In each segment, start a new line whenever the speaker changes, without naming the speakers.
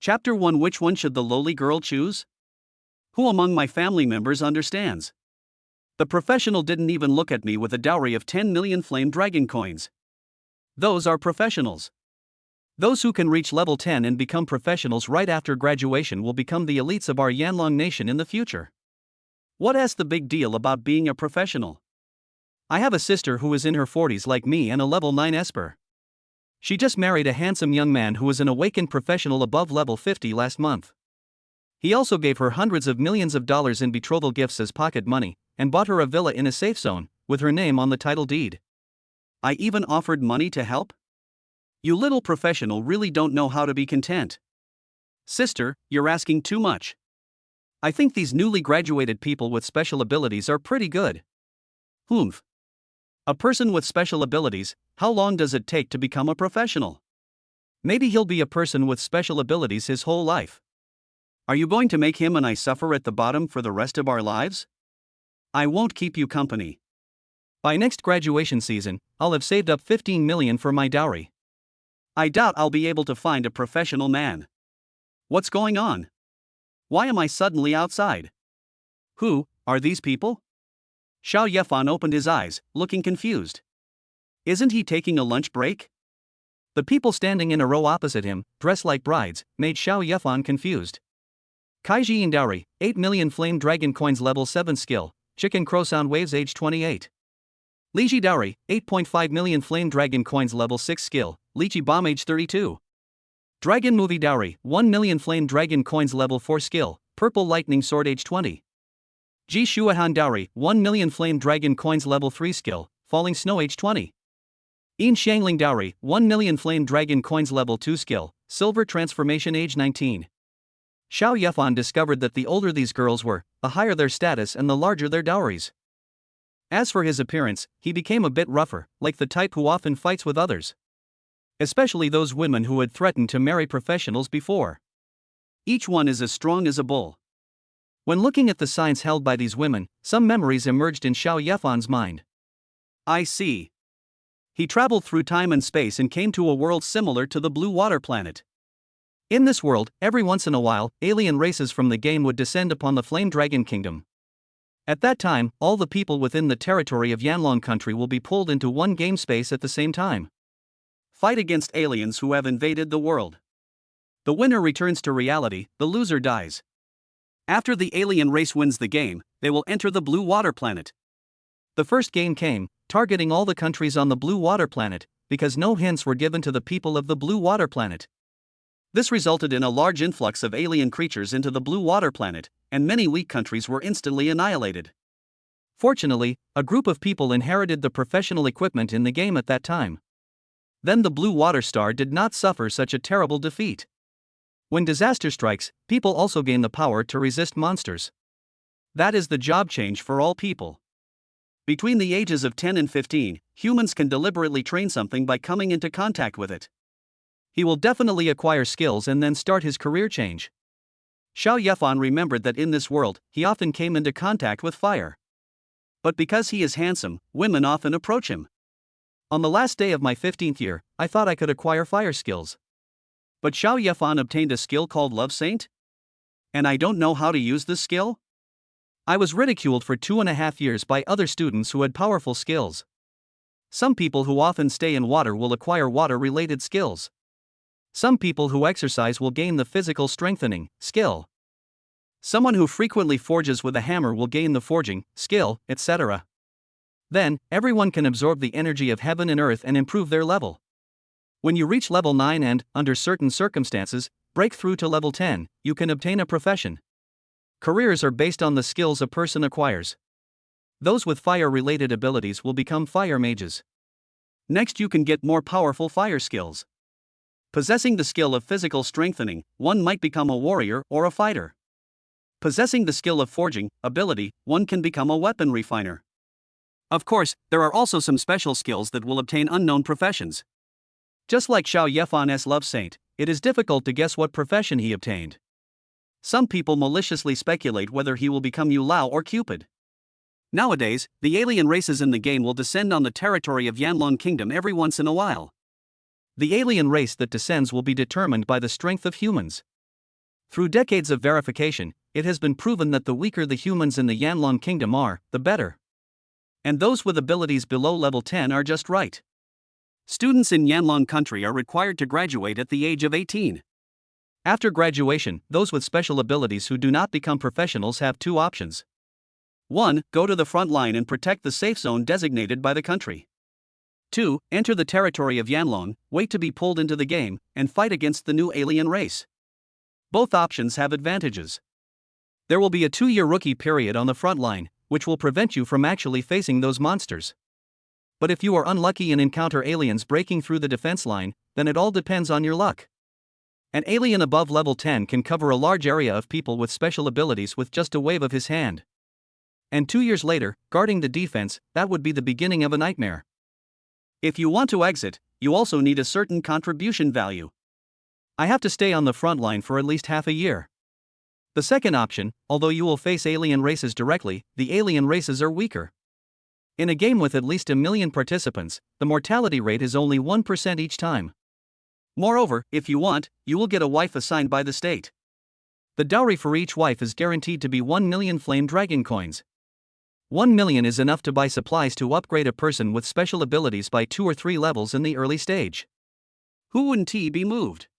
Chapter 1. Which one should the lowly girl choose? Who among my family members understands? The professional didn't even look at me with a dowry of 10 million flame dragon coins. Those are professionals. Those who can reach level 10 and become professionals right after graduation will become the elites of our Yanlong nation in the future. What's the big deal about being a professional? I have a sister who is in her 40s like me and a level 9 esper. She just married a handsome young man who was an awakened professional above level 50 last month. He also gave her hundreds of millions of dollars in betrothal gifts as pocket money, and bought her a villa in a safe zone, with her name on the title deed. I even offered money to help? You little professional really don't know how to be content. Sister, you're asking too much. I think these newly graduated people with special abilities are pretty good. Humph. A person with special abilities, how long does it take to become a professional? Maybe he'll be a person with special abilities his whole life. Are you going to make him and I suffer at the bottom for the rest of our lives? I won't keep you company. By next graduation season, I'll have saved up 15 million for my dowry. I doubt I'll be able to find a professional man. What's going on? Why am I suddenly outside? Who are these people? Xiao Yefan opened his eyes, looking confused. Isn't he taking a lunch break? The people standing in a row opposite him, dressed like brides, made Xiao Yefan confused. Kaiji Yin Dowry, 8 million flame dragon coins level 7 skill, chicken crow sound waves age 28. Liji Dowry, 8.5 million flame dragon coins level 6 skill, lychee bomb age 32. Dragon Movie Dowry, 1 million flame dragon coins level 4 skill, purple lightning sword age 20. Ji Shuahan Dowry, 1 million flame dragon coins level 3 skill, falling snow age 20. Yin Xiangling Dowry, 1 million flame dragon coins level 2 skill, silver transformation age 19. Xiao Yefan discovered that the older these girls were, the higher their status and the larger their dowries. As for his appearance, he became a bit rougher, like the type who often fights with others. Especially those women who had threatened to marry professionals before. Each one is as strong as a bull. When looking at the signs held by these women, some memories emerged in Xiao Yefan's mind. I see. He traveled through time and space and came to a world similar to the Blue Water Planet. In this world, every once in a while, alien races from the game would descend upon the Flame Dragon Kingdom. At that time, all the people within the territory of Yanlong country will be pulled into one game space at the same time. Fight against aliens who have invaded the world. The winner returns to reality, the loser dies. After the alien race wins the game, they will enter the Blue Water Planet. The first game came, targeting all the countries on the Blue Water Planet, because no hints were given to the people of the Blue Water Planet. This resulted in a large influx of alien creatures into the Blue Water Planet, and many weak countries were instantly annihilated. Fortunately, a group of people inherited the professional equipment in the game at that time. Then the Blue Water Star did not suffer such a terrible defeat. When disaster strikes, people also gain the power to resist monsters. That is the job change for all people. Between the ages of 10 and 15, humans can deliberately train something by coming into contact with it. He will definitely acquire skills and then start his career change. Xiao Yefan remembered that in this world, he often came into contact with fire. But because he is handsome, women often approach him. On the last day of my 15th year, I thought I could acquire fire skills. But Xiao Yefan obtained a skill called Love Saint? And I don't know how to use this skill? I was ridiculed for 2.5 years by other students who had powerful skills. Some people who often stay in water will acquire water-related skills. Some people who exercise will gain the physical strengthening skill. Someone who frequently forges with a hammer will gain the forging skill, etc. Then, everyone can absorb the energy of heaven and earth and improve their level. When you reach level 9 and, under certain circumstances, break through to level 10, you can obtain a profession. Careers are based on the skills a person acquires. Those with fire-related abilities will become fire mages. Next, you can get more powerful fire skills. Possessing the skill of physical strengthening, one might become a warrior or a fighter. Possessing the skill of forging ability, one can become a weapon refiner. Of course, there are also some special skills that will obtain unknown professions. Just like Xiao Yefan's Love Saint, it is difficult to guess what profession he obtained. Some people maliciously speculate whether he will become Yu Lao or Cupid. Nowadays, the alien races in the game will descend on the territory of Yanlong Kingdom every once in a while. The alien race that descends will be determined by the strength of humans. Through decades of verification, it has been proven that the weaker the humans in the Yanlong Kingdom are, the better. And those with abilities below level 10 are just right. Students in Yanlong country are required to graduate at the age of 18. After graduation, those with special abilities who do not become professionals have two options. 1. Go to the front line and protect the safe zone designated by the country. 2. Enter the territory of Yanlong, wait to be pulled into the game, and fight against the new alien race. Both options have advantages. There will be a 2-year rookie period on the front line, which will prevent you from actually facing those monsters. But if you are unlucky and encounter aliens breaking through the defense line, then it all depends on your luck. An alien above level 10 can cover a large area of people with special abilities with just a wave of his hand. And 2 years later, guarding the defense, that would be the beginning of a nightmare. If you want to exit, you also need a certain contribution value. I have to stay on the front line for at least half a year. The second option, although you will face alien races directly, the alien races are weaker. In a game with at least 1 million participants, the mortality rate is only 1% each time. Moreover, if you want, you will get a wife assigned by the state. The dowry for each wife is guaranteed to be 1 million flame dragon coins. 1 million is enough to buy supplies to upgrade a person with special abilities by 2 or 3 levels in the early stage. Who wouldn't be moved?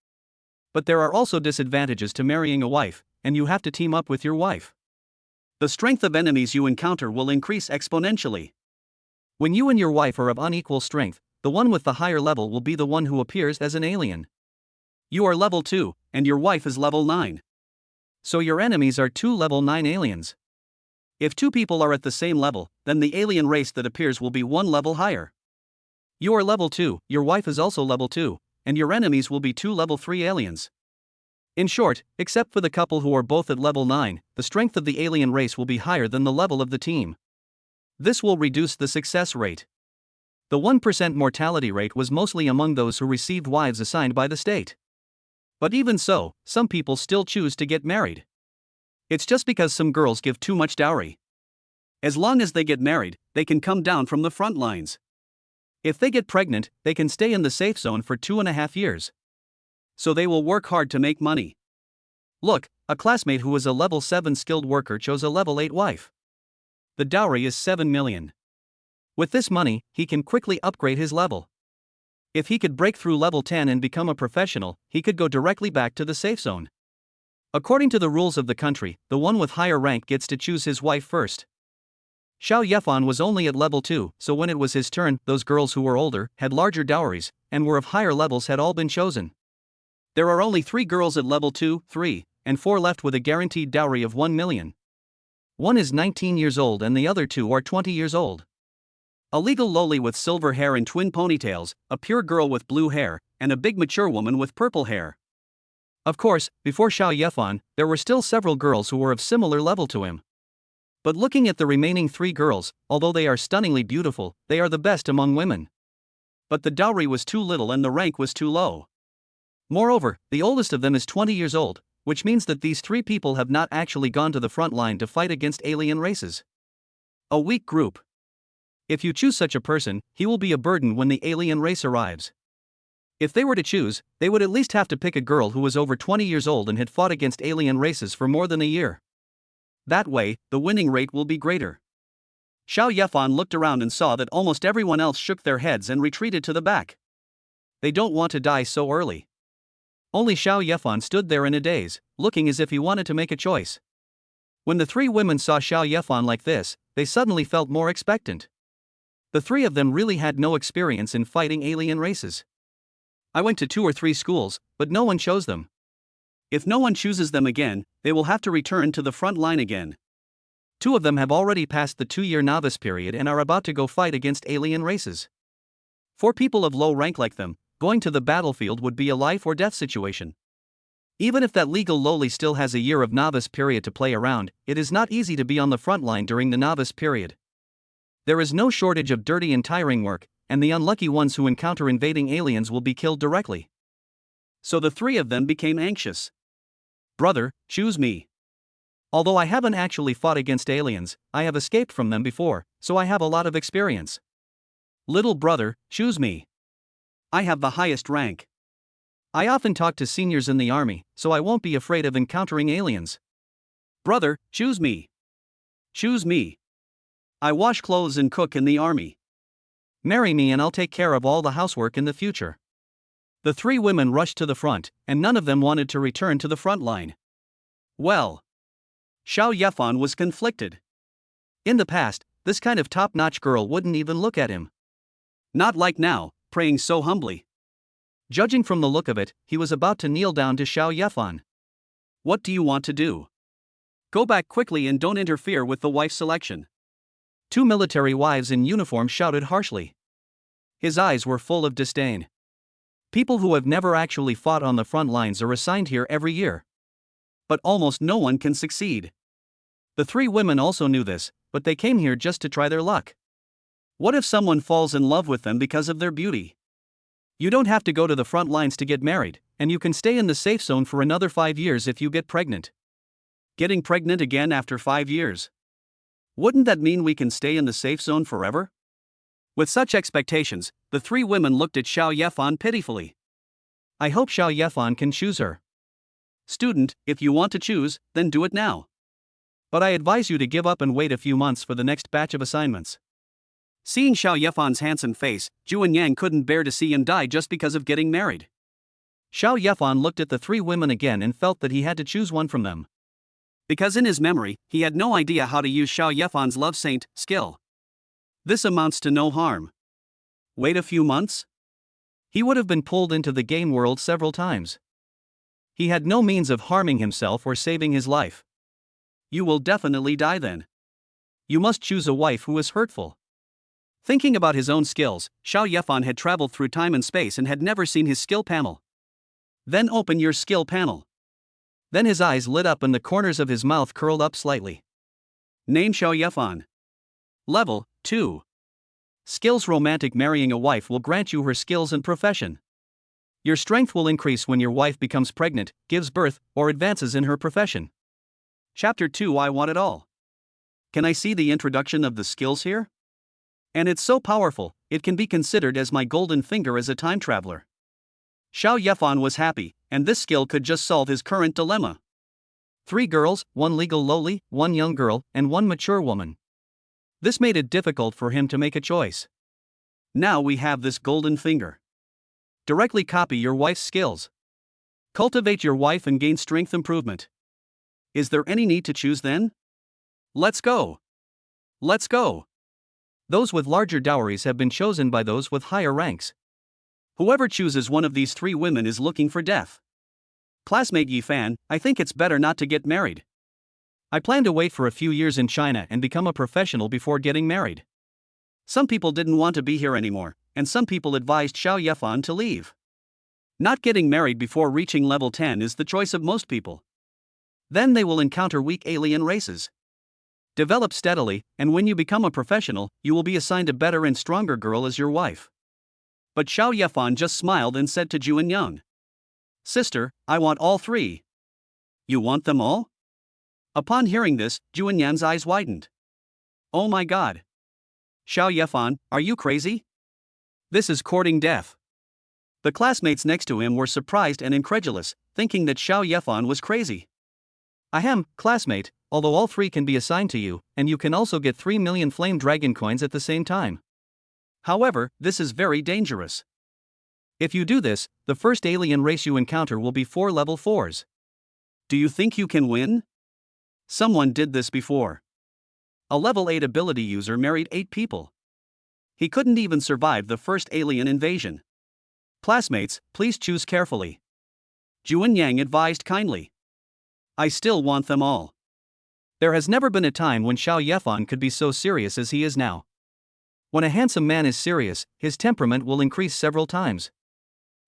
But there are also disadvantages to marrying a wife, and you have to team up with your wife. The strength of enemies you encounter will increase exponentially. When you and your wife are of unequal strength, the one with the higher level will be the one who appears as an alien. You are level 2, and your wife is level 9. So your enemies are 2 level 9 aliens. If 2 people are at the same level, then the alien race that appears will be 1 level higher. You are level 2, your wife is also level 2, and your enemies will be 2 level 3 aliens. In short, except for the couple who are both at level 9, the strength of the alien race will be higher than the level of the team. This will reduce the success rate. The 1% mortality rate was mostly among those who received wives assigned by the state. But even so, some people still choose to get married. It's just because some girls give too much dowry. As long as they get married, they can come down from the front lines. If they get pregnant, they can stay in the safe zone for 2.5 years. So they will work hard to make money. Look, a classmate who was a level 7 skilled worker chose a level 8 wife. The dowry is 7 million. With this money, he can quickly upgrade his level. If he could break through level 10 and become a professional, he could go directly back to the safe zone. According to the rules of the country, the one with higher rank gets to choose his wife first. Xiao Yefan was only at level 2, so when it was his turn, those girls who were older, had larger dowries, and were of higher levels had all been chosen. There are only 3 girls at level 2, 3, and 4 left with a guaranteed dowry of 1 million. One is 19 years old and the other 2 are 20 years old. A legal loli with silver hair and twin ponytails, a pure girl with blue hair, and a big mature woman with purple hair. Of course, before Xiao Yefan, there were still several girls who were of similar level to him. But looking at the remaining 3 girls, although they are stunningly beautiful, they are the best among women. But the dowry was too little and the rank was too low. Moreover, the oldest of them is 20 years old, which means that these 3 people have not actually gone to the front line to fight against alien races. A weak group. If you choose such a person, he will be a burden when the alien race arrives. If they were to choose, they would at least have to pick a girl who was over 20 years old and had fought against alien races for more than a year. That way, the winning rate will be greater. Xiao Yefan looked around and saw that almost everyone else shook their heads and retreated to the back. They don't want to die so early. Only Xiao Yefan stood there in a daze, looking as if he wanted to make a choice. When the 3 women saw Xiao Yefan like this, they suddenly felt more expectant. The 3 of them really had no experience in fighting alien races. I went to 2 or 3 schools, but no one chose them. If no one chooses them again, they will have to return to the front line again. 2 of them have already passed the 2-year novice period and are about to go fight against alien races. For people of low rank like them, going to the battlefield would be a life or death situation. Even if that legal loli still has a year of novice period to play around, it is not easy to be on the front line during the novice period. There is no shortage of dirty and tiring work, and the unlucky ones who encounter invading aliens will be killed directly. So the 3 of them became anxious. Brother, choose me. Although I haven't actually fought against aliens, I have escaped from them before, so I have a lot of experience. Little brother, choose me. I have the highest rank. I often talk to seniors in the army, so I won't be afraid of encountering aliens. Brother, choose me. Choose me. I wash clothes and cook in the army. Marry me and I'll take care of all the housework in the future. The three women rushed to the front, and none of them wanted to return to the front line. Well, Xiao Yefan was conflicted. In the past, this kind of top-notch girl wouldn't even look at him. Not like now, praying so humbly. Judging from the look of it, he was about to kneel down to Xiao Yefan. What do you want to do? Go back quickly and don't interfere with the wife selection. Two military wives in uniform shouted harshly. His eyes were full of disdain. People who have never actually fought on the front lines are assigned here every year. But almost no one can succeed. The three women also knew this, but they came here just to try their luck. What if someone falls in love with them because of their beauty? You don't have to go to the front lines to get married, and you can stay in the safe zone for another 5 years if you get pregnant. Getting pregnant again after 5 years? Wouldn't that mean we can stay in the safe zone forever? With such expectations, the three women looked at Xiao Yefan pitifully. I hope Xiao Yefan can choose her. Student, if you want to choose, then do it now. But I advise you to give up and wait a few months for the next batch of assignments. Seeing Xiao Yefan's handsome face, Zhu and Yang couldn't bear to see him die just because of getting married. Xiao Yefan looked at the three women again and felt that he had to choose one from them. Because in his memory, he had no idea how to use Xiao Yefan's love saint skill. This amounts to no harm. Wait a few months? He would have been pulled into the game world several times. He had no means of harming himself or saving his life. You will definitely die then. You must choose a wife who is hurtful. Thinking about his own skills, Xiao Yefan had traveled through time and space and had never seen his skill panel. Then open your skill panel. Then his eyes lit up and the corners of his mouth curled up slightly. Name Xiao Yefan. Level 2. Skills romantic marrying a wife will grant you her skills and profession. Your strength will increase when your wife becomes pregnant, gives birth, or advances in her profession. Chapter 2 I want it all. Can I see the introduction of the skills here? And it's so powerful, it can be considered as my golden finger as a time traveler. Xiao Yefan was happy, and this skill could just solve his current dilemma. 3 girls, 1 legal lowly, 1 young girl, and 1 mature woman. This made it difficult for him to make a choice. Now we have this golden finger. Directly copy your wife's skills. Cultivate your wife and gain strength improvement. Is there any need to choose then? Let's go. Let's go. Those with larger dowries have been chosen by those with higher ranks. Whoever chooses one of these 3 women is looking for death. Classmate Yi Fan, I think it's better not to get married. I plan to wait for a few years in China and become a professional before getting married. Some people didn't want to be here anymore, and some people advised Xiao Yefan to leave. Not getting married before reaching level 10 is the choice of most people. Then they will encounter weak alien races. Develop steadily, and when you become a professional, you will be assigned a better and stronger girl as your wife. But Xiao Yefan just smiled and said to Zhu and Yang, Sister, I want all 3. You want them all? Upon hearing this, Zhu and Yang's eyes widened. Oh my god. Xiao Yefan, are you crazy? This is courting death. The classmates next to him were surprised and incredulous, thinking that Xiao Yefan was crazy. Ahem, classmate, although all 3 can be assigned to you, and you can also get 3 million flame dragon coins at the same time. However, this is very dangerous. If you do this, the first alien race you encounter will be 4 level 4s. Do you think you can win? Someone did this before. A level 8 ability user married 8 people. He couldn't even survive the first alien invasion. Classmates, please choose carefully. Zhu and Yang advised kindly. I still want them all. There has never been a time when Xiao Yefan could be so serious as he is now. When a handsome man is serious, his temperament will increase several times.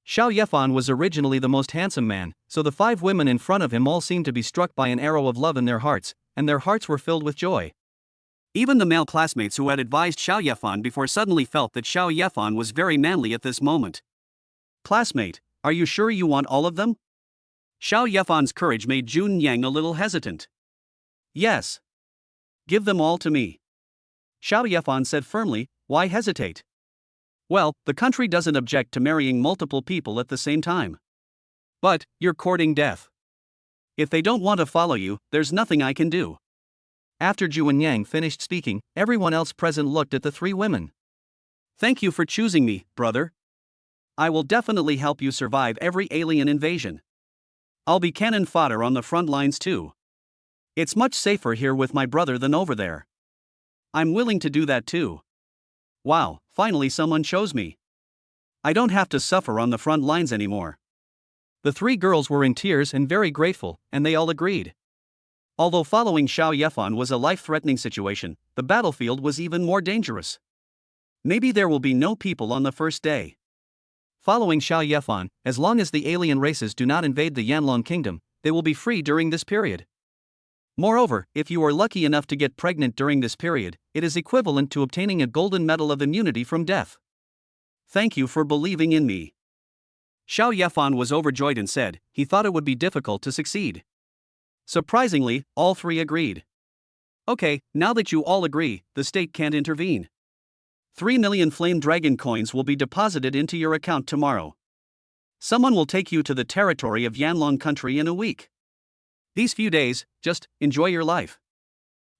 Xiao Yefan was originally the most handsome man, so the 5 women in front of him all seemed to be struck by an arrow of love in their hearts, and their hearts were filled with joy. Even the male classmates who had advised Xiao Yefan before suddenly felt that Xiao Yefan was very manly at this moment. Classmate, are you sure you want all of them? Xiao Yefan's courage made Zhu Yang a little hesitant. Yes. Give them all to me. Xiao Yefan said firmly, why hesitate? Well, the country doesn't object to marrying multiple people at the same time. But, you're courting death. If they don't want to follow you, there's nothing I can do.
After Zhu and Yang finished speaking, everyone else present looked at the three women.
Thank you for choosing me, brother. I will definitely help you survive every alien invasion. I'll be cannon fodder on the front lines too. It's much safer here with my brother than over there. I'm willing to do that too. Wow, finally someone chose me. I don't have to suffer on the front lines anymore.
The three girls were in tears and very grateful, and they all agreed.
Although following Xiao Yefan was a life-threatening situation, the battlefield was even more dangerous. Maybe there will be no people on the first day.
Following Xiao Yefan, as long as the alien races do not invade the Yanlong kingdom, they will be free during this period.
Moreover, if you are lucky enough to get pregnant during this period, it is equivalent to obtaining a golden medal of immunity from death. Thank you for believing in me. Xiao Yefan was overjoyed and said he thought it would be difficult to succeed. Surprisingly, all three agreed. Okay, now that you all agree, the state can't intervene. 3 million flame dragon coins will be deposited into your account tomorrow. Someone will take you to the territory of Yanlong country in a week. These few days, just enjoy your life.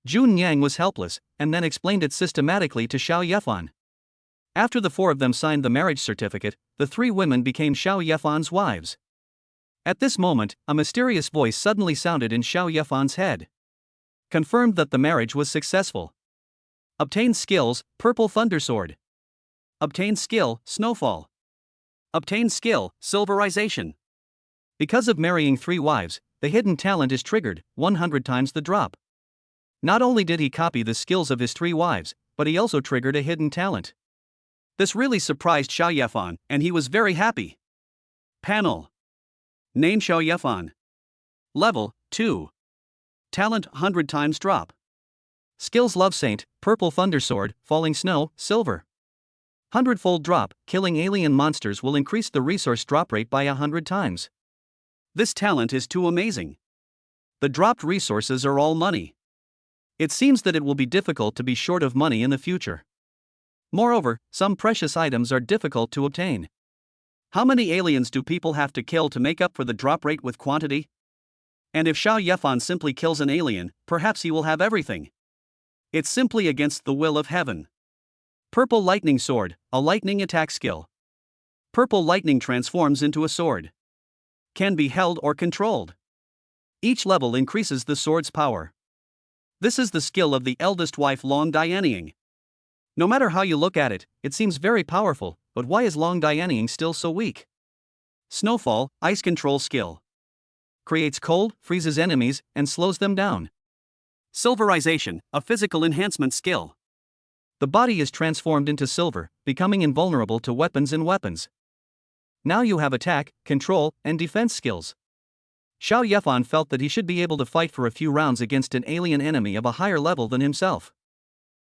Zhu Yang was helpless, and then explained it systematically to Xiao Yefan. After the four of them signed the marriage certificate, the three women became Xiao Yefan's wives. At this moment, a mysterious voice suddenly sounded in Xiao Yefan's head. Confirmed that the marriage was successful. Obtained skills, Purple Thundersword.
Obtained skill, Snowfall. Obtained skill, Silverization.
Because of marrying three wives, the hidden talent is triggered, 100 times the drop. Not only did he copy the skills of his three wives, but he also triggered a hidden talent.
This really surprised Xiao Yefan, and he was very happy. Panel. Name Xiao Yefan. Level 2. Talent 100 times drop.
Skills Love Saint, Purple Thundersword, Falling Snow, Silver. 100-fold drop, killing alien monsters will increase the resource drop rate by 100 times.
This talent is too amazing. The dropped resources are all money. It seems that it will be difficult to be short of money in the future. Moreover, some precious items are difficult to obtain. How many aliens do people have to kill to make up for the drop rate with quantity? And if Xiao Yefan simply kills an alien, perhaps he will have everything. It's simply against the will of heaven. Purple Lightning Sword, a lightning attack skill. Purple lightning transforms into a sword. Can be held or controlled. Each level increases the sword's power. This is the skill of the eldest wife Long Dianying. No matter how you look at it, it seems very powerful, but why is Long Dianying still so weak? Snowfall, ice control skill. Creates cold, freezes enemies, and slows them down. Silverization, a physical enhancement skill. The body is transformed into silver, becoming invulnerable to weapons and weapons. Now you have attack, control, and defense skills. Xiao Yefan felt that he should be able to fight for a few rounds against an alien enemy of a higher level than himself.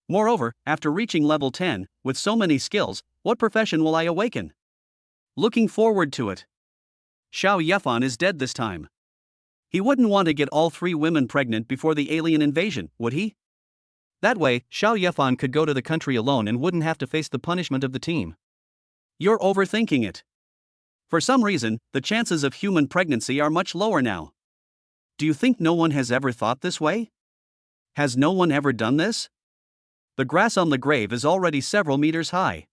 Moreover, after reaching level 10, with so many skills, what profession will I awaken? Looking forward to it. Xiao Yefan is dead this time. He wouldn't want to get all three women pregnant before the alien invasion, would he? That way, Xiao Yefan could go to the country alone and wouldn't have to face the punishment of the team. You're overthinking it. For some reason, the chances of human pregnancy are much lower now. Do you think no one has ever thought this way? Has no one ever done this? The grass on the grave is already several meters high.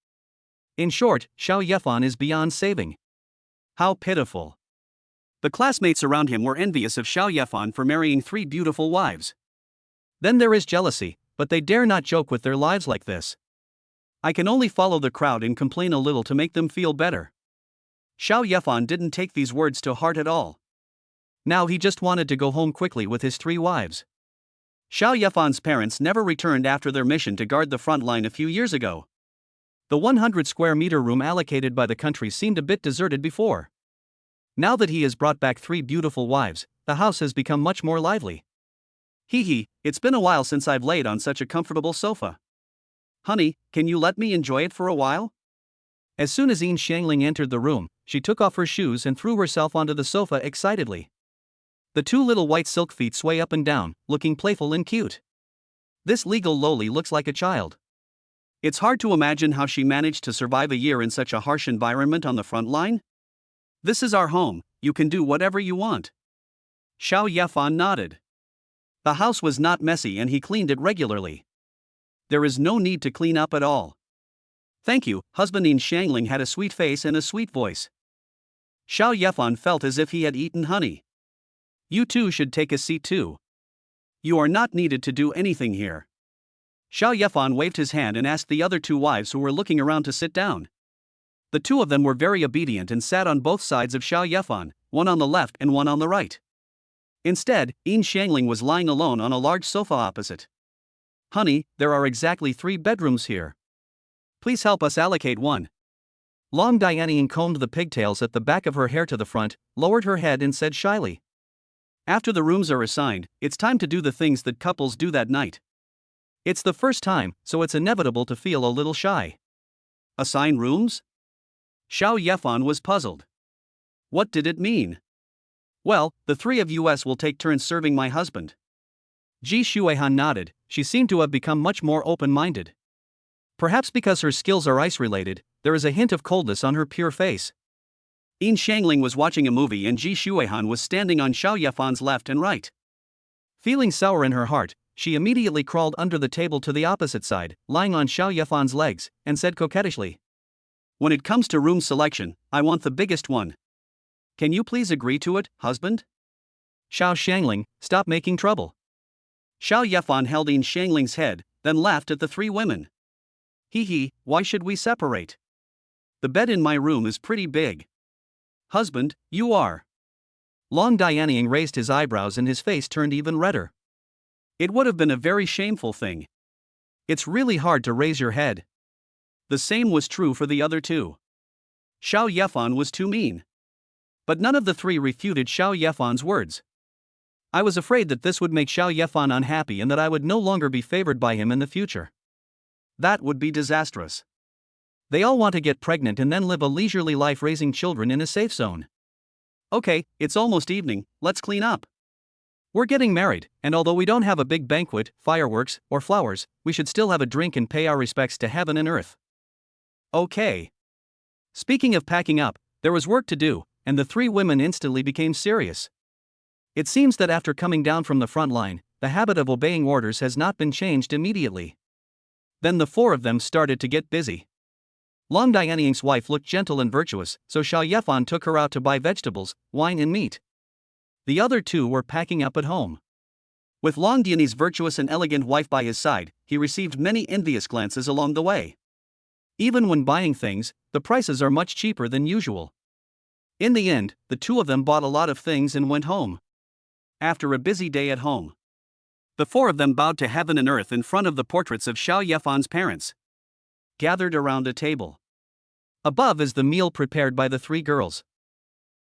In short, Xiao Yefan is beyond saving. How pitiful. The classmates around him were envious of Xiao Yefan for marrying three beautiful wives. Then there is jealousy, but they dare not joke with their lives like this. I can only follow the crowd and complain a little to make them feel better. Xiao Yefan didn't take these words to heart at all. Now he just wanted to go home quickly with his three wives. Xiao Yefan's parents never returned after their mission to guard the front line a few years ago. The 100 square meter room allocated by the country seemed a bit deserted before. Now that he has brought back three beautiful wives, the house has become much more lively. Hee hee, it's been a while since I've laid on such a comfortable sofa. Honey, can you let me enjoy it for a while? As soon as Yin Xiangling entered the room, she took off her shoes and threw herself onto the sofa excitedly. The two little white silk feet sway up and down, looking playful and cute. This legal loli looks like a child. It's hard to imagine how she managed to survive a year in such a harsh environment on the front line. This is our home, you can do whatever you want. Xiao Yefan nodded. The house was not messy and he cleaned it regularly. There is no need to clean up at all. Thank you, husband. In Shangling had a sweet face and a sweet voice. Xiao Yefan felt as if he had eaten honey. You two should take a seat too. You are not needed to do anything here. Xiao Yefan waved his hand and asked the other two wives who were looking around to sit down. The two of them were very obedient and sat on both sides of Xiao Yefan, one on the left and one on the right. Instead, Yin Shangling was lying alone on a large sofa opposite. Honey, there are exactly 3 bedrooms here. Please help us allocate one.
Long Dianying combed the pigtails at the back of her hair to the front, lowered her head and said shyly.
After the rooms are assigned, it's time to do the things that couples do that night.
It's the first time, so it's inevitable to feel a little shy.
Assign rooms? Xiao Yefan was puzzled. What did it mean? Well, the 3 of us will take turns serving my husband.
Ji Shuihan nodded. She seemed to have become much more open-minded. Perhaps because her skills are ice-related, there is a hint of coldness on her pure face.
Yin Shangling was watching a movie and Ji Shuihan was standing on Xiao Yefan's left and right.
Feeling sour in her heart, she immediately crawled under the table to the opposite side, lying on Xiao Yefan's legs, and said coquettishly,
When it comes to room selection, I want the biggest one. Can you please agree to it, husband?
Xiao Shangling, stop making trouble.
Xiao Yefan held Yin Shangling's head, then laughed at the 3 women. Hee, why should we separate? The bed in my room is pretty big. Husband, you are.
Long Dianying raised his eyebrows and his face turned even redder.
It would have been a very shameful thing.
It's really hard to raise your head.
The same was true for the other 2. Xiao Yefan was too mean. But none of the 3 refuted Xiao Yefan's words. I was afraid that this would make Xiao Yefan unhappy and that I would no longer be favored by him in the future. That would be disastrous.
They all want to get pregnant and then live a leisurely life raising children in a safe zone.
Okay, it's almost evening, let's clean up.
We're getting married, and although we don't have a big banquet, fireworks, or flowers, we should still have a drink and pay our respects to heaven and earth.
Okay.
Speaking of packing up, there was work to do, and the 3 women instantly became serious. It seems that after coming down from the front line, the habit of obeying orders has not been changed immediately. Then the 4 of them started to get busy. Long Dianying's wife looked gentle and virtuous, so Xiao Yefan took her out to buy vegetables, wine and meat. The other 2 were packing up at home.
With Long Dianying's virtuous and elegant wife by his side, he received many envious glances along the way.
Even when buying things, the prices are much cheaper than usual. In the end, the 2 of them bought a lot of things and went home.
After a busy day at home, the 4 of them bowed to heaven and earth in front of the portraits of Xiao Yefan's parents, gathered around a table.
Above is the meal prepared by the 3 girls.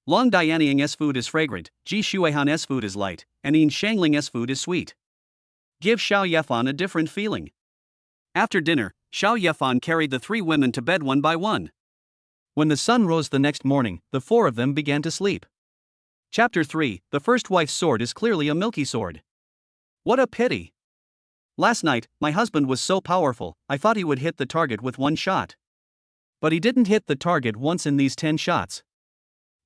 Long Dianying's food is fragrant, Ji Shuihan's food is light, and Yin Shangling's food is sweet. Give Xiao Yefan a different feeling. After dinner, Xiao Yefan carried the 3 women to bed one by one.
When the sun rose the next morning, the 4 of them began to sleep.
Chapter 3, The First Wife's Sword is clearly a milky sword. What a pity. Last night, my husband was so powerful, I thought he would hit the target with 1 shot.
But he didn't hit the target once in these 10 shots.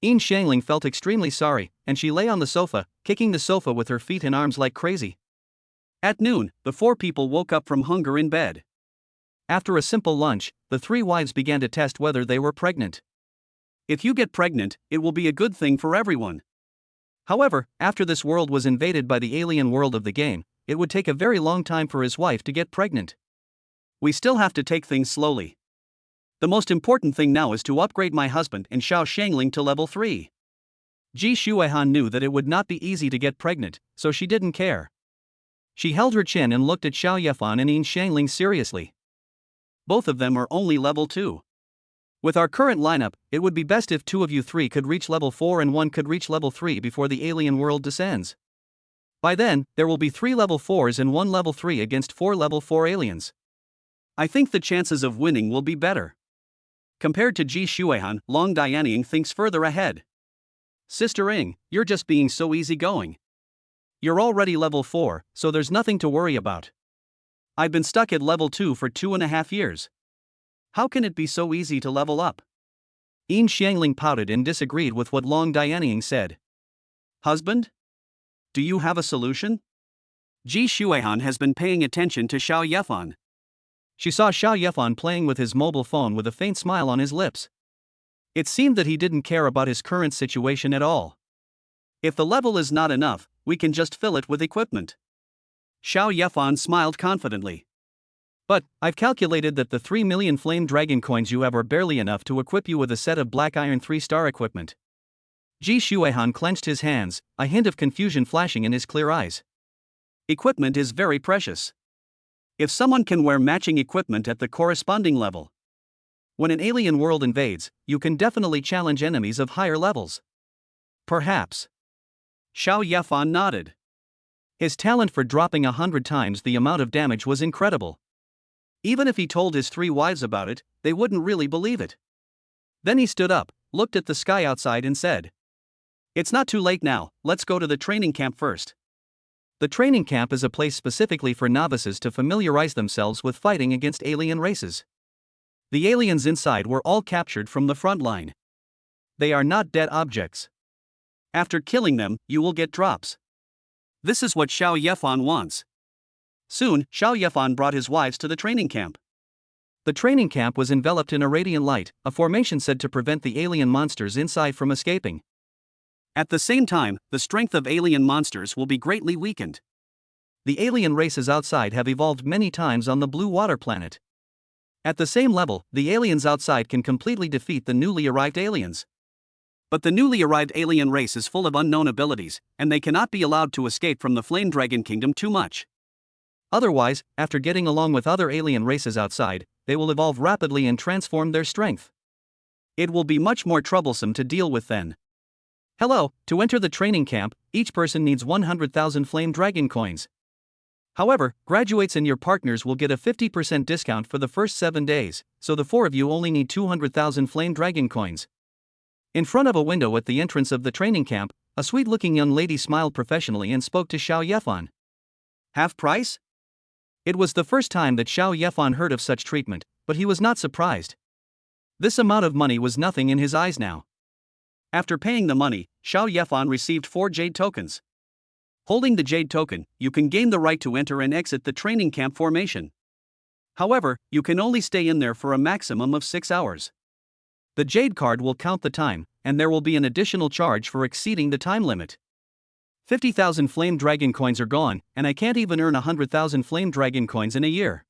Yin Shangling felt extremely sorry, and she lay on the sofa, kicking the sofa with her feet and arms like crazy.
At noon, the 4 people woke up from hunger in bed.
After a simple lunch, the 3 wives began to test whether they were pregnant.
If you get pregnant, it will be a good thing for everyone.
However, after this world was invaded by the alien world of the game, it would take a very long time for his wife to get pregnant.
We still have to take things slowly. The most important thing now is to upgrade my husband and Xiao Shangling to level 3.
Ji Shuihan knew that it would not be easy to get pregnant, so she didn't care. She held her chin and looked at Xiao Yefan and Yin Shangling seriously.
Both of them are only level 2. With our current lineup, it would be best if 2 of you 3 could reach level 4 and 1 could reach level 3 before the alien world descends. By then, there will be 3 level 4s and 1 level 3 against 4 level 4 aliens. I think the chances of winning will be better. Compared to Ji Shuihan, Long Dianying thinks further ahead. Sister Ing, you're just being so easygoing. You're already level 4, so there's nothing to worry about. I've been stuck at level 2 for 2.5 years. How can it be so easy to level up?
Yin Xiangling pouted and disagreed with what Long Dianying said.
Husband? Do you have a solution? Ji Shuihan has been paying attention to Xiao Yefan.
She saw Xiao Yefan playing with his mobile phone with a faint smile on his lips. It seemed that he didn't care about his current situation at all.
If the level is not enough, we can just fill it with equipment. Xiao Yefan smiled confidently.
But, I've calculated that the 3 million flame dragon coins you have are barely enough to equip you with a set of black iron 3-star equipment. Ji Shuihan clenched his hands, a hint of confusion flashing in his clear eyes.
Equipment is very precious. If someone can wear matching equipment at the corresponding level, when an alien world invades, you can definitely challenge enemies of higher levels. Perhaps. Xiao Yefan nodded.
His talent for dropping 100 times the amount of damage was incredible.
Even if he told his 3 wives about it, they wouldn't really believe it. Then he stood up, looked at the sky outside and said, "It's not too late now, let's go to the training camp first."
The training camp is a place specifically for novices to familiarize themselves with fighting against alien races.
The aliens inside were all captured from the front line. They are not dead objects. After killing them, you will get drops. This is what Xiao Yefan wants. Soon, Xiao Yefan brought his wives to the training camp.
The training camp was enveloped in a radiant light, a formation said to prevent the alien monsters inside from escaping.
At the same time, the strength of alien monsters will be greatly weakened.
The alien races outside have evolved many times on the blue water planet. At the same level, the aliens outside can completely defeat the newly arrived aliens.
But the newly arrived alien race is full of unknown abilities, and they cannot be allowed to escape from the Flame Dragon Kingdom too much.
Otherwise, after getting along with other alien races outside, they will evolve rapidly and transform their strength.
It will be much more troublesome to deal with then.
Hello, to enter the training camp, each person needs 100,000 Flame Dragon coins. However, graduates and your partners will get a 50% discount for the first 7 days, so the 4 of you only need 200,000 Flame Dragon coins. In front of a window at the entrance of the training camp, a sweet-looking young lady smiled professionally and spoke to Xiao Yefan.
Half price?
It was the first time that Xiao Yefan heard of such treatment, but he was not surprised. This amount of money was nothing in his eyes now.
After paying the money, Xiao Yefan received 4 jade tokens. Holding the jade token, you can gain the right to enter and exit the training camp formation. However, you can only stay in there for a maximum of 6 hours. The jade card will count the time, and there will be an additional charge for exceeding the time limit.
50,000 Flame Dragon coins are gone, and I can't even earn 100,000 Flame Dragon coins in a year.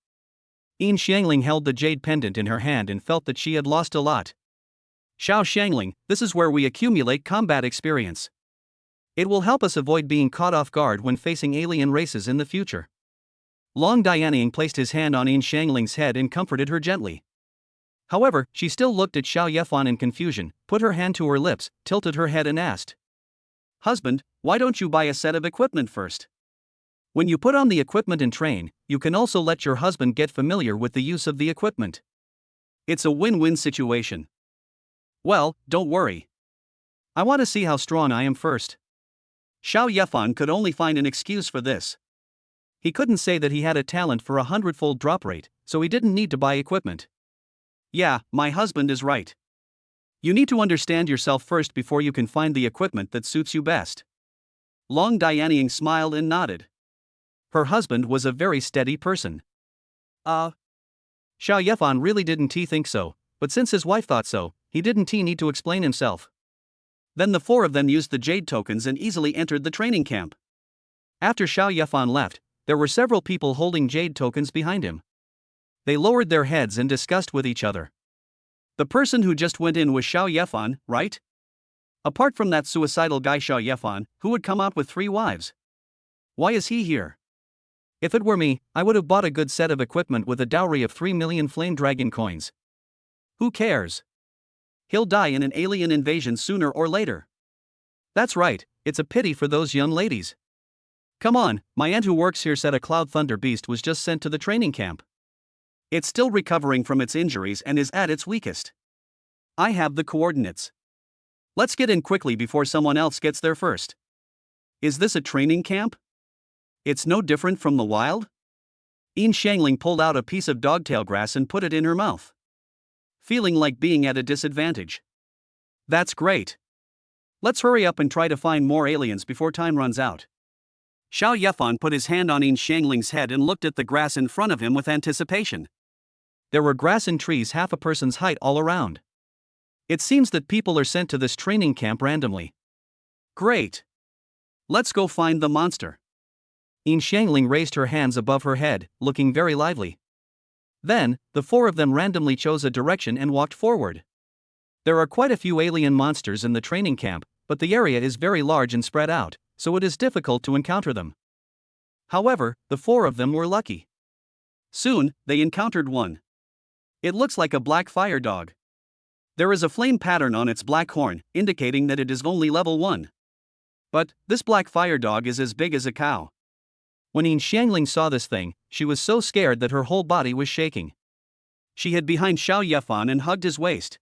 Yin Xiangling held the jade pendant in her hand and felt that she had lost a lot.
Xiao Xiangling, this is where we accumulate combat experience.
It will help us avoid being caught off guard when facing alien races in the future. Long Dianying placed his hand on Yin Xiangling's head and comforted her gently. However, she still looked at Xiao Yefan in confusion, put her hand to her lips, tilted her head and asked,
"Husband, why don't you buy a set of equipment first? When you put on the equipment and train, you can also let your husband get familiar with the use of the equipment. It's a win-win situation." "Well, don't worry. I want to see how strong I am first." Xiao Yefan could only find an excuse for this.
He couldn't say that he had a talent for a 100-fold drop rate, so he didn't need to buy equipment.
"Yeah, my husband is right. You need to understand yourself first before you can find the equipment that suits you best." Long Dianying smiled and nodded. Her husband was a very steady person.
Xiao Yefan really didn't think so, but since his wife thought so, he didn't need to explain himself.
Then the 4 of them used the jade tokens and easily entered the training camp.
After Xiao Yefan left, there were several people holding jade tokens behind him. They lowered their heads and discussed with each other.
The person who just went in was Xiao Yefan, right? Apart from that suicidal guy Xiao Yefan, who would come out with 3 wives. Why is he here?
If it were me, I would have bought a good set of equipment with a dowry of 3 million Flame Dragon coins.
Who cares? He'll die in an alien invasion sooner or later.
That's right, it's a pity for those young ladies.
Come on, my aunt who works here said a Cloud Thunder beast was just sent to the training camp. It's still recovering from its injuries and is at its weakest. I have the coordinates. Let's get in quickly before someone else gets there first. Is this a training camp? It's no different from the wild? Yin Xiangling pulled out a piece of dogtail grass and put it in her mouth. Feeling like being at a disadvantage, That's great. Let's hurry up and try to find more aliens before time runs out. Xiao Yefan put his hand on Yin Xiangling's head and looked at the grass in front of him with anticipation.
There were grass and trees half a person's height all around. It seems that people are sent to this training camp randomly.
Great. Let's go find the monster.
Yin Xiangling raised her hands above her head, looking very lively. Then, the four of them randomly chose a direction and walked forward. There are quite a few alien monsters in the training camp, but the area is very large and spread out, so it is difficult to encounter them. However, the four of them were lucky.
Soon, they encountered one. It looks like a black fire dog. There is a flame pattern on its black horn, indicating that it is only level 1. But, this black fire dog is as big as a cow.
When Yin Xiangling saw this thing, she was so scared that her whole body was shaking.
She hid behind Xiao Yefan and hugged his waist.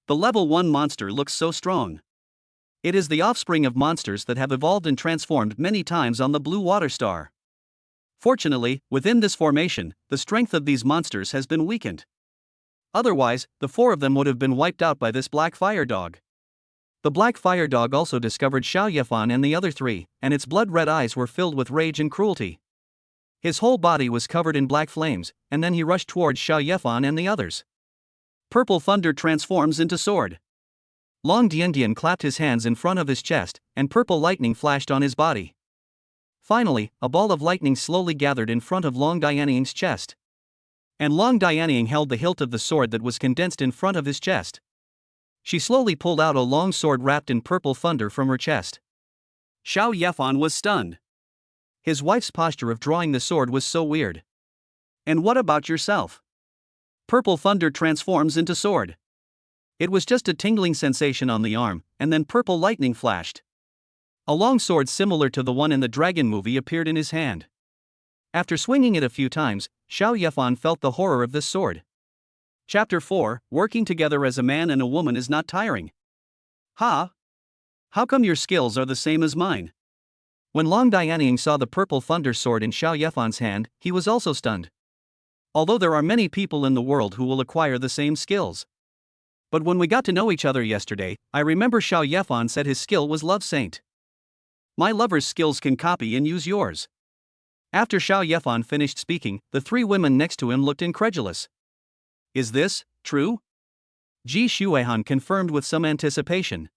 The level 1 monster looks so strong. It is the offspring of monsters that have evolved and transformed many times on the blue water star. Fortunately, within this formation, the strength of these monsters has been weakened. Otherwise, the four of them would have been wiped out by this black fire dog. The black fire dog also discovered Xiao Yefan and the other three, and its blood-red eyes were filled with rage and cruelty. His whole body was covered in black flames, and then he rushed towards Xiao Yefan and the others. Purple thunder transforms into sword. Long Diandian clapped his hands in front of his chest, and purple lightning flashed on his body. Finally, a ball of lightning slowly gathered in front of Long Dianying's chest. And Long Dianying held the hilt of the sword that was condensed in front of his chest. She slowly pulled out a long sword wrapped in purple thunder from her chest. Xiao Yefan was stunned. His wife's posture of drawing the sword was so weird. And what about yourself? Purple thunder transforms into sword. It was just a tingling sensation on the arm, and then purple lightning flashed. A long sword similar to the one in the dragon movie appeared in his hand. After swinging it a few times, Xiao Yefan felt the horror of this sword. Chapter 4, Working together as a man and a woman is not tiring. Ha! How come your skills are the same as mine? When Long Dianying saw the purple thunder sword in Xiao Yefan's hand, he was also stunned. Although there are many people in the world who will acquire the same skills. But when we got to know each other yesterday, I remember Xiao Yefan said his skill was Love Saint. My lover's skills can copy and use yours. After Xiao Yefan finished speaking, the three women next to him looked incredulous. Is this true? Ji Shuehan confirmed with some anticipation.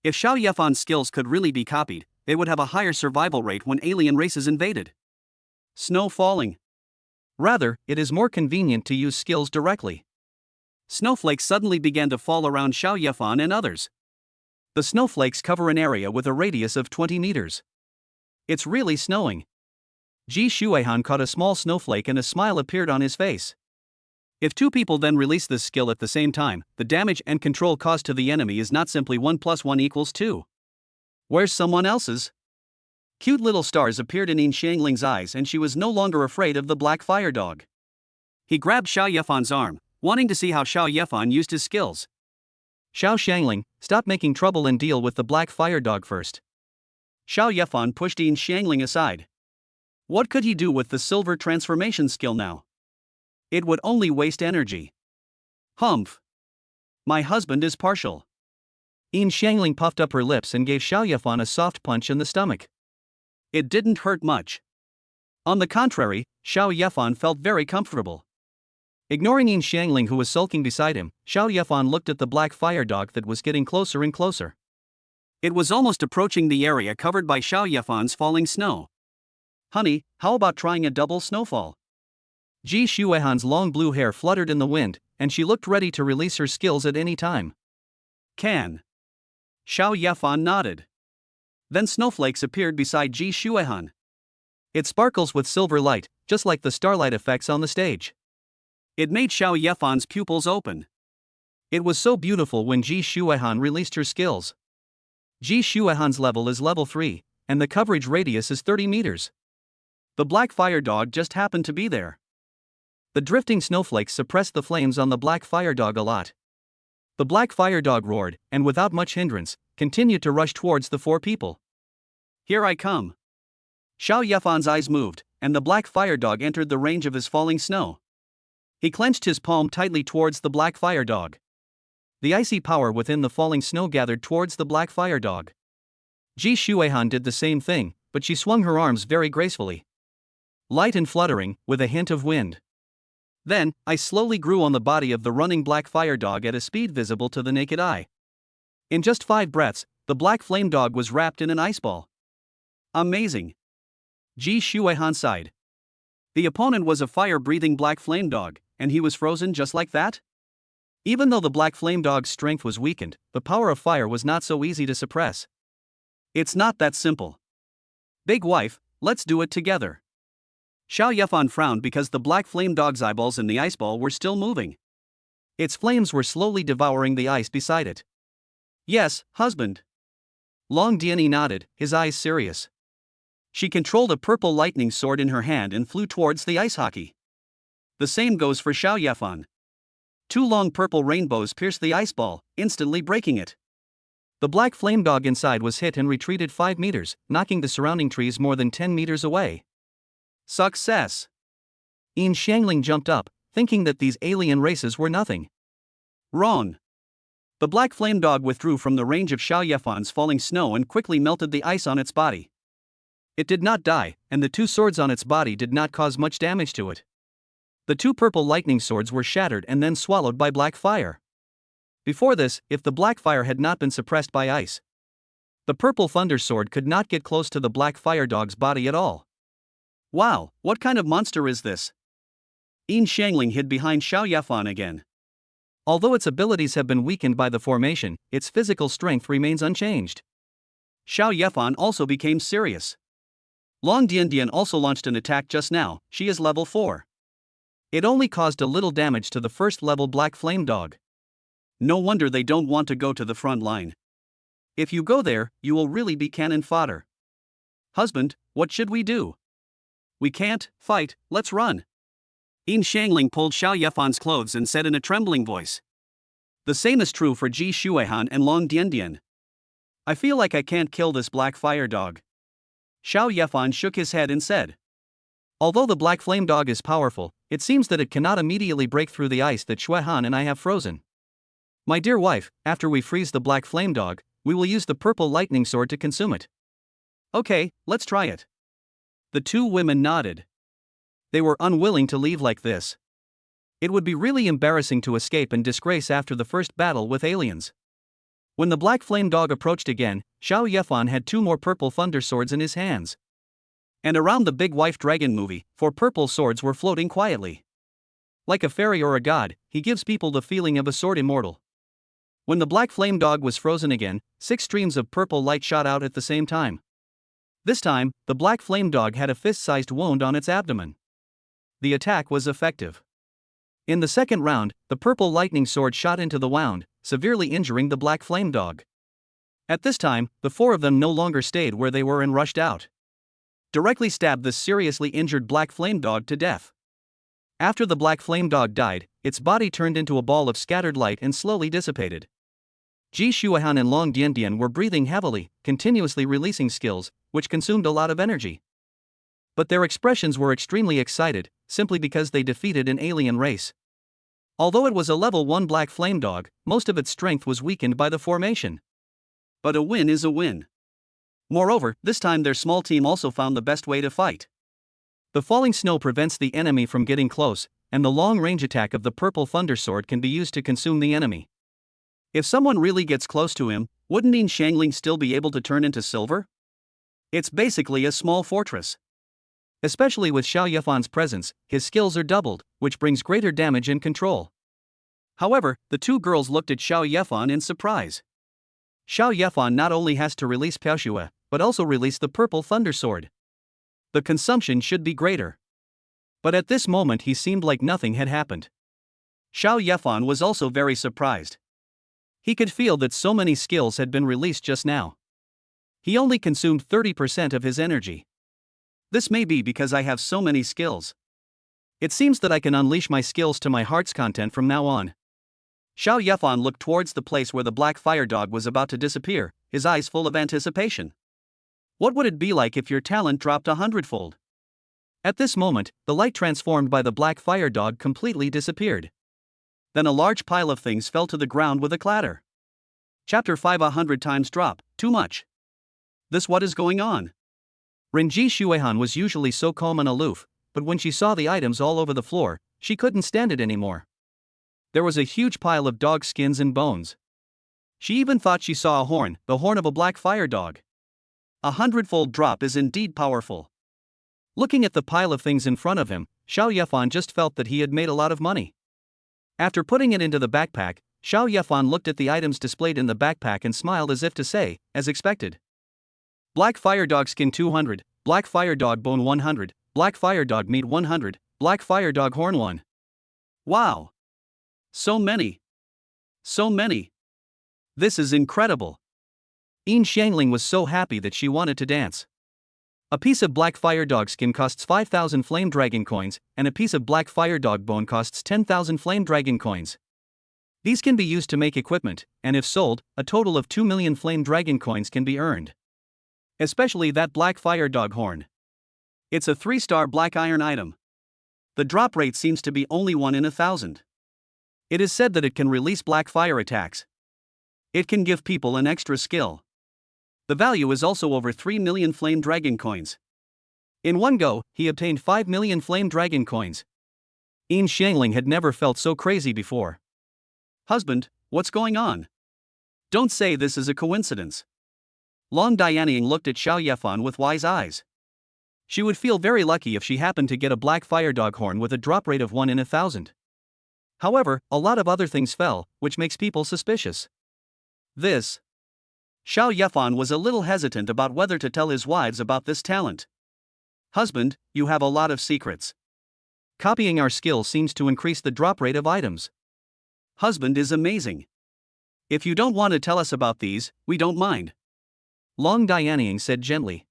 If Xiao Yefan's skills could really be copied, they would have a higher survival rate when alien races invaded. Snow falling. Rather, it is more convenient to use skills directly. Snowflakes suddenly began to fall around Xiao Yefan and others. The snowflakes cover an area with a radius of 20 meters. It's really snowing. Ji Shuehan caught a small snowflake and a smile appeared on his face. If two people then release this skill at the same time, the damage and control caused to the enemy is not simply 1 + 1 = 2. Where's someone else's? Cute little stars appeared in Yin Xiangling's eyes and she was no longer afraid of the black fire dog. He grabbed Xiao Yefan's arm, wanting to see how Xiao Yefan used his skills. Xiao Xiangling, stop making trouble and deal with the black fire dog first. Xiao Yefan pushed Yin Xiangling aside. What could he do with the silver transformation skill now? It would only waste energy. Humph. My husband is partial. Yin Xiangling puffed up her lips and gave Xiao Yefan a soft punch in the stomach. It didn't hurt much. On the contrary, Xiao Yefan felt very comfortable. Ignoring Yin Xiangling who was sulking beside him, Xiao Yefan looked at the black fire dog that was getting closer and closer. It was almost approaching the area covered by Xiao Yefan's falling snow. Honey, how about trying a double snowfall? Ji Shuehan's long blue hair fluttered in the wind, and she looked ready to release her skills at any time. Can. Xiao Yefan nodded. Then snowflakes appeared beside Ji Shuehan. It sparkles with silver light, just like the starlight effects on the stage. It made Xiao Yefan's pupils open. It was so beautiful when Ji Shuehan released her skills. Ji Shuehan's level is level 3, and the coverage radius is 30 meters. The black fire dog just happened to be there. The drifting snowflakes suppressed the flames on the black fire dog a lot. The black fire dog roared, and without much hindrance, continued to rush towards the four people. Here I come. Xiao Yefan's eyes moved, and the black fire dog entered the range of his falling snow. He clenched his palm tightly towards the black fire dog.
The icy power within the falling snow gathered towards the black fire dog. Ji Shuehan did the same thing, but she swung her arms very gracefully. Light and fluttering, with a hint of wind. Then, ice slowly grew on the body of the running black fire dog at a speed visible to the naked eye. In just 5 breaths, the black flame dog was wrapped in an ice ball. Amazing! Ji Shuehan sighed. The opponent was a fire-breathing black flame dog, and he was frozen just like that? Even though the black flame dog's strength was weakened, the power of fire was not so easy to suppress. It's not that simple. Big wife, let's do it together. Xiao Yefan frowned because the black flame dog's eyeballs in the ice ball were still moving. Its flames were slowly devouring the ice beside it. Yes, husband. Long Dianyi nodded, his eyes serious. She controlled a purple lightning sword in her hand and flew towards the ice hockey. The same goes for Xiao Yefan. 2 long purple rainbows pierced the ice ball, instantly breaking it. The black flame dog inside was hit and retreated 5 meters, knocking the surrounding trees more than 10 meters away. Success! Yin Xiangling jumped up, thinking that these alien races were nothing. Wrong. The black flame dog withdrew from the range of Xiao Yefan's falling snow and quickly melted the ice on its body. It did not die, and the 2 swords on its body did not cause much damage to it. The 2 purple lightning swords were shattered and then swallowed by black fire. Before this, if the black fire had not been suppressed by ice, the purple thunder sword could not get close to the black fire dog's body at all. Wow, what kind of monster is this? Yin Xiangling hid behind Xiao Yefan again. Although its abilities have been weakened by the formation, its physical strength remains unchanged. Xiao Yefan also became serious. Long Diandian also launched an attack just now. She is level 4. It only caused a little damage to the first level black flame dog. No wonder they don't want to go to the front line. If you go there, you will really be cannon fodder. Husband, what should we do? We can't fight, let's run. Yin Xiangling pulled Xiao Yefan's clothes and said in a trembling voice. The same is true for Ji Shuehan and Long Diandian. I feel like I can't kill this black fire dog. Xiao Yefan shook his head and said. Although the black flame dog is powerful, it seems that it cannot immediately break through the ice that Shuehan and I have frozen. My dear wife, after we freeze the black flame dog, we will use the purple lightning sword to consume it. Okay, let's try it. The 2 women nodded. They were unwilling to leave like this. It would be really embarrassing to escape and disgrace after the first battle with aliens. When the black flame dog approached again, Xiao Yefan had 2 more purple thunder swords in his hands. And around the Big Wife Dragon movie, 4 purple swords were floating quietly. Like a fairy or a god, he gives people the feeling of a sword immortal. When the black flame dog was frozen again, 6 streams of purple light shot out at the same time. This time, the black flame dog had a fist-sized wound on its abdomen. The attack was effective. In the second round, the purple lightning sword shot into the wound, severely injuring the black flame dog. At this time, the 4 of them no longer stayed where they were and rushed out. Directly stabbed the seriously injured black flame dog to death. After the black flame dog died, its body turned into a ball of scattered light and slowly dissipated. Ji Shuehan and Long Diandian were breathing heavily, continuously releasing skills, which consumed a lot of energy. But their expressions were extremely excited, simply because they defeated an alien race. Although it was a level 1 black flame dog, most of its strength was weakened by the formation. But a win is a win. Moreover, this time their small team also found the best way to fight. The falling snow prevents the enemy from getting close, and the long-range attack of the purple thunder sword can be used to consume the enemy. If someone really gets close to him, wouldn't Yin Xiangling still be able to turn into silver? It's basically a small fortress. Especially with Xiao Yefan's presence, his skills are doubled, which brings greater damage and control. However, the 2 girls looked at Xiao Yefan in surprise. Xiao Yefan not only has to release Piaoxue, but also release the purple thunder sword. The consumption should be greater. But at this moment he seemed like nothing had happened. Xiao Yefan was also very surprised. He could feel that so many skills had been released just now. He only consumed 30% of his energy. This may be because I have so many skills. It seems that I can unleash my skills to my heart's content from now on. Xiao Yefan looked towards the place where the black fire dog was about to disappear, his eyes full of anticipation. What would it be like if your talent dropped 100-fold? At this moment, the light transformed by the black fire dog completely disappeared.
Then a large pile of things fell to the ground with a clatter. Chapter 5 100 times drop, too much. This what is going on?
Renji Shuehan was usually so calm and aloof, but when she saw the items all over the floor, she couldn't stand it anymore. There was a huge pile of dog skins and bones. She even thought she saw a horn, the horn of a black fire dog. 100-fold drop is indeed powerful. Looking at the pile of things in front of him, Xiao Yefan just felt that he had made a lot of money. After putting it into the backpack, Xiao Yefan looked at the items displayed in the backpack and smiled as if to say, as expected. Black fire dog skin 200, black fire dog bone 100, black fire dog meat 100, black fire dog horn 1.
Wow! So many! So many! This is incredible!
Yin Xiangling was so happy that she wanted to dance. A piece of black fire dog skin costs 5,000 flame dragon coins, and a piece of black fire dog bone costs 10,000 flame dragon coins. These can be used to make equipment, and if sold, a total of 2 million flame dragon coins can be earned. Especially that black fire dog horn. It's a 3-star black iron item. The drop rate seems to be only 1 in 1,000. It is said that it can release black fire attacks. It can give people an extra skill. The value is also over 3 million flame dragon coins. In one go, he obtained 5 million flame dragon coins. Yin Xiangling had never felt so crazy before.
Husband, what's going on? Don't say this is a coincidence. Long Dianying looked at Xiao Yefan with wise eyes. She would feel very lucky if she happened to get a black fire dog horn with a drop rate of 1 in 1,000. However, a lot of other things fell, which makes people suspicious. This. Xiao Yefan was a little hesitant about whether to tell his wives about this talent. Husband, you have a lot of secrets.
Copying our skill seems to increase the drop rate of items.
Husband is amazing. If you don't want to tell us about these, we don't mind.
Long Dianying said gently.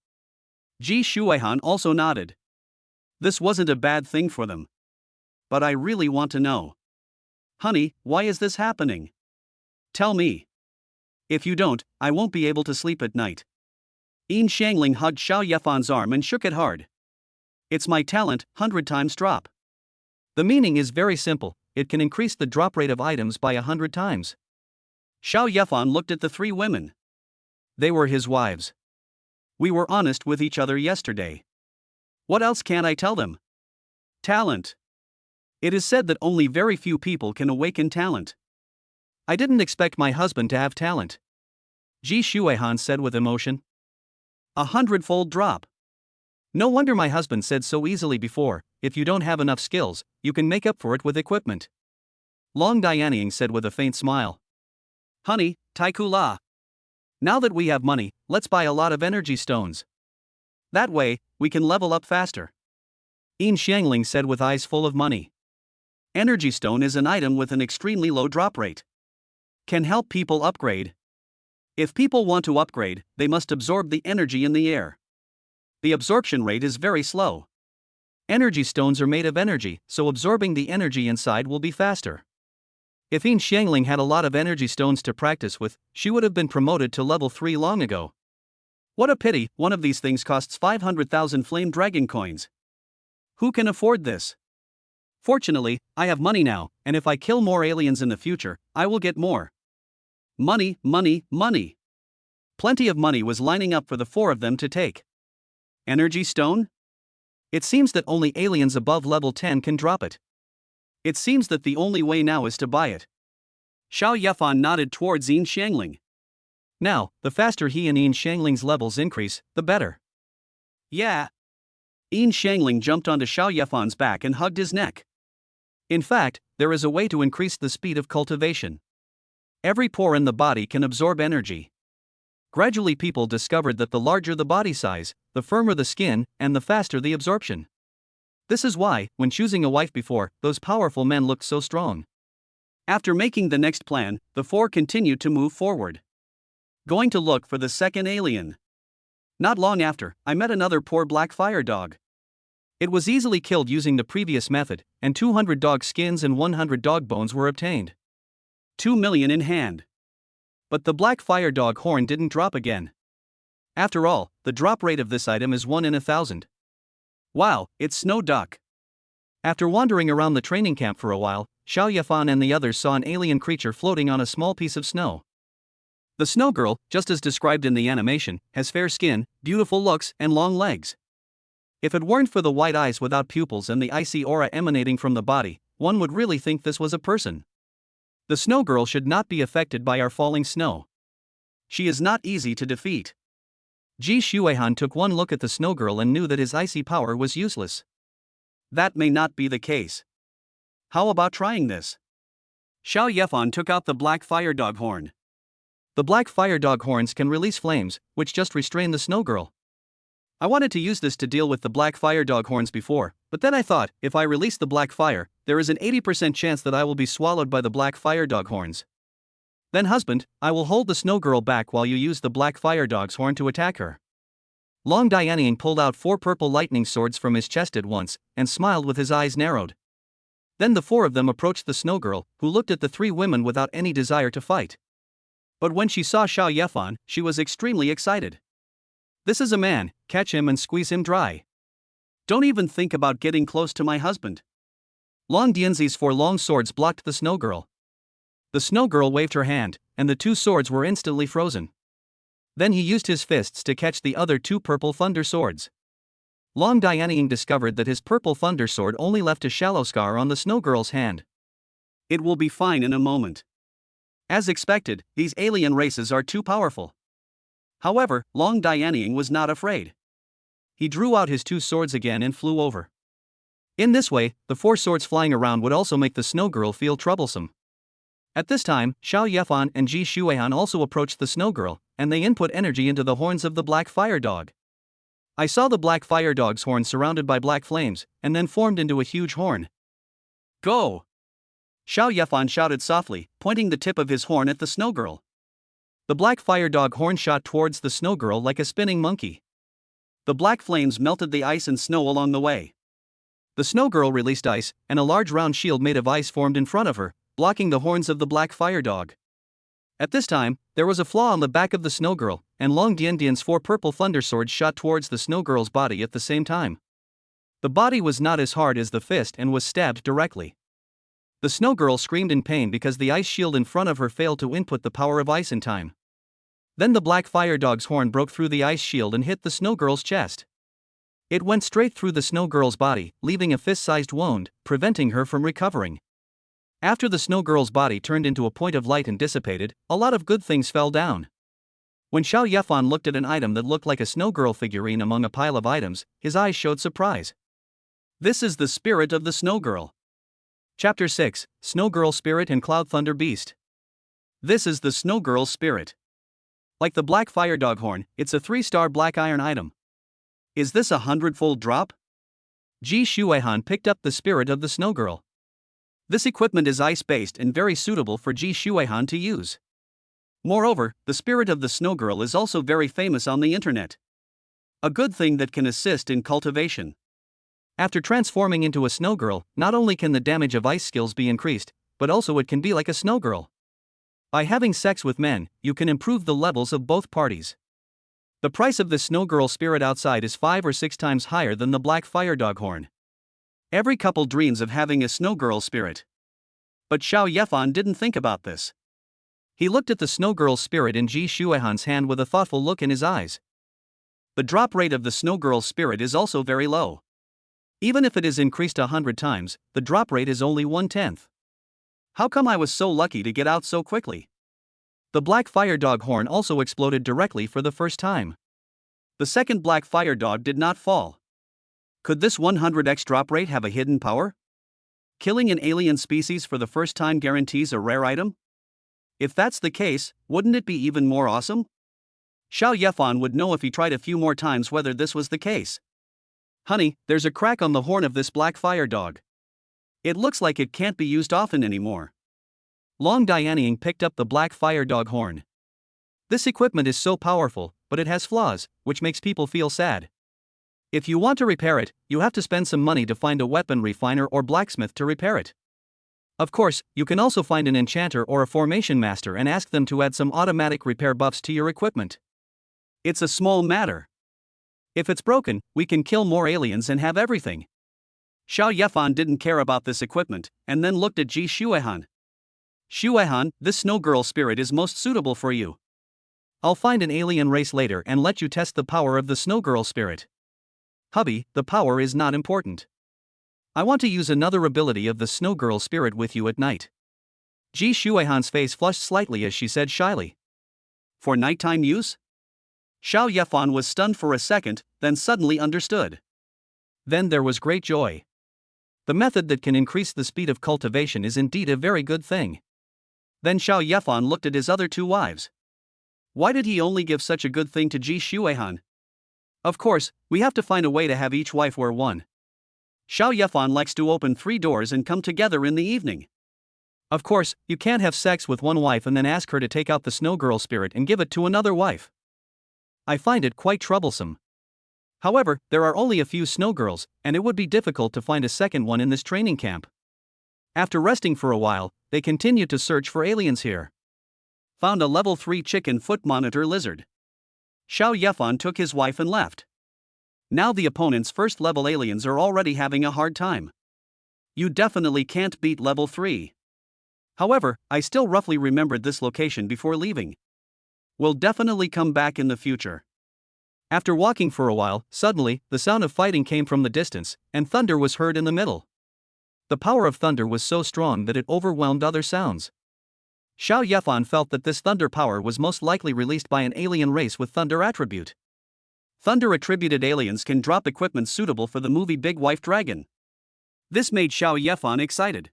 Ji Shuehan also nodded. This wasn't a bad thing for them. But I really want to know. Honey, why is this happening? Tell me. If you don't, I won't be able to sleep at night. Yin Xiangling hugged Xiao Yefan's arm and shook it hard. It's my talent, 100 times drop.
The meaning is very simple, it can increase the drop rate of items by 100 times.
Xiao Yefan looked at the 3 women. They were his wives. We were honest with each other yesterday. What else can I tell them? Talent. It is said that only very few people can awaken talent.
I didn't expect my husband to have talent. Ji Shuehan said with emotion.
100-fold drop.
No wonder my husband said so easily before, if you don't have enough skills, you can make up for it with equipment. Long Dianying said with a faint smile.
Honey, Taiku La. Now that we have money, let's buy a lot of energy stones. That way, we can level up faster.
Yin Xiangling said with eyes full of money.
Energy stone is an item with an extremely low drop rate. Can help people upgrade. If people want to upgrade, they must absorb the energy in the air. The absorption rate is very slow. Energy stones are made of energy, so absorbing the energy inside will be faster. If Yin Xiangling had a lot of energy stones to practice with, she would have been promoted to level 3 long ago. What a pity, one of these things costs 500,000 flame dragon coins. Who can afford this? Fortunately, I have money now, and if I kill more aliens in the future, I will get more. Money, money, money. Plenty of money was lining up for the 4 of them to take. Energy stone? It seems that only aliens above level 10 can drop it. It seems that the only way now is to buy it. Xiao Yefan nodded towards Yin Xiangling.
Now, the faster he and Yin Xiangling's levels increase, the better.
Yeah. Yin Xiangling jumped onto Xiao Yefan's back and hugged his neck. In fact, there is a way to increase the speed of cultivation. Every pore in the body can absorb energy. Gradually people discovered that the larger the body size, the firmer the skin, and the faster the absorption. This is why, when choosing a wife before, those powerful men looked so strong. After making the next plan, the 4 continued to move forward. Going to look for the second alien. Not long after, I met another poor black fire dog. It was easily killed using the previous method, and 200 dog skins and 100 dog bones were obtained. 2 million in hand. But the black fire dog horn didn't drop again. After all, the drop rate of this item is 1 in 1,000. Wow, it's Snow Duck. After wandering around the training camp for a while,
Xiao Yefan and the others saw an alien creature floating on a small piece of snow. The snow girl, just as described in the animation, has fair skin, beautiful looks, and long legs. If it weren't for the white eyes without pupils and the icy aura emanating from the body, one would really think this was a person. The snow girl should not be affected by our falling snow. She is not easy to defeat. Ji Shuehan took one look at the snow girl and knew that his icy power was useless.
That may not be the case. How about trying this? Xiao Yefan took out the black fire dog horn.
The black fire dog horns can release flames, which just restrain the snow girl. I wanted to use this to deal with the black fire dog horns before, but then I thought, if I release the black fire, there is an 80% chance that I will be swallowed by the black fire dog horns. Then husband, I will hold the snow girl back while you use the black fire dog's horn to attack her. Long Dianying pulled out 4 purple lightning swords from his chest at once, and smiled with his eyes narrowed. Then the 4 of them approached the snow girl, who looked at the 3 women without any desire to fight. But when she saw Xiao Yefan, she was extremely excited. This is a man, catch him and squeeze him dry. Don't even think about getting close to my husband. Long Dianzi's 4 long swords blocked the snow girl. The snow girl waved her hand, and the 2 swords were instantly frozen. Then he used his fists to catch the other 2 purple thunder swords. Long Dianying discovered that his purple thunder sword only left a shallow scar on the snow girl's hand.
It will be fine in a moment. As expected, these alien races are too powerful. However, Long Dianying was not afraid. He drew out his 2 swords again and flew over. In this way, the 4 swords flying around would also make the snow girl feel troublesome. At this time, Xiao Yefan and Ji Shuehan also approached the snow girl, and they input energy into the horns of the black fire dog. I saw the black fire dog's horn surrounded by black flames, and then formed into a huge horn.
Go!
Xiao Yefan shouted softly, pointing the tip of his horn at the snow girl.
The black fire dog horn shot towards the snow girl like a spinning monkey.
The black flames melted the ice and snow along the way.
The snow girl released ice, and a large round shield made of ice formed in front of her, blocking the horns of the black fire dog. At this time, there was a flaw on the back of the snow girl, and Long Diandian's 4 purple thunder swords shot towards the snow girl's body at the same time. The body was not as hard as the fist and was stabbed directly. The snow girl screamed in pain because the ice shield in front of her failed to input the power of ice in time. Then the black fire dog's horn broke through the ice shield and hit the snow girl's chest. It went straight through the snow girl's body, leaving a fist-sized wound, preventing her from recovering. After the snow girl's body turned into a point of light and dissipated, a lot of good things fell down. When Xiao Yefan looked at an item that looked like a snow girl figurine among a pile of items, his eyes showed surprise.
This is the spirit of the snow girl.
Chapter 6, Snow Girl Spirit and Cloud Thunder Beast.
This is the snow girl's spirit. Like the black fire dog horn, it's a 3-star black iron item. Is this a 100-fold drop?
Ji Shuehan picked up the spirit of the snow girl.
This equipment is ice-based and very suitable for Ji Shuehan to use. Moreover, the spirit of the snow girl is also very famous on the internet. A good thing that can assist in cultivation.
After transforming into a snow girl, not only can the damage of ice skills be increased, but also it can be like a snow girl. By having sex with men, you can improve the levels of both parties. The price of this snow girl spirit outside is 5 or 6 times higher than the black fire dog horn.
Every couple dreams of having a snow girl spirit. But Xiao Yefan didn't think about this.
He looked at the snow girl's spirit in Ji Shuehan's hand with a thoughtful look in his eyes.
The drop rate of the snow girl's spirit is also very low. Even if it is increased 100 times, the drop rate is only 1/10. How come I was so lucky to get out so quickly?
The black fire dog horn also exploded directly for the first time.
The second black fire dog did not fall. Could this 100x drop rate have a hidden power? Killing an alien species for the first time guarantees a rare item? If that's the case, wouldn't it be even more awesome? Xiao Yefan would know if he tried a few more times whether this was the case. Honey, there's a crack on the horn of this black fire dog. It looks like it can't be used often anymore.
Long Dianying picked up the black fire dog horn. This equipment is so powerful, but it has flaws, which makes people feel sad. If you want to repair it, you have to spend some money to find a weapon refiner or blacksmith to repair it. Of course, you can also find an enchanter or a formation master and ask them to add some automatic repair buffs to your equipment.
It's a small matter. If it's broken, we can kill more aliens and have everything. Xiao Yefan didn't care about this equipment, and then looked at Ji Shuehan. Shuehan, this snow girl spirit is most suitable for you.
I'll find an alien race later and let you test the power of the snow girl spirit. Hubby, the power is not important. I want to use another ability of the snow girl spirit with you at night. Ji Shuehan's face flushed slightly as she said shyly.
For nighttime use? Xiao Yefan was stunned for a second, then suddenly understood.
Then there was great joy. The method that can increase the speed of cultivation is indeed a very good thing.
Then Xiao Yefan looked at his other two wives. Why did he only give such a good thing to Ji Shuehan? Of course, we have to find a way to have each wife wear one. Xiao Yefan likes to open 3 doors and come together in the evening.
Of course, you can't have sex with one wife and then ask her to take out the snow girl spirit and give it to another wife. I find it quite troublesome. However, there are only a few snow girls, and it would be difficult to find a second one in this training camp. After resting for a while, they continued to search for aliens here.
Found a level 3 chicken foot monitor lizard. Xiao Yefan took his wife and left. Now the opponent's first level aliens are already having a hard time. You definitely can't beat level 3. However, I still roughly remembered this location before leaving. We'll definitely come back in the future.
After walking for a while, suddenly, the sound of fighting came from the distance, and thunder was heard in the middle. The power of thunder was so strong that it overwhelmed other sounds. Xiao Yefan felt that this thunder power was most likely released by an alien race with thunder attribute.
Thunder-attributed aliens can drop equipment suitable for the movie Big Wife Dragon. This made Xiao Yefan excited.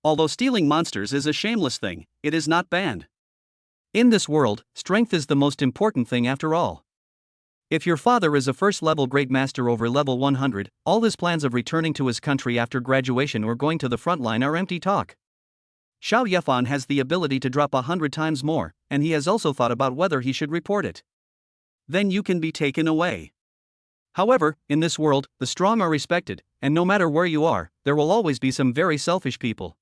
Although stealing monsters is a shameless thing, it is not banned.
In this world, strength is the most important thing after all. If your father is a first-level great master over level 100, all his plans of returning to his country after graduation or going to the front line are empty talk.
Xiao Yefan has the ability to drop 100 times more, and he has also thought about whether he should report it. Then you can be taken away.
However, in this world, the strong are respected, and no matter where you are, there will always be some very selfish people.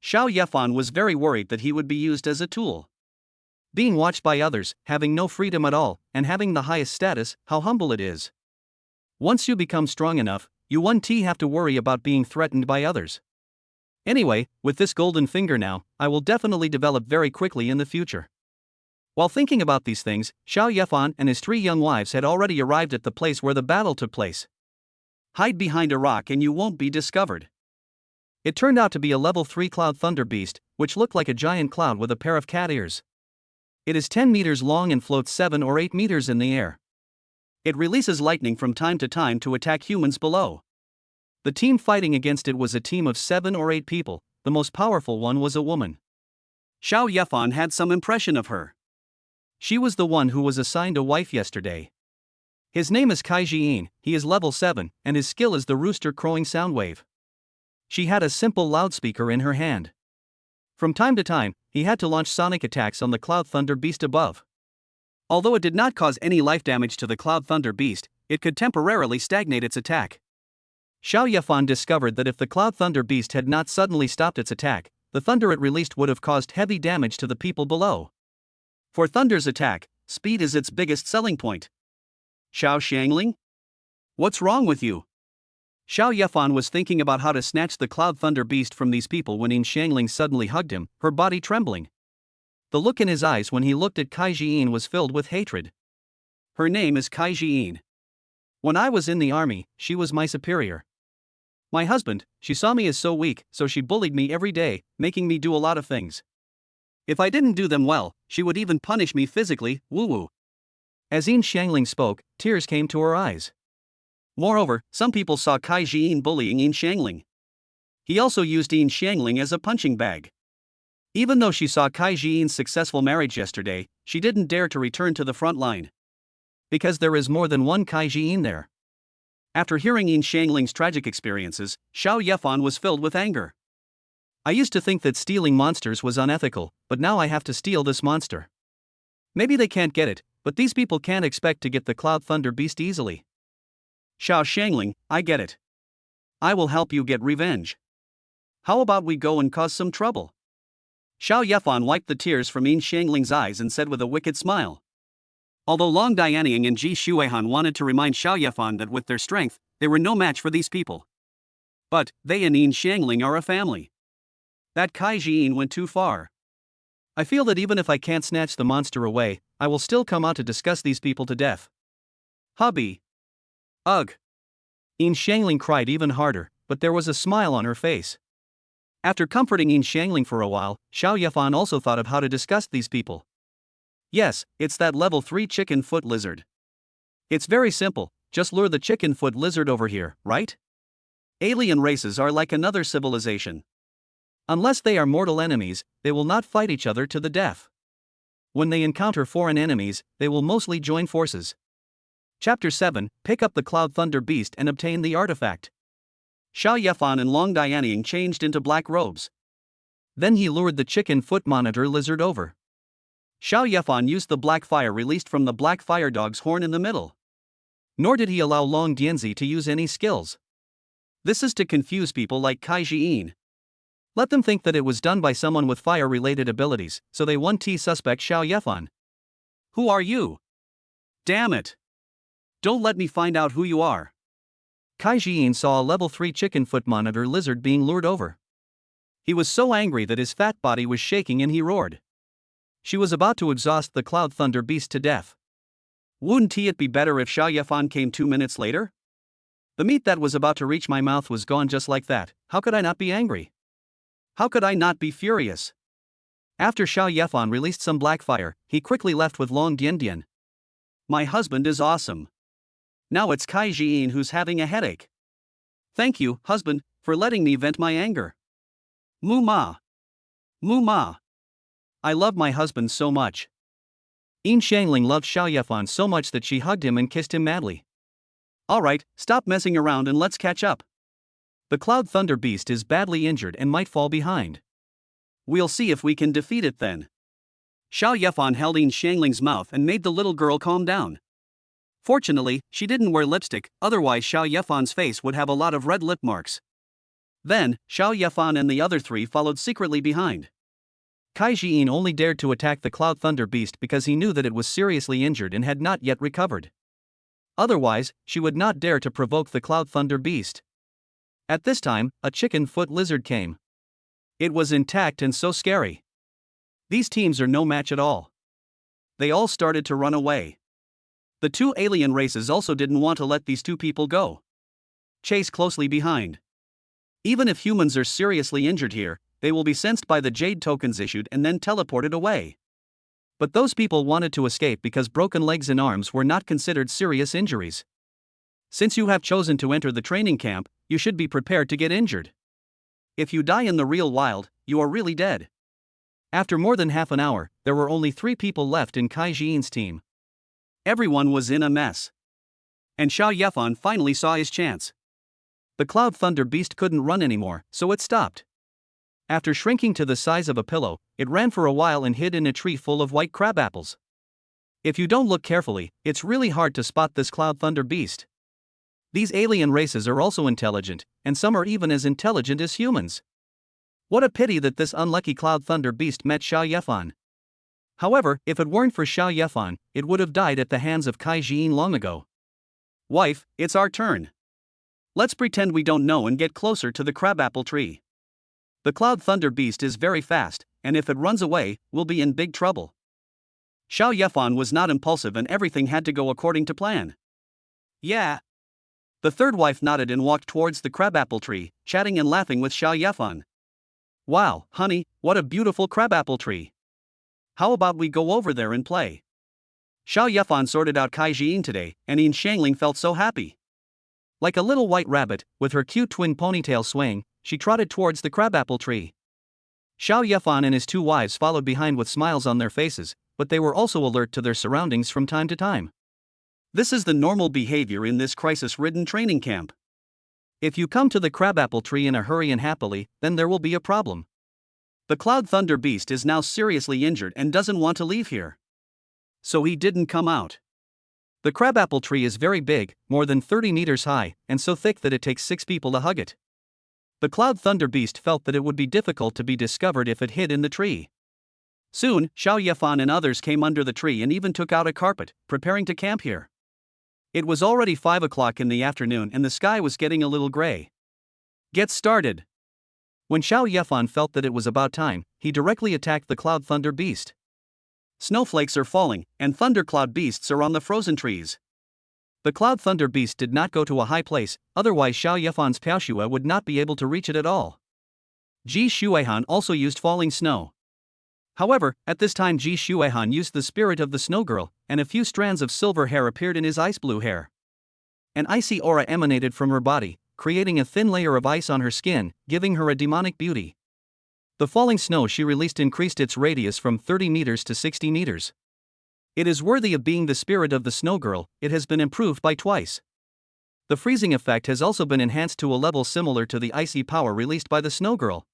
Xiao Yefan was very worried that he would be used as a tool.
Being watched by others, having no freedom at all, and having the highest status, how humble it is. Once you become strong enough, you won't have to worry about being threatened by others. Anyway, with this golden finger now, I will definitely develop very quickly in the future. While thinking about these things, Xiao Yefan and his 3 young wives had already arrived at the place where the battle took place.
Hide behind a rock and you won't be discovered.
It turned out to be a level 3 cloud thunder beast, which looked like a giant cloud with a pair of cat ears. It is 10 meters long and floats 7 or 8 meters in the air.
It releases lightning from time to time to attack humans below.
The team fighting against it was a team of 7 or 8 people, the most powerful one was a woman.
Xiao Yefan had some impression of her.
She was the one who was assigned a wife yesterday. His name is Kai Jiyin, he is level 7, and his skill is the rooster crowing sound wave. She had a simple loudspeaker in her hand. From time to time, he had to launch sonic attacks on the Cloud Thunder Beast above.
Although it did not cause any life damage to the Cloud Thunder Beast, it could temporarily stagnate its attack.
Xiao Yefan discovered that if the Cloud Thunder Beast had not suddenly stopped its attack, the thunder it released would have caused heavy damage to the people below.
For Thunder's attack, speed is its biggest selling point. Xiao Xiangling? What's wrong with you? Xiao Yefan was thinking about how to snatch the Cloud Thunder Beast from these people when Yin Xiangling suddenly hugged him, her body trembling. The look in his eyes when he looked at Kai Jiyin was filled with hatred. Her name is Kai Jiyin. When I was in the army, she was my superior. My husband, she saw me as so weak, so she bullied me every day, making me do a lot of things. If I didn't do them well, she would even punish me physically, woo-woo.
As Yin Xiangling spoke, tears came to her eyes.
Moreover, some people saw Kai Jiyin bullying Yin Xiangling. He also used Yin Xiangling as a punching bag. Even though she saw Kai Jiyin's successful marriage yesterday, she didn't dare to return to the front line.
Because there is more than one Kai Jiyin there.
After hearing Yin Xiangling's tragic experiences, Xiao Yefan was filled with anger.
I used to think that stealing monsters was unethical, but now I have to steal this monster. Maybe they can't get it, but these people can't expect to get the Cloud Thunder Beast easily.
Xiao Xiangling, I get it. I will help you get revenge. How about we go and cause some trouble? Xiao Yefan wiped the tears from Yin Xiangling's eyes and said with a wicked smile. Although Long Dianying and Ji Shuehan wanted to remind Xiao Yefan that with their strength, they were no match for these people. But, they and Yin Xiangling are a family. That Kai Jiyin went too far.
I feel that even if I can't snatch the monster away, I will still come out to discuss these people to death.
Hubby. Ugh.
Yin Xiangling cried even harder, but there was a smile on her face.
After comforting Yin Xiangling for a while, Xiao Yefan also thought of how to discuss these people. Yes, it's that level 3 chicken foot lizard. It's very simple, just lure the chicken foot lizard over here, right? Alien races are like another civilization. Unless they are mortal enemies, they will not fight each other to the death. When they encounter foreign enemies, they will mostly join forces. Chapter 7, Pick up the Cloud Thunder Beast and obtain the artifact. Xiao Yefan and Long Dianying changed into black robes.
Then he lured the chicken foot monitor lizard over.
Xiao Yefan used the black fire released from the black fire dog's horn in the middle.
Nor did he allow Long Dianzi to use any skills.
This is to confuse people like Kai Jiyin.
Let them think that it was done by someone with fire-related abilities, so they 1T suspect Xiao Yefan.
Who are you? Damn it. Don't let me find out who you are.
Kai Jiyin saw a level 3 chicken foot monitor lizard being lured over.
He was so angry that his fat body was shaking and he roared.
She was about to exhaust the Cloud Thunder Beast to death.
Wouldn't it be better if Xiao Yefan came 2 minutes later? The meat that was about to reach my mouth was gone just like that. How could I not be angry? How could I not be furious?
After Xiao Yefan released some black fire, he quickly left with Long Diandian.
My husband is awesome. Now it's Kai Jiyin who's having a headache. Thank you, husband, for letting me vent my anger. Mu ma. Mu ma. I love my husband so much.
Yin Xiangling loved Xiao Yefan so much that she hugged him and kissed him madly.
Alright, stop messing around and let's catch up.
The Cloud Thunder Beast is badly injured and might fall behind.
We'll see if we can defeat it then. Xiao Yefan held Yin Xiangling's mouth and made the little girl calm down. Fortunately, she didn't wear lipstick, otherwise Xiao Yefan's face would have a lot of red lip marks. Then, Xiao Yefan and the other three followed secretly behind.
Kai Jiyin only dared to attack the Cloud Thunder Beast because he knew that it was seriously injured and had not yet recovered. Otherwise, she would not dare to provoke the Cloud Thunder Beast. At this time, a chicken foot lizard came. It was intact and so scary.
These teams are no match at all. They all started to run away. The two alien races also didn't want to let these two people go. Chase closely behind. Even if humans are seriously injured here, they will be sensed by the jade tokens issued and then teleported away. But those people wanted to escape because broken legs and arms were not considered serious injuries. Since you have chosen to enter the training camp, you should be prepared to get injured. If you die in the real wild, you are really dead. After more than half an hour, there were only 3 people left in Kai Jiyin's team. Everyone was in a mess. And Xiao Yefan finally saw his chance. The Cloud Thunder Beast couldn't run anymore, so it stopped. After shrinking to the size of a pillow, it ran for a while and hid in a tree full of white crab apples. If you don't look carefully, it's really hard to spot this Cloud Thunder Beast. These alien races are also intelligent, and some are even as intelligent as humans. What a pity that this unlucky Cloud Thunder Beast met Xiao Yefan. However, if it weren't for Xiao Yefan, it would have died at the hands of Kai Jiyin long ago. Wife, it's our turn. Let's pretend we don't know and get closer to the crabapple tree. The Cloud Thunder Beast is very fast, and if it runs away, we'll be in big trouble. Xiao Yefan was not impulsive and everything had to go according to plan. Yeah. The third wife nodded and walked towards the crabapple tree, chatting and laughing with Xiao Yefan. Wow, honey, what a beautiful crabapple tree. How about we go over there and play? Xiao Yefan sorted out Kai Jiyin today, and Yin Xiangling felt so happy. Like a little white rabbit, with her cute twin ponytail swaying, she trotted towards the crabapple tree. Xiao Yefan and his 2 wives followed behind with smiles on their faces, but they were also alert to their surroundings from time to time. This is the normal behavior in this crisis-ridden training camp. If you come to the crabapple tree in a hurry and happily, then there will be a problem. The Cloud Thunder Beast is now seriously injured and doesn't want to leave here. So he didn't come out. The crabapple tree is very big, more than 30 meters high, and so thick that it takes 6 people to hug it. The Cloud Thunder Beast felt that it would be difficult to be discovered if it hid in the tree. Soon, Xiao Yefan and others came under the tree and even took out a carpet, preparing to camp here. It was already 5 o'clock in the afternoon and the sky was getting a little gray. Get started.
When Xiao Yefan felt that it was about time, he directly attacked the Cloud Thunder Beast.
Snowflakes are falling, and thundercloud beasts are on the frozen trees.
The Cloud Thunder Beast did not go to a high place, otherwise Xiao Yefan's Piaoxue would not be able to reach it at all.
Ji Xuehan also used falling snow.
However, at this time Ji Xuehan used the spirit of the snow girl, and a few strands of silver hair appeared in his ice blue hair. An icy aura emanated from her body, creating a thin layer of ice on her skin, giving her a demonic beauty. The falling snow she released increased its radius from 30 meters to 60 meters. It is worthy of being the spirit of the snow girl. It has been improved by twice. The freezing effect has also been enhanced to a level similar to the icy power released by the snow girl.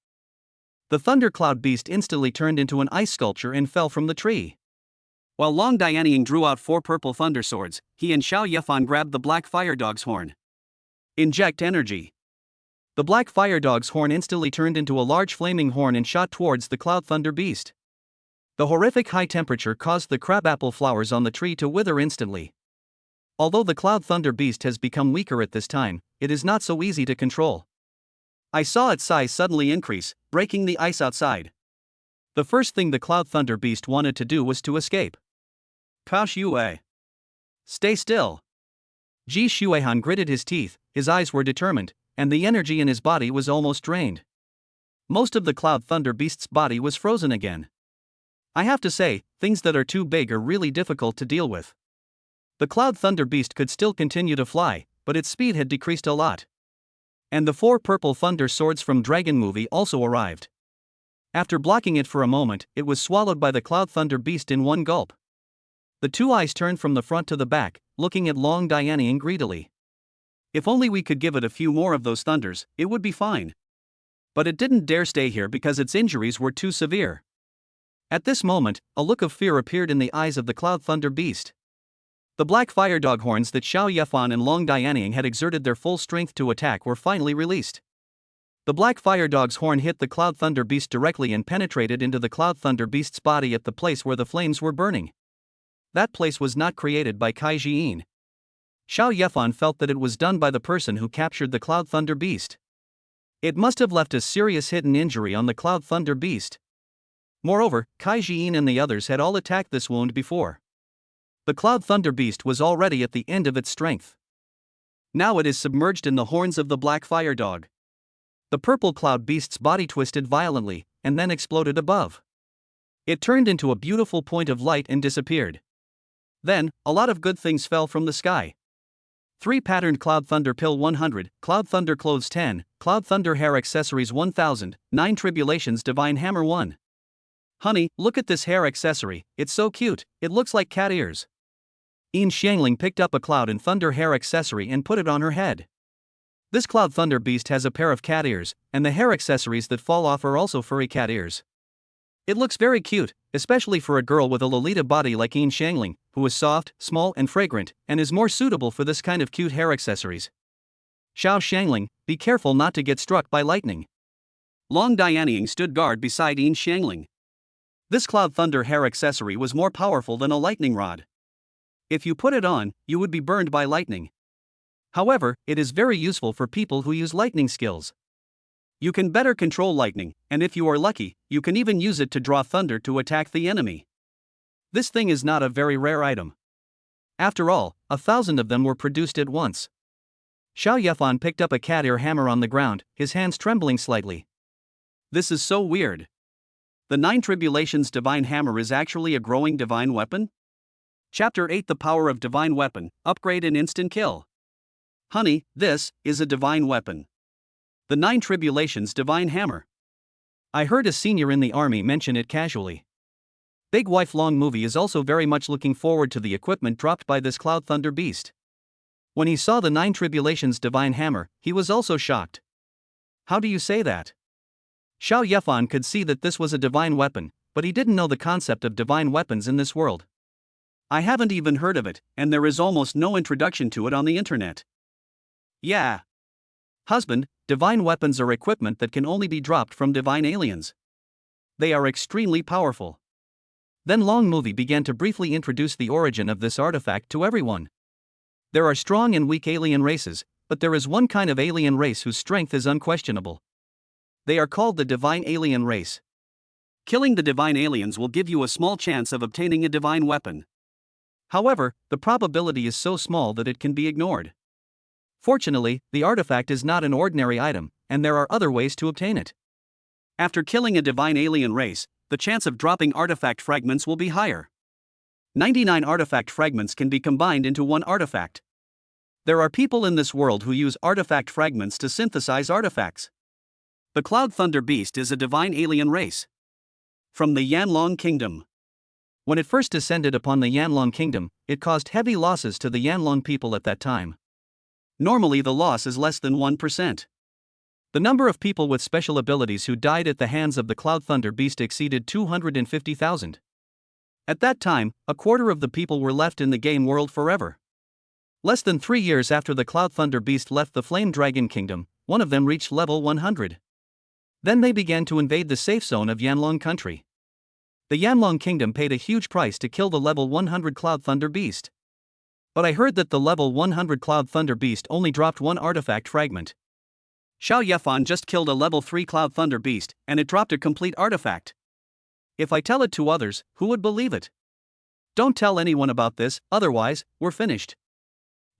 The thundercloud beast instantly turned into an ice sculpture and fell from the tree.
While Long Dianying drew out 4 purple thunder swords, he and Xiao Yefan grabbed the black fire dog's horn. Inject energy.
The black fire dog's horn instantly turned into a large flaming horn and shot towards the Cloud Thunder Beast. The horrific high temperature caused the crabapple flowers on the tree to wither instantly. Although the Cloud Thunder Beast has become weaker at this time, it is not so easy to control.
I saw its size suddenly increase, breaking the ice outside.
The first thing the Cloud Thunder Beast wanted to do was to escape.
Piaoxue. Stay still.
Ji Xuehan gritted his teeth, his eyes were determined, and the energy in his body was almost drained. Most of the Cloud Thunder Beast's body was frozen again. I have to say, things that are too big are really difficult to deal with. The Cloud Thunder Beast could still continue to fly, but its speed had decreased a lot. And the 4 purple thunder swords from Dragon Movie also arrived. After blocking it for a moment, it was swallowed by the Cloud Thunder Beast in one gulp. The 2 eyes turned from the front to the back, looking at Long Dianying greedily.
If only we could give it a few more of those thunders, it would be fine. But it didn't dare stay here because its injuries were too severe.
At this moment, a look of fear appeared in the eyes of the Cloud Thunder Beast. The black fire dog horns that Xiao Yefan and Long Dianying had exerted their full strength to attack were finally released. The black fire dog's horn hit the Cloud Thunder Beast directly and penetrated into the Cloud Thunder Beast's body at the place where the flames were burning. That place was not created by Kai Jiyin. Xiao Yefan felt that it was done by the person who captured the Cloud Thunder Beast. It must have left a serious hidden injury on the Cloud Thunder Beast. Moreover, Kai Jiyin and the others had all attacked this wound before. The Cloud Thunder Beast was already at the end of its strength.
Now it is submerged in the horns of the black fire dog.
The purple cloud beast's body twisted violently, and then exploded above. It turned into a beautiful point of light and disappeared. Then, a lot of good things fell from the sky. 3 patterned Cloud Thunder Pill 100, Cloud Thunder Clothes 10, Cloud Thunder Hair Accessories 1000, 9 Tribulations Divine Hammer 1.
Honey, look at this hair accessory, it's so cute, it looks like cat ears.
Yin Xiangling picked up a Cloud and Thunder hair accessory and put it on her head. This Cloud Thunder Beast has a pair of cat ears, and the hair accessories that fall off are also furry cat ears. It looks very cute, especially for a girl with a Lolita body like Yin Xiangling, who is soft, small and fragrant, and is more suitable for this kind of cute hair accessories. Xiao Xiangling, be careful not to get struck by lightning.
Long Dianying stood guard beside Yin Xiangling. This Cloud Thunder hair accessory was more powerful than a lightning rod. If you put it on, you would be burned by lightning. However, it is very useful for people who use lightning skills. You can better control lightning, and if you are lucky, you can even use it to draw thunder to attack the enemy. This thing is not a very rare item. After all, 1,000 of them were produced at once. Xiao Yefan picked up a cat ear hammer on the ground, his hands trembling slightly. This is so weird. The 9 Tribulations Divine Hammer is actually a growing divine weapon? Chapter 8 The Power of Divine Weapon, Upgrade and Instant Kill. Honey, this is a divine weapon. The 9 Tribulations Divine Hammer.
I heard a senior in the army mention it casually. Big Wife Long Movie is also very much looking forward to the equipment dropped by this Cloud Thunder Beast. When he saw the 9 Tribulations Divine Hammer, he was also shocked. How do you say that? Xiao Yefan could see that this was a divine weapon, but he didn't know the concept of divine weapons in this world.
I haven't even heard of it, and there is almost no introduction to it on the internet. Yeah.
Husband, divine weapons are equipment that can only be dropped from divine aliens. They are extremely powerful. Then Long Movie began to briefly introduce the origin of this artifact to everyone. There are strong and weak alien races, but there is one kind of alien race whose strength is unquestionable. They are called the divine alien race.
Killing the divine aliens will give you a small chance of obtaining a divine weapon.
However, the probability is so small that it can be ignored. Fortunately, the artifact is not an ordinary item, and there are other ways to obtain it.
After killing a divine alien race, the chance of dropping artifact fragments will be higher. 99 artifact fragments can be combined into one artifact. There are people in this world who use artifact fragments to synthesize artifacts. The Cloud Thunder Beast is a divine alien race. From the Yanlong Kingdom.
When it first descended upon the Yanlong Kingdom, it caused heavy losses to the Yanlong people at that time.
Normally the loss is less than 1%.
The number of people with special abilities who died at the hands of the Cloud Thunder Beast exceeded 250,000. At that time, a quarter of the people were left in the game world forever. Less than 3 years after the Cloud Thunder Beast left the Flame Dragon Kingdom, one of them reached level 100. Then they began to invade the safe zone of Yanlong Country. The Yanlong Kingdom paid a huge price to kill the level 100 Cloud Thunder Beast. But I heard that the level 100 Cloud Thunder Beast only dropped one artifact fragment.
Xiao Yefan just killed a level 3 Cloud Thunder Beast, and it dropped a complete artifact.
If I tell it to others, who would believe it? Don't tell anyone about this, otherwise, we're finished.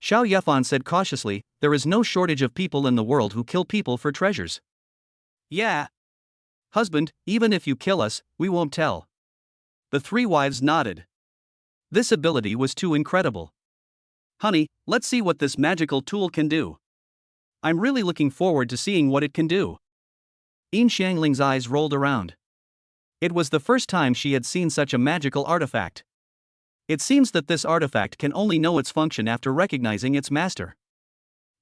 Xiao Yefan said cautiously, there is no shortage of people in the world who kill people for treasures.
Yeah.
Husband, even if you kill us, we won't tell.
The three wives nodded.
This ability was too incredible.
Honey, let's see what this magical tool can do.
I'm really looking forward to seeing what it can do. Yin Xiangling's eyes rolled around. It was the first time she had seen such a magical artifact. It seems that this artifact can only know its function after recognizing its master.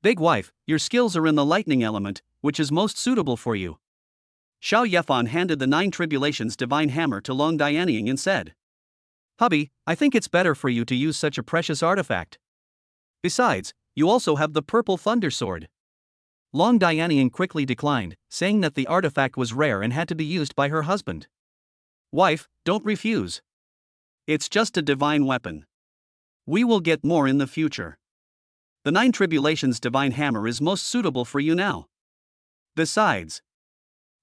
Big wife, your skills are in the lightning element, which is most suitable for you. Xiao Yefan handed the 9 Tribulations divine hammer to Long Dianying and said,
Hubby, I think it's better for you to use such a precious artifact. Besides, you also have the purple thunder sword. Long Dianying quickly declined, saying that the artifact was rare and had to be used by her husband.
Wife, don't refuse. It's just a divine weapon. We will get more in the future. The 9 Tribulations divine hammer is most suitable for you now. Besides,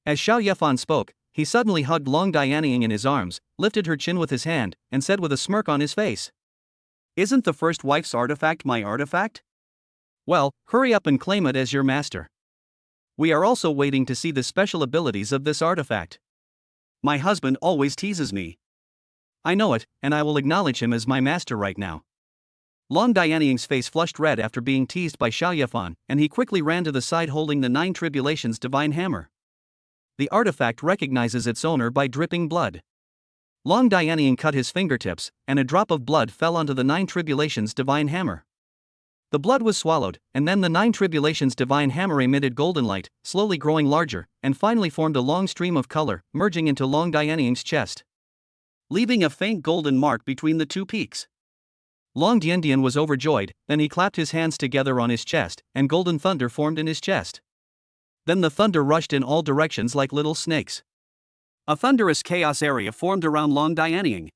as Xiao Yefan spoke, he suddenly hugged Long Dianying in his arms, lifted her chin with his hand, and said with a smirk on his face,
isn't the first wife's artifact my artifact?
Well, hurry up and claim it as your master. We are also waiting to see the special abilities of this artifact.
My husband always teases me.
I know it, and I will acknowledge him as my master right now. Long Dianying's face flushed red after being teased by Xiao Yefan, and he quickly ran to the side holding the 9 Tribulations divine hammer. The artifact recognizes its owner by dripping blood. Long Dianying cut his fingertips, and a drop of blood fell onto the 9 Tribulations divine hammer. The blood was swallowed, and then the 9 Tribulations divine hammer emitted golden light, slowly growing larger, and finally formed a long stream of color, merging into Long Dianying's chest,
leaving a faint golden mark between the 2 peaks.
Long Diandian was overjoyed, then he clapped his hands together on his chest, and golden thunder formed in his chest. Then the thunder rushed in all directions like little snakes.
A thunderous chaos area formed around Long Dianying.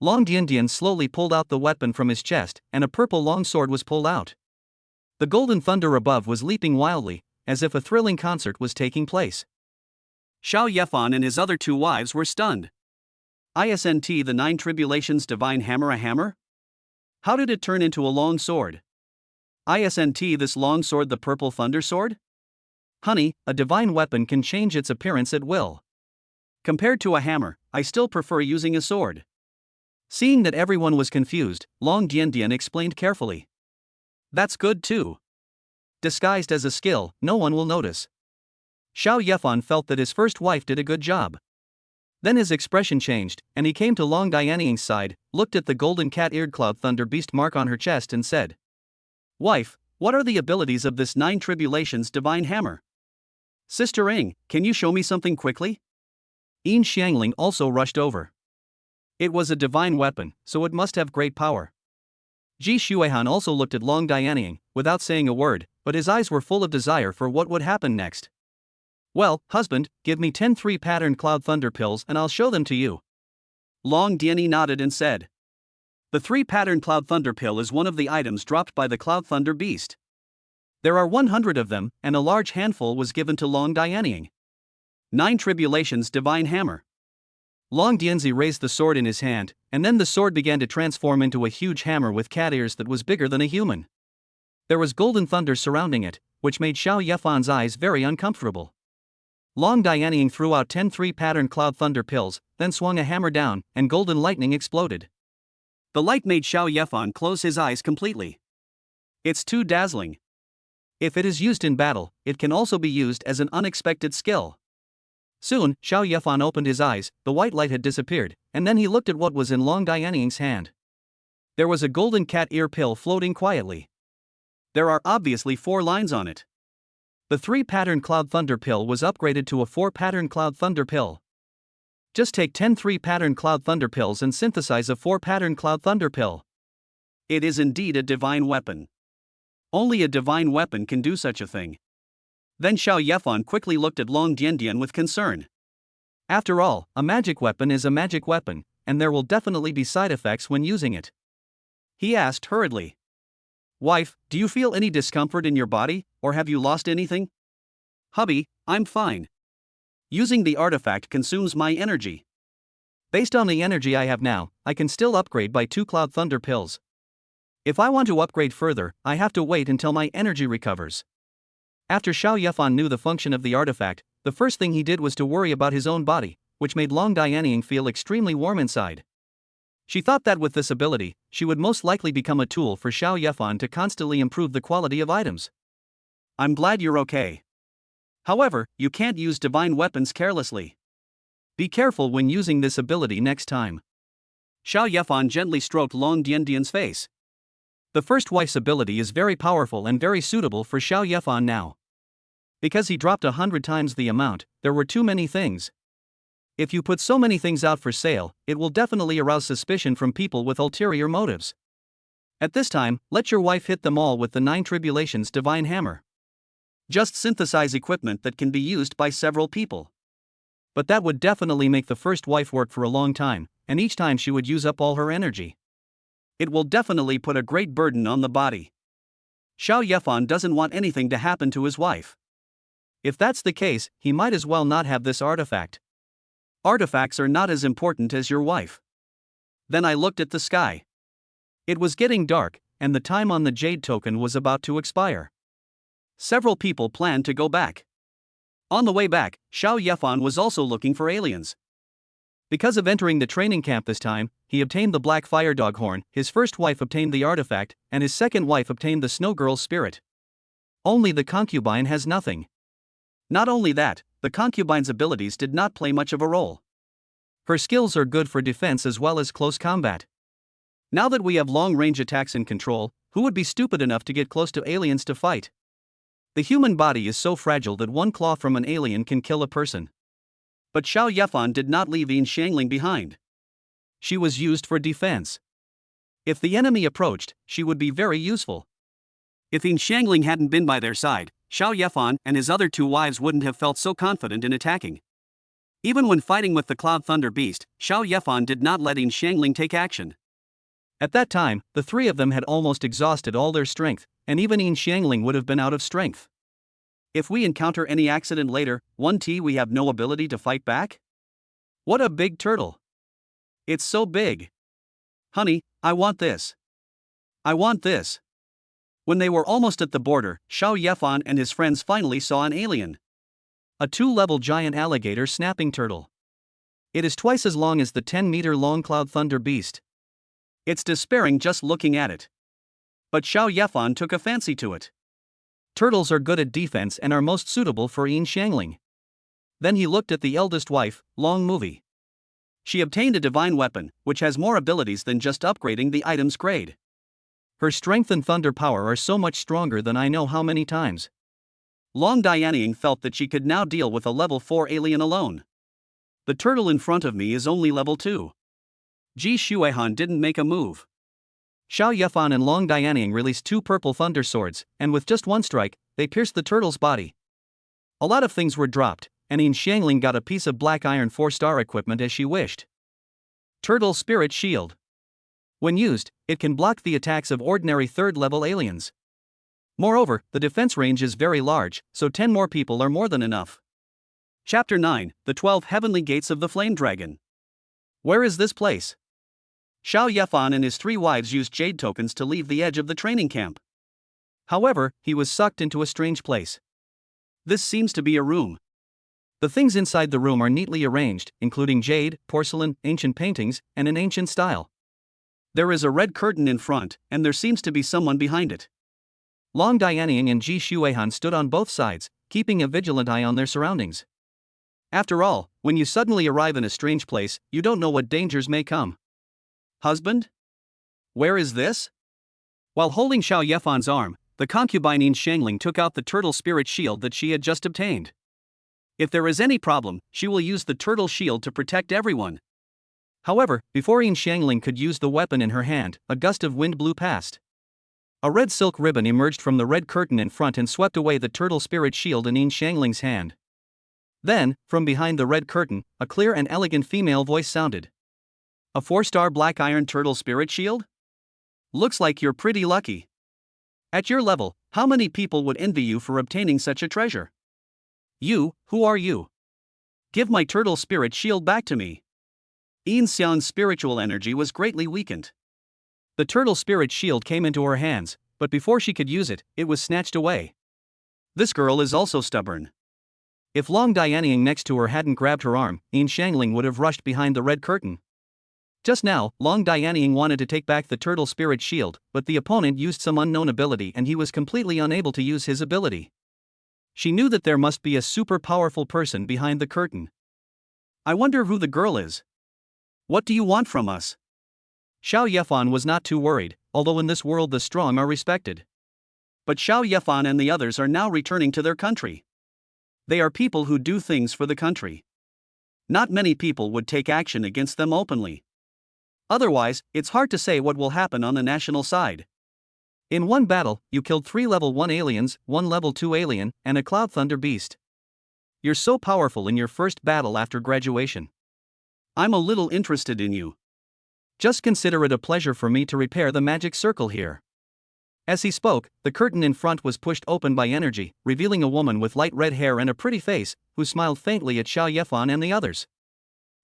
Long Diandian slowly pulled out the weapon from his chest, and a purple long sword was pulled out. The golden thunder above was leaping wildly, as if a thrilling concert was taking place.
Xiao Yefan and his other 2 wives were stunned. Isn't the 9 Tribulations divine hammer a hammer? How did it turn into a long sword? Isn't this long sword the purple thunder sword?
Honey, a divine weapon can change its appearance at will.
Compared to a hammer, I still prefer using a sword.
Seeing that everyone was confused, Long Diandian explained carefully.
That's good too.
Disguised as a skill, no one will notice. Xiao Yefan felt that his first wife did a good job. Then his expression changed, and he came to Long Dianying's side, looked at the golden cat-eared Cloud Thunder Beast mark on her chest and said,
Wife, what are the abilities of this 9 Tribulations divine hammer? Sister Ing, can you show me something quickly?
Yin Xiangling also rushed over. It was a divine weapon, so it must have great power. Ji Xuehan also looked at Long Dianying, without saying a word, but his eyes were full of desire for what would happen next. Well, husband, give me 10 3-pattern Cloud Thunder pills and I'll show them to you.
Long Dianying nodded and said, the 3-pattern Cloud Thunder pill is one of the items dropped by the Cloud Thunder Beast. There are 100 of them, and a large handful was given to Long Dianying. 9 Tribulations Divine Hammer.
Long Dianzi raised the sword in his hand, and then the sword began to transform into a huge hammer with cat ears that was bigger than a human. There was golden thunder surrounding it, which made Xiao Yefan's eyes very uncomfortable. Long Dianying threw out 10 3-pattern cloud thunder pills, then swung a hammer down, and golden lightning exploded.
The light made Xiao Yefan close his eyes completely. It's too dazzling.
If it is used in battle, it can also be used as an unexpected skill. Soon, Xiao Yefan opened his eyes, the white light had disappeared, and then he looked at what was in Long Dianying's hand. There was a golden cat ear pill floating quietly.
There are obviously 4 lines on it.
The 3-pattern Cloud Thunder pill was upgraded to a 4-pattern Cloud Thunder pill. Just take 10 3-pattern Cloud Thunder pills and synthesize a 4-pattern Cloud Thunder pill.
It is indeed a divine weapon. Only a divine weapon can do such a thing. Then Xiao Yefan quickly looked at Long Diandian with concern.
After all, a magic weapon is a magic weapon, and there will definitely be side effects when using it.
He asked hurriedly. Wife, do you feel any discomfort in your body, or have you lost anything? Hubby, I'm fine. Using the artifact consumes my energy.
Based on the energy I have now, I can still upgrade by 2 Cloud Thunder pills. If I want to upgrade further, I have to wait until my energy recovers. After Xiao Yefan knew the function of the artifact, the first thing he did was to worry about his own body, which made Long Dianying feel extremely warm inside. She thought that with this ability, she would most likely become a tool for Xiao Yefan to constantly improve the quality of items.
I'm glad you're okay. However, you can't use divine weapons carelessly.
Be careful when using this ability next time.
Xiao Yefan gently stroked Long Diandian's face.
The first wife's ability is very powerful and very suitable for Xiao Yefan now. Because he dropped 100 times the amount, there were too many things. If you put so many things out for sale, it will definitely arouse suspicion from people with ulterior motives. At this time, let your wife hit them all with the 9 Tribulations Divine Hammer.
Just synthesize equipment that can be used by several people.
But that would definitely make the first wife work for a long time, and each time she would use up all her energy.
It will definitely put a great burden on the body. Xiao Yefan doesn't want anything to happen to his wife.
If that's the case, he might as well not have this artifact.
Artifacts are not as important as your wife. Then I looked at the sky.
It was getting dark, and the time on the Jade token was about to expire.
Several people planned to go back. On the way back, Xiao Yefan was also looking for aliens.
Because of entering the training camp this time, he obtained the Black Fire Dog Horn, his first wife obtained the artifact, and his second wife obtained the Snow Girl's spirit. Only the concubine has nothing.
Not only that, the concubine's abilities did not play much of a role.
Her skills are good for defense as well as close combat.
Now that we have long-range attacks in control, who would be stupid enough to get close to aliens to fight? The human body is so fragile that one claw from an alien can kill a person. But Xiao Yefan did not leave Yin Xiangling behind.
She was used for defense. If the enemy approached, she would be very useful.
If Yin Xiangling hadn't been by their side, Xiao Yefan and his other 2 wives wouldn't have felt so confident in attacking. Even when fighting with the Cloud Thunder Beast, Xiao Yefan did not let Yin Xiangling take action.
At that time, the 3 of them had almost exhausted all their strength, and even Yin Xiangling would have been out of strength.
If we encounter any accident later, we have no ability to fight back? What a big turtle. It's so big. Honey, I want this. I want this. When they were almost at the border, Xiao Yefan and his friends finally saw an alien.
A 2-level giant alligator snapping turtle. It is twice as long as the 10-meter-long Cloud Thunder Beast.
It's despairing just looking at it. But Xiao Yefan took a fancy to it.
Turtles are good at defense and are most suitable for Yin Xiangling. Then he looked at the eldest wife, Long Movie.
She obtained a divine weapon, which has more abilities than just upgrading the item's grade.
Her strength and thunder power are so much stronger than I know how many times.
Long Dianying felt that she could now deal with a level 4 alien alone. The turtle in front of me is only level 2. Ji Shuehan didn't make a move.
Xiao Yefan and Long Dianying released 2 purple thunder swords, and with just one strike, they pierced the turtle's body. A lot of things were dropped, and Yin Xiangling got a piece of black iron 4-star equipment as she wished.
Turtle Spirit Shield.
When used, it can block the attacks of ordinary 3rd-level aliens. Moreover, the defense range is very large, so 10 more people are more than enough.
Chapter 9, The 12 Heavenly Gates of the Flame Dragon. Where is this place? Xiao Yefan and his 3 wives used jade tokens to leave the edge of the training camp.
However, he was sucked into a strange place.
This seems to be a room.
The things inside the room are neatly arranged, including jade, porcelain, ancient paintings, and an ancient style.
There is a red curtain in front, and there seems to be someone behind it.
Long Dianying and Ji Shuihan stood on both sides, keeping a vigilant eye on their surroundings.
After all, when you suddenly arrive in a strange place, you don't know what dangers may come. Husband? Where is this? While holding Xiao Yefan's arm, the concubine Yin Shangling took out the turtle spirit shield that she had just obtained. If there is any problem, she will use the turtle shield to protect everyone.
However, before Yin Shangling could use the weapon in her hand, a gust of wind blew past. A red silk ribbon emerged from the red curtain in front and swept away the turtle spirit shield in Yin Shangling's hand. Then, from behind the red curtain, a clear and elegant female voice sounded.
A 4-star black iron turtle spirit shield? Looks like you're pretty lucky. At your level, how many people would envy you for obtaining such a treasure? You, who are you? Give my turtle spirit shield back to me. Yin Xian's spiritual energy was greatly weakened.
The turtle spirit shield came into her hands, but before she could use it, it was snatched away.
This girl is also stubborn.
If Long Dianying next to her hadn't grabbed her arm, Yin Shangling would have rushed behind the red curtain. Just now, Long Dianying wanted to take back the turtle spirit shield, but the opponent used some unknown ability and he was completely unable to use his ability. She knew that there must be a super powerful person behind the curtain.
I wonder who the girl is. What do you want from us?
Xiao Yefan was not too worried, although in this world the strong are respected.
But Xiao Yefan and the others are now returning to their country. They are people who do things for the country. Not many people would take action against them openly. Otherwise, it's hard to say what will happen on the national side.
In one battle, you killed 3 level 1 aliens, 1 level 2 alien, and a Cloud Thunder beast. You're so powerful in your first battle after graduation.
I'm a little interested in you.
Just consider it a pleasure for me to repair the magic circle here. As he spoke, the curtain in front was pushed open by energy, revealing a woman with light red hair and a pretty face, who smiled faintly at Xiao Yefan and the others.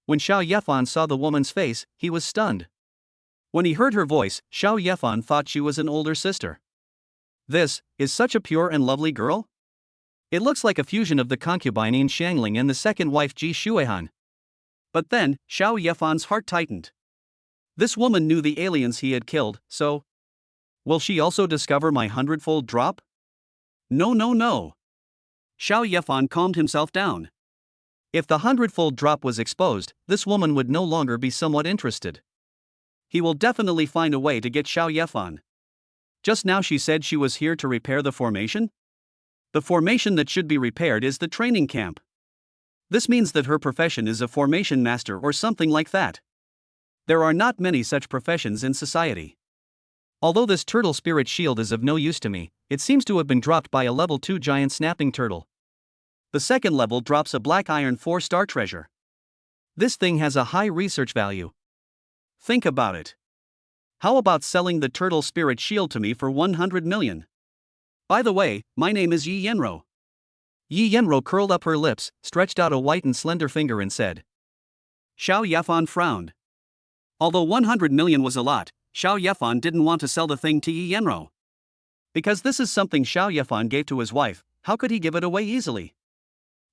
When Xiao Yefan saw the woman's face, he was stunned. When he heard her voice, Xiao Yefan thought she was an older sister.
This is such a pure and lovely girl?
It looks like a fusion of the concubine Yin Shangling and the second wife Ji Shuihan.
But then, Xiao Yefan's heart tightened. This woman knew the aliens he had killed, so... Will she also discover my 100-fold drop? No. Xiao Yefan calmed himself down. If the 100-fold drop was exposed, this woman would no longer be somewhat interested. He will definitely find a way to get Xiao Yefan. Just now she said she was here to repair the formation? The formation that should be repaired is the training camp. This means that her profession is a formation master or something like that. There are not many such professions in society. Although this turtle spirit shield is of no use to me, it seems to have been dropped by a level 2 giant snapping turtle. The second level drops a black iron 4-star treasure. This thing has a high research value. Think about it. How about selling the turtle spirit shield to me for 100 million? By the way, my name is Yenro.
Yenro curled up her lips, stretched out a white and slender finger and said.
Xiao Yefan frowned. Although 100 million was a lot, Xiao Yefan didn't want to sell the thing to Yenro. Because this is something Xiao Yefan gave to his wife, how could he give it away easily?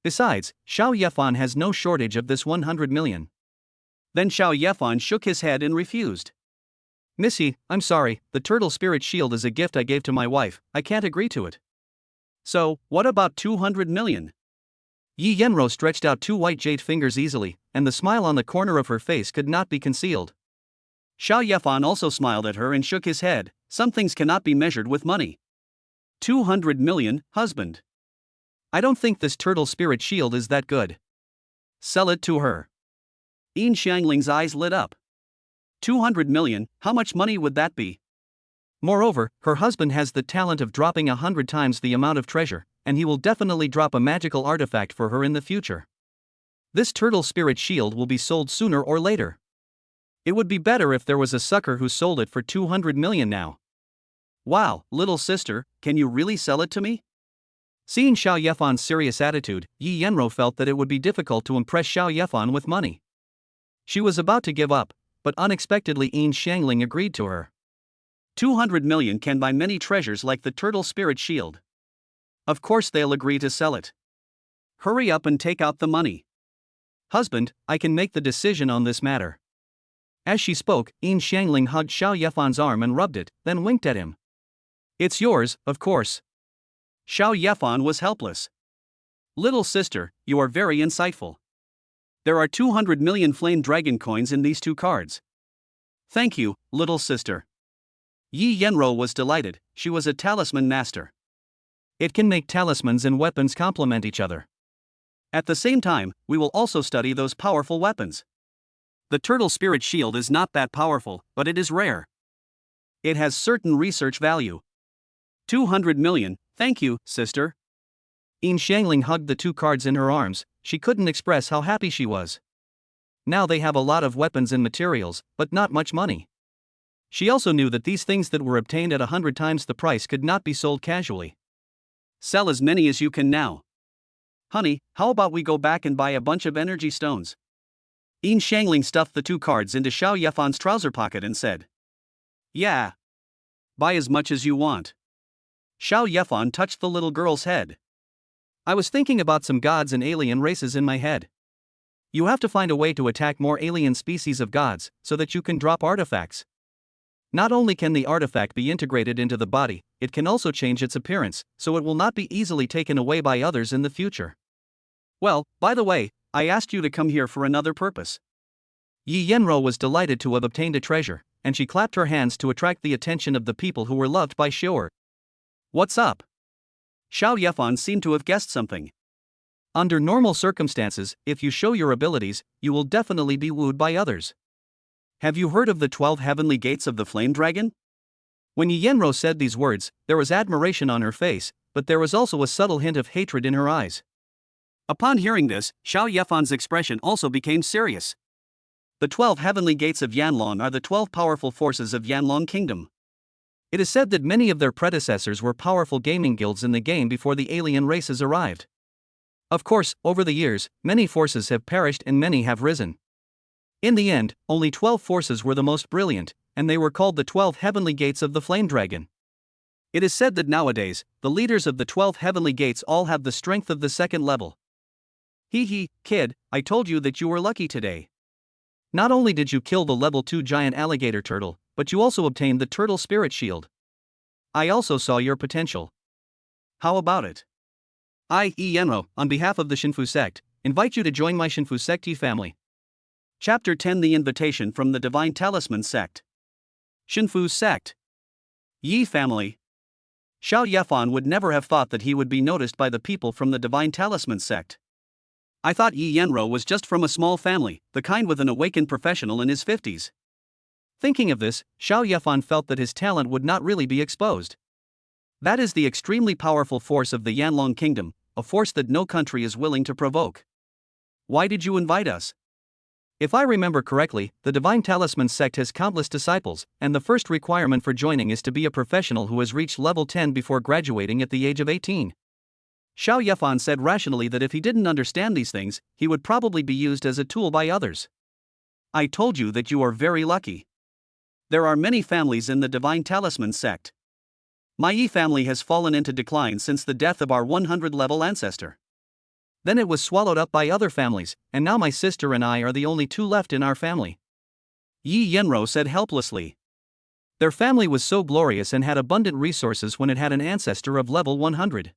Besides, Xiao Yefan has no shortage of this 100 million.
Then Xiao Yefan shook his head and refused.
Missy, I'm sorry, the turtle spirit shield is a gift I gave to my wife, I can't agree to it.
So, what about 200 million?
Yenro stretched out 2 white jade fingers easily, and the smile on the corner of her face could not be concealed.
Xiao Yefan also smiled at her and shook his head. Some things cannot be measured with money. 200 million, husband.
I don't think this turtle spirit shield is that good.
Sell it to her. Yin Shangling's eyes lit up. 200 million, how much money would that be?
Moreover, her husband has the talent of dropping 100 times the amount of treasure, and he will definitely drop a magical artifact for her in the future. This turtle spirit shield will be sold sooner or later. It would be better if there was a sucker who sold it for 200 million now.
Wow, little sister, can you really sell it to me?
Seeing Xiao Yefan's serious attitude, Yi Yenro felt that it would be difficult to impress Xiao Yefan with money. She was about to give up, but unexpectedly Yin Xiangling agreed to her.
200 million can buy many treasures like the turtle spirit shield. Of course they'll agree to sell it. Hurry up and take out the money.
Husband, I can make the decision on this matter. As she spoke, Yin Xiangling hugged Xiao Yefan's arm and rubbed it, then winked at him. It's yours, of course.
Xiao Yefan was helpless. Little sister, you are very insightful. There are 200 million flame dragon coins in these two cards. Thank you, little sister. Yi Yenro was delighted, she was a talisman master.
It can make talismans and weapons complement each other.
At the same time, we will also study those powerful weapons. The turtle spirit shield is not that powerful, but it is rare. It has certain research value. 200 million, thank you, sister.
Yin Xiangling hugged the two cards in her arms, she couldn't express how happy she was. Now they have a lot of weapons and materials, but not much money. She also knew that these things that were obtained at 100 times the price could not be sold casually.
Sell as many as you can now. Honey, how about we go back and buy a bunch of energy stones? Yin Xiangling stuffed the two cards into Xiao Yefan's trouser pocket and said. Yeah. Buy as much as you want. Xiao Yefan touched the little girl's head.
I was thinking about some gods and alien races in my head. You have to find a way to attack more alien species of gods, so that you can drop artifacts. Not only can the artifact be integrated into the body, it can also change its appearance, so it will not be easily taken away by others in the future.
Well, by the way, I asked you to come here for another purpose.
Yi Yenro was delighted to have obtained a treasure, and she clapped her hands to attract the attention of the people who were loved by Xiao.
What's up? Xiao Yefan seemed to have guessed something.
Under normal circumstances, if you show your abilities, you will definitely be wooed by others.
Have you heard of the 12 heavenly gates of the flame dragon?
When Yi Yenro said these words, there was admiration on her face, but there was also a subtle hint of hatred in her eyes.
Upon hearing this, Xiao Yefan's expression also became serious. The 12 heavenly gates of Yanlong are the 12 powerful forces of Yanlong Kingdom.
It is said that many of their predecessors were powerful gaming guilds in the game before the alien races arrived. Of course, over the years, many forces have perished and many have risen. In the end, only 12 forces were the most brilliant, and they were called the 12 heavenly gates of the flame dragon.
It is said that nowadays, the leaders of the 12 heavenly gates all have the strength of the second level. Hee, kid, I told you that you were lucky today.
Not only did you kill the level 2 giant alligator turtle, but you also obtained the turtle spirit shield. I also saw your potential.
How about it?
I, Yi Yenro, on behalf of the Shinfu sect, invite you to join my Shinfu sect Yi family.
Chapter 10 The Invitation from the Divine Talisman Sect. Shinfu Sect. Yi family. Xiao Yefan would never have thought that he would be noticed by the people from the Divine Talisman Sect. I thought Yi Yenro was just from a small family, the kind with an awakened professional in his 50s.
Thinking of this, Xiao Yefan felt that his talent would not really be exposed.
That is the extremely powerful force of the Yanlong Kingdom, a force that no country is willing to provoke. Why did you invite us?
If I remember correctly, the Divine Talisman sect has countless disciples, and the first requirement for joining is to be a professional who has reached level 10 before graduating at the age of 18.
Xiao Yefan said rationally that if he didn't understand these things, he would probably be used as a tool by others. I told you that you are very lucky. There are many families in the Divine Talisman sect. My Yi family has fallen into decline since the death of our 100-level ancestor.
Then it was swallowed up by other families, and now my sister and I are the only two left in our family.
Yi Yenro said helplessly.
Their family was so glorious and had abundant resources when it had an ancestor of level 100.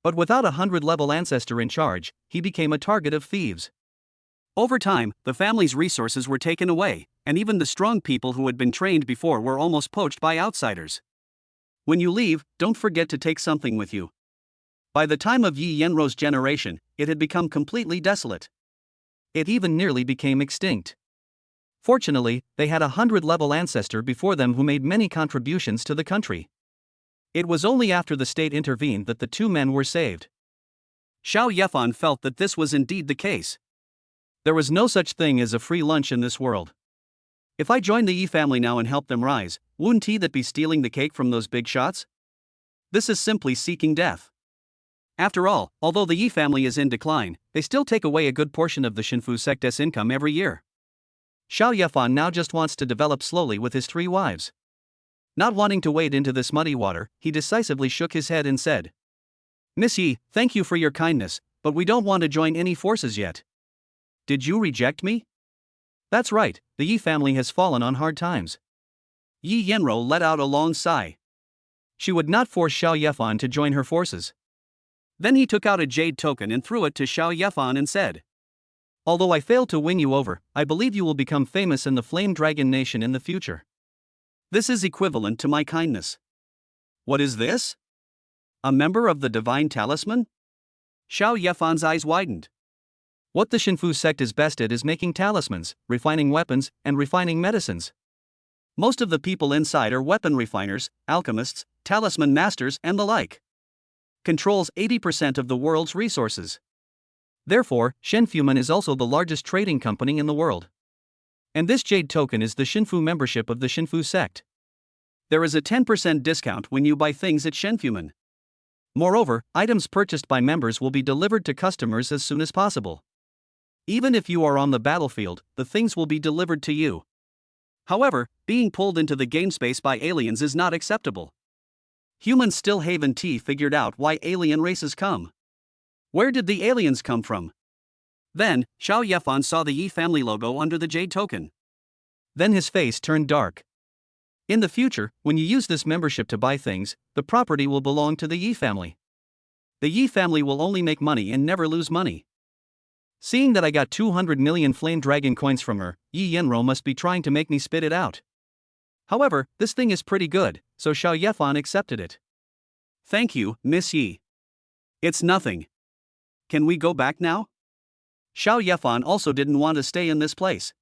But without a 100-level ancestor in charge, he became a target of thieves.
Over time, the family's resources were taken away, and even the strong people who had been trained before were almost poached by outsiders. When you leave, don't forget to take something with you. By the time of Yi Yenro's generation, it had become completely desolate.
It even nearly became extinct. Fortunately, they had a 100-level ancestor before them who made many contributions to the country. It was only after the state intervened that the two men were saved.
Xiao Yefan felt that this was indeed the case.
There was no such thing as a free lunch in this world. If I join the Yi family now and help them rise,
Wouldn't he that be stealing the cake from those big shots? This is simply seeking death. After all, although the Yi family is in decline, they still take away a good portion of the Shinfu sect's income every year. Xiao Yefan now just wants to develop slowly with his 3 wives. Not wanting to wade into this muddy water, he decisively shook his head and said, Miss Yi, thank you for your kindness, but we don't want to join any forces yet. Did you reject me? That's right, the Yi family has fallen on hard times. Yi Yenro let out a long sigh. She would not force Xiao Yefan to join her forces. Then he took out a jade token and threw it to Xiao Yefan and said, Although I failed to win you over, I believe you will become famous in the Flame Dragon Nation in the future. This is equivalent to my kindness. What is this? A member of the Divine Talisman? Xiao Yefan's eyes widened. What the Shinfu sect is best at is making talismans, refining weapons, and refining medicines. Most of the people inside are weapon refiners, alchemists, talisman masters, and the like. Controls 80% of the world's resources. Therefore, Shenfuman is also the largest trading company in the world. And this jade token is the Shinfu membership of the Shinfu sect. There is a 10% discount when you buy things at Shenfuman. Moreover, items purchased by members will be delivered to customers as soon as possible. Even if you are on the battlefield, the things will be delivered to you. However, being pulled into the game space by aliens is not acceptable. Humans still haven't figured out why alien races come. Where did the aliens come from? Then, Xiao Yefan saw the Yi family logo under the jade token. Then his face turned dark. In the future, when you use this membership to buy things, the property will belong to the Yi family. The Yi family will only make money and never lose money. Seeing that I got 200 million flame dragon coins from her, Yi Yenro must be trying to make me spit it out. However, this thing is pretty good, so Xiao Yefan accepted it. Thank you, Miss Yi. It's nothing. Can we go back now? Xiao Yefan also didn't want to stay in this place.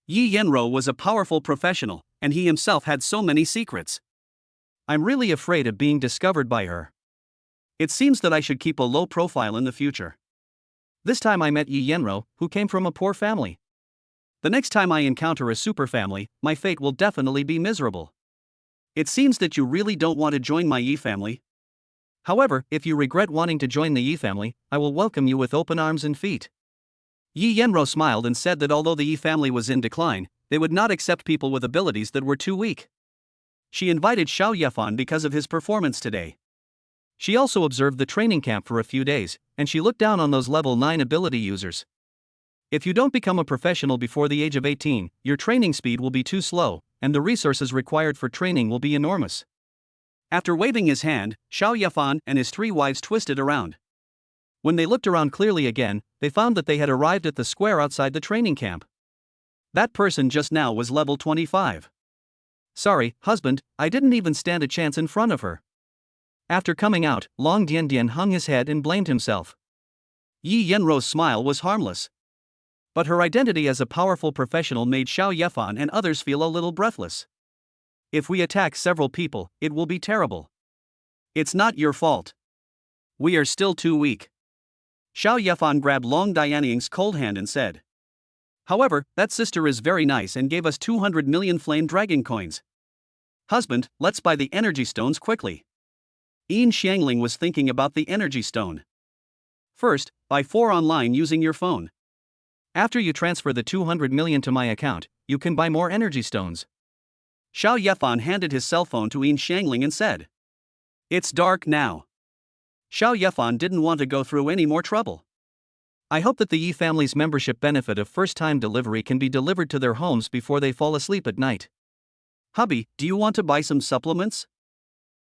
Yi Yenro was a powerful professional, and he himself had so many secrets. I'm really afraid of being discovered by her. It seems that I should keep a low profile in the future. This time I met Yi Yenro, who came from a poor family. The next time I encounter a super family, my fate will definitely be miserable. It seems that you really don't want to join my Yi family. However, if you regret wanting to join the Yi family, I will welcome you with open arms and feet. Yi Yenro smiled and said that although the Yi family was in decline, they would not accept people with abilities that were too weak. She invited Xiao Yefan because of his performance today. She also observed the training camp for a few days, and she looked down on those level 9 ability users. If you don't become a professional before the age of 18, your training speed will be too slow, and the resources required for training will be enormous. After waving his hand, Xiao Yefan and his 3 wives twisted around. When they looked around clearly again, they found that they had arrived at the square outside the training camp. That person just now was level 25. Sorry, husband, I didn't even stand a chance in front of her. After coming out, Long Diandian hung his head and blamed himself. Yi Yenro's smile was harmless. But her identity as a powerful professional made Xiao Yefan and others feel a little breathless. If we attack several people, it will be terrible. It's not your fault. We are still too weak. Xiao Yefan grabbed Long Dianying's cold hand and said. However, that sister is very nice and gave us 200 million flame dragon coins. Husband, let's buy the energy stones quickly. Yin Xiangling was thinking about the energy stone. First, buy 4 online using your phone. After you transfer the 200 million to my account, you can buy more energy stones. Xiao Yefan handed his cell phone to Yin Xiangling and said. It's dark now. Xiao Yefan didn't want to go through any more trouble. I hope that the Yi family's membership benefit of first-time delivery can be delivered to their homes before they fall asleep at night. Hubby, do you want to buy some supplements?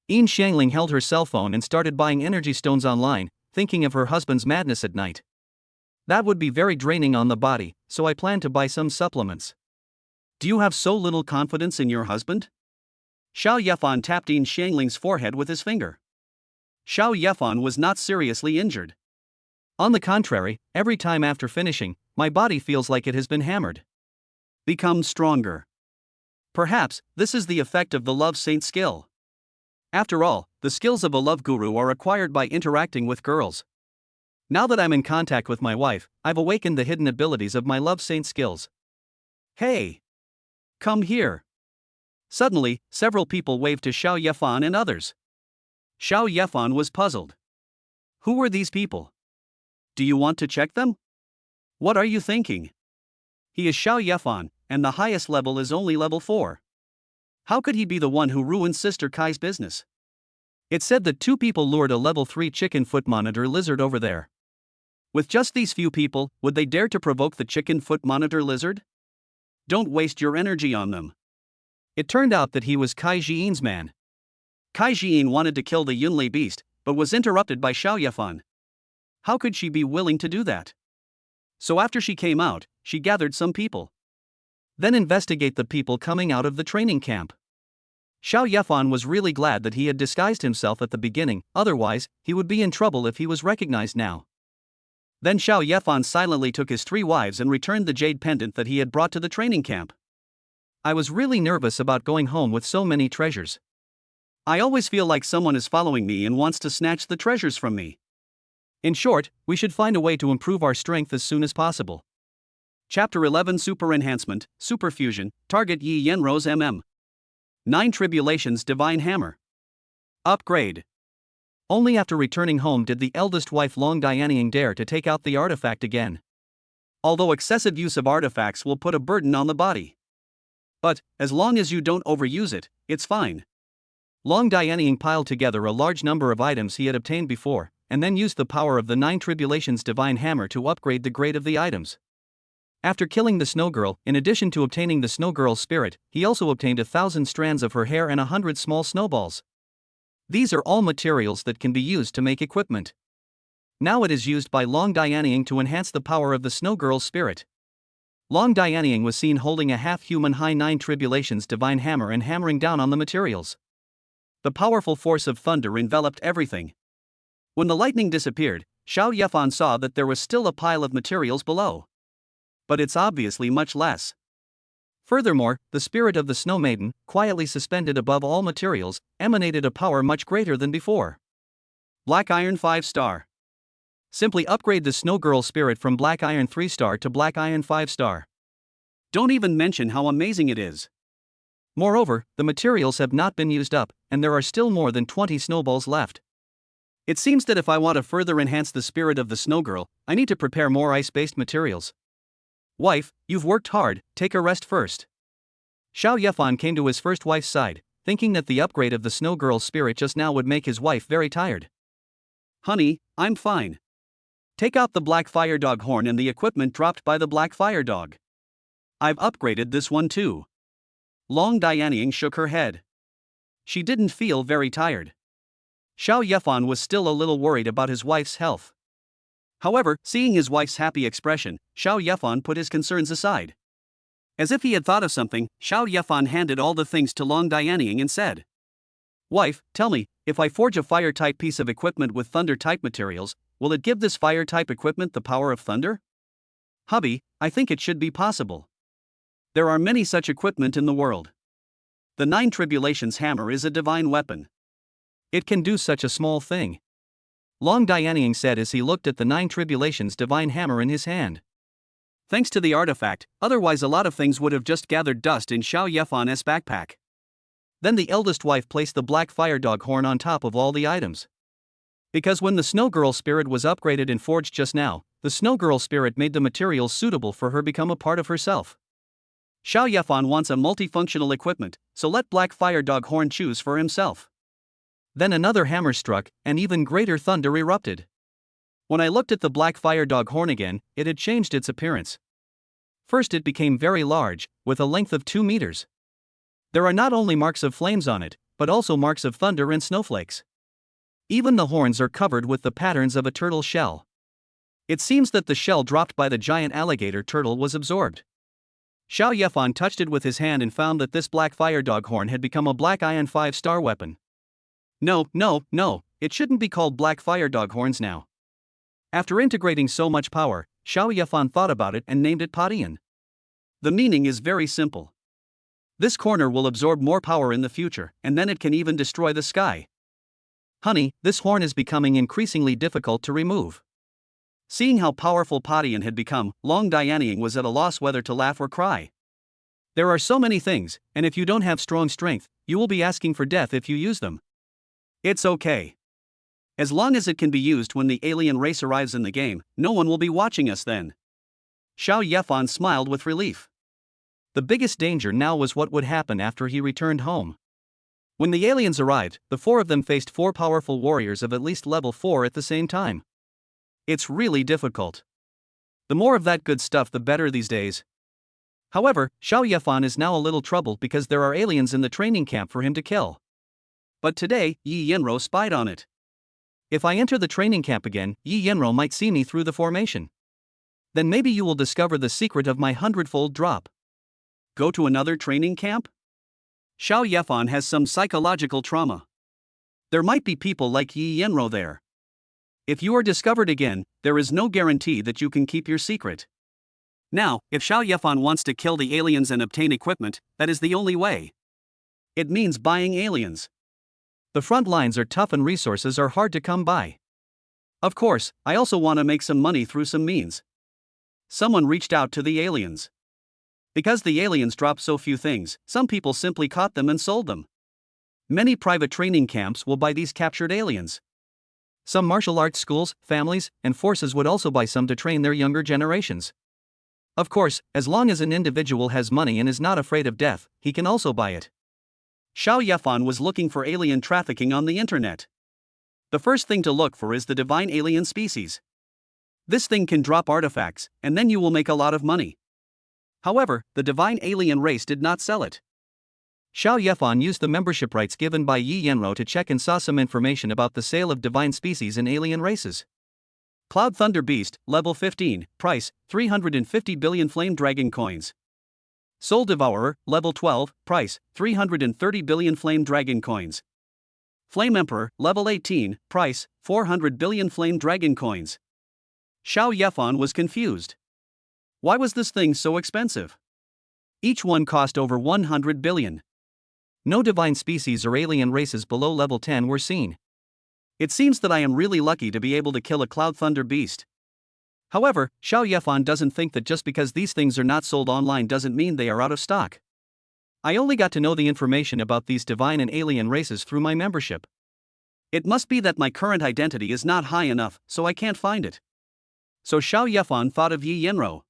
Yin Xiangling held her cell phone and started buying energy stones online, thinking of her husband's madness at night. That would be very draining on the body, so I plan to buy some supplements. Do you have so little confidence in your husband? Xiao Yefan tapped Yin Xiangling's forehead with his finger. Xiao Yefan was not seriously injured. On the contrary, every time after finishing, my body feels like it has been hammered. Become stronger. Perhaps, this is the effect of the love saint skill. After all, the skills of a love guru are acquired by interacting with girls. Now that I'm in contact with my wife, I've awakened the hidden abilities of my love saint skills. Hey! Come here. Suddenly, several people waved to Xiao Yefan and others. Xiao Yefan was puzzled. Who were these people? Do you want to check them? What are you thinking? He is Xiao Yefan, and the highest level is only level 4. How could he be the one who ruined Sister Kai's business? It's said that 2 people lured a level 3 chicken foot monitor lizard over there. With just these few people, would they dare to provoke the chicken foot monitor lizard? Don't waste your energy on them. It turned out that he was Kai Jiin's man. Kai Jiin wanted to kill the Yunlei beast, but was interrupted by Xiao Yefan. How could she be willing to do that? So after she came out, she gathered some people. Then investigate the people coming out of the training camp. Xiao Yefan was really glad that he had disguised himself at the beginning, otherwise, he would be in trouble if he was recognized now. Then Xiao Yefan silently took his 3 wives and returned the jade pendant that he had brought to the training camp. I was really nervous about going home with so many treasures. I always feel like someone is following me and wants to snatch the treasures from me. In short, we should find a way to improve our strength as soon as possible. Chapter 11 Super Enhancement, Super Fusion, Target Yi Yenro's MM. 9 Tribulations Divine Hammer. Upgrade. Only after returning home did the eldest wife Long Dianying dare to take out the artifact again. Although excessive use of artifacts will put a burden on the body. But, as long as you don't overuse it, it's fine. Long Dianying piled together a large number of items he had obtained before, and then used the power of the 9 Tribulations Divine Hammer to upgrade the grade of the items. After killing the Snow Girl, in addition to obtaining the Snow Girl's spirit, he also obtained 1,000 strands of her hair and 100 small snowballs. These are all materials that can be used to make equipment. Now it is used by Long Dianying to enhance the power of the Snow Girl's spirit. Long Dianying was seen holding a half-human high 9 Tribulations Divine Hammer and hammering down on the materials. The powerful force of thunder enveloped everything. When the lightning disappeared, Xiao Yefan saw that there was still a pile of materials below. But it's obviously much less. Furthermore, the spirit of the Snow Maiden, quietly suspended above all materials, emanated a power much greater than before. Black Iron 5-star. Simply upgrade the Snow Girl spirit from Black Iron 3-star to Black Iron 5-star. Don't even mention how amazing it is. Moreover, the materials have not been used up, and there are still more than 20 snowballs left. It seems that if I want to further enhance the spirit of the Snow Girl, I need to prepare more ice-based materials. Wife, you've worked hard, take a rest first. Xiao Yefan came to his first wife's side, thinking that the upgrade of the Snow Girl's spirit just now would make his wife very tired. Honey, I'm fine. Take out the Black Fire Dog horn and the equipment dropped by the Black Fire Dog. I've upgraded this one too. Long Dianying shook her head. She didn't feel very tired. Xiao Yefan was still a little worried about his wife's health. However, seeing his wife's happy expression, Xiao Yefan put his concerns aside. As if he had thought of something, Xiao Yefan handed all the things to Long Dianying and said, Wife, tell me, if I forge a fire-type piece of equipment with thunder-type materials, will it give this fire-type equipment the power of thunder? Hubby, I think it should be possible. There are many such equipment in the world. The 9 Tribulations hammer is a divine weapon. It can do such a small thing. Long Dianying said as he looked at the 9 Tribulations divine hammer in his hand. Thanks to the artifact, otherwise a lot of things would have just gathered dust in Xiao Yefan's backpack. Then the eldest wife placed the Black Fire Dog horn on top of all the items. Because when the Snow Girl spirit was upgraded and forged just now, the Snow Girl spirit made the materials suitable for her become a part of herself. Xiao Yefan wants a multifunctional equipment, so let Black Fire Dog horn choose for himself. Then another hammer struck, and even greater thunder erupted. When I looked at the Black Fire Dog horn again, it had changed its appearance. First it became very large, with a length of 2 meters. There are not only marks of flames on it, but also marks of thunder and snowflakes. Even the horns are covered with the patterns of a turtle shell. It seems that the shell dropped by the giant alligator turtle was absorbed. Xiao Yefan touched it with his hand and found that this Black Fire Dog horn had become a Black Iron 5-star weapon. No, it shouldn't be called Black Fire Dog horns now. After integrating so much power, Xiao Yefan thought about it and named it part.In. The meaning is very simple. This corner will absorb more power in the future, and then it can even destroy the sky. Honey, this horn is becoming increasingly difficult to remove. Seeing how powerful part.In had become, Long Dianying was at a loss whether to laugh or cry.
There are so many things, and if you don't have strong strength, you will be asking for death if you use them.
It's okay. As long as it can be used when the alien race arrives in the game, no one will be watching us then. Xiao Yefan smiled with relief.
The biggest danger now was what would happen after he returned home. When the aliens arrived, the four of them faced four powerful warriors of at least level 4 at the same time.
It's really difficult.
The more of that good stuff the better these days. However, Xiao Yefan is now a little troubled because there are aliens in the training camp for him to kill.
But today, Yi Yenro spied on it.
If I enter the training camp again, Yi Yenro might see me through the formation. Then maybe you will discover the secret of my 100-fold drop.
Go to another training camp? Xiao Yefan has some psychological trauma. There might be people like Yi Yenro there. If you are discovered again, there is no guarantee that you can keep your secret. Now, if Xiao Yefan wants to kill the aliens and obtain equipment, that is the only way. It means buying aliens.
The front lines are tough and resources are hard to come by.
Of course, I also want to make some money through some means. Someone reached out to the aliens. Because the aliens drop so few things, some people simply caught them and sold them. Many private training camps will buy these captured aliens.
Some martial arts schools, families, and forces would also buy some to train their younger generations. Of course, as long as an individual has money and is not afraid of death, he can also buy it.
Xiao Yefan was looking for alien trafficking on the internet. The first thing to look for is the divine alien species. This thing can drop artifacts, and then you will make a lot of money. However, the divine alien race did not sell it.
Xiao Yefan used the membership rights given by Yi Yenro to check and saw some information about the sale of divine species in alien races.
Cloud Thunder Beast, level 15, price, 350 billion flame dragon coins. Soul Devourer, level 12, price, 330 billion flame dragon coins. Flame Emperor, level 18, price, 400 billion flame dragon coins. Xiao Yefan was confused. Why was this thing so expensive? Each one cost over 100 billion.
No divine species or alien races below level 10 were seen.
It seems that I am really lucky to be able to kill a Cloud Thunder Beast. However, Xiao Yefan doesn't think that just because these things are not sold online doesn't mean they are out of stock. I only got to know the information about these divine and alien races through my membership. It must be that my current identity is not high enough, so I can't find it. So Xiao Yefan thought of Yi Yenro.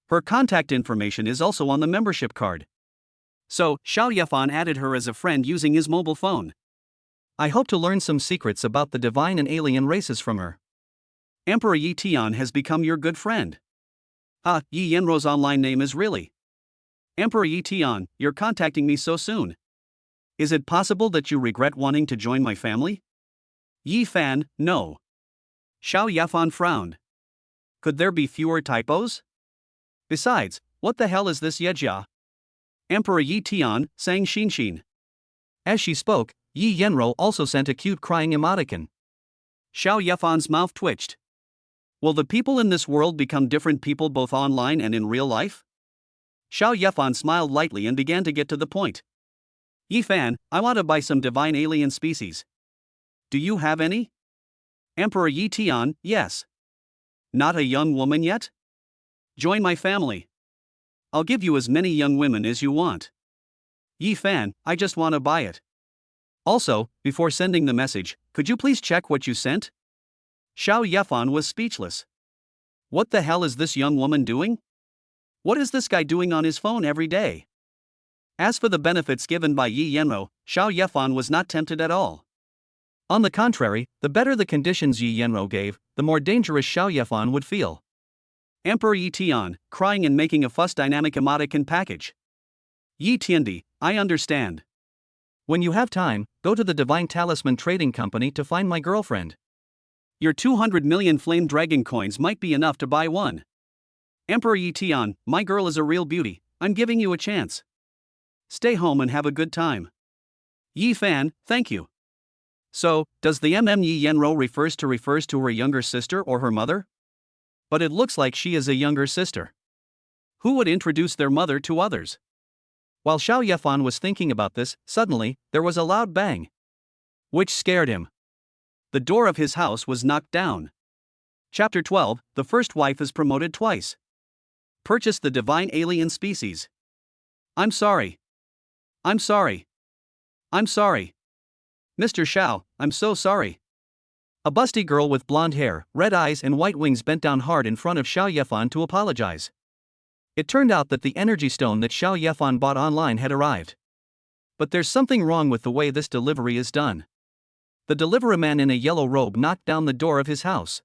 Her contact information is also on the membership card. So, Xiao Yefan added her as a friend using his mobile phone.
I hope to learn some secrets about the divine and alien races from her.
Emperor Yi Tian has become your good friend. Yi Yenro's online name is really Emperor Yi Tian. You're contacting me so soon. Is it possible that you regret wanting to join my family? Yi Fan, no. Xiao Yefan frowned. Could there be fewer typos? Besides, what the hell is this Yejia? Emperor Yi Tian, sang Xinshin.
As she spoke, Yi Yenro also sent a cute crying emoticon.
Xiao Yefan's mouth twitched. Will the people in this world become different people both online and in real life? Xiao Yefan smiled lightly and began to get to the point. Yi Fan, I want to buy some divine alien species. Do you have any? Emperor Yi Tian, yes. Not a young woman yet? Join my family. I'll give you as many young women as you want. Yi Fan, I just want to buy it. Also, before sending the message, could you please check what you sent? Xiao Yefan was speechless. What the hell is this young woman doing? What is this guy doing on his phone every day? As for the benefits given by Yi Yenro, Xiao Yefan was not tempted at all.
On the contrary, the better the conditions Yi Yenro gave, the more dangerous Xiao Yefan would feel.
Emperor Yi Tian, crying and making a fuss dynamic emoticon package. Yi Tiandi, I understand.
When you have time, go to the Divine Talisman Trading Company to find my girlfriend.
Your 200 million flame dragon coins might be enough to buy one. Emperor Yi Tian, my girl is a real beauty, I'm giving you a chance. Stay home and have a good time. Yi Fan, thank you. So, does the Yi Yenro refers to her younger sister or her mother? But it looks like she is a younger sister. Who would introduce their mother to others?
While Xiao Yefan was thinking about this, suddenly, there was a loud bang.
Which scared him. The door of his house was knocked down. Chapter 12, The First Wife is Promoted Twice. Purchase the Divine Alien Species. I'm sorry. I'm sorry. I'm sorry. Mr. Shao, I'm so sorry.
A busty girl with blonde hair, red eyes, and white wings bent down hard in front of Xiao Yefan to apologize. It turned out that the energy stone that Xiao Yefan bought online had arrived. But there's something wrong with the way this delivery is done. The delivery man in a yellow robe knocked down the door of his house.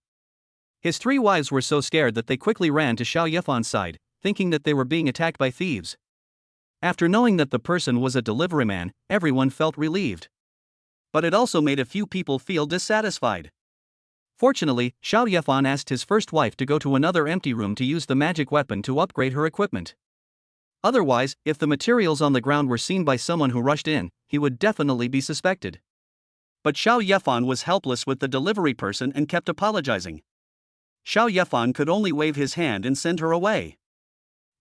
His 3 wives were so scared that they quickly ran to Xiao Yefan's side, thinking that they were being attacked by thieves. After knowing that the person was a delivery man, everyone felt relieved.
But it also made a few people feel dissatisfied.
Fortunately, Xiao Yefan asked his first wife to go to another empty room to use the magic weapon to upgrade her equipment. Otherwise, if the materials on the ground were seen by someone who rushed in, he would definitely be suspected.
But Xiao Yefan was helpless with the delivery person and kept apologizing. Xiao Yefan could only wave his hand and send her away.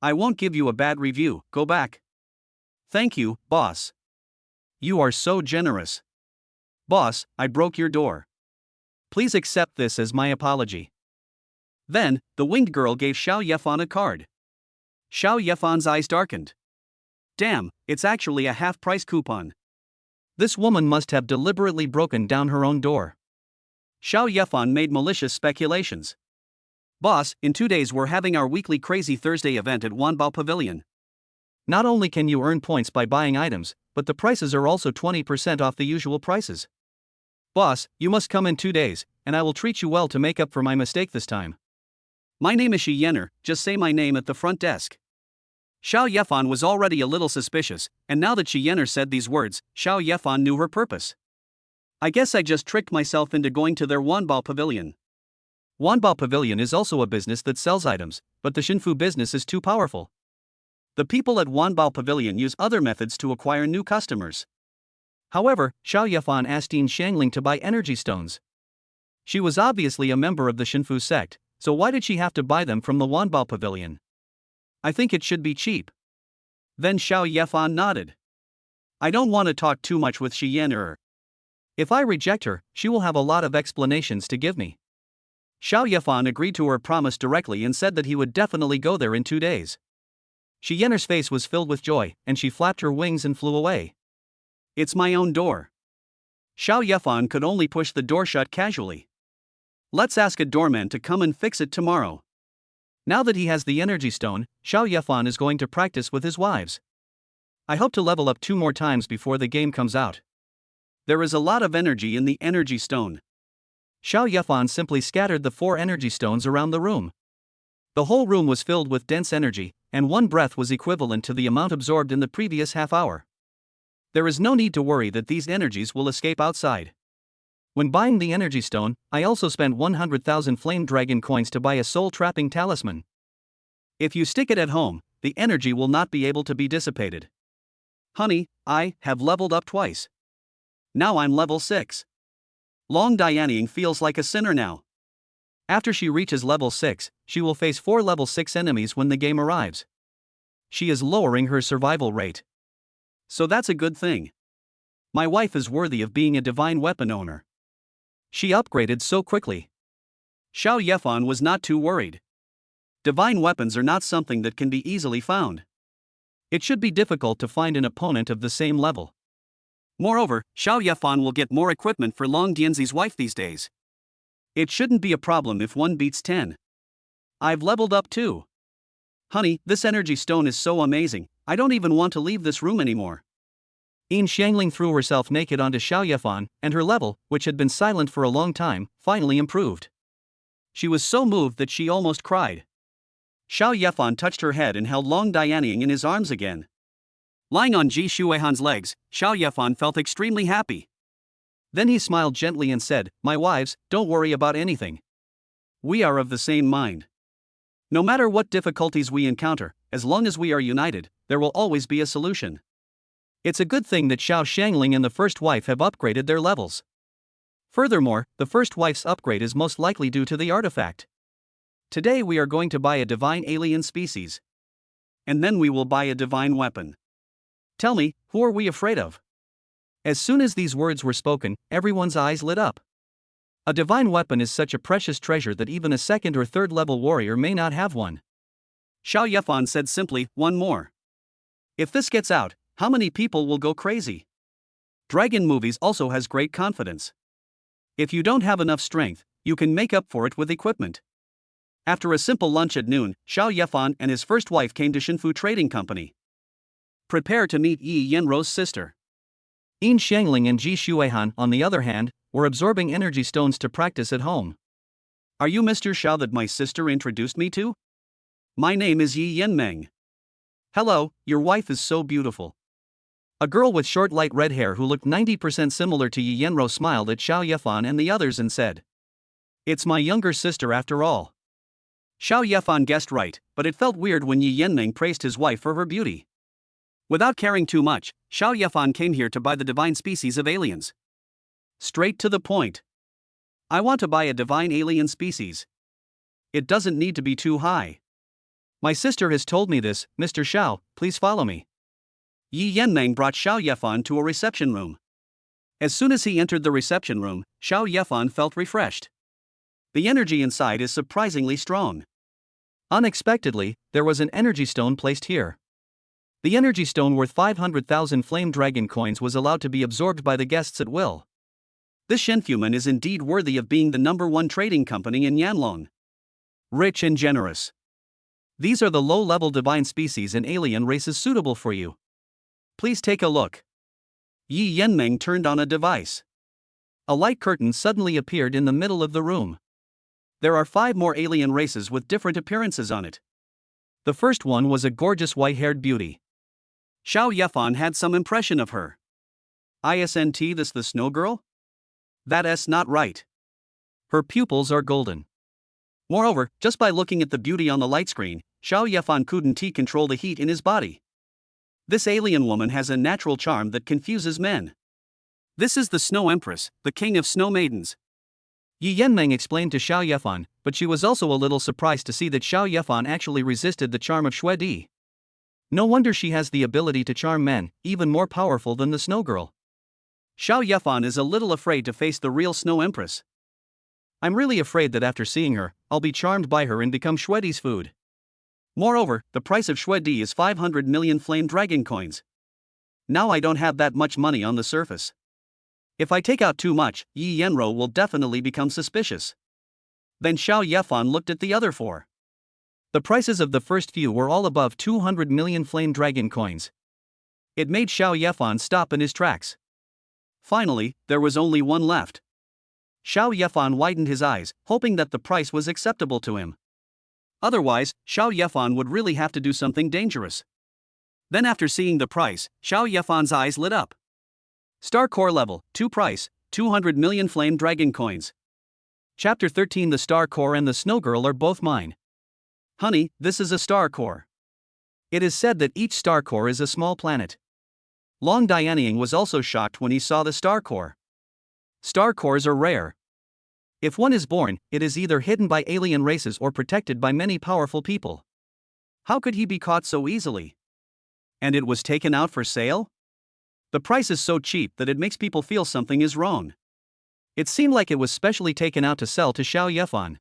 I won't give you a bad review, go back. Thank you, boss. You are so generous. Boss, I broke your door. Please accept this as my apology. Then, the winged girl gave Xiao Yefan a card. Xiao Yefan's eyes darkened. Damn, it's actually a half-price coupon.
This woman must have deliberately broken down her own door.
Xiao Yefan made malicious speculations. Boss, in 2 days we're having our weekly Crazy Thursday event at Wanbao Pavilion.
Not only can you earn points by buying items, but the prices are also 20% off the usual prices.
Boss, you must come in 2 days, and I will treat you well to make up for my mistake this time. My name is Yenro, just say my name at the front desk. Xiao Yefan was already a little suspicious, and now that Yenro said these words, Xiao Yefan knew her purpose. I guess I just tricked myself into going to their Wanbao Pavilion.
Wanbao Pavilion is also a business that sells items, but the Xinfu business is too powerful.
The people at Wanbao Pavilion use other methods to acquire new customers.
However, Xiao Yefan asked Yin Xiangling to buy energy stones. She was obviously a member of the Xinfu sect, so why did she have to buy them from the Wanbao Pavilion?
I think it should be cheap. Then Xiao Yefan nodded. I don't want to talk too much with Yenro.
If I reject her, she will have a lot of explanations to give me.
Xiao Yefan agreed to her promise directly and said that he would definitely go there in 2 days.
Yenro's face was filled with joy, and she flapped her wings and flew away.
It's my own door. Xiao Yefan could only push the door shut casually. Let's ask a doorman to come and fix it tomorrow.
Now that he has the energy stone, Xiao Yefan is going to practice with his wives. I hope to level up 2 more times before the game comes out.
There is a lot of energy in the energy stone.
Xiao Yefan simply scattered the 4 energy stones around the room. The whole room was filled with dense energy, and 1 breath was equivalent to the amount absorbed in the previous half hour. There is no need to worry that these energies will escape outside. When buying the energy stone, I also spent 100,000 flame dragon coins to buy a soul-trapping talisman.
If you stick it at home, the energy will not be able to be dissipated. Honey, I have leveled up twice. Now I'm level 6. Long Dianying feels like a sinner now.
After she reaches level 6, she will face 4 level 6 enemies when the game arrives. She is lowering her survival rate.
So that's a good thing. My wife is worthy of being a divine weapon owner.
She upgraded so quickly.
Xiao Yefan was not too worried. Divine weapons are not something that can be easily found.
It should be difficult to find an opponent of the same level.
Moreover, Xiao Yefan will get more equipment for Long Dianzi's wife these days. It shouldn't be a problem if 1 beats 10. I've leveled up too. Honey, this energy stone is so amazing, I don't even want to leave this room anymore.
Yin Xiangling threw herself naked onto Xiao Yefan, and her level, which had been silent for a long time, finally improved.
She was so moved that she almost cried. Xiao Yefan touched her head and held Long Dianying in his arms again. Lying on Ji Shuihan's legs, Xiao Yefan felt extremely happy.
Then he smiled gently and said, "My wives, don't worry about anything.
We are of the same mind. No matter what difficulties we encounter, as long as we are united, there will always be a solution."
It's a good thing that Xiao Xiangling and the first wife have upgraded their levels. Furthermore, the first wife's upgrade is most likely due to the artifact.
Today we are going to buy a divine alien species. And then we will buy a divine weapon. Tell me, who are we afraid of?
As soon as these words were spoken, everyone's eyes lit up. A divine weapon is such a precious treasure that even a 2nd or 3rd level warrior may not have one.
Xiao Yefan said simply, "One more." If this gets out, how many people will go crazy? Dragon Movies also has great confidence. If you don't have enough strength, you can make up for it with equipment. After a simple lunch at noon, Xiao Yefan and his first wife came to Shinfu Trading Company. Prepare to meet Yi Yenro's sister.
Yin Xiangling and Ji Shuihan, on the other hand, were absorbing energy stones to practice at home.
Are you Mr. Xiao that my sister introduced me to? My name is Yi Yenmeng. Hello, your wife is so beautiful.
A girl with short light red hair who looked 90% similar to Yi Yenro smiled at Xiao Yefan and the others and said,
It's my younger sister after all. Xiao Yefan guessed right, but it felt weird when Yi Yenmeng praised his wife for her beauty. Without caring too much, Xiao Yefan came here to buy the divine species of aliens. Straight to the point. I want to buy a divine alien species. It doesn't need to be too high.
My sister has told me this, Mr. Xiao, please follow me.
Yi Yenmeng brought Xiao Yefan to a reception room. As soon as he entered the reception room, Xiao Yefan felt refreshed. The energy inside is surprisingly strong.
Unexpectedly, there was an energy stone placed here. The energy stone worth 500,000 flame dragon coins was allowed to be absorbed by the guests at will.
This Shenfuman is indeed worthy of being the #1 trading company in Yanlong. Rich and generous.
These are the low-level divine species and alien races suitable for you.
Please take a look. Yi Yenmeng turned on a device.
A light curtain suddenly appeared in the middle of the room.
There are 5 more alien races with different appearances on it.
The first one was a gorgeous white-haired beauty.
Xiao Yefan had some impression of her. Isn't this the snow girl? That's not right.
Her pupils are golden.
Moreover, just by looking at the beauty on the light screen, Xiao Yefan couldn't control the heat in his body. This alien woman has a natural charm that confuses men. This is the Snow Empress, the king of snow maidens.
Yi Yenmeng explained to Xiao Yefan, but she was also a little surprised to see that Xiao Yefan actually resisted the charm of Xue Di. No wonder she has the ability to charm men, even more powerful than the snow girl.
Xiao Yefan is a little afraid to face the real Snow Empress.
I'm really afraid that after seeing her, I'll be charmed by her and become Xue Di's food.
Moreover, the price of Xue Di is 500 million flame dragon coins. Now I don't have that much money on the surface. If I take out too much, Yi Yenro will definitely become suspicious. Then Xiao Yefan looked at the other 4.
The prices of the first few were all above 200 million flame dragon coins.
It made Xiao Yefan stop in his tracks. Finally, there was only one left. Xiao Yefan widened his eyes, hoping that the price was acceptable to him. Otherwise, Xiao Yefan would really have to do something dangerous. Then after seeing the price, Xiao Yefan's eyes lit up. Star Core level, 2 price, 200 million flame dragon coins.
Chapter 13. The Star Core and the Snow Girl are both mine.
Honey, this is a star core.
It is said that each star core is a small planet.
Long Dianying was also shocked when he saw the star core. Star cores are rare.
If one is born, it is either hidden by alien races or protected by many powerful people.
How could he be caught so easily? And it was taken out for sale? The price is so cheap that it makes people feel something is wrong.
It seemed like it was specially taken out to sell to Xiao Yefan.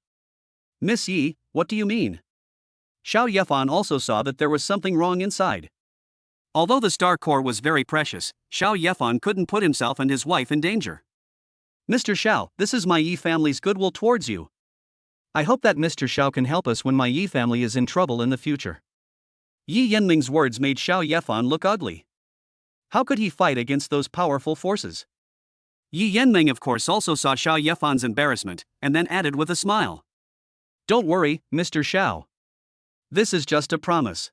Miss Yi, what do you mean? Xiao Yefan also saw that there was something wrong inside. Although the star core was very precious, Xiao Yefan couldn't put himself and his wife in danger. Mr. Xiao, this is my Yi family's goodwill towards you.
I hope that Mr. Xiao can help us when my Yi family is in trouble in the future.
Yi Yenming's words made Xiao Yefan look ugly. How could he fight against those powerful forces? Yi Yenming of course also saw Xiao Yefan's embarrassment, and then added with a smile. Don't worry, Mr. Xiao. This is just a promise.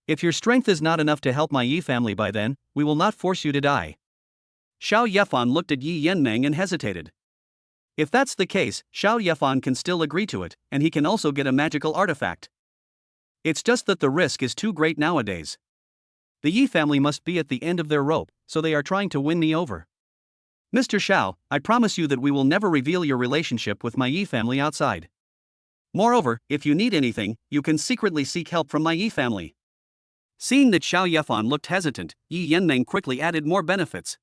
If your strength is not enough to help my Yi family by then, we will not force you to die.
Xiao Yefan looked at Yi Yenming and hesitated. If that's the case, Xiao Yefan can still agree to it, and he can also get a magical artifact. It's just that the risk is too great nowadays. The Yi family must be at the end of their rope, so they are trying to win me over. Mr. Xiao, I promise you that we will never reveal your relationship with my Yi family outside. Moreover, if you need anything, you can secretly seek help from my Yi family. Seeing that Xiao Yefan looked hesitant, Yi Yenming quickly added more benefits.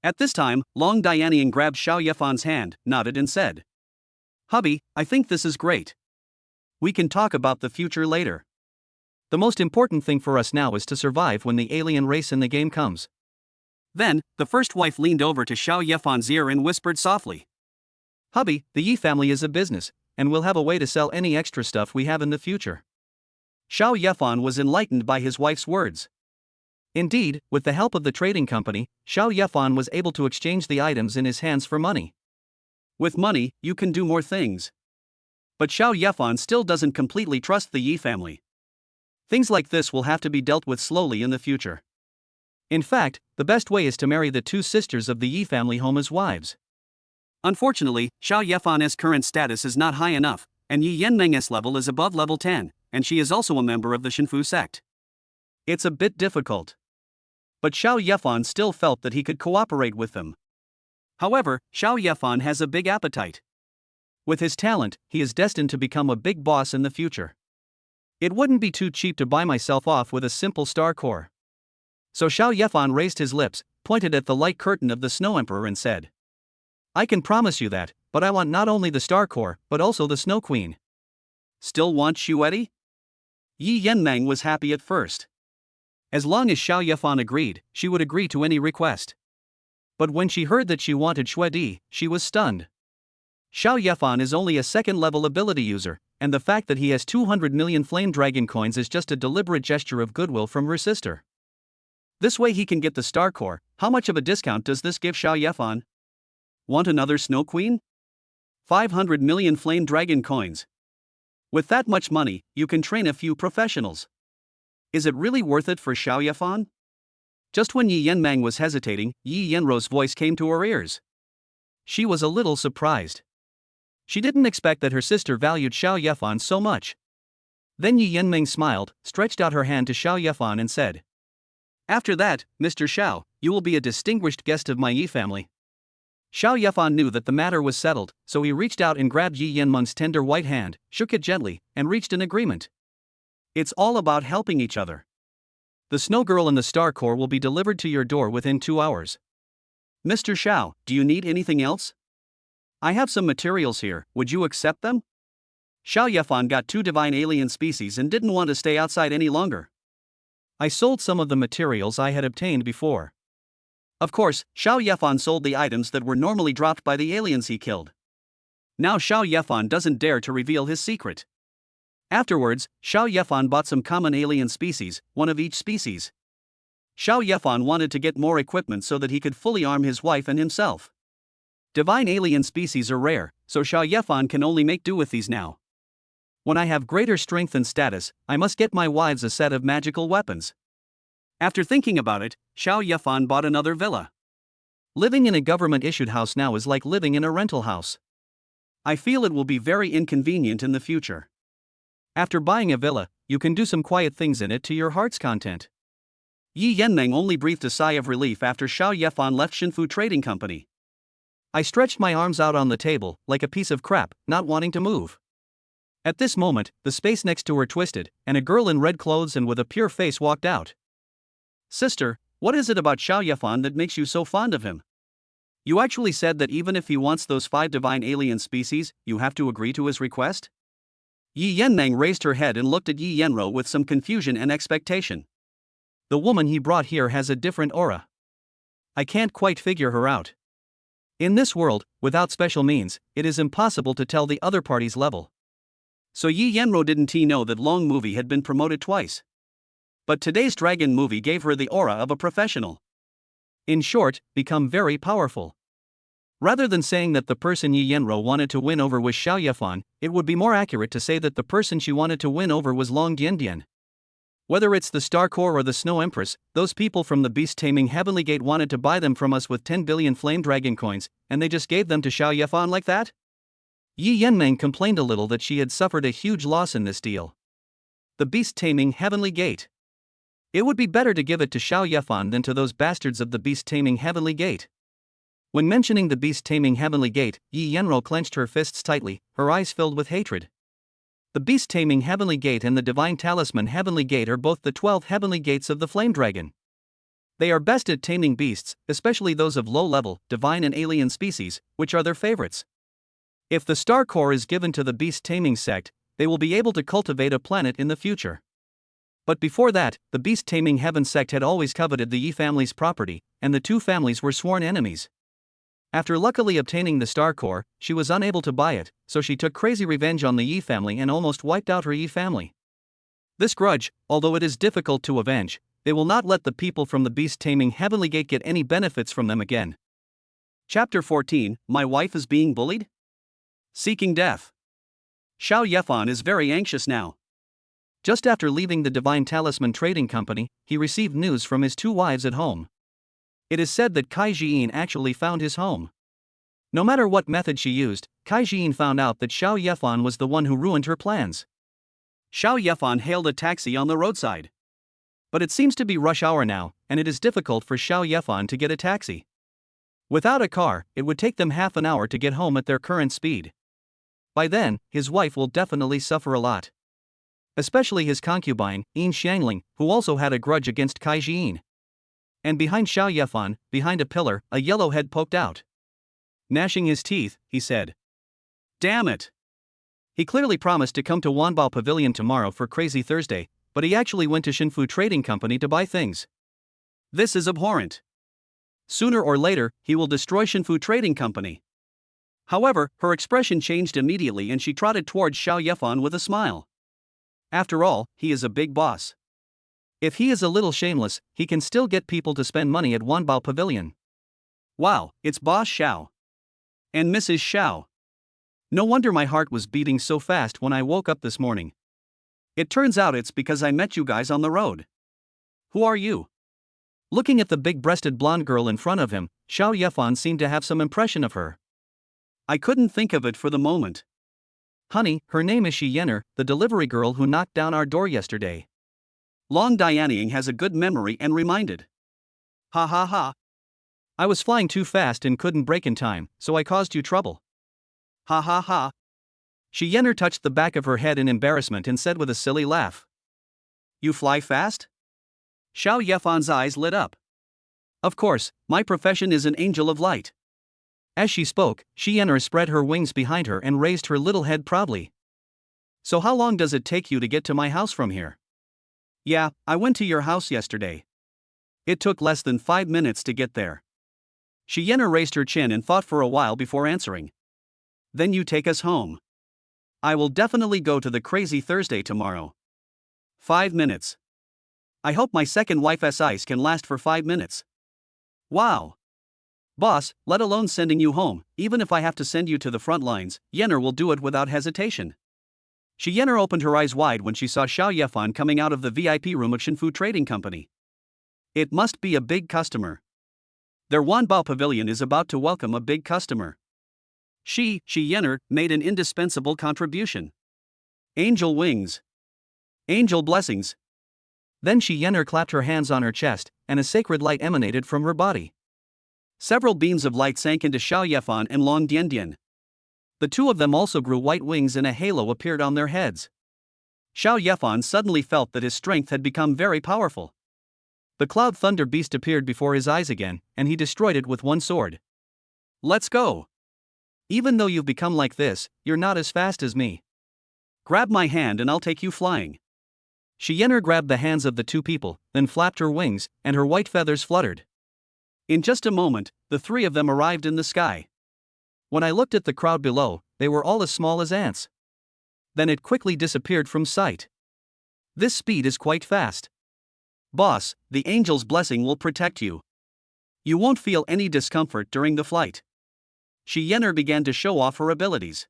At this time, Long Dianying grabbed Xiao Yefan's hand, nodded and said, Hubby, I think this is great. We can talk about the future later.
The most important thing for us now is to survive when the alien race in the game comes.
Then, the first wife leaned over to Xiao Yefan's ear and whispered softly.
Hubby, the Yi family is a business, and we'll have a way to sell any extra stuff we have in the future.
Xiao Yefan was enlightened by his wife's words.
Indeed, with the help of the trading company, Xiao Yefan was able to exchange the items in his hands for money.
With money, you can do more things. But Xiao Yefan still doesn't completely trust the Yi family. Things like this will have to be dealt with slowly in the future.
In fact, the best way is to marry the two sisters of the Yi family home as wives.
Unfortunately, Xiao Yefan's current status is not high enough, and Yi Yenmeng's level is above level 10, and she is also a member of the Shinfu sect.
It's a bit difficult.
But Xiao Yefan still felt that he could cooperate with them. However, Xiao Yefan has a big appetite.
With his talent, he is destined to become a big boss in the future. It wouldn't be too cheap to buy myself off with a simple star core. So Xiao Yefan raised his lips, pointed at the light curtain of the Snow Emperor and said, I can promise you that, but I want not only the star core, but also the Snow Queen.
Still want Shuedi? Yi Yenmeng was happy at first.
As long as Xiao Yefan agreed, she would agree to any request. But when she heard that she wanted Shuedi, she was stunned. Xiao Yefan is only a second-level ability user, and the fact that he has 200 million flame dragon coins is just a deliberate gesture of goodwill from her sister. This way he can get the star core. How much of a discount does this give Xiao Yefan?
Want another Snow Queen? 500 million flame dragon coins. With that much money, you can train a few professionals. Is it really worth it for Xiao Yefan?
Just when Yi Yenmeng was hesitating, Yi Yenro's voice came to her ears. She was a little surprised. She didn't expect that her sister valued Xiao Yefan so much. Then Yi Yenmeng smiled, stretched out her hand to Xiao Yefan and said,
After that, Mr. Xiao, you will be a distinguished guest of my Yi family.
Xiao Yefan knew that the matter was settled, so he reached out and grabbed Yi Yenmeng's tender white hand, shook it gently, and reached an agreement.
It's all about helping each other.
The Snow Girl and the Star Core will be delivered to your door within 2 hours.
Mr. Xiao, do you need anything else? I have some materials here, would you accept them? Xiao Yefan got 2 divine alien species and didn't want to stay outside any longer.
I sold some of the materials I had obtained before.
Of course, Xiao Yefan sold the items that were normally dropped by the aliens he killed. Now Xiao Yefan doesn't dare to reveal his secret. Afterwards, Xiao Yefan bought some common alien species, one of each species. Xiao Yefan wanted to get more equipment so that he could fully arm his wife and himself. Divine alien species are rare, so Xiao Yefan can only make do with these now.
When I have greater strength and status, I must get my wives a set of magical weapons.
After thinking about it, Xiao Yefan bought another villa.
Living in a government-issued house now is like living in a rental house.
I feel it will be very inconvenient in the future.
After buying a villa, you can do some quiet things in it to your heart's content.
Yi Yenmeng only breathed a sigh of relief after Xiao Yefan left Shinfu Trading Company.
I stretched my arms out on the table, like a piece of crap, not wanting to move. At this moment, the space next to her twisted, and a girl in red clothes and with a pure face walked out.
Sister, what is it about Xiao Yefan that makes you so fond of him? You actually said that even if he wants those 5 divine alien species, you have to agree to his request? Yi Yenmeng raised her head and looked at Yi Yenro with some confusion and expectation.
The woman he brought here has a different aura. I can't quite figure her out. In this world, without special means, it is impossible to tell the other party's level.
So Yi Yenro didn't know that Long Movie had been promoted twice. But today's Dragon movie gave her the aura of a professional.
In short, become very powerful. Rather than saying that the person Yi Yenro wanted to win over was Xiao Yefan, it would be more accurate to say that the person she wanted to win over was Long Diandian. Whether it's the Star Core or the Snow Empress, those people from the beast-taming Heavenly Gate wanted to buy them from us with 10 billion flame dragon coins, and they just gave them to Xiao Yefan like that? Yi Yenmeng complained a little that she had suffered a huge loss in this deal. The beast-taming Heavenly Gate. It would be better to give it to Xiao Yefan than to those bastards of the beast-taming Heavenly Gate. When mentioning the beast-taming Heavenly Gate, Yi Yenro clenched her fists tightly, her eyes filled with hatred. The beast-taming Heavenly Gate and the divine talisman Heavenly Gate are both the 12 Heavenly Gates of the Flame Dragon. They are best at taming beasts, especially those of low-level, divine and alien species, which are their favorites. If the Star Core is given to the beast-taming sect, they will be able to cultivate a planet in the future. But before that, the beast-taming heaven sect had always coveted the Yi family's property, and the two families were sworn enemies. After luckily obtaining the star core, she was unable to buy it, so she took crazy revenge on the Yi family and almost wiped out her Yi family. This grudge, although it is difficult to avenge, they will not let the people from the beast-taming heavenly gate get any benefits from them again.
Chapter 14, My Wife is Being Bullied? Seeking Death. Xiao Yefan is very anxious now.
Just after leaving the Divine Talisman Trading Company, he received news from his two wives at home. It is said that Kai Jiyin actually found his home. No matter what method she used, Kai Jiyin found out that Xiao Yefan was the one who ruined her plans.
Xiao Yefan hailed a taxi on the roadside.
But it seems to be rush hour now, and it is difficult for Xiao Yefan to get a taxi. Without a car, it would take them half an hour to get home at their current speed. By then, his wife will definitely suffer a lot. Especially his concubine, Yin Xiangling, who also had a grudge against Kai Jiyin. And behind Xiao Yefan, behind a pillar, a yellow head poked out. Gnashing his teeth, he said,
"Damn it!"
He clearly promised to come to Wanbao Pavilion tomorrow for Crazy Thursday, but he actually went to Shinfu Trading Company to buy things.
This is abhorrent. Sooner or later, he will destroy Shinfu Trading Company. However, her expression changed immediately and she trotted towards Xiao Yefan with a smile. After all, he is a big boss. If he is a little shameless, he can still get people to spend money at Wanbao Pavilion. Wow, it's Boss Xiao. And Mrs. Xiao. No wonder my heart was beating so fast when I woke up this morning. It turns out it's because I met you guys on the road. Who are you?
Looking at the big-breasted blonde girl in front of him, Xiao Yefan seemed to have some impression of her.
I couldn't think of it for the moment.
Honey, her name is Yenro, the delivery girl who knocked down our door yesterday.
Long Dianying has a good memory and reminded. Ha ha ha.
I was flying too fast and couldn't brake in time, so I caused you trouble.
Ha ha ha.
Yenro touched the back of her head in embarrassment and said with a silly laugh.
You fly fast? Xiao Yefan's eyes lit up.
Of course, my profession is an angel of light. As she spoke, Yenro spread her wings behind her and raised her little head proudly. So how long does it take you to get to my house from here?
Yeah, I went to your house yesterday. It took less than 5 minutes to get there. Yenro raised her chin and thought for a while before answering. Then you take us home. I will definitely go to the Crazy Thursday tomorrow. 5 minutes. I hope my second wife's ice can last for 5 minutes. Wow. Boss, let alone sending you home, even if I have to send you to the front lines, Yenro will do it without hesitation. Yenro opened her eyes wide when she saw Xiao Yefan coming out of the VIP room of Shinfu Trading Company. It must be a big customer. Their Wanbao Pavilion is about to welcome a big customer. Yenro, made an indispensable contribution. Angel wings. Angel blessings.
Then Yenro clapped her hands on her chest, and a sacred light emanated from her body.
Several beams of light sank into Xiao Yefan and Long Diandian. The two of them also grew white wings and a halo appeared on their heads. Xiao Yefan suddenly felt that his strength had become very powerful. The Cloud Thunder Beast appeared before his eyes again, and he destroyed it with one sword. Let's go. Even though you've become like this, you're not as fast as me. Grab my hand and I'll take you flying.
Yenro grabbed the hands of the two people, then flapped her wings, and her white feathers fluttered.
In just a moment, the three of them arrived in the sky.
When I looked at the crowd below, they were all as small as ants. Then it quickly disappeared from sight. This speed is quite fast.
Boss, the angel's blessing will protect you. You won't feel any discomfort during the flight. Yenro began to show off her abilities.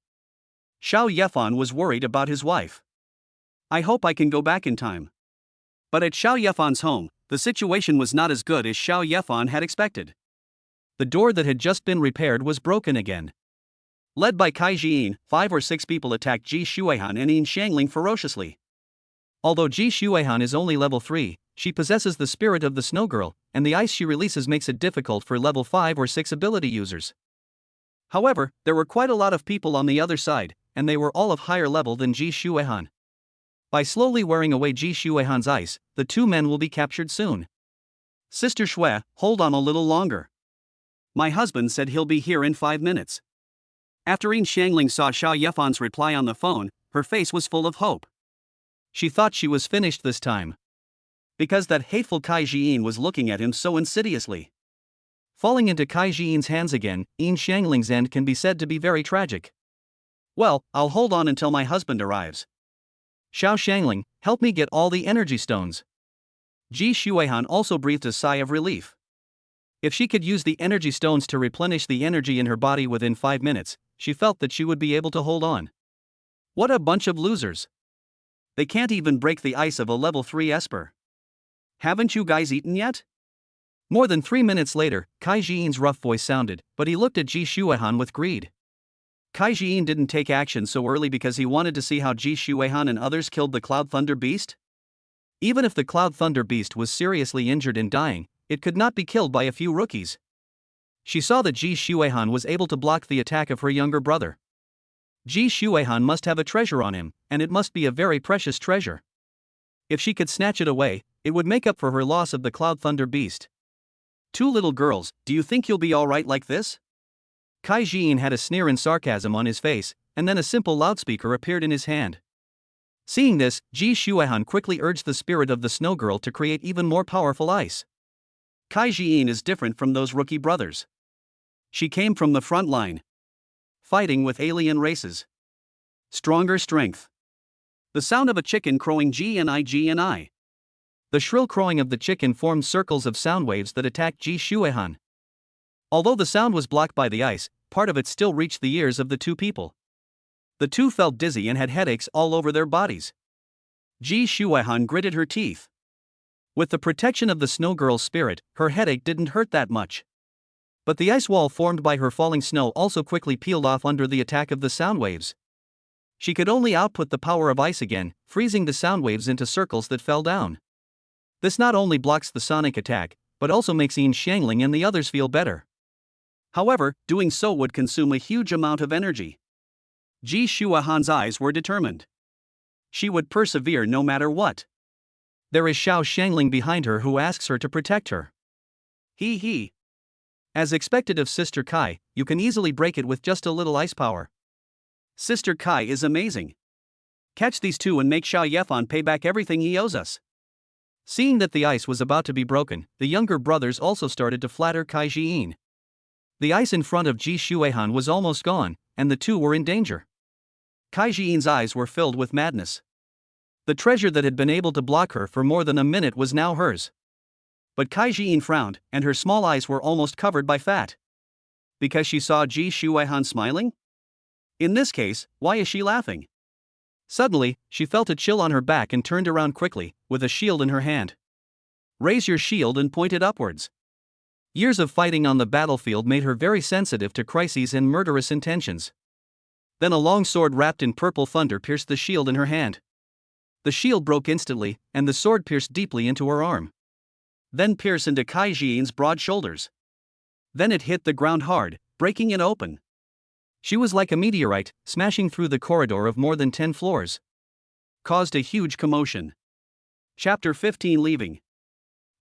Xiao Yefan was worried about his wife. I hope I can go back in time. But at Xiao Yefan's home, the situation was not as good as Xiao Yefan had expected.
The door that had just been repaired was broken again.
Led by Kai Jiyin, 5 or 6 people attacked Ji Shuihan and Yin Xiangling ferociously.
Although Ji Shuihan is only level 3, she possesses the spirit of the snow girl, and the ice she releases makes it difficult for level 5 or 6 ability users.
However, there were quite a lot of people on the other side, and they were all of higher level than Ji Shuihan. By slowly wearing away Ji Shuihan's ice, the two men will be captured soon. Sister Shui, hold on a little longer. My husband said he'll be here in 5 minutes. After Yin Xiangling saw Xiao Yefan's reply on the phone, her face was full of hope.
She thought she was finished this time.
Because that hateful Kai Jiyin was looking at him so insidiously.
Falling into Kai Jiyin's hands again, Yin Xiangling's end can be said to be very tragic.
Well, I'll hold on until my husband arrives.
Xiao Xiangling, help me get all the energy stones. Ji Shuihan also breathed a sigh of relief. If she could use the energy stones to replenish the energy in her body within 5 minutes, she felt that she would be able to hold on.
What a bunch of losers. They can't even break the ice of a level 3 Esper. Haven't you guys eaten yet?
More than 3 minutes later, Kai Jiyin's rough voice sounded, but he looked at Ji Shuihan with greed.
Kai Jiyin didn't take action so early because he wanted to see how Ji Shuihan and others killed the Cloud Thunder Beast?
Even if the Cloud Thunder Beast was seriously injured and dying, it could not be killed by a few rookies. She saw that Ji Shuihan was able to block the attack of her younger brother. Ji Shuihan must have a treasure on him, and it must be a very precious treasure. If she could snatch it away, it would make up for her loss of the Cloud Thunder Beast.
Two little girls, do you think you'll be alright like this?
Kai Jiyin had a sneer and sarcasm on his face, and then a simple loudspeaker appeared in his hand. Seeing this, Ji Shuihan quickly urged the spirit of the snow girl to create even more powerful ice.
Kai Jiyin is different from those rookie brothers. She came from the front line, fighting with alien races. Stronger strength. The sound of a chicken crowing GNI.
The shrill crowing of the chicken formed circles of sound waves that attacked Ji Shuihan. Although the sound was blocked by the ice, part of it still reached the ears of the two people. The two felt dizzy and had headaches all over their bodies.
Ji Shuihan gritted her teeth.
With the protection of the snow girl's spirit, her headache didn't hurt that much. But the ice wall formed by her falling snow also quickly peeled off under the attack of the sound waves. She could only output the power of ice again, freezing the sound waves into circles that fell down. This not only blocks the sonic attack, but also makes Yin Xiangling and the others feel better.
However, doing so would consume a huge amount of energy. Ji Shuihan's eyes were determined. She would persevere no matter what.
There is Xiao Xiangling behind her who asks her to protect her.
He.
As expected of Sister Kai, you can easily break it with just a little ice power.
Sister Kai is amazing. Catch these two and make Xiao Yefan pay back everything he owes us.
Seeing that the ice was about to be broken, the younger brothers also started to flatter Kai Jiyin. The ice in front of Ji Shuihan was almost gone, and the two were in danger.
Kai Jiyin's eyes were filled with madness.
The treasure that had been able to block her for more than a minute was now hers.
But Kai Jiyin frowned, and her small eyes were almost covered by fat. Because she saw Ji Shuihan smiling? In this case, why is she laughing?
Suddenly, she felt a chill on her back and turned around quickly, with a shield in her hand.
Raise your shield and point it upwards.
Years of fighting on the battlefield made her very sensitive to crises and murderous intentions. Then a long sword wrapped in purple thunder pierced the shield in her hand. The shield broke instantly, and the sword pierced deeply into her arm.
Then pierced into Kai Jiyin's broad shoulders. Then it hit the ground hard, breaking it open.
She was like a meteorite, smashing through the corridor of more than 10 floors.
Caused a huge commotion. Chapter 15 Leaving.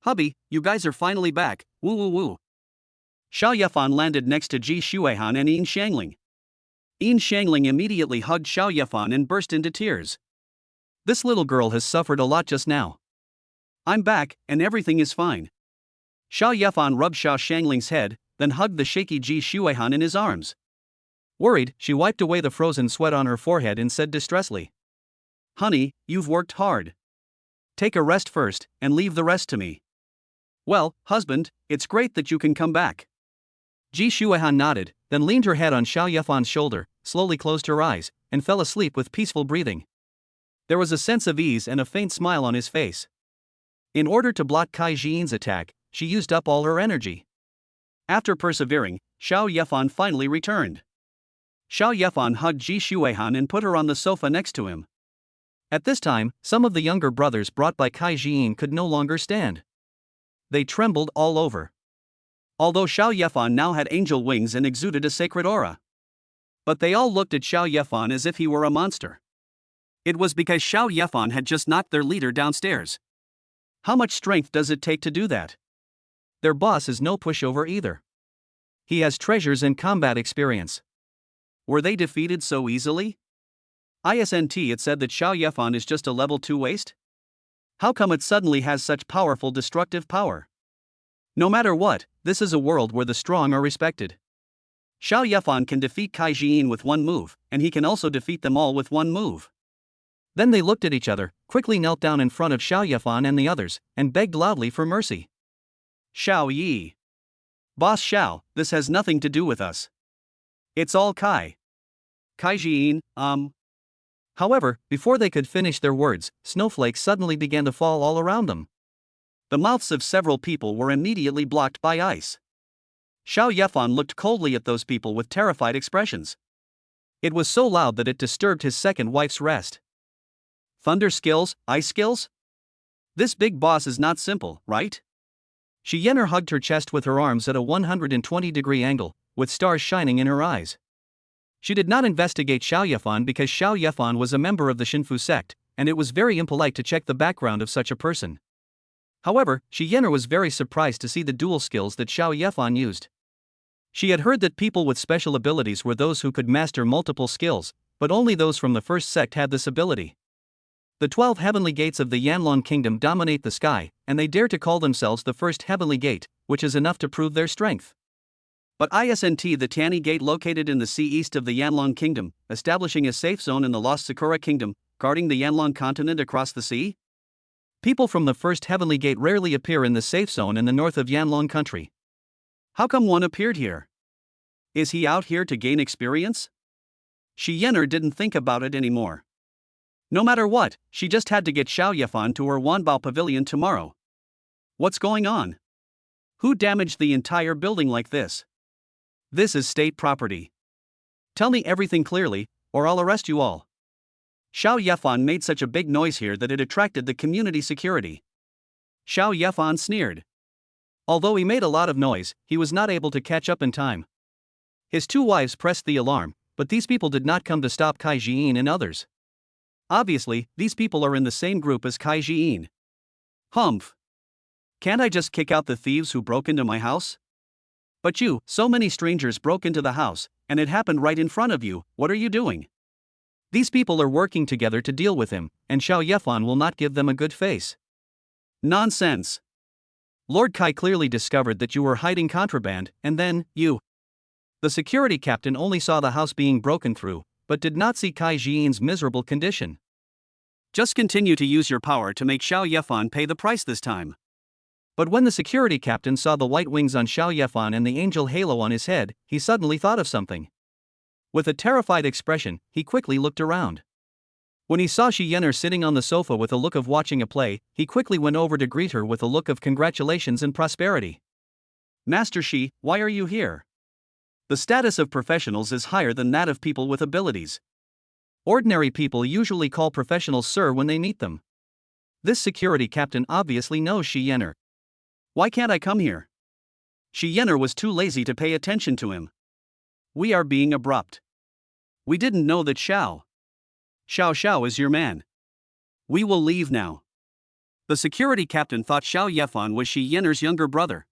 Hubby, you guys are finally back, woo woo woo. Xiao Yefan landed next to Ji Shuihan and Yin Xiangling. Yin Xiangling immediately hugged Xiao Yefan and burst into tears.
This little girl has suffered a lot just now.
I'm back, and everything is fine. Xiao Yefan rubbed Xiao Xiangling's head, then hugged the shaky Ji Shuihan in his arms.
Worried, she wiped away the frozen sweat on her forehead and said distressfully,
Honey, you've worked hard. Take a rest first, and leave the rest to me. Well, husband, it's great that you can come back.
Ji Shuihan nodded, then leaned her head on Xiao Yefan's shoulder, slowly closed her eyes, and fell asleep with peaceful breathing. There was a sense of ease and a faint smile on his face. In order to block Kai Jiyin's attack, she used up all her energy.
After persevering, Xiao Yefan finally returned. Xiao Yefan hugged Ji Shuihan and put her on the sofa next to him.
At this time, some of the younger brothers brought by Kai Jiyin could no longer stand. They trembled all over.
Although Xiao Yefan now had angel wings and exuded a sacred aura. But they all looked at Xiao Yefan as if he were a monster. It was because Xiao Yefan had just knocked their leader downstairs. How much strength does it take to do that?
Their boss is no pushover either. He has treasures and combat experience.
Were they defeated so easily? It said that Xiao Yefan is just a level 2 waste? How come it suddenly has such powerful destructive power? No matter what, this is a world where the strong are respected. Xiao Yefan can defeat Kai Jiyin with one move, and he can also defeat them all with one move.
Then they looked at each other, quickly knelt down in front of Xiao Yefan and the others, and begged loudly for mercy.
Xiao Yi. Boss Xiao, this has nothing to do with us. It's all Kai. Kai Jiyin,
However, before they could finish their words, snowflakes suddenly began to fall all around them.
The mouths of several people were immediately blocked by ice. Xiao Yefan looked coldly at those people with terrified expressions.
It was so loud that it disturbed his second wife's rest.
Thunder skills, ice skills? This big boss is not simple, right?
Yenro hugged her chest with her arms at a 120-degree angle, with stars shining in her eyes. She did not investigate Xiao Yefan because Xiao Yefan was a member of the Shinfu sect, and it was very impolite to check the background of such a person. However, Yenro was very surprised to see the dual skills that Xiao Yefan used. She had heard that people with special abilities were those who could master multiple skills, but only those from the first sect had this ability. The 12 heavenly gates of the Yanlong kingdom dominate the sky, and they dare to call themselves the first heavenly gate, which is enough to prove their strength.
But isn't the Tianyi Gate located in the sea east of the Yanlong kingdom, establishing a safe zone in the Lost Sakura kingdom, guarding the Yanlong continent across the sea?
People from the first heavenly gate rarely appear in the safe zone in the north of Yanlong country.
How come one appeared here? Is he out here to gain experience? Yenro didn't think about it anymore. No matter what, she just had to get Xiao Yefan to her Wanbao pavilion tomorrow. What's going on? Who damaged the entire building like this? This is state property. Tell me everything clearly, or I'll arrest you all. Xiao Yefan made such a big noise here that it attracted the community security. Xiao Yefan sneered. Although he made a lot of noise, he was not able to catch up in time. His two wives pressed the alarm, but these people did not come to stop Kai Jiyin and others. Obviously, these people are in the same group as Kai Jiyin. Humph. Can't I just kick out the thieves who broke into my house? But you, so many strangers broke into the house, and it happened right in front of you, what are you doing? These people are working together to deal with him, and Xiao Yefan will not give them a good face. Nonsense. Lord Kai clearly discovered that you were hiding contraband, and then, you. The security captain only saw the house being broken through, but did not see Kai Jiyin's miserable condition. Just continue to use your power to make Xiao Yefan pay the price this time. But when the security captain saw the white wings on Xiao Yefan and the angel halo on his head, he suddenly thought of something. With a terrified expression, he quickly looked around. When he saw Yenro sitting on the sofa with a look of watching a play, he quickly went over to greet her with a look of congratulations and prosperity. Master Shi, why are you here? The status of professionals is higher than that of people with abilities. Ordinary people usually call professionals sir when they meet them. This security captain obviously knows Yenro. Why can't I come here? Yenro was too lazy to pay attention to him. We are being abrupt. We didn't know that Xiao is your man. We will leave now. The security captain thought Xiao Yefan was Yenro's younger brother.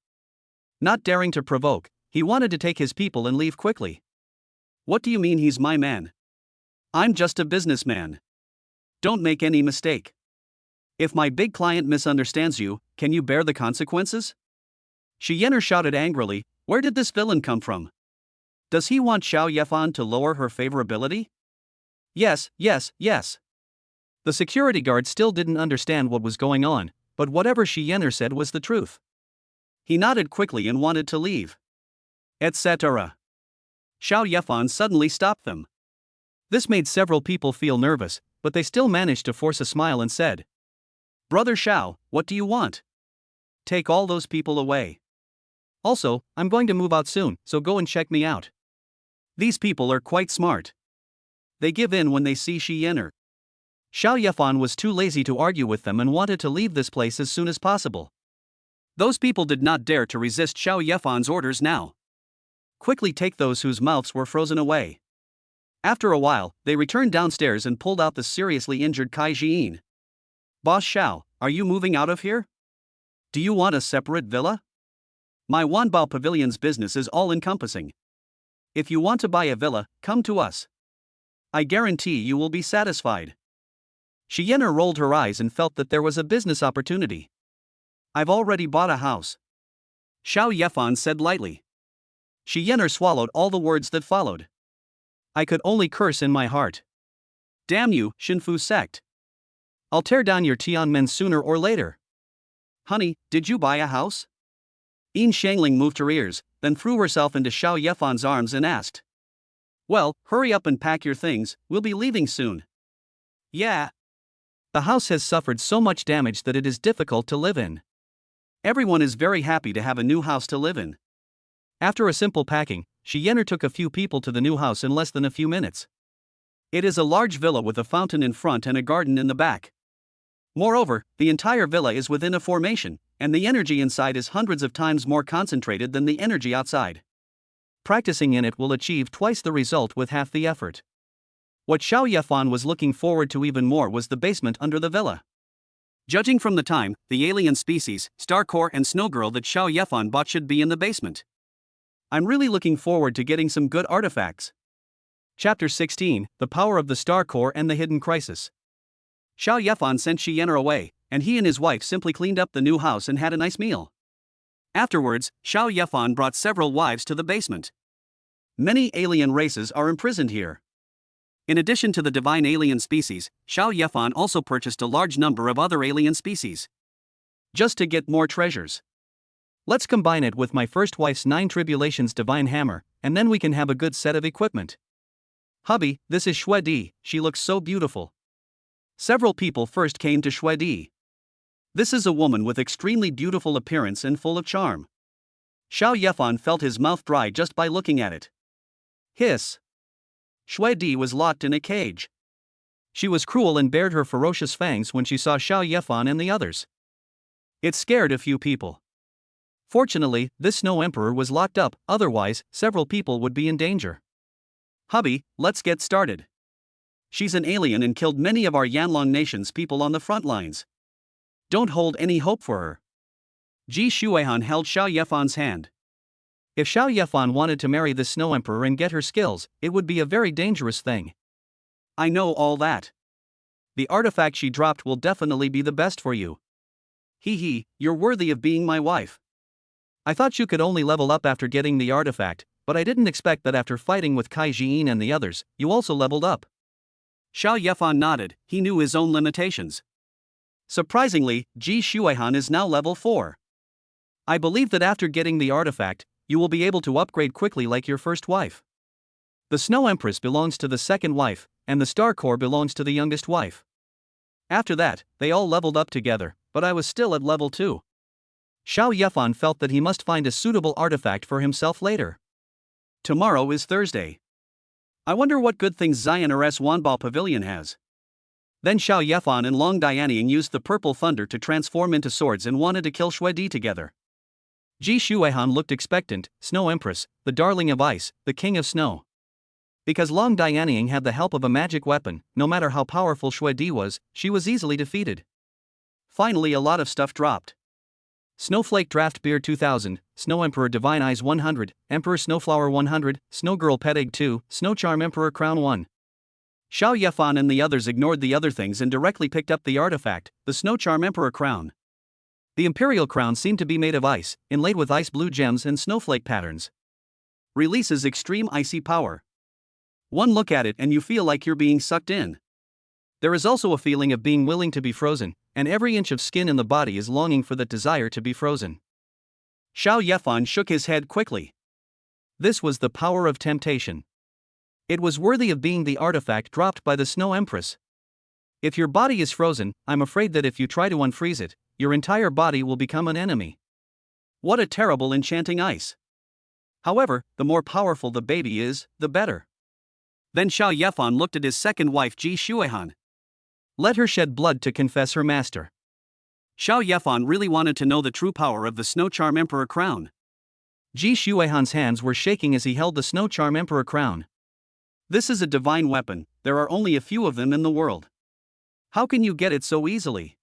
Not daring to provoke, he wanted to take his people and leave quickly. What do you mean he's my man? I'm just a businessman. Don't make any mistake. If my big client misunderstands you, can you bear the consequences? Yenro shouted angrily, where did this villain come from? Does he want Xiao Yefan to lower her favorability? Yes. The security guard still didn't understand what was going on, but whatever Yenro said was the truth. He nodded quickly and wanted to leave. Etc. Xiao Yefan suddenly stopped them. This made several people feel nervous, but they still managed to force a smile and said, Brother Xiao, what do you want? Take all those people away. Also, I'm going to move out soon, so go and check me out. These people are quite smart. They give in when they see Yenro. Xiao Yefan was too lazy to argue with them and wanted to leave this place as soon as possible. Those people did not dare to resist Xiao Yefan's orders now. Quickly take those whose mouths were frozen away. After a while, they returned downstairs and pulled out the seriously injured Kai Jiyin. Boss Xiao, are you moving out of here? Do you want a separate villa? My Wanbao pavilion's business is all-encompassing. If you want to buy a villa, come to us. I guarantee you will be satisfied. Yenro rolled her eyes and felt that there was a business opportunity. I've already bought a house, Xiao Yefan said lightly. Yenro swallowed all the words that followed. I could only curse in my heart. Damn you, Shinfu sect. I'll tear down your Tianmen sooner or later. Honey, did you buy a house? Yin Shangling moved her ears, then threw herself into Xiao Yefan's arms and asked. Well, hurry up and pack your things, we'll be leaving soon. Yeah. The house has suffered so much damage that it is difficult to live in. Everyone is very happy to have a new house to live in. After a simple packing, Yenro took a few people to the new house in less than a few minutes. It is a large villa with a fountain in front and a garden in the back. Moreover, the entire villa is within a formation, and the energy inside is hundreds of times more concentrated than the energy outside. Practicing in it will achieve twice the result with half the effort. What Xiao Yefan was looking forward to even more was the basement under the villa. Judging from the time, the alien species, Star Core and Snow Girl that Xiao Yefan bought should be in the basement. I'm really looking forward to getting some good artifacts. Chapter 16, The Power of the Star Core and the Hidden Crisis. Xiao Yefan sent Yenro away, and he and his wife simply cleaned up the new house and had a nice meal. Afterwards, Xiao Yefan brought several wives to the basement. Many alien races are imprisoned here. In addition to the divine alien species, Xiao Yefan also purchased a large number of other alien species. Just to get more treasures. Let's combine it with my first wife's 9 tribulations divine hammer, and then we can have a good set of equipment. Hubby, this is Xue Di, she looks so beautiful. Several people first came to Xue Di. This is a woman with extremely beautiful appearance and full of charm. Xiao Yefan felt his mouth dry just by looking at it. Hiss. Xue Di was locked in a cage. She was cruel and bared her ferocious fangs when she saw Xiao Yefan and the others. It scared a few people. Fortunately, this Snow Emperor was locked up, otherwise, several people would be in danger. Hubby, let's get started. She's an alien and killed many of our Yanlong nation's people on the front lines. Don't hold any hope for her. Ji Shuehan held Xiao Yefan's hand. If Xiao Yefan wanted to marry this Snow Emperor and get her skills, it would be a very dangerous thing. I know all that. The artifact she dropped will definitely be the best for you. Hee, you're worthy of being my wife. I thought you could only level up after getting the artifact, but I didn't expect that after fighting with Kai Jiin and the others, you also leveled up. Xiao Yefan nodded, he knew his own limitations. Surprisingly, Ji Shuehan is now level 4. I believe that after getting the artifact, you will be able to upgrade quickly like your first wife. The Snow Empress belongs to the second wife, and the Star Core belongs to the youngest wife. After that, they all leveled up together, but I was still at level 2. Xiao Yefan felt that he must find a suitable artifact for himself later. Tomorrow is Thursday. I wonder what good things Zion RS Wanbao Pavilion has. Then Xiao Yefan and Long Dianying used the purple thunder to transform into swords and wanted to kill Xue Di together. Ji Shuehan looked expectant, Snow Empress, the darling of ice, the king of snow. Because Long Dianying had the help of a magic weapon, no matter how powerful Xue Di was, she was easily defeated. Finally a lot of stuff dropped. Snowflake Draft Beer 2000, Snow Emperor Divine Eyes 100, Emperor Snowflower 100, Snow Girl Pet Egg 2, Snow Charm Emperor Crown 1. Xiao Yefan and the others ignored the other things and directly picked up the artifact, the Snow Charm Emperor Crown. The Imperial Crown seemed to be made of ice, inlaid with ice blue gems and snowflake patterns. Releases extreme icy power. One look at it and you feel like you're being sucked in. There is also a feeling of being willing to be frozen, and every inch of skin in the body is longing for that desire to be frozen. Xiao Yefan shook his head quickly. This was the power of temptation. It was worthy of being the artifact dropped by the Snow Empress. If your body is frozen, I'm afraid that if you try to unfreeze it, your entire body will become an enemy. What a terrible enchanting ice. However, the more powerful the baby is, the better. Then Xiao Yefan looked at his second wife Ji Shuehan. Let her shed blood to confess her master. Xiao Yefan really wanted to know the true power of the Snow Charm Emperor Crown. Ji Shuehan's hands were shaking as he held the Snow Charm Emperor Crown. This is a divine weapon, there are only a few of them in the world. How can you get it so easily?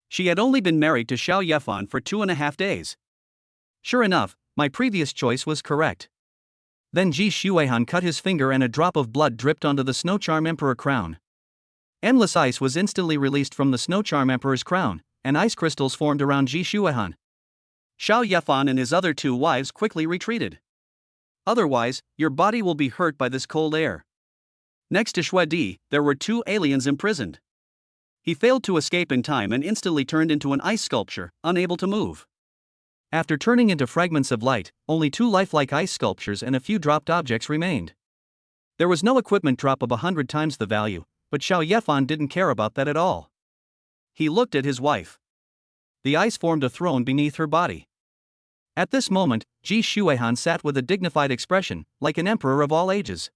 She had only been married to Xiao Yefan for 2.5 days. Sure enough, my previous choice was correct. Then Ji Shuehan cut his finger and a drop of blood dripped onto the Snow Charm Emperor Crown.
Endless ice was instantly released from the Snow Charm Emperor's crown, and ice crystals formed around Ji Shuehan.
Xiao Yefan and his other two wives quickly retreated. Otherwise, your body will be hurt by this cold air. Next to Xue Di, there were two aliens imprisoned. He failed to escape in time and instantly turned into an ice sculpture, unable to move.
After turning into fragments of light, only two lifelike ice sculptures and a few dropped objects remained. There was no equipment drop of 100 times the value, but Xiao Yefan didn't care about that at all.
He looked at his wife.
The ice formed a throne beneath her body. At this moment, Ji Shuehan sat with a dignified expression, like an emperor of all ages.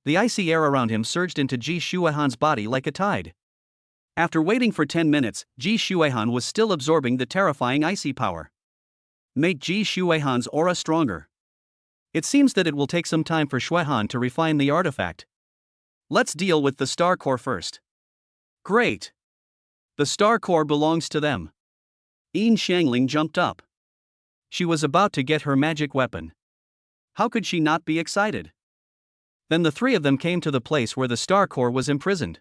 The icy air around him surged into Ji Shuehan's body like a tide.
After waiting for 10 minutes, Ji Shuehan was still absorbing the terrifying icy power. Make Ji Shuehan's aura stronger.
It seems that it will take some time for Shuehan to refine the artifact.
Let's deal with the star core first. Great. The star core belongs to them. Yin Xiangling jumped up.
She was about to get her magic weapon.
How could she not be excited?
Then the three of them came to the place where the star core was imprisoned.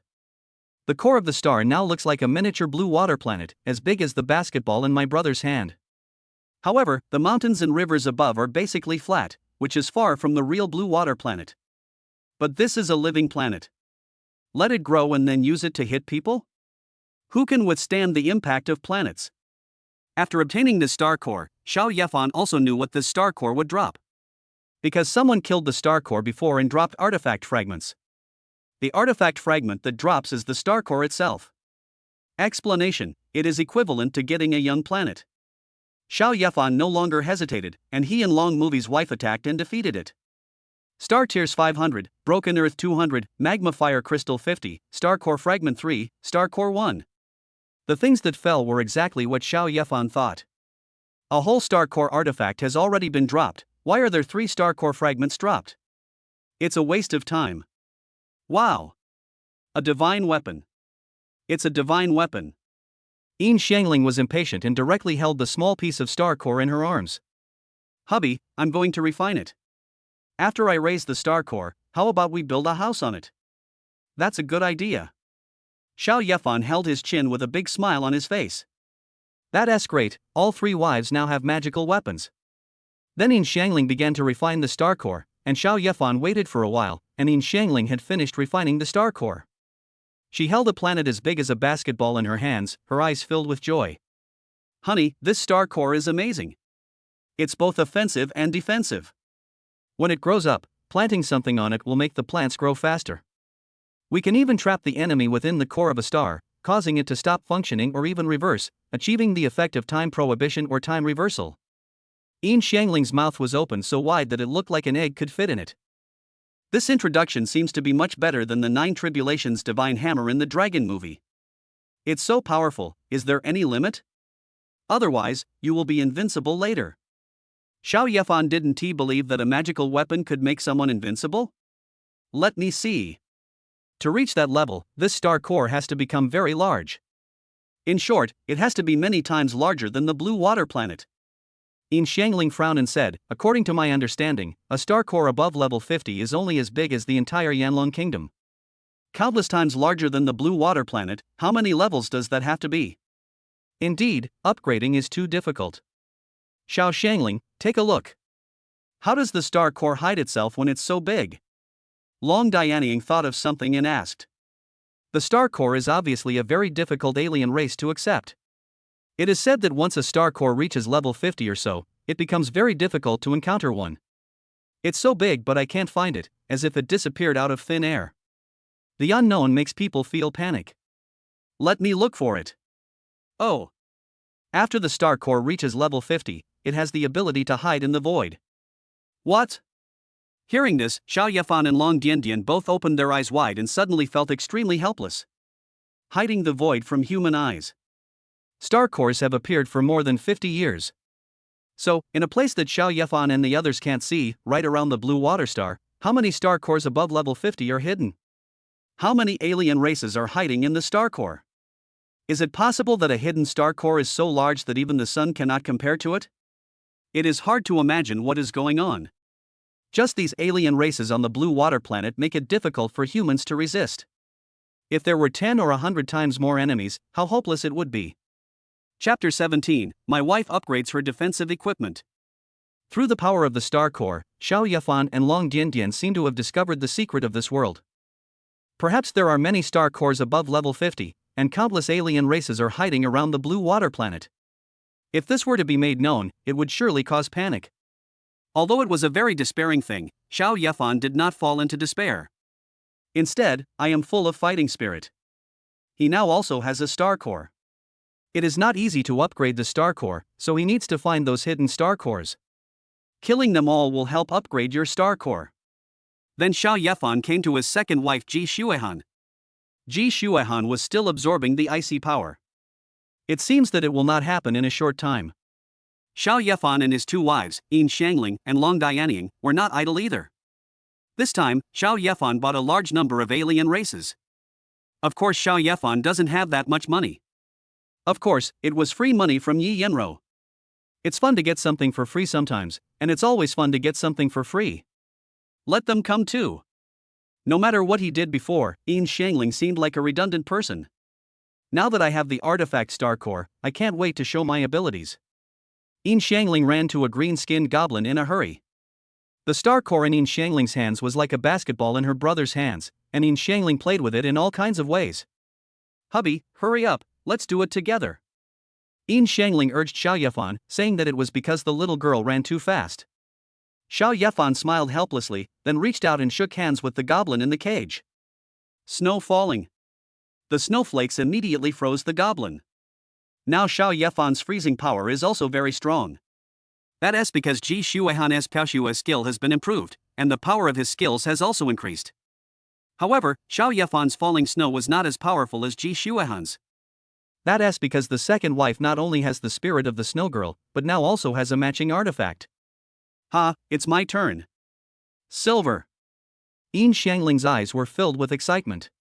The core of the star now looks like a miniature blue water planet, as big as the basketball in my brother's hand.
However, the mountains and rivers above are basically flat, which is far from the real blue water planet. But this is a living planet. Let it grow and then use it to hit people? Who can withstand the impact of planets? After obtaining this star core, Xiao Yefan also knew what this star core would drop. Because someone killed the star core before and dropped artifact fragments. The artifact fragment that drops is the star core itself. Explanation: it is equivalent to getting a young planet. Xiao Yefan no longer hesitated, and he and Long Movie's wife attacked and defeated it. Star Tears 500, Broken Earth 200, Magma Fire Crystal 50, Star Core Fragment 3, Star Core 1. The things that fell were exactly what Xiao Yefan thought. A whole Star Core artifact has already been dropped. Why are there 3 Star Core fragments dropped? It's a waste of time. Wow! A divine weapon. It's a divine weapon.
Yin Xiangling was impatient and directly held the small piece of star core in her arms.
Hubby, I'm going to refine it. After I raise the star core, how about we build a house on it? That's a good idea. Xiao Yefan held his chin with a big smile on his face.
That's great, all 3 wives now have magical weapons. Then Yin Xiangling began to refine the star core, and Xiao Yefan waited for a while, and Yin Xiangling had finished refining the star core. She held a planet as big as a basketball in her hands, her eyes filled with joy.
Honey, this star core is amazing. It's both offensive and defensive.
When it grows up, planting something on it will make the plants grow faster. We can even trap the enemy within the core of a star, causing it to stop functioning or even reverse, achieving the effect of time prohibition or time reversal. Yin Xiangling's mouth was open so wide that it looked like an egg could fit in it.
This introduction seems to be much better than the 9 Tribulations divine hammer in the Dragon movie. It's so powerful, is there any limit? Otherwise, you will be invincible later. Xiao Yefan didn't he believe that a magical weapon could make someone invincible? Let me see.
To reach that level, this star core has to become very large.
In short, it has to be many times larger than the blue water planet.
Yin Xiangling frowned and said, according to my understanding, a star core above level 50 is only as big as the entire Yanlong Kingdom.
Countless times larger than the blue water planet. How many levels does that have to be?
Indeed, upgrading is too difficult. Xiao Xiangling, take a look.
How does the star core hide itself when it's so big? Long Dianying thought of something and asked.
The star core is obviously a very difficult alien race to accept. It is said that once a star core reaches level 50 or so, it becomes very difficult to encounter one. It's so big but I can't find it, as if it disappeared out of thin air. The unknown makes people feel panic.
Let me look for it. Oh. After the star core reaches level 50, it has the ability to hide in the void. What? Hearing this, Xiao Yefan and Long Diandian both opened their eyes wide and suddenly felt extremely helpless. Hiding the void from human eyes.
Star cores have appeared for more than 50 years.
So, in a place that Xiao Yefan and the others can't see, right around the blue water star, how many star cores above level 50 are hidden? How many alien races are hiding in the star core? Is it possible that a hidden star core is so large that even the sun cannot compare to it? It is hard to imagine what is going on. Just these alien races on the blue water planet make it difficult for humans to resist.
If there were 10 or 100 times more enemies, how hopeless it would be.
Chapter 17. My wife upgrades her defensive equipment.
Through the power of the Star Core, Xiao Yefan and Long Diandian seem to have discovered the secret of this world. Perhaps there are many Star Cores above level 50, and countless alien races are hiding around the blue water planet. If this were to be made known, it would surely cause panic.
Although it was a very despairing thing, Xiao Yefan did not fall into despair. Instead, I am full of fighting spirit. He now also has a Star Core.
It is not easy to upgrade the Star Core, so he needs to find those hidden Star Cores.
Killing them all will help upgrade your Star Core. Then Xiao Yefan came to his second wife Ji Shuehan. Ji Shuehan was still absorbing the icy power.
It seems that it will not happen in a short time.
Xiao Yefan and his two wives, Yin Xiangling and Long Dianying, were not idle either. This time, Xiao Yefan bought a large number of alien races. Of course, Xiao Yefan doesn't have that much money. Of course, it was free money from Yi Yenro.
It's fun to get something for free sometimes, and it's always fun to get something for free.
Let them come too. No matter what he did before, Yin Xiangling seemed like a redundant person.
Now that I have the artifact Star Core, I can't wait to show my abilities. Yin Xiangling ran to a green-skinned goblin in a hurry. The Star Core in Yin Xiangling's hands was like a basketball in her brother's hands, and Yin Xiangling played with it in all kinds of ways.
Hubby, hurry up, let's do it together.
Yin Xiangling urged Xiao Yefan, saying that it was because the little girl ran too fast.
Xiao Yefan smiled helplessly, then reached out and shook hands with the goblin in the cage. Snow falling. The snowflakes immediately froze the goblin. Now Xiao Yefan's freezing power is also very strong. That is because Ji Shuehan's Piaoxua's skill has been improved, and the power of his skills has also increased. However, Xiao Yefan's falling snow was not as powerful as Ji Shuehan's.
That is because the second wife not only has the spirit of the snow girl, but now also has a matching artifact.
Ha, it's my turn. Silver.
Yin Xiangling's eyes were filled with excitement.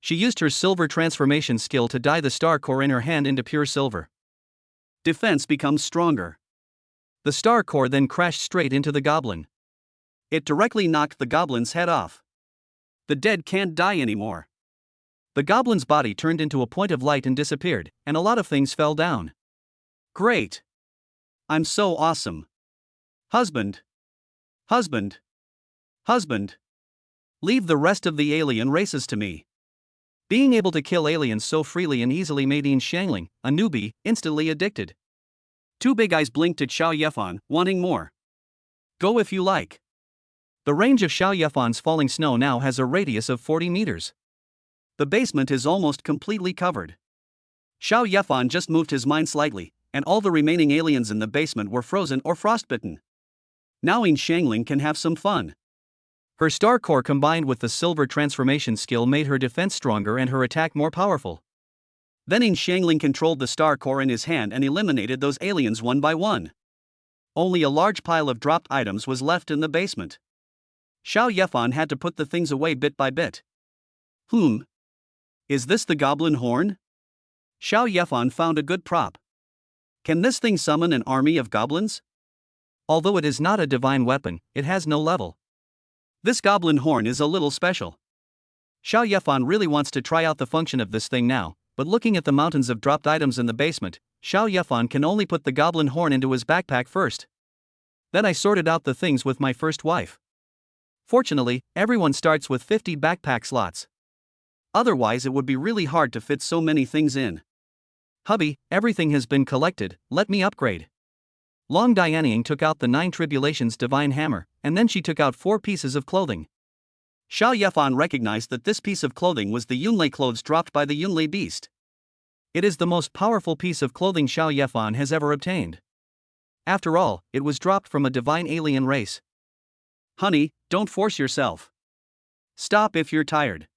She used her silver transformation skill to dye the Star Core in her hand into pure silver.
Defense becomes stronger.
The Star Core then crashed straight into the goblin.
It directly knocked the goblin's head off. The dead can't die anymore.
The goblin's body turned into a point of light and disappeared, and a lot of things fell down.
Great. I'm so awesome. Husband. Husband. Husband. Leave the rest of the alien races to me.
Being able to kill aliens so freely and easily made Yin Xiangling, a newbie, instantly addicted.
Two big eyes blinked at Xiao Yefan, wanting more. Go if you like.
The range of Xiao Yefan's falling snow now has a radius of 40 meters.
The basement is almost completely covered. Xiao Yefan just moved his mind slightly, and all the remaining aliens in the basement were frozen or frostbitten. Now Yin Xiangling can have some fun.
Her Star Core combined with the silver transformation skill made her defense stronger and her attack more powerful.
Then Yin Xiangling controlled the Star Core in his hand and eliminated those aliens one by one. Only a large pile of dropped items was left in the basement. Xiao Yefan had to put the things away bit by bit. Is this the goblin horn? Xiao Yefan found a good prop. Can this thing summon an army of goblins?
Although it is not a divine weapon, it has no level.
This goblin horn is a little special.
Xiao Yefan really wants to try out the function of this thing now, but looking at the mountains of dropped items in the basement, Xiao Yefan can only put the goblin horn into his backpack first. Then I sorted out the things with my first wife. Fortunately, everyone starts with 50 backpack slots.
Otherwise it would be really hard to fit so many things in.
Hubby, everything has been collected, let me upgrade. Long Dianying took out the 9 Tribulations divine hammer, and then she took out 4 pieces of clothing.
Xiao Yefan recognized that this piece of clothing was the Yunlei clothes dropped by the Yunlei beast.
It is the most powerful piece of clothing Xiao Yefan has ever obtained. After all, it was dropped from a divine alien race.
Honey, don't force yourself. Stop if you're tired.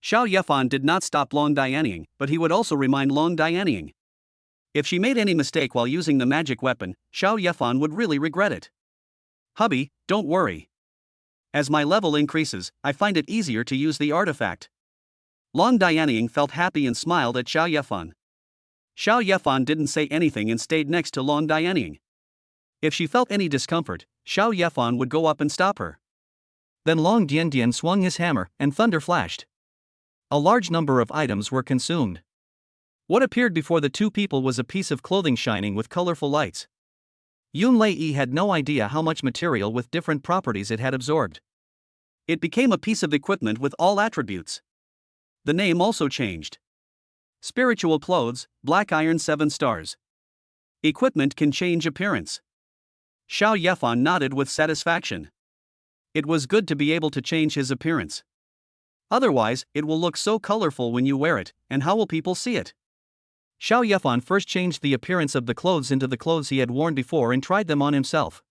Xiao Yefan did not stop Long Dianying, but he would also remind Long Dianying. If she made any mistake while using the magic weapon, Xiao Yefan would really regret it. Hubby, don't worry. As my level increases, I find it easier to use the artifact. Long Dianying felt happy and smiled at Xiao Yefan. Xiao Yefan didn't say anything and stayed next to Long Dianying. If she felt any discomfort, Xiao Yefan would go up and stop her.
Then Long Diandian swung his hammer, and thunder flashed. A large number of items were consumed. What appeared before the two people was a piece of clothing shining with colorful lights. Yun Lei had no idea how much material with different properties it had absorbed. It became a piece of equipment with all attributes. The name also changed. Spiritual clothes, black iron 7 stars. Equipment can change appearance. Xiao Yefan nodded with satisfaction. It was good to be able to change his appearance. Otherwise, it will look so colorful when you wear it, and how will people see it? Xiao Yefan first changed the appearance of the clothes into the clothes he had worn before and tried them on himself.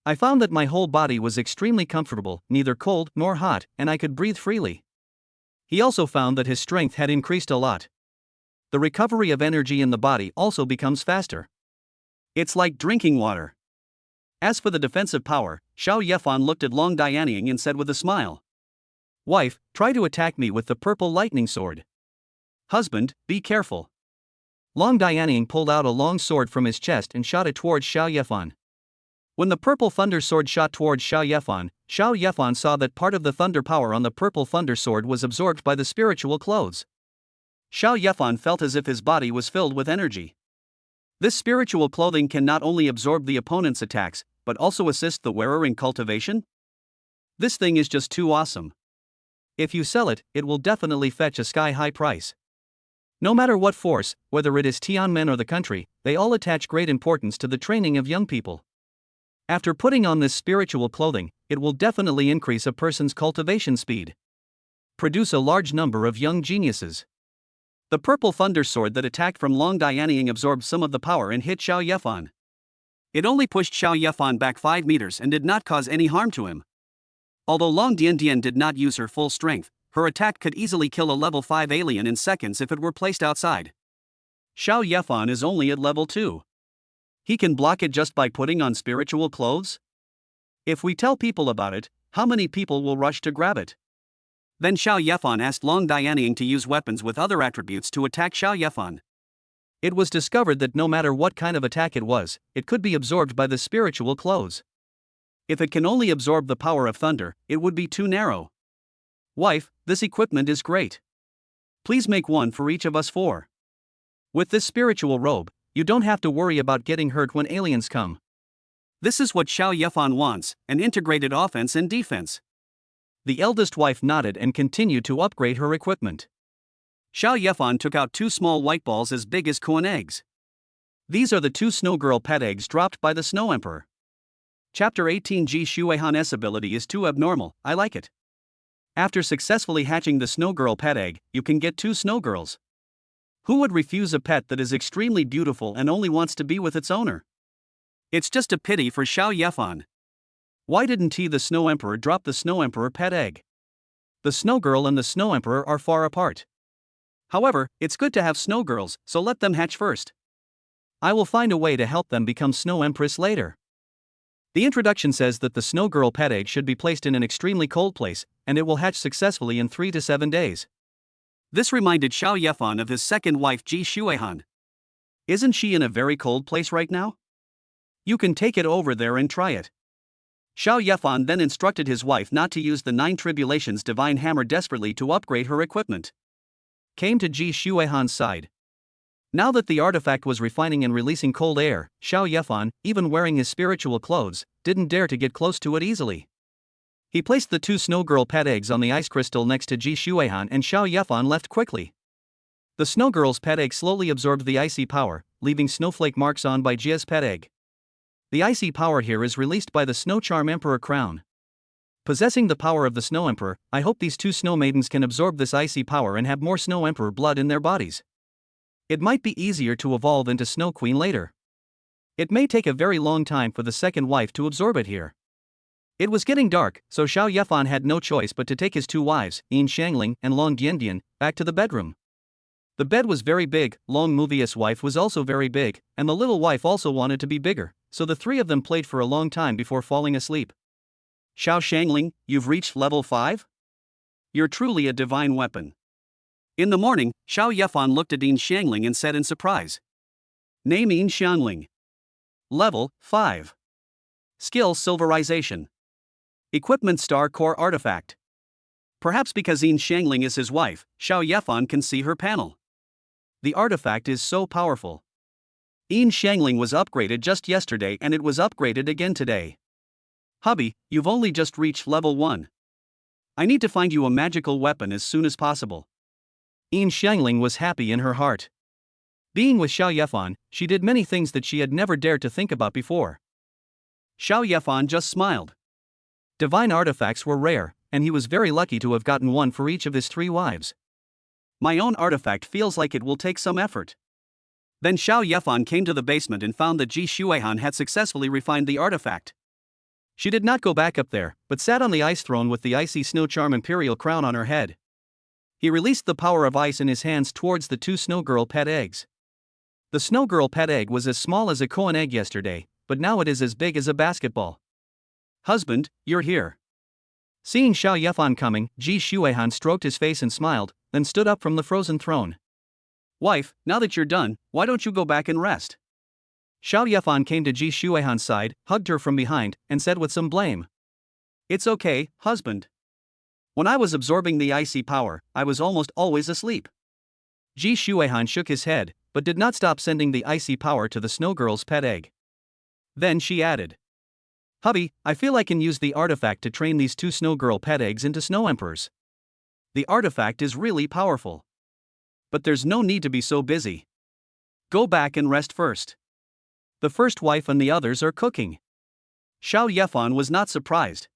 I found that my whole body was extremely comfortable, neither cold nor hot, and I could breathe freely. He also found that his strength had increased a lot. The recovery of energy in the body also becomes faster. It's like drinking water. As for the defensive power, Xiao Yefan looked at Long Dianying and said with a smile, "Wife, try to attack me with the purple lightning sword." "Husband, be careful." Long Dianying pulled out a long sword from his chest and shot it towards Xiao Yefan. When the purple thunder sword shot towards Xiao Yefan saw that part of the thunder power on the purple thunder sword was absorbed by the spiritual clothes. Xiao Yefan felt as if his body was filled with energy. This spiritual clothing can not only absorb the opponent's attacks, but also assist the wearer in cultivation? This thing is just too awesome. If you sell it, it will definitely fetch a sky-high price. No matter what force, whether it is Tianmen or the country, they all attach great importance to the training of young people. After putting on this spiritual clothing, it will definitely increase a person's cultivation speed. Produce a large number of young geniuses. The purple thunder sword that attacked from Long Dianying absorbed some of the power and hit Xiao Yefan. It only pushed Xiao Yefan back 5 meters and did not cause any harm to him. Although Long Dian did not use her full strength, her attack could easily kill a level 5 alien in seconds if it were placed outside. Xiao Yefan is only at level 2. He can block it just by putting on spiritual clothes? If we tell people about it, how many people will rush to grab it? Then Xiao Yefan asked Long Dianying to use weapons with other attributes to attack Xiao Yefan. It was discovered that no matter what kind of attack it was, it could be absorbed by the spiritual clothes. If it can only absorb the power of thunder, it would be too narrow. Wife, this equipment is great. Please make one for each of us 4. With this spiritual robe, you don't have to worry about getting hurt when aliens come. This is what Xiao Yefan wants, an integrated offense and defense. The eldest wife nodded and continued to upgrade her equipment. Xiao Yefan took out 2 small white balls as big as corn eggs. These are the 2 snow girl pet eggs dropped by the Snow Emperor. Chapter 18 Ji Shuihan's ability is too abnormal, I like it. After successfully hatching the snow girl pet egg, you can get 2 snow girls. Who would refuse a pet that is extremely beautiful and only wants to be with its owner? It's just a pity for Xiao Yefan. Why didn't he, the Snow Emperor, drop the Snow Emperor pet egg? The Snow Girl and the Snow Emperor are far apart. However, it's good to have snow girls, so let them hatch first. I will find a way to help them become Snow Empress later. The introduction says that the Snow Girl pet egg should be placed in an extremely cold place, and it will hatch successfully in 3 to 7 days. This reminded Xiao Yefan of his second wife Ji Shuihan. Isn't she in a very cold place right now? You can take it over there and try it. Xiao Yefan then instructed his wife not to use the 9 Tribulations divine hammer desperately to upgrade her equipment. Came to Ji Shuihan's side. Now that the artifact was refining and releasing cold air, Xiao Yefan, even wearing his spiritual clothes, didn't dare to get close to it easily. He placed the 2 snow girl pet eggs on the ice crystal next to Ji Shuihan and Xiao Yefan left quickly. The snow girl's pet egg slowly absorbed the icy power, leaving snowflake marks on by Jia's pet egg. The icy power here is released by the Snow Charm Emperor crown. Possessing the power of the Snow Emperor, I hope these 2 snow maidens can absorb this icy power and have more Snow Emperor blood in their bodies. It might be easier to evolve into Snow Queen later. It may take a very long time for the second wife to absorb it here. It was getting dark, so Xiao Yefan had no choice but to take his 2 wives, Yin Shangling and Long Dian, back to the bedroom. The bed was very big, Long Movius' wife was also very big, and the little wife also wanted to be bigger, so the 3 of them played for a long time before falling asleep. Xiao Shangling, you've reached level 5? You're truly a divine weapon. In the morning, Xiao Yefan looked at Yin Shangling and said in surprise. Name Yin Shangling. Level 5. Skill Silverization. Equipment Star Core Artifact.
Perhaps because Yin Shangling is his wife, Xiao Yefan can see her panel. The artifact is so powerful. Yin Shangling was upgraded just yesterday and it was upgraded again today. Hubby, you've only just reached level 1. I need to find you a magical weapon as soon as possible.
Yin Shangling was happy in her heart. Being with Xiao Yefan, she did many things that she had never dared to think about before.
Xiao Yefan just smiled.
Divine artifacts were rare, and he was very lucky to have gotten one for each of his 3 wives.
My own artifact feels like it will take some effort. Then Xiao Yefan came to the basement and found that Ji Shuihan had successfully refined the artifact.
She did not go back up there, but sat on the ice throne with the icy snow charm imperial crown on her head. He released the power of ice in his hands towards the 2 snow girl pet eggs. The snow girl pet egg was as small as a koan egg yesterday, but now it is as big as a basketball.
Husband, you're here.
Seeing Xiao Yefan coming, Ji Shuihan stroked his face and smiled, then stood up from the frozen throne.
Wife, now that you're done, why don't you go back and rest?
Xiao Yefan came to Ji Shuihan's side, hugged her from behind, and said with some blame.
It's okay, husband. When I was absorbing the icy power, I was almost always asleep.
Ji Shuihan shook his head, but did not stop sending the icy power to the snow girl's pet egg. Then she added. Hubby, I feel I can use the artifact to train these 2 snow girl pet eggs into snow emperors.
The artifact is really powerful. But there's no need to be so busy. Go back and rest first. The first wife and the others are cooking. Xiao Yefan was not surprised.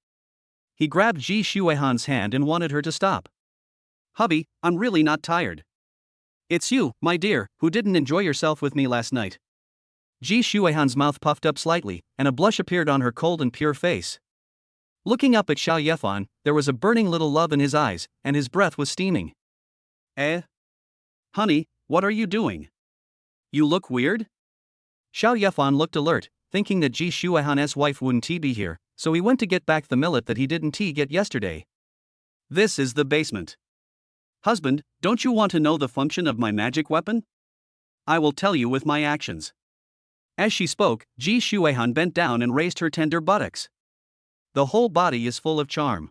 He grabbed Ji Shuihan's hand and wanted her to stop. Hubby, I'm really not tired. It's you, my dear, who didn't enjoy yourself with me last night.
Ji Shuihan's mouth puffed up slightly, and a blush appeared on her cold and pure face. Looking up at Xiao Yefan, there was a burning little love in his eyes, and his breath was steaming.
Honey, what are you doing? You look weird?
Xiao Yefan looked alert, thinking that Ji Shuihan's wife wouldn't be here, so he went to get back the millet that he didn't get yesterday.
This is the basement. Husband, don't you want to know the function of my magic weapon? I will tell you with my actions. As she spoke, Ji Shuihan bent down and raised her tender buttocks. The whole body is full of charm.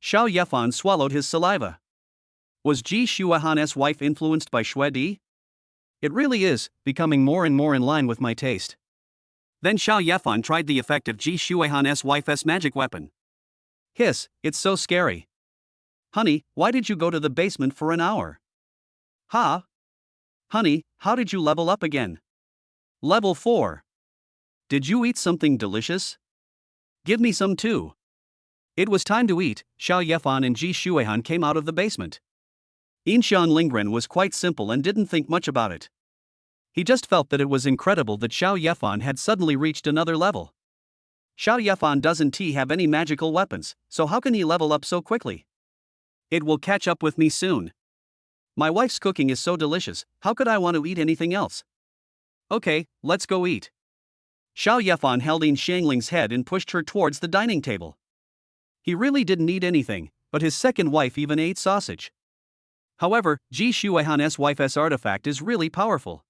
Xiao Yefan swallowed his saliva. Was Ji Shuihan's wife influenced by Xue Di?
It really is, becoming more and more in line with my taste.
Then Xiao Yefan tried the effect of Ji Shuihan's wife's magic weapon.
Hiss, it's so scary.
Honey, why did you go to the basement for an hour? Ha? Honey, how did you level up again? Level 4. Did you eat something delicious? Give me some too. It was time to eat. Xiao Yefan and Ji Shuihan came out of the basement. Yinshan Lingren was quite simple and didn't think much about it. He just felt that it was incredible that Xiao Yefan had suddenly reached another level. Xiao Yefan doesn't have any magical weapons, so how can he level up so quickly? It will catch up with me soon. My wife's cooking is so delicious, how could I want to eat anything else? Okay, let's go eat. Xiao Yefan held Yin Shangling's head and pushed her towards the dining table. He really didn't eat anything, but his second wife even ate sausage. However, Ji Shuihan's wife's artifact is really powerful.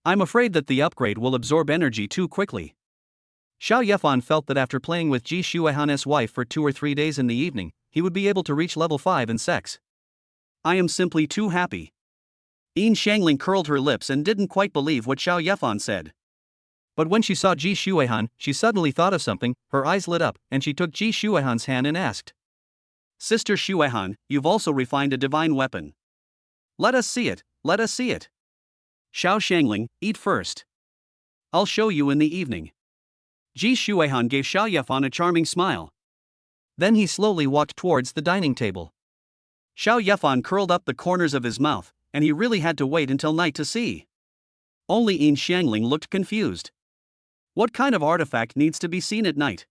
I'm afraid that the upgrade will absorb energy too quickly. Xiao Yefan felt that after playing with Ji Shuihan's wife for 2 or 3 days in the evening, he would be able to reach level 5 in sex. I am simply too happy. Yin Shangling curled her lips and didn't quite believe what Xiao Yefan said. But when she saw Ji Shuihan, she suddenly thought of something, her eyes lit up, and she took Ji Shuihan's hand and asked. Sister Shuihan, you've also refined a divine weapon. Let us see it, let us see it. Xiao Shangling, eat first. I'll show you in the evening. Ji Shuihan gave Xiao Yefan a charming smile. Then he slowly walked towards the dining table. Xiao Yefan curled up the corners of his mouth, and he really had to wait until night to see. Only Yin Shangling looked confused. What kind of artifact needs to be seen at night?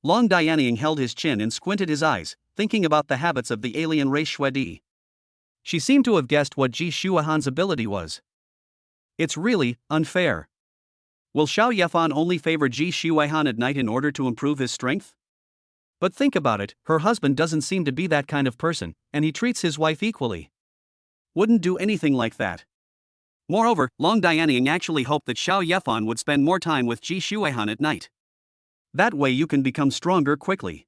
Long Dianying held his chin and squinted his eyes, thinking about the habits of the alien race Xue Di. She seemed to have guessed what Ji Shuihan's ability was. It's really unfair. Will Xiao Yefan only favor Ji Shuihan at night in order to improve his strength? But think about it, her husband doesn't seem to be that kind of person, and he treats his wife equally. Wouldn't do anything like that. Moreover, Long Dianying actually hoped that Xiao Yefan would spend more time with Ji Shuihan at night. That way you can become stronger quickly.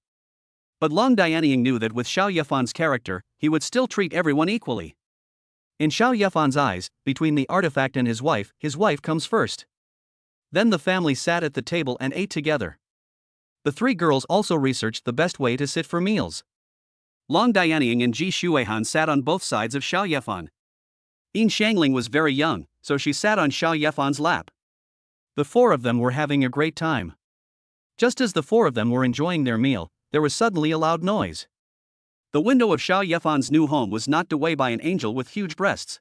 But Long Dianying knew that with Xiao Yefan's character, he would still treat everyone equally.
In Xiao Yefan's eyes, between the artifact and his wife comes first. Then the family sat at the table and ate together. The three girls also researched the best way to sit for meals.
Long Dianying and Ji Shuihan sat on both sides of Xiao Yefan. Yin Shangling was very young, so she sat on Xiao Yefan's lap.
The four of them were having a great time. Just as the four of them were enjoying their meal, there was suddenly a loud noise.
The window of Xiao Yefan's new home was knocked away by an angel with huge breasts.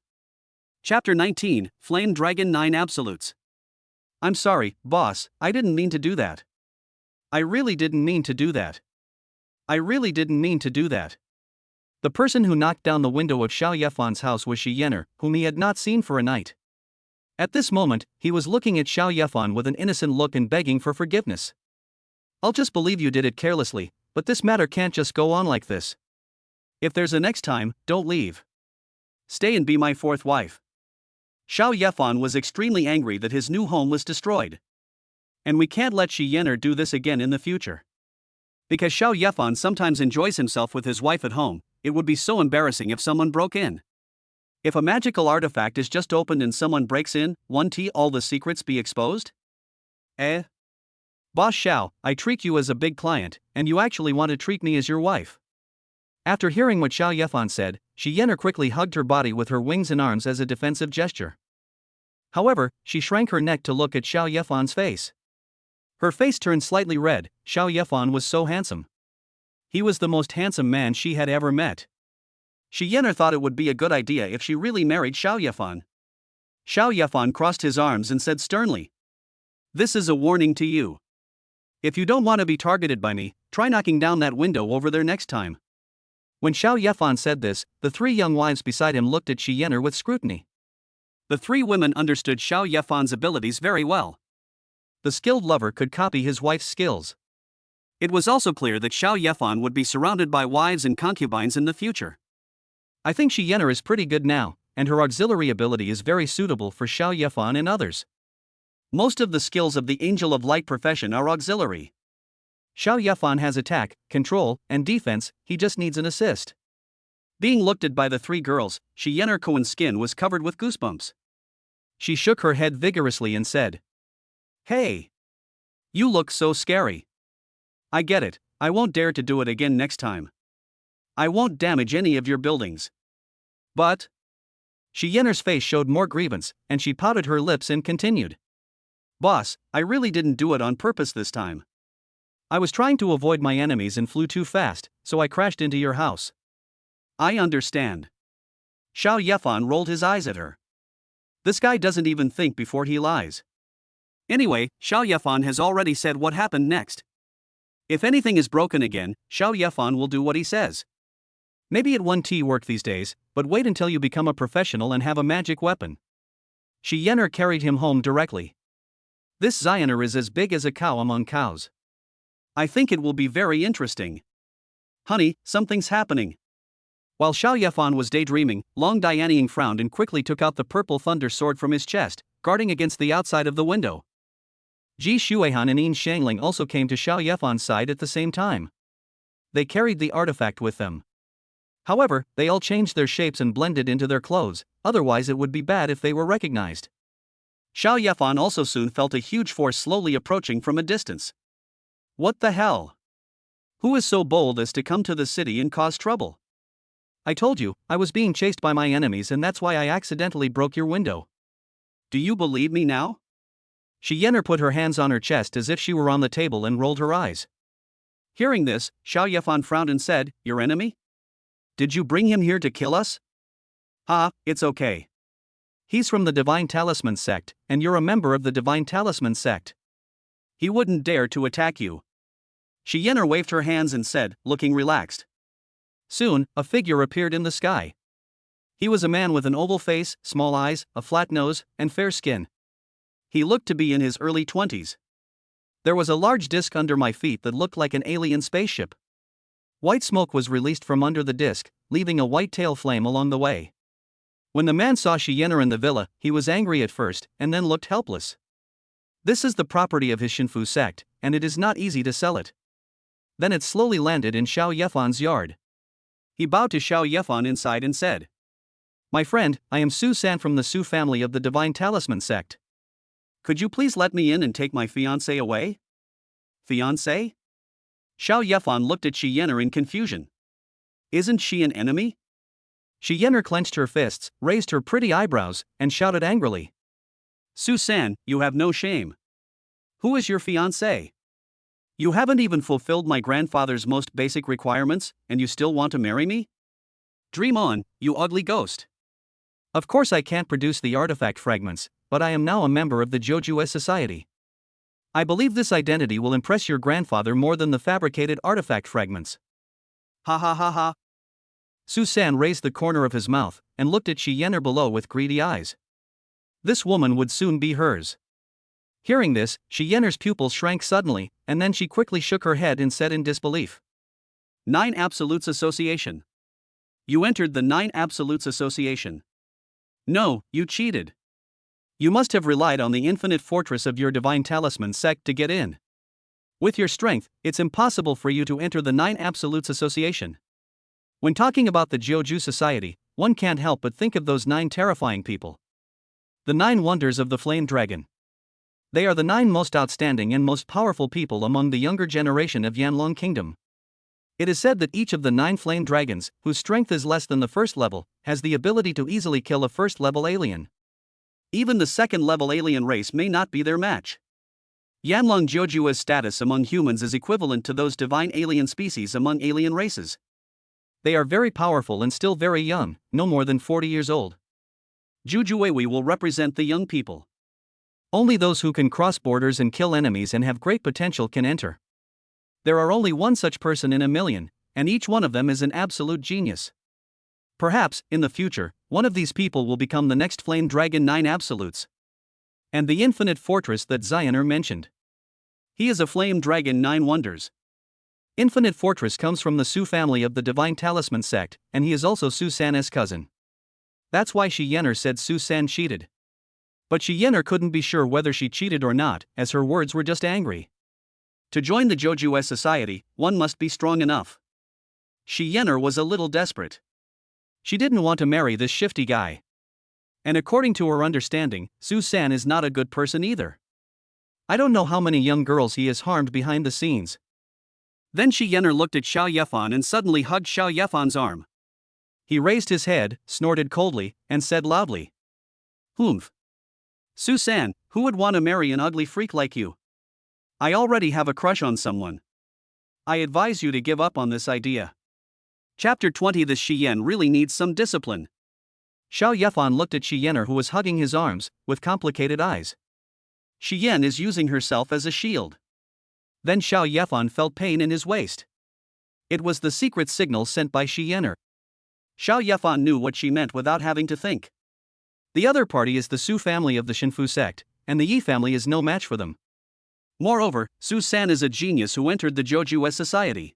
Chapter 19, Flame Dragon 9 Absolutes.
I'm sorry, boss, I didn't mean to do that. I really didn't mean to do that. I really didn't mean to do that. The person who knocked down the window of Xiao Yefan's house was Yenro, whom he had not seen for a night. At this moment, he was looking at Xiao Yefan with an innocent look and begging for forgiveness. I'll just believe you did it carelessly, but this matter can't just go on like this. If there's a next time, don't leave.
Stay and be my fourth wife. Xiao Yefan was extremely angry that his new home was destroyed. And we can't let Yenro do this again in the future. Because Xiao Yefan sometimes enjoys himself with his wife at home, it would be so embarrassing if someone broke in. If a magical artifact is just opened and someone breaks in, won't all the secrets be exposed?
Boss Xiao, I treat you as a big client, and you actually want to treat me as your wife. After hearing what Xiao Yefan said, Yenro quickly hugged her body with her wings and arms as a defensive gesture. However, she shrank her neck to look at Xiao Yefan's face. Her face turned slightly red. Xiao Yefan was so handsome. He was the most handsome man she had ever met.
Yenro thought it would be a good idea if she really married Xiao Yefan. Xiao Yefan crossed his arms and said sternly, "This is a warning to you. If you don't want to be targeted by me, try knocking down that window over there next time."
When Xiao Yefan said this, the three young wives beside him looked at Yenro with scrutiny.
The three women understood Xiao Yefan's abilities very well.
The skilled lover could copy his wife's skills.
It was also clear that Xiao Yefan would be surrounded by wives and concubines in the future.
I think Yenro is pretty good now, and her auxiliary ability is very suitable for Xiao Yefan and others.
Most of the skills of the Angel of Light profession are auxiliary.
Xiao Yefan has attack, control, and defense, he just needs an assist.
Being looked at by the three girls, Yenro's skin was covered with goosebumps.
She shook her head vigorously and said,
"Hey! You look so scary. I get it, I won't dare to do it again next time. I won't damage any of your buildings. But..."
Yenro's face showed more grievance, and she pouted her lips and continued.
"Boss, I really didn't do it on purpose this time.
I was trying to avoid my enemies and flew too fast, so I crashed into your house."
"I understand." Xiao Yefan rolled his eyes at her. This guy doesn't even think before he lies. Anyway, Xiao Yefan has already said what happened next. If anything is broken again, Xiao Yefan will do what he says.
Maybe it won't work these days, but wait until you become a professional and have a magic weapon. Yenro carried him home directly. This Xioner is as big as a cow among cows.
I think it will be very interesting. Honey, something's happening.
While Xiao Yefan was daydreaming, Long Dianying frowned and quickly took out the purple thunder sword from his chest, guarding against the outside of the window. Ji Shuihan and Yin Shangling also came to Xiao Yefan's side at the same time. They carried the artifact with them. However, they all changed their shapes and blended into their clothes, otherwise it would be bad if they were recognized.
Xiao Yefan also soon felt a huge force slowly approaching from a distance. What the hell? Who is so bold as to come to the city and cause trouble?
I told you, I was being chased by my enemies and that's why I accidentally broke your window.
Do you believe me now?
Yenro put her hands on her chest as if she were on the table and rolled her eyes.
Hearing this, Xiao Yefan frowned and said, "Your enemy? Did you bring him here to kill us?" It's okay.
He's from the Divine Talisman sect, and you're a member of the Divine Talisman sect.
He wouldn't dare to attack you." Yenro waved her hands and said, looking relaxed.
Soon, a figure appeared in the sky. He was a man with an oval face, small eyes, a flat nose, and fair skin.
He looked to be in his early 20s.
There was a large disc under my feet that looked like an alien spaceship. White smoke was released from under the disc, leaving a white tail flame along the way. When the man saw Yenro in the villa, he was angry at first, and then looked helpless. This is the property of his Shinfu sect, and it is not easy to sell it. Then it slowly landed in Xiao Yefan's yard.
He bowed to Xiao Yefan inside and said,
"My friend, I am Su San from the Su family of the Divine Talisman sect.
Could you please let me in and take my fiancée away?" "Fiancée?" Xiao Yefan looked at Shi Yenner in confusion. "Isn't she an enemy?"
Shi Yenner clenched her fists, raised her pretty eyebrows, and shouted angrily.
"Su San, you have no shame. Who is your fiancée? You haven't even fulfilled my grandfather's most basic requirements, and you still want to marry me? Dream on, you ugly ghost."
"Of course I can't produce the artifact fragments, but I am now a member of the Jojues Society. I believe this identity will impress your grandfather more than the fabricated artifact fragments."
Ha ha ha ha.
Su San raised the corner of his mouth and looked at Shi Yenner below with greedy eyes. This woman would soon be hers. Hearing this, Shi Yenner's pupils shrank suddenly, and then she quickly shook her head and said in disbelief.
9 Absolutes Association. You entered the 9 Absolutes Association. No, you cheated. You must have relied on the infinite fortress of your Divine Talisman sect to get in. With your strength, it's impossible for you to enter the 9 Absolutes Association. When talking about the Joju Society, one can't help but think of those 9 terrifying people. The 9 wonders of the Flame Dragon. They are the 9 most outstanding and most powerful people among the younger generation of Yanlong Kingdom. It is said that each of the 9 flame dragons, whose strength is less than the first level, has the ability to easily kill a first-level alien. Even the second-level alien race may not be their match. Yanlong Joju's status among humans is equivalent to those divine alien species among alien races. They are very powerful and still very young, no more than 40 years old. Jujuewi will represent the young people. Only those who can cross borders and kill enemies and have great potential can enter. There are only one such person in a million, and each one of them is an absolute genius. Perhaps, in the future, one of these people will become the next Flame Dragon 9 Absolutes. And the infinite fortress that Zioner mentioned. He is a Flame Dragon 9 Wonders. Infinite Fortress comes from the Su family of the Divine Talisman sect, and he is also Su San's cousin. That's why Shi Yenner said Su San cheated. But Shi Yenner couldn't be sure whether she cheated or not, as her words were just angry. To join the Jojues Society, one must be strong enough. Shi Yenner was a little desperate. She didn't want to marry this shifty guy. And according to her understanding, Su San is not a good person either. I don't know how many young girls he has harmed behind the scenes. Then Shi Yenner looked at Xiao Yefan and suddenly hugged Xiao Yefan's arm. He raised his head, snorted coldly, and said loudly, "Humph. Su San, who would want to marry an ugly freak like you? I already have a crush on someone. I advise you to give up on this idea." Chapter 20. This Shi Yen really needs some discipline. Xiao Yefan looked at Shi Yenner, who was hugging his arms, with complicated eyes. Shi Yen is using herself as a shield. Then Xiao Yefan felt pain in his waist. It was the secret signal sent by Shi Yenner. Xiao Yefan knew what she meant without having to think. The other party is the Su family of the Shinfu sect, and the Yi family is no match for them. Moreover, Su San is a genius who entered the Jojues Society.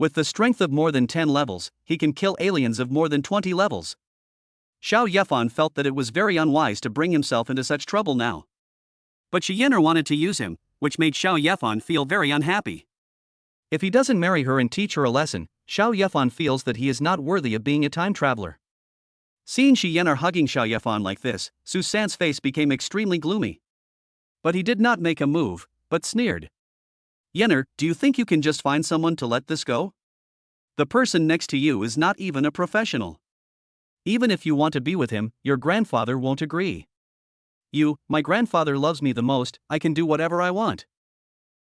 With the strength of more than 10 levels, he can kill aliens of more than 20 levels. Xiao Yefan felt that it was very unwise to bring himself into such trouble now. But Shi Yenner wanted to use him, which made Xiao Yefan feel very unhappy. If he doesn't marry her and teach her a lesson, Xiao Yefan feels that he is not worthy of being a time traveler. Seeing Shi Yenner hugging Xiao Yefan like this, Su San's face became extremely gloomy. But he did not make a move, but sneered. "Yenner, do you think you can just find someone to let this go? The person next to you is not even a professional. Even if you want to be with him, your grandfather won't agree. My grandfather loves me the most, I can do whatever I want."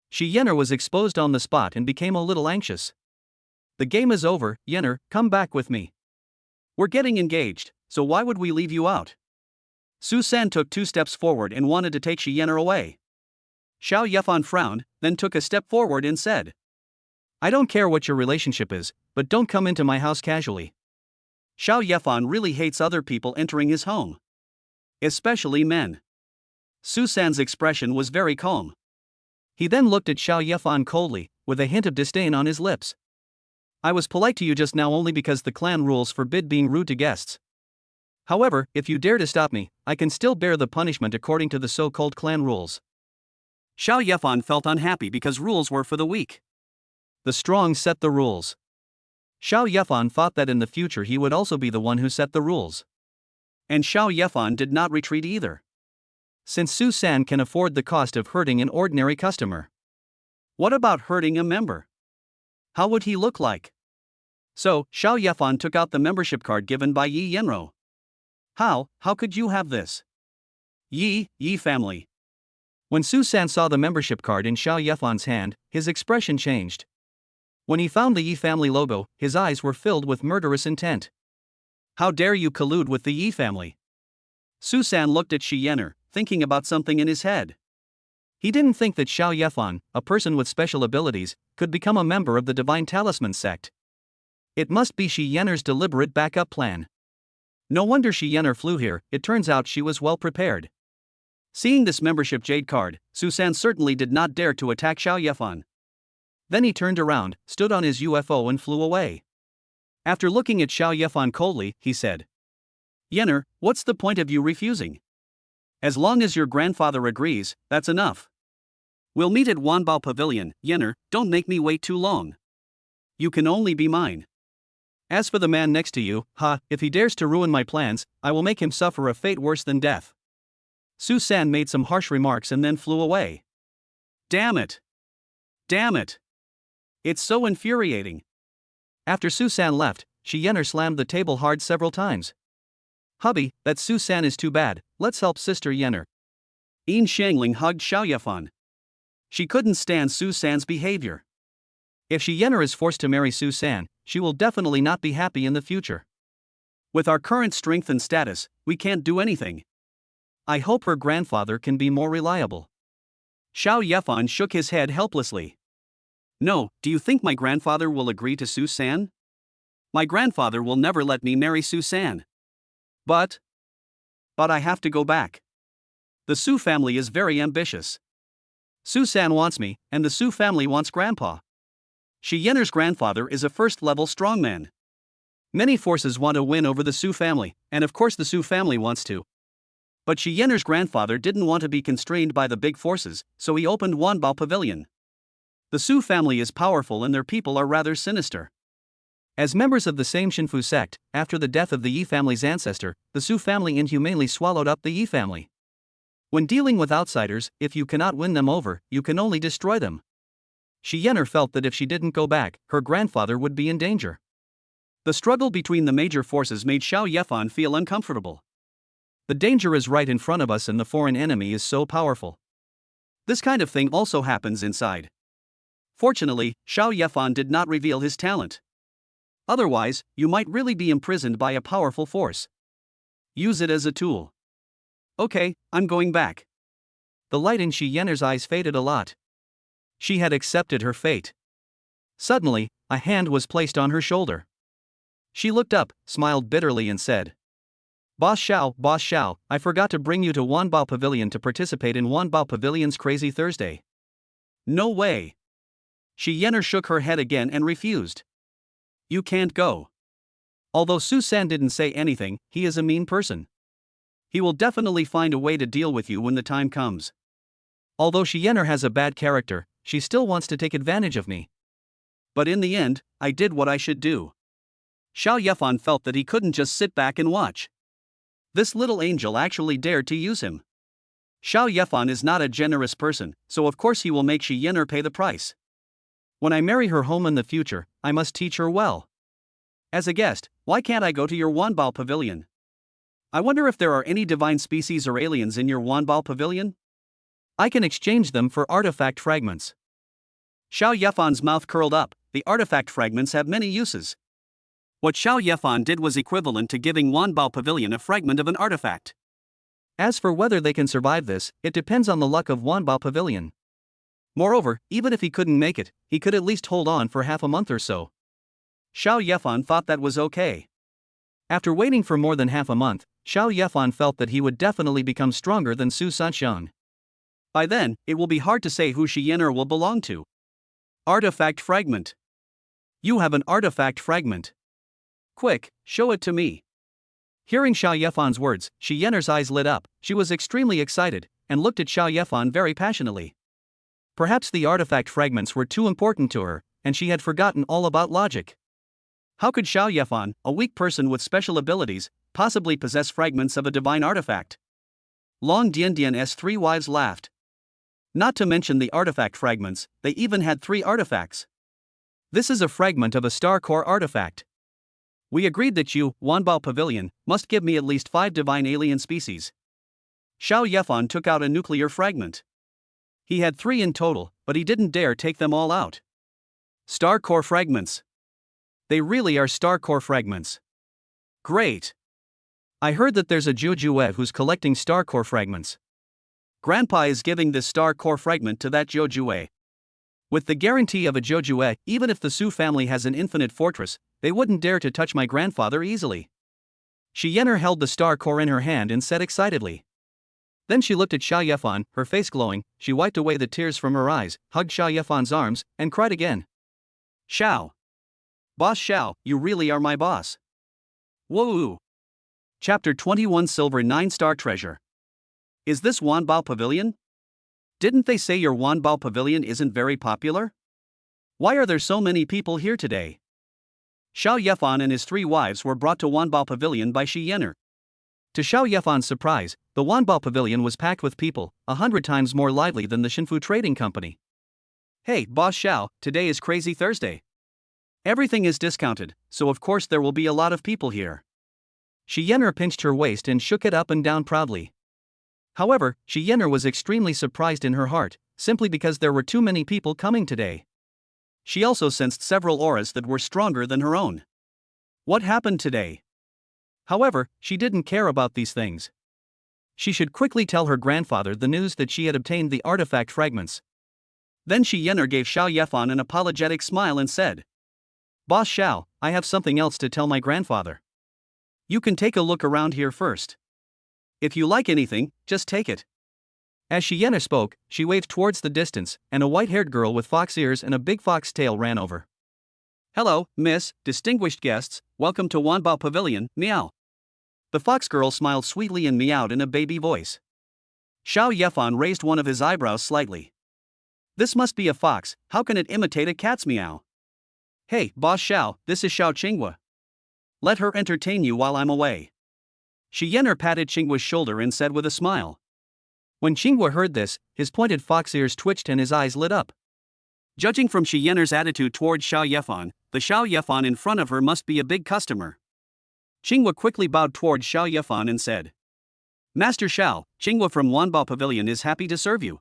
Shi Yenner was exposed on the spot and became a little anxious. "The game is over, Yenner, come back with me. We're getting engaged, so why would we leave you out?" Su San took 2 steps forward and wanted to take Shi Yenner away. Xiao Yefan frowned, then took a step forward and said, "I don't care what your relationship is, but don't come into my house casually." Xiao Yefan really hates other people entering his home. Especially men. Su San's expression was very calm. He then looked at Xiao Yefan coldly, with a hint of disdain on his lips. "I was polite to you just now only because the clan rules forbid being rude to guests. However, if you dare to stop me, I can still bear the punishment according to the so-called clan rules." Xiao Yefan felt unhappy because rules were for the weak.
The strong set the rules. Xiao Yefan thought that in the future he would also be the one who set the rules.
And Xiao Yefan did not retreat either.
Since Su San can afford the cost of hurting an ordinary customer.
What about hurting a member? How would he look like? So, Xiao Yefan took out the membership card given by Yi Yenro. How could you have this? Yi family.
When Su San saw the membership card in Xiao Yefan's hand, his expression changed. When he found the Yi family logo, his eyes were filled with murderous intent.
How dare you collude with the Yi family? Su San looked at Shi Yenner, thinking about something in his head.
He didn't think that Xiao Yefan, a person with special abilities, could become a member of the Divine Talisman sect. It must be Shi Yenner's deliberate backup plan. No wonder Shi Yenner flew here, it turns out she was well prepared.
Seeing this membership jade card, Su San certainly did not dare to attack Xiao Yefan.
Then he turned around, stood on his UFO and flew away.
After looking at Xiao Yefan coldly, he said, Yenner, what's the point of you refusing? As long as your grandfather agrees, that's enough. We'll meet at Wanbao Pavilion, Yenner, don't make me wait too long. You can only be mine.
As for the man next to you, if he dares to ruin my plans, I will make him suffer a fate worse than death.
Su San made some harsh remarks and then flew away. Damn it! Damn it! It's so infuriating.
After Su San left, Shi Yenner slammed the table hard several times. Hubby, that Su San is too bad, let's help Sister Yenner.
Yin Xiangling hugged Xiao Yefan. She couldn't stand Su San's behavior.
If Shi Yenner is forced to marry Su San, she will definitely not be happy in the future.
With our current strength and status, we can't do anything.
I hope her grandfather can be more reliable.
Xiao Yefan shook his head helplessly. No, do you think my grandfather will agree to Su San? My grandfather will never let me marry Su San. But I have to go back. The Su family is very ambitious. Su San wants me, and the Su family wants Grandpa. Shi Yenner's grandfather is a first-level strongman. Many forces want to win over the Su family, and of course the Su family wants to. But Shi Yenner's grandfather didn't want to be constrained by the big forces, so he opened Wanbao Pavilion. The Su family is powerful and their people are rather sinister.
As members of the same Shinfu sect, after the death of the Yi family's ancestor, the Su family inhumanely swallowed up the Yi family. When dealing with outsiders, if you cannot win them over, you can only destroy them. Shi Yenner felt that if she didn't go back, her grandfather would be in danger.
The struggle between the major forces made Xiao Yefan feel uncomfortable.
The danger is right in front of us and the foreign enemy is so powerful.
This kind of thing also happens inside. Fortunately, Xiao Yefan did not reveal his talent. Otherwise, you might really be imprisoned by a powerful force. Use it as a tool. Okay, I'm going back.
The light in Shi Yenner's eyes faded a lot. She had accepted her fate. Suddenly, a hand was placed on her shoulder. She looked up, smiled bitterly and said, Boss Xiao, I forgot to bring you to Wanbao Pavilion to participate in Wanbao Pavilion's Crazy Thursday.
No way. Shi Yenner shook her head again and refused. You can't go.
Although Su San didn't say anything, he is a mean person.
He will definitely find a way to deal with you when the time comes.
Although Shi Yenner has a bad character, she still wants to take advantage of me.
But in the end, I did what I should do. Xiao Yefan felt that he couldn't just sit back and watch. This little angel actually dared to use him. Xiao Yefan is not a generous person, so of course he will make Shi Yenner pay the price. When I marry her home in the future, I must teach her well. As a guest, why can't I go to your Wanbao Pavilion? I wonder if there are any divine species or aliens in your Wanbao Pavilion?
I can exchange them for artifact fragments.
Xiao Yefan's mouth curled up. The artifact fragments have many uses. What Xiao Yefan did was equivalent to giving Wanbao Pavilion a fragment of an artifact.
As for whether they can survive this, it depends on the luck of Wanbao Pavilion.
Moreover, even if he couldn't make it, he could at least hold on for half a month or so. Xiao Yefan thought that was okay.
After waiting for more than half a month, Xiao Yefan felt that he would definitely become stronger than Su Sanxiang.
By then, it will be hard to say who Shi Yenner will belong to. Artifact fragment. You have an artifact fragment. Quick, show it to me.
Hearing Xiao Yefan's words, Shi Yenner's eyes lit up. She was extremely excited, and looked at Xiao Yefan very passionately. Perhaps the artifact fragments were too important to her, and she had forgotten all about logic.
How could Xiao Yefan, a weak person with special abilities, possibly possess fragments of a divine artifact? Long Diandian's three wives laughed. Not to mention the artifact fragments, they even had 3 artifacts.
This is a fragment of a star core artifact.
We agreed that you, Wanbao Pavilion, must give me at least 5 divine alien species. Xiao Yefan took out a nuclear fragment. He had 3 in total, but he didn't dare take them all out. Star core fragments.
They really are star core fragments.
Great.
I heard that there's a Jiujue who's collecting star core fragments.
Grandpa is giving this star core fragment to that Jiujue.
With the guarantee of a Jiujue, even if the Su family has an infinite fortress, they wouldn't dare to touch my grandfather easily. Shi Yenro held the star core in her hand and said excitedly. Then she looked at Xiao Yefan, her face glowing. She wiped away the tears from her eyes, hugged Xiao Yefan's arms, and cried again.
Xiao. Boss Xiao, you really are my boss. Woo! Chapter 21 Silver 9-Star Treasure. Is this Wanbao Pavilion? Didn't they say your Wanbao Pavilion isn't very popular? Why are there so many people here today? Xiao Yefan and his 3 wives were brought to Wanbao Pavilion by Shi Yenro.
To Xiao Yefan's surprise, the Wanbao Pavilion was packed with people, 100 times more lively than the Xinfu Trading Company.
Hey, Boss Xiao, today is Crazy Thursday. Everything is discounted, so of course there will be a lot of people here.
Shi Yenro pinched her waist and shook it up and down proudly. However, Shi Yenro was extremely surprised in her heart, simply because there were too many people coming today.
She also sensed several auras that were stronger than her own. What happened today?
However, she didn't care about these things. She should quickly tell her grandfather the news that she had obtained the artifact fragments.
Then Shi Yenro gave Xiao Yefan an apologetic smile and said, Boss Xiao, I have something else to tell my grandfather. You can take a look around here first. If you like anything, just take it.
As Shi Yenro spoke, she waved towards the distance, and a white-haired girl with fox ears and a big fox tail ran over.
Hello, miss, distinguished guests, welcome to Wanbao Pavilion, meow. The fox girl smiled sweetly and meowed in a baby voice. Xiao Yefan raised one of his eyebrows slightly. This must be a fox, how can it imitate a cat's meow? Hey, Boss Xiao, this is Xiao Qinghua. Let her entertain you while I'm away. Shi Yenro patted Qinghua's shoulder and said with a smile.
When Qinghua heard this, his pointed fox ears twitched and his eyes lit up.
Judging from Shi Yenro's attitude towards Xiao Yefan, the Xiao Yefan in front of her must be a big customer. Qinghua quickly bowed towards Xiao Yefan and said, Master Xiao, Qinghua from Wanbao Pavilion is happy to serve you.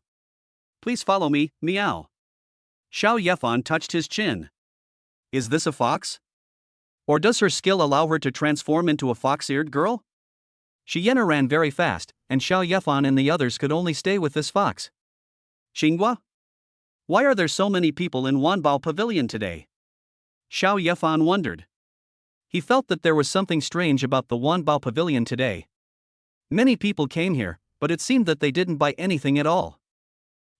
Please follow me, meow. Xiao Yefan touched his chin. Is this a fox? Or does her skill allow her to transform into a fox-eared girl?
Shi Yenro ran very fast, and Xiao Yefan and the others could only stay with this fox.
Qinghua? Why are there so many people in Wanbao Pavilion today? Xiao Yefan wondered.
He felt that there was something strange about the Wanbao Pavilion today. Many people came here, but it seemed that they didn't buy anything at all.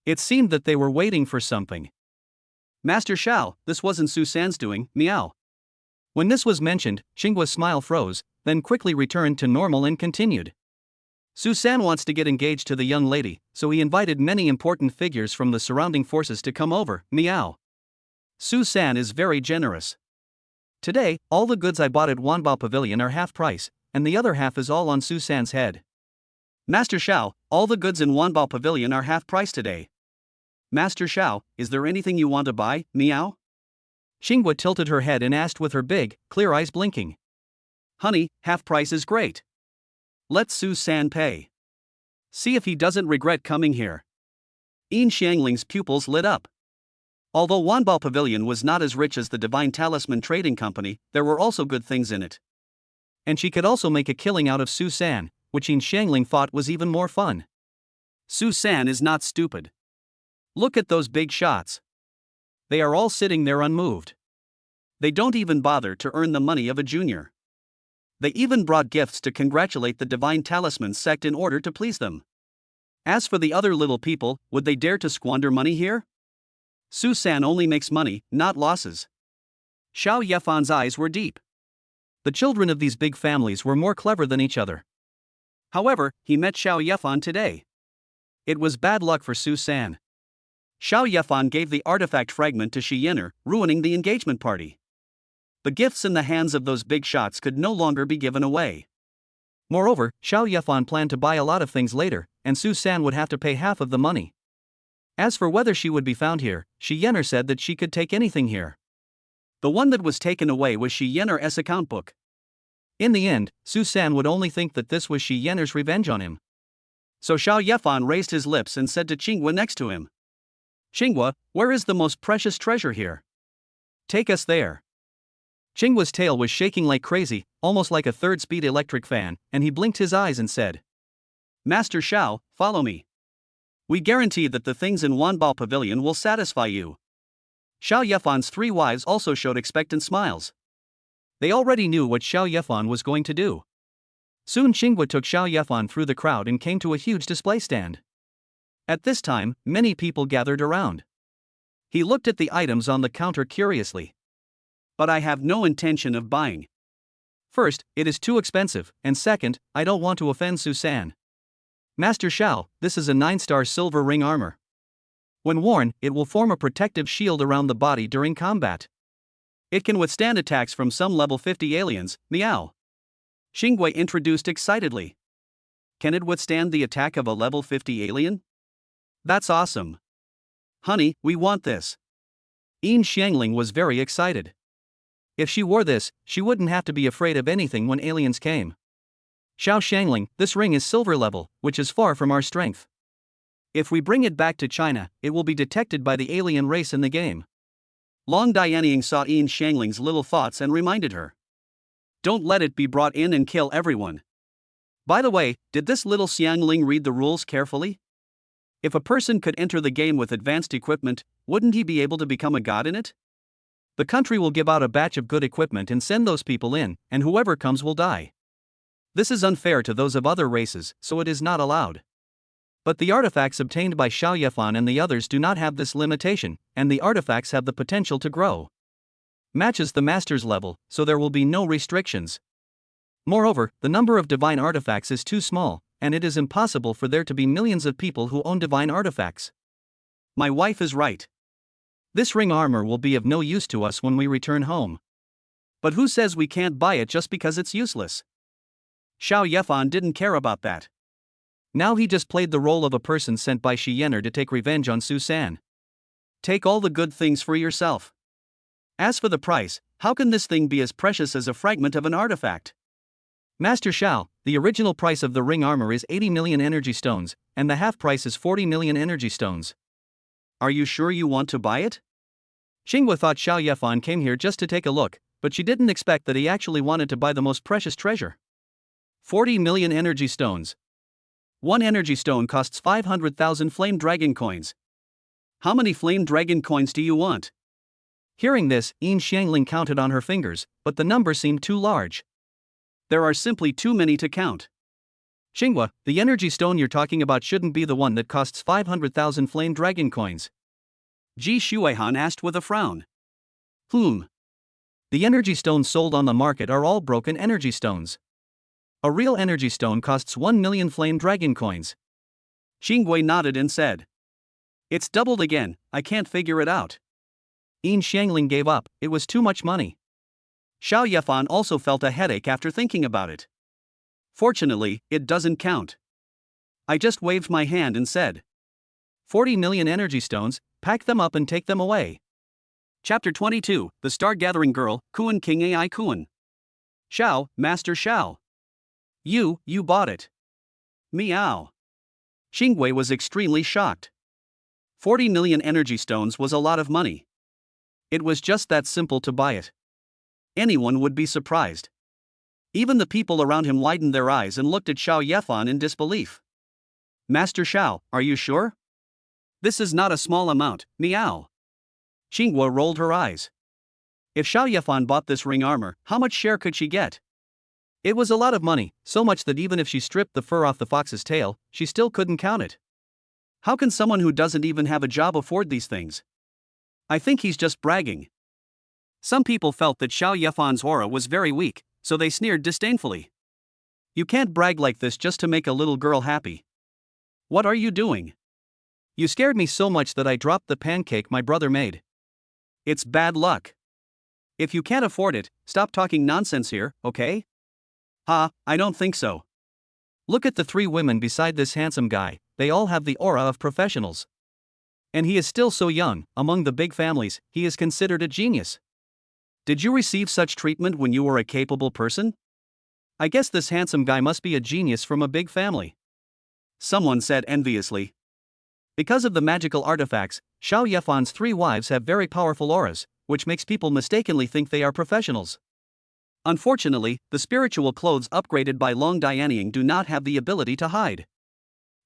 It seemed that they were waiting for something.
Master Xiao, this wasn't Su San's doing, meow.
When this was mentioned, Qinghua's smile froze, then quickly returned to normal and continued.
Su San wants to get engaged to the young lady, so he invited many important figures from the surrounding forces to come over, meow. Su San is very generous.
Today, all the goods I bought at Wanbao Pavilion are half price, and the other half is all on Su San's head.
Master Xiao, all the goods in Wanbao Pavilion are half price today. Master Xiao, is there anything you want to buy, meow?
Qinghua tilted her head and asked with her big, clear eyes blinking.
Honey, half price is great. Let Su San pay. See if he doesn't regret coming here. Yin Xiangling's pupils lit up. Although Wanbao Pavilion was not as rich as the Divine Talisman Trading Company, there were also good things in it.
And she could also make a killing out of Su San, which Yin Xiangling thought was even more fun.
Su San is not stupid. Look at those big shots. They are all sitting there unmoved. They don't even bother to earn the money of a junior. They even brought gifts to congratulate the Divine Talisman sect in order to please them. As for the other little people, would they dare to squander money here? Su San only makes money, not losses. Xiao Yefan's eyes were deep.
The children of these big families were more clever than each other.
However, he met Xiao Yefan today. It was bad luck for Su San. Xiao Yefan gave the artifact fragment to Shi Yenro, ruining the engagement party. The gifts in the hands of those big shots could no longer be given away.
Moreover, Xiao Yefan planned to buy a lot of things later, and Su San would have to pay half of the money. As for whether she would be found here, Shi Yenro said that she could take anything here.
The one that was taken away was Shi Yenro's account book.
In the end, Su San would only think that this was Shi Yenro's revenge on him.
So Xiao Yefan raised his lips and said to Qinghua next to him, "Qinghua, where is the most precious treasure here? Take us there."
Qinghua's tail was shaking like crazy, almost like a third-speed electric fan, and he blinked his eyes and said,
"Master Xiao, follow me. We guarantee that the things in Wanbao Pavilion will satisfy you." Xiao Yefan's 3 wives also showed expectant smiles.
They already knew what Xiao Yefan was going to do. Soon Qinghua took Xiao Yefan through the crowd and came to a huge display stand. At this time, many people gathered around. He looked at the items on the counter curiously.
"But I have no intention of buying.
First, it is too expensive, and second, I don't want to offend Su San. Master Xiao, this is a 9-star silver ring armor. When worn, it will form a protective shield around the body during combat.
It can withstand attacks from some level 50 aliens, meow." Qinghua introduced excitedly. "Can it withstand the attack of a level 50 alien? That's awesome. Honey, we want this."
Yin Xiangling was very excited. If she wore this, she wouldn't have to be afraid of anything when aliens came. Xiao Xiangling, this ring is silver level, which is far from our strength. If we bring it back to China, it will be detected by the alien race in the game.
Long Dianying saw Yin Xiangling's little thoughts and reminded her, "Don't let it be brought in and kill everyone. By the way, did this little Xiangling read the rules carefully? If a person could enter the game with advanced equipment, wouldn't he be able to become a god in it?
The country will give out a batch of good equipment and send those people in, and whoever comes will die. This is unfair to those of other races, so it is not allowed. But the artifacts obtained by Xiao Yefan and the others do not have this limitation, and the artifacts have the potential to grow. Matches the master's level, so there will be no restrictions. Moreover, the number of divine artifacts is too small, and it is impossible for there to be millions of people who own divine artifacts.
My wife is right.
This ring armor will be of no use to us when we return home.
But who says we can't buy it just because it's useless?" Xiao Yefan didn't care about that.
Now he just played the role of a person sent by Shi Yenro to take revenge on Su San.
"Take all the good things for yourself. As for the price, how can this thing be as precious as a fragment of an artifact?"
Master Xiao, the original price of the ring armor is 80 million energy stones, and the half price is 40 million energy stones.
Are you sure you want to buy it?
Qinghua thought Xiao Yefan came here just to take a look, but she didn't expect that he actually wanted to buy the most precious treasure. 40 million energy stones. One energy stone costs 500,000 flame dragon coins.
How many flame dragon coins do you want?
Hearing this, Yin Xiangling counted on her fingers, but the number seemed too large.
There are simply too many to count.
Qinghua, the energy stone you're talking about shouldn't be the one that costs 500,000 flame dragon coins.
Ji Shuihan asked with a frown.
The energy stones sold on the market are all broken energy stones. A real energy stone costs 1 million flame dragon coins.
Qinghua nodded and said, "It's doubled again, I can't figure it out."
Yin Xiangling gave up, it was too much money.
Xiao Yefan also felt a headache after thinking about it. Fortunately, it doesn't count. I just waved my hand and said,
40 million energy stones, pack them up and take them away.
Chapter 22, The Star-Gathering Girl, Kuan King Ai Kuan. Xiao, Master Xiao. You bought it. Meow. Qinghua was extremely shocked. 40 million energy stones was a lot of money. It was just that simple to buy it. Anyone would be surprised. Even the people around him widened their eyes and looked at Xiao Yefan in disbelief. Master Xiao, are you sure? This is not a small amount, meow. Qinghua rolled her eyes. If Xiao Yefan bought this ring armor, how much share could she get?
It was a lot of money, so much that even if she stripped the fur off the fox's tail, she still couldn't count it.
How can someone who doesn't even have a job afford these things? I think he's just bragging. Some people felt that Xiao Yefan's aura was very weak, so they sneered disdainfully. You can't brag like this just to make a little girl happy. What are you doing?
You scared me so much that I dropped the pancake my brother made.
It's bad luck. If you can't afford it, stop talking nonsense here, okay? I don't think so.
Look at the three women beside this handsome guy, they all have the aura of professionals. And he is still so young, among the big families, he is considered a genius.
Did you receive such treatment when you were a capable person?
I guess this handsome guy must be a genius from a big family.
Someone said enviously.
Because of the magical artifacts, Xiao Yefan's three wives have very powerful auras, which makes people mistakenly think they are professionals.
Unfortunately, the spiritual clothes upgraded by Long Dianying do not have the ability to hide.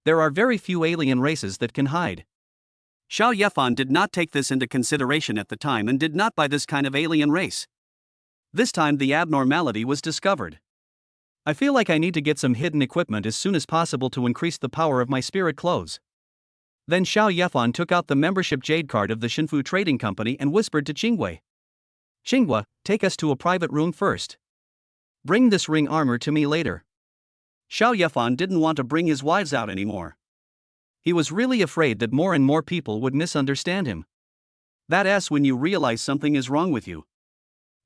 There are very few alien races that can hide.
Xiao Yefan did not take this into consideration at the time and did not buy this kind of alien race. This time the abnormality was discovered.
I feel like I need to get some hidden equipment as soon as possible to increase the power of my spirit clothes. Then Xiao Yefan took out the membership jade card of the Shinfu Trading Company and whispered to Qingwei. Qingwei, take us to a private room first. Bring this ring armor to me later.
Xiao Yefan didn't want to bring his wives out anymore.
He was really afraid that more and more people would misunderstand him.
That's when you realize something is wrong with you.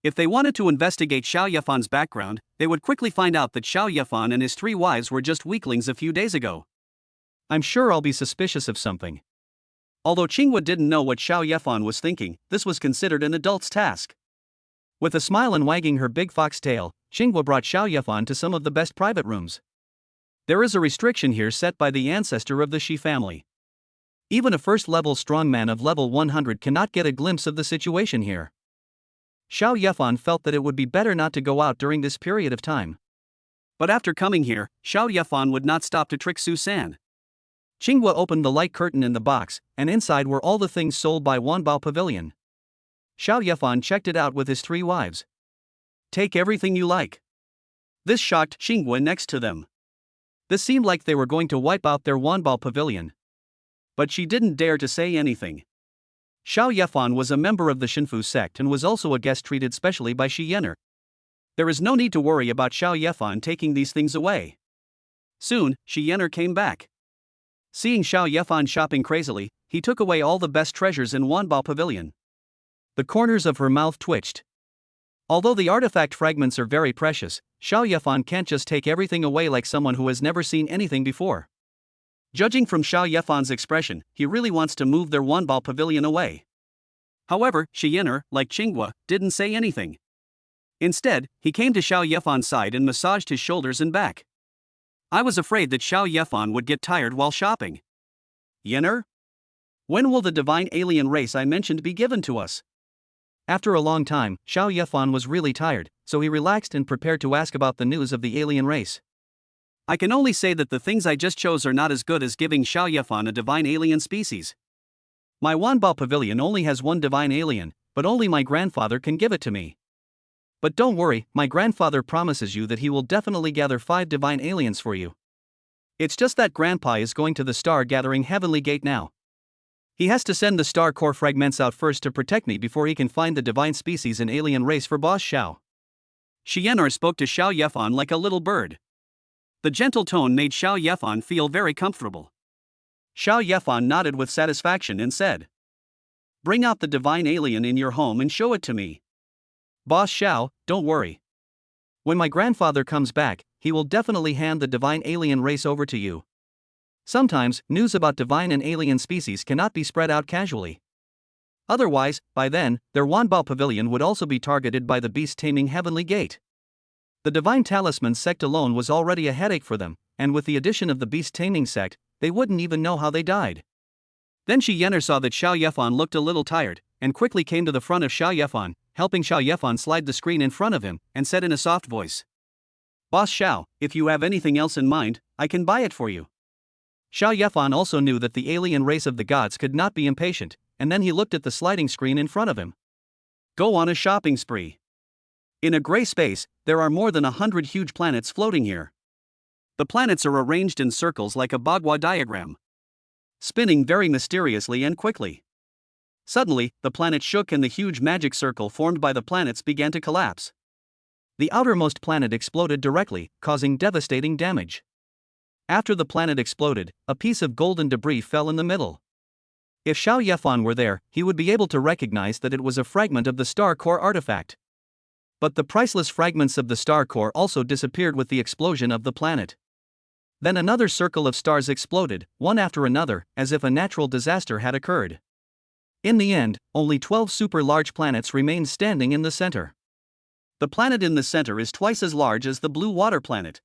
If they wanted to investigate Xiao Yefan's background, they would quickly find out that Xiao Yefan and his three wives were just weaklings a few days ago.
I'm sure I'll be suspicious of something.
Although Qingwei didn't know what Xiao Yefan was thinking, this was considered an adult's task.
With a smile and wagging her big fox tail, Qingwei brought Xiao Yefan to some of the best private rooms. There is a restriction here set by the ancestor of the Shi family. Even a first-level strongman of level 100 cannot get a glimpse of the situation here. Xiao Yefan felt that it would be better not to go out during this period of time.
But after coming here, Xiao Yefan would not stop to trick Su-san.
Qingwei opened the light curtain in the box, and inside were all the things sold by Wanbao Pavilion. Xiao Yefan checked it out with his three wives.
Take everything you like. This shocked Qingwei next to them.
This seemed like they were going to wipe out their Wanbao Pavilion.
But she didn't dare to say anything.
Xiao Yefan was a member of the Shinfu sect and was also a guest treated specially by Shi Yenro.
There is no need to worry about Xiao Yefan taking these things away. Soon, Shi Yenro came back. Seeing Xiao Yefan shopping crazily, he took away all the best treasures in Wanbao Pavilion.
The corners of her mouth twitched. Although the artifact fragments are very precious, Xiao Yefan can't just take everything away like someone who has never seen anything before.
Judging from Xiao Yefan's expression, he really wants to move their Wanbao Pavilion away. However, Shi Yenro, like Qingwei, didn't say anything. Instead, he came to Xiao Yefan's side and massaged his shoulders and back. I was afraid that Xiao Yefan would get tired while shopping. Yenro? When will the divine alien race I mentioned be given to us?
After a long time, Xiao Yefan was really tired, so he relaxed and prepared to ask about the news of the alien race.
I can only say that the things I just chose are not as good as giving Xiao Yefan a divine alien species.
My Wanbao Pavilion only has one divine alien, but only my grandfather can give it to me. But don't worry, my grandfather promises you that he will definitely gather 5 divine aliens for you. It's just that Grandpa is going to the Star Gathering Heavenly Gate now. He has to send the star core fragments out first to protect me before he can find the divine species and alien race for Boss Xiao.
Shi Yenro spoke to Xiao Yefan like a little bird. The gentle tone made Xiao Yefan feel very comfortable. Xiao Yefan nodded with satisfaction and said, "Bring out the divine alien in your home and show it to me."
Boss Xiao, don't worry. When my grandfather comes back, he will definitely hand the divine alien race over to you. Sometimes, news about divine and alien species cannot be spread out casually. Otherwise, by then, their Wanbao Pavilion would also be targeted by the beast-taming Heavenly Gate. The Divine Talisman sect alone was already a headache for them, and with the addition of the beast-taming sect, they wouldn't even know how they died.
Then Shi Yenro saw that Xiao Yefan looked a little tired, and quickly came to the front of Xiao Yefan, helping Xiao Yefan slide the screen in front of him, and said in a soft voice, "Boss Xiao, if you have anything else in mind, I can buy it for you."
Xiao Yefan also knew that the alien race of the gods could not be impatient, and then he looked at the sliding screen in front of him.
Go on a shopping spree. In a gray space, there are more than 100 huge planets floating here. The planets are arranged in circles like a Bagua diagram, spinning very mysteriously and quickly. Suddenly, the planet shook and the huge magic circle formed by the planets began to collapse. The outermost planet exploded directly, causing devastating damage. After the planet exploded, a piece of golden debris fell in the middle.
If Xiao Yefan were there, he would be able to recognize that it was a fragment of the star core artifact. But the priceless fragments of the star core also disappeared with the explosion of the planet. Then another circle of stars exploded, one after another, as if a natural disaster had occurred. In the end, only 12 super large planets remained standing in the center.
The planet in the center is twice as large as the blue water planet.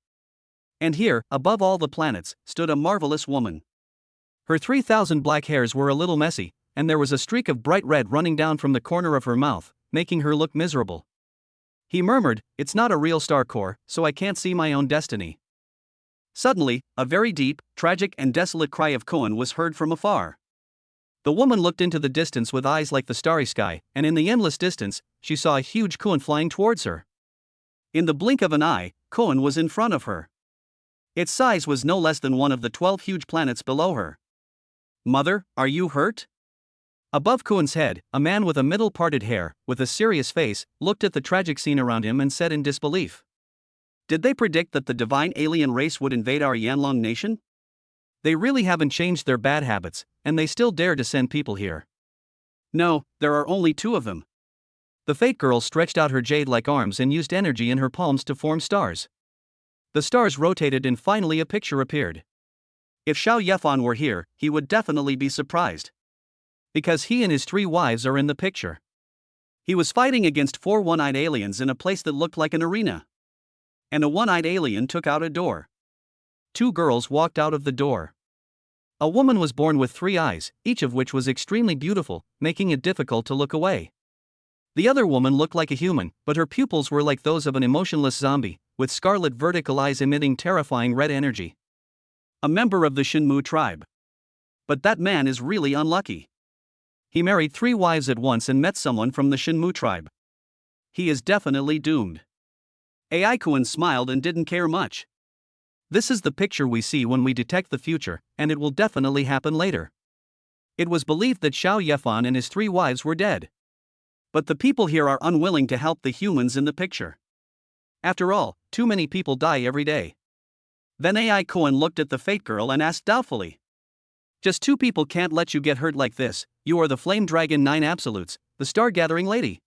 And here, above all the planets, stood a marvelous woman.
Her 3,000 black hairs were a little messy, and there was a streak of bright red running down from the corner of her mouth, making her look miserable. He murmured, "It's not a real star core, so I can't see my own destiny."
Suddenly, a very deep, tragic and desolate cry of Koan was heard from afar.
The woman looked into the distance with eyes like the starry sky, and in the endless distance, she saw a huge Koan flying towards her.
In the blink of an eye, Koan was in front of her. Its size was no less than one of the 12 huge planets below her. "Mother, are you hurt?"
Above Koan's head, a man with a middle-parted hair, with a serious face, looked at the tragic scene around him and said in disbelief,
"Did they predict that the divine alien race would invade our Yanlong nation?
They really haven't changed their bad habits, and they still dare to send people here."
"No, there are only 2 of them."
The Fate Girl stretched out her jade-like arms and used energy in her palms to form stars. The stars rotated and finally a picture appeared.
If Xiao Yefan were here, he would definitely be surprised.
Because he and his 3 wives are in the picture.
He was fighting against 4 one-eyed aliens in a place that looked like an arena. And a one-eyed alien took out a door.
2 girls walked out of the door. A woman was born with 3 eyes, each of which was extremely beautiful, making it difficult to look away. The other woman looked like a human, but her pupils were like those of an emotionless zombie, with scarlet vertical eyes emitting terrifying red energy.
A member of the Shenmu tribe. But that man is really unlucky.
He married 3 wives at once and met someone from the Shenmu tribe.
He is definitely doomed. AI Kuan smiled and didn't care much.
This is the picture we see when we detect the future, and it will definitely happen later. It was believed that Xiao Yefan and his 3 wives were dead.
But the people here are unwilling to help the humans in the picture.
After all, too many people die every day.
Then AI Koan looked at the Fate Girl and asked doubtfully,
"Just 2 people can't let you get hurt like this. You are the Flame Dragon 9 Absolutes, the Star-Gathering Lady.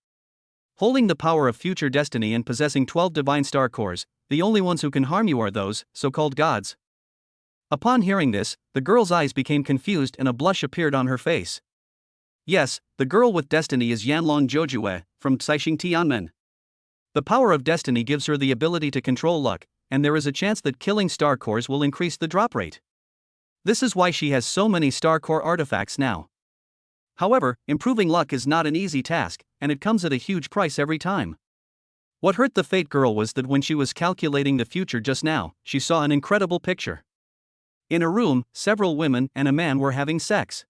Holding the power of future destiny and possessing 12 divine star cores, the only ones who can harm you are those so-called gods." Upon hearing this, the girl's eyes became confused and a blush appeared on her face.
Yes, the girl with destiny is Yanlong Jojue, from Caixing Tianmen.
The power of destiny gives her the ability to control luck, and there is a chance that killing star cores will increase the drop rate. This is why she has so many star core artifacts now. However, improving luck is not an easy task, and it comes at a huge price every time. What hurt the Fate Girl was that when she was calculating the future just now, she saw an incredible picture. In a room, several women and a man were having sex.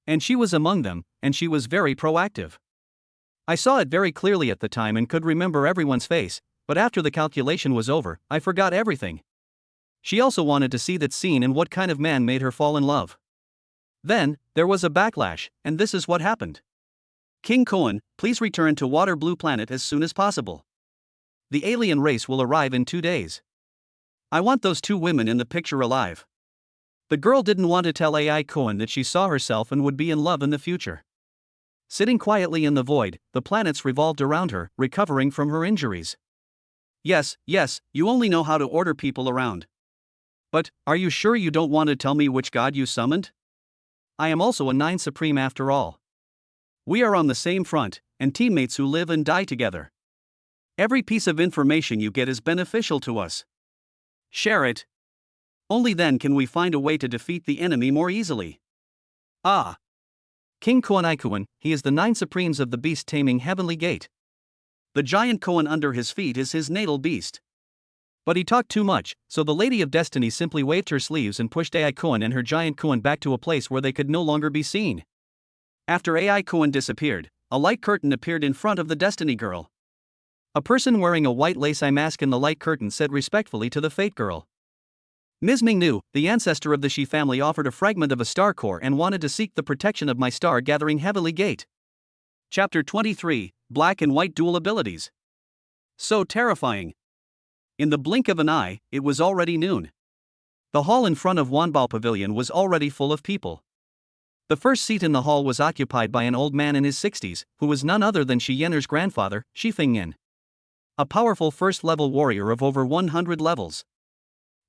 And she was among them, and she was very proactive. I saw it very clearly at the time and could remember everyone's face, but after the calculation was over, I forgot everything. She also wanted to see that scene and what kind of man made her fall in love. Then, there was a backlash, and this is what happened.
"King Koan, please return to Water Blue Planet as soon as possible.
The alien race will arrive in 2 days.
I want those 2 women in the picture alive."
The girl didn't want to tell AI Koan that she saw herself and would be in love in the future. Sitting quietly in the void, the planets revolved around her, recovering from her injuries.
Yes, you only know how to order people around.
But, are you sure you don't want to tell me which god you summoned? I am also a 9 Supreme after all.
We are on the same front, and teammates who live and die together. Every piece of information you get is beneficial to us. Share it. Only then can we find a way to defeat the enemy more easily.
Ah! King Koan Ikuan, he is the 9 Supremes of the beast-taming Heavenly Gate.
The giant Koan under his feet is his natal beast.
But he talked too much, so the Lady of Destiny simply waved her sleeves and pushed AI Koan and her giant Koan back to a place where they could no longer be seen.
After AI Koan disappeared, a light curtain appeared in front of the Destiny Girl.
A person wearing a white lace eye mask in the light curtain said respectfully to the Fate Girl, "Ms. Mingnu, the ancestor of the Shi family offered a fragment of a star core and wanted to seek the protection of my star-gathering Heavenly Gate."
Chapter 23, Black and White Dual Abilities. So terrifying. In the blink of an eye, it was already noon. The hall in front of Wanbao Pavilion was already full of people.
The first seat in the hall was occupied by an old man in his 60s, who was none other than Shi Yenner's grandfather, Shi Fengyan. A powerful first-level warrior of over 100 levels.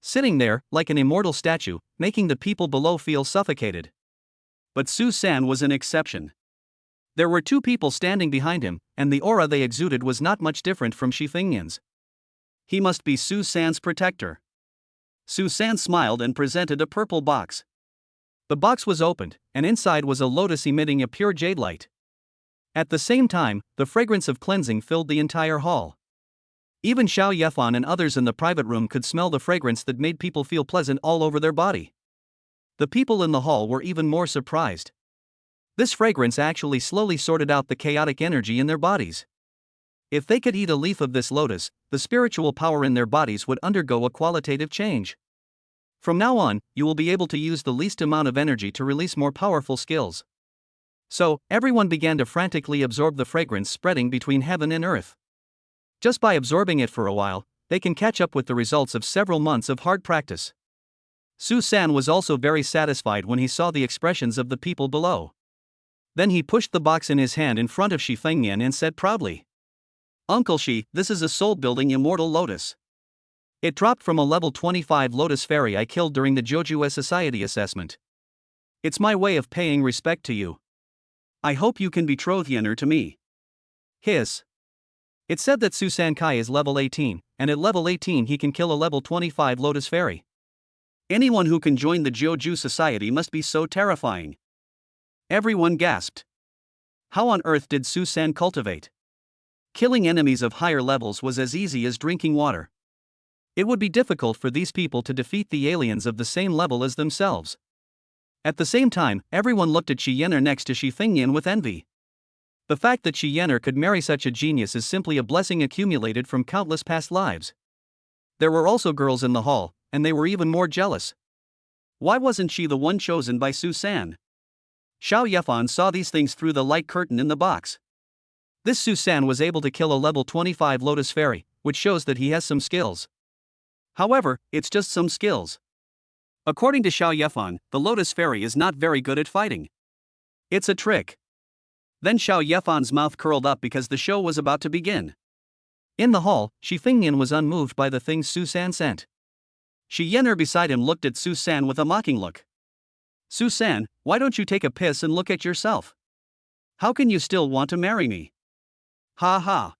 Sitting there, like an immortal statue, making the people below feel suffocated. But Su San was an exception. There were two people standing behind him, and the aura they exuded was not much different from Shi Fengyan's. He must be Su San's protector. Su San smiled and presented a purple box. The box was opened, and inside was a lotus emitting a pure jade light. At the same time, the fragrance of cleansing filled the entire hall. Even Xiao Yefan and others in the private room could smell the fragrance that made people feel pleasant all over their body. The people in the hall were even more surprised. This fragrance actually slowly sorted out the chaotic energy in their bodies. If they could eat a leaf of this lotus, the spiritual power in their bodies would undergo a qualitative change. From now on, you will be able to use the least amount of energy to release more powerful skills. So, everyone began to frantically absorb the fragrance spreading between heaven and earth. Just by absorbing it for a while, they can catch up with the results of several months of hard practice. Su San was also very satisfied when he saw the expressions of the people below. Then he pushed the box in his hand in front of Shi Fengyan and said proudly, "Uncle Shi, this is a soul-building immortal lotus. It dropped from a level 25 lotus fairy I killed during the Joju Society assessment. It's my way of paying respect to you. I hope you can betroth Yenro to me." Hiss. It said that Su San Kai is level 18, and at level 18 he can kill a level 25 lotus fairy. Anyone who can join the Joju Society must be so terrifying. Everyone gasped. How on earth did Su San cultivate? Killing enemies of higher levels was as easy as drinking water. It would be difficult for these people to defeat the aliens of the same level as themselves. At the same time, everyone looked at Shi Yenner next to Shi Fengyan with envy. The fact that Shi Yenner could marry such a genius is simply a blessing accumulated from countless past lives. There were also girls in the hall, and they were even more jealous. Why wasn't she the one chosen by Su San? Xiao Yefan saw these things through the light curtain in the box. This Su San was able to kill a level 25 lotus fairy, which shows that he has some skills. However, it's just some skills. According to Xiao Yefan, the lotus fairy is not very good at fighting. It's a trick. Then Xiao Yefan's mouth curled up because the show was about to begin. In the hall, Shi Fengyan was unmoved by the things Su San sent. Shi Yenner beside him looked at Su San with a mocking look. "Su San, why don't you take a piss and look at yourself? How can you still want to marry me?" Ha ha.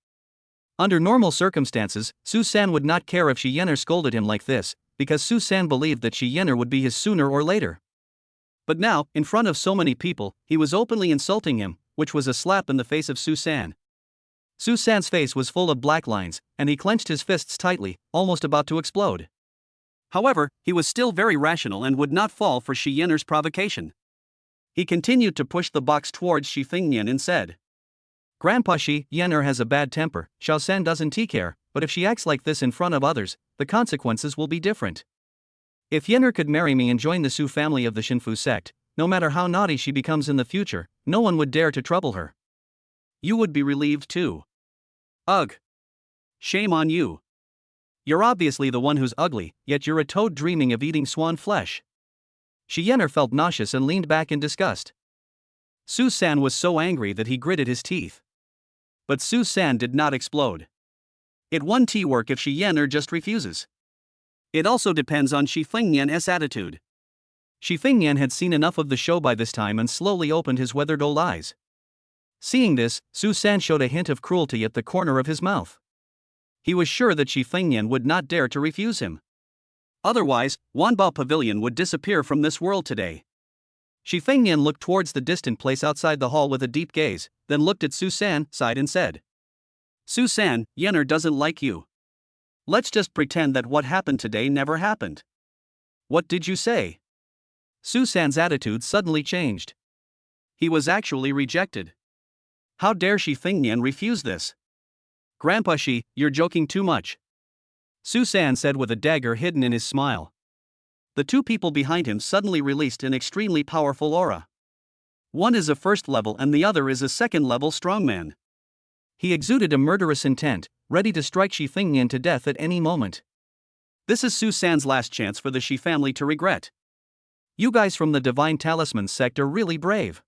Under normal circumstances, Su San would not care if Shi Yenner scolded him like this, because Su San believed that Shi Yenner would be his sooner or later. But now, in front of so many people, he was openly insulting him, which was a slap in the face of Su San. Su San's face was full of black lines, and he clenched his fists tightly, almost about to explode. However, he was still very rational and would not fall for Shi Yenner's provocation. He continued to push the box towards Shi Fengyan and said, "Grandpa, Shi Yenner has a bad temper. Xiao San doesn't care, but if she acts like this in front of others, the consequences will be different. If Yenner could marry me and join the Su family of the Shinfu sect, no matter how naughty she becomes in the future, no one would dare to trouble her. You would be relieved too. Ugh. Shame on you. You're obviously the one who's ugly, yet you're a toad dreaming of eating swan flesh." Shi Yenner felt nauseous and leaned back in disgust. Su San was so angry that he gritted his teeth. But Su San did not explode. It won't work if Shi Yenner just refuses. It also depends on Shi Fengyan's attitude. Shi Fengyan had seen enough of the show by this time and slowly opened his weathered old eyes. Seeing this, Su San showed a hint of cruelty at the corner of his mouth. He was sure that Shi Fengyan would not dare to refuse him. Otherwise, Wanbao Pavilion would disappear from this world today. Shi Fengyan looked towards the distant place outside the hall with a deep gaze, then looked at Su San, sighed and said, "Su San, Yenner doesn't like you. Let's just pretend that what happened today never happened." "What did you say?" Su San's attitude suddenly changed. He was actually rejected. How dare Shi Fengyan refuse this? "Grandpa Shi, you're joking too much," Su San said with a dagger hidden in his smile. The two people behind him suddenly released an extremely powerful aura. One is a first level and the other is a second level strongman. He exuded a murderous intent, ready to strike Shi Fengyan to death at any moment. This is Su San's last chance for the Shi family to regret. You guys from the Divine Talisman sect are really brave.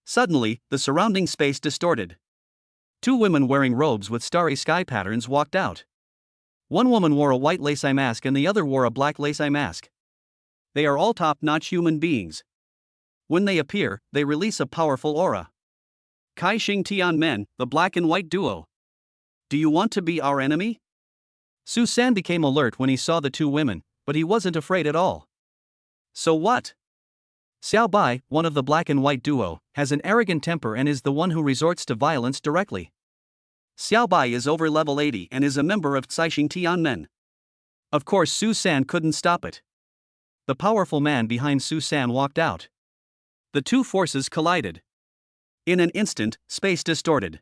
Suddenly, the surrounding space distorted.
Two women wearing robes with starry sky patterns walked out. One woman wore a white lace eye mask and the other wore a black lace eye mask.
They are all top-notch human beings. When they appear, they release a powerful aura. Kai Xing Tian Men, the black and white duo. Do you want to be our enemy?
Su San became alert when he saw the two women, but he wasn't afraid at all.
So what?
Xiao Bai, one of the black and white duo, has an arrogant temper and is the one who resorts to violence directly.
Xiao Bai is over level 80 and is a member of Caixing Tianmen.
Of course, Su San couldn't stop it. The powerful man behind Su San walked out.
The two forces collided. In an instant, space distorted.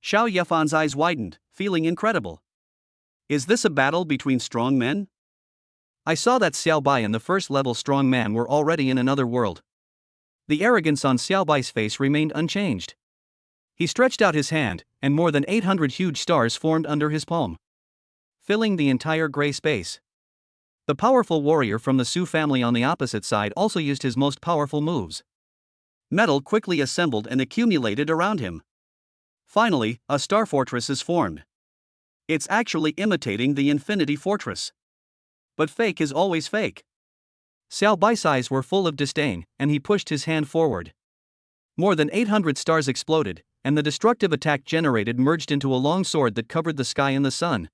Xiao Yefan's eyes widened, feeling incredible. Is this a battle between strong men?
I saw that Xiao Bai and the first level strong man were already in another world. The arrogance on Xiao Bai's face remained unchanged. He stretched out his hand, and more than 800 huge stars formed under his palm, filling the entire gray space. The powerful warrior from the Su family on the opposite side also used his most powerful moves.
Metal quickly assembled and accumulated around him. Finally, a star fortress is formed. It's actually imitating the Infinity Fortress. But fake is always fake.
Xiao Bai's eyes were full of disdain, and he pushed his hand forward. More than 800 stars exploded, and the destructive attack generated merged into a long sword that covered the sky and the sun.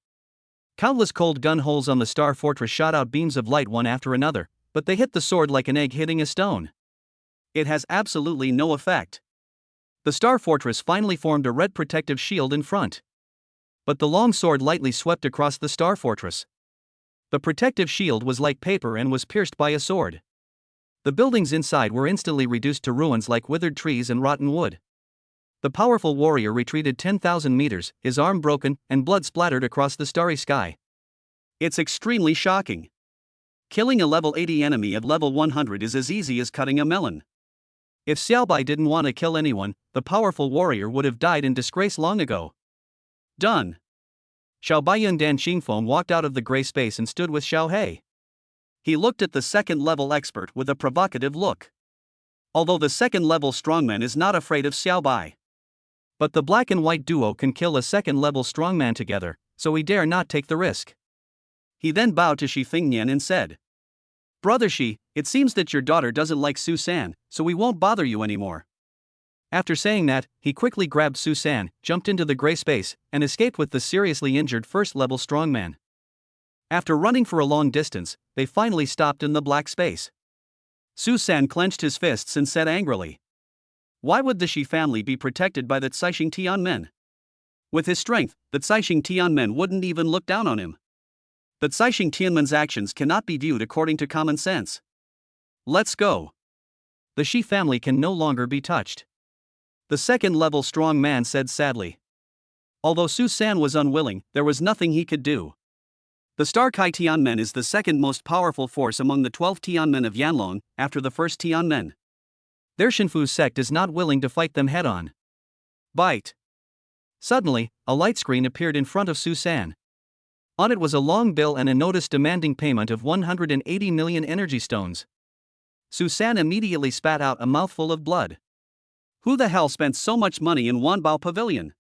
Countless cold gun holes on the star fortress shot out beams of light one after another, but they hit the sword like an egg hitting a stone.
It has absolutely no effect.
The star fortress finally formed a red protective shield in front. But the long sword lightly swept across the star fortress. The protective shield was like paper and was pierced by a sword. The buildings inside were instantly reduced to ruins like withered trees and rotten wood. The powerful warrior retreated 10,000 meters, his arm broken, and blood splattered across the starry sky.
It's extremely shocking. Killing a level 80 enemy at level 100 is as easy as cutting a melon.
If Xiao Bai didn't want to kill anyone, the powerful warrior would have died in disgrace long ago.
Done.
Xiao Baiyun Dan Xingfeng walked out of the gray space and stood with Xiao He.
He looked at the second-level expert with a provocative look. Although the second-level strongman is not afraid of Xiao Bai.
But the black and white duo can kill a second-level strongman together, so he dare not take the risk.
He then bowed to Shi Fingnian and said, Brother Shi, it seems that your daughter doesn't like Su San, so we won't bother you anymore.
After saying that, he quickly grabbed Su San, jumped into the gray space, and escaped with the seriously injured first-level strongman. After running for a long distance, they finally stopped in the black space.
Su San clenched his fists and said angrily, Why would the Shi family be protected by the Caixing Tianmen? With his strength, the Caixing Tianmen wouldn't even look down on him. The Caixing Tianmen's actions cannot be viewed according to common sense. Let's go.
The Shi family can no longer be touched. The second-level strong man said sadly. Although Su San was unwilling, there was nothing he could do.
The Star Kai Tianmen is the second most powerful force among the 12 Tianmen of Yanlong, after the first Tianmen.
Their Shinfu sect is not willing to fight them head-on.
Bite.
Suddenly, a light screen appeared in front of Su San. On it was a long bill and a notice demanding payment of 180 million energy stones. Su San immediately spat out a mouthful of blood.
Who the hell spent so much money in Wanbao Pavilion?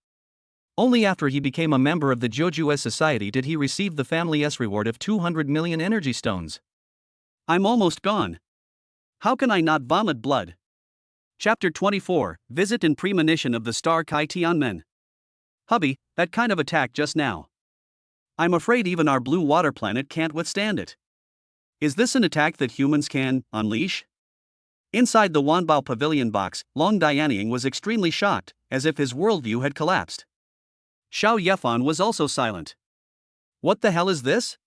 Only after he became a member of the Joju's society did he receive the family's reward of 200 million energy stones.
I'm almost gone. How can I not vomit blood? Chapter 24, Visit and Premonition of the Star Kai Tianmen. Hubby, that kind of attack just now. I'm afraid even our blue water planet can't withstand it. Is this an attack that humans can unleash? Inside the Wanbao Pavilion box, Long Dianying was extremely shocked, as if his worldview had collapsed. Xiao Yefan was also silent.
What the hell is this?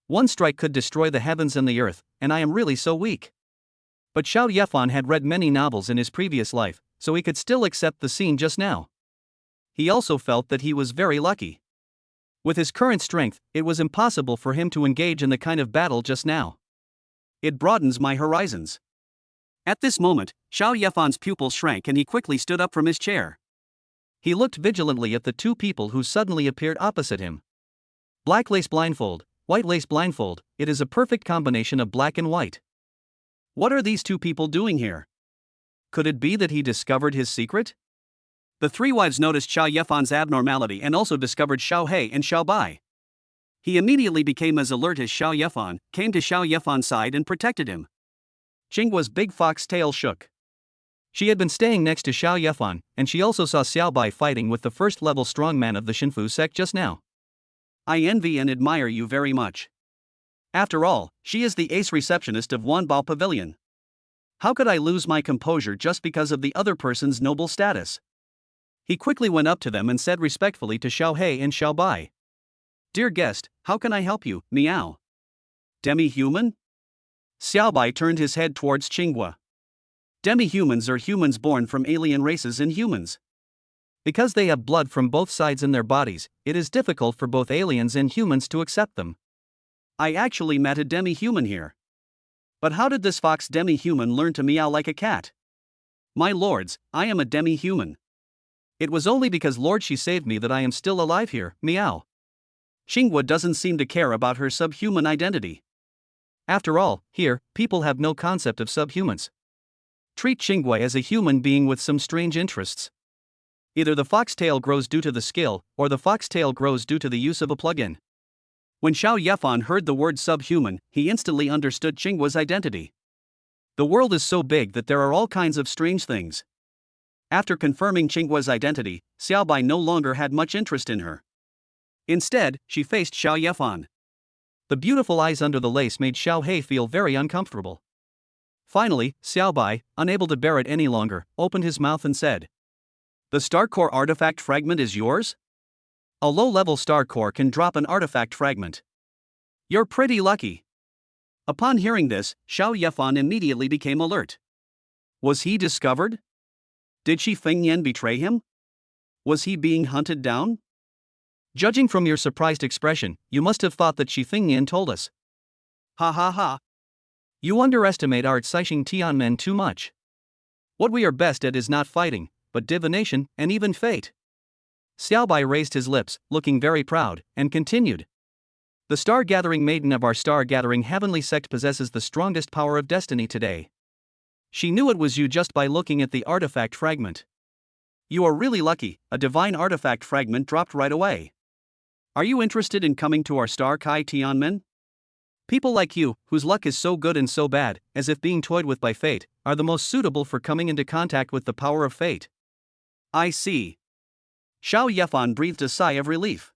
One strike could destroy the heavens and the earth, and I am really so weak. But Xiao Yefan had read many novels in his previous life, so he could still accept the scene just now. He also felt that he was very lucky. With his current strength, it was impossible for him to engage in the kind of battle just now.
It broadens my horizons. At this moment, Xiao Yefan's pupils shrank and he quickly stood up from his chair.
He looked vigilantly at the two people who suddenly appeared opposite him. Black lace blindfold, white lace blindfold, it is a perfect combination of black and white.
What are these two people doing here? Could it be that he discovered his secret? The three wives noticed Xiao Yefan's abnormality and also discovered Xiao He and Xiao Bai. He immediately became as alert as Xiao Yefan, came to Xiao Yefan's side and protected him. Qinghua's big fox tail shook.
She had been staying next to Xiao Yefan, and she also saw Xiao Bai fighting with the first-level strongman of the Shinfu sect just now.
I envy and admire you very much. After all, she is the ace receptionist of Wanbao Pavilion. How could I lose my composure just because of the other person's noble status? He quickly went up to them and said respectfully to Xiao He and Xiao Bai. Dear guest, how can I help you, meow? Demi-human? Xiao Bai turned his head towards Qinghua. Demi-humans are humans born from alien races and humans.
Because they have blood from both sides in their bodies, it is difficult for both aliens and humans to accept them.
I actually met a demi-human here. But how did this fox demi-human learn to meow like a cat? My lords, I am a demi-human. It was only because Lord she saved me that I am still alive here, meow. Qinghua doesn't seem to care about her subhuman identity.
After all, here, people have no concept of subhumans. Treat Qinghua as a human being with some strange interests. Either the foxtail grows due to the skill, or the foxtail grows due to the use of a plug-in.
When Xiao Yefan heard the word subhuman, he instantly understood Qinghua's identity. The world is so big that there are all kinds of strange things. After confirming Qinghua's identity, Xiao Bai no longer had much interest in her. Instead, she faced Xiao Yefan.
The beautiful eyes under the lace made Xiao He feel very uncomfortable. Finally, Xiao Bai, unable to bear it any longer, opened his mouth and said,
The star core artifact fragment is yours?
A low-level star core can drop an artifact fragment.
You're pretty lucky. Upon hearing this, Xiao Yefan immediately became alert. Was he discovered? Did Shi Fengyan betray him? Was he being hunted down?
Judging from your surprised expression, you must have thought that Shi Fengyan told us.
Ha ha ha.
You underestimate our Caixing Tianmen too much. What we are best at is not fighting, but divination and even fate. Xiao Bai raised his lips, looking very proud, and continued. The star-gathering maiden of our star-gathering heavenly sect possesses the strongest power of destiny today. She knew it was you just by looking at the artifact fragment.
You are really lucky, a divine artifact fragment dropped right away. Are you interested in coming to our Star Kai Tianmen?
People like you, whose luck is so good and so bad, as if being toyed with by fate, are the most suitable for coming into contact with the power of fate.
I see. Xiao Yefan breathed a sigh of relief.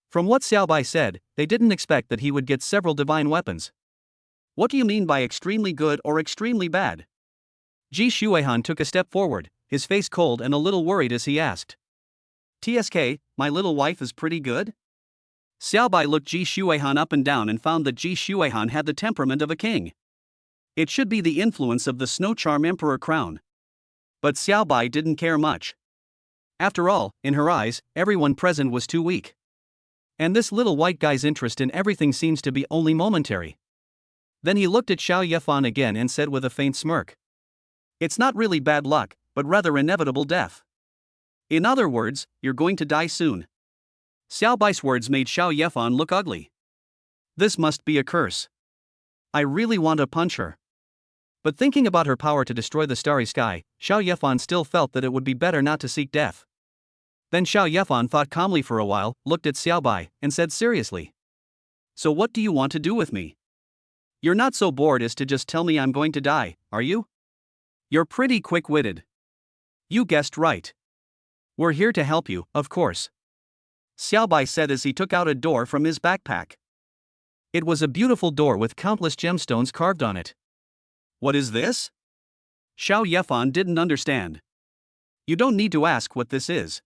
From what Xiao Bai said, they didn't expect that he would get several divine weapons.
What do you mean by extremely good or extremely bad?
Ji Shuihan took a step forward, his face cold and a little worried as he asked.
TSK, my little wife is pretty good? Xiao Bai looked Ji Shuihan up and down and found that Ji Shuihan had the temperament of a king. It should be the influence of the Snow Charm Emperor crown. But Xiao Bai didn't care much.
After all, in her eyes, everyone present was too weak. And this little white guy's interest in everything seems to be only momentary. Then he looked at Xiao Yefan again and said with a faint smirk.
It's not really bad luck, but rather inevitable death. In other words, you're going to die soon. Xiao Bai's words made Xiao Yefan look ugly. This must be a curse. I really want to punch her.
But thinking about her power to destroy the starry sky, Xiao Yefan still felt that it would be better not to seek death. Then Xiao Yefan thought calmly for a while, looked at Xiao Bai, and said seriously.
So what do you want to do with me? You're not so bored as to just tell me I'm going to die, are you? You're pretty quick-witted. You guessed right. We're here to help you, of course. Xiao Bai said as he took out a door from his backpack.
It was a beautiful door with countless gemstones carved on it.
What is this? Xiao Yefan didn't understand. You don't need to ask what this is.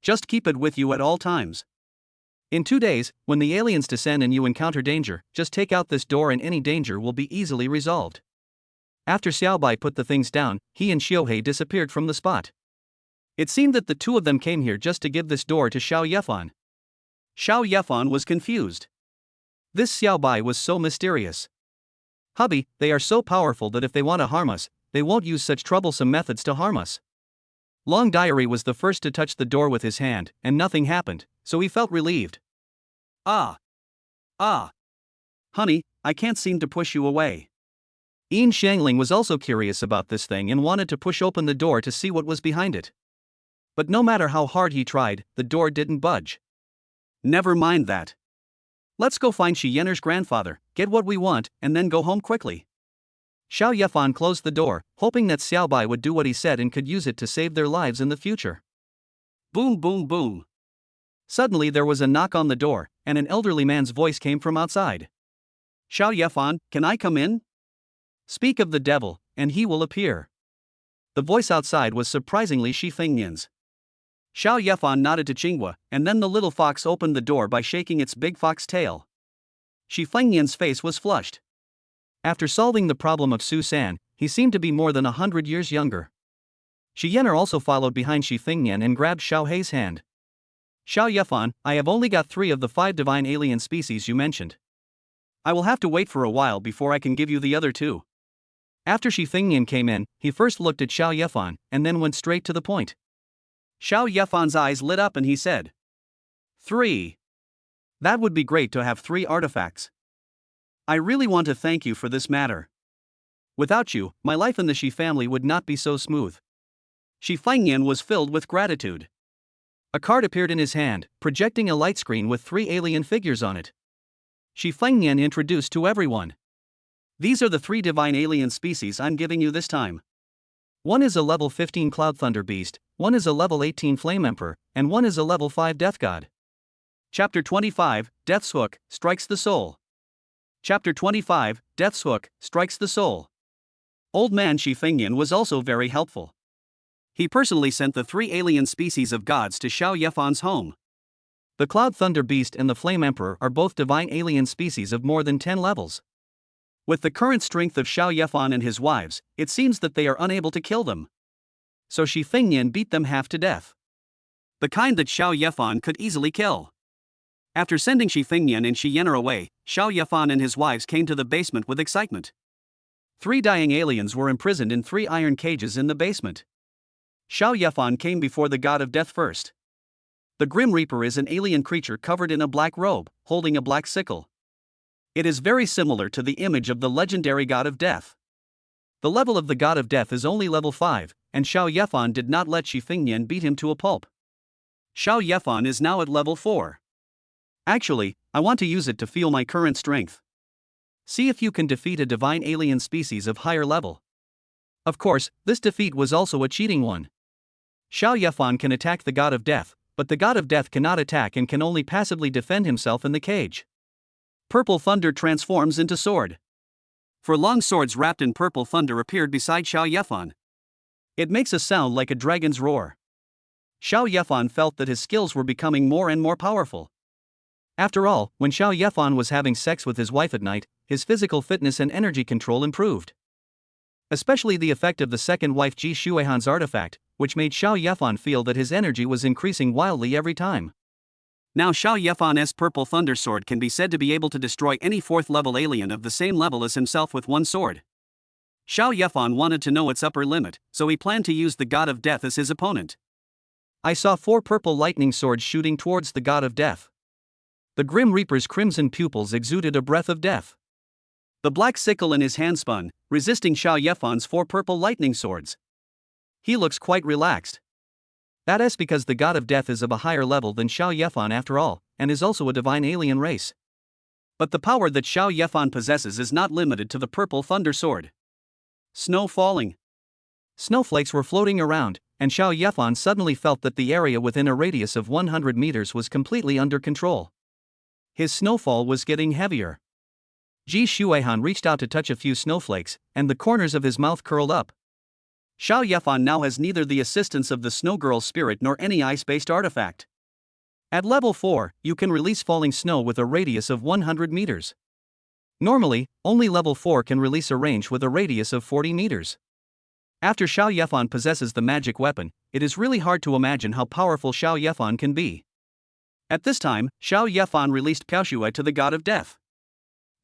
Just keep it with you at all times.
In 2 days, when the aliens descend and you encounter danger, just take out this door and any danger will be easily resolved. After Xiao Bai put the things down, he and Xiuhei disappeared from the spot. It seemed that the two of them came here just to give this door to Xiao Yefan.
Xiao Yefan was confused.
This Xiao Bai was so mysterious. Hubby, they are so powerful that if they want to harm us, they won't use such troublesome methods to harm us. Long Diary was the first to touch the door with his hand, and nothing happened, so he felt relieved.
Ah. Honey, I can't seem to push you away.
Yin Shangling was also curious about this thing and wanted to push open the door to see what was behind it. But no matter how hard he tried, the door didn't budge.
Never mind that. Let's go find Shi Yenner's grandfather, get what we want, and then go home quickly.
Xiao Yefan closed the door, hoping that Xiaobai would do what he said and could use it to save their lives in the future.
Boom, boom, boom.
Suddenly there was a knock on the door, and an elderly man's voice came from outside.
Xiao Yefan, can I come in?
Speak of the devil, and he will appear. The voice outside was surprisingly Shi Fengnian's.
Xiao Yefan nodded to Qinghua, and then the little fox opened the door by shaking its big fox tail. Shi Fengnian's face was flushed.
After solving the problem of Su San, he seemed to be more than 100 years younger. Shi Yenner also followed behind Shi Fengnian and grabbed Xiao Hei's hand.
Xiao Yefan, I have only got 3 of the 5 divine alien species you mentioned. I will have to wait for a while before I can give you the other 2.
After Shi Fengnian came in, he first looked at Xiao Yefan, and then went straight to the point.
Xiao Yefan's eyes lit up and he said, 3. That would be great to have 3 artifacts. I really want to thank you for this matter. Without you, my life in the Shi family would not be so smooth. Shi Fengnian was filled with gratitude.
A card appeared in his hand, projecting a light screen with 3 alien figures on it.
Shi Fengnian introduced to everyone. These are the 3 divine alien species I'm giving you this time.
One is a level 15 Cloud Thunder Beast, one is a level 18 Flame Emperor, and one is a level 5 Death God.
Chapter 25, Death's Hook, Strikes the Soul. Chapter 25, Death's Hook, Strikes the Soul. Old man Shi Fengnian was also very helpful. He personally sent the 3 alien species of gods to Xiao Yefan's home.
The Cloud Thunder Beast and the Flame Emperor are both divine alien species of more than 10 levels.
With the current strength of Xiao Yefan and his wives, it seems that they are unable to kill them. So Shi Fengnian beat them half to death. The kind that Xiao Yefan could easily kill. After sending Shi Fengnian and Shi Yenner away, Xiao Yefan and his wives came to the basement with excitement. 3 dying aliens were imprisoned in 3 iron cages in the basement. Xiao Yefan came before the god of death first. The Grim Reaper is an alien creature covered in a black robe, holding a black sickle. It is very similar to the image of the legendary god of death. The level of the god of death is only level 5, and Xiao Yefan did not let Shi Fengnian beat him to a pulp. Xiao Yefan is now at level 4. Actually, I want to use it to feel my current strength. See if you can defeat a divine alien species of higher level. Of course, this defeat was also a cheating one. Xiao Yefan can attack the god of death, but the god of death cannot attack and can only passively defend himself in the cage. Purple thunder transforms into sword. 4 long swords wrapped in purple thunder appeared beside Xiao Yefan. It makes a sound like a dragon's roar. Xiao Yefan felt that his skills were becoming more and more powerful. After all, when Xiao Yefan was having sex with his wife at night, his physical fitness and energy control improved. Especially the effect of the second wife Ji Shuihan's artifact, which made Xiao Yefan feel that his energy was increasing wildly every time. Now Xiao Yefan's purple thunder sword can be said to be able to destroy any 4th level alien of the same level as himself with one sword. Xiao Yefan wanted to know its upper limit, so he planned to use the god of death as his opponent. I saw 4 purple lightning swords shooting towards the god of death. The Grim Reaper's crimson pupils exuded a breath of death. The black sickle in his hand spun, resisting Xiao Yefan's 4 purple lightning swords. He looks quite relaxed. That is because the god of death is of a higher level than Xiao Yefan after all, and is also a divine alien race. But the power that Xiao Yefan possesses is not limited to the purple thunder sword. Snow falling. Snowflakes were floating around, and Xiao Yefan suddenly felt that the area within a radius of 100 meters was completely under control. His snowfall was getting heavier. Ji Shuihan reached out to touch a few snowflakes, and the corners of his mouth curled up. Xiao Yefan now has neither the assistance of the Snow Girl spirit nor any ice-based artifact. At level 4, you can release falling snow with a radius of 100 meters. Normally, only level 4 can release a range with a radius of 40 meters. After Xiao Yefan possesses the magic weapon, it is really hard to imagine how powerful Xiao Yefan can be. At this time, Xiao Yefan released Piaoshui to the god of death.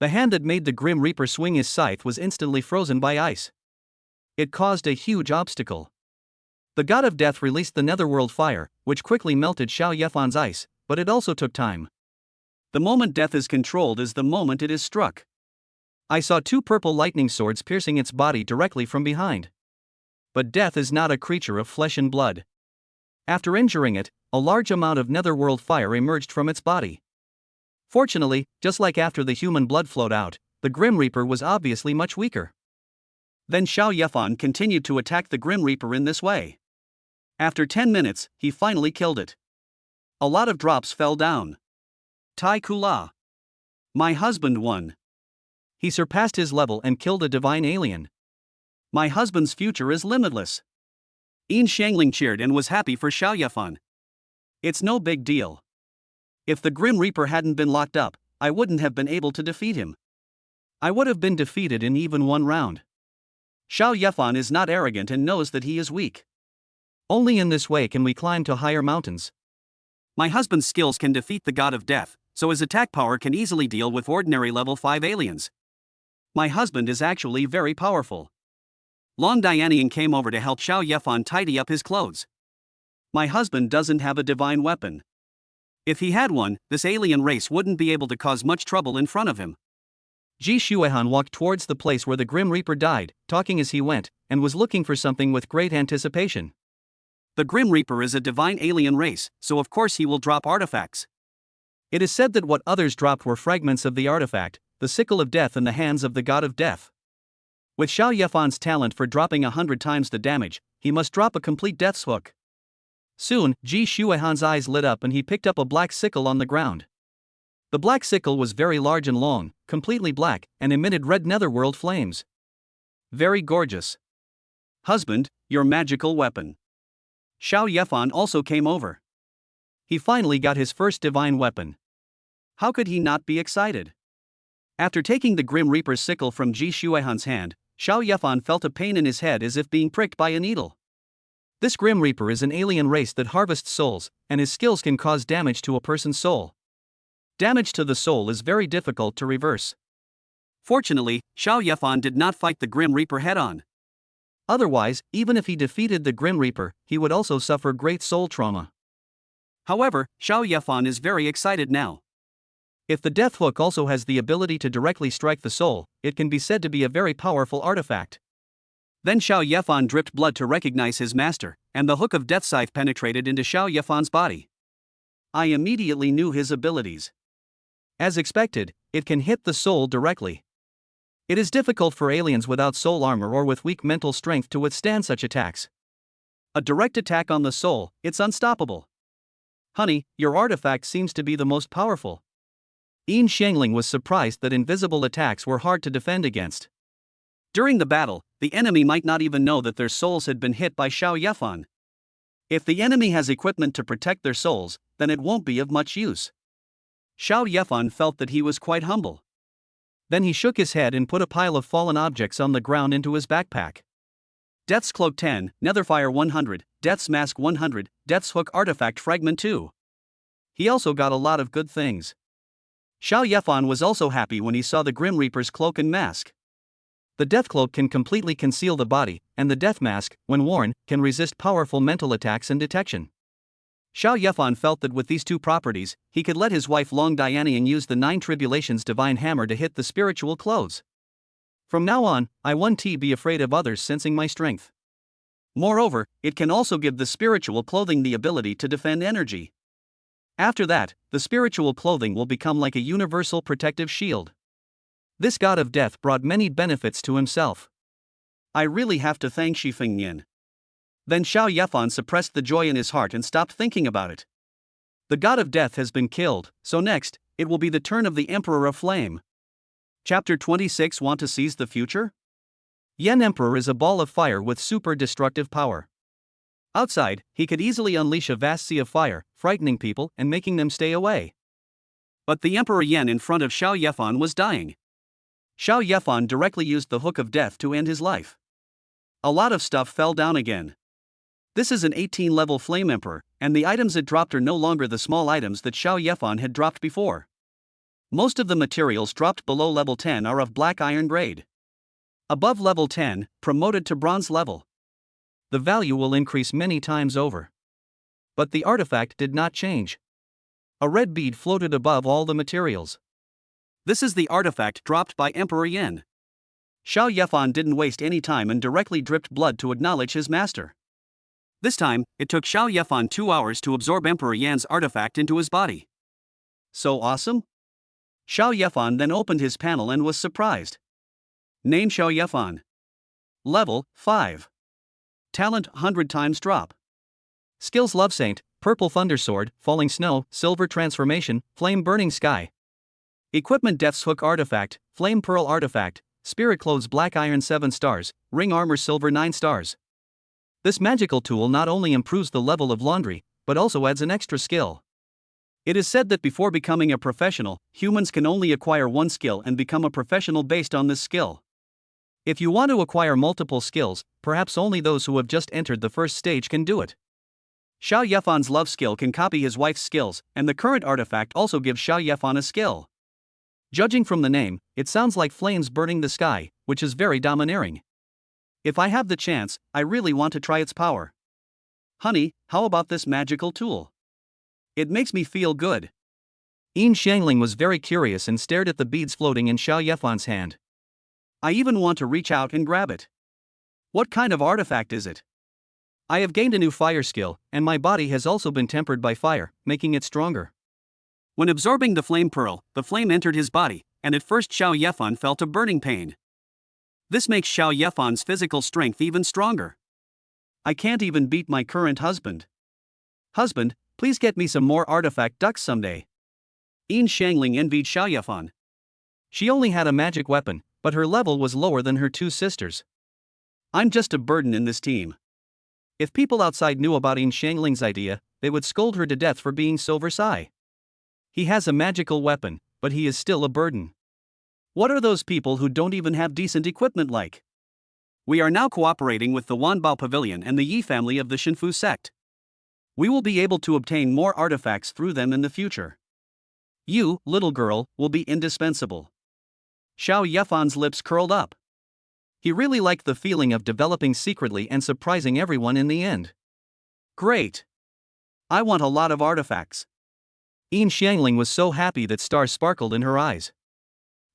The hand that made the Grim Reaper swing his scythe was instantly frozen by ice. It caused a huge obstacle. The god of death released the netherworld fire, which quickly melted Xiao Yefan's ice, but it also took time. The moment death is controlled is the moment it is struck.
I saw two purple lightning swords piercing its body directly from behind. But death is not a creature of flesh and blood. After injuring it, a large amount of netherworld fire emerged from its body. Fortunately, just like after the human blood flowed out, the Grim Reaper was obviously much weaker.
Then Xiao Yefan continued to attack the Grim Reaper in this way. After 10 minutes, he finally killed it. A lot of drops fell down. Tai Kula. My husband won.
He surpassed his level and killed a divine alien.
My husband's future is limitless. Yin Shangling cheered and was happy for Xiao Yefan. It's no big deal. If the Grim Reaper hadn't been locked up, I wouldn't have been able to defeat him. I would have been defeated in even one round. Xiao Yefan is not arrogant and knows that he is weak.
Only in this way can we climb to higher mountains.
My husband's skills can defeat the god of death, so his attack power can easily deal with ordinary level 5 aliens. My husband is actually very powerful. Long Dianian came over to help Xiao Yefan tidy up his clothes. My husband doesn't have a divine weapon. If he had one, this alien race wouldn't be able to cause much trouble in front of him.
Ji Xuehan walked towards the place where the Grim Reaper died, talking as he went, and was looking for something with great anticipation.
The Grim Reaper is a divine alien race, so of course he will drop artifacts.
It is said that what others dropped were fragments of the artifact, the sickle of death in the hands of the god of death. With Xiao Yefan's talent for dropping 100 times the damage, he must drop a complete death's hook. Soon, Ji Xuehan's eyes lit up and he picked up a black sickle on the ground. The black sickle was very large and long, completely black, and emitted red netherworld flames. Very gorgeous.
Husband, your magical weapon. Xiao Yefan also came over.
He finally got his first divine weapon.
How could he not be excited? After taking the Grim Reaper's sickle from Ji Xuehan's hand, Xiao Yefan felt a pain in his head as if being pricked by a needle.
This Grim Reaper is an alien race that harvests souls, and his skills can cause damage to a person's soul. Damage to the soul is very difficult to reverse.
Fortunately, Xiao Yefan did not fight the Grim Reaper head-on.
Otherwise, even if he defeated the Grim Reaper, he would also suffer great soul trauma.
However, Xiao Yefan is very excited now.
If the death hook also has the ability to directly strike the soul, it can be said to be a very powerful artifact.
Then Xiao Yefan dripped blood to recognize his master, and the hook of death scythe penetrated into Xiao Yefan's body. I immediately knew his abilities.
As expected, it can hit the soul directly. It is difficult for aliens without soul armor or with weak mental strength to withstand such attacks.
A direct attack on the soul, it's unstoppable.
Honey, your artifact seems to be the most powerful. Yin Shangling was surprised that invisible attacks were hard to defend against.
During the battle, the enemy might not even know that their souls had been hit by Xiao Yefan. If the enemy has equipment to protect their souls, then it won't be of much use. Xiao Yefan felt that he was quite humble.
Then he shook his head and put a pile of fallen objects on the ground into his backpack.
Death's Cloak 10, Netherfire 100, Death's Mask 100, Death's Hook Artifact Fragment 2. He also got a lot of good things. Xiao Yefan was also happy when he saw the Grim Reaper's cloak and mask.
The Death Cloak can completely conceal the body, and the Death Mask, when worn, can resist powerful mental attacks and detection. Xiao Yefan felt that with these two properties, he could let his wife Long Dianian use the 9 Tribulations divine hammer to hit the spiritual clothes. From now on, I won't be afraid of others sensing my strength.
Moreover, it can also give the spiritual clothing the ability to defend energy. After that, the spiritual clothing will become like a universal protective shield.
This god of death brought many benefits to himself.
I really have to thank Shi Fengnian. Then Xiao Yefan suppressed the joy in his heart and stopped thinking about it. The god of death has been killed, so next, it will be the turn of the Emperor of Flame. Chapter 26. Want to seize the future?
Yen Emperor is a ball of fire with super destructive power. Outside, he could easily unleash a vast sea of fire, frightening people and making them stay away.
But the Emperor Yen in front of Xiao Yefan was dying. Xiao Yefan directly used the hook of death to end his life. A lot of stuff fell down again. This is an 18-level Flame Emperor, and the items it dropped are no longer the small items that Xiao Yefan had dropped before. Most of the materials dropped below level 10 are of black iron grade. Above level 10, promoted to bronze level. The value will increase many times over. But the artifact did not change. A red bead floated above all the materials. This is the artifact dropped by Emperor Yan. Xiao Yefan didn't waste any time and directly dripped blood to acknowledge his master. This time, it took Xiao Yefan 2 hours to absorb Emperor Yan's artifact into his body. So awesome? Xiao Yefan then opened his panel and was surprised. Name Xiao Yefan. Level 5. Talent 100 times drop.
Skills Love Saint, Purple Thunder Sword, Falling Snow, Silver Transformation, Flame Burning Sky. Equipment Death's Hook Artifact, Flame Pearl Artifact, Spirit Clothes Black Iron 7 stars, Ring Armor Silver 9 stars. This magical tool not only improves the level of laundry, but also adds an extra skill. It is said that before becoming a professional, humans can only acquire one skill and become a professional based on this skill. If you want to acquire multiple skills, perhaps only those who have just entered the first stage can do it. Xiao Yefan's love skill can copy his wife's skills, and the current artifact also gives Xiao Yefan a skill. Judging from the name, it sounds like flames burning the sky, which is very domineering. If I have the chance, I really want to try its power. Honey, how about this magical tool? It makes me feel good. Yin Xiangling was very curious and stared at the beads floating in Xiao Yefan's hand.
I even want to reach out and grab it. What kind of artifact is it?
I have gained a new fire skill, and my body has also been tempered by fire, making it stronger.
When absorbing the flame pearl, the flame entered his body, and at first Xiao Yefan felt a burning pain. This makes Xiao Yefan's physical strength even stronger. I can't even beat my current husband. Husband, please get me some more artifact ducks someday. Yin Xiangling envied Xiao Yefan.
She only had a magic weapon, but her level was lower than her two sisters.
I'm just a burden in this team.
If people outside knew about Yin Xiangling's idea, they would scold her to death for being so Versailles. He has a magical weapon, but he is still a burden.
What are those people who don't even have decent equipment like? We are now cooperating with the Wanbao Pavilion and the Yi family of the Shinfu sect. We will be able to obtain more artifacts through them in the future. You, little girl, will be indispensable. Xiao Yefan's lips curled up. He really liked the feeling of developing secretly and surprising everyone in the end. Great. I want a lot of artifacts.
Yin Xiangling was so happy that stars sparkled in her eyes.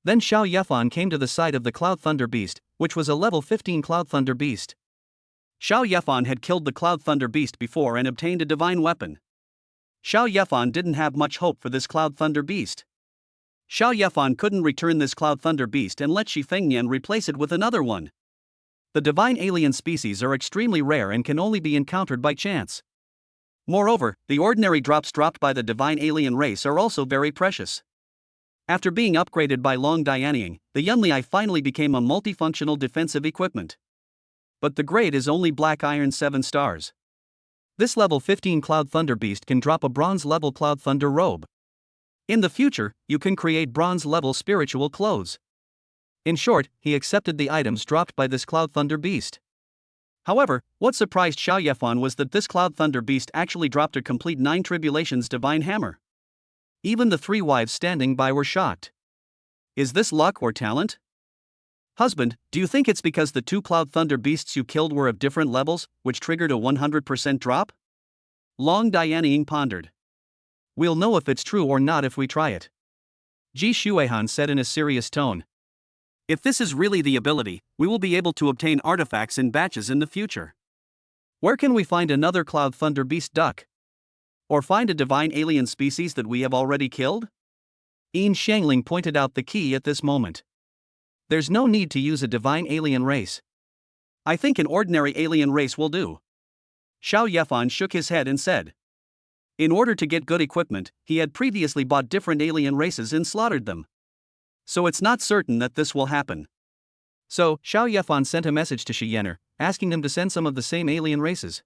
Then Xiao Yefan came to the side of the Cloud Thunder Beast, which was a level 15 Cloud Thunder Beast.
Xiao Yefan had killed the Cloud Thunder Beast before and obtained a divine weapon. Xiao Yefan didn't have much hope for this Cloud Thunder Beast. Xiao Yefan couldn't return this Cloud Thunder Beast and let Shi Fengnian replace it with another one. The divine alien species are extremely rare and can only be encountered by chance. Moreover, the ordinary drops dropped by the divine alien race are also very precious. After being upgraded by Long Dianying, the Yunlei finally became a multifunctional defensive equipment. But the grade is only Black Iron 7 stars.
This level 15 Cloud Thunder Beast can drop a bronze level Cloud Thunder robe.
In the future, you can create bronze level spiritual clothes.
In short, he accepted the items dropped by this Cloud Thunder Beast.
However, what surprised Xiao Yefan was that this Cloud Thunder Beast actually dropped a complete 9 Tribulations divine hammer. Even the 3 wives standing by were shocked. Is this luck or talent? Husband, do you think it's because the 2 Cloud Thunder Beasts you killed were of different levels, which triggered a 100% drop? Long Dianying pondered.
We'll know if it's true or not if we try it. Ji Shuehan said in a serious tone.
If this is really the ability, we will be able to obtain artifacts in batches in the future. Where can we find another Cloud Thunder Beast duck? Or find a divine alien species that we have already killed?
Yin Xiangling pointed out the key at this moment. There's no need to use a divine alien race.
I think an ordinary alien race will do. Xiao Yefan shook his head and said. In order to get good equipment, he had previously bought different alien races and slaughtered them. So it's not certain that this will happen.
So, Xiao Yefan sent a message to Shi Yenro, asking them to send some of the same alien races.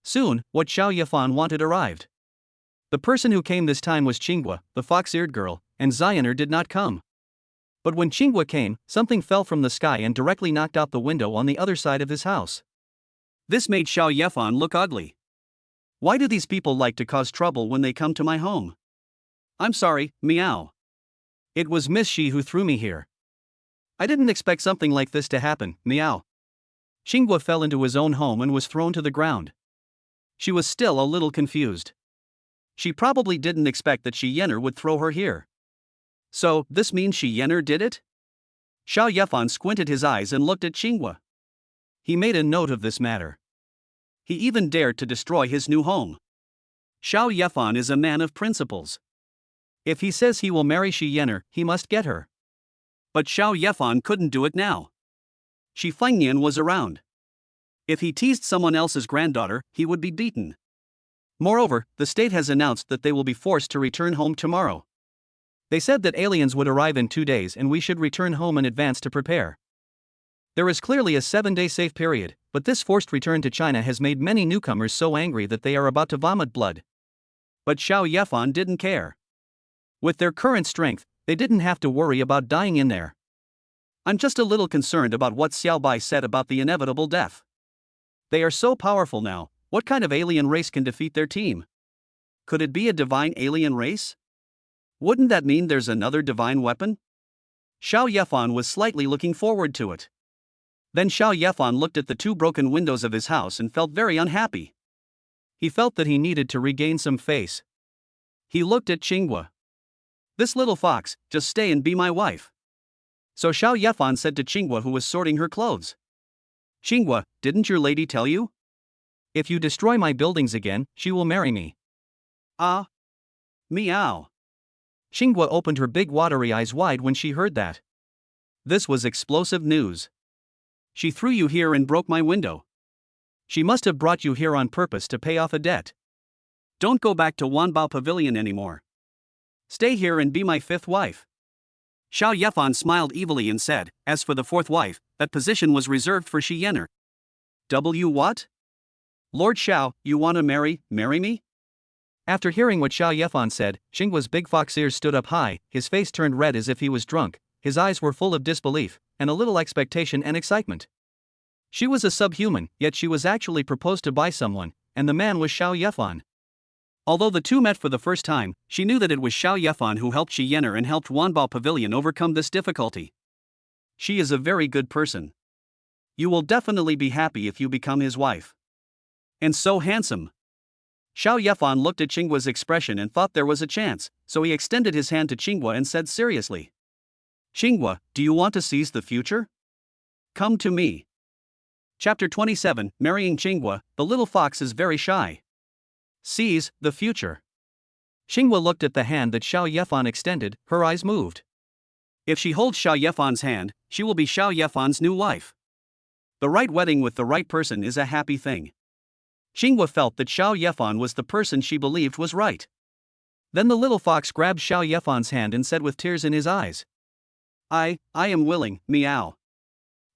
Soon, what Xiao Yefan wanted arrived. The person who came this time was Qinghua, the fox-eared girl, and Zioner did not come. But when Qinghua came, something fell from the sky and directly knocked out the window on the other side of his house.
This made Xiao Yefan look ugly. Why do these people like to cause trouble when they come to my home? I'm sorry, meow.
It was Miss Shi who threw me here. I didn't expect something like this to happen, meow. Qinghua fell into his own home and was thrown to the ground.
She was still a little confused. She probably didn't expect that Shi Yenro would throw her here. So, this means Yenro did it? Xiao Yefan squinted his eyes and looked at Qinghua. He made a note of this matter. He even dared to destroy his new home. Xiao Yefan is a man of principles. If he says he will marry Yenro, he must get her. But Xiao Yefan couldn't do it now. Shi Fengnian was around. If he teased someone else's granddaughter, he would be beaten. Moreover, the state has announced that they will be forced to return home tomorrow. They said that aliens would arrive in 2 days and we should return home in advance to prepare. There is clearly a 7-day safe period, but this forced return to China has made many newcomers so angry that they are about to vomit blood. But Xiao Yefan didn't care. With their current strength, they didn't have to worry about dying in there. I'm just a little concerned about what Xiao Bai said about the inevitable death. They are so powerful now, what kind of alien race can defeat their team? Could it be a divine alien race? Wouldn't that mean there's another divine weapon? Xiao Yefan was slightly looking forward to it. Then Xiao Yefan looked at the 2 broken windows of his house and felt very unhappy. He felt that he needed to regain some face. He looked at Qinghua. This little fox, just stay and be my wife. So Xiao Yefan said to Qinghua, who was sorting her clothes. Qinghua, didn't your lady tell you? If you destroy my buildings again, she will marry me. Ah. Meow. Qinghua opened her big watery eyes wide when she heard that. This was explosive news. She threw you here and broke my window. She must have brought you here on purpose to pay off a debt. Don't go back to Wanbao Pavilion anymore. Stay here and be my 5th wife. Xiao Yefan smiled evilly and said, as for the 4th wife, that position was reserved for Yenro. What? Lord Xiao, you want to marry me? After hearing what Xiao Yefan said, Xinggua's big fox ears stood up high, his face turned red as if he was drunk, his eyes were full of disbelief, and a little expectation and excitement. She was a subhuman, yet she was actually proposed to by someone, and the man was Xiao Yefan. Although the two met for the first time, she knew that it was Xiao Yefan who helped Yenro and helped Wanbao Pavilion overcome this difficulty. She is a very good person. You will definitely be happy if you become his wife. And so handsome. Xiao Yefan looked at Qinggua's expression and thought there was a chance, so he extended his hand to Qinghua and said seriously. Qinghua, do you want to seize the future? Come to me. Chapter 27, Marrying Qinghua, the little fox is very shy. Seize the future. Qinghua looked at the hand that Xiao Yefan extended, her eyes moved. If she holds Xiao Yefan's hand, she will be Xiao Yefan's new wife. The right wedding with the right person is a happy thing. Qinghua felt that Xiao Yefan was the person she believed was right. Then the little fox grabbed Xiao Yefan's hand and said with tears in his eyes. I am willing, meow.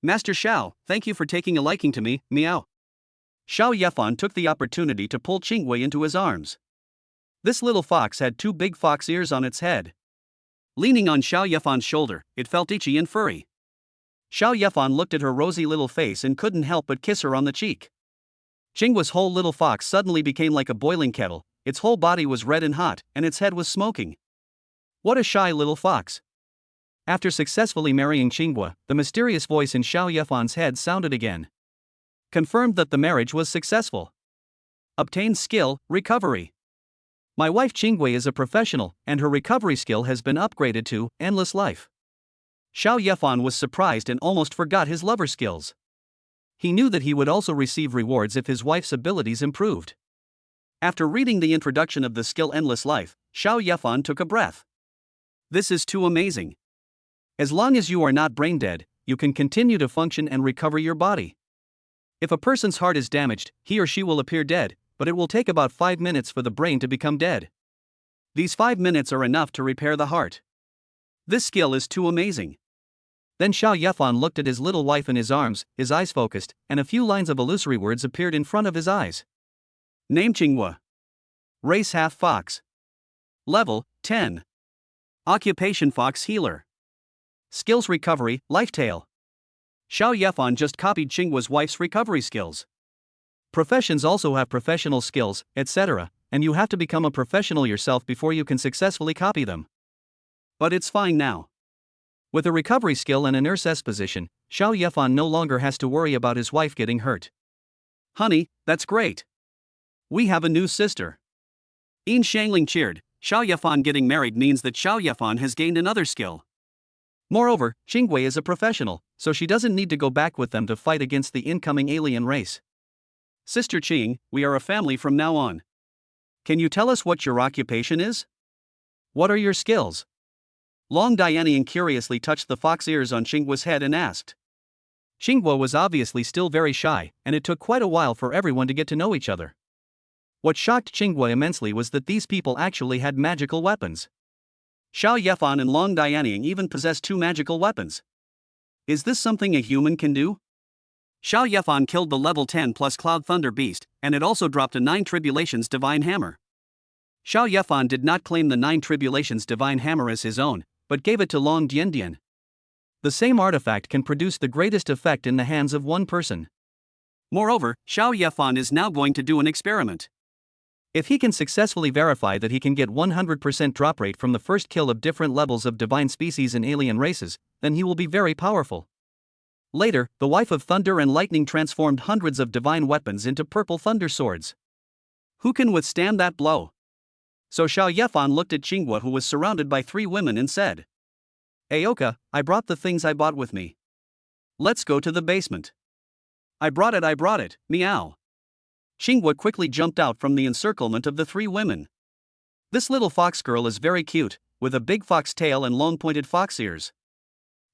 Master Xiao, thank you for taking a liking to me, meow. Xiao Yefan took the opportunity to pull Qinghua into his arms. This little fox had 2 big fox ears on its head. Leaning on Xiao Yefan's shoulder, it felt itchy and furry. Xiao Yefan looked at her rosy little face and couldn't help but kiss her on the cheek. Qinggua's whole little fox suddenly became like a boiling kettle, its whole body was red and hot, and its head was smoking. What a shy little fox. After successfully marrying Qinghua, the mysterious voice in Xiao Yefan's head sounded again. Confirmed that the marriage was successful. Obtained skill, recovery. My wife Qinghua is a professional, and her recovery skill has been upgraded to endless life. Xiao Yefan was surprised and almost forgot his lover skills. He knew that he would also receive rewards if his wife's abilities improved. After reading the introduction of the skill Endless Life, Xiao Yefan took a breath. This is too amazing. As long as you are not brain dead, you can continue to function and recover your body. If a person's heart is damaged, he or she will appear dead, but it will take about 5 minutes for the brain to become dead. These 5 minutes are enough to repair the heart. This skill is too amazing. Then Xiao Yefan looked at his little wife in his arms, his eyes focused, and a few lines of illusory words appeared in front of his eyes. Name Qinghua. Race half fox. Level 10. Occupation fox healer. Skills recovery, lifetail. Xiao Yefan just copied Qinggua's wife's recovery skills. Professions also have professional skills, etc., and you have to become a professional yourself before you can successfully copy them. But it's fine now. With a recovery skill and a nurse position, Xiao Yefan no longer has to worry about his wife getting hurt. Honey, that's great. We have a new sister. Yin Shangling cheered. Xiao Yefan getting married means that Xiao Yefan has gained another skill.
Moreover, Qingwei is a professional, so she doesn't need to go back with them to fight against the incoming alien race.
Sister Qing, we are a family from now on. Can you tell us what your occupation is?
What are your skills?
Long Dianying curiously touched the fox ears on Qingguo's head and asked.
Qingguo was obviously still very shy, and it took quite a while for everyone to get to know each other. What shocked Qingguo immensely was that these people actually had magical weapons.
Xiao Yefan and Long Dianying even possess 2 magical weapons. Is this something a human can do? Xiao Yefan killed the level 10 plus Cloud Thunder Beast, and it also dropped a 9 Tribulations Divine Hammer. Xiao Yefan did not claim the 9 Tribulations Divine Hammer as his own, but gave it to Long Diandian.
The same artifact can produce the greatest effect in the hands of one person.
Moreover, Xiao Yefan is now going to do an experiment.
If he can successfully verify that he can get 100% drop rate from the first kill of different levels of divine species and alien races, then he will be very powerful. Later, the wife of Thunder and Lightning transformed hundreds of divine weapons into purple thunder swords.
Who can withstand that blow? So Xiao Yefan looked at Qingguo, who was surrounded by 3 women, and said,
Aoka, I brought the things I bought with me.
Let's go to the basement. I brought it, meow. Qingguo quickly jumped out from the encirclement of the 3 women. This little fox girl is very cute, with a big fox tail and long pointed fox ears.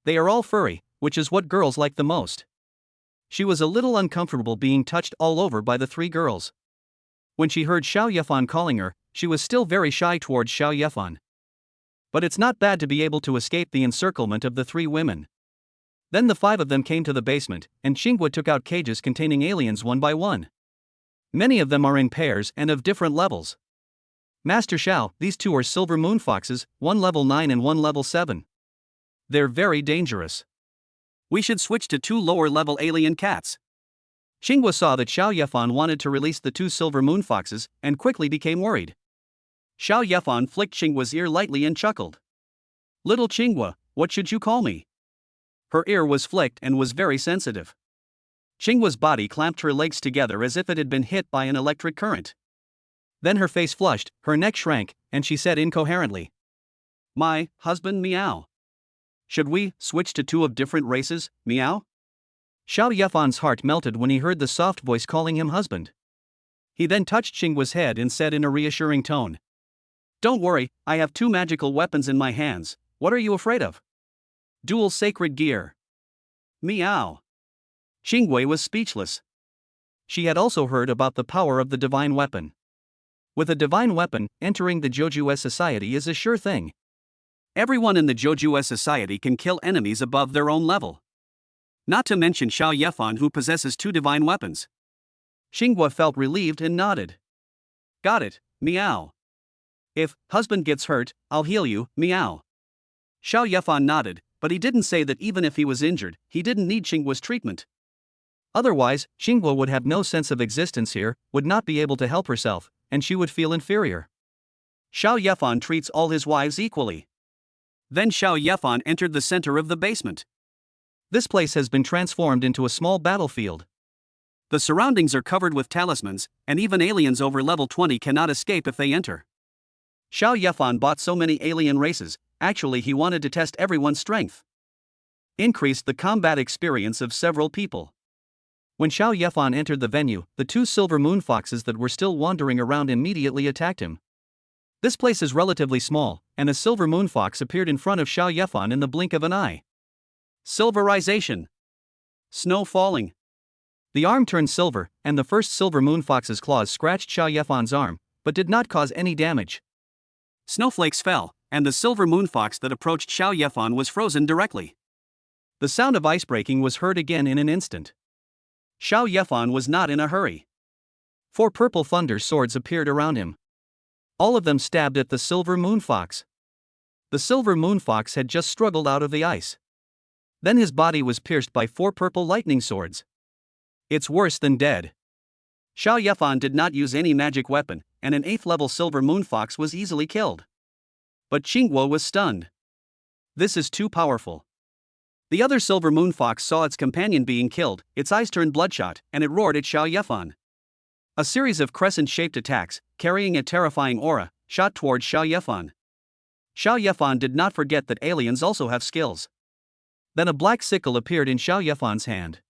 They are all furry, which is what girls like the most. She was a little uncomfortable being touched all over by the 3 girls. When she heard Xiao Yefan calling her, she was still very shy towards Xiao Yefan. But it's not bad to be able to escape the encirclement of the 3 women. Then the 5 of them came to the basement, and Qingguo took out cages containing aliens one by one. Many of them are in pairs and of different levels. Master Xiao, these 2 are silver moon foxes, one level 9 and one level 7. They're very dangerous.
We should switch to 2 lower level alien cats.
Qingguo saw that Xiao Yefan wanted to release the 2 silver moon foxes, and quickly became worried.
Xiao Yefan flicked Qingguo's ear lightly and chuckled. Little Qingguo, what should you call me? Her ear was flicked and was very sensitive. Qingguo's body clamped her legs together as if it had been hit by an electric current.
Then her face flushed, her neck shrank, and she said incoherently,
My husband, meow. Should we switch to 2 of different races, meow?
Xiao Yefan's heart melted when he heard the soft voice calling him husband. He then touched Qingguo's head and said in a reassuring tone,
Don't worry, I have 2 magical weapons in my hands. What are you afraid of? Dual sacred gear. Meow. Qingguo was speechless.
She had also heard about the power of the divine weapon. With a divine weapon, entering the Joju's society is a sure thing.
Everyone in the Joju's society can kill enemies above their own level. Not to mention Xiao Yefan, who possesses 2 divine weapons.
Qingguo felt relieved and nodded.
Got it, meow. If husband gets hurt, I'll heal you, meow. Xiao Yefan nodded, but he didn't say that even if he was injured, he didn't need Qingguo's treatment.
Otherwise, Qingguo would have no sense of existence here, would not be able to help herself, and she would feel inferior.
Xiao Yefan treats all his wives equally. Then Xiao Yefan entered the center of the basement.
This place has been transformed into a small battlefield.
The surroundings are covered with talismans, and even aliens over level 20 cannot escape if they enter. Xiao Yefan bought so many alien races, actually he wanted to test everyone's strength. Increased the combat experience of several people.
When Xiao Yefan entered the venue, the 2 silver moon foxes that were still wandering around immediately attacked him. This place is relatively small, and a silver moon fox appeared in front of Xiao Yefan in the blink of an eye.
Silverization. Snow falling.
The arm turned silver, and the first silver moon fox's claws scratched Xiao Yefan's arm, but did not cause any damage.
Snowflakes fell, and the silver moon fox that approached Xiao Yefan was frozen directly.
The sound of ice breaking was heard again in an instant.
Xiao Yefan was not in a hurry.
4 purple thunder swords appeared around him. All of them stabbed at the silver moon fox. The silver moon fox had just struggled out of the ice. Then his body was pierced by 4 purple lightning swords. It's worse than dead.
Xiao Yefan did not use any magic weapon, and an 8th level silver moon fox was easily killed. But Qingguo was stunned. This is too powerful. The other silver moon fox saw its companion being killed, its eyes turned bloodshot, and it roared at Xiao Yefan. A series of crescent-shaped attacks, carrying a terrifying aura, shot towards Xiao Yefan. Xiao Yefan did not forget that aliens also have skills.
Then a black sickle appeared in Xiao Yefan's hand.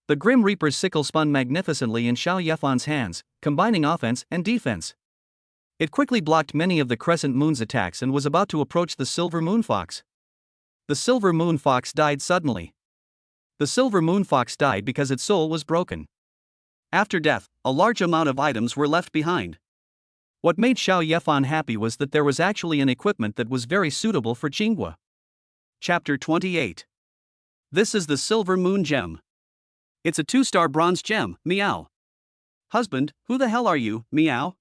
The Grim Reaper's sickle spun magnificently in Xiao Yefan's hands, combining offense and defense. It quickly blocked many of the Crescent Moon's attacks and was about to approach the Silver Moon Fox. The Silver Moon Fox died suddenly. The Silver Moon Fox died because its soul was broken.
After death, a large amount of items were left behind.
What made Xiao Yefan happy was that there was actually an equipment that was very suitable for Qinghua.
Chapter 28. This is the Silver Moon Gem. It's a 2-star bronze gem, meow. Husband, who the hell are you, meow?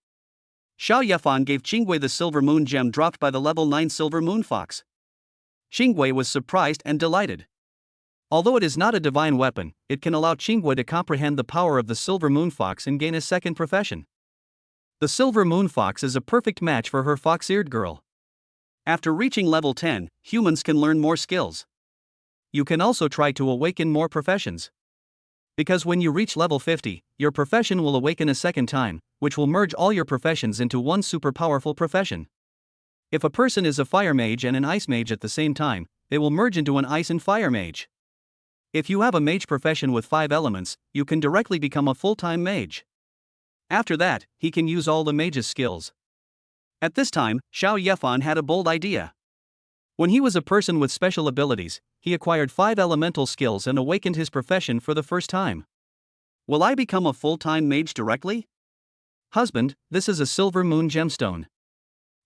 Xiao Yefan gave Qingwei the Silver Moon Gem dropped by the level 9 Silver Moon Fox. Qingwei was surprised and delighted.
Although it is not a divine weapon, it can allow Qingwei to comprehend the power of the Silver Moon Fox and gain a second profession. The Silver Moon Fox is a perfect match for her fox-eared girl.
After reaching level 10, humans can learn more skills.
You can also try to awaken more professions. Because when you reach level 50, your profession will awaken a second time, which will merge all your professions into one super powerful profession. If a person is a fire mage and an ice mage at the same time, they will merge into an ice and fire mage. If you have a mage profession with 5 elements, you can directly become a full-time mage. After that, he can use all the mage's skills.
At this time, Xiao Yefan had a bold idea.
When he was a person with special abilities, he acquired 5 elemental skills and awakened his profession for the first time.
Will I become a full-time mage directly?
Husband, this is a Silver Moon gemstone.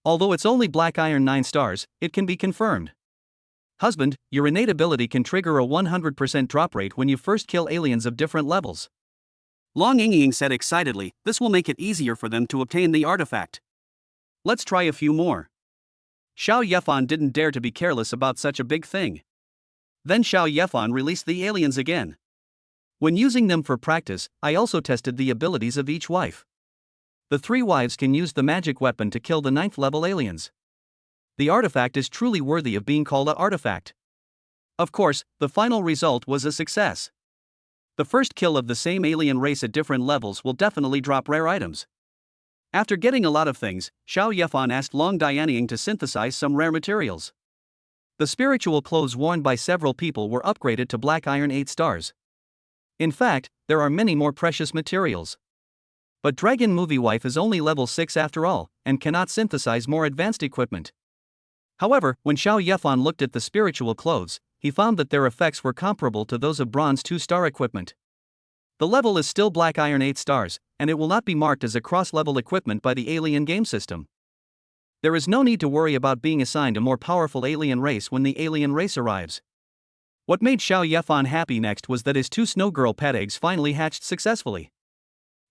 Although it's only black iron 9 stars, it can be confirmed. Husband, your innate ability can trigger a 100% drop rate when you first kill aliens of different levels.
Long Yingying said excitedly, this will make it easier for them to obtain the artifact. Let's try a few more. Xiao Yefan didn't dare to be careless about such a big thing. Then Xiao Yefan released the aliens again.
When using them for practice, I also tested the abilities of each wife. The 3 wives can use the magic weapon to kill the 9th level aliens. The artifact is truly worthy of being called an artifact. Of course, the final result was a success. The first kill of the same alien race at different levels will definitely drop rare items. After getting a lot of things, Xiao Yefan asked Long Dianying to synthesize some rare materials. The spiritual clothes worn by several people were upgraded to black iron 8 stars. In fact, there are many more precious materials. But Dragon Movie Wife is only level 6 after all, and cannot synthesize more advanced equipment. However, when Xiao Yefan looked at the spiritual clothes, he found that their effects were comparable to those of bronze 2-star equipment. The level is still black iron 8 stars, and it will not be marked as a cross-level equipment by the alien game system. There is no need to worry about being assigned a more powerful alien race when the alien race arrives. What made Xiao Yefan happy next was that his 2 snow girl pet eggs finally hatched successfully.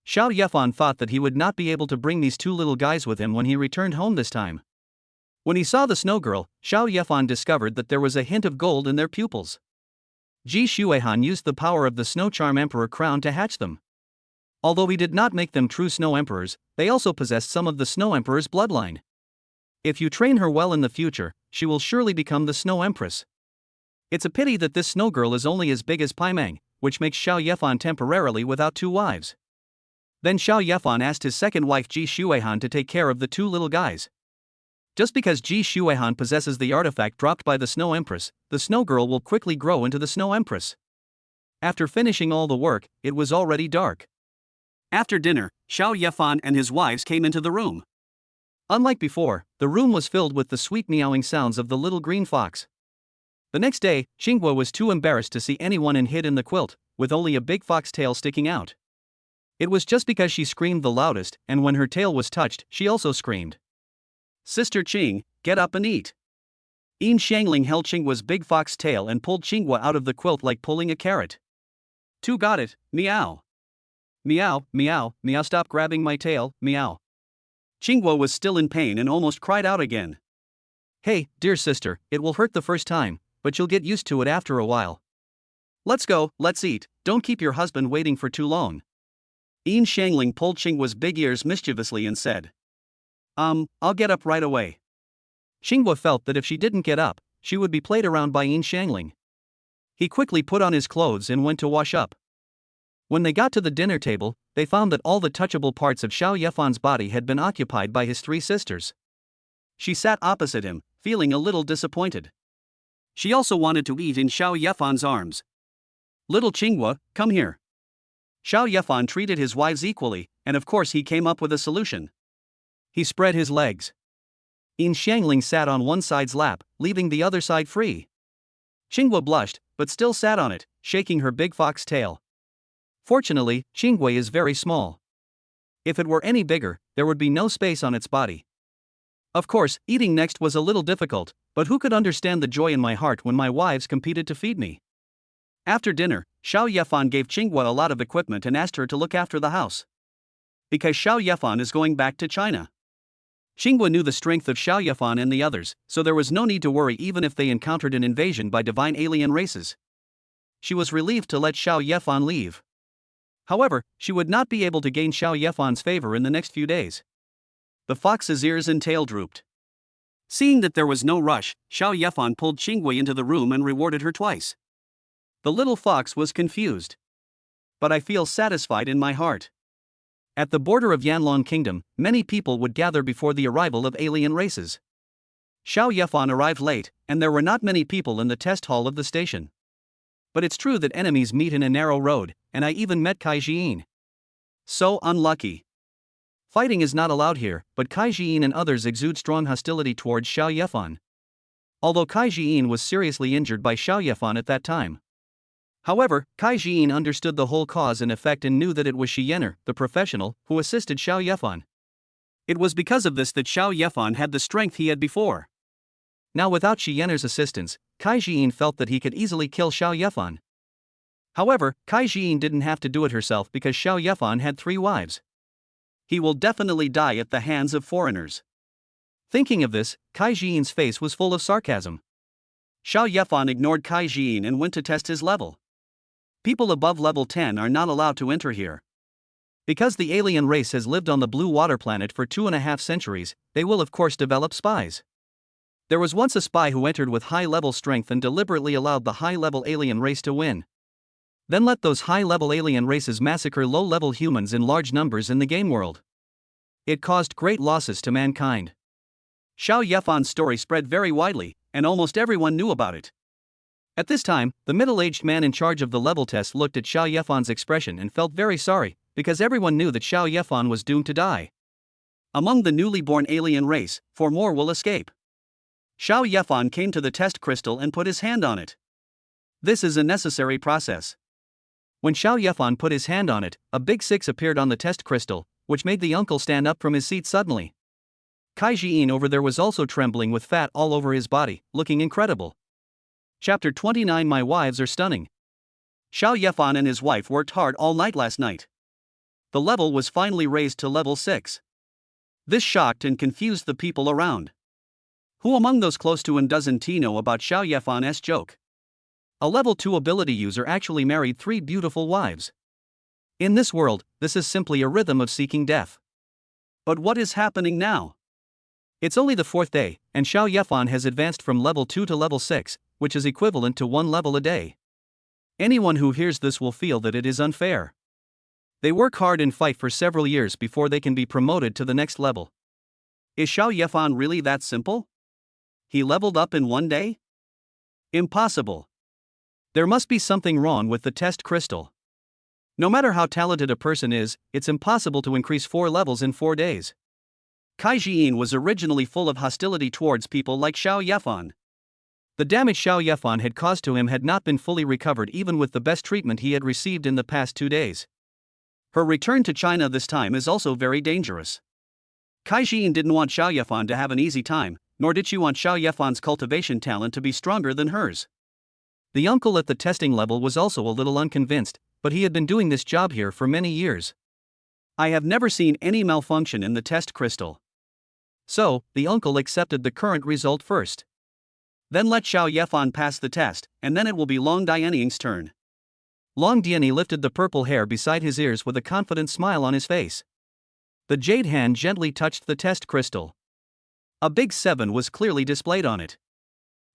Xiao Yefan thought that he would not be able to bring these 2 little guys with him when he returned home this time. When he saw the snow girl, Xiao Yefan discovered that there was a hint of gold in their pupils. Ji Shuehan used the power of the Snow Charm Emperor crown to hatch them. Although he did not make them true Snow Emperors, they also possessed some of the Snow Emperor's bloodline. If you train her well in the future, she will surely become the Snow Empress. It's a pity that this snow girl is only as big as Paimang, which makes Xiao Yefan temporarily without 2 wives. Then Xiao Yefan asked his second wife Ji Shuehan to take care of the 2 little guys. Just because Ji Shuehan possesses the artifact dropped by the Snow Empress, the Snow Girl will quickly grow into the Snow Empress. After finishing all the work, it was already dark.
After dinner, Xiao Yefan and his wives came into the room.
Unlike before, the room was filled with the sweet meowing sounds of the little green fox. The next day, Qinghua was too embarrassed to see anyone and hid in the quilt, with only a big fox tail sticking out. It was just because she screamed the loudest, and when her tail was touched, she also screamed.
Sister Qing, get up and eat. Yin Shangling held Qinghua's big fox tail and pulled Qinghua out of the quilt like pulling a carrot. 2 got it, meow. Meow, meow, meow, stop grabbing my tail, meow. Qinghua was still in pain and almost cried out again.
Hey, dear sister, it will hurt the first time, but you'll get used to it after a while.
Let's go, let's eat, don't keep your husband waiting for too long. Yin Shangling pulled Qinghua's big ears mischievously and said. I'll get up right away.
Qinghua felt that if she didn't get up, she would be played around by Yin Shangling. He quickly put on his clothes and went to wash up. When they got to the dinner table, they found that all the touchable parts of Xiao Yefan's body had been occupied by his three sisters.
She sat opposite him, feeling a little disappointed. She also wanted to eat in Xiao Yefan's arms. "Little Qinghua, come here." Xiao Yefan treated his wives equally, and of course he came up with a solution. He spread his legs. Yin Xiangling sat on one side's lap, leaving the other side free. Qinghua blushed, but still sat on it, shaking her big fox tail. Fortunately, Qinghua is very small. If it were any bigger, there would be no space on its body. Of course, eating next was a little difficult, but who could understand the joy in my heart when my wives competed to feed me? After dinner, Xiao Yefan gave Qinghua a lot of equipment and asked her to look after the house. Because Xiao Yefan is going back to China. Qinghua knew the strength of Xiao Yefan and the others, so there was no need to worry even if they encountered an invasion by divine alien races. She was relieved to let Xiao Yefan leave. However, she would not be able to gain Xiao Yefan's favor in the next few days. The fox's ears and tail drooped. Seeing that there was no rush, Xiao Yefan pulled Qinghua into the room and rewarded her twice. The little fox was confused. But I feel satisfied in my heart. At the border of Yanlong Kingdom, many people would gather before the arrival of alien races. Xiao Yefan arrived late, and there were not many people in the test hall of the station. But it's true that enemies meet in a narrow road, and I even met Kai Jiyin. So unlucky. Fighting is not allowed here, but Kai Jiyin and others exude strong hostility towards Xiao Yefan. Although Kai Jiyin was seriously injured by Xiao Yefan at that time. However, Kai Jiyin understood the whole cause and effect and knew that it was Yenro, the professional, who assisted Xiao Yefan. It was because of this that Xiao Yefan had the strength he had before. Now without Yenro's assistance, Kai Jiyin felt that he could easily kill Xiao Yefan. However, Kai Jiyin didn't have to do it herself because Xiao Yefan had 3 wives. He will definitely die at the hands of foreigners. Thinking of this, Kai Jiyin's face was full of sarcasm. Xiao Yefan ignored Kai Jiyin and went to test his level. People above level 10 are not allowed to enter here. Because the alien race has lived on the blue water planet for 2.5 centuries, they will of course develop spies. There was once a spy who entered with high-level strength and deliberately allowed the high-level alien race to win. Then let those high-level alien races massacre low-level humans in large numbers in the game world. It caused great losses to mankind. Xiao Yefan's story spread very widely, and almost everyone knew about it. At this time, the middle-aged man in charge of the level test looked at Xiao Yefan's expression and felt very sorry, because everyone knew that Xiao Yefan was doomed to die. Among the newly born alien race, 4 more will escape. Xiao Yefan came to the test crystal and put his hand on it. This is a necessary process. When Xiao Yefan put his hand on it, a big 6 appeared on the test crystal, which made the uncle stand up from his seat suddenly. Kai Jiyin over there was also trembling with fat all over his body, looking incredible. Chapter 29. My wives are stunning. Xiao Yefan and his wife worked hard all night last night. The level was finally raised to level 6. This shocked and confused the people around. Who among those close to him doesn't know about Xiao Yefan's joke? A level 2 ability user actually married 3 beautiful wives. In this world, this is simply a rhythm of seeking death. But what is happening now? It's only the 4th day, and Xiao Yefan has advanced from level 2 to level 6, which is equivalent to 1 level a day. Anyone who hears this will feel that it is unfair. They work hard and fight for several years before they can be promoted to the next level. Is Xiao Yefan really that simple? He leveled up in 1 day? Impossible. There must be something wrong with the test crystal. No matter how talented a person is, it's impossible to increase 4 levels in 4 days. Kai Jiyin was originally full of hostility towards people like Xiao Yefan. The damage Xiao Yefan had caused to him had not been fully recovered even with the best treatment he had received in the past 2 days. Her return to China this time is also very dangerous. Kai Jiyin didn't want Xiao Yefan to have an easy time, nor did she want Xiao Yefan's cultivation talent to be stronger than hers. The uncle at the testing level was also a little unconvinced, but he had been doing this job here for many years. I have never seen any malfunction in the test crystal. So, the uncle accepted the current result first. Then let Xiao Yefan pass the test, and then it will be Long Dianying's turn. Long Diany lifted the purple hair beside his ears with a confident smile on his face. The jade hand gently touched the test crystal. A big 7 was clearly displayed on it.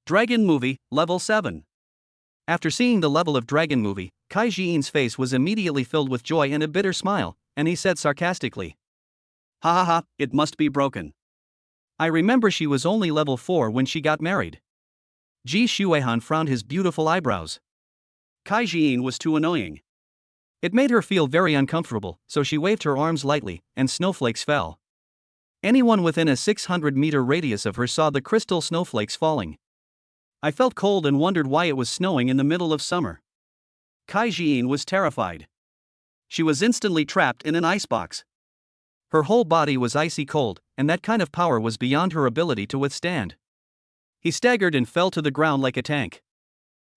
Dragon Movie, level 7. After seeing the level of Dragon Movie, Kai Jiyin's face was immediately filled with joy and a bitter smile,
and he said sarcastically,
Ha ha ha, it must be broken.
I remember she was only level 4 when she got married. Ji Shuehan frowned his beautiful eyebrows.
Kai Jian was too annoying.
It made her feel very uncomfortable, so she waved her arms lightly, and snowflakes fell. Anyone within a 600-meter radius of her saw the crystal snowflakes falling.
I felt cold and wondered why it was snowing in the middle of summer. Kai Jian was terrified. She was instantly trapped in an icebox.
Her whole body was icy cold, and that kind of power was beyond her ability to withstand.
He staggered and fell to the ground like a tank.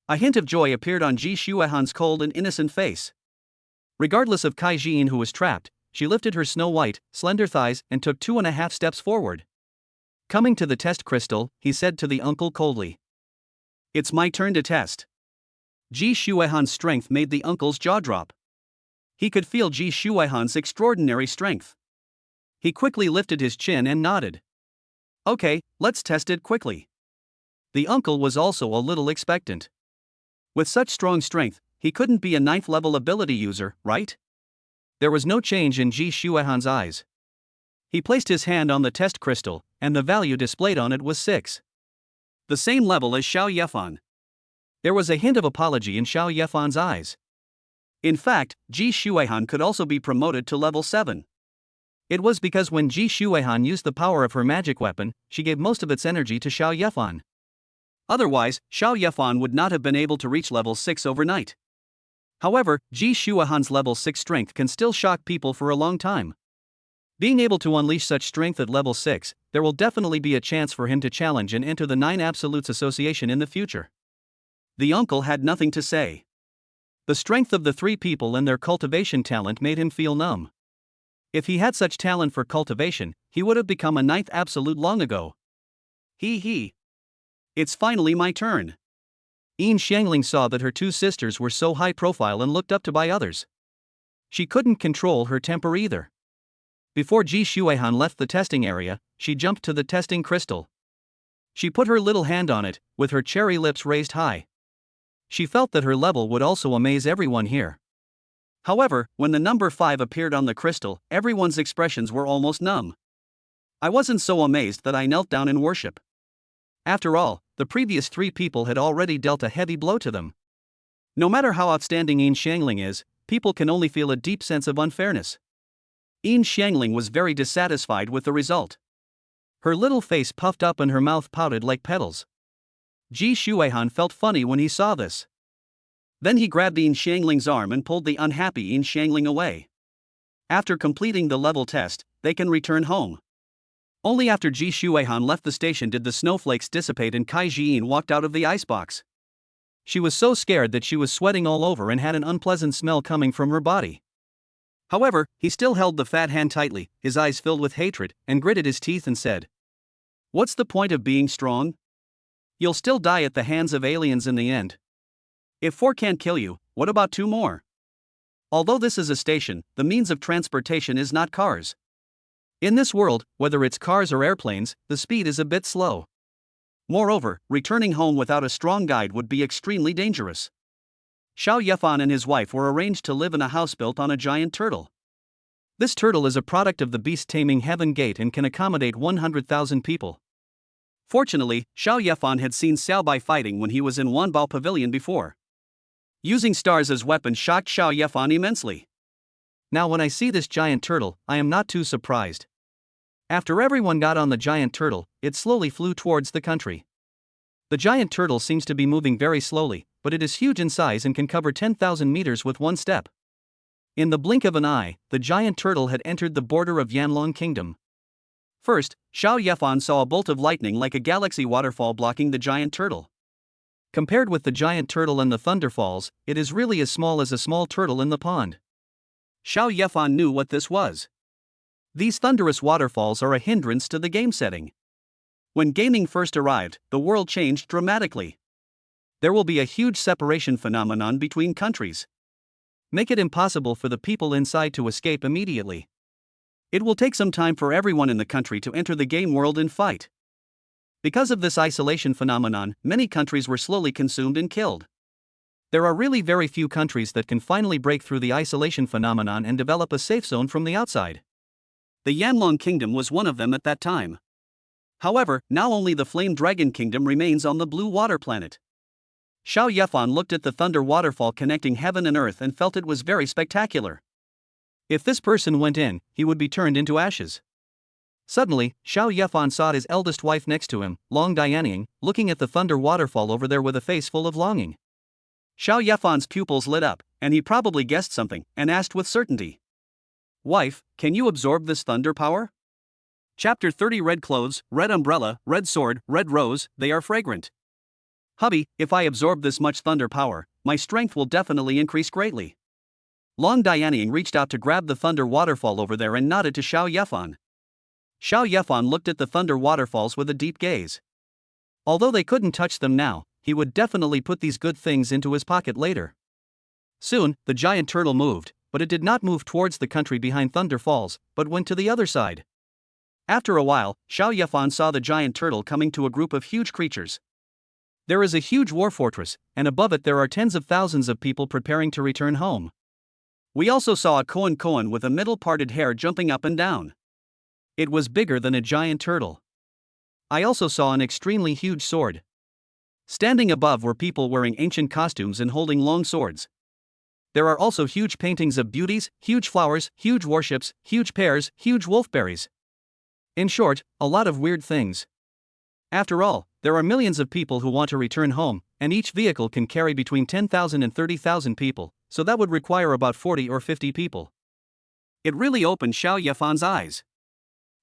A hint of joy appeared on Ji Shuehan's cold and innocent face.
Regardless of Kai Jian, who was trapped, she lifted her snow-white, slender thighs and took 2.5 steps forward. Coming to the test crystal, he said to the uncle coldly,
"It's my turn to test." Ji Shuehan's strength made the uncle's jaw drop. He could feel Ji Shuehan's extraordinary strength. He quickly lifted his chin and nodded. "Okay, let's test it quickly." The uncle was also a little expectant. With such strong strength, he couldn't be a 9th level ability user, right?
There was no change in Ji Shuehan's eyes.
He placed his hand on the test crystal, and the value displayed on it was 6. The same level as Xiao Yefan.
There was a hint of apology in Xiao Yefan's eyes.
In fact, Ji Shuehan could also be promoted to level 7.
It was because when Ji Shuehan used the power of her magic weapon, she gave most of its energy to Xiao Yefan.
Otherwise, Xiao Yefan would not have been able to reach level 6 overnight. However, Ji Shuehan's level 6 strength can still shock people for a long time. Being able to unleash such strength at level 6, there will definitely be a chance for him to challenge and enter the 9 Absolutes Association in the future. The uncle had nothing to say. The strength of the 3 people and their cultivation talent made him feel numb. If he had such talent for cultivation, he would have become a 9th Absolute long ago. Hee. It's finally my turn.
Yin Xiangling saw that her 2 sisters were so high profile and looked up to by others. She couldn't control her temper either. Before Ji Shuehan left the testing area, she jumped to the testing crystal. She put her little hand on it, with her cherry lips raised high. She felt that her level would also amaze everyone here.
However, when the number 5 appeared on the crystal, everyone's expressions were almost numb. I wasn't so amazed that I knelt down in worship. After all, the previous 3 people had already dealt a heavy blow to them. No matter how outstanding Yin Xiangling is, people can only feel a deep sense of unfairness. Yin Xiangling was very dissatisfied with the result. Her little face puffed up and her mouth pouted like petals. Ji Shuehan felt funny when he saw this. Then he grabbed Yin Xiangling's arm and pulled the unhappy Yin Xiangling away. After completing the level test, they can return home. Only after Ji Shuehan left the station did the snowflakes dissipate and Kai Jian walked out of the icebox. She was so scared that she was sweating all over and had an unpleasant smell coming from her body. However, he still held the fat hand tightly, his eyes filled with hatred, and gritted his teeth and said, "What's the point of being strong? You'll still die at the hands of aliens in the end. If 4 can't kill you, what about 2 more? Although this is a station, the means of transportation is not cars. In this world, whether it's cars or airplanes, the speed is a bit slow. Moreover, returning home without a strong guide would be extremely dangerous." Xiao Yefan and his wife were arranged to live in a house built on a giant turtle. This turtle is a product of the beast taming Heaven Gate and can accommodate 100,000 people. Fortunately, Xiao Yefan had seen Xiao Bai fighting when he was in Wanbao Pavilion before. Using stars as weapons shocked Xiao Yefan immensely. Now when I see this giant turtle, I am not too surprised. After everyone got on the giant turtle, it slowly flew towards the country. The giant turtle seems to be moving very slowly, but it is huge in size and can cover 10,000 meters with one step. In the blink of an eye, the giant turtle had entered the border of Yanlong Kingdom. First, Xiao Yefan saw a bolt of lightning like a galaxy waterfall blocking the giant turtle. Compared with the giant turtle and the thunderfalls, it is really as small as a small turtle in the pond. Xiao Yefan knew what this was. These thunderous waterfalls are a hindrance to the game setting. When gaming first arrived, the world changed dramatically. There will be a huge separation phenomenon between countries. Make it impossible for the people inside to escape immediately. It will take some time for everyone in the country to enter the game world and fight. Because of this isolation phenomenon, many countries were slowly consumed and killed.
There are really very few countries that can finally break through the isolation phenomenon and develop a safe zone from the outside.
The Yanlong Kingdom was one of them at that time. However, now only the Flame Dragon Kingdom remains on the blue water planet. Xiao Yefan looked at the thunder waterfall connecting heaven and earth and felt it was very spectacular.
If this person went in, he would be turned into ashes. Suddenly, Xiao Yefan saw his eldest wife next to him, Long Dianying, looking at the thunder waterfall over there with a face full of longing.
Xiao Yefan's pupils lit up, and he probably guessed something, and asked with certainty. Wife, can you absorb this thunder power? Chapter 30 Red clothes, red umbrella, red sword, red rose, they are fragrant. Hubby, if I absorb this much thunder power, my strength will definitely increase greatly. Long Dianying reached out to grab the thunder waterfall over there and nodded to Xiao Yefan. Xiao Yefan looked at the thunder waterfalls with a deep gaze. Although they couldn't touch them now, he would definitely put these good things into his pocket later. Soon, the giant turtle moved, but it did not move towards the country behind Thunder Falls, but went to the other side. After a while, Xiao Yefan saw the giant turtle coming to a group of huge creatures. There is a huge war fortress, and above it there are tens of thousands of people preparing to return home. We also saw a koan with a middle-parted hair jumping up and down. It was bigger than a giant turtle. I also saw an extremely huge sword. Standing above were people wearing ancient costumes and holding long swords. There are also huge paintings of beauties, huge flowers, huge warships, huge pears, huge wolfberries. In short, a lot of weird things. After all, there are millions of people who want to return home, and each vehicle can carry between 10,000 and 30,000 people, so that would require about 40 or 50 people. It really opened Xiao Yefan's eyes.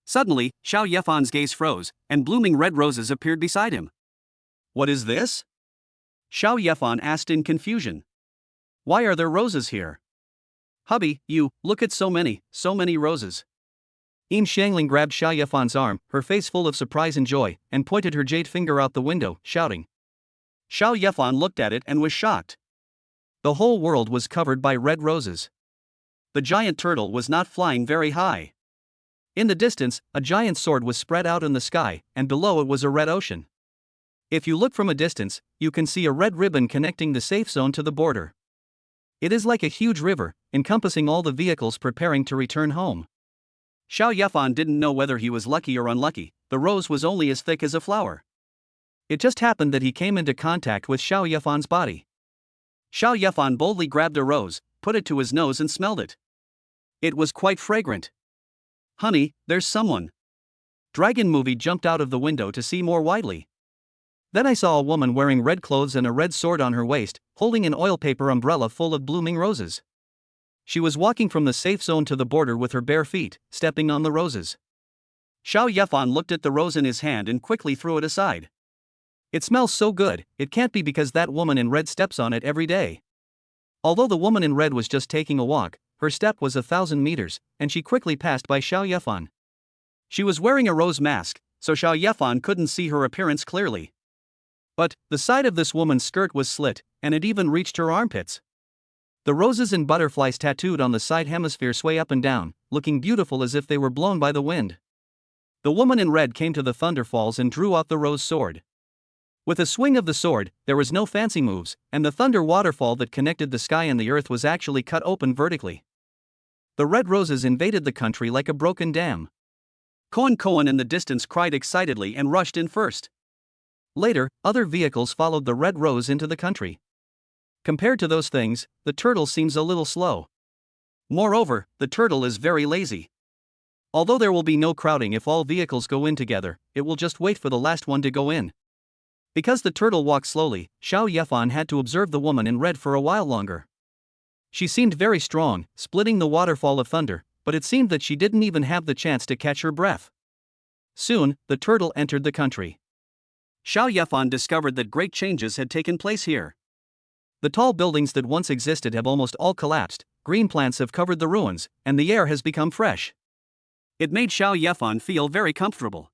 Suddenly, Xiao Yefan's gaze froze, and blooming red roses appeared beside him. What is this? Xiao Yefan asked in confusion. Why are there roses here? Hubby, look at so many roses. Yin Xiangling grabbed Xiao Yefan's arm, her face full of surprise and joy, and pointed her jade finger out the window, shouting. Xiao Yefan looked at it and was shocked. The whole world was covered by red roses. The giant turtle was not flying very high. In the distance, a giant sword was spread out in the sky, and below it was a red ocean. If you look from a distance, you can see a red ribbon connecting the safe zone to the border. It is like a huge river, encompassing all the vehicles preparing to return home. Xiao Yefan didn't know whether he was lucky or unlucky, the rose was only as thick as a flower. It just happened that he came into contact with Xiao Yefan's body. Xiao Yefan boldly grabbed a rose, put it to his nose and smelled it. It was quite fragrant. Honey, there's someone. Dragon Movie jumped out of the window to see more widely. Then I saw a woman wearing red clothes and a red sword on her waist, holding an oil paper umbrella full of blooming roses. She was walking from the safe zone to the border with her bare feet, stepping on the roses. Xiao Yefan looked at the rose in his hand and quickly threw it aside. It smells so good, it can't be because that woman in red steps on it every day. Although the woman in red was just taking a walk, her step was 1,000 meters, and she quickly passed by Xiao Yefan. She was wearing a rose mask, so Xiao Yefan couldn't see her appearance clearly. But the side of this woman's skirt was slit, and it even reached her armpits. The roses and butterflies tattooed on the side hemisphere sway up and down, looking beautiful as if they were blown by the wind. The woman in red came to the Thunder Falls and drew out the rose sword. With a swing of the sword, there was no fancy moves, and the thunder waterfall that connected the sky and the earth was actually cut open vertically. The red roses invaded the country like a broken dam. Koan in the distance cried excitedly and rushed in first. Later, other vehicles followed the red rose into the country. Compared to those things, the turtle seems a little slow. Moreover, the turtle is very lazy. Although there will be no crowding if all vehicles go in together, it will just wait for the last one to go in. Because the turtle walked slowly, Xiao Yefan had to observe the woman in red for a while longer. She seemed very strong, splitting the waterfall of thunder, but it seemed that she didn't even have the chance to catch her breath. Soon, the turtle entered the country. Xiao Yefan discovered that great changes had taken place here. The tall buildings that once existed have almost all collapsed, green plants have covered the ruins, and the air has become fresh. It made Xiao Yefan feel very comfortable.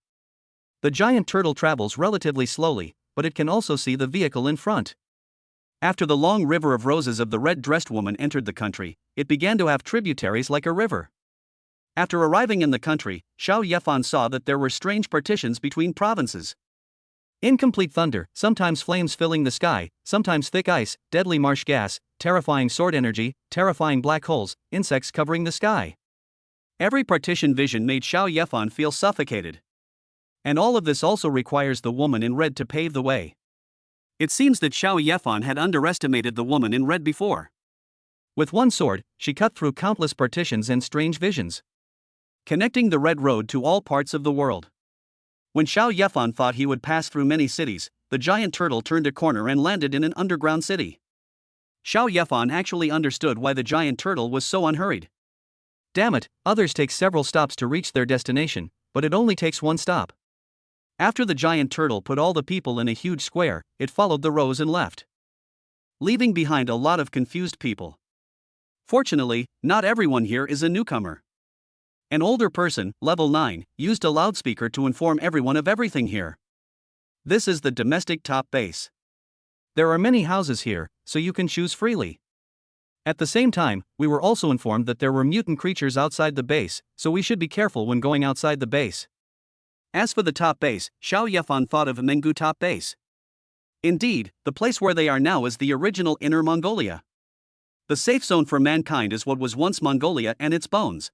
The giant turtle travels relatively slowly, but it can also see the vehicle in front. After the long river of roses of the red-dressed woman entered the country, it began to have tributaries like a river. After arriving in the country, Xiao Yefan saw that there were strange partitions between provinces.
Incomplete thunder, sometimes flames filling the sky, sometimes thick ice, deadly marsh gas, terrifying sword energy, terrifying black holes, insects covering the sky.
Every partition vision made Xiao Yefan feel suffocated. And all of this also requires the woman in red to pave the way. It seems that Xiao Yefan had underestimated the woman in red before.
With one sword, she cut through countless partitions and strange visions,
connecting the red road to all parts of the world. When Xiao Yefan thought he would pass through many cities, the giant turtle turned a corner and landed in an underground city. Xiao Yefan actually understood why the giant turtle was so unhurried.
Damn it, others take several stops to reach their destination, but it only takes one stop.
After the giant turtle put all the people in a huge square, it followed the rows and left, leaving behind a lot of confused people. Fortunately, not everyone here is a newcomer. An older person, level 9, used a loudspeaker to inform everyone of everything here. This is the domestic top base.
There are many houses here, so you can choose freely. At the same time, we were also informed that there were mutant creatures outside the base, so we should be careful when going outside the base.
As for the top base, Xiao Yefan thought of Mengu top base. Indeed, the place where they are now is the original Inner Mongolia. The safe zone for mankind is what was once Mongolia and its bones.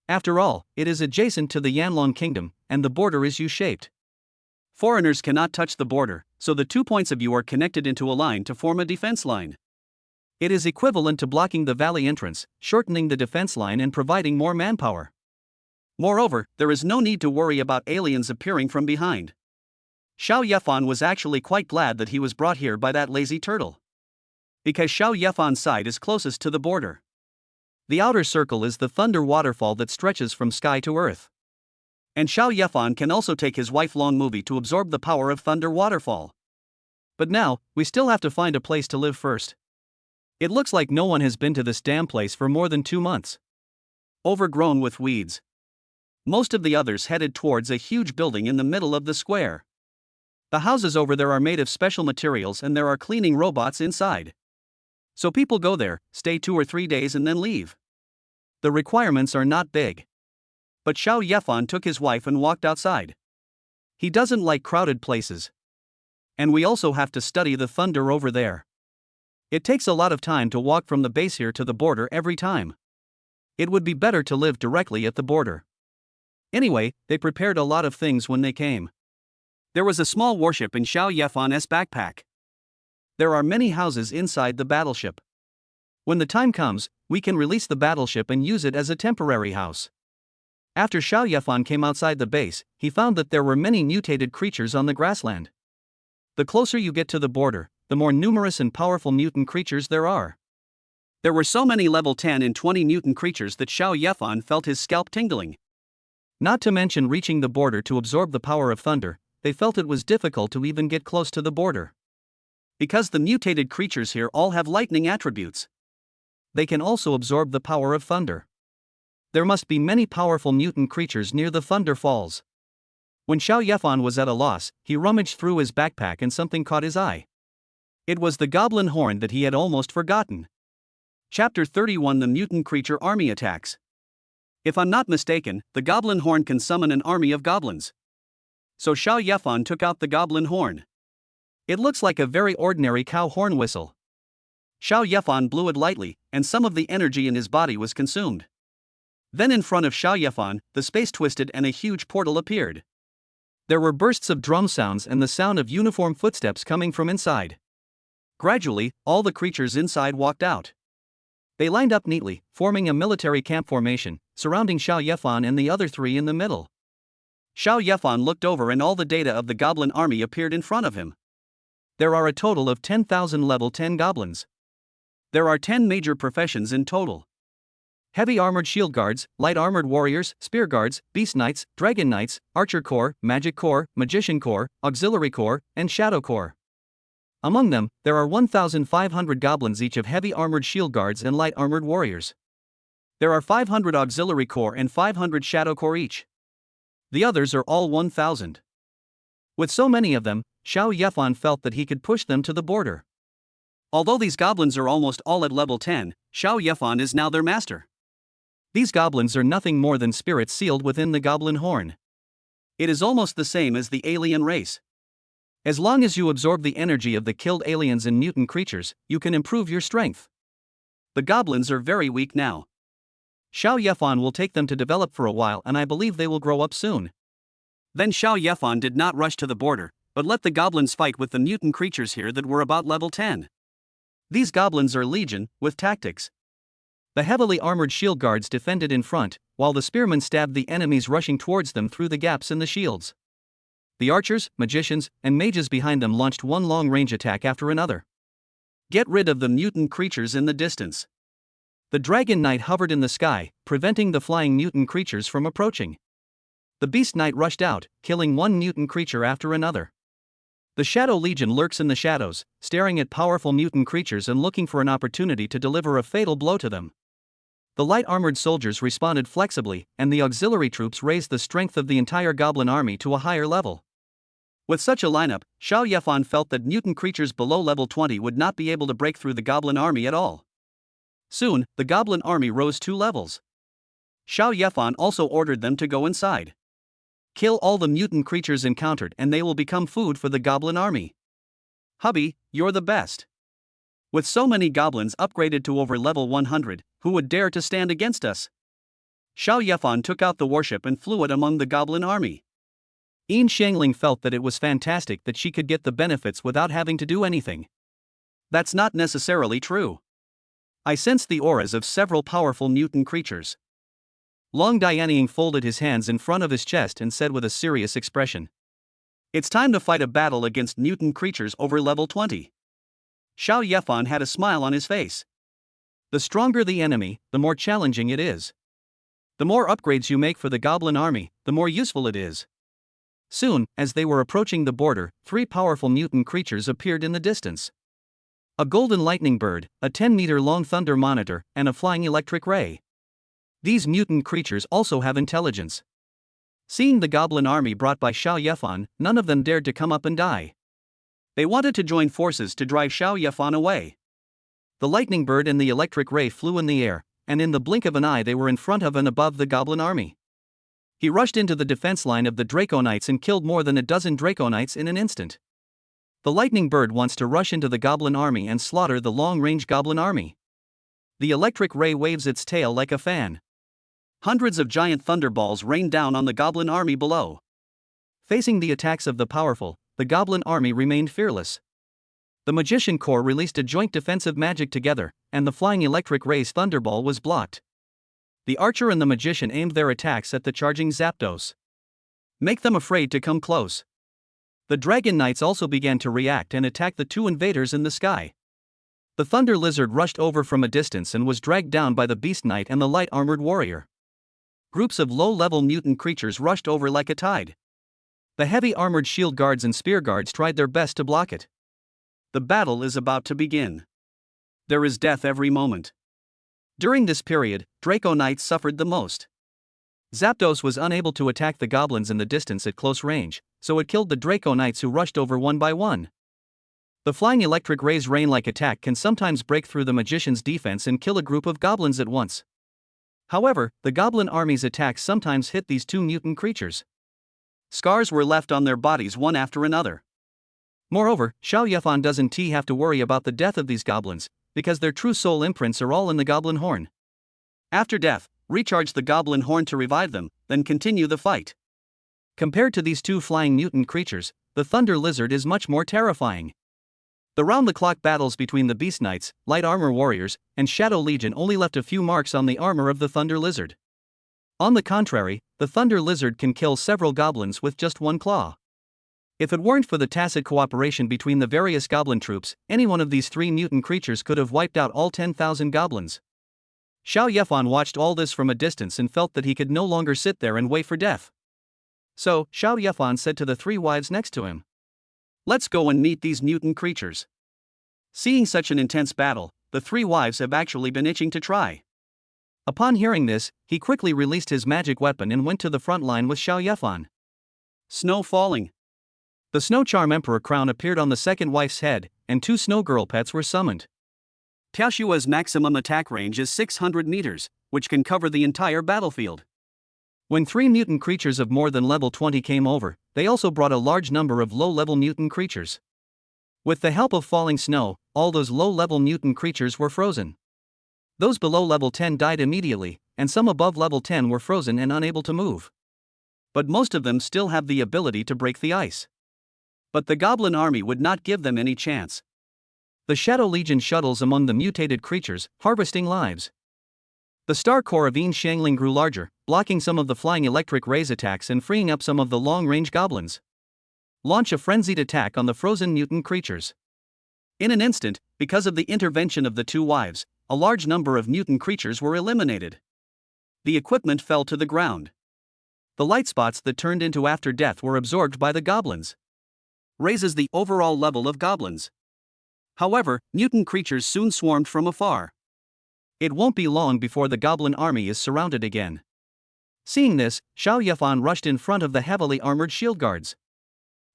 After all, it is adjacent to the Yanlong Kingdom, and the border is U-shaped.
Foreigners cannot touch the border, so the 2 points of U are connected into a line to form a defense line.
It is equivalent to blocking the valley entrance, shortening the defense line and providing more manpower.
Moreover, there is no need to worry about aliens appearing from behind. Xiao Yefan was actually quite glad that he was brought here by that lazy turtle, because Xiao Yefan's side is closest to the border.
The outer circle is the thunder waterfall that stretches from sky to earth.
And Xiao Yefan can also take his wife-long movie to absorb the power of thunder waterfall.
But now, we still have to find a place to live first. It looks like no one has been to this damn place for more than 2 months.
Overgrown with weeds. Most of the others headed towards a huge building in the middle of the square. The houses over there are made of special materials and there are cleaning robots inside. So people go there, stay 2 or 3 days and then leave. The requirements are not big. But Xiao Yefan took his wife and walked outside. He doesn't like crowded places. And we also have to study the thunder over there. It takes a lot of time to walk from the base here to the border every time. It would be better to live directly at the border. Anyway, they prepared a lot of things when they came. There was a small warship in Xiao Yefan's backpack. There are many houses inside the battleship. When the time comes, we can release the battleship and use it as a temporary house. After Xiao Yefan came outside the base, he found that there were many mutated creatures on the grassland. The closer you get to the border, the more numerous and powerful mutant creatures there are. There were so many level 10 and 20 mutant creatures that Xiao Yefan felt his scalp tingling.
Not to mention reaching the border to absorb the power of thunder, they felt it was difficult to even get close to the border.
Because the mutated creatures here all have lightning attributes.
They can also absorb the power of thunder. There must be many powerful mutant creatures near the Thunder Falls. When Xiao Yefan was at a loss, he rummaged through his backpack and something caught his eye. It was the goblin horn that he had almost forgotten. Chapter 31: The Mutant Creature Army Attacks. If I'm not mistaken, the goblin horn can summon an army of goblins. So Xiao Yefan took out the goblin horn. It looks like a very ordinary cow horn whistle. Xiao Yefan blew it lightly, and some of the energy in his body was consumed. Then in front of Xiao Yefan, the space twisted and a huge portal appeared. There were bursts of drum sounds and the sound of uniform footsteps coming from inside. Gradually, all the creatures inside walked out. They lined up neatly, forming a military camp formation, surrounding Xiao Yefan and the other 3 in the middle. Xiao Yefan looked over and all the data of the goblin army appeared in front of him. There are a total of 10,000 level 10 goblins. There are 10 major professions in total. Heavy armored shield guards, light armored warriors, spear guards, beast knights, dragon knights, archer corps, magic corps, magician corps, auxiliary corps, and shadow corps. Among them, there are 1,500 goblins each of heavy armored shield guards and light armored warriors. There are 500 auxiliary corps and 500 shadow corps each. The others are all 1,000. With so many of them, Xiao Yefan felt that he could push them to the border. Although these goblins are almost all at level 10, Xiao Yefan is now their master. These goblins are nothing more than spirits sealed within the goblin horn. It is almost the same as the alien race. As long as you absorb the energy of the killed aliens and mutant creatures, you can improve your strength.
The goblins are very weak now.
Xiao Yefan will take them to develop for a while, and I believe they will grow up soon.
Then Xiao Yefan did not rush to the border, but let the goblins fight with the mutant creatures here that were about level 10. These goblins are legion, with tactics.
The heavily armored shield guards defended in front, while the spearmen stabbed the enemies rushing towards them through the gaps in the shields. The archers, magicians, and mages behind them launched one long-range attack after another.
Get rid of the mutant creatures in the distance.
The Dragon Knight hovered in the sky, preventing the flying mutant creatures from approaching. The Beast Knight rushed out, killing one mutant creature after another. The Shadow Legion lurks in the shadows, staring at powerful mutant creatures and looking for an opportunity to deliver a fatal blow to them. The light-armored soldiers responded flexibly, and the auxiliary troops raised the strength of the entire goblin army to a higher level.
With such a lineup, Xiao Yefan felt that mutant creatures below level 20 would not be able to break through the goblin army at all. Soon, the goblin army rose 2 levels. Xiao Yefan also ordered them to go inside. Kill all the mutant creatures encountered and they will become food for the goblin army. Hubby, you're the best. With so many goblins upgraded to over level 100, who would dare to stand against us? Xiao Yefan took out the warship and flew it among the goblin army.
Yin Shangling felt that it was fantastic that she could get the benefits without having to do anything.
That's not necessarily true. I sensed the auras of several powerful mutant creatures.
Long Dianying folded his hands in front of his chest and said with a serious expression,
"It's time to fight a battle against mutant creatures over level 20. Xiao Yefan had a smile on his face.
The stronger the enemy, the more challenging it is. The more upgrades you make for the goblin army, the more useful it is. Soon, as they were approaching the border, 3 powerful mutant creatures appeared in the distance. A golden lightning bird, a 10-meter-long thunder monitor, and a flying electric ray. These mutant creatures also have intelligence. Seeing the goblin army brought by Xiao Yefan, none of them dared to come up and die.
They wanted to join forces to drive Xiao Yefan away.
The lightning bird and the electric ray flew in the air, and in the blink of an eye they were in front of and above the goblin army. He rushed into the defense line of the Draco Knights and killed more than a dozen Draco Knights in an instant. The lightning bird wants to rush into the goblin army and slaughter the long-range goblin army. The electric ray waves its tail like a fan.
Hundreds of giant thunderballs rain down on the goblin army below.
Facing the attacks of the powerful, the goblin army remained fearless. The Magician Corps released a joint defensive magic together, and the flying electric ray's thunderball was blocked. The archer and the magician aimed their attacks at the charging Zapdos.
Make them afraid to come close.
The Dragon Knights also began to react and attack the 2 invaders in the sky. The Thunder Lizard rushed over from a distance and was dragged down by the Beast Knight and the light-armored warrior.
Groups of low-level mutant creatures rushed over like a tide.
The heavy armored shield guards and spear guards tried their best to block it.
The battle is about to begin. There is death every moment. During this period, Draco Knights suffered the most.
Zapdos was unable to attack the goblins in the distance at close range, so it killed the Draco Knights who rushed over one by one. The flying electric ray's rain-like attack can sometimes break through the magician's defense and kill a group of goblins at once. However, the goblin army's attacks sometimes hit these 2 mutant creatures.
Scars were left on their bodies one after another.
Moreover, Xiao Yefan doesn't have to worry about the death of these goblins, because their true soul imprints are all in the goblin horn.
After death, recharge the goblin horn to revive them, then continue the fight.
Compared to these 2 flying mutant creatures, the Thunder Lizard is much more terrifying. The round-the-clock battles between the Beast Knights, Light Armor Warriors, and Shadow Legion only left a few marks on the armor of the Thunder Lizard. On the contrary, the Thunder Lizard can kill several goblins with just 1 claw. If it weren't for the tacit cooperation between the various goblin troops, any one of these 3 mutant creatures could have wiped out all 10,000 goblins. Xiao Yefan watched all this from a distance and felt that he could no longer sit there and wait for death. So, Xiao Yefan said to the 3 wives next to him,
"Let's go and meet these mutant creatures." Seeing such an intense battle, the 3 wives have actually been itching to try.
Upon hearing this, he quickly released his magic weapon and went to the front line with Xiao Yefan.
Snow falling.
The Snow Charm Emperor crown appeared on the second wife's head, and 2 snow girl pets were summoned.
Taoshua's maximum attack range is 600 meters, which can cover the entire battlefield.
When 3 mutant creatures of more than level 20 came over, they also brought a large number of low-level mutant creatures. With the help of falling snow, all those low-level mutant creatures were frozen. Those below level 10 died immediately, and some above level 10 were frozen and unable to move.
But most of them still have the ability to break the ice. But the goblin army would not give them any chance.
The Shadow Legion shuttles among the mutated creatures, harvesting lives. The star core of Yin Shangling grew larger, blocking some of the flying electric rays attacks and freeing up some of the long-range goblins. Launch a frenzied attack on the frozen mutant creatures.
In an instant, because of the intervention of the 2 wives, a large number of mutant creatures were eliminated. The equipment fell to the ground. The light spots that turned into after death were absorbed by the goblins. Raises the overall level of goblins. However, mutant creatures soon swarmed from afar.
It won't be long before the goblin army is surrounded again. Seeing this, Xiao Yefan rushed in front of the heavily armored shield guards.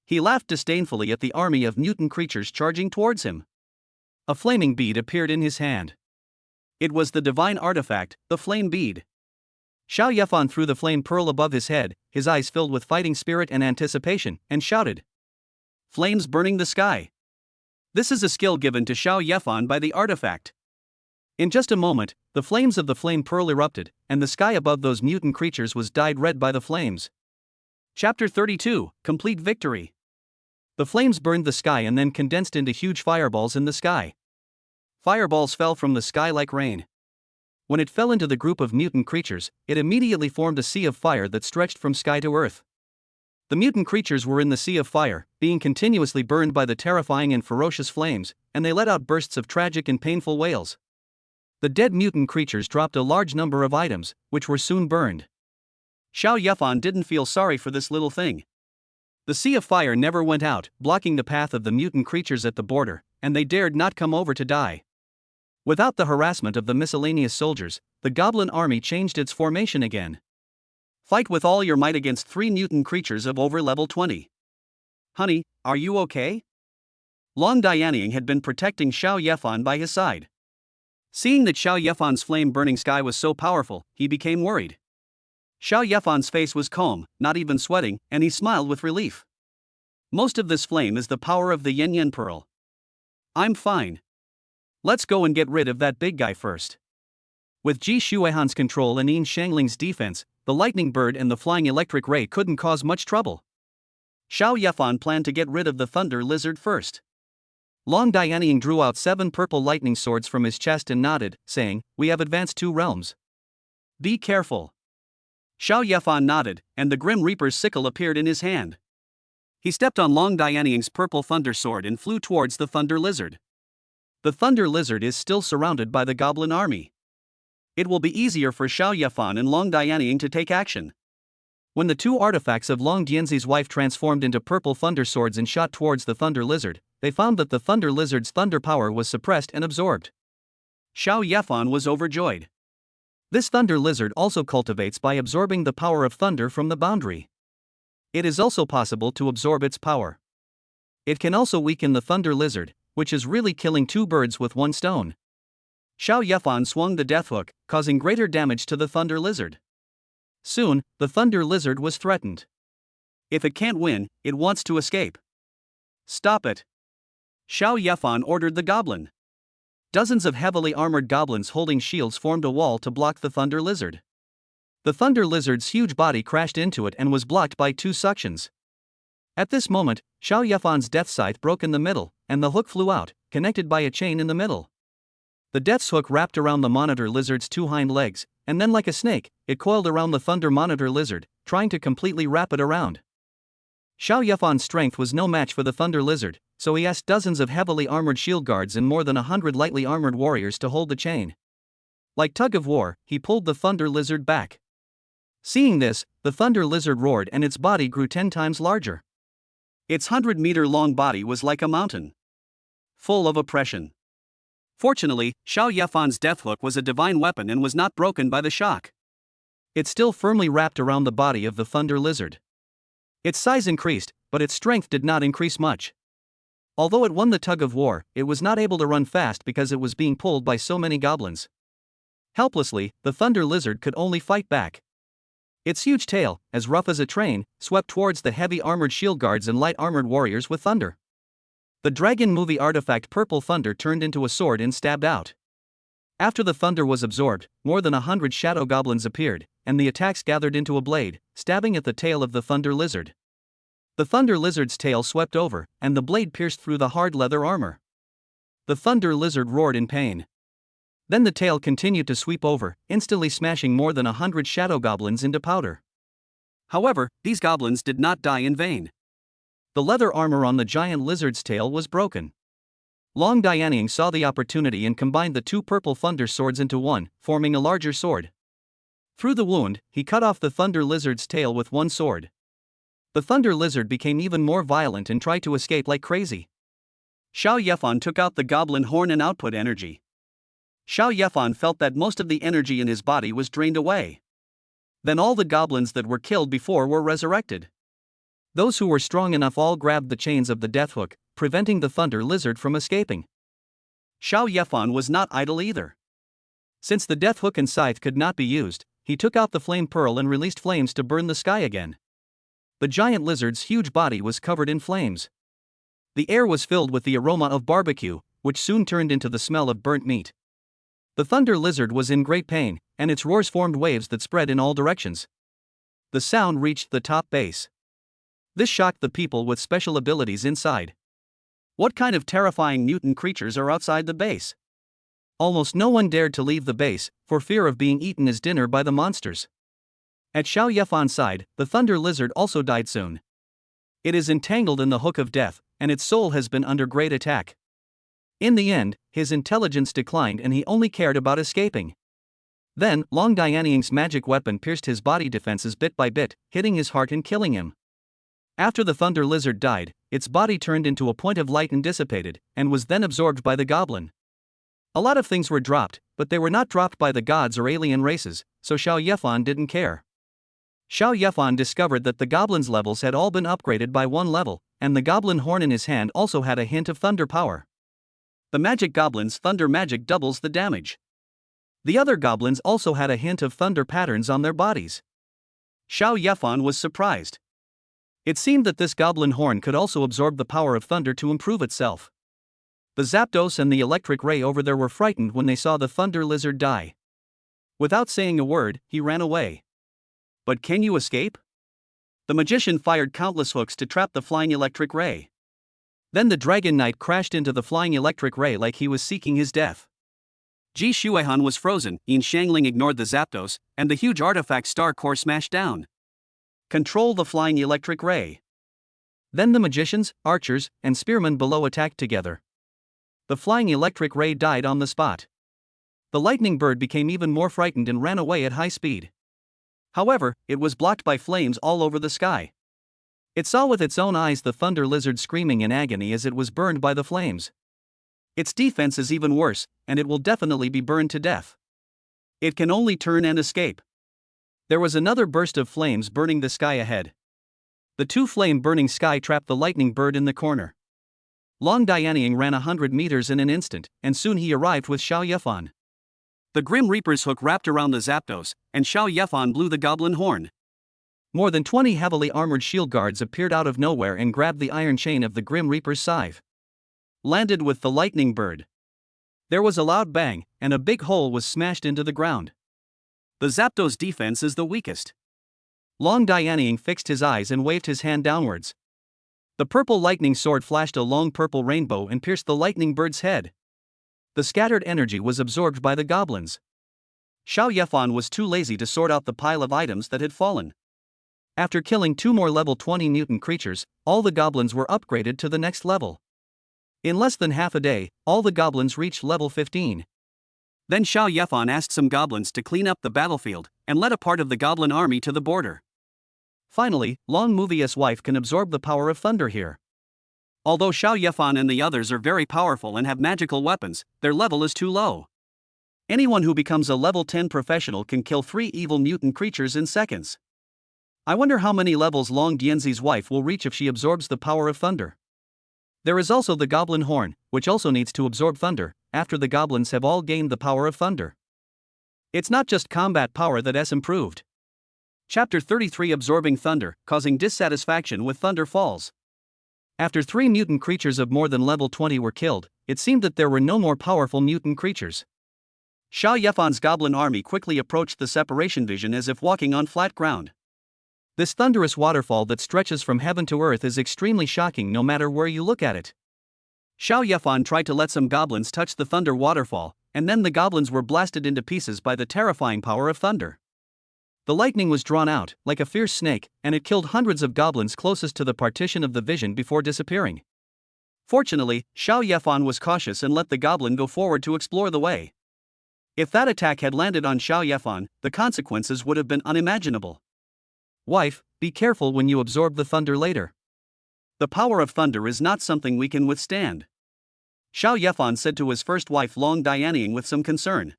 He laughed disdainfully at the army of mutant creatures charging towards him.
A flaming bead appeared in his hand.
It was the divine artifact, the flame bead.
Xiao Yefan threw the flame pearl above his head, his eyes filled with fighting spirit and anticipation, and shouted,
"Flames burning the sky." This is a skill given to Xiao Yefan by the artifact.
In just a moment, the flames of the flame pearl erupted, and the sky above those mutant creatures was dyed red by the flames.
Chapter 32, Complete Victory.
The flames burned the sky and then condensed into huge fireballs in the sky.
Fireballs fell from the sky like rain.
When it fell into the group of mutant creatures, it immediately formed a sea of fire that stretched from sky to earth. The mutant creatures were in the sea of fire, being continuously burned by the terrifying and ferocious flames, and they let out bursts of tragic and painful wails. The dead mutant creatures dropped a large number of items, which were soon burned.
Xiao Yefan didn't feel sorry for this little thing. The sea of fire never went out, blocking the path of the mutant creatures at the border, and they dared not come over to die. Without the harassment of the miscellaneous soldiers, the goblin army changed its formation again. Fight with all your might against 3 mutant creatures of over level 20. Honey, are you okay? Long Dianying had been protecting Xiao Yefan by his side. Seeing that Xiao Yefan's flame-burning sky was so powerful, he became worried. Xiao Yefan's face was calm, not even sweating, and he smiled with relief. Most of this flame is the power of the Yen Pearl. I'm fine. Let's go and get rid of that big guy first. With Ji Shuehan's control and Yin Shangling's defense, the lightning bird and the flying electric ray couldn't cause much trouble. Xiao Yefan planned to get rid of the thunder lizard first. Long Dianying drew out 7 purple lightning swords from his chest and nodded, saying, "We have advanced 2 realms. Be careful." Xiao Yefan nodded, and the Grim Reaper's sickle appeared in his hand. He stepped on Long Dianying's purple thunder sword and flew towards the thunder lizard. The thunder lizard is still surrounded by the goblin army. It will be easier for Xiao Yefan and Long Dianying to take action. When the 2 artifacts of Long Dianzi's wife transformed into purple thunder swords and shot towards the thunder lizard, they found that the thunder lizard's thunder power was suppressed and absorbed. Xiao Yefan was overjoyed. This thunder lizard also cultivates by absorbing the power of thunder from the boundary. It is also possible to absorb its power. It can also weaken the thunder lizard, which is really killing 2 birds with 1 stone. Xiao Yefan swung the death hook, causing greater damage to the thunder lizard. Soon, the thunder lizard was threatened. If it can't win, it wants to escape. Stop it. Xiao Yefan ordered the goblin. Dozens of heavily armored goblins holding shields formed a wall to block the thunder lizard. The thunder lizard's huge body crashed into it and was blocked by 2 suctions. At this moment, Xiao Yefan's death scythe broke in the middle, and the hook flew out, connected by a chain in the middle. The death's hook wrapped around the monitor lizard's 2 hind legs, and then like a snake, it coiled around the thunder monitor lizard, trying to completely wrap it around. Xiao Yefan's strength was no match for the thunder lizard, so he asked dozens of heavily armored shield guards and more than 100 lightly armored warriors to hold the chain. Like tug of war, he pulled the thunder lizard back. Seeing this, the thunder lizard roared and its body grew 10 times larger. Its 100-meter-long body was like a mountain, full of oppression. Fortunately, Xiao Yefan's death hook was a divine weapon and was not broken by the shock. It still firmly wrapped around the body of the thunder lizard. Its size increased, but its strength did not increase much. Although it won the tug of war, it was not able to run fast because it was being pulled by so many goblins. Helplessly, the thunder lizard could only fight back.
Its huge tail, as rough as a train, swept towards the heavy armored shield guards and light armored warriors with thunder. The dragon movie artifact Purple Thunder turned into a sword and stabbed out. After the thunder was absorbed, more than 100 shadow goblins appeared, and the attacks gathered into a blade, stabbing at the tail of the thunder lizard. The thunder lizard's tail swept over, and the blade pierced through the hard leather armor. The thunder lizard roared in pain. Then the tail continued to sweep over, instantly smashing more than 100 shadow goblins into powder.
However, these goblins did not die in vain.
The leather armor on the giant lizard's tail was broken. Long Dianying saw the opportunity and combined the two purple thunder swords into one, forming a larger sword. Through the wound, he cut off the thunder lizard's tail with one sword. The thunder lizard became even more violent and tried to escape like crazy.
Xiao Yefan took out the goblin horn and output energy. Xiao Yefan felt that most of the energy in his body was drained away. Then all the goblins that were killed before were resurrected. Those who were strong enough all grabbed the chains of the death hook, preventing the thunder lizard from escaping. Xiao Yefan was not idle either.
Since the death hook and scythe could not be used, he took out the flame pearl and released flames to burn the sky again. The giant lizard's huge body was covered in flames. The air was filled with the aroma of barbecue, which soon turned into the smell of burnt meat. The thunder lizard was in great pain, and its roars formed waves that spread in all directions. The sound reached the top base. This shocked the people with special abilities inside.
What kind of terrifying mutant creatures are outside the base?
Almost no one dared to leave the base, for fear of being eaten as dinner by the monsters. At Xiao Yefan's side, the thunder lizard also died soon. It is entangled in the hook of death, and its soul has been under great attack. In the end, his intelligence declined and he only cared about escaping. Then, Long Dianying's magic weapon pierced his body defenses bit by bit, hitting his heart and killing him. After the thunder lizard died, its body turned into a point of light and dissipated, and was then absorbed by the goblin. A lot of things were dropped, but they were not dropped by the gods or alien races, so Xiao Yefan didn't care. Xiao Yefan discovered that the goblins' levels had all been upgraded by one level, and the goblin horn in his hand also had a hint of thunder power.
The magic goblin's thunder magic doubles the damage.
The other goblins also had a hint of thunder patterns on their bodies.
Xiao Yefan was surprised.
It seemed that this goblin horn could also absorb the power of thunder to improve itself. The Zapdos and the electric ray over there were frightened when they saw the thunder lizard die. Without saying a word, he ran away.
But can you escape? The magician fired countless hooks to trap the flying electric ray.
Then the Dragon Knight crashed into the flying electric ray like he was seeking his death.
Ji Shuihan was frozen, Yin Shangling ignored the Zapdos, and the huge artifact star core smashed down. Control the flying electric ray.
Then the magicians, archers, and spearmen below attacked together. The flying electric ray died on the spot. The lightning bird became even more frightened and ran away at high speed.
However, it was blocked by flames all over the sky.
It saw with its own eyes the thunder lizard screaming in agony as it was burned by the flames.
Its defense is even worse, and it will definitely be burned to death. It can only turn and escape.
There was another burst of flames burning the sky ahead. The two flame-burning sky trapped the lightning bird in the corner. Long Dianying ran 100 meters in an instant, and soon he arrived with Xiao Yefan.
The Grim Reaper's hook wrapped around the Zapdos, and Xiao Yefan blew the goblin horn.
More than 20 heavily armored shield guards appeared out of nowhere and grabbed the iron chain of the Grim Reaper's scythe.
Landed with the lightning bird.
There was a loud bang, and a big hole was smashed into the ground.
The Zapdos' defense is the weakest.
Long Dianying fixed his eyes and waved his hand downwards. The purple lightning sword flashed a long purple rainbow and pierced the lightning bird's head. The scattered energy was absorbed by the goblins.
Xiao Yefan was too lazy to sort out the pile of items that had fallen.
After killing 2 more level 20 mutant creatures, all the goblins were upgraded to the next level. In less than half a day, all the goblins reached level 15.
Then Xiao Yefan asked some goblins to clean up the battlefield, and led a part of the goblin army to the border.
Finally, Long Movie's wife can absorb the power of thunder here.
Although Xiao Yefan and the others are very powerful and have magical weapons, their level is too low. Anyone who becomes a level 10 professional can kill 3 evil mutant creatures in seconds. I wonder how many levels Long Dianzi's wife will reach if she absorbs the power of thunder.
There is also the goblin horn, which also needs to absorb thunder, after the goblins have all gained the power of thunder. It's not just combat power that has improved.
Chapter 33 Absorbing Thunder, Causing Dissatisfaction with Thunder Falls.
After 3 mutant creatures of more than level 20 were killed, it seemed that there were no more powerful mutant creatures.
Xiao Yefan's goblin army quickly approached the separation vision as if walking on flat ground.
This thunderous waterfall that stretches from heaven to earth is extremely shocking no matter where you look at it.
Xiao Yefan tried to let some goblins touch the thunder waterfall, and then the goblins were blasted into pieces by the terrifying power of thunder.
The lightning was drawn out, like a fierce snake, and it killed hundreds of goblins closest to the partition of the vision before disappearing.
Fortunately, Xiao Yefan was cautious and let the goblin go forward to explore the way. If that attack had landed on Xiao Yefan, the consequences would have been unimaginable.
Wife, be careful when you absorb the thunder later.
The power of thunder is not something we can withstand, Xiao Yefan said to his first wife Long Dianying with some concern.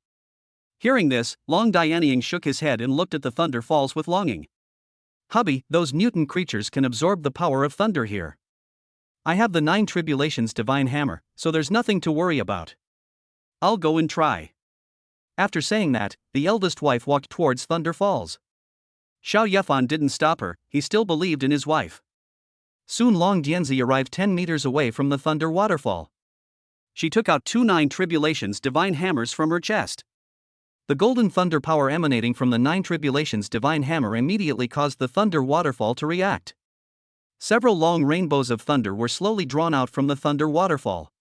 Hearing this, Long Dianying shook his head and looked at the thunder falls with longing.
Hubby, those mutant creatures can absorb the power of thunder here. I have the 9 Tribulations Divine Hammer, so there's nothing to worry about.
I'll go and try.
After saying that, the eldest wife walked towards Thunder Falls.
Xiao Yefan didn't stop her, he still believed in his wife.
Soon Long Dianzi arrived 10 meters away from the thunder waterfall.
She took out 2 9 Tribulations Divine Hammers from her chest.
The golden thunder power emanating from the 9 Tribulations Divine Hammer immediately caused the thunder waterfall to react. Several long rainbows of thunder were slowly drawn out from the thunder waterfall.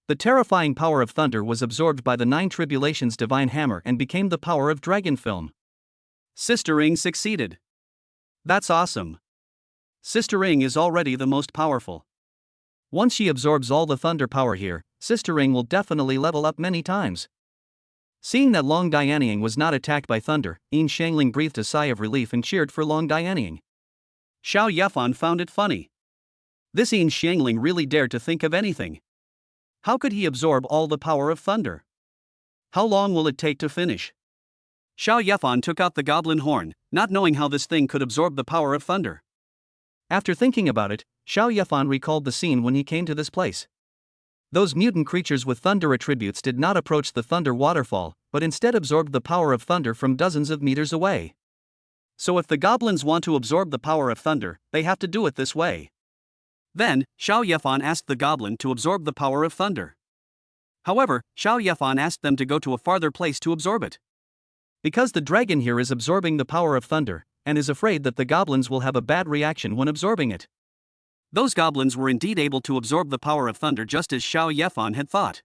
The terrifying power of thunder was absorbed by the 9 Tribulations Divine Hammer and became the power of dragon film.
Sister Ing succeeded. That's awesome. Sister Ing is already the most powerful.
Once she absorbs all the thunder power here, Sister Ing will definitely level up many times. Seeing that Long Dianying was not attacked by thunder, Yin Shangling breathed a sigh of relief and cheered for Long Dianying.
Xiao Yefan found it funny. This Yin Shangling really dared to think of anything. How could he absorb all the power of thunder? How long will it take to finish? Xiao Yefan took out the goblin horn, not knowing how this thing could absorb the power of thunder.
After thinking about it, Xiao Yefan recalled the scene when he came to this place. Those mutant creatures with thunder attributes did not approach the thunder waterfall, but instead absorbed the power of thunder from dozens of meters away.
So if the goblins want to absorb the power of thunder, they have to do it this way. Then, Xiao Yefan asked the goblin to absorb the power of thunder. However, Xiao Yefan asked them to go to a farther place to absorb it.
Because the dragon here is absorbing the power of thunder, and is afraid that the goblins will have a bad reaction when absorbing it.
Those goblins were indeed able to absorb the power of thunder just as Xiao Yefan had thought.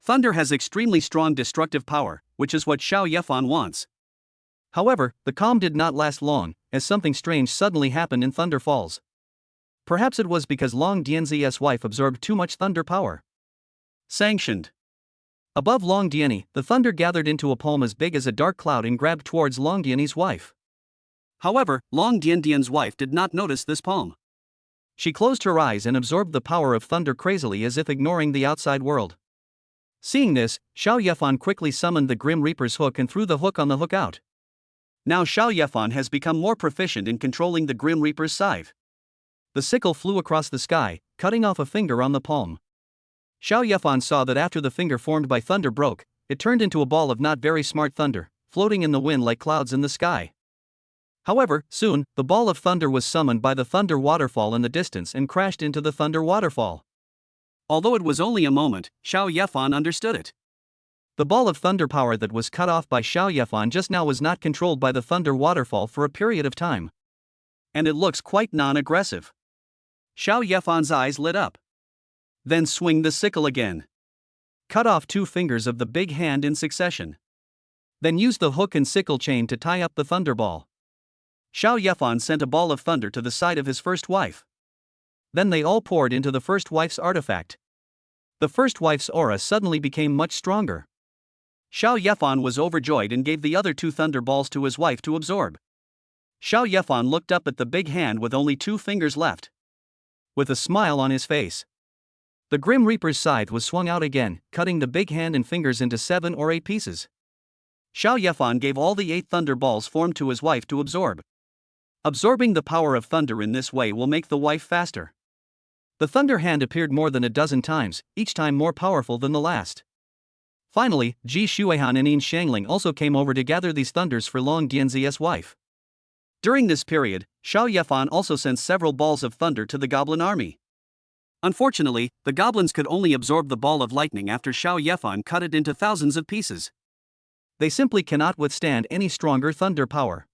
Thunder has extremely strong destructive power, which is what Xiao Yefan wants.
However, the calm did not last long, as something strange suddenly happened in Thunder Falls. Perhaps it was because Long Dianzi's wife absorbed too much thunder power.
Sanctioned.
Above Long Diani, the thunder gathered into a palm as big as a dark cloud and grabbed towards Long Diani's wife.
However, Long Diandian's wife did not notice this palm.
She closed her eyes and absorbed the power of thunder crazily as if ignoring the outside world. Seeing this, Xiao Yefan quickly summoned the Grim Reaper's hook and threw the hook on the hook out.
Now Xiao Yefan has become more proficient in controlling the Grim Reaper's scythe.
The sickle flew across the sky, cutting off a finger on the palm. Xiao Yefan saw that after the finger formed by thunder broke, it turned into a ball of not very smart thunder, floating in the wind like clouds in the sky. However, soon, the ball of thunder was summoned by the thunder waterfall in the distance and crashed into the thunder waterfall.
Although it was only a moment, Xiao Yefan understood it.
The ball of thunder power that was cut off by Xiao Yefan just now was not controlled by the thunder waterfall for a period of time.
And it looks quite non-aggressive. Xiao Yefan's eyes lit up. Then swing the sickle again.
Cut off 2 fingers of the big hand in succession. Then use the hook and sickle chain to tie up the thunderball.
Xiao Yefan sent a ball of thunder to the side of his first wife.
Then they all poured into the first wife's artifact. The first wife's aura suddenly became much stronger.
Xiao Yefan was overjoyed and gave the other 2 thunder balls to his wife to absorb. Xiao Yefan looked up at the big hand with only 2 fingers left.
With a smile on his face. The Grim Reaper's scythe was swung out again, cutting the big hand and fingers into 7 or 8 pieces.
Xiao Yefan gave all the 8 thunder balls formed to his wife to absorb. Absorbing the power of thunder in this way will make the wife faster.
The thunder hand appeared more than a dozen times, each time more powerful than the last. Finally, Ji Shuihan and Yin Shangling also came over to gather these thunders for Long Dianzi's wife.
During this period, Xiao Yefan also sent several balls of thunder to the goblin army. Unfortunately, the goblins could only absorb the ball of lightning after Xiao Yefan cut it into thousands of pieces.
They simply cannot withstand any stronger thunder power.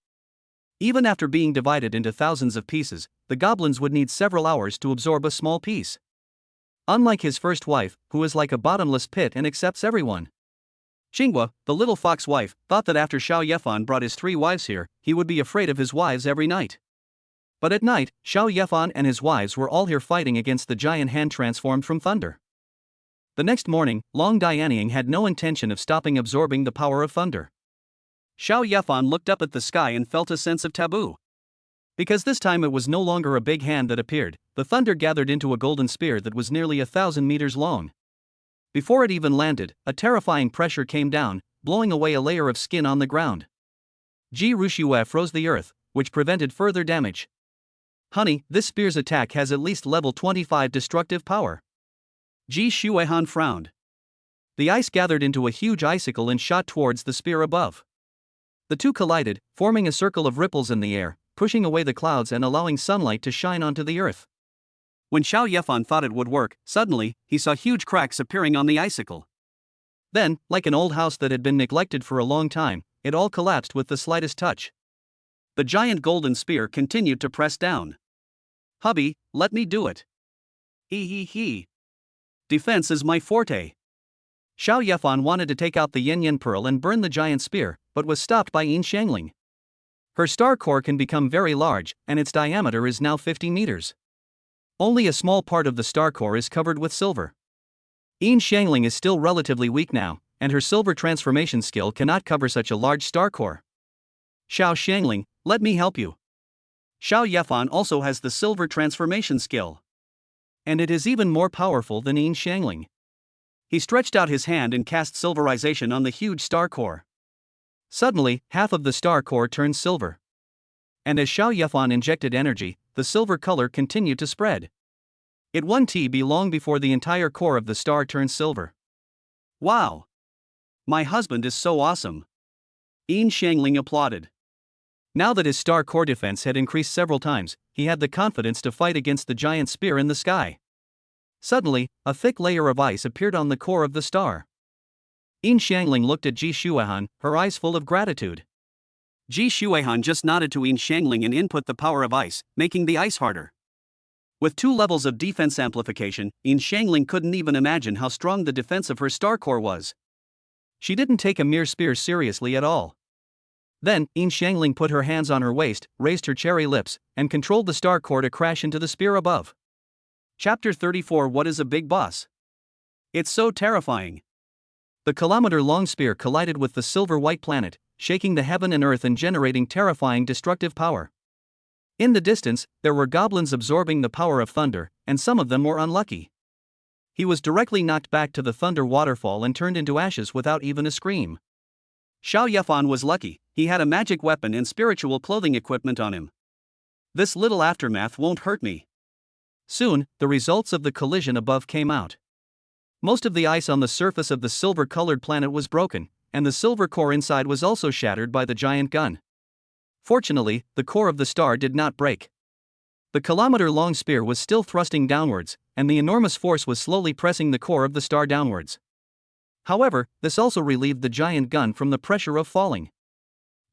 Even after being divided into thousands of pieces, the goblins would need several hours to absorb a small piece. Unlike his first wife, who is like a bottomless pit and accepts everyone. Xinghua, the little fox wife, thought that after Xiao Yefan brought his 3 wives here, he would be afraid of his wives every night. But at night, Xiao Yefan and his wives were all here fighting against the giant hand transformed from thunder. The next morning, Long Dianying had no intention of stopping absorbing the power of thunder.
Xiao Yefan looked up at the sky and felt a sense of taboo.
Because this time it was no longer a big hand that appeared, the thunder gathered into a golden spear that was nearly 1,000 meters long. Before it even landed, a terrifying pressure came down, blowing away a layer of skin on the ground. Ji Rushue froze the earth, which prevented further damage. Honey, this spear's attack has at least level 25 destructive power.
Ji Shuehan frowned.
The ice gathered into a huge icicle and shot towards the spear above. The two collided, forming a circle of ripples in the air, pushing away the clouds and allowing sunlight to shine onto the earth.
When Xiao Yefan thought it would work, suddenly, he saw huge cracks appearing on the icicle.
Then, like an old house that had been neglected for a long time, it all collapsed with the slightest touch.
The giant golden spear continued to press down. Hubby, let me do it. He. Defense is my forte.
Xiao Yefan wanted to take out the yin pearl and burn the giant spear, but was stopped by Yin Xiangling. Her star core can become very large, and its diameter is now 50 meters. Only a small part of the star core is covered with silver. Yin Xiangling is still relatively weak now, and her silver transformation skill cannot cover such a large star core.
Xiao Xiangling, let me help you. Xiao Yefan also has the silver transformation skill.
And it is even more powerful than Yin Xiangling.
He stretched out his hand and cast silverization on the huge star core.
Suddenly, half of the star core turned silver. And as Xiao Yefan injected energy, the silver color continued to spread. It won't be long before the entire core of the star turned silver.
Wow! My husband is so awesome. Yin Xiangling applauded.
Now that his star core defense had increased several times, he had the confidence to fight against the giant spear in the sky. Suddenly, a thick layer of ice appeared on the core of the star. Yin Xiangling looked at Ji Shuehan, her eyes full of gratitude.
Ji Shuehan just nodded to Yin Xiangling and input the power of ice, making the ice harder. With 2 levels of defense amplification, Yin Xiangling couldn't even imagine how strong the defense of her star core was.
She didn't take a mere spear seriously at all. Then, Yin Xiangling put her hands on her waist, raised her cherry lips, and controlled the star core to crash into the spear above.
Chapter 34. What is a big boss? It's so terrifying.
The kilometer-long spear collided with the silver-white planet, shaking the heaven and earth and generating terrifying destructive power. In the distance, there were goblins absorbing the power of thunder, and some of them were unlucky. He was directly knocked back to the thunder waterfall and turned into ashes without even a scream.
Xiao Yefan was lucky, he had a magic weapon and spiritual clothing equipment on him. This little aftermath won't hurt me.
Soon, the results of the collision above came out. Most of the ice on the surface of the silver-colored planet was broken, and the silver core inside was also shattered by the giant gun. Fortunately, the core of the star did not break. The kilometer-long spear was still thrusting downwards, and the enormous force was slowly pressing the core of the star downwards. However, this also relieved the giant gun from the pressure of falling.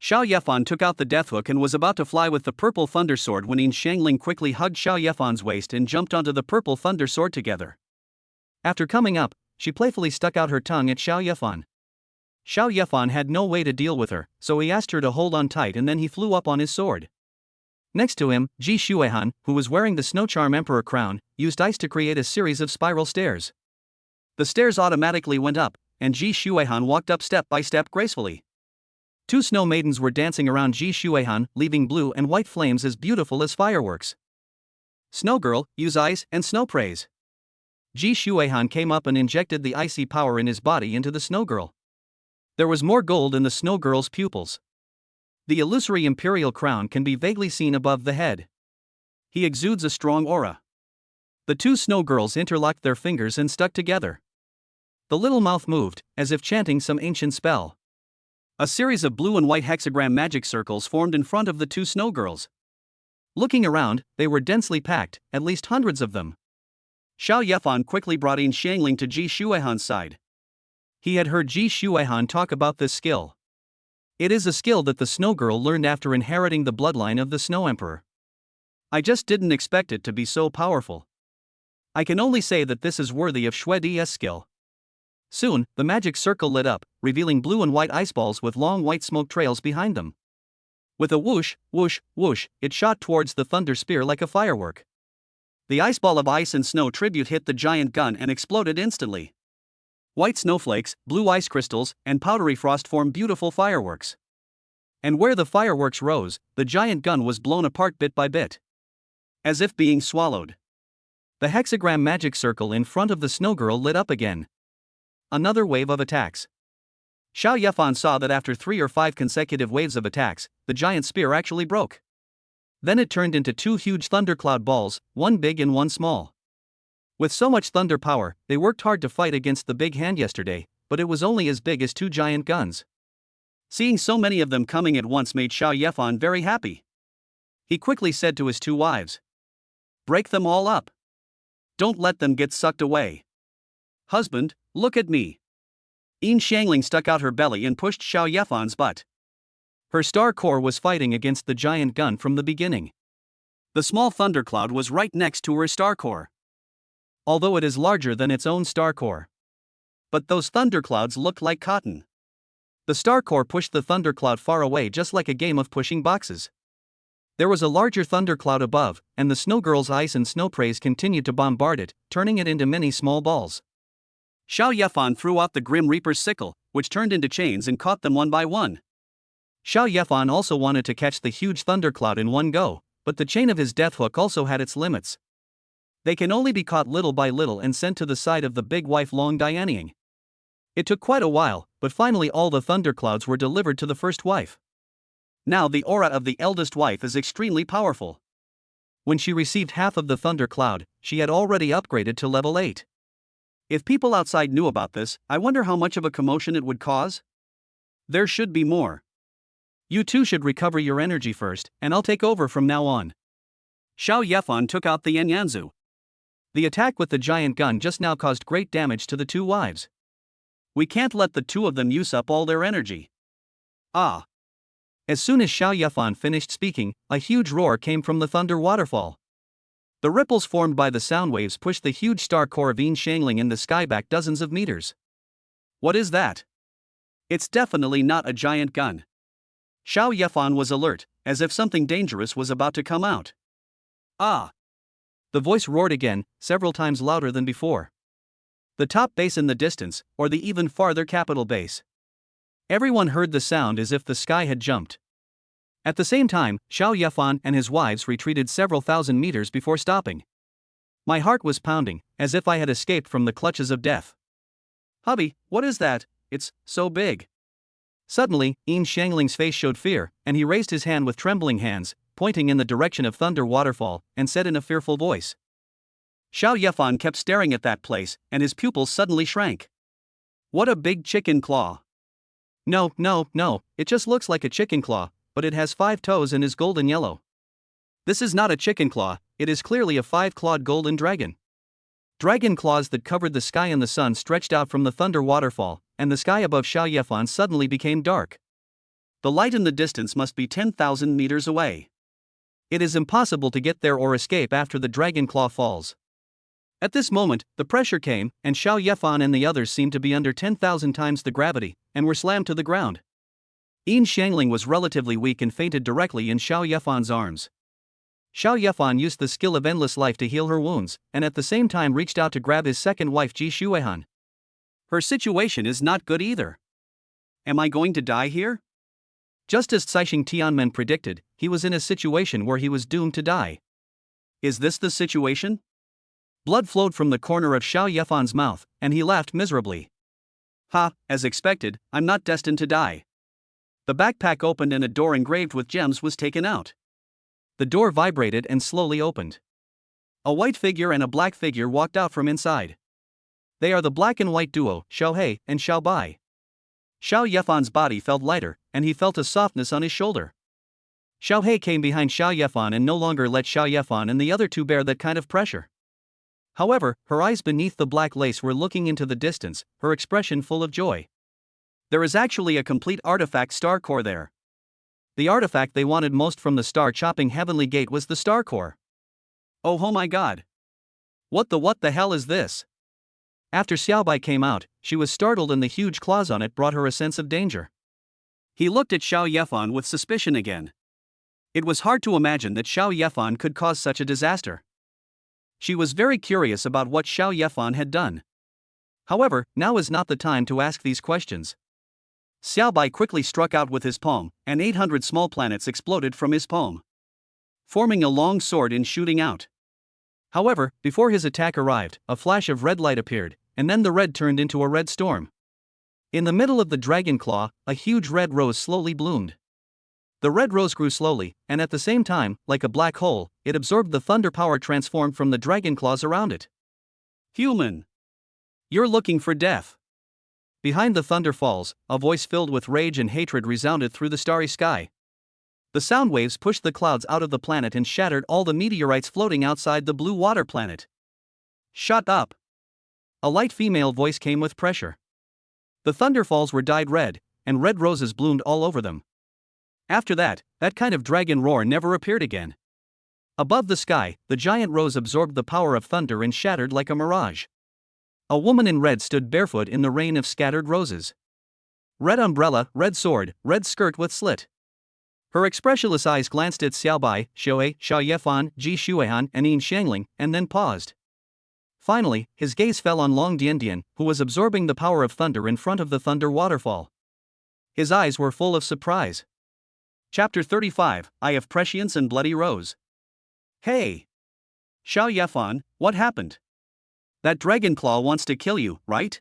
Xiao Yefan took out the death hook and was about to fly with the purple thunder sword when Yin Xiangling quickly hugged Xiao Yefan's waist and jumped onto the purple thunder sword together.
After coming up, she playfully stuck out her tongue at Xiao Yefan. Xiao Yefan had no way to deal with her, so he asked her to hold on tight and then he flew up on his sword. Next to him, Ji Shuehan, who was wearing the Snow Charm Emperor crown, used ice to create a series of spiral stairs. The stairs automatically went up, and Ji Shuehan walked up step by step gracefully. 2 snow maidens were dancing around Ji Shuehan, leaving blue and white flames as beautiful as fireworks.
Snow girl, use ice and snow praise.
Ji Shuehan came up and injected the icy power in his body into the snow girl. There was more gold in the snow girl's pupils. The illusory imperial crown can be vaguely seen above the head. He exudes a strong aura. The 2 snow girls interlocked their fingers and stuck together. The little mouth moved, as if chanting some ancient spell.
A series of blue and white hexagram magic circles formed in front of the two snow girls.
Looking around, they were densely packed, at least hundreds of them.
Xiao Yefan quickly brought in Xiangling to Ji Shuihan's side.
He had heard Ji Shuihan talk about this skill. It is a skill that the snow girl learned after inheriting the bloodline of the Snow Emperor.
I just didn't expect it to be so powerful. I can only say that this is worthy of Xue Di's skill.
Soon, the magic circle lit up, revealing blue and white ice balls with long white smoke trails behind them. With a whoosh, whoosh, whoosh, it shot towards the thunder spear like a firework.
The ice ball of ice and snow tribute hit the giant gun and exploded instantly. White snowflakes, blue ice crystals, and powdery frost formed beautiful fireworks.
And where the fireworks rose, the giant gun was blown apart bit by bit,
as if being swallowed.
The hexagram magic circle in front of the snow girl lit up again. Another wave of attacks.
Xiao Yefan saw that after 3 or 5 consecutive waves of attacks, the giant spear actually broke.
Then it turned into 2 huge thundercloud balls, one big and one small. With so much thunder power, they worked hard to fight against the big hand yesterday, but it was only as big as 2 giant guns.
Seeing so many of them coming at once made Xiao Yefan very happy. He quickly said to his 2 wives, "Break them all up. Don't let them get sucked away. Husband, look at me." Yin Xiangling stuck out her belly and pushed Xiao Yefan's butt.
Her star core was fighting against the giant gun from the beginning.
The small thundercloud was right next to her star core,
although it is larger than its own star core.
But those thunderclouds looked like cotton.
The star core pushed the thundercloud far away just like a game of pushing boxes. There was a larger thundercloud above, and the snow girl's ice and snow praise continued to bombard it, turning it into many small balls.
Xiao Yefan threw out the Grim Reaper's sickle, which turned into chains and caught them one by one.
Xiao Yefan also wanted to catch the huge thundercloud in one go, but the chain of his death hook also had its limits. They can only be caught little by little and sent to the side of the big wife Long Dianying. It took quite a while, but finally all the thunderclouds were delivered to the first wife.
Now the aura of the eldest wife is extremely powerful.
When she received half of the thundercloud, she had already upgraded to level 8.
If people outside knew about this, I wonder how much of a commotion it would cause? There should be more.
You two should recover your energy first, and I'll take over from now on.
Xiao Yefan took out the Yanyanzu.
The attack with the giant gun just now caused great damage to the 2 wives.
We can't let the 2 of them use up all their energy. Ah!
As soon as Xiao Yefan finished speaking, a huge roar came from the thunder waterfall. The ripples formed by the sound waves pushed the huge star core of Yin Xiangling in the sky back dozens of meters.
What is that? It's definitely not a giant gun. Xiao Yefan was alert, as if something dangerous was about to come out. Ah!
The voice roared again, several times louder than before. The top base in the distance, or the even farther capital base. Everyone heard the sound as if the sky had jumped. At the same time, Xiao Yefan and his wives retreated several thousand meters before stopping. My heart was pounding, as if I had escaped from the clutches of death.
Hubby, what is that? It's so big.
Suddenly, Yin Xiangling's face showed fear, and he raised his hand with trembling hands, pointing in the direction of Thunder Waterfall, and said in a fearful voice.
Xiao Yefan kept staring at that place, and his pupils suddenly shrank. What a big chicken claw!
No, it just looks like a chicken claw, but it has 5 toes and is golden yellow.
This is not a chicken claw, it is clearly a 5-clawed golden dragon.
Dragon claws that covered the sky and the sun stretched out from the thunder waterfall, and the sky above Xiao Yefan suddenly became dark.
The light in the distance must be 10,000 meters away.
It is impossible to get there or escape after the dragon claw falls. At this moment, the pressure came, and Xiao Yefan and the others seemed to be under 10,000 times the gravity, and were slammed to the ground. Yin Xiangling was relatively weak and fainted directly in Xiao Yefan's arms. Xiao Yefan used the skill of endless life to heal her wounds, and at the same time reached out to grab his second wife Ji Shuihan.
Her situation is not good either. Am I going to die here?
Just as Caixing Tianmen predicted, he was in a situation where he was doomed to die.
Is this the situation?
Blood flowed from the corner of Xiao Yefan's mouth, and he laughed miserably.
Ha, as expected, I'm not destined to die. The backpack opened and a door engraved with gems was taken out.
The door vibrated and slowly opened.
A white figure and a black figure walked out from inside.
They are the black and white duo, Xiao He and Xiao Bai. Xiao Yefan's body felt lighter, and he felt a softness on his shoulder. Xiao He came behind Xiao Yefan and no longer let Xiao Yefan and the other two bear that kind of pressure. However, her eyes beneath the black lace were looking into the distance, her expression full of joy. There is actually a complete artifact star core there. The artifact they wanted most from the star-chopping heavenly gate was the star core. Oh my god. What the hell is this? After Xiaobai came out, she was startled and the huge claws on it brought her a sense of danger.
He looked at Xiao Yefan with suspicion again. It was hard to imagine that Xiao Yefan could cause such a disaster. She was very curious about what Xiao Yefan had done. However, now is not the time to ask these questions. Xiaobai quickly struck out with his palm, and 800 small planets exploded from his palm, forming a long sword in shooting out. However, before his attack arrived, a flash of red light appeared, and then the red turned into a red storm. In the middle of the dragon claw, a huge red rose slowly bloomed. The red rose grew slowly, and at the same time, like a black hole, it absorbed the thunder power transformed from the dragon claws around it. Human! You're looking for death.
Behind the thunder falls, a voice filled with rage and hatred resounded through the starry sky. The sound waves pushed the clouds out of the planet and shattered all the meteorites floating outside the blue water planet.
Shut up!
A light female voice came with pressure. The thunderfalls were dyed red, and red roses bloomed all over them. After that kind of dragon roar never appeared again. Above the sky, the giant rose absorbed the power of thunder and shattered like a mirage. A woman in red stood barefoot in the rain of scattered roses. Red umbrella, red sword, red skirt with slit. Her expressionless eyes glanced at Xiaobai, Xiaohe, Xiao Yefan, Ji Shuihan, and Yin Xiangling, and then paused. Finally, his gaze fell on Long Diandian, who was absorbing the power of thunder in front of the thunder waterfall. His eyes were full of surprise.
Chapter 35, Eye of Prescience and Bloody Rose. Hey! Xiao Yefan, what happened? That dragon claw wants to kill you, right?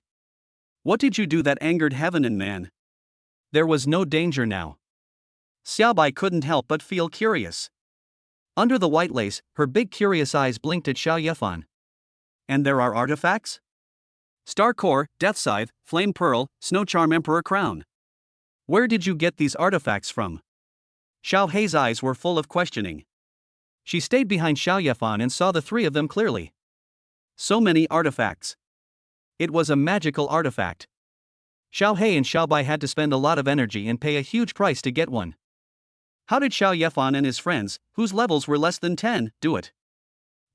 What did you do that angered heaven and man?
There was no danger now.
Xiaobai couldn't help but feel curious.
Under the white lace, her big curious eyes blinked at Xiao Yefan.
And there are artifacts? Star Core, Death Scythe, Flame Pearl, Snow Charm Emperor Crown. Where did you get these artifacts from? Xiao Hei's eyes were full of questioning.
She stayed behind Xiao Yefan and saw the three of them clearly.
So many artifacts.
It was a magical artifact. Xiao He and Xiaobai had to spend a lot of energy and pay a huge price to get one.
How did Xiao Yefan and his friends, whose levels were less than 10, do it?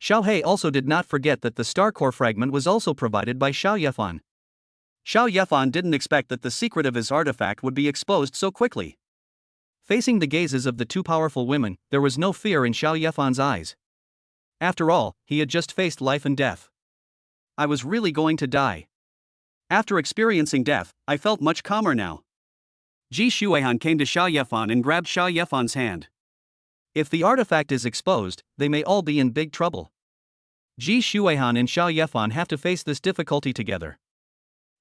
Xiao He also did not forget that the Star Core fragment was also provided by Xiao Yefan.
Xiao Yefan didn't expect that the secret of his artifact would be exposed so quickly.
Facing the gazes of the two powerful women, there was no fear in Xiao Yefan's eyes. After all, he had just faced life and death.
I was really going to die. After experiencing death, I felt much calmer now. Ji Shuihan came to Xiao Yefan and grabbed Xiao Yefan's hand.
If the artifact is exposed, they may all be in big trouble. Ji Shuihan and Xiao Yefan have to face this difficulty together.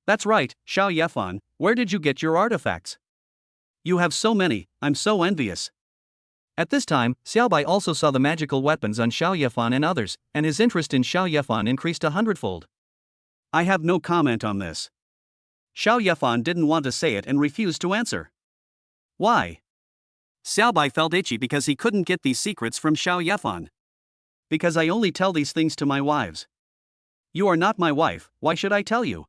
That's right, Xiao Yefan, where did you get your artifacts? You have so many, I'm so envious.
At this time, Xiaobai also saw the magical weapons on Xiao Yefan and others, and his interest in Xiao Yefan increased 100-fold.
I have no comment on this. Xiao Yefan didn't want to say it and refused to answer. Why? Xiaobai felt itchy because he couldn't get these secrets from Xiao Yefan. Because I only tell these things to my wives. You are not my wife, why should I tell you?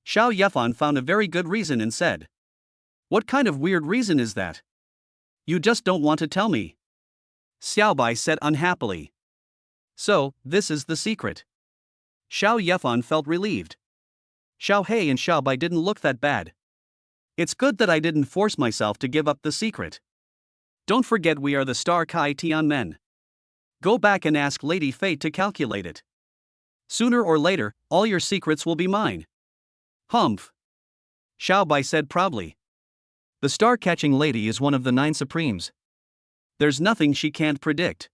Xiao Yefan found a very good reason and said. What kind of weird reason is that? You just don't want to tell me. Xiaobai said unhappily. So, this is the secret. Xiao Yefan felt relieved. Xiao He and Xiaobai didn't look that bad. It's good that I didn't force myself to give up the secret. Don't forget we are the Star Kai Tian men. Go back and ask Lady Fate to calculate it. Sooner or later, all your secrets will be mine. Humph. Xiaobai said proudly.
The star-catching lady is one of the 9 supremes.
There's nothing she can't predict.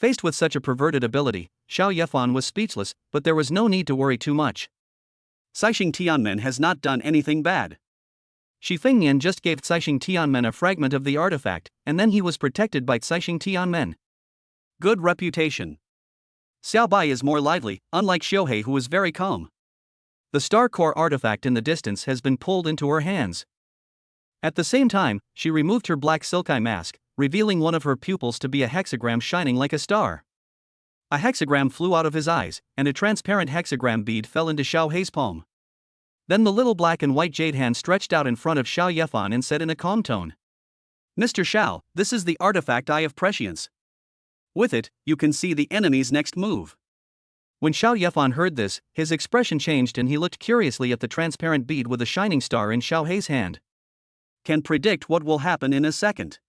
Faced with such a perverted ability, Xiao Yefan was speechless, but there was no need to worry too much.
Caixing Tianmen has not done anything bad.
Shi Fengnian just gave Caixing Tianmen a fragment of the artifact, and then he was protected by Caixing Tianmen.
Good reputation. Xiaobai is more lively, unlike Xiaohe who is very calm.
The star core artifact in the distance has been pulled into her hands. At the same time, she removed her black silk eye mask, revealing one of her pupils to be a hexagram shining like a star. A hexagram flew out of his eyes, and a transparent hexagram bead fell into Xiao Hei's palm. Then the little black and white jade hand stretched out in front of Xiao Yefan and said in a calm tone,
"Mr. Xiao, this is the artifact Eye of Prescience. With it, you can see the enemy's next move."
When Xiao Yefan heard this, his expression changed and he looked curiously at the transparent bead with a shining star in Xiao Hei's hand.
"Can predict what will happen in a second.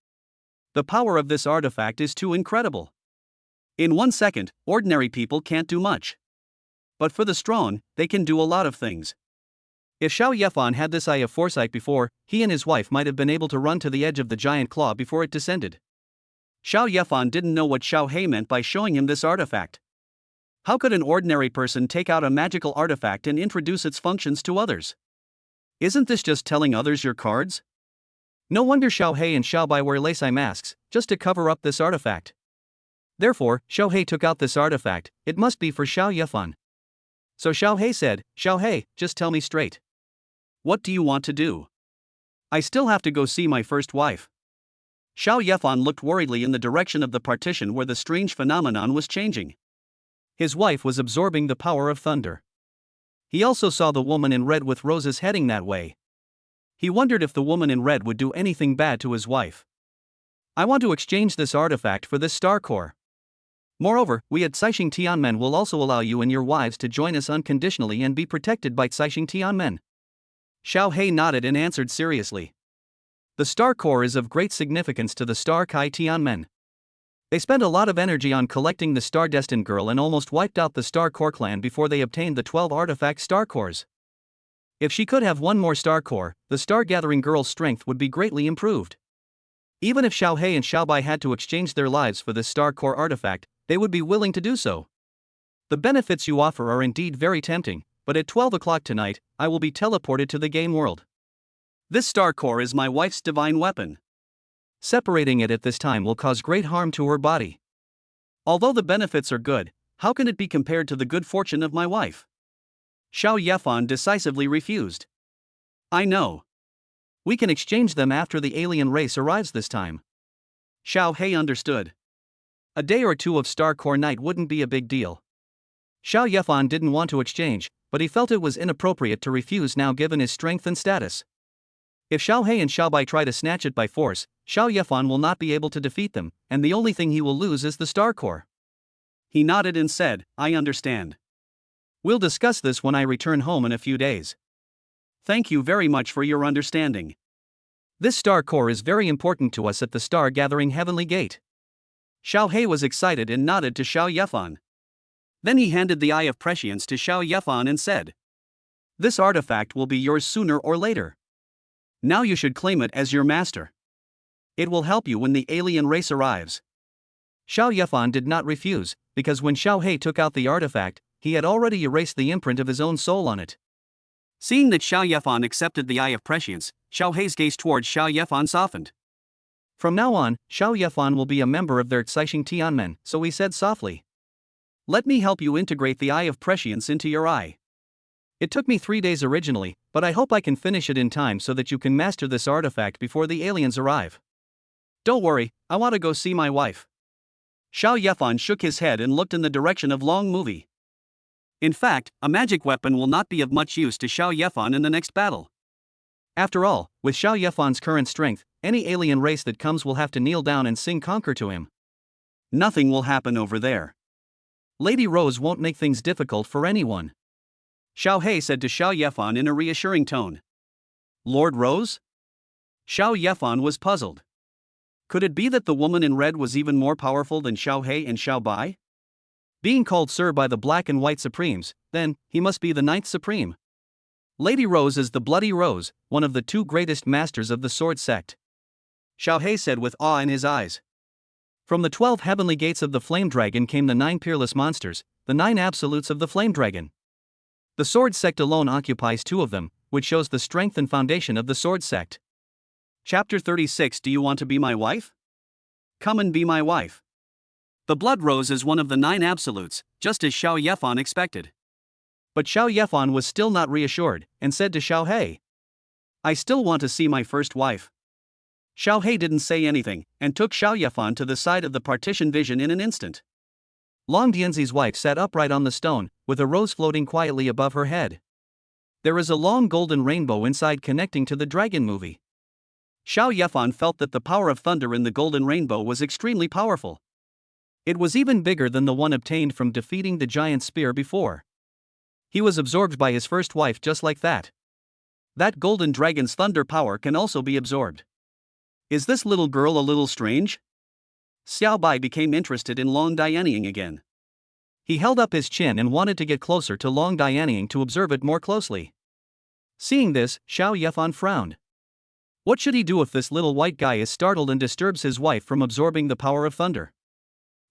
The power of this artifact is too incredible. In 1 second, ordinary people can't do much. But for the strong, they can do a lot of things." If Xiao Yefan had this eye of foresight before, he and his wife might have been able to run to the edge of the giant claw before it descended. Xiao Yefan didn't know what Xiao Hei meant by showing him this artifact. How could an ordinary person take out a magical artifact and introduce its functions to others? Isn't this just telling others your cards? No wonder Xiao Hei and Xiao Bai wear lace eye masks, just to cover up this artifact. Therefore, Xiao Hei took out this artifact, it must be for Xiao Yefan. So Xiao Hei said, "Xiao Hei, just tell me straight. What do you want to do? I still have to go see my first wife." Xiao Yefan looked worriedly in the direction of the partition where the strange phenomenon was changing. His wife was absorbing the power of thunder. He also saw the woman in red with roses heading that way. He wondered if the woman in red would do anything bad to his wife. "I want to exchange this artifact for this star core. Moreover, we at Caixing Tianmen will also allow you and your wives to join us unconditionally and be protected by Caixing Tianmen." Xiao Hei nodded and answered seriously. The star core is of great significance to the Star Kai Tianmen. They spent a lot of energy on collecting the star-destined girl and almost wiped out the Star Core clan before they obtained the 12 artifact star cores. If she could have one more star core, the star-gathering girl's strength would be greatly improved. Even if Xiao Hei and Xiao Bai had to exchange their lives for this star core artifact, they would be willing to do so. "The benefits you offer are indeed very tempting, but at 12 o'clock tonight, I will be teleported to the game world. This star core is my wife's divine weapon. Separating it at this time will cause great harm to her body. Although the benefits are good, how can it be compared to the good fortune of my wife?" Xiao Yefan decisively refused. "I know. We can exchange them after the alien race arrives this time." Xiao Hei understood. A day or two of star core night wouldn't be a big deal. Xiao Yefan didn't want to exchange, but he felt it was inappropriate to refuse now given his strength and status. If Xiao Hei and Xiao Bai try to snatch it by force, Xiao Yefan will not be able to defeat them, and the only thing he will lose is the star core. He nodded and said, "I understand. We'll discuss this when I return home in a few days. Thank you very much for your understanding. This star core is very important to us at the Star Gathering Heavenly Gate." Xiao Hei was excited and nodded to Xiao Yefan. Then he handed the Eye of Prescience to Xiao Yefan and said, "This artifact will be yours sooner or later. Now you should claim it as your master. It will help you when the alien race arrives." Xiao Yefan did not refuse, because when Xiao Hei took out the artifact, he had already erased the imprint of his own soul on it. Seeing that Xiao Yefan accepted the Eye of Prescience, Xiao Hei's gaze towards Xiao Yefan softened. From now on, Xiao Yefan will be a member of their Caixing Tianmen, so he said softly, "Let me help you integrate the Eye of Prescience into your eye. It took me 3 days originally, but I hope I can finish it in time so that you can master this artifact before the aliens arrive. Don't worry, I want to go see my wife." Xiao Yefan shook his head and looked in the direction of Long Movie. In fact, a magic weapon will not be of much use to Xiao Yefan in the next battle. After all, with Xiao Yefan's current strength, any alien race that comes will have to kneel down and sing conquer to him. Nothing will happen over there. Lady Rose won't make things difficult for anyone. Xiao Hei said to Xiao Yefan in a reassuring tone. Lord Rose? Xiao Yefan was puzzled. Could it be that the woman in red was even more powerful than Xiao Hei and Xiao Bai? Being called Sir by the Black and White Supremes, then, he must be the Ninth Supreme. Lady Rose is the Bloody Rose, one of the 2 greatest masters of the Sword Sect. Xiao Hei said with awe in his eyes. From the 12 heavenly gates of the Flame Dragon came the 9 peerless monsters, the 9 absolutes of the Flame Dragon. The Sword Sect alone occupies 2 of them, which shows the strength and foundation of the Sword Sect. Chapter 36. Do you want to be my wife? Come and be my wife. The Blood Rose is one of the 9 absolutes, just as Xiao Yefan expected.
But Xiao Yefan was still not reassured, and said to Xiao He,
I still want to see my first wife. Xiao He didn't say anything, and took Xiao Yefan to the side of the partition vision in an instant.
Long Dianzi's wife sat upright on the stone, with a rose floating quietly above her head. There is a long golden rainbow inside connecting to the dragon movie.
Xiao Yefan felt that the power of thunder in the golden rainbow was extremely powerful.
It was even bigger than the one obtained from defeating the giant spear before. He was absorbed by his first wife just like that.
That golden dragon's thunder power can also be absorbed. Is this little girl a little strange? Xiao Bai became interested in Long Dianying again.
He held up his chin and wanted to get closer to Long Dianying to observe it more closely. Seeing this, Xiao Yefan frowned. What should he do if this little white guy is startled and disturbs his wife from absorbing the power of thunder?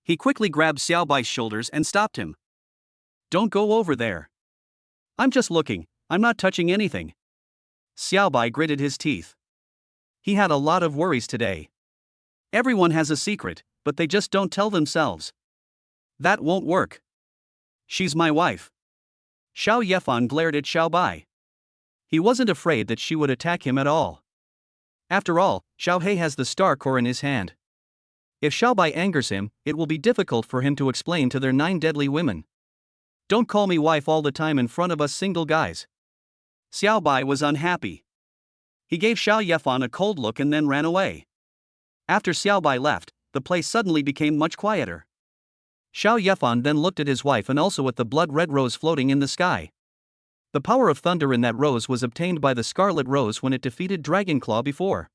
He quickly grabbed Xiao Bai's shoulders and stopped him. Don't go over there. I'm just looking, I'm not touching anything. Xiao Bai gritted his teeth.
He had a lot of worries today.
Everyone has a secret, but they just don't tell themselves. That won't work. She's my wife. Xiao Yefan glared at Xiao Bai.
He wasn't afraid that she would attack him at all. After all, Xiao He has the star core in his hand. If Xiao Bai angers him, it will be difficult for him to explain to their 9 deadly women. Don't call me wife all the time in front of us single guys.
Xiao Bai was unhappy. He gave Xiao Yefan a cold look and then ran away. After Xiao Bai left, the place suddenly became much quieter.
Xiao Yefan then looked at his wife and also at the blood-red rose floating in the sky. The power of thunder in that rose was obtained by the scarlet rose when it defeated Dragon Claw before.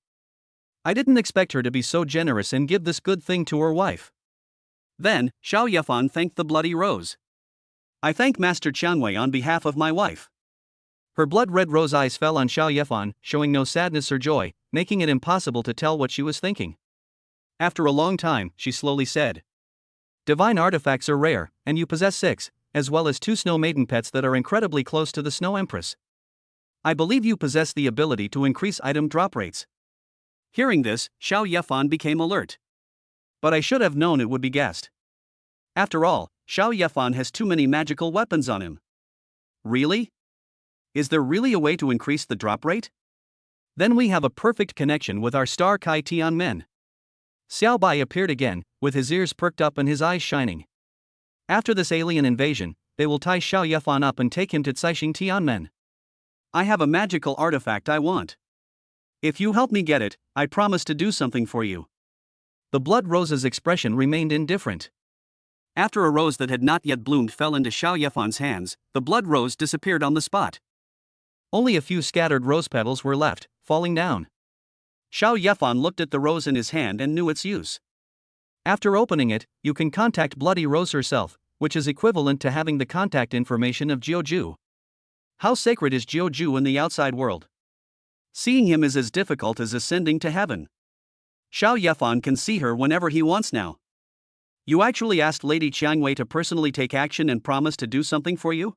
I didn't expect her to be so generous and give this good thing to her wife.
Then, Xiao Yefan thanked the bloody rose. I thank Master Qianwei on behalf of my wife.
Her blood-red rose eyes fell on Xiao Yefan, showing no sadness or joy, making it impossible to tell what she was thinking. After a long time, she slowly said, Divine artifacts are rare, and you possess 6, as well as 2 snow maiden pets that are incredibly close to the Snow Empress. I believe you possess the ability to increase item drop rates.
Hearing this, Xiao Yefan became alert.
But I should have known it would be guessed.
After all, Xiao Yefan has too many magical weapons on him. Really? Is there really a way to increase the drop rate?
Then we have a perfect connection with our star Kai Tian Men. Xiao Bai appeared again, with his ears perked up and his eyes shining. After this alien invasion, they will tie Xiao Yefan up and take him to Caixing Tianmen.
I have a magical artifact I want. If you help me get it, I promise to do something for you.
The blood rose's expression remained indifferent.
After a rose that had not yet bloomed fell into Xiao Yefan's hands, the blood rose disappeared on the spot.
Only a few scattered rose petals were left, falling down.
Xiao Yefan looked at the rose in his hand and knew its use.
After opening it, you can contact Bloody Rose herself, which is equivalent to having the contact information of Jiuju.
How sacred is Jiuju in the outside world? Seeing him is as difficult as ascending to heaven. Xiao Yefan can see her whenever he wants now. You actually asked Lady Qianwei to personally take action and promise to do something for you?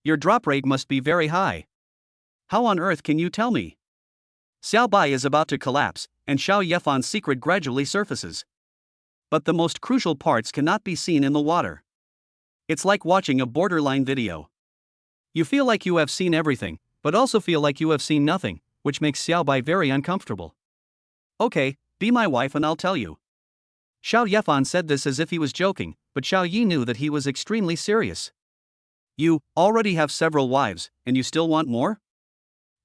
Your drop rate must be very high. How on earth can you tell me? Xiao Bai is about to collapse, and Xiao Yefan's secret gradually surfaces. But the most crucial parts cannot be seen in the water. It's like watching a borderline video. You feel like you have seen everything, but also feel like you have seen nothing, which makes Xiao Bai very uncomfortable. Okay, be my wife and I'll tell you. Xiao Yefan said this as if he was joking, but Xiao Yi knew that he was extremely serious. You already have several wives, and you still want more?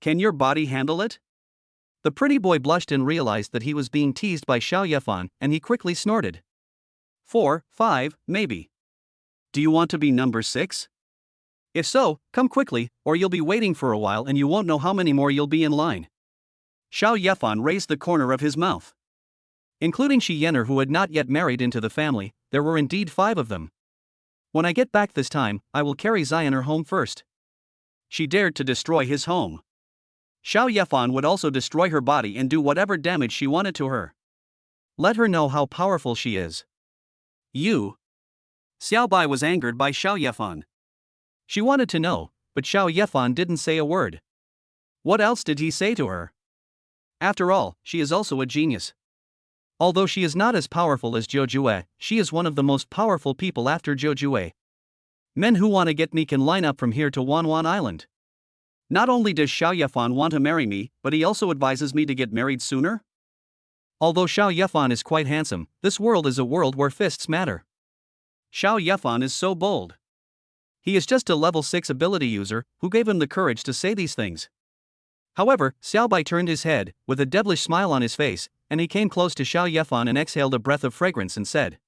Can your body handle it?
The pretty boy blushed and realized that he was being teased by Xiao Yefan, and he quickly snorted.
4, 5, maybe. Do you want to be number 6? If so, come quickly, or you'll be waiting for a while and you won't know how many more you'll be in line. Xiao Yefan raised the corner of his mouth.
Including Shi Yenro, who had not yet married into the family, there were indeed 5 of them. When I get back this time, I will carry Xioner home first.
She dared to destroy his home. Xiao Yefan would also destroy her body and do whatever damage she wanted to her.
Let her know how powerful she is.
You. Xiao Bai was angered by Xiao Yefan.
She wanted to know, but Xiao Yefan didn't say a word.
What else did he say to her? After all, she is also a genius.
Although she is not as powerful as Jiujue, she is one of the most powerful people after Jiujue. Men who want to get me can line up from here to Wanwan Island.
Not only does Xiao Yefan want to marry me, but he also advises me to get married sooner?
Although Xiao Yefan is quite handsome, this world is a world where fists matter.
Xiao Yefan is so bold.
He is just a level 6 ability user who gave him the courage to say these things. However, Xiaobai turned his head, with a devilish smile on his face, and he came close to Xiao Yefan and exhaled a breath of fragrance and said,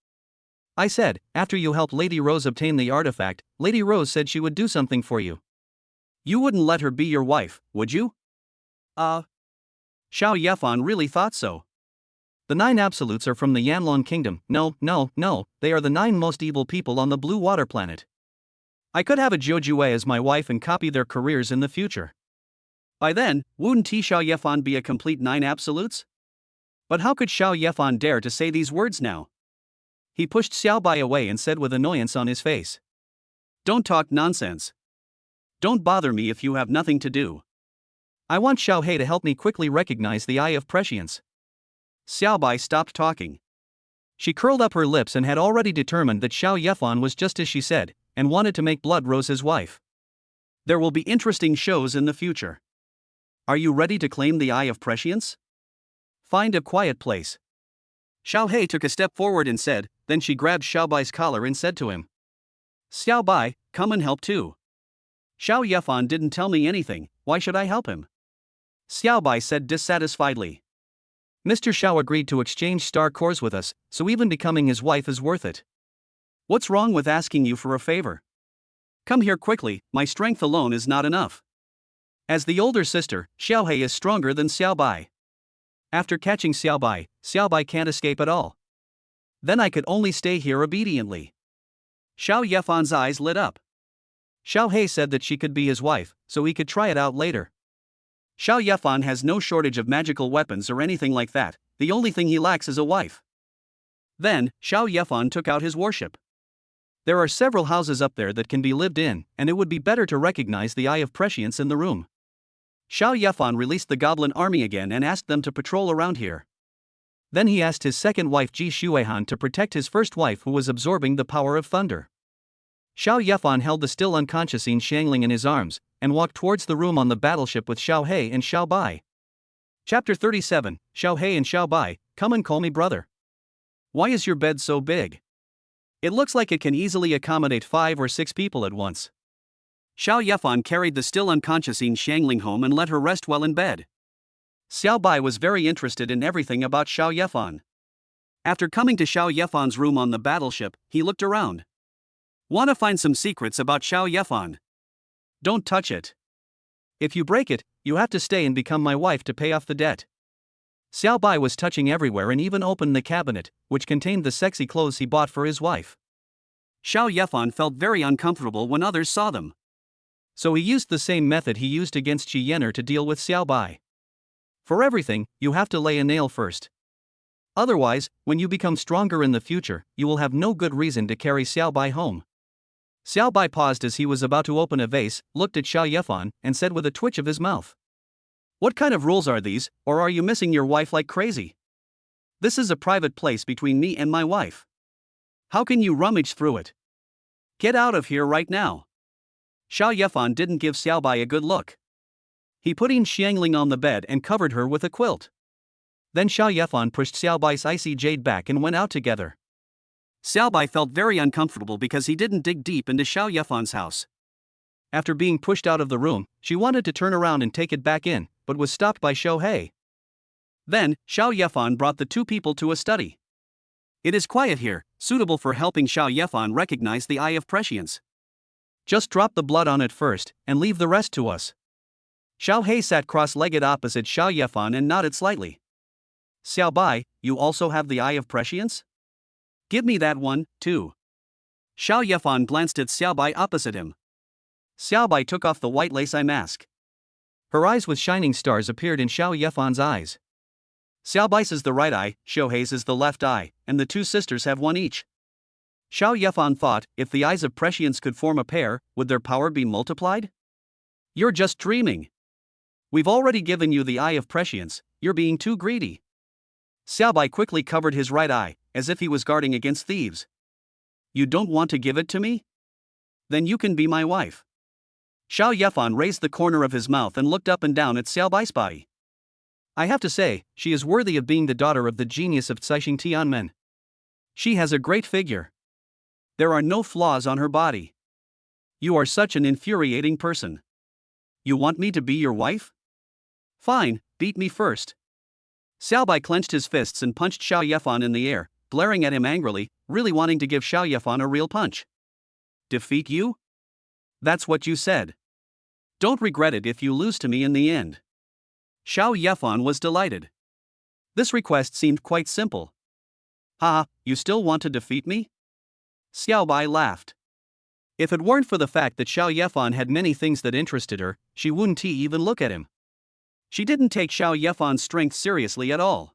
I said, after you helped Lady Rose obtain the artifact, Lady Rose said she would do something for you.
You wouldn't let her be your wife, would you? Xiao Yefan really thought so.
The 9 absolutes are from the Yanlong Kingdom. No, they are the 9 most evil people on the Blue Water Planet. I could have a Jiujue as my wife and copy their careers in the future.
By then, wouldn't Xiao Yefan be a complete 9 absolutes? But how could Xiao Yefan dare to say these words now?
He pushed Xiaobai away and said with annoyance on his face,
Don't talk nonsense. Don't bother me if you have nothing to do.
I want Xiao He to help me quickly recognize the Eye of Prescience.
Xiaobai stopped talking.
She curled up her lips and had already determined that Xiao Yefan was just as she said, and wanted to make Blood Rose his wife.
There will be interesting shows in the future. Are you ready to claim the Eye of Prescience?
Find a quiet place.
Xiao He took a step forward and said, then she grabbed Xiaobai's collar and said to him, Xiaobai, come and help too. Xiao Yefan didn't tell me anything, why should I help him? Xiaobai said dissatisfiedly.
Mr. Xiao agreed to exchange star cores with us, so even becoming his wife is worth it.
What's wrong with asking you for a favor? Come here quickly, my strength alone is not enough. As the older sister, Xiao He is stronger than Xiaobai. After catching Xiaobai, Xiaobai can't escape at all. Then I could only stay here obediently. Xiao Yefan's eyes lit up.
Xiao He said that she could be his wife, so he could try it out later.
Xiao Yefan has no shortage of magical weapons or anything like that, the only thing he lacks is a wife. Then, Xiao Yefan took out his warship.
There are several houses up there that can be lived in, and it would be better to recognize the Eye of Prescience in the room.
Xiao Yefan released the goblin army again and asked them to patrol around here.
Then he asked his second wife Ji Shuehan to protect his first wife who was absorbing the power of thunder. Xiao Yefan held the still unconscious Yin Xiangling in his arms, and walked towards the room on the battleship with Xiao He and Xiao Bai.
Chapter 37, Xiao He and Xiao Bai, come and call me brother. Why is your bed so big? It looks like it can easily accommodate 5 or 6 people at once. Xiao Yefan carried the still unconscious Yin Xiangling home and let her rest well in bed. Xiao Bai was very interested in everything about Xiao Yefan. After coming to Xiao Yefan's room on the battleship, he looked around. Want to find some secrets about Xiao Yefan? Don't touch it.
If you break it, you have to stay and become my wife to pay off the debt. Xiao Bai was touching everywhere and even opened the cabinet, which contained the sexy clothes he bought for his wife.
Xiao Yefan felt very uncomfortable when others saw them.
So he used the same method he used against Yenro to deal with Xiao Bai. For everything, you have to lay a nail first. Otherwise, when you become stronger in the future, you will have no good reason to carry Xiao Bai home. Xiao Bai paused as he was about to open a vase, looked at Xiao Yefan, and said with a twitch of his mouth,
What kind of rules are these, or are you missing your wife like crazy? This is a private place between me and my wife. How can you rummage through it? Get out of here right now. Xiao Yefan didn't give Xiao Bai a good look. He put Yin Xiangling on the bed and covered her with a quilt.
Then Xiao Yefan pushed Xiao Bai's icy jade back and went out together.
Xiao Bai felt very uncomfortable because he didn't dig deep into Xiao Yefan's house.
After being pushed out of the room, she wanted to turn around and take it back in, but was stopped by Xiao He.
Then, Xiao Yefan brought the 2 people to a study. It is quiet here, suitable for helping Xiao Yefan recognize the Eye of Prescience.
Just drop the blood on it first, and leave the rest to us.
Xiao He sat cross-legged opposite Xiao Yefan and nodded slightly. Xiao Bai, you also have the Eye of Prescience? Give me that one, too. Xiao Yefan glanced at Xiao Bai opposite him. Xiao Bai took off the white lace eye mask.
Her eyes with shining stars appeared in Xiao Yefan's eyes.
Xiao Bai's is the right eye, Xiao He's is the left eye, and the 2 sisters have one each. Xiao Yefan thought, if the Eyes of Prescience could form a pair, would their power be multiplied? You're just dreaming. We've already given you the Eye of Prescience, you're being too greedy. Xiao Bai quickly covered his right eye, as if he was guarding against thieves. You don't want to give it to me? Then you can be my wife. Xiao Yefan raised the corner of his mouth and looked up and down at Xiao Bai's body.
I have to say, she is worthy of being the daughter of the genius of Caixing Tianmen. She has a great figure.
There are no flaws on her body. You are such an infuriating person. You want me to be your wife? Fine, beat me first. Xiao Bai clenched his fists and punched Xiao Yefan in the air, glaring at him angrily, really wanting to give Xiao Yefan a real punch. Defeat you? That's what you said. Don't regret it if you lose to me in the end. Xiao Yefan was delighted. This request seemed quite simple. Haha, you still want to defeat me? Xiao Bai laughed. If it weren't for the fact that Xiao Yefan had many things that interested her, she wouldn't even look at him. She didn't take Xiao Yefan's strength seriously at all.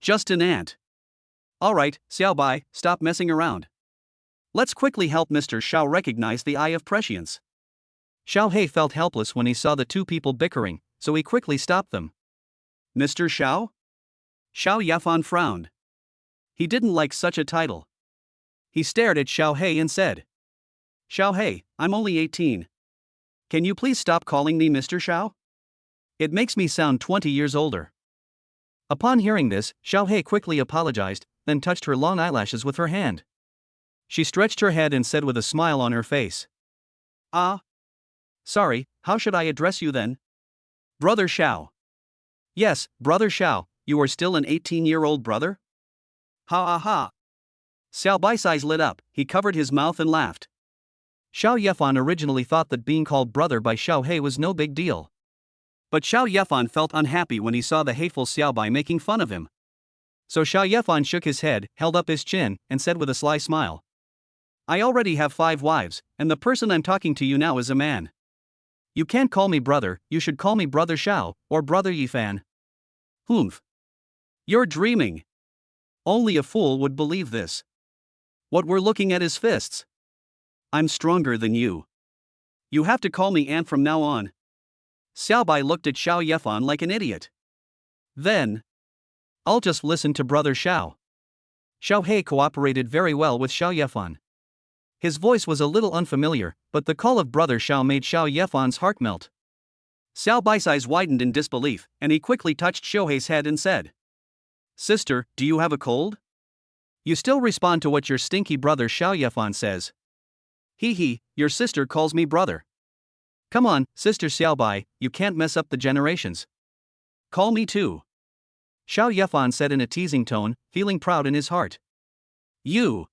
Just an ant. Alright, Xiao Bai, stop messing around. Let's quickly help Mr. Xiao recognize the Eye of Prescience.
Xiao He felt helpless when he saw the two people bickering, so he quickly stopped them.
Mr. Xiao? Xiao Yefan frowned. He didn't like such a title. He stared at Xiao He and said, Xiao He, I'm only 18. Can you please stop calling me Mr. Xiao? It makes me sound 20 years older.
Upon hearing this, Xiao He quickly apologized, then touched her long eyelashes with her hand. She stretched her head and said with a smile on her face,
Sorry, how should I address you then? Brother Xiao.
Yes, Brother Xiao, you are still an 18-year-old brother?
Ha ha ha. Xiao Bai's eyes lit up, he covered his mouth and laughed.
Xiao Yefan originally thought that being called brother by Xiao He was no big deal.
But Xiao Yefan felt unhappy when he saw the hateful Xiao Bai making fun of him.
So Xiao Yefan shook his head, held up his chin, and said with a sly smile,
I already have 5 wives, and the person I'm talking to you now is a man.
You can't call me brother, you should call me Brother Xiao, or Brother Yifan.
Humph. You're dreaming. Only a fool would believe this. What we're looking at is fists. I'm stronger than you. You have to call me Ant from now on. Xiao Bai looked at Xiao Yefan like an idiot. Then,
I'll just listen to Brother Xiao. Xiao He cooperated very well with Xiao Yefan. His voice was a little unfamiliar, but the call of Brother Xiao made Xiao Yefan's heart melt.
Xiao Bai's eyes widened in disbelief, and he quickly touched Shohei's head and said, Sister, do you have a cold?
You still respond to what your stinky brother Xiao Yefan says.
Hee, your sister calls me brother.
Come on, Sister Xiao Bai, you can't mess up the generations.
Call me too.
Xiao Yefan said in a teasing tone, feeling proud in his heart.
You.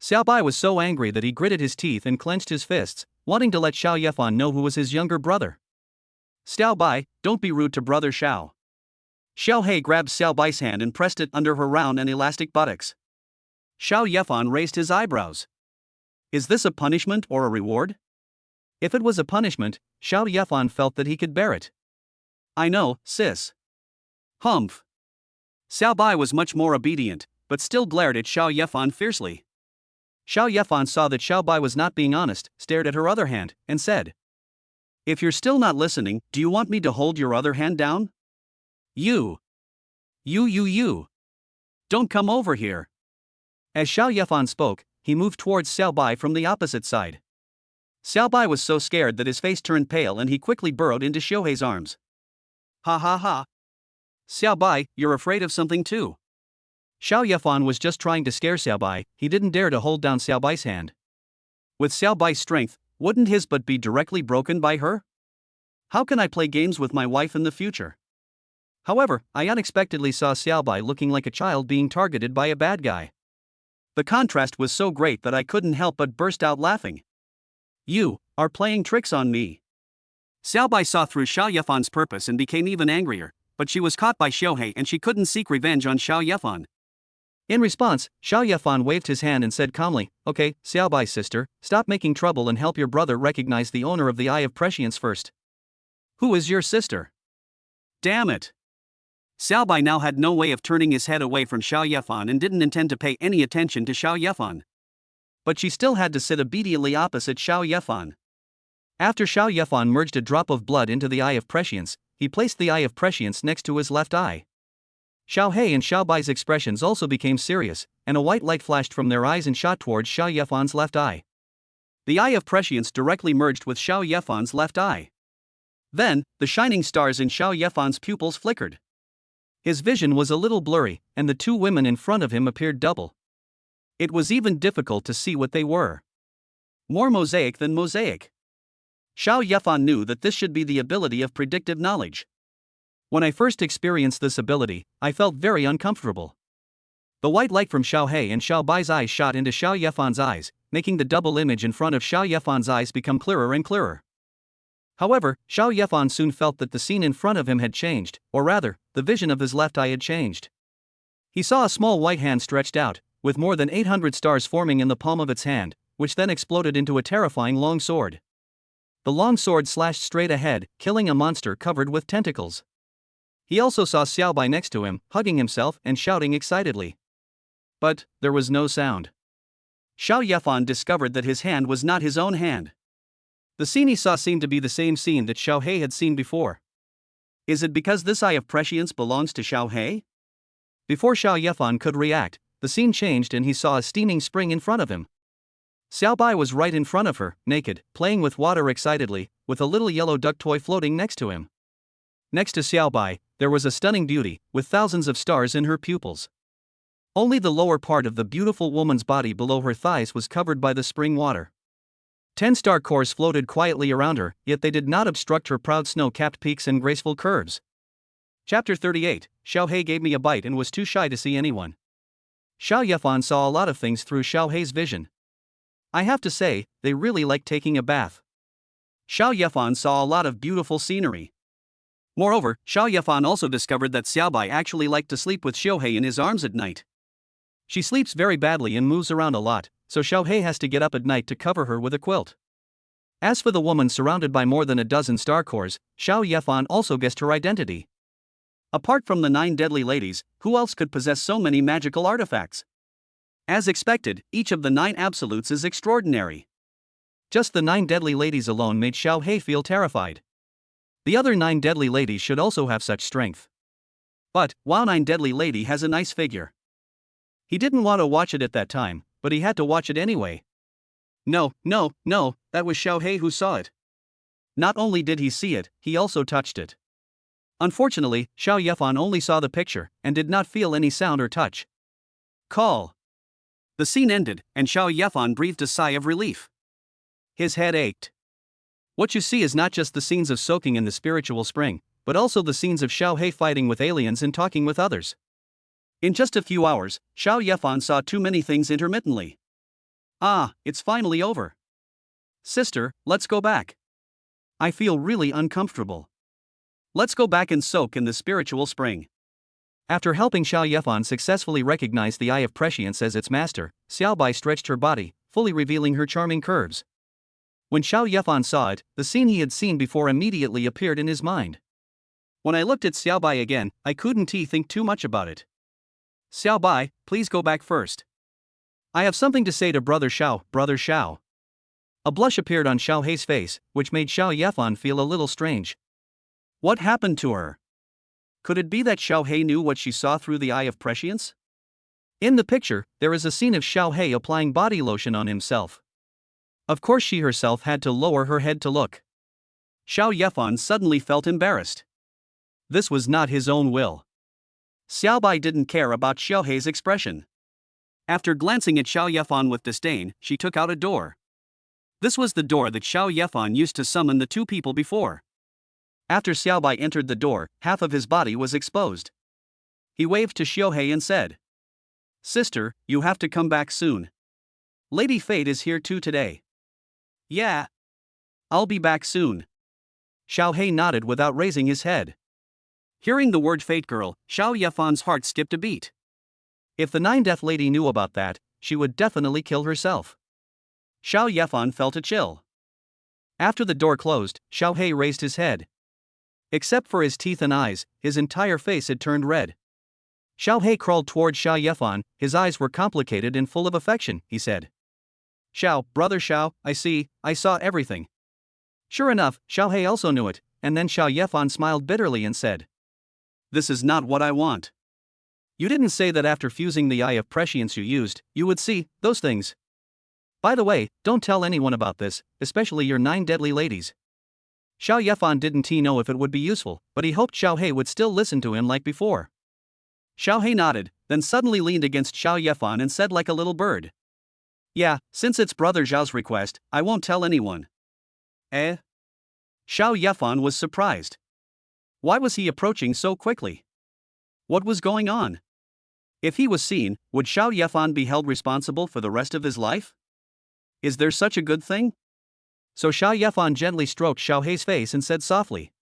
Xiao Bai was so angry that he gritted his teeth and clenched his fists, wanting to let Xiao Yefan know who was his younger brother.
Xiao Bai, don't be rude to Brother Xiao. Xiao He grabbed Xiao Bai's hand and pressed it under her round and elastic buttocks. Xiao Yefan raised his eyebrows. Is this a punishment or a reward?
If it was a punishment, Xiao Yefan felt that he could bear it.
I know, sis. Humph. Xiao Bai was much more obedient, but still glared at Xiao Yefan fiercely.
Xiao Yefan saw that Xiao Bai was not being honest, stared at her other hand, and said,
If you're still not listening, do you want me to hold your other hand down? You. Don't come over here.
As Xiao Yefan spoke, he moved towards Xiao Bai from the opposite side.
Xiao Bai was so scared that his face turned pale and he quickly burrowed into Shohei's arms. Ha ha ha. Xiao Bai, you're afraid of something too.
Xiao Yefan was just trying to scare Xiao Bai, he didn't dare to hold down Xiao Bai's hand.
With Xiao Bai's strength, wouldn't his butt be directly broken by her? How can I play games with my wife in the future?
However, I unexpectedly saw Xiao Bai looking like a child being targeted by a bad guy.
The contrast was so great that I couldn't help but burst out laughing. You are playing tricks on me. Xiao Bai saw through Xiao Yefan's purpose and became even angrier, but she was caught by Shohei and she couldn't seek revenge on Xiao Yefan.
In response, Xiao Yefan waved his hand and said calmly, Okay, Xiao Bai's sister, stop making trouble and help your brother recognize the owner of the Eye of Prescience first.
Who is your sister? Damn it. Xiao Bai now had no way of turning his head away from Xiao Yefan and didn't intend to pay any attention to Xiao Yefan. But she still had to sit obediently opposite Xiao Yefan.
After Xiao Yefan merged a drop of blood into the Eye of Prescience, he placed the Eye of Prescience next to his left eye. Xiao He and Xiao Bai's expressions also became serious, and a white light flashed from their eyes and shot towards Xiao Yefan's left eye.
The eye of prescience directly merged with Xiao Yefan's left eye. Then, the shining stars in Xiao Yefan's pupils flickered. His vision was a little blurry, and the two women in front of him appeared double. It was even difficult to see what they were. More mosaic than mosaic. Xiao Yefan knew that this should be the ability of predictive knowledge. When I first experienced this ability, I felt very uncomfortable. The white light from Xiao He and Xiao Bai's eyes shot into Xiao Yefan's eyes, making the double image in front of Xiao Yefan's eyes become clearer and clearer. However, Xiao Yefan soon felt that the scene in front of him had changed, or rather, the vision of his left eye had changed. He saw a small white hand stretched out, with more than 800 stars forming in the palm of its hand, which then exploded into a terrifying long sword. The long sword slashed straight ahead, killing a monster covered with tentacles. He also saw Xiao Bai next to him, hugging himself and shouting excitedly. But there was no sound. Xiao Yefan discovered that his hand was not his own hand. The scene he saw seemed to be the same scene that Xiao He had seen before. Is it because this eye of prescience belongs to Xiao He? Before Xiao Yefan could react, the scene changed and he saw a steaming spring in front of him. Xiao Bai was right in front of her, naked, playing with water excitedly, with a little yellow duck toy floating next to him. Next to Xiao Bai, there was a stunning beauty, with thousands of stars in her pupils. Only the lower part of the beautiful woman's body below her thighs was covered by the spring water. 10 star cores floated quietly around her, yet they did not obstruct her proud snow-capped peaks and graceful curves. Chapter 38, Xiao He gave me a bite and was too shy to see anyone. Xiao Yefan saw a lot of things through Xiao He's vision. I have to say, they really liked taking a bath. Xiao Yefan saw a lot of beautiful scenery. Moreover, Xiao Yefan also discovered that Xiao Bai actually liked to sleep with Xiao He in his arms at night. She sleeps very badly and moves around a lot, so Xiao He has to get up at night to cover her with a quilt. As for the woman surrounded by more than a dozen star cores, Xiao Yefan also guessed her identity. Apart from the 9 deadly ladies, who else could possess so many magical artifacts? As expected, each of the 9 absolutes is extraordinary. Just the 9 deadly ladies alone made Xiao He feel terrified. The other 9 deadly ladies should also have such strength. But, wow, 9 deadly lady has a nice figure. He didn't want to watch it at that time, but he had to watch it anyway. No, that was Xiao He who saw it. Not only did he see it, he also touched it. Unfortunately, Xiao Yefan only saw the picture, and did not feel any sound or touch. Call. The scene ended, and Xiao Yefan breathed a sigh of relief. His head ached. What you see is not just the scenes of soaking in the spiritual spring, but also the scenes of Xiao He fighting with aliens and talking with others. In just a few hours, Xiao Yefan saw too many things intermittently. Ah, it's finally over. Sister, let's go back. I feel really uncomfortable. Let's go back and soak in the spiritual spring. After helping Xiao Yefan successfully recognize the eye of prescience as its master, Xiao Bai stretched her body, fully revealing her charming curves. When Xiao Yefan saw it, the scene he had seen before immediately appeared in his mind. When I looked at Xiao Bai again, I couldn't think too much about it. Xiao Bai, please go back first. I have something to say to Brother Xiao, Brother Xiao. A blush appeared on Xiao He's face, which made Xiao Yefan feel a little strange. What happened to her? Could it be that Xiao He knew what she saw through the eye of prescience? In the picture, there is a scene of Xiao He applying body lotion on himself. Of course she herself had to lower her head to look. Xiao Yefan suddenly felt embarrassed. This was not his own will. Xiao Bai didn't care about Xiao He's expression. After glancing at Xiao Yefan with disdain, she took out a door. This was the door that Xiao Yefan used to summon the 2 people before. After Xiao Bai entered the door, half of his body was exposed. He waved to Xiao He and said, Sister, you have to come back soon. Lady Fate is here too today. Yeah. I'll be back soon. Xiao He nodded without raising his head. Hearing the word Fate Girl, Xiao Yefan's heart skipped a beat. If the 9 Death Lady knew about that, she would definitely kill herself. Xiao Yefan felt a chill. After the door closed, Xiao He raised his head. Except for his teeth and eyes, his entire face had turned red. Xiao He crawled toward Xiao Yefan, his eyes were complicated and full of affection, he said. Xiao, Brother Xiao, I saw everything. Sure enough, Xiao He also knew it, and then Xiao Yefan smiled bitterly and said, This is not what I want. You didn't say that after fusing the eye of prescience you would see those things.
By the way, don't tell anyone about this, especially your 9 deadly ladies. Xiao Yefan didn't know if it would be useful, but he hoped Xiao He would still listen to him like before.
Xiao He nodded, then suddenly leaned against Xiao Yefan and said like a little bird. Yeah, since it's brother Zhao's request, I won't tell anyone. Eh? Xiao Yefan was surprised. Why was he approaching so quickly? What was going on? If he was seen, would Xiao Yefan be held responsible for the rest of his life? Is there such a good thing?
So Xiao Yefan gently stroked Xiao Hei's face and said softly,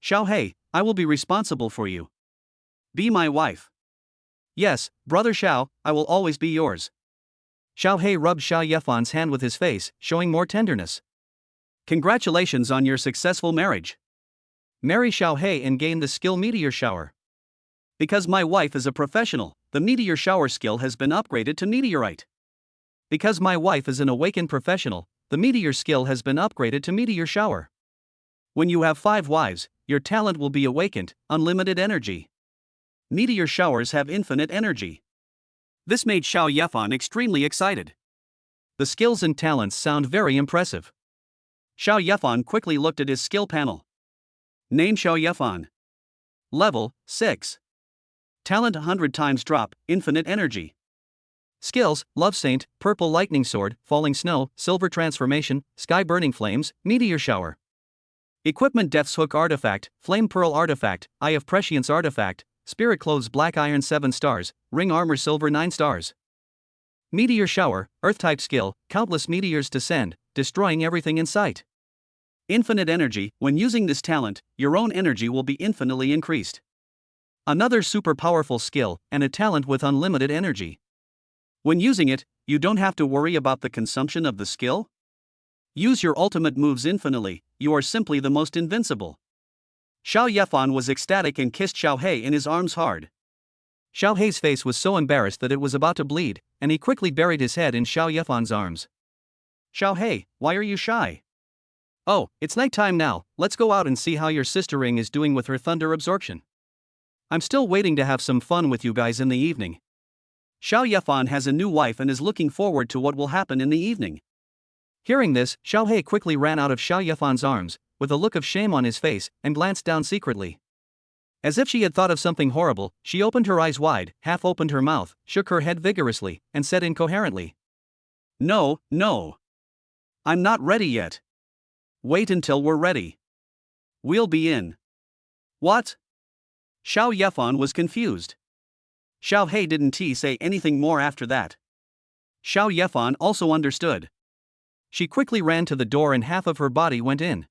Xiao He, I will be responsible for you. Be my wife.
Yes, brother Xiao, I will always be yours. Xiao He rubbed Xiao Yefan's hand with his face, showing more tenderness.
Congratulations on your successful marriage.
Marry Xiao He and gain the skill Meteor Shower.
Because my wife is a professional, the Meteor Shower skill has been upgraded to Meteorite.
Because my wife is an awakened professional, the Meteor skill has been upgraded to Meteor Shower.
When you have 5 wives, your talent will be awakened, unlimited energy. Meteor showers have infinite energy. This made Xiao Yefan extremely excited.
The skills and talents sound very impressive.
Xiao Yefan quickly looked at his skill panel. Name Xiao Yefan. Level 6. Talent 100 times drop, infinite energy.
Skills: Love Saint, Purple Lightning Sword, Falling Snow, Silver Transformation, Sky Burning Flames, Meteor Shower.
Equipment: Death's Hook Artifact, Flame Pearl Artifact, Eye of Prescience Artifact, Spirit Clothes Black Iron 7 stars, Ring Armor Silver 9 stars.
Meteor Shower, Earth-type skill, countless meteors descend, destroying everything in sight.
Infinite energy: when using this talent, your own energy will be infinitely increased.
Another super powerful skill, and a talent with unlimited energy.
When using it, you don't have to worry about the consumption of the skill. Use your ultimate moves infinitely, you are simply the most invincible. Xiao Yefan was ecstatic and kissed Xiao He in his arms hard.
Xiao Hei's face was so embarrassed that it was about to bleed, and he quickly buried his head in Xiao Yefan's arms.
Xiao He, why are you shy?
Oh, it's night time now, let's go out and see how your sister Ring is doing with her thunder absorption. I'm still waiting to have some fun with you guys in the evening.
Xiao Yefan has a new wife and is looking forward to what will happen in the evening.
Hearing this, Xiao He quickly ran out of Xiao Yefan's arms, with a look of shame on his face, and glanced down secretly. As if she had thought of something horrible, she opened her eyes wide, half opened her mouth, shook her head vigorously, and said incoherently,
No, no. I'm not ready yet. Wait until we're ready. We'll be in. What? Xiao Yefan was confused. Xiao He didn't say anything more after that. Xiao Yefan also understood.
She quickly ran to the door and half of her body went in.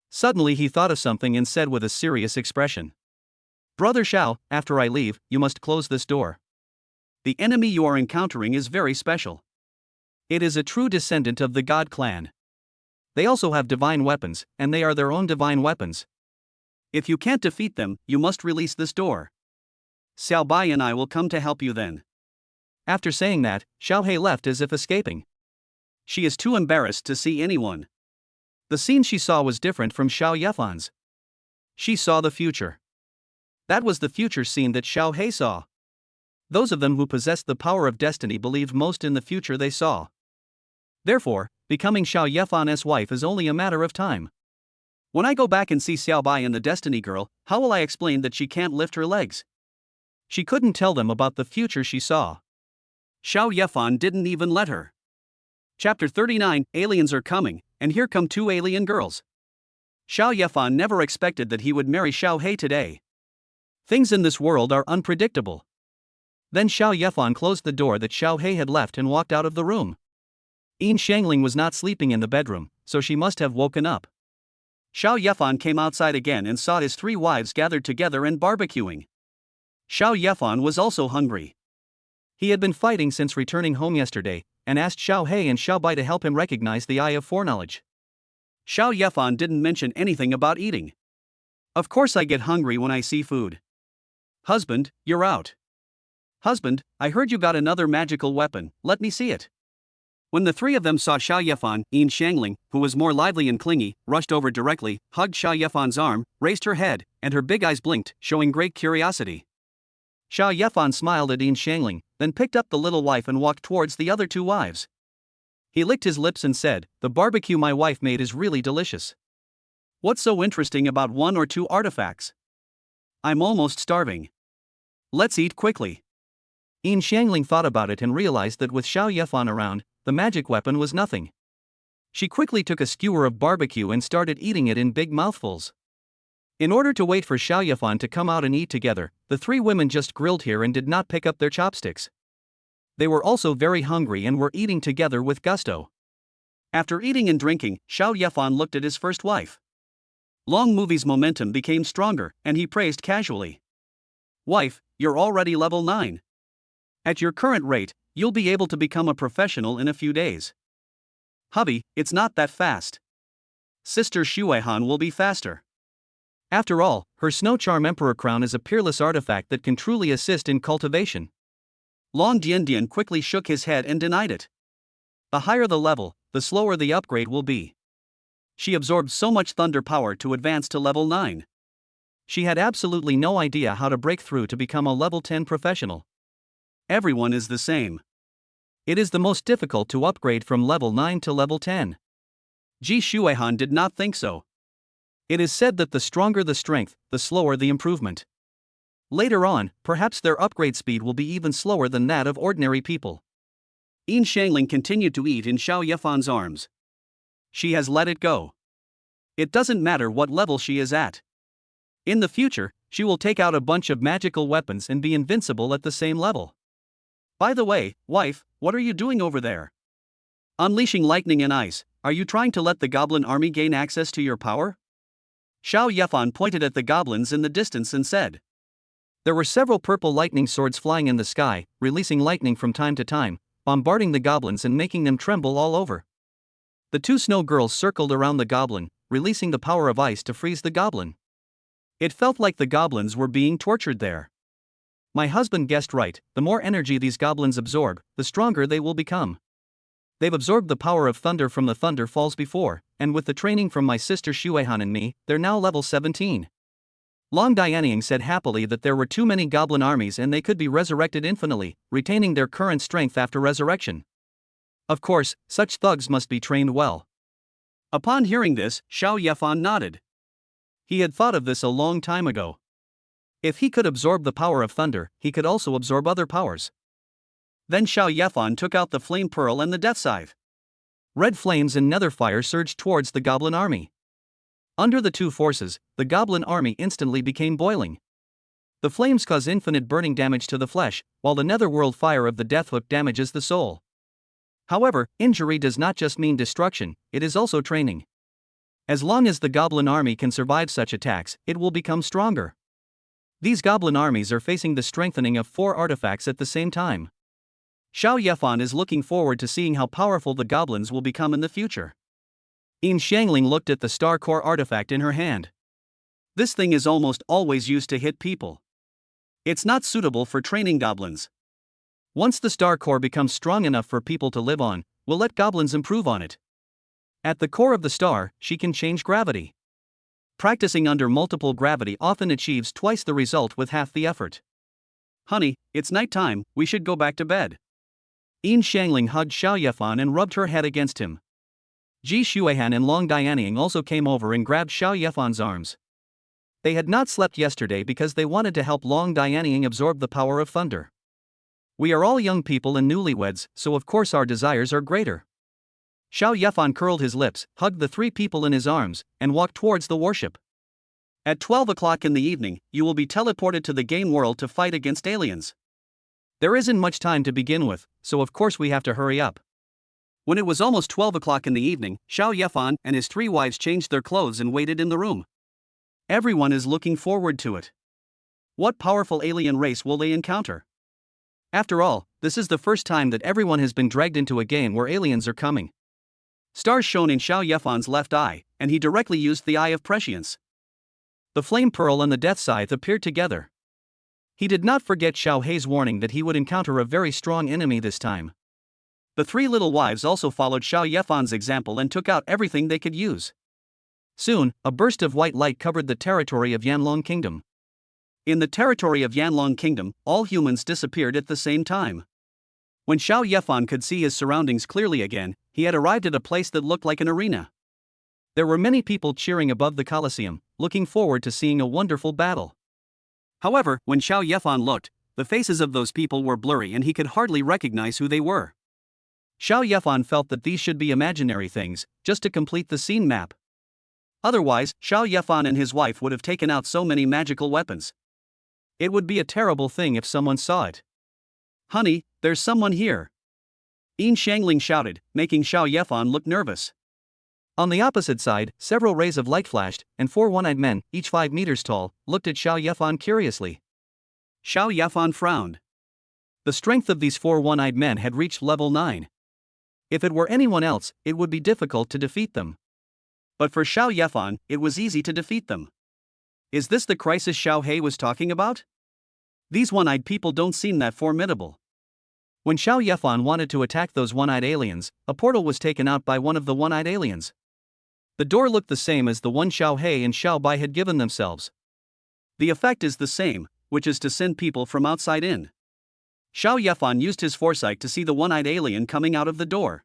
Suddenly he thought of something and said with a serious expression, Brother Xiao, after I leave, you must close this door.
The enemy you are encountering is very special.
It is a true descendant of the God clan. They also have divine weapons, and they are their own divine weapons.
If you can't defeat them, you must release this door. Xiao Bai and I will come to help you then.
After saying that, Xiao He left as if escaping.
She is too embarrassed to see anyone.
The scene she saw was different from Xiao Yefan's. She saw the future. That was the future scene that Xiao He saw. Those of them who possessed the power of destiny believed most in the future they saw. Therefore, becoming Xiao Yefan's wife is only a matter of time.
When I go back and see Xiao Bai and the Destiny Girl, how will I explain that she can't lift her legs?
She couldn't tell them about the future she saw.
Xiao Yefan didn't even let her. Chapter 39, Aliens are coming, and here come 2 alien girls. Xiao Yefan never expected that he would marry Xiao He today.
Things in this world are unpredictable. Then Xiao Yefan closed the door that Xiao He had left and walked out of the room. Yin Xiangling was not sleeping in the bedroom, so she must have woken up.
Xiao Yefan came outside again and saw his 3 wives gathered together and barbecuing. Xiao Yefan was also hungry.
He had been fighting since returning home yesterday, and asked Xiao He and Xiao Bai to help him recognize the Eye of Foreknowledge.
Xiao Yefan didn't mention anything about eating. Of course I get hungry when I see food. Husband, you're out. Husband, I heard you got another magical weapon, let me see it. When the 3 of them saw Xiao Yefan, Yin Xiangling, who was more lively and clingy, rushed over directly, hugged Xiao Yefan's arm, raised her head, and her big eyes blinked, showing great curiosity. Xiao Yefan smiled at Yin Xiangling, then picked up the little wife and walked towards the other 2 wives.
He licked his lips and said, "The barbecue my wife made is really delicious."
What's so interesting about 1 or 2 artifacts? I'm almost starving. Let's eat quickly.
Yin Xiangling thought about it and realized that with Xiao Yefan around, the magic weapon was nothing. She quickly took a skewer of barbecue and started eating it in big mouthfuls. In order to wait for Xiao Yefan to come out and eat together, the 3 women just grilled here and did not pick up their chopsticks. They were also very hungry and were eating together with gusto.
After eating and drinking, Xiao Yefan looked at his first wife. Long Movie's momentum became stronger, and he praised casually. Wife, you're already level 9. At your current rate, you'll be able to become a professional in a few days. Hubby, it's not that fast. Sister Shuehan will be faster.
After all, her Snow Charm Emperor crown is a peerless artifact that can truly assist in cultivation.
Long Dian quickly shook his head and denied it. The higher the level, the slower the upgrade will be. She absorbed so much thunder power to advance to level 9.
She had absolutely no idea how to break through to become a level 10 professional.
Everyone is the same.
It is the most difficult to upgrade from level 9 to level 10.
Ji Shuehan did not think so.
It is said that the stronger the strength, the slower the improvement. Later on, perhaps their upgrade speed will be even slower than that of ordinary people.
Yin Xiangling continued to eat in Xiao Yefan's arms. She has let it go. It doesn't matter what level she is at. In the future, she will take out a bunch of magical weapons and be invincible at the same level. By the way, wife, what are you doing over there? Unleashing lightning and ice, are you trying to let the goblin army gain access to your power? Xiao Yefan pointed at the goblins in the distance and said.
There were several purple lightning swords flying in the sky, releasing lightning from time to time, bombarding the goblins and making them tremble all over. The 2 snow girls circled around the goblin, releasing the power of ice to freeze the goblin. It felt like the goblins were being tortured there. My husband guessed right, the more energy these goblins absorb, the stronger they will become. They've absorbed the power of thunder from the Thunder Falls before, and with the training from my sister Shuehan and me, they're now level 17. Long Dianying said happily that there were too many goblin armies and they could be resurrected infinitely, retaining their current strength after resurrection. Of course, such thugs must be trained well.
Upon hearing this, Xiao Yefan nodded. He had thought of this a long time ago. If he could absorb the power of thunder, he could also absorb other powers. Then Xiao Yefan took out the flame pearl and the death scythe.
Red flames and nether fire surged towards the goblin army. Under the 2 forces, the goblin army instantly became boiling. The flames cause infinite burning damage to the flesh, while the netherworld fire of the death hook damages the soul. However, injury does not just mean destruction, it is also training. As long as the goblin army can survive such attacks, it will become stronger. These goblin armies are facing the strengthening of 4 artifacts at the same time.
Xiao Yefan is looking forward to seeing how powerful the goblins will become in the future.
Yin Xiangling looked at the star core artifact in her hand.
This thing is almost always used to hit people. It's not suitable for training goblins.
Once the star core becomes strong enough for people to live on, we'll let goblins improve on it. At the core of the star, she can change gravity. Practicing under multiple gravity often achieves twice the result with half the effort.
Honey, it's night time, we should go back to bed.
Yin Xiangling hugged Xiao Yefan and rubbed her head against him. Ji Shuehan and Long Dianying also came over and grabbed Xiao Yefan's arms. They had not slept yesterday because they wanted to help Long Dianying absorb the power of thunder. We are all young people and newlyweds, so of course our desires are greater. Xiao Yefan curled his lips, hugged the 3 people in his arms, and walked towards the warship.
At 12 o'clock in the evening, you will be teleported to the game world to fight against aliens.
There isn't much time to begin with, so of course we have to hurry up.
When it was almost 12 o'clock in the evening, Xiao Yefan and his 3 wives changed their clothes and waited in the room. Everyone is looking forward to it. What powerful alien race will they encounter? After all, this is the first time that everyone has been dragged into a game where aliens are coming. Stars shone in Xiao Yefan's left eye, and he directly used the Eye of Prescience.
The flame pearl and the death scythe appeared together. He did not forget Xiao Hei's warning that he would encounter a very strong enemy this time.
The 3 little wives also followed Xiao Yefan's example and took out everything they could use.
Soon, a burst of white light covered the territory of Yanlong Kingdom.
In the territory of Yanlong Kingdom, all humans disappeared at the same time. When Xiao Yefan could see his surroundings clearly again, he had arrived at a place that looked like an arena.
There were many people cheering above the Colosseum, looking forward to seeing a wonderful battle.
However, when Xiao Yefan looked, the faces of those people were blurry and he could hardly recognize who they were.
Xiao Yefan felt that these should be imaginary things, just to complete the scene map.
Otherwise, Xiao Yefan and his wife would have taken out so many magical weapons.
It would be a terrible thing if someone saw it.
"Honey, there's someone here," Yin Shangling shouted, making Xiao Yefan look nervous.
On the opposite side, several rays of light flashed, and 4 one-eyed men, each 5 meters tall, looked at Xiao Yefan curiously.
Xiao Yefan frowned.
The strength of these 4 one-eyed men had reached level 9. If it were anyone else, it would be difficult to defeat them.
But for Xiao Yefan, it was easy to defeat them. Is this the crisis Xiao He was talking about? These one-eyed people don't seem that formidable.
When Xiao Yefan wanted to attack those one-eyed aliens, a portal was taken out by one of the one-eyed aliens. The door looked the same as the one Xiao He and Xiao Bai had given themselves.
The effect is the same, which is to send people from outside in. Xiao Yefan used his foresight to see the one-eyed alien coming out of the door.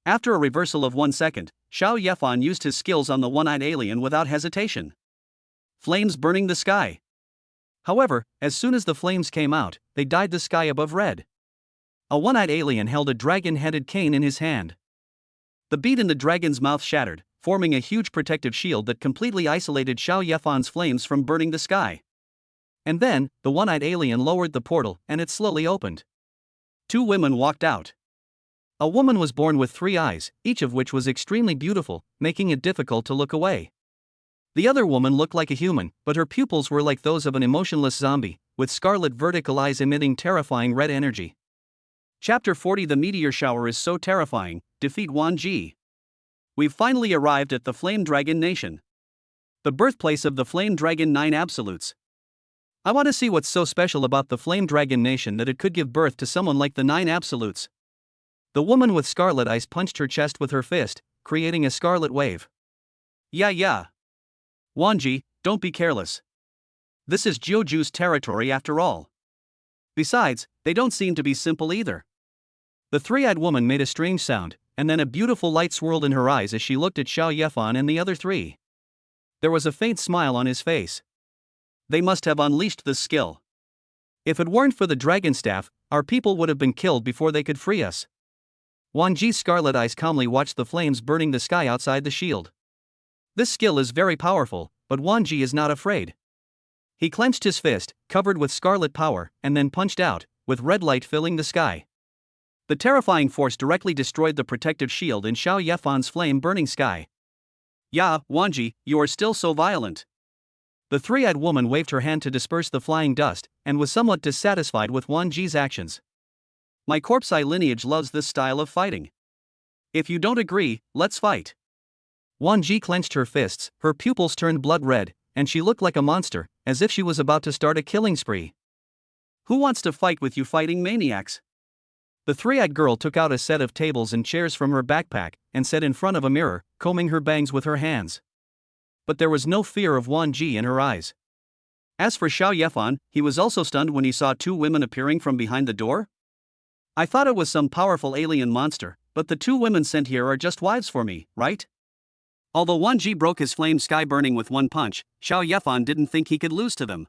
After a reversal of 1 second, Xiao Yefan used his skills on the one-eyed alien without hesitation. Flames burning the sky.
However, as soon as the flames came out, they dyed the sky above red. A one-eyed alien held a dragon-headed cane in his hand.
The bead in the dragon's mouth shattered, forming a huge protective shield that completely isolated Xiao Yefan's flames from burning the sky.
And then, the one-eyed alien lowered the portal, and it slowly opened.
2 women walked out.
A woman was born with 3 eyes, each of which was extremely beautiful, making it difficult to look away. The other woman looked like a human, but her pupils were like those of an emotionless zombie, with scarlet vertical eyes emitting terrifying red energy.
Chapter 40. The meteor shower is so terrifying. Defeat Wan Ji. We've finally arrived at the Flame Dragon Nation, the birthplace of the Flame Dragon 9 Absolutes.
I want to see what's so special about the Flame Dragon Nation that it could give birth to someone like the 9 Absolutes. The woman with scarlet eyes punched her chest with her fist, creating a scarlet wave.
Yeah. Wan Ji, don't be careless. This is Jiuju's territory after all. Besides, they don't seem to be simple either.
The 3-eyed woman made a strange sound, and then a beautiful light swirled in her eyes as she looked at Xiao Yefan and the other 3. There was a faint smile on his face.
They must have unleashed this skill.
If it weren't for the dragon staff, our people would have been killed before they could free us. Wan Ji's scarlet eyes calmly watched the flames burning the sky outside the shield. This skill is very powerful, but Wan Ji is not afraid. He clenched his fist, covered with scarlet power, and then punched out, with red light filling the sky.
The terrifying force directly destroyed the protective shield in Xiao Yefan's flame-burning sky. Yeah, Wan Ji, you are still so violent.
The 3-eyed woman waved her hand to disperse the flying dust, and was somewhat dissatisfied with Wan Ji's actions.
My corpse eye lineage loves this style of fighting. If you don't agree, let's fight.
Wan Ji clenched her fists, her pupils turned blood red, and she looked like a monster, as if she was about to start a killing spree.
Who wants to fight with you fighting maniacs?
The 3-eyed girl took out a set of tables and chairs from her backpack, and sat in front of a mirror, combing her bangs with her hands. But there was no fear of Wan Ji in her eyes.
As for Xiao Yefan, he was also stunned when he saw 2 women appearing from behind the door. I thought it was some powerful alien monster, but the 2 women sent here are just wives for me, right? Although Wan Ji broke his flame sky burning with 1 punch, Xiao Yefan didn't think he could lose to them.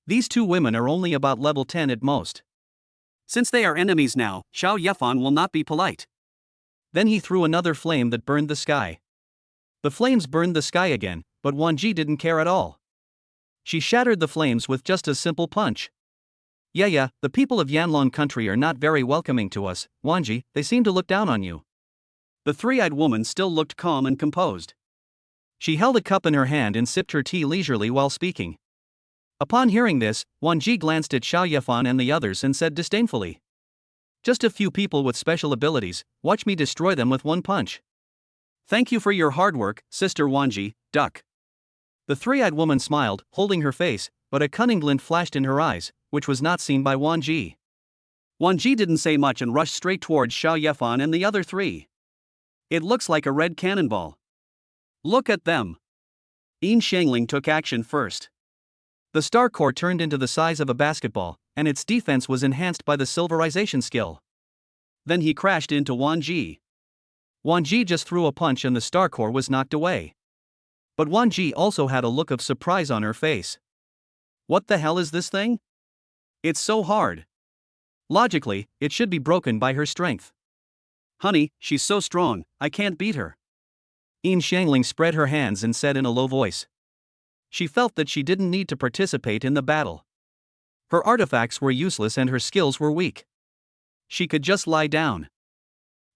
These 2 women are only about level 10 at most.
Since they are enemies now, Xiao Yefan will not be polite.
Then he threw another flame that burned the sky. The flames burned the sky again, but Wan Ji didn't care at all. She shattered the flames with just a simple punch. Yeah, the people of Yanlong country are not very welcoming to us, Wan Ji, they seem to look down on you.
The 3-eyed woman still looked calm and composed.
She held a cup in her hand and sipped her tea leisurely while speaking. Upon hearing this, Wan Ji glanced at Xiao Yefan and the others and said disdainfully, "Just a few people with special abilities, watch me destroy them with 1 punch."
Thank you for your hard work, Sister Wan Ji, duck.
The 3-eyed woman smiled, holding her face, but a cunning glint flashed in her eyes, which was not seen by Wan Ji.
Wan Ji didn't say much and rushed straight towards Xiao Yefan and the other 3. It looks like a red cannonball. Look at them. Yin Shangling took action first.
The star core turned into the size of a basketball, and its defense was enhanced by the silverization skill.
Then he crashed into Wan Ji.
Wan Ji just threw a punch and the star core was knocked away. But Wan Ji also had a look of surprise on her face.
What the hell is this thing? It's so hard.
Logically, it should be broken by her strength.
Honey, she's so strong, I can't beat her.
Yin Xiangling spread her hands and said in a low voice. She felt that she didn't need to participate in the battle. Her artifacts were useless and her skills were weak. She could just lie down.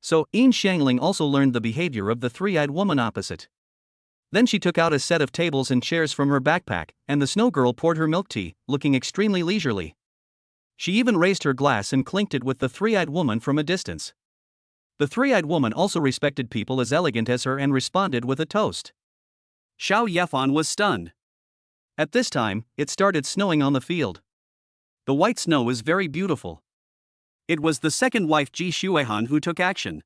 So, Yin Xiangling also learned the behavior of the three-eyed woman opposite. Then she took out a set of tables and chairs from her backpack, and the snow girl poured her milk tea, looking extremely leisurely. She even raised her glass and clinked it with the three-eyed woman from a distance. The three-eyed woman also respected people as elegant as her and responded with a toast.
Xiao Yefan was stunned.
At this time, it started snowing on the field.
The white snow is very beautiful. It was the second wife Ji Shuehan who took action.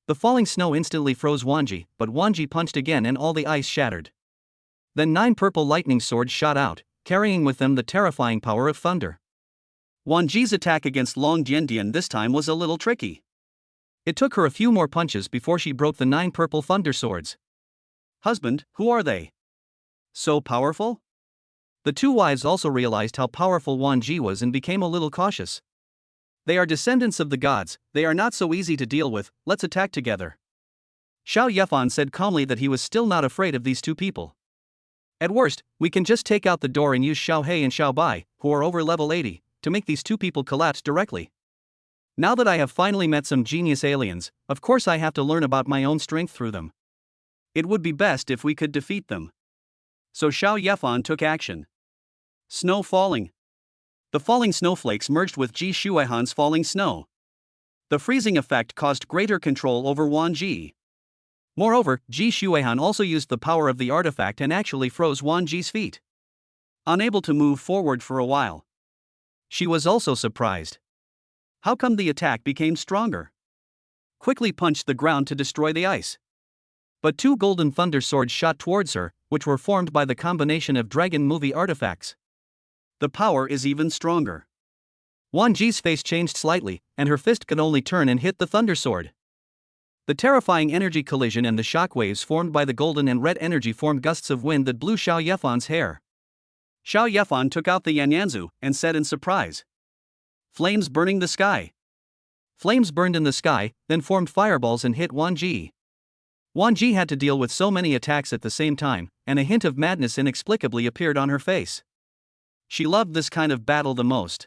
The falling snow instantly froze Wanji, but Wanji punched again and all the ice shattered. Then 9 purple lightning swords shot out, carrying with them the terrifying power of thunder.
Wanji's attack against Long Diandian this time was a little tricky.
It took her a few more punches before she broke the 9 purple thunder swords.
Husband, who are they? So powerful?
The two wives also realized how powerful Wanji was and became a little cautious.
They are descendants of the gods, they are not so easy to deal with, let's attack together.
Xiao Yefan said calmly that he was still not afraid of these two people. At worst, we can just take out the door and use Xiao He and Xiao Bai, who are over level 80, to make these two people collapse directly. Now that I have finally met some genius aliens, of course I have to learn about my own strength through them.
It would be best if we could defeat them. So Xiao Yefan took action. Snow falling. The falling snowflakes merged with Ji Shuehan's falling snow. The freezing effect caused greater control over Wan Ji. Moreover, Ji Shuehan also used the power of the artifact and actually froze Wan Ji's feet. Unable to move forward for a while. She was also surprised. How come the attack became stronger? Quickly punched the ground to destroy the ice. But 2 golden thunder swords shot towards her, which were formed by the combination of dragon movie artifacts. The power is even stronger. Wan Ji's face changed slightly, and her fist could only turn and hit the thunder sword. The terrifying energy collision and the shock waves formed by the golden and red energy formed gusts of wind that blew Xiao Yefan's hair. Xiao Yefan took out the Yanyanzu and said in surprise. Flames burning the sky. Flames burned in the sky, then formed fireballs and hit Wan Ji. Wan Ji had to deal with so many attacks at the same time, and a hint of madness inexplicably appeared on her face. She loved this kind of battle the most.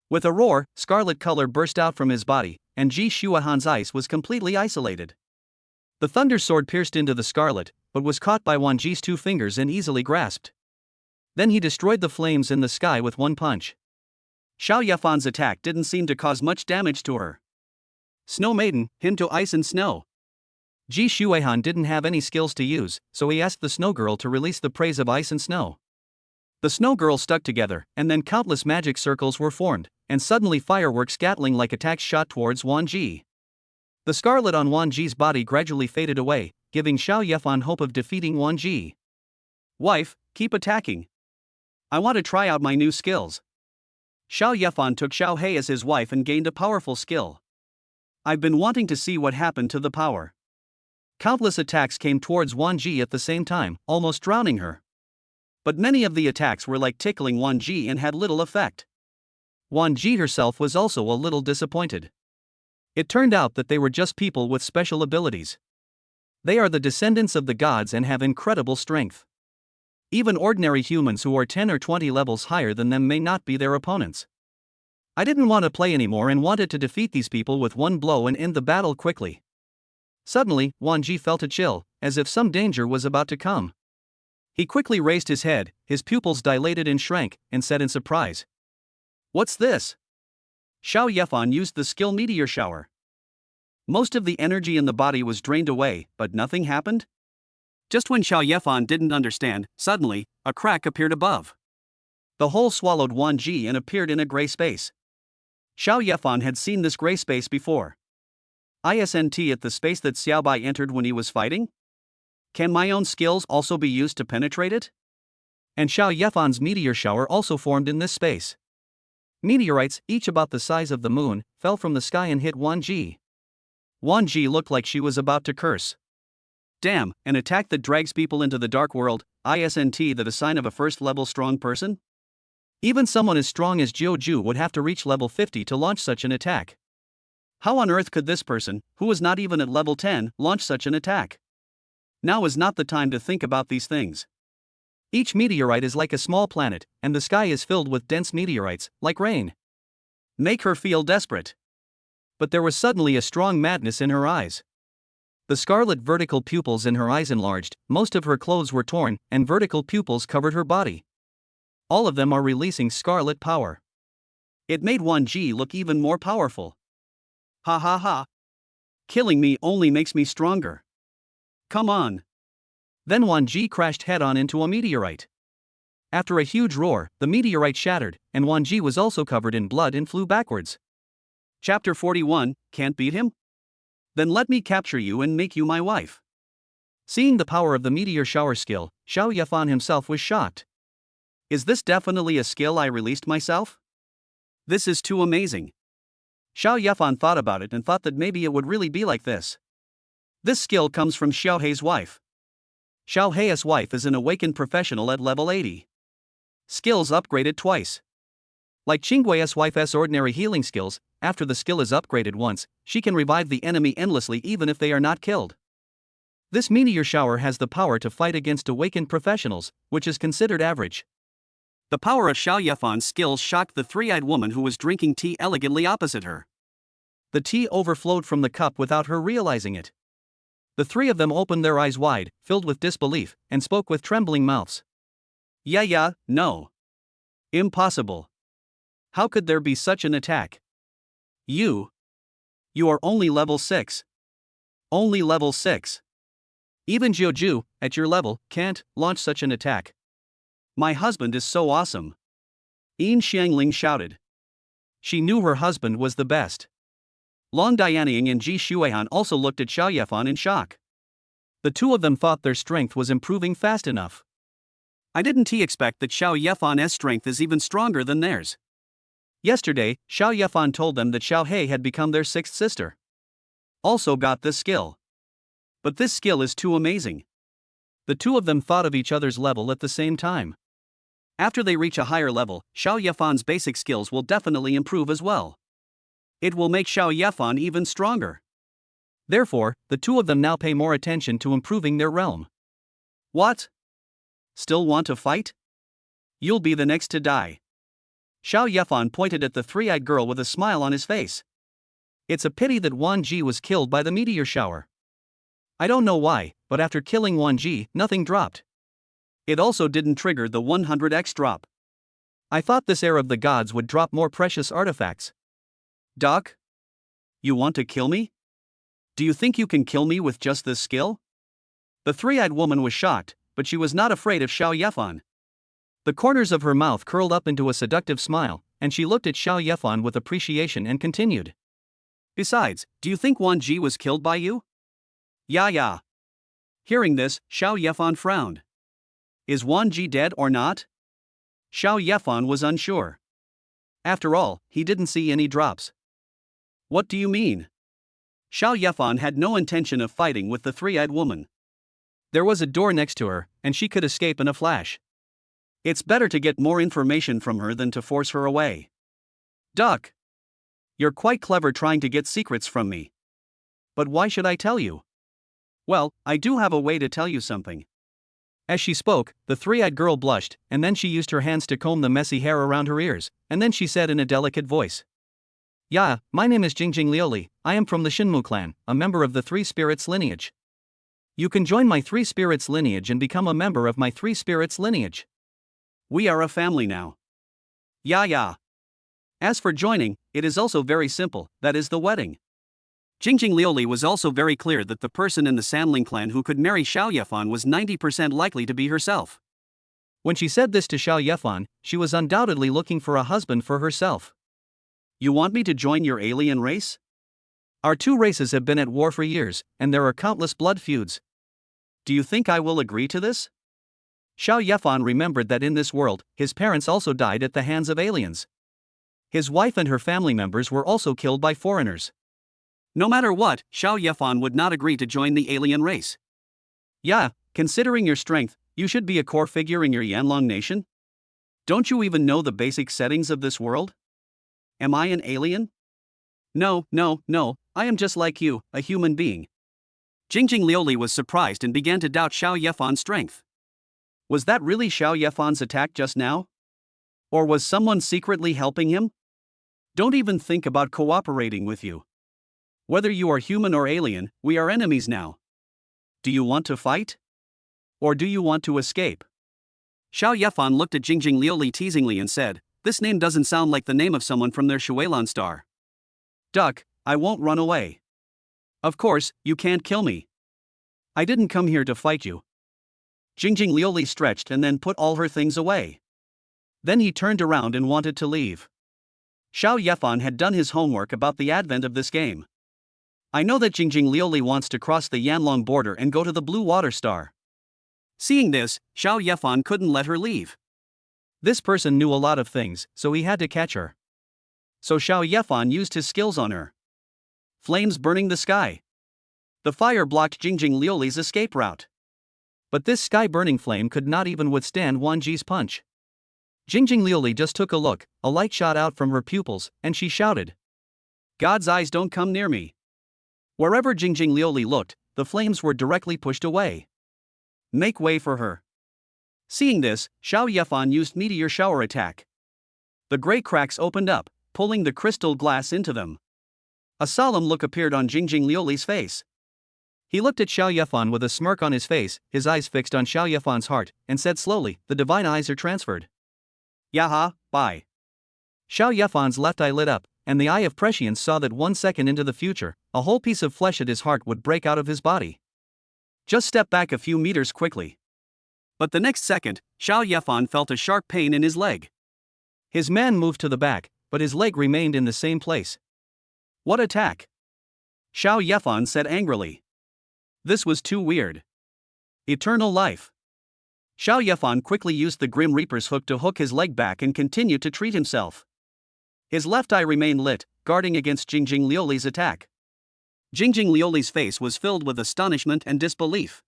With a roar, scarlet color burst out from his body, and Ji Shuehan's ice was completely isolated. The thunder sword pierced into the scarlet, but was caught by Wan Ji's 2 fingers and easily grasped. Then he destroyed the flames in the sky with 1 punch. Xiao Yefan's attack didn't seem to cause much damage to her. Snow Maiden, him to ice and snow. Ji Shuehan didn't have any skills to use, so he asked the snow girl to release the praise of ice and snow. The snow girl stuck together, and then countless magic circles were formed, and suddenly fireworks Gatling-like attacks shot towards Wan Ji. The scarlet on Wan Ji's body gradually faded away, giving Xiao Yefan hope of defeating Wan Ji. Wife, keep attacking. I want to try out my new skills. Xiao Yefan took Xiao He as his wife and gained a powerful skill. I've been wanting to see what happened to the power. Countless attacks came towards Wan Ji at the same time, almost drowning her. But many of the attacks were like tickling Wan Ji and had little effect. Wan Ji herself was also a little disappointed. It turned out that they were just people with special abilities. They are the descendants of the gods and have incredible strength. Even ordinary humans who are 10 or 20 levels higher than them may not be their opponents. I didn't want to play anymore and wanted to defeat these people with 1 blow and end the battle quickly. Suddenly, Wan Ji felt a chill, as if some danger was about to come. He quickly raised his head, his pupils dilated and shrank, and said in surprise. What's this? Xiao Yefan used the skill Meteor Shower. Most of the energy in the body was drained away, but nothing happened? Just when Xiao Yefan didn't understand, suddenly, a crack appeared above. The hole swallowed Wan Ji and appeared in a gray space. Xiao Yefan had seen this gray space before. Isn't it the space that Xiao Bai entered when he was fighting? Can my own skills also be used to penetrate it? And Xiao Yefan's meteor shower also formed in this space.
Meteorites, each about the size of the moon, fell from the sky and hit Wan Ji.
Wan Ji looked like she was about to curse. Damn, an attack that drags people into the dark world, isn't that a sign of a first-level strong person?
Even someone as strong as Jiu would have to reach level 50 to launch such an attack.
How on earth could this person, who was not even at level 10, launch such an attack? Now is not the time to think about these things.
Each meteorite is like a small planet, and the sky is filled with dense meteorites, like rain.
Make her feel desperate.
But there was suddenly a strong madness in her eyes. The scarlet vertical pupils in her eyes enlarged, most of her clothes were torn, and vertical pupils covered her body. All of them are releasing scarlet power.
It made Wan Ji look even more powerful. Ha ha ha. Killing me only makes me stronger. Come on.
Then Wan Ji crashed head-on into a meteorite. After a huge roar, the meteorite shattered, and Wan Ji was also covered in blood and flew backwards.
Chapter 41, Can't beat him? Then let me capture you and make you my wife.
Seeing the power of the meteor shower skill, Xiao Yefan himself was shocked.
Is this definitely a skill I released myself? This is too amazing. Xiao Yefan thought about it and thought that maybe it would really be like this. This skill comes from Xiao Hei's wife. Xiao Hei's wife is an awakened professional at level 80. Skills upgraded twice. Like Qinggui's wife's ordinary healing skills, after the skill is upgraded once, she can revive the enemy endlessly even if they are not killed. This meteor shower has the power to fight against awakened professionals, which is considered average. The power of Xiao Yefan's skills shocked the three-eyed woman who was drinking tea elegantly opposite her.
The tea overflowed from the cup without her realizing it. The three of them opened their eyes wide, filled with disbelief, and spoke with trembling mouths.
Yeah, no. Impossible. How could there be such an attack? You are only level 6. Only level 6.
Even Jiu, at your level, can't launch such an attack.
My husband is so awesome. Yin Xiangling shouted.
She knew her husband was the best.
Long Dianying and Ji Shuihan also looked at Xiao Yefan in shock.
The two of them thought their strength was improving fast enough.
I didn't expect that Xiao Yefan's strength is even stronger than theirs.
Yesterday, Xiao Yefan told them that Xiao Hei had become their sixth sister.
Also got this skill. But this skill is too amazing.
The two of them thought of each other's level at the same time.
After they reach a higher level, Xiao Yefan's basic skills will definitely improve as well. It will make Xiao Yefan even stronger.
Therefore, the two of them now pay more attention to improving their realm.
What? Still want to fight? You'll be the next to die. Xiao Yefan pointed at the three-eyed girl with a smile on his face.
It's a pity that Wan Ji was killed by the meteor shower. I don't know why, but after killing Wan Ji, nothing dropped.
It also didn't trigger the 100x drop.
I thought this heir of the gods would drop more precious artifacts.
Doc? You want to kill me? Do you think you can kill me with just this skill? The three-eyed woman was shocked, but she was not afraid of Xiao Yefan.
The corners of her mouth curled up into a seductive smile, and she looked at Xiao Yefan with appreciation and continued.
Besides, do you think Wan Ji was killed by you? Yeah. Hearing this, Xiao Yefan frowned. Is Wan Ji dead or not? Xiao Yefan was unsure. After all, he didn't see any drops. What do you mean? Xiao Yefan had no intention of fighting with the three-eyed woman.
There was a door next to her, and she could escape in a flash.
It's better to get more information from her than to force her away. Duck. You're quite clever trying to get secrets from me.
But why should I tell you?
Well, I do have a way to tell you something.
As she spoke, the three-eyed girl blushed, and then she used her hands to comb the messy hair around her ears, and then she said in a delicate voice. Yeah, my name is Jingjing Liuli, I am from the Shinmu clan, a member of the Three Spirits lineage. You can join my Three Spirits lineage and become a member of my Three Spirits lineage.
We are a family now. Yeah. As for joining, it is also very simple, that is the wedding. Jingjing Liuli was also very clear that the person in the Sanling clan who could marry Xiao Yefan was 90% likely to be herself.
When she said this to Xiao Yefan, she was undoubtedly looking for a husband for herself.
You want me to join your alien race?
Our two races have been at war for years, and there are countless blood feuds.
Do you think I will agree to this?
Xiao Yefan remembered that in this world, his parents also died at the hands of aliens. His wife and her family members were also killed by foreigners.
No matter what, Xiao Yefan would not agree to join the alien race.
Yeah, considering your strength, you should be a core figure in your Yanlong nation?
Don't you even know the basic settings of this world? Am I an alien?
No, I am just like you, a human being.
Jingjing Liuli was surprised and began to doubt Xiao Yefan's strength.
Was that really Xiao Yefan's attack just now? Or was someone secretly helping him?
Don't even think about cooperating with you. Whether you are human or alien, we are enemies now.
Do you want to fight? Or do you want to escape?
Xiao Yefan looked at Jingjing Liuli teasingly and said, "This name doesn't sound like the name of someone from their Shuelan star."
Duck, I won't run away.
Of course, you can't kill me.
I didn't come here to fight you.
Jingjing Liuli stretched and then put all her things away.
Then he turned around and wanted to leave.
Xiao Yefan had done his homework about the advent of this game.
I know that Jingjing Liuli wants to cross the Yanlong border and go to the Blue Water Star.
Seeing this, Xiao Yefan couldn't let her leave.
This person knew a lot of things, so he had to catch her. So Xiao Yefan used his skills on her. Flames burning the sky.
The fire blocked Jingjing Liuli's escape route.
But this sky-burning flame could not even withstand Wan Ji's punch. Jingjing Liuli just took a look, a light shot out from her pupils, and she shouted,
"God's eyes, don't come near me."
Wherever Jingjing Liuli looked, the flames were directly pushed away.
Make way for her.
Seeing this, Xiao Yefan used meteor shower attack.
The gray cracks opened up, pulling the crystal glass into them.
A solemn look appeared on Jingjing Liuli's face. He looked at Xiao Yefan with a smirk on his face, his eyes fixed on Xiao Yefan's heart, and said slowly, "The divine eyes are transferred."
Yaha, bye.
Xiao Yefan's left eye lit up, and the eye of prescience saw that 1 second into the future, a whole piece of flesh at his heart would break out of his body.
Just step back a few meters quickly. But the next second, Xiao Yefan felt a sharp pain in his leg.
His man moved to the back, but his leg remained in the same place.
What attack? Xiao Yefan said angrily. This was too weird.
Eternal life.
Xiao Yefan quickly used the Grim Reaper's hook to hook his leg back and continued to treat himself. His left eye remained lit, guarding against Jingjing Liuli's attack. Jingjing Liuli's face was filled with astonishment and disbelief.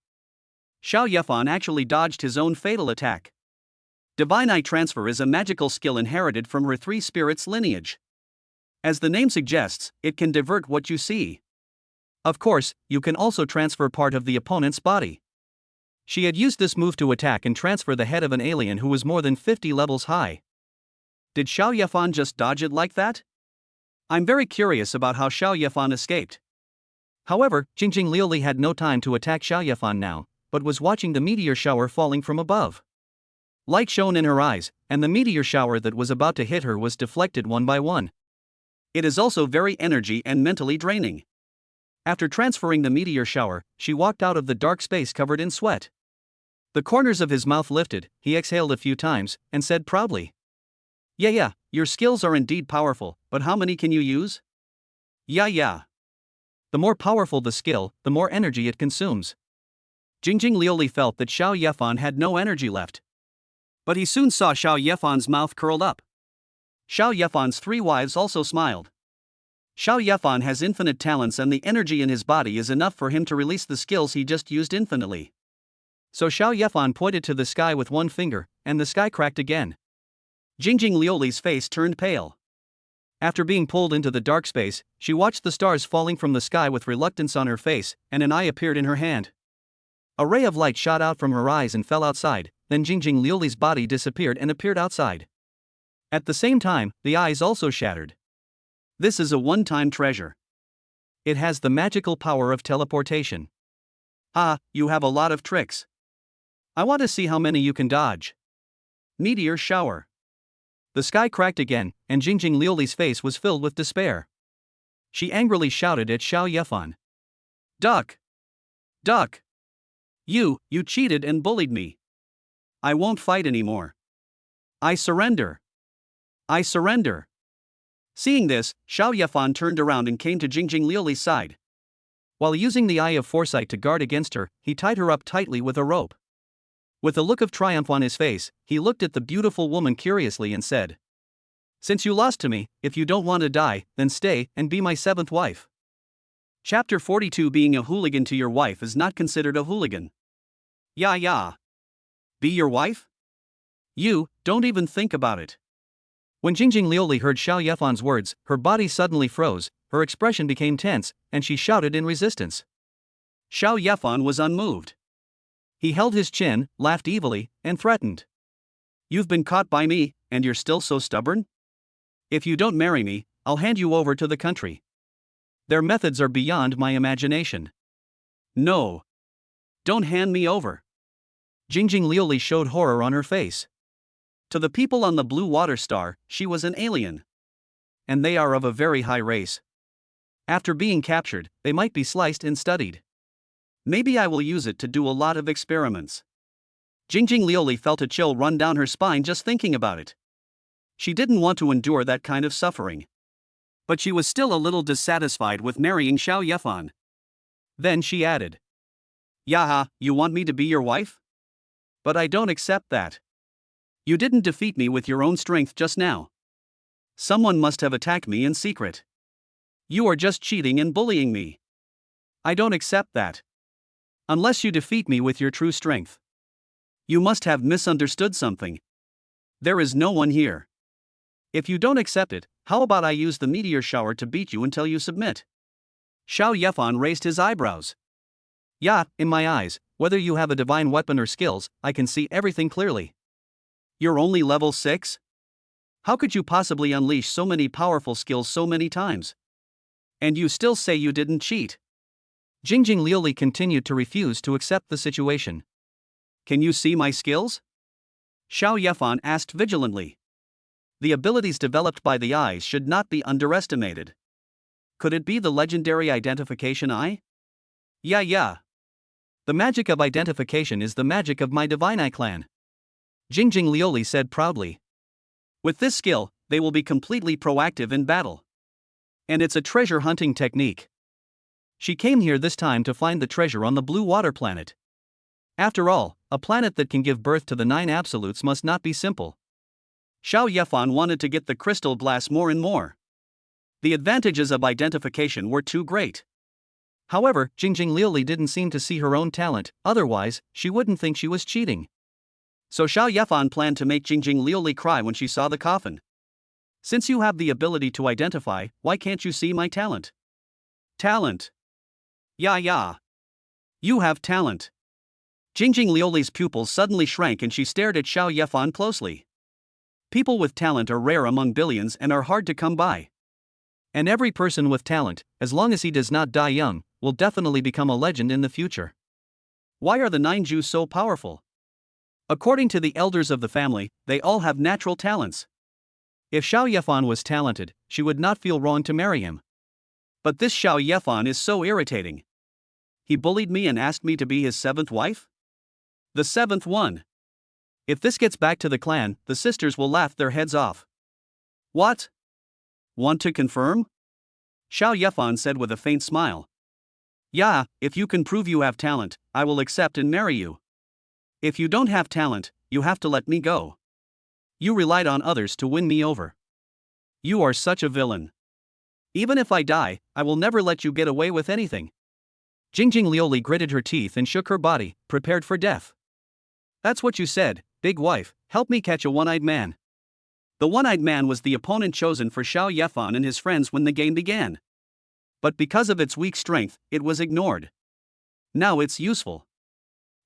Xiao Yefan actually dodged his own fatal attack. Divine Eye Transfer is a magical skill inherited from her 3 spirits lineage. As the name suggests, it can divert what you see.
Of course, you can also transfer part of the opponent's body. She had used this move to attack and transfer the head of an alien who was more than 50 levels high.
Did Xiao Yefan just dodge it like that? I'm very curious about how Xiao Yefan escaped.
However, Jingjing Liuli had no time to attack Xiao Yefan now, but was watching the meteor shower falling from above. Light shone in her eyes, and the meteor shower that was about to hit her was deflected one by one.
It is also very energy and mentally draining.
After transferring the meteor shower, she walked out of the dark space covered in sweat. The corners of his mouth lifted, he exhaled a few times, and said proudly, Yeah, your skills are indeed powerful, but how many can you use?
Yeah.
The more powerful the skill, the more energy it consumes. Jingjing Liuli felt that Xiao Yefan had no energy left.
But he soon saw Xiao Yefan's mouth curled up.
Xiao Yefan's 3 wives also smiled. Xiao Yefan has infinite talents and the energy in his body is enough for him to release the skills he just used infinitely. So Xiao Yefan pointed to the sky with one finger, and the sky cracked again.
Jingjing Liuli's face turned pale.
After being pulled into the dark space, she watched the stars falling from the sky with reluctance on her face, and an eye appeared in her hand. A ray of light shot out from her eyes and fell outside, then Jingjing Liuli's body disappeared and appeared outside. At the same time, the eyes also shattered.
This is a one-time treasure.
It has the magical power of teleportation.
Ah, you have a lot of tricks.
I want to see how many you can dodge.
Meteor shower.
The sky cracked again, and Jingjing Liuli's face was filled with despair. She angrily shouted at Xiao Yefan.
Duck! You cheated and bullied me. I won't fight anymore. I surrender. Seeing this, Xiao Yefan turned around and came to Jingjing Liuli's side.
While using the Eye of Foresight to guard against her, he tied her up tightly with a rope. With a look of triumph on his face, he looked at the beautiful woman curiously and said, Since you lost to me, if you don't want to die, then stay and be my seventh wife.
Chapter 42. Being a hooligan to your wife is not considered a hooligan. Yeah. Be your wife? You, don't even think about it.
When Jingjing Liuli heard Xiao Yefan's words, her body suddenly froze, her expression became tense, and she shouted in resistance.
Xiao Yefan was unmoved.
He held his chin, laughed evilly, and threatened.
You've been caught by me, and you're still so stubborn? If you don't marry me, I'll hand you over to the country.
Their methods are beyond my imagination.
No. Don't hand me over.
Jingjing Liuli showed horror on her face.
To the people on the Blue Water Star, she was an alien.
And they are of a very high race. After being captured, they might be sliced and studied.
Maybe I will use it to do a lot of experiments. Jingjing Liuli felt a chill run down her spine just thinking about it. She didn't want to endure that kind of suffering. But she was still a little dissatisfied with marrying Xiao Yefan.
Then she added.
Yaha, you want me to be your wife?
But I don't accept that.
You didn't defeat me with your own strength just now. Someone must have attacked me in secret. You are just cheating and bullying me.
I don't accept that. Unless you defeat me with your true strength.
You must have misunderstood something. There is no one here.
If you don't accept it, how about I use the meteor shower to beat you until you submit?
Xiao Yefan raised his eyebrows.
Yeah, in my eyes, whether you have a divine weapon or skills, I can see everything clearly.
You're only level 6? How could you possibly unleash so many powerful skills so many times? And you still say you didn't cheat?
Jingjing Liuli continued to refuse to accept the situation.
Can you see my skills? Xiao Yefan asked vigilantly. The abilities developed by the eyes should not be underestimated. Could it be the legendary identification eye?
Yeah. The magic of identification is the magic of my divine eye clan. Jingjing Liuli said proudly.
With this skill, they will be completely proactive in battle.
And it's a treasure hunting technique. She came here this time to find the treasure on the blue water planet. After all, a planet that can give birth to the 9 absolutes must not be simple.
Xiao Yefan wanted to get the crystal glass more and more. The advantages of identification were too great.
However, Jingjing Liuli didn't seem to see her own talent, otherwise, she wouldn't think she was cheating.
So Xiao Yefan planned to make Jingjing Liuli cry when she saw the coffin. Since you have the ability to identify, why can't you see my talent? Talent. Yeah. You have talent. Jingjing Liuli's pupils suddenly shrank and she stared at Xiao Yefan closely. People with talent are rare among billions and are hard to come by.
And every person with talent, as long as he does not die young, will definitely become a legend in the future.
Why are the 9 Jews so powerful? According to the elders of the family, they all have natural talents.
If Xiao Yefan was talented, she would not feel wrong to marry him.
But this Xiao Yefan is so irritating. He bullied me and asked me to be his 7th wife? The 7th one.
If this gets back to the clan, the sisters will laugh their heads off.
What? Want to confirm? Xiao Yefan said with a faint smile. Yeah, if you can prove you have talent, I will accept and marry you. If you don't have talent, you have to let me go. You relied on others to win me over. You are such a villain. Even if I die, I will never let you get away with anything.
Jingjing Liuli gritted her teeth and shook her body, prepared for death.
That's what you said, big wife, help me catch a one-eyed man. The one-eyed man was the opponent chosen for Xiao Yefan and his friends when the game began. But because of its weak strength, it was ignored. Now it's useful.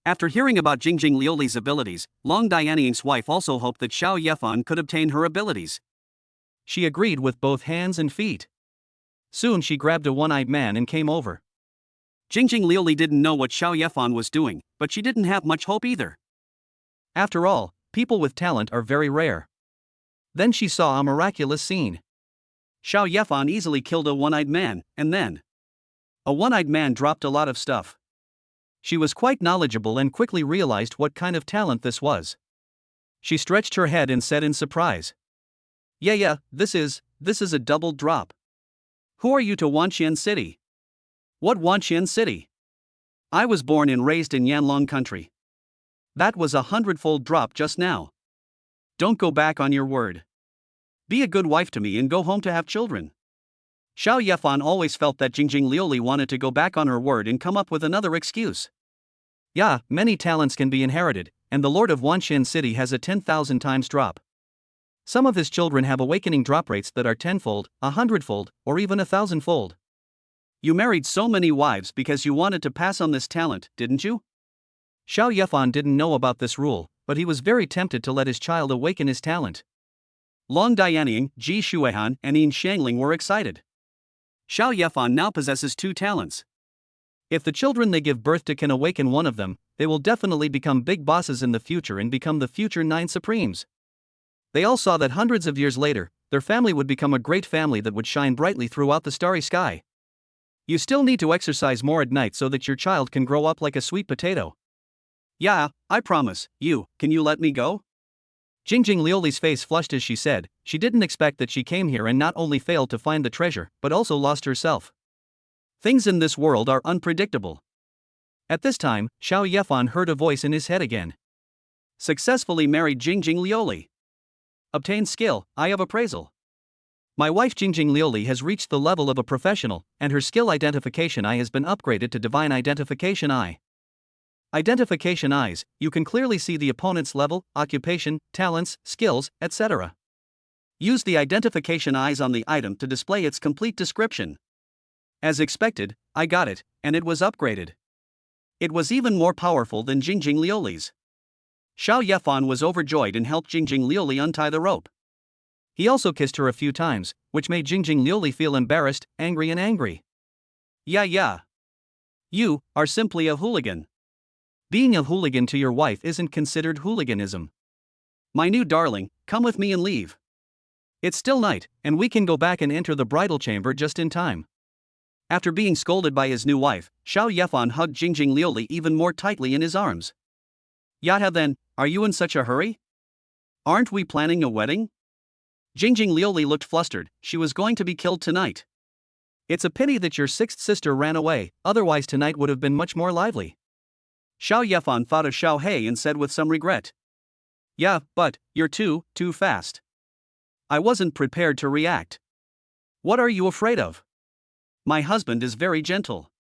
After hearing about Jingjing Liuli's abilities, Long Dianying's wife also hoped that Xiao Yefan could obtain her abilities.
She agreed with both hands and feet. Soon she grabbed a one-eyed man and came over.
Jingjing Liuli didn't know what Xiao Yefan was doing, but she didn't have much hope either.
After all, people with talent are very rare. Then she saw a miraculous scene.
Xiao Yefan easily killed a one-eyed man, and then a one-eyed man dropped a lot of stuff.
She was quite knowledgeable and quickly realized what kind of talent this was. She stretched her head and said in surprise.
Yeah, this is a double drop. Who are you to Wanqian City? What Wanqian City? I was born and raised in Yanlong country. That was a 100-fold drop just now. Don't go back on your word. Be a good wife to me and go home to have children. Xiao Yefan always felt that Jingjing Liuli wanted to go back on her word and come up with another excuse.
Yeah, many talents can be inherited, and the Lord of Wanxian City has a 10,000 times drop. Some of his children have awakening drop rates that are 10-fold, 100-fold, or even 1,000-fold.
You married so many wives because you wanted to pass on this talent, didn't you?
Xiao Yefan didn't know about this rule, but he was very tempted to let his child awaken his talent.
Long Dianying, Ji Shuihan, and Yin Xiangling were excited. Xiao Yefan now possesses 2 talents.
If the children they give birth to can awaken one of them, they will definitely become big bosses in the future and become the future 9 Supremes. They all saw that hundreds of years later, their family would become a great family that would shine brightly throughout the starry sky. You still need to exercise more at night so that your child can grow up like a sweet potato.
Yeah, I promise. Can you let me go?
Jingjing Liuli's face flushed as she said, she didn't expect that she came here and not only failed to find the treasure, but also lost herself.
Things in this world are unpredictable.
At this time, Xiao Yefan heard a voice in his head again.
Successfully married Jingjing Liuli. Obtained skill, Eye of Appraisal.
My wife Jingjing Liuli has reached the level of a professional, and her skill identification eye has been upgraded to Divine Identification Eye. Identification eyes, you can clearly see the opponent's level, occupation, talents, skills, etc.
Use the identification eyes on the item to display its complete description. As expected, I got it, and it was upgraded. It was even more powerful than Jingjing Liuli's. Xiao Yefan was overjoyed and helped Jingjing Liuli untie the rope.
He also kissed her a few times, which made Jingjing Liuli feel embarrassed, angry.
Yeah. You are simply a hooligan.
Being a hooligan to your wife isn't considered hooliganism.
My new darling, come with me and leave.
It's still night, and we can go back and enter the bridal chamber just in time.
After being scolded by his new wife, Xiao Yefan hugged Jingjing Liuli even more tightly in his arms. Yata then, are you in such a hurry? Aren't we planning a wedding? Jingjing Liuli looked flustered, she was going to be killed tonight.
It's a pity that your 6th sister ran away, otherwise tonight would have been much more lively.
Xiao Yefan thought of Xiao He and said with some regret. Yeah, but, you're too fast. I wasn't prepared to react. What are you afraid of? My husband is very gentle.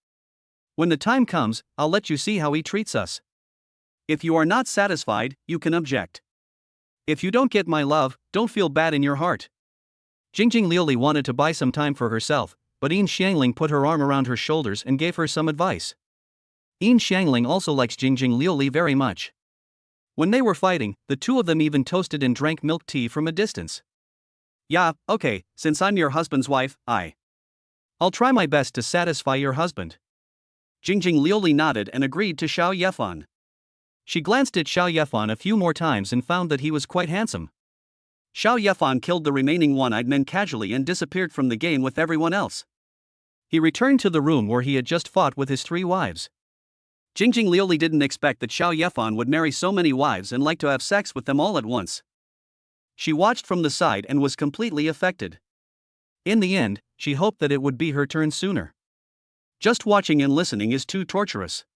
When the time comes, I'll let you see how he treats us.
If you are not satisfied, you can object. If you don't get my love, don't feel bad in your heart.
Jingjing Liuli wanted to buy some time for herself, but Yin Xiangling put her arm around her shoulders and gave her some advice. Yin Xiangling also likes Jingjing Liuli very much. When they were fighting, the two of them even toasted and drank milk tea from a distance.
Yeah, okay, since I'm your husband's wife,
I'll try my best to satisfy your husband.
Jingjing Liuli nodded and agreed to Xiao Yefan.
She glanced at Xiao Yefan a few more times and found that he was quite handsome.
Xiao Yefan killed the remaining one-eyed men casually and disappeared from the game with everyone else.
He returned to the room where he had just fought with his 3 wives.
Jingjing Liuli didn't expect that Xiao Yefan would marry so many wives and like to have sex with them all at once. She watched from the side and was completely affected.
In the end, she hoped that it would be her turn sooner.
Just watching and listening is too torturous.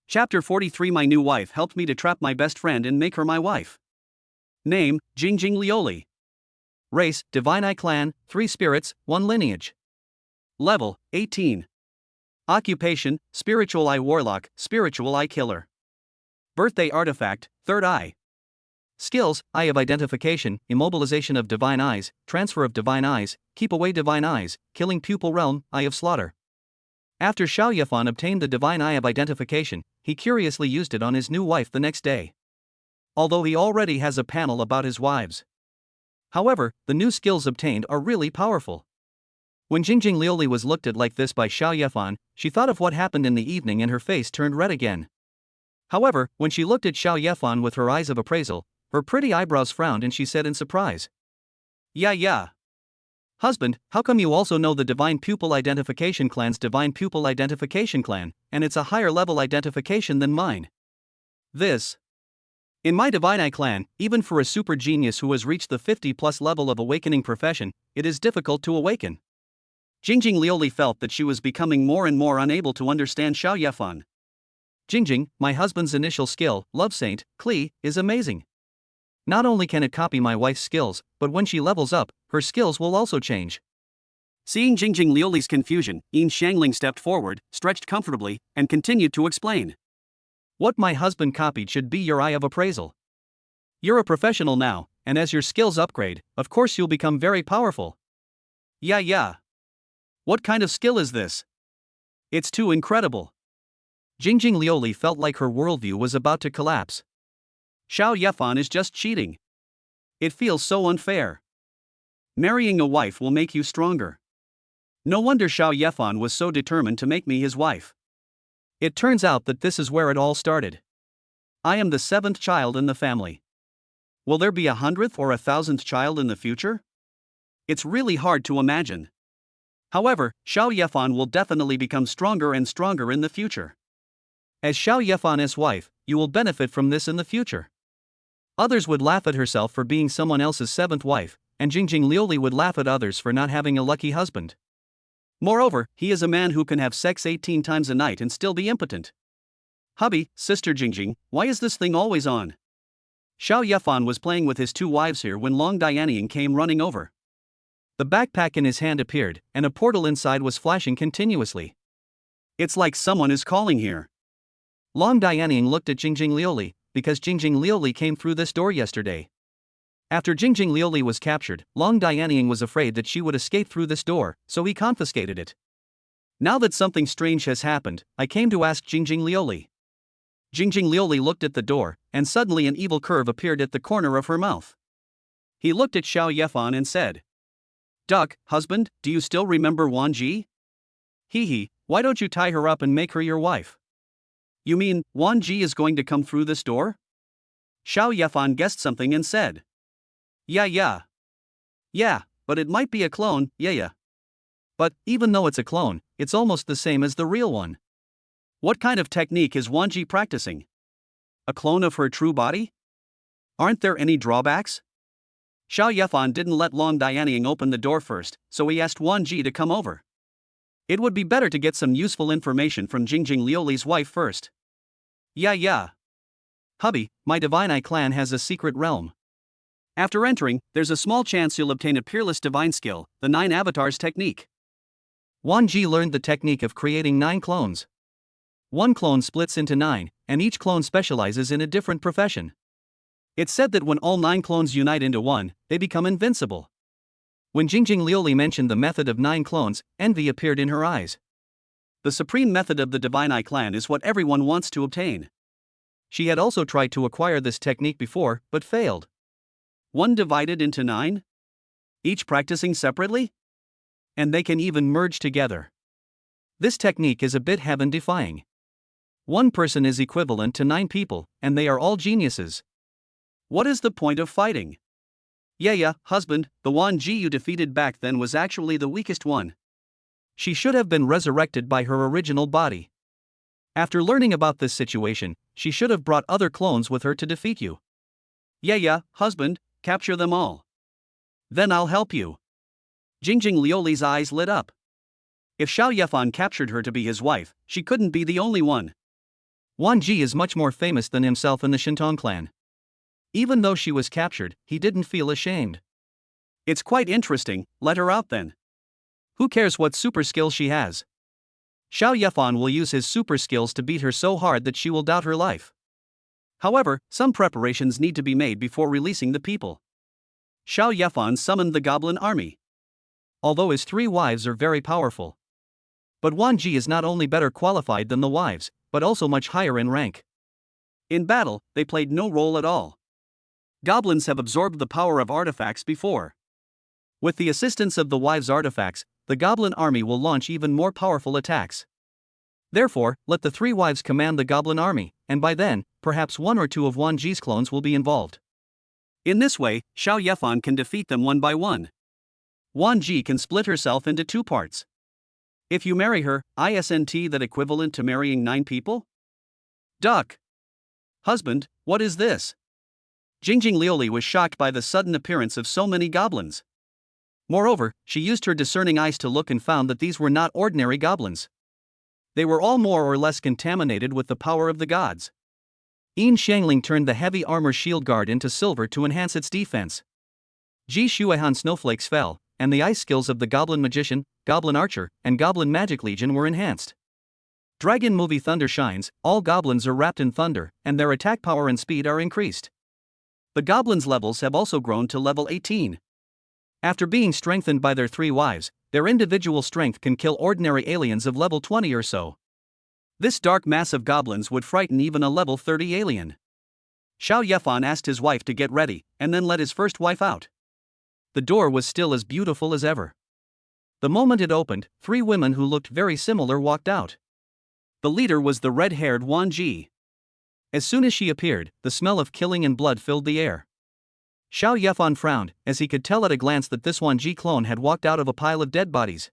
Chapter 43 My new wife helped me to trap my best friend and make her my wife. Name, Jingjing Liuli.
Race, Divine Eye Clan, 3 spirits, 1 lineage.
Level, 18. Occupation, Spiritual Eye Warlock, Spiritual Eye Killer. Birthday Artifact, Third Eye.
Skills, Eye of Identification, Immobilization of Divine Eyes, Transfer of Divine Eyes, Keep Away Divine Eyes, Killing Pupil Realm, Eye of Slaughter. After Xiao Yefan obtained the Divine Eye of Identification, he curiously used it on his new wife the next day. Although he already has a panel about his wives. However, the new skills obtained are really powerful. When Jingjing Liuli was looked at like this by Xiao Yefan, she thought of what happened in the evening and her face turned red again. However, when she looked at Xiao Yefan with her eyes of appraisal, her pretty eyebrows frowned and she said in surprise.
Yeah.
Husband, how come you also know the Divine Pupil Identification Clan's Divine Pupil Identification Clan, and it's a higher level identification than mine? In my Divine Eye Clan, even for a super genius who has reached the 50+ level of awakening profession, it is difficult to awaken.
Jingjing Liuli felt that she was becoming more and more unable to understand Xiao Yefan.
Jingjing, my husband's initial skill, Love Saint, Kli, is amazing. Not only can it copy my wife's skills, but when she levels up, her skills will also change.
Seeing Jingjing Liuli's confusion, Yin Xiangling stepped forward, stretched comfortably, and continued to explain.
What my husband copied should be your eye of appraisal. You're a professional now, and as your skills upgrade, of course you'll become very powerful.
Yeah. What kind of skill is this? It's too incredible.
Jingjing Liuli felt like her worldview was about to collapse.
Xiao Yefan is just cheating. It feels so unfair. Marrying a wife will make you stronger. No wonder Xiao Yefan was so determined to make me his wife.
It turns out that this is where it all started.
I am the 7th child in the family. Will there be a 100th or a 1,000th child in the future? It's really hard to imagine. However, Xiao Yefan will definitely become stronger and stronger in the future.
As Xiao Yefan's wife, you will benefit from this in the future. Others would laugh at herself for being someone else's 7th wife, and Jingjing Liuli would laugh at others for not having a lucky husband.
Moreover, he is a man who can have sex 18 times a night and still be impotent. Hubby, Sister Jingjing, why is this thing always on? Xiao Yefan was playing with his 2 wives here when Long Dianying came running over.
The backpack in his hand appeared, and a portal inside was flashing continuously.
It's like someone is calling here.
Long Dianying looked at Jingjing Liuli, because Jingjing Liuli came through this door yesterday. After Jingjing Liuli was captured, Long Dianying was afraid that she would escape through this door, so he confiscated it. Now that something strange has happened, I came to ask Jingjing Liuli. Jingjing Liuli looked at the door, and suddenly an evil curve appeared at the corner of her mouth. He looked at Xiao Yefan and said, "Duck, husband, do you still remember Wan Ji? Hee, why don't you tie her up and make her your wife?" You mean, Wan Ji is going to come through this door? Xiao Yefan guessed something and said, Yeah, but it might be a clone, yeah. But, even though it's a clone, it's almost the same as the real one.
What kind of technique is Wan Ji practicing? A clone of her true body? Aren't there any drawbacks? Xiao Yefan didn't let Long Dianying open the door first, so he asked Wan Ji to come over. It would be better to get some useful information from Jingjing Liuli's wife first. Yeah.
Hubby, my Divine Eye clan has a secret realm.
After entering, there's a small chance you'll obtain a peerless divine skill, the 9 avatars technique.
Wan Ji learned the technique of creating 9 clones. One clone splits into 9, and each clone specializes in a different profession. It's said that when all 9 clones unite into one, they become invincible. When Jingjing Liuli mentioned the method of 9 clones, envy appeared in her eyes.
The supreme method of the Divine Eye clan is what everyone wants to obtain.
She had also tried to acquire this technique before, but failed.
One divided into 9? Each practicing separately? And they can even merge together.
This technique is a bit heaven-defying. One person is equivalent to 9 people, and they are all geniuses.
What is the point of fighting? Yeah, husband, the Wan Ji you defeated back then was actually the weakest one.
She should have been resurrected by her original body. After learning about this situation, she should have brought other clones with her to defeat you.
Yeah, husband, capture them all. Then I'll help you. Jingjing Liuli's eyes lit up. If Xiao Yefan captured her to be his wife, she couldn't be the only one.
Wan Ji is much more famous than himself in the Shintong clan. Even though she was captured, he didn't feel ashamed.
It's quite interesting, let her out then.
Who cares what super skills she has? Xiao Yefan will use his super skills to beat her so hard that she will doubt her life.
However, some preparations need to be made before releasing the people. Xiao Yefan summoned the goblin army.
Although his 3 wives are very powerful. But Wan Ji is not only better qualified than the wives, but also much higher in rank.
In battle, they played no role at all. Goblins have absorbed the power of artifacts before. With the assistance of the wives' artifacts, the goblin army will launch even more powerful attacks. Therefore, let the 3 wives command the goblin army, and by then, perhaps 1 or 2 of Wan Ji's clones will be involved. In this way, Xiao Yefan can defeat them one by one. Wan Ji can split herself into 2 parts. If you marry her, isn't that equivalent to marrying 9 people? Duck. Husband, what is this? Jingjing Liuli was shocked by the sudden appearance of so many goblins. Moreover, she used her discerning eyes to look and found that these were not ordinary goblins. They were all more or less contaminated with the power of the gods.
Yin Xiangling turned the heavy armor shield guard into silver to enhance its defense. Ji Shuehan snowflakes fell, and the ice skills of the Goblin Magician, Goblin Archer, and Goblin Magic Legion were enhanced. Dragon movie Thunder shines, all goblins are wrapped in thunder, and their attack power and speed are increased. The goblins' levels have also grown to level 18. After being strengthened by their 3 wives, their individual strength can kill ordinary aliens of level 20 or so. This dark mass of goblins would frighten even a level 30 alien. Xiao Yefan asked his wife to get ready, and then let his first wife out. The door was still as beautiful as ever. The moment it opened, 3 women who looked very similar walked out. The leader was the red-haired Wan Ji. As soon as she appeared, the smell of killing and blood filled the air. Xiao Yefan frowned, as he could tell at a glance that this Wan Ji clone had walked out of a pile of dead bodies.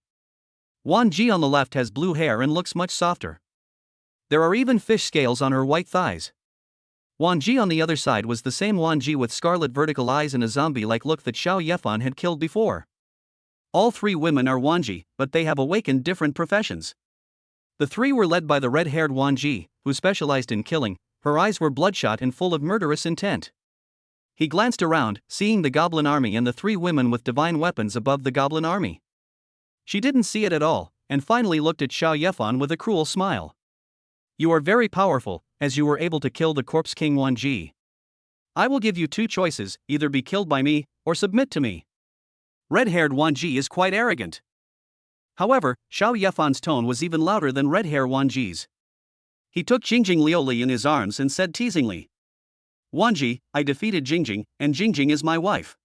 Wan Ji on the left has blue hair and looks much softer. There are even fish scales on her white thighs. Wan Ji on the other side was the same Wan Ji with scarlet vertical eyes and a zombie-like look that Xiao Yefan had killed before. All 3 women are Wan Ji, but they have awakened different professions. The 3 were led by the red-haired Wan Ji, who specialized in killing. Her eyes were bloodshot and full of murderous intent. He glanced around, seeing the goblin army and the 3 women with divine weapons above the goblin army. She didn't see it at all, and finally looked at Xiao Yefan with a cruel smile. You are very powerful, as you were able to kill the Corpse King Wan Ji. I will give you 2 choices, either be killed by me, or submit to me. Red-haired Wan Ji is quite arrogant. However, Xiao Yefan's tone was even louder than red-hair Wan Ji's. He took Jingjing Lioli in his arms and said teasingly, Wan Ji, I defeated Jingjing, and Jingjing is my wife.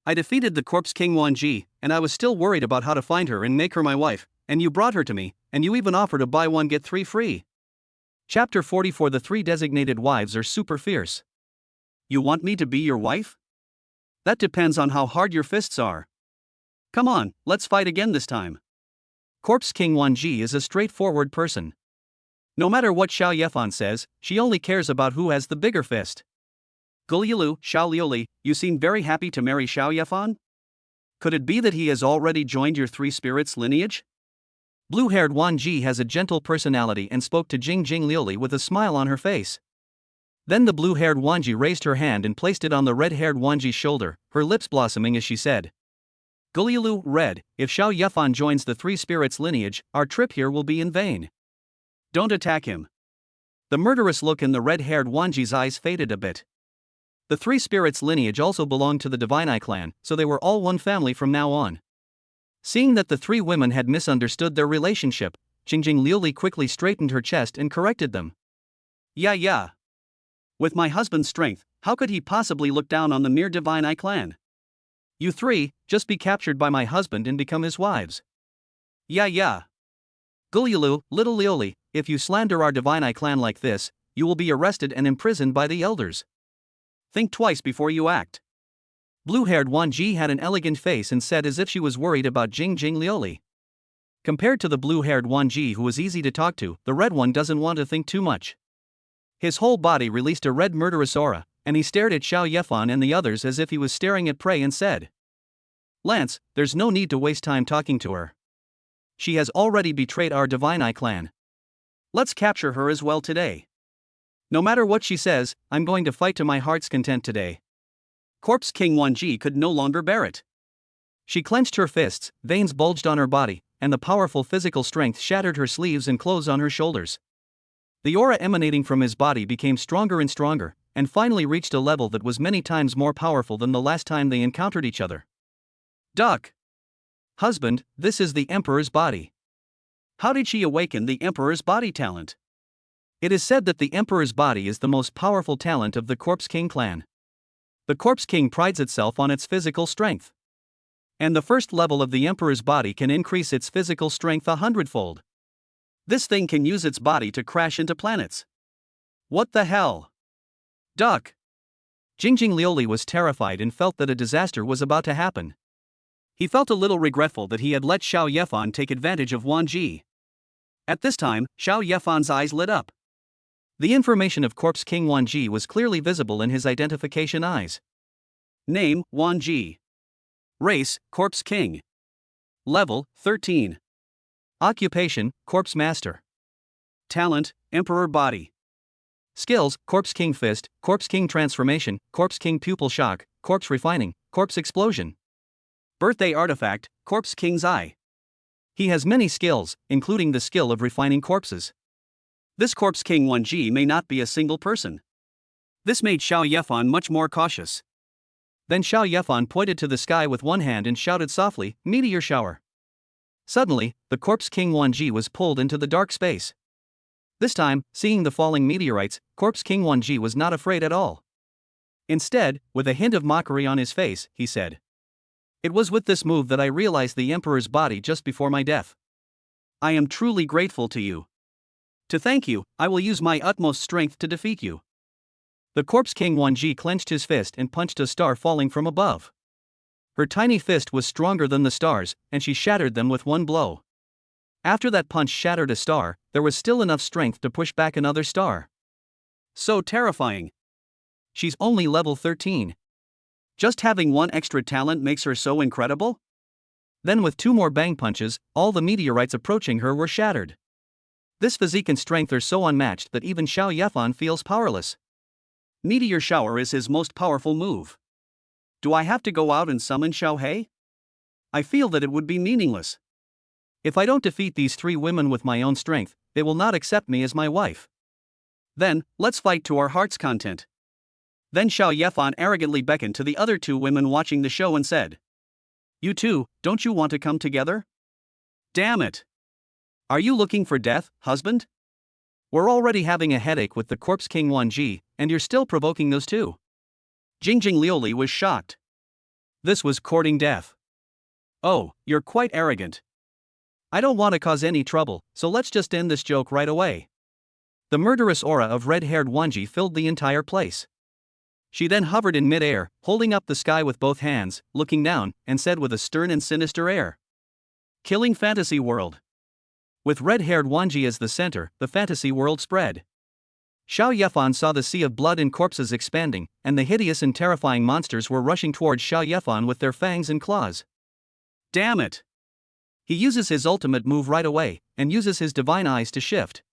I defeated the Corpse King Wan Ji, and I was still worried about how to find her and make her my wife, and you brought her to me, and you even offered to buy 1 get 3 free. Chapter 44. The 3 designated wives are super fierce. You want me to be your wife? That depends on how hard your fists are. Come on, let's fight again this time. Corpse King Wan Ji is a straightforward person. No matter what Xiao Yefan says, she only cares about who has the bigger fist. Gulyilu, Xiao Lioli, you seem very happy to marry Xiao Yefan? Could it be that he has already joined your 3 spirits lineage? Blue-haired Wan Ji has a gentle personality and spoke to Jingjing Lioli with a smile on her face. Then the blue-haired Wan Ji raised her hand and placed it on the red-haired Wan Ji's shoulder, her lips blossoming as she said, Gulyilu, Red, if Xiao Yefan joins the 3 spirits lineage, our trip here will be in vain. Don't attack him. The murderous look in the red-haired Wan Ji's eyes faded a bit. The 3 spirits lineage also belonged to the Divinei clan, so they were all one family from now on. Seeing that the 3 women had misunderstood their relationship, Jingjing Lioli quickly straightened her chest and corrected them. Yeah. With my husband's strength, how could he possibly look down on the mere Divinei clan? You 3, just be captured by my husband and become his wives. Yeah. Gulyilu, little Lioli, if you slander our Divinei clan like this, you will be arrested and imprisoned by the elders. Think twice before you act. Blue-haired Wan Ji had an elegant face and said as if she was worried about Jingjing Lioli. Compared to the blue-haired Wan Ji who was easy to talk to, the red one doesn't want to think too much. His whole body released a red murderous aura, and he stared at Xiao Yefan and the others as if he was staring at prey and said, Lance, there's no need to waste time talking to her. She has already betrayed our Divinei clan. Let's capture her as well today. No matter what she says, I'm going to fight to my heart's content today. Corpse King Wan Ji could no longer bear it. She clenched her fists, veins bulged on her body, and the powerful physical strength shattered her sleeves and clothes on her shoulders. The aura emanating from his body became stronger and stronger, and finally reached a level that was many times more powerful than the last time they encountered each other. Duck! Husband, this is the Emperor's body. How did she awaken the Emperor's body talent? It is said that the Emperor's body is the most powerful talent of the Corpse King clan. The Corpse King prides itself on its physical strength. And the first level of the Emperor's body can increase its physical strength 100-fold. This thing can use its body to crash into planets. What the hell? Duck! Jingjing Lioli was terrified and felt that a disaster was about to happen. He felt a little regretful that he had let Xiao Yefan take advantage of Wan Ji. At this time, Xiao Yefan's eyes lit up. The information of Corpse King Wan Ji was clearly visible in his identification eyes. Name, Wan Ji. Race, Corpse King. Level, 13. Occupation, Corpse Master. Talent, Emperor Body. Skills, Corpse King Fist, Corpse King Transformation, Corpse King Pupil Shock, Corpse Refining, corpse explosion.
Birthday artifact, Corpse King's Eye.
He has many skills, including the skill of refining corpses.
This Corpse King 1G may not be a single person. This made Xiao Yefan much more cautious.
Then Xiao Yefan pointed to the sky with one hand and shouted softly, "Meteor shower." Suddenly, the Corpse King 1G was pulled into the dark space. This time, seeing the falling meteorites, Corpse King 1G was not afraid at all. Instead, with a hint of mockery on his face, he said, "It was with this move that I realized the Emperor's body just before my death.
I am truly grateful to you. To thank you, I will use my utmost strength to defeat you."
The Corpse King 1G clenched his fist and punched a star falling from above. Her tiny fist was stronger than the stars, and she shattered them with one blow. After that punch shattered a star, there was still enough strength to push back another star.
So terrifying.
She's only level 13.
Just having one extra talent makes her so incredible?
Then with two more bang punches, all the meteorites approaching her were shattered. This physique and strength are so unmatched that even Xiao Yefan feels powerless.
Meteor Shower is his most powerful move. Do I have to go out and summon Xiao He? I feel that it would be meaningless.
If I don't defeat these three women with my own strength, they will not accept me as my wife.
Then, let's fight to our heart's content. Then Xiao Yefan arrogantly beckoned to the other two women watching the show and said, "You two, don't you want to come together? Damn it! Are you looking for death, husband?
We're already having a headache with the Corpse King 1G, and you're still provoking those two."
Jingjing Liuli was shocked.
This was courting death.
"Oh, you're quite arrogant.
I don't want to cause any trouble, so let's just end this joke right away." The murderous aura of red-haired 1G filled the entire place. She then hovered in mid-air, holding up the sky with both hands, looking down, and said with a stern and sinister air, "Killing fantasy world." With red-haired 1G as the center, the fantasy world spread. Xiao Yefan saw the sea of blood and corpses expanding, and the hideous and terrifying monsters were rushing towards Xiao Yefan with their fangs and claws.
Damn it!
He uses his ultimate move right away, and uses his divine eyes to shift.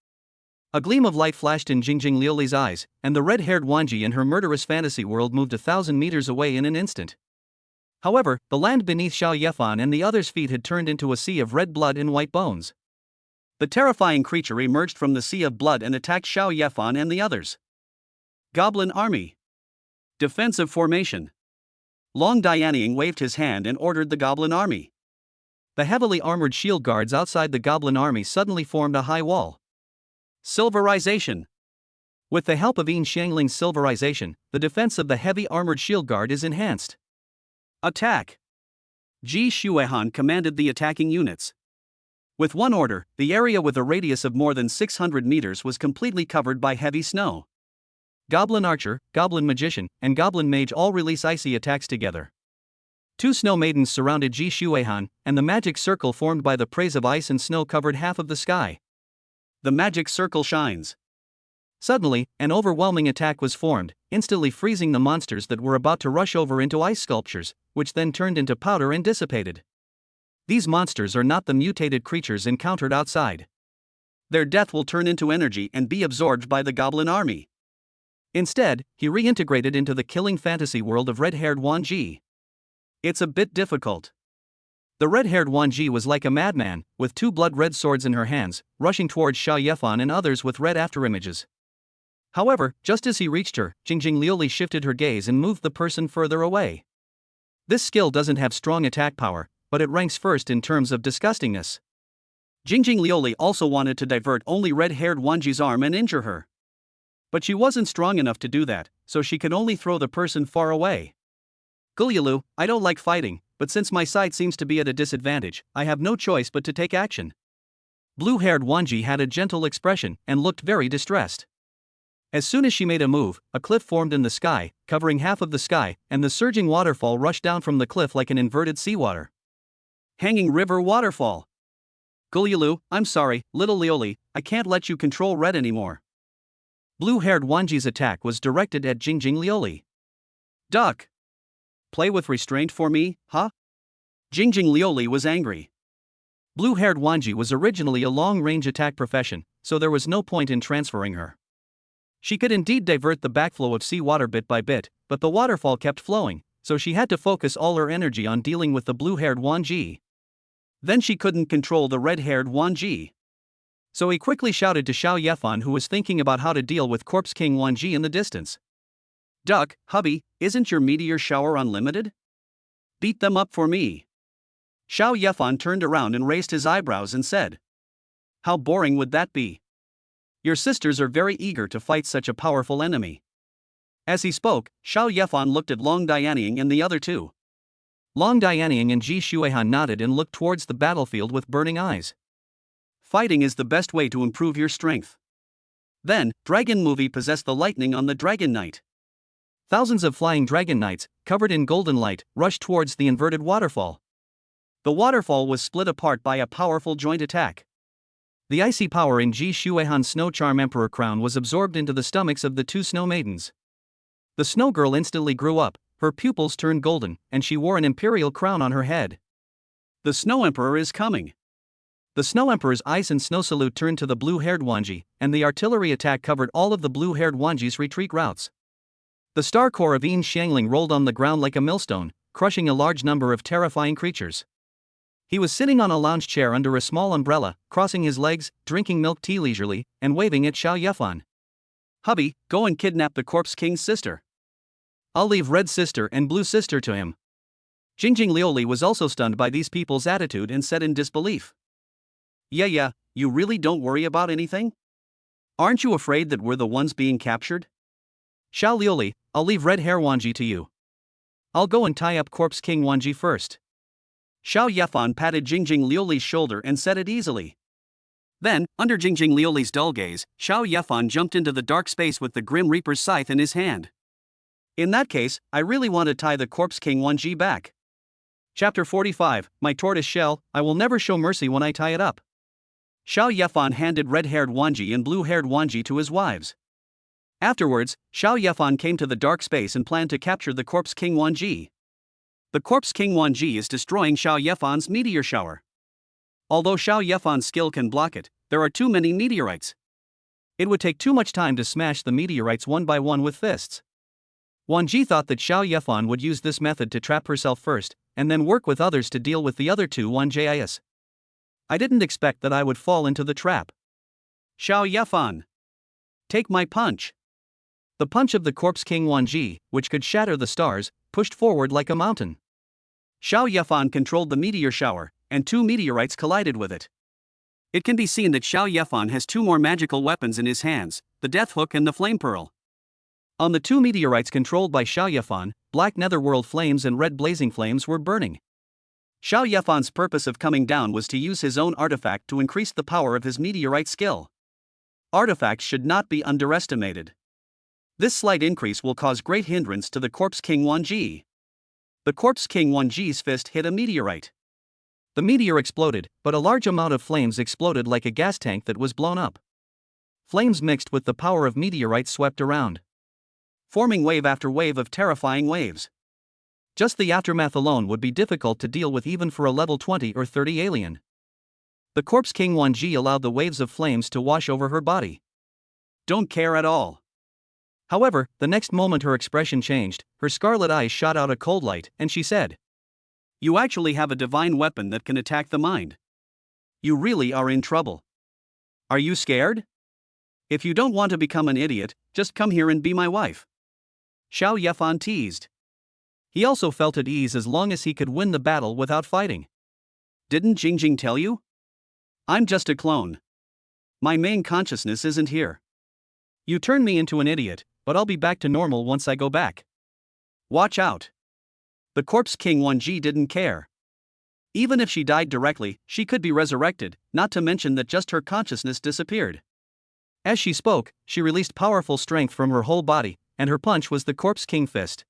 A gleam of light flashed in Jingjing Liuli's eyes, and the red-haired Wanji and her murderous fantasy world moved 1,000 meters away in an instant. However, the land beneath Xiao Yefan and the others' feet had turned into a sea of red blood and white bones.
The terrifying creature emerged from the sea of blood and attacked Xiao Yefan and the others. Goblin Army. Defensive formation. Long Dianying waved his hand and ordered the Goblin Army.
The heavily armored shield guards outside the Goblin Army suddenly formed a high wall.
Silverization.
With the help of Yin Xiangling's silverization, the defense of the heavy armored shield guard is enhanced.
Attack. Ji Xuehan commanded the attacking units. With one order, the area with a radius of more than 600 meters was completely covered by heavy snow.
Goblin Archer, Goblin Magician, and Goblin Mage all release icy attacks together. Two snow maidens surrounded Ji Xuehan, and the magic circle formed by the praise of ice and snow covered half of the sky.
The magic circle shines.
Suddenly, an overwhelming attack was formed, instantly freezing the monsters that were about to rush over into ice sculptures, which then turned into powder and dissipated. These monsters are not the mutated creatures encountered outside.
Their death will turn into energy and be absorbed by the Goblin Army.
Instead, he reintegrated into the killing fantasy world of red-haired Wanji.
It's a bit difficult.
The red-haired Wanji was like a madman, with two blood-red swords in her hands, rushing towards Xiao Yefan and others with red afterimages. However, just as he reached her, Jingjing Liuli shifted her gaze and moved the person further away. This skill doesn't have strong attack power, but it ranks first in terms of disgustingness.
Jingjing Liuli also wanted to divert only red-haired Wanji's arm and injure her. But she wasn't strong enough to do that, so she could only throw the person far away. Gulyalu, I don't like fighting, but since my side seems to be at a disadvantage, I have no choice but to take action.
Blue-haired Wanji had a gentle expression and looked very distressed. As soon as she made a move, a cliff formed in the sky, covering half of the sky, and the surging waterfall rushed down from the cliff like an inverted seawater.
Hanging River Waterfall. Gulyalu, I'm sorry, little Lioli, I can't let you control red anymore.
Blue-haired Wanji's attack was directed at Jingjing Lioli.
Duck. Play with restraint for me, huh? Jingjing Lioli was angry.
Blue-haired Wanji was originally a long-range attack profession, so there was no point in transferring her. She could indeed divert the backflow of seawater bit by bit, but the waterfall kept flowing, so she had to focus all her energy on dealing with the blue-haired Wan Ji.
Then she couldn't control the red-haired Wan Ji.
So he quickly shouted to Xiao Yefan, who was thinking about how to deal with Corpse King Wan Ji in the distance.
Duck, hubby, isn't your meteor shower unlimited? Beat them up for me. Xiao Yefan turned around and raised his eyebrows and said, how boring would that be? Your sisters are very eager to fight such a powerful enemy. As he spoke, Xiao Yefan looked at Long Dianying and the other two.
Long Dianying and Ji Shuihan nodded and looked towards the battlefield with burning eyes.
Fighting is the best way to improve your strength. Then, Dragon Movie possessed the lightning on the Dragon Knight.
Thousands of flying dragon knights, covered in golden light, rushed towards the inverted waterfall.
The waterfall was split apart by a powerful joint attack.
The icy power in Ji Shuihan's Snow Charm Emperor crown was absorbed into the stomachs of the two snow maidens. The snow girl instantly grew up, her pupils turned golden, and she wore an imperial crown on her head.
The Snow Emperor is coming.
The Snow Emperor's ice and snow salute turned to the blue-haired Wanji, and the artillery attack covered all of the blue-haired Wanji's retreat routes. The star core of Yin Xiangling rolled on the ground like a millstone, crushing a large number of terrifying creatures. He was sitting on a lounge chair under a small umbrella, crossing his legs, drinking milk tea leisurely, and waving at Xiao Yefan.
Hubby, go and kidnap the Corpse King's sister.
I'll leave Red Sister and Blue Sister to him.
Jingjing Lioli was also stunned by these people's attitude and said in disbelief. Yeah, you really don't worry about anything? Aren't you afraid that we're the ones being captured?
Xiao Lioli, I'll leave Red Hair Wanji to you. I'll go and tie up Corpse King Wanji first.
Xiao Yefan patted Jingjing Lioli's shoulder and said it easily. Then, under Jingjing Lioli's dull gaze, Xiao Yefan jumped into the dark space with the Grim Reaper's scythe in his hand. In that case, I really want to tie the Corpse King Wanji back.
Chapter 45, My Tortoise Shell, I will never show mercy when I tie it up.
Xiao Yefan handed red-haired Wanji and blue-haired Wanji to his wives. Afterwards, Xiao Yefan came to the dark space and planned to capture the Corpse King Wanji. The Corpse King Wanji is destroying Xiao Yefan's meteor shower. Although Xiao Yefan's skill can block it, there are too many meteorites.
It would take too much time to smash the meteorites one by one with fists. Wanji thought that Xiao Yefan would use this method to trap herself first, and then work with others to deal with the other two Wanjis. I didn't expect that I would fall into the trap.
Xiao Yefan, take my punch.
The punch of the Corpse King Wanji, which could shatter the stars, pushed forward like a mountain.
Xiao Yefan controlled the meteor shower, and two meteorites collided with it. It can be seen that Xiao Yefan has two more magical weapons in his hands, the Death Hook and the Flame Pearl.
On the two meteorites controlled by Xiao Yefan, black netherworld flames and red blazing flames were burning.
Xiao Yefan's purpose of coming down was to use his own artifact to increase the power of his meteorite skill. Artifacts should not be underestimated. This slight increase will cause great hindrance to the Corpse King Wanji. The Corpse King Wanji's fist hit a meteorite.
The meteor exploded, but a large amount of flames exploded like a gas tank that was blown up. Flames mixed with the power of meteorites swept around,
forming wave after wave of terrifying waves.
Just the aftermath alone would be difficult to deal with even for a level 20 or 30 alien. The Corpse King Wanji allowed the waves of flames to wash over her body.
Don't care at all.
However, the next moment her expression changed, her scarlet eyes shot out a cold light, and she said,
You actually have a divine weapon that can attack the mind. You really are in trouble. Are you scared? If you don't want to become an idiot, just come here and be my wife. Xiao Yefan teased.
He also felt at ease as long as he could win the battle without fighting.
Didn't Jingjing tell you? I'm just a clone. My main consciousness isn't here.
You turned me into an idiot, but I'll be back to normal once I go back.
Watch out. The Corpse King Wanji didn't care. Even if she died directly, she could be resurrected, not to mention that just her consciousness disappeared.
As she spoke, she released powerful strength from her whole body, and her punch was the Corpse King fist.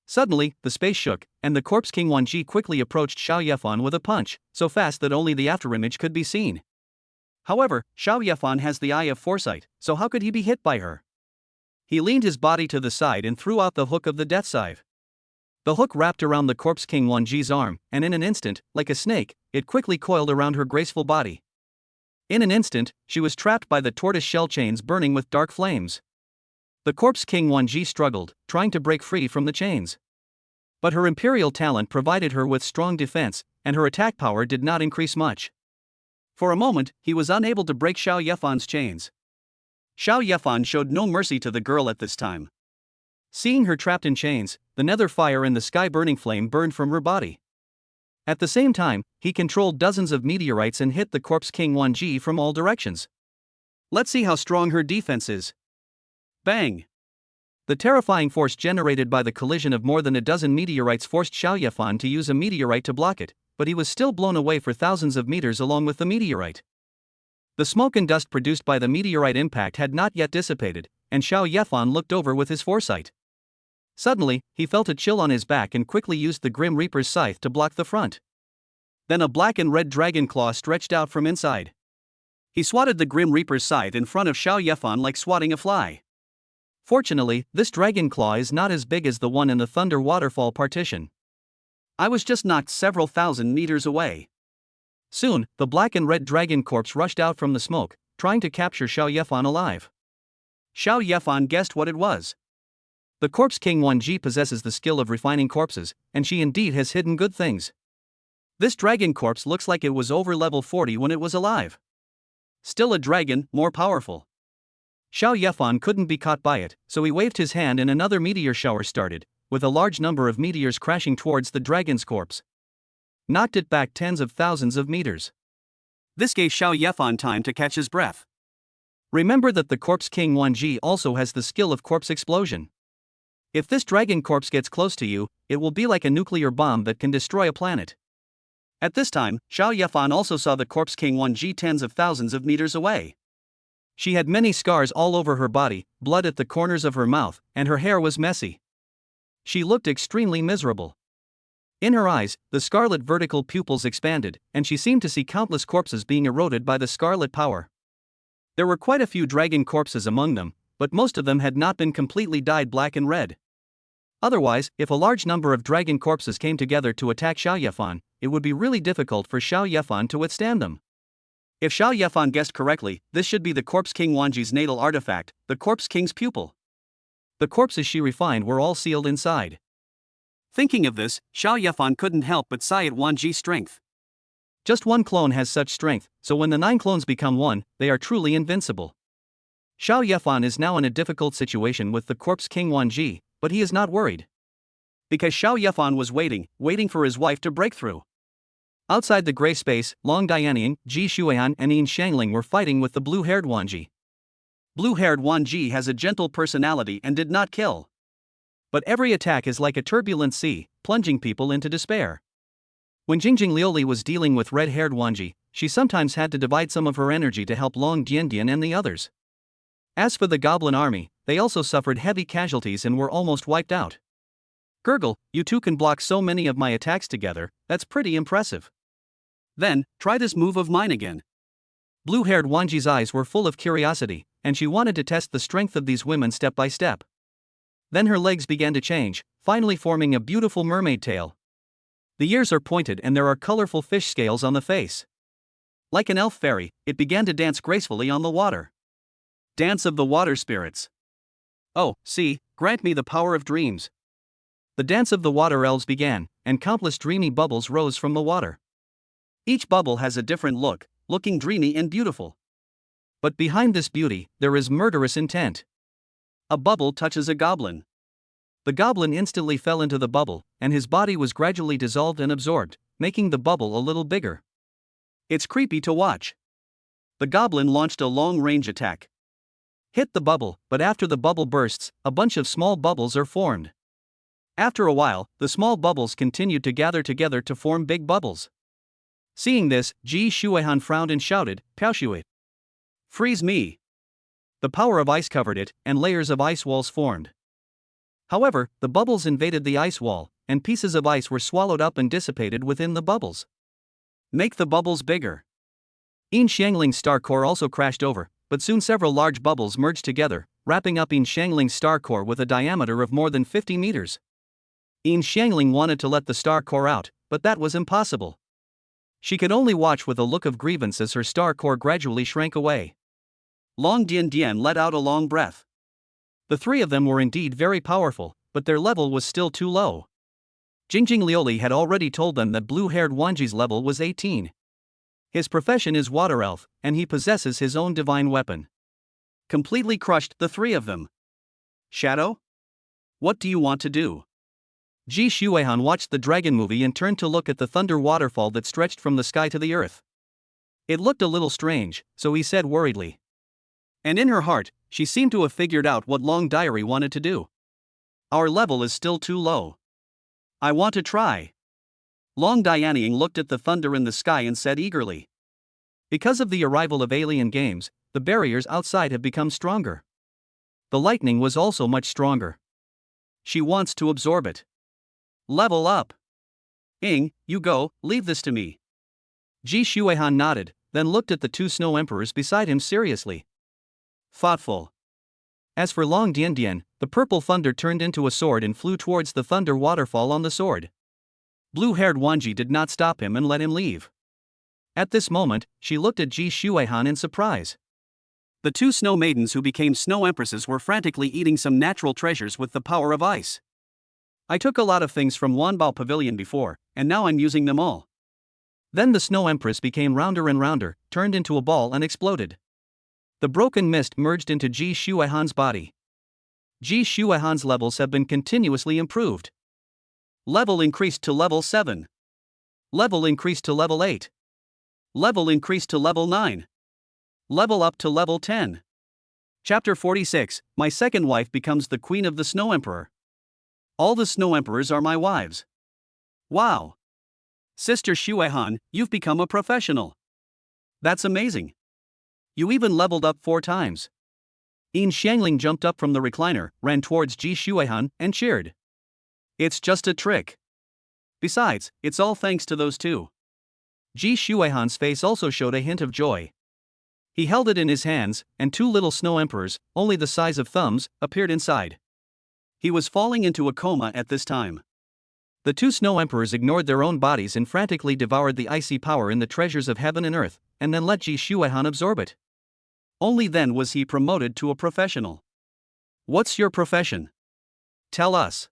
Suddenly, the space shook, and the Corpse King Wanji quickly approached Xiao Yefan with a punch, so fast that only the afterimage could be seen. However, Xiao Yefan has the eye of foresight, so how could he be hit by her? He leaned his body to the side and threw out the hook of the death scythe. The hook wrapped around the Corpse King Wanji's arm, and in an instant, like a snake, it quickly coiled around her graceful body. In an instant, she was trapped by the tortoise shell chains burning with dark flames. The Corpse King Wanji struggled, trying to break free from the chains. But her imperial talent provided her with strong defense, and her attack power did not increase much.
For a moment, he was unable to break Xiao Yefan's chains. Xiao Yefan showed no mercy to the girl at this time.
Seeing her trapped in chains, the nether fire and the sky-burning flame burned from her body. At the same time, he controlled dozens of meteorites and hit the corpse King Wanji from all directions.
Let's see how strong her defense is. Bang!
The terrifying force generated by the collision of more than a dozen meteorites forced Xiao Yefan to use a meteorite to block it, but he was still blown away for thousands of meters along with the meteorite. The smoke and dust produced by the meteorite impact had not yet dissipated, and Xiao Yefan looked over with his foresight. Suddenly, he felt a chill on his back and quickly used the Grim Reaper's scythe to block the front.
Then a black and red dragon claw stretched out from inside. He swatted the Grim Reaper's scythe in front of Xiao Yefan like swatting a fly.
Fortunately, this dragon claw is not as big as the one in the Thunder Waterfall partition.
I was just knocked several thousand meters away.
Soon, the black and red dragon corpse rushed out from the smoke, trying to capture Xiao Yefan alive.
Xiao Yefan guessed what it was.
The corpse King Wanji possesses the skill of refining corpses, and she indeed has hidden good things.
This dragon corpse looks like it was over level 40 when it was alive. Still a dragon, more powerful.
Xiao Yefan couldn't be caught by it, so he waved his hand and another meteor shower started, with a large number of meteors crashing towards the dragon's corpse. Knocked it back tens of thousands of meters.
This gave Xiao Yefan time to catch his breath.
Remember that the corpse King Wanji also has the skill of corpse explosion. If this dragon corpse gets close to you, it will be like a nuclear bomb that can destroy a planet.
At this time, Xiao Yefan also saw the corpse King Wanji tens of thousands of meters away.
She had many scars all over her body, blood at the corners of her mouth, and her hair was messy. She looked extremely miserable. In her eyes, the scarlet vertical pupils expanded, and she seemed to see countless corpses being eroded by the scarlet power. There were quite a few dragon corpses among them, but most of them had not been completely dyed black and red. Otherwise, if a large number of dragon corpses came together to attack Xiao Yefan, it would be really difficult for Xiao Yefan to withstand them.
If Xiao Yefan guessed correctly, this should be the corpse King Wanji's natal artifact, the corpse king's pupil.
The corpses she refined were all sealed inside.
Thinking of this, Xiao Yefan couldn't help but sigh at Wanji's strength.
Just one clone has such strength, so when the 9 clones become one, they are truly invincible. Xiao Yefan is now in a difficult situation with the corpse King Wanji, but he is not worried.
Because Xiao Yefan was waiting for his wife to break through.
Outside the gray space, Long Dianying, Ji Shuihan and Yin Shangling were fighting with the blue-haired Wanji.
Blue-haired Wanji has a gentle personality and did not kill.
But every attack is like a turbulent sea, plunging people into despair. When Jingjing Liuli was dealing with red-haired Wanji, she sometimes had to divide some of her energy to help Long Diandian and the others. As for the goblin army, they also suffered heavy casualties and were almost wiped out. Gurgle, you two can block so many of my attacks together, that's pretty impressive.
Then, try this move of mine again.
Blue-haired Wanji's eyes were full of curiosity, and she wanted to test the strength of these women step by step. Then her legs began to change, finally forming a beautiful mermaid tail. The ears are pointed and there are colorful fish scales on the face. Like an elf fairy, it began to dance gracefully on the water.
Dance of the water spirits.
Oh, see, grant me the power of dreams. The dance of the water elves began, and countless dreamy bubbles rose from the water.
Each bubble has a different look, looking dreamy and beautiful.
But behind this beauty, there is murderous intent.
A bubble touches a goblin.
The goblin instantly fell into the bubble, and his body was gradually dissolved and absorbed, making the bubble a little bigger.
It's creepy to watch. The goblin launched a long-range attack.
Hit the bubble, but after the bubble bursts, a bunch of small bubbles are formed. After a while, the small bubbles continued to gather together to form big bubbles. Seeing this, Ji Shuihan frowned and shouted, "Piaoshui!
Freeze me!"
The power of ice covered it, and layers of ice walls formed. However, the bubbles invaded the ice wall, and pieces of ice were swallowed up and dissipated within the bubbles.
Make the bubbles bigger.
Yin Xiangling's star core also crashed over, but soon several large bubbles merged together, wrapping up Yin Xiangling's star core with a diameter of more than 50 meters. Yin Xiangling wanted to let the star core out, but that was impossible. She could only watch with a look of grievance as her star core gradually shrank away.
Long Dian let out a long breath.
The 3 of them were indeed very powerful, but their level was still too low. Jingjing Lioli had already told them that blue-haired Wanji's level was 18. His profession is water elf, and he possesses his own divine weapon.
Completely crushed the three of them. Shadow? What do you want to do?
Ji Shuehan watched the dragon movie and turned to look at the thunder waterfall that stretched from the sky to the earth. It looked a little strange, so he said worriedly.
And in her heart, she seemed to have figured out what Long Diary wanted to do. Our level is still too low. I want to try. Long Dianying looked at the thunder in the sky and said eagerly. Because of the arrival of alien games, the barriers outside have become stronger. The lightning was also much stronger. She wants to absorb it. Level up. Ing, you go, leave this to me.
Ji Shuehan nodded, then looked at the two snow emperors beside him seriously.
Thoughtful.
As for Long Dian, the purple thunder turned into a sword and flew towards the thunder waterfall on the sword. Blue-haired Wanji did not stop him and let him leave. At this moment, she looked at Ji Shuehan in surprise.
The two snow maidens who became snow empresses were frantically eating some natural treasures with the power of ice. I took a lot of things from Wanbao Pavilion before, and now I'm using them all.
Then the snow empress became rounder and rounder, turned into a ball and exploded. The broken mist merged into Ji Shuehan's body. Ji Shuehan's levels have been continuously improved.
Level increased to level 7.
Level increased to level 8.
Level increased to level 9. Level up to level 10. Chapter 46, My second wife becomes the queen of the Snow Emperor. All the Snow Emperors are my wives. Wow. Sister Shuehan, you've become a professional. That's amazing. You even leveled up 4 times.
Yin Xiangling jumped up from the recliner, ran towards Ji Shuehan, and cheered.
It's just a trick. Besides, it's all thanks to those two.
Ji Shuehan's face also showed a hint of joy. He held it in his hands, and 2 little snow emperors, only the size of thumbs, appeared inside.
He was falling into a coma at this time.
The 2 snow emperors ignored their own bodies and frantically devoured the icy power in the treasures of heaven and earth, and then let Ji Shuehan absorb it.
Only then was he promoted to a professional. What's your profession? Tell us.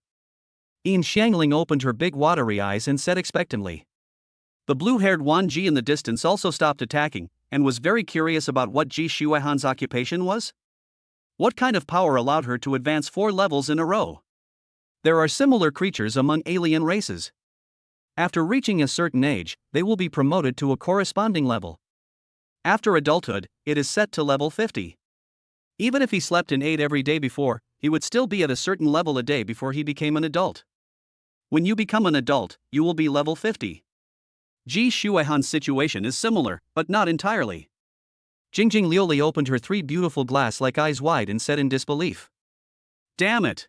Yin Xiangling opened her big watery eyes and said expectantly.
The blue-haired Wan Ji in the distance also stopped attacking, and was very curious about what Ji Shuehan's occupation was. What kind of power allowed her to advance 4 levels in a row?
There are similar creatures among alien races. After reaching a certain age, they will be promoted to a corresponding level.
After adulthood, it is set to level 50. Even if he slept in 8 every day before, he would still be at a certain level a day before he became an adult. When you become an adult, you will be level 50. Ji Shuehan's situation is similar, but not entirely.
Jingjing Lioli opened her 3 beautiful glass-like eyes wide and said in disbelief.
Damn it!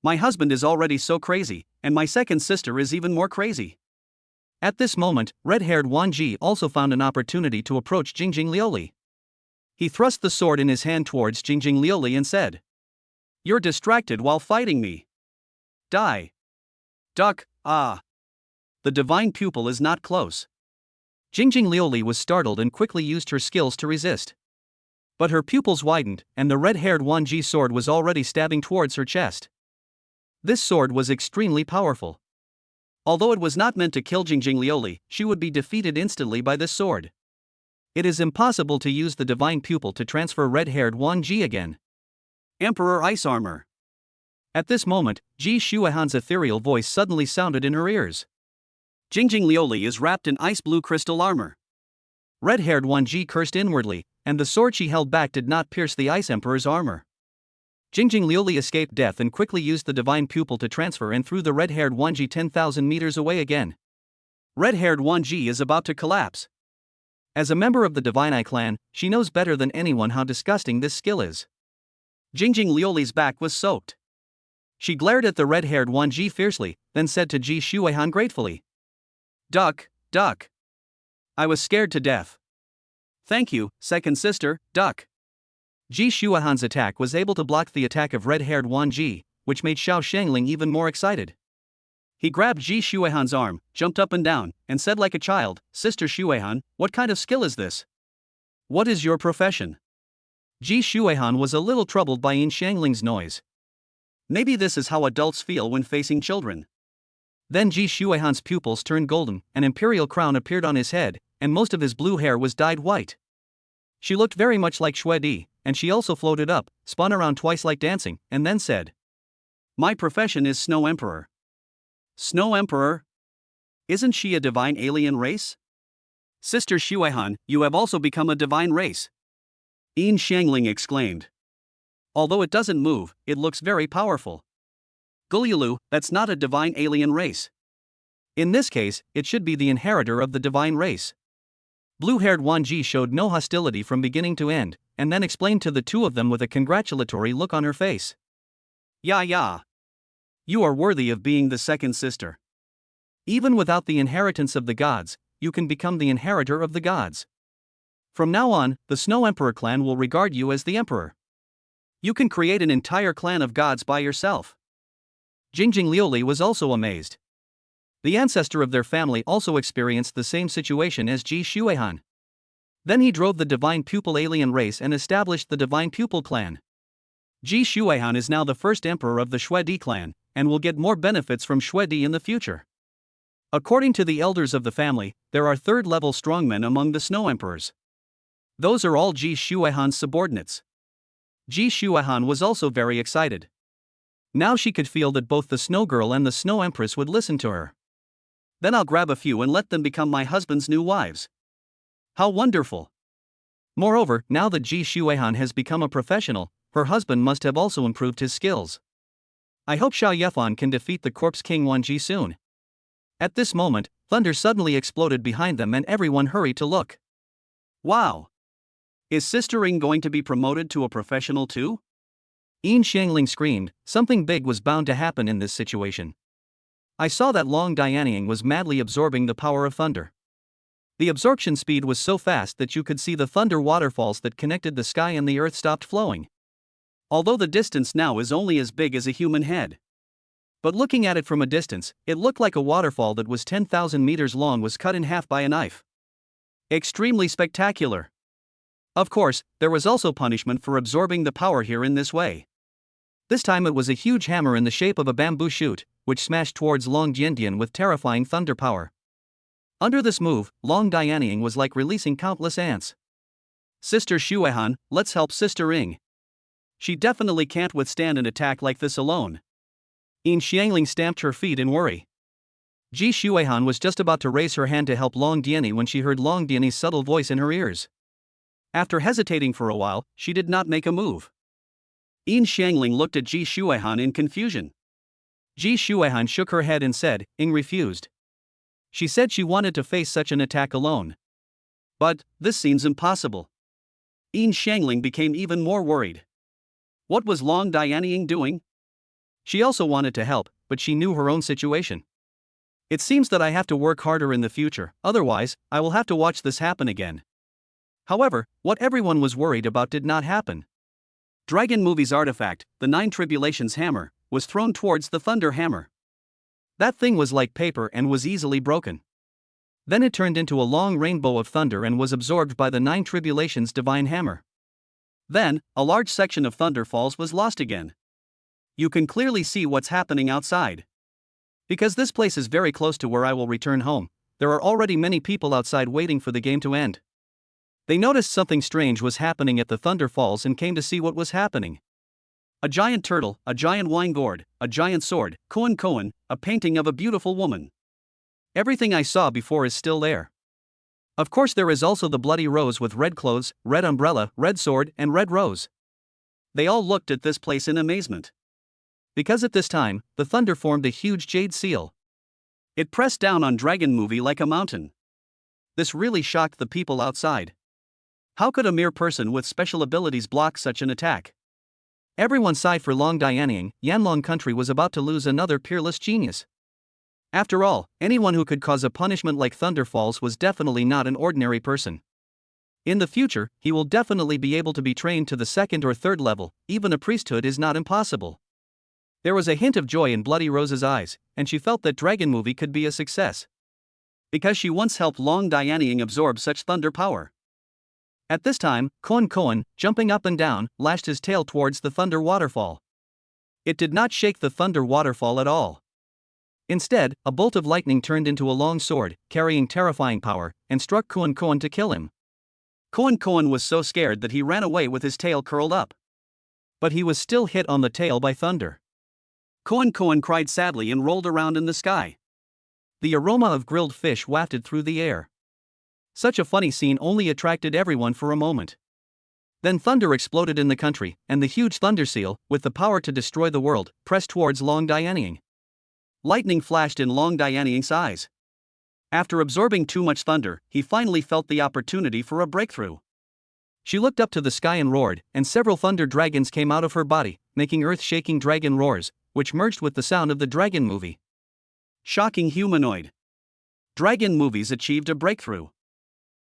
My husband is already so crazy, and my second sister is even more crazy.
At this moment, red-haired Wan Ji also found an opportunity to approach Jingjing Lioli. He thrust the sword in his hand towards Jingjing Lioli and said, You're distracted while fighting me. Die. Duck, ah. The divine pupil is not close. Jingjing Lioli was startled and quickly used her skills to resist. But her pupils widened, and the red-haired Wan Ji sword was already stabbing towards her chest. This sword was extremely powerful.
Although it was not meant to kill Jingjing Lioli, she would be defeated instantly by this sword.
It is impossible to use the divine pupil to transfer red-haired Wan Ji again.
Emperor Ice Armor.
At this moment, Ji Shuehan's ethereal voice suddenly sounded in her ears.
Jingjing Lioli is wrapped in ice-blue crystal armor.
Red-haired Wan Ji cursed inwardly, and the sword she held back did not pierce the Ice Emperor's armor. Jingjing Lioli escaped death and quickly used the divine pupil to transfer and threw the red-haired Wan Ji 10,000 meters away again.
Red-haired Wan Ji is about to collapse.
As a member of the Divine Eye clan, she knows better than anyone how disgusting this skill is.
Jingjing Lioli's back was soaked.
She glared at the red-haired Wan Ji fiercely, then said to Ji Shuehan gratefully.
Duck, duck. I was scared to death. Thank you, second sister, duck.
Ji Shuehan's attack was able to block the attack of red-haired Wan Ji, which made Xiao Xiangling even more excited.
He grabbed Ji Shuehan's arm, jumped up and down, and said like a child, Sister Shuehan, what kind of skill is this? What is your profession?
Ji Shuehan was a little troubled by Yin Xiangling's noise.
Maybe this is how adults feel when facing children.
Then Ji Shuihan's pupils turned golden, an imperial crown appeared on his head, and most of his blue hair was dyed white. She looked very much like Xue Di, and she also floated up, spun around twice like dancing, and then said,
My profession is Snow Emperor. Snow Emperor? Isn't she a divine alien race? Sister Shuihan, you have also become a divine race. Yin Xiangling exclaimed. Although it doesn't move, it looks very powerful. Guliulu, that's not a divine alien race. In this case, it should be the inheritor of the divine race. Blue-haired Wan Ji showed no hostility from beginning to end, and then explained to the two of them with a congratulatory look on her face. Yeah. You are worthy of being the second sister.
Even without the inheritance of the gods, you can become the inheritor of the gods. From now on, the Snow Emperor clan will regard you as the emperor.
You can create an entire clan of gods by yourself.
Jingjing Liuli was also amazed. The ancestor of their family also experienced the same situation as Ji Shuihan. Then he drove the divine pupil alien race and established the divine pupil clan.
Ji Shuihan is now the first emperor of the Xue Di clan, and will get more benefits from Xue Di in the future. According to the elders of the family, there are third-level strongmen among the Snow Emperors. Those are all Ji Shuihan's subordinates. Ji Shuihan was also very excited. Now she could feel that both the Snow Girl and the Snow Empress would listen to her. Then I'll grab a few and let them become my husband's new wives. How wonderful!
Moreover, now that Ji Shuihan has become a professional, her husband must have also improved his skills. I hope Xiao Yefan can defeat the corpse king Wan Ji soon. At this moment, thunder suddenly exploded behind them and everyone hurried to look.
Wow! Is Sister Ing going to be promoted to a professional too?
Yin Xiangling screamed, something big was bound to happen in this situation. I saw that Long Dianying was madly absorbing the power of thunder. The absorption speed was so fast that you could see the thunder waterfalls that connected the sky and the earth stopped flowing.
Although the distance now is only as big as a human head. But looking at it from a distance, it looked like a waterfall that was 10,000 meters long was cut in half by a knife. Extremely spectacular. Of course, there was also punishment for absorbing the power here in this way. This time it was a huge hammer in the shape of a bamboo shoot, which smashed towards Long Diandian with terrifying thunder power. Under this move, Long Dianying was like releasing countless ants. Sister Shuihan, let's help Sister Ing. She definitely can't withstand an attack like this alone. Yin Xiangling stamped her feet in worry. Ji Shuihan was just about to raise her hand to help Long Diany when she heard Long Diany's subtle voice in her ears. After hesitating for a while, she did not make a move. Yin Xiangling looked at Ji Shuihan in confusion. Ji Shuihan shook her head and said, Ing refused. She said she wanted to face such an attack alone. But, this seems impossible. Yin Xiangling became even more worried. What was Long Dianying doing? She also wanted to help, but she knew her own situation. It seems that I have to work harder in the future, otherwise, I will have to watch this happen again. However, what everyone was worried about did not happen. Dragon Movie's artifact, the Nine Tribulations hammer, was thrown towards the Thunder Hammer. That thing was like paper and was easily broken. Then it turned into a long rainbow of thunder and was absorbed by the Nine Tribulations divine hammer. Then, a large section of Thunder Falls was lost again. You can clearly see what's happening outside. Because this place is very close to where I will return home, there are already many people outside waiting for the game to end. They noticed something strange was happening at the Thunder Falls and came to see what was happening. A giant turtle, a giant wine gourd, a giant sword, koan, a painting of a beautiful woman. Everything I saw before is still there. Of course there is also the bloody rose with red clothes, red umbrella, red sword, and red rose. They all looked at this place in amazement. Because at this time, the thunder formed a huge jade seal. It pressed down on Dragon Movie like a mountain. This really shocked the people outside. How could a mere person with special abilities block such an attack? Everyone sighed for Long Dianying. Yanlong country was about to lose another peerless genius. After all, anyone who could cause a punishment like Thunder Falls was definitely not an ordinary person. In the future, he will definitely be able to be trained to the second or third level, even a priesthood is not impossible. There was a hint of joy in Bloody Rose's eyes, and she felt that Dragon Movie could be a success. Because she once helped Long Dianying absorb such thunder power. At this time, Koan, jumping up and down, lashed his tail towards the thunder waterfall. It did not shake the thunder waterfall at all.
Instead, a bolt of lightning turned into a long sword, carrying terrifying power, and struck Kuan Kuan to kill him.
Kuan Kuan was so scared that he ran away with his tail curled up.
But he was still hit on the tail by thunder.
Kuan Kuan cried sadly and rolled around in the sky.
The aroma of grilled fish wafted through the air. Such a funny scene only attracted everyone for a moment. Then thunder exploded in the country, and the huge thunder seal, with the power to destroy the world, pressed towards Long Dianying.
Lightning flashed in Long Dianying's eyes. After absorbing too much thunder, he finally felt the opportunity for a breakthrough.
She looked up to the sky and roared, and several thunder dragons came out of her body, making earth-shaking dragon roars, which merged with the sound of the dragon movie.
Shocking humanoid. Dragon movies achieved a breakthrough.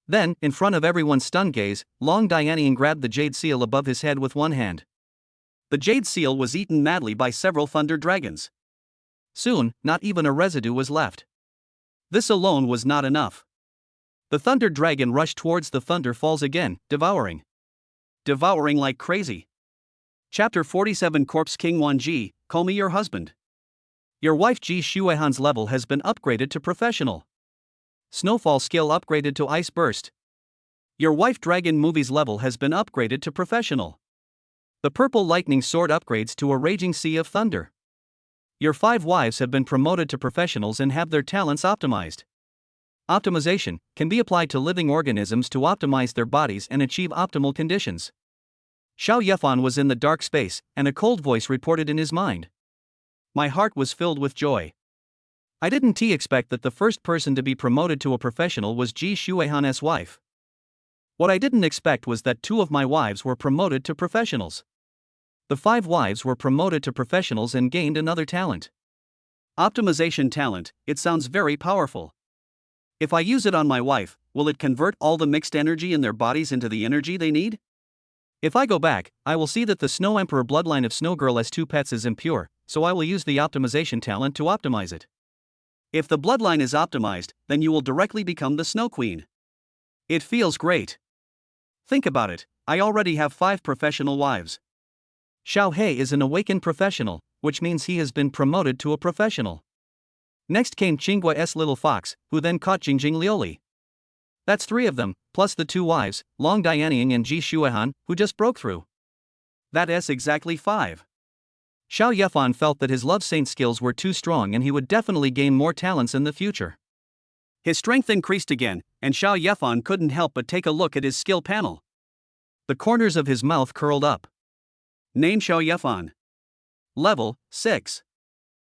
Then, in front of everyone's stunned gaze, Long Dianying grabbed the jade seal above his head with one hand.
The jade seal was eaten madly by several thunder dragons.
Soon, not even a residue was left.
This alone was not enough.
The thunder dragon rushed towards the thunder falls again, devouring
like crazy. Chapter 47 Corpse King Wan Ji, call me your husband.
Your wife Ji Shuehan's level has been upgraded to professional. Snowfall skill upgraded to ice burst.
Your wife Dragon Movie's level has been upgraded to professional.
The purple lightning sword upgrades to a raging sea of thunder. Your 5 wives have been promoted to professionals and have their talents optimized. Optimization can be applied to living organisms to optimize their bodies and achieve optimal conditions. Xiao Yefan was in the dark space, and a cold voice reported in his mind.
My heart was filled with joy.
I didn't expect that the first person to be promoted to a professional was Ji Shuehan's wife. What I didn't expect was that 2 of my wives were promoted to professionals. The 5 wives were promoted to professionals and gained another talent.
Optimization talent, it sounds very powerful. If I use it on my wife, will it convert all the mixed energy in their bodies into the energy they need?
If I go back, I will see that the Snow Emperor bloodline of Snow Girl S2 pets is impure, so I will use the optimization talent to optimize it.
If the bloodline is optimized, then you will directly become the Snow Queen. It feels great. Think about it, I already have 5 professional wives.
Xiao He is an awakened professional, which means he has been promoted to a professional. Next came Qinggua's little fox, who then caught Jingjing Lioli. That's 3 of them, plus the 2 wives, Long Dianying and Ji Shuehan, who just broke through.
That is exactly 5.
Xiao Yefan felt that his love saint skills were too strong and he would definitely gain more talents in the future.
His strength increased again, and Xiao Yefan couldn't help but take a look at his skill panel.
The corners of his mouth curled up.
Name Xiao Yefan. Level 6.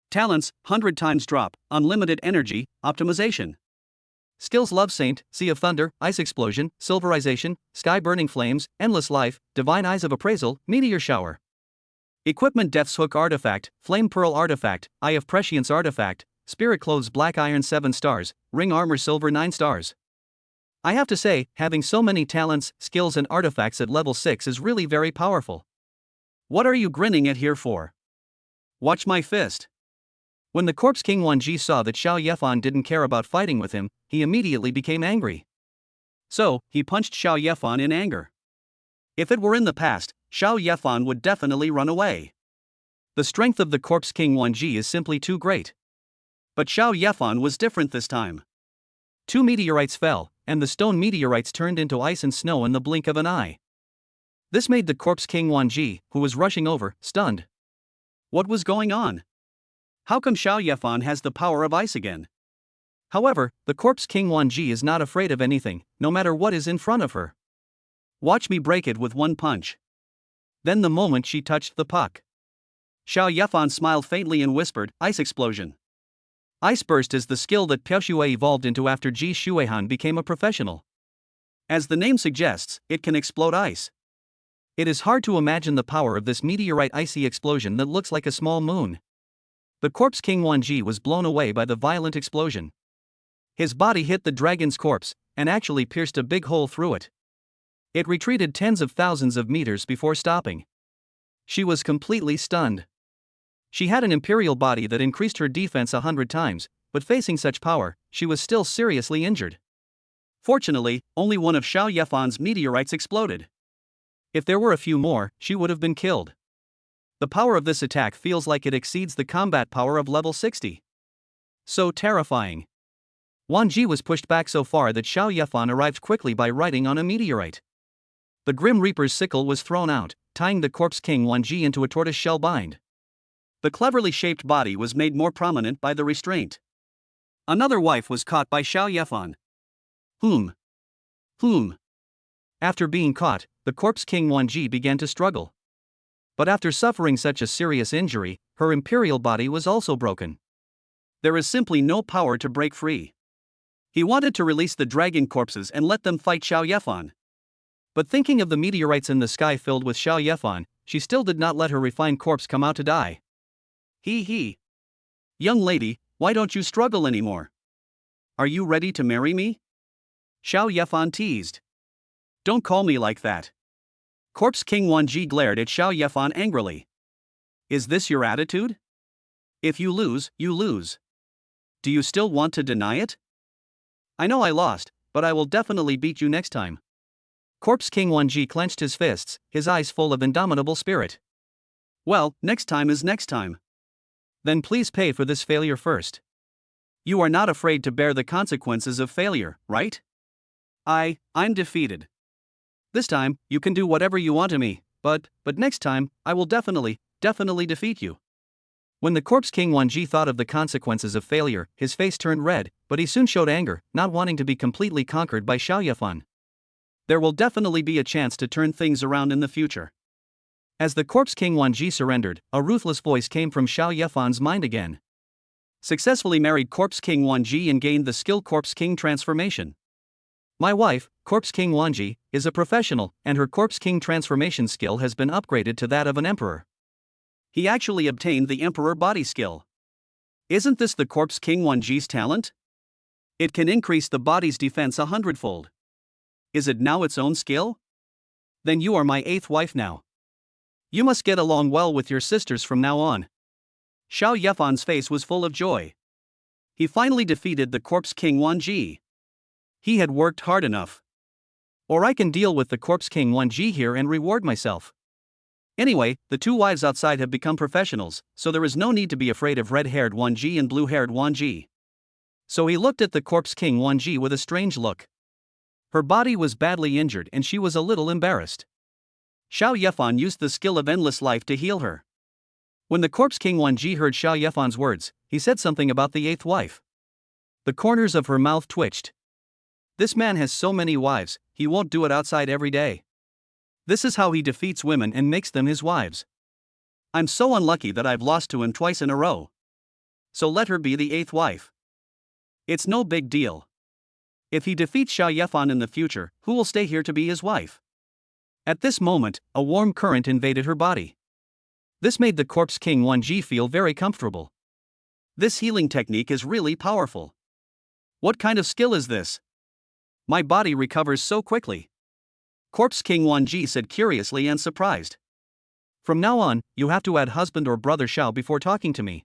Talents 100 times drop, unlimited energy, optimization.
Skills Love Saint, Sea of Thunder, Ice Explosion, Silverization, Sky Burning Flames, Endless Life, Divine Eyes of Appraisal, Meteor Shower. Equipment Death's Hook Artifact, Flame Pearl Artifact, Eye of Prescience Artifact, Spirit Clothes Black Iron 7 stars, Ring Armor Silver 9 stars. I have to say, having so many talents, skills and artifacts at level 6 is really very powerful.
What are you grinning at here for? Watch my fist.
When the Corpse King Wan Ji saw that Xiao Yefan didn't care about fighting with him, he immediately became angry.
So, he punched Xiao Yefan in anger. If it were in the past, Xiao Yefan would definitely run away.
The strength of the Corpse King Wan Ji is simply too great.
But Xiao Yefan was different this time.
2 meteorites fell, and the stone meteorites turned into ice and snow in the blink of an eye. This made the Corpse King Wan Ji, who was rushing over, stunned.
What was going on? How come Xiao Yefan has the power of ice again?
However, the Corpse King Wan Ji is not afraid of anything, no matter what is in front of her.
Watch me break it with one punch.
Then the moment she touched the puck,
Xiao Yefan smiled faintly and whispered, Ice Explosion.
Ice Burst is the skill that Piao Xue evolved into after Ji Shuehan became a professional.
As the name suggests, it can explode ice.
It is hard to imagine the power of this meteorite icy explosion that looks like a small moon. The Corpse King Wan Ji was blown away by the violent explosion. His body hit the dragon's corpse, and actually pierced a big hole through it. It retreated tens of thousands of meters before stopping. She was completely stunned. She had an imperial body that increased her defense 100 times, but facing such power, she was still seriously injured.
Fortunately, only one of Xiao Yefan's meteorites exploded.
If there were a few more, she would have been killed. The power of this attack feels like it exceeds the combat power of level 60. So terrifying. Wang Ji was pushed back so far that Xiao Yefan arrived quickly by riding on a meteorite. The Grim Reaper's sickle was thrown out, tying the corpse king Wang Ji into a tortoise-shell bind.
The cleverly shaped body was made more prominent by the restraint. Another wife was caught by Xiao Yefan.
Whom? After being caught, the corpse king Wang Ji began to struggle. But after suffering such a serious injury, her imperial body was also broken.
There is simply no power to break free. He wanted to release the dragon corpses and let them fight Xiao Yefan.
But thinking of the meteorites in the sky filled with Xiao Yefan, she still did not let her refined corpse come out to die.
He. Young lady, why don't you struggle anymore? Are you ready to marry me? Xiao Yefan teased. Don't call me like that. Corpse King Wang Ji glared at Xiao Yefan angrily. Is this your attitude? If you lose, you lose. Do you still want to deny it? I know I lost, but I will definitely beat you next time.
Corpse King Wang Ji clenched his fists, his eyes full of indomitable spirit.
Well, next time is next time.
Then please pay for this failure first.
You are not afraid to bear the consequences of failure, right? I'm defeated. This time, you can do whatever you want to me, but next time, I will definitely defeat you.
When the corpse king Wang Ji thought of the consequences of failure, his face turned red, but he soon showed anger, not wanting to be completely conquered by Xiao Yefan.
There will definitely be a chance to turn things around in the future.
As the corpse king Wang Ji surrendered, a ruthless voice came from Xiao Yefan's mind again.
Successfully married corpse king Wang Ji and gained the skill corpse king transformation.
My wife, corpse king Wang Ji, is a professional, and her corpse king transformation skill has been upgraded to that of an emperor.
He actually obtained the emperor body skill. Isn't this the corpse king Wang Ji's talent? It can increase the body's defense 100-fold. Is it now its own skill? Then you are my 8th wife now. You must get along well with your sisters from now on. Xiao Yefan's face was full of joy. He finally defeated the corpse king Wang Ji. He had worked hard enough.
Or I can deal with the corpse king Wang Ji here and reward myself.
Anyway, the two wives outside have become professionals, so there is no need to be afraid of red-haired Wang Ji and blue-haired Wang Ji.
So he looked at the corpse king Wang Ji with a strange look. Her body was badly injured and she was a little embarrassed.
Xiao Yefan used the skill of endless life to heal her.
When the corpse king Wang Ji heard Xiao Yefan's words, he said something about the 8th wife. The corners of her mouth twitched. This man has so many wives, he won't do it outside every day. This is how he defeats women and makes them his wives.
I'm so unlucky that I've lost to him twice in a row. So let her be the 8th wife. It's no big deal. If he defeats Xiao Yefan in the future, who will stay here to be his wife?
At this moment, a warm current invaded her body. This made the corpse king Wang Ji feel very comfortable.
This healing technique is really powerful. What kind of skill is this? My body recovers so quickly. Corpse King Wang Ji said curiously and surprised.
From now on, you have to add husband or brother Xiao before talking to me.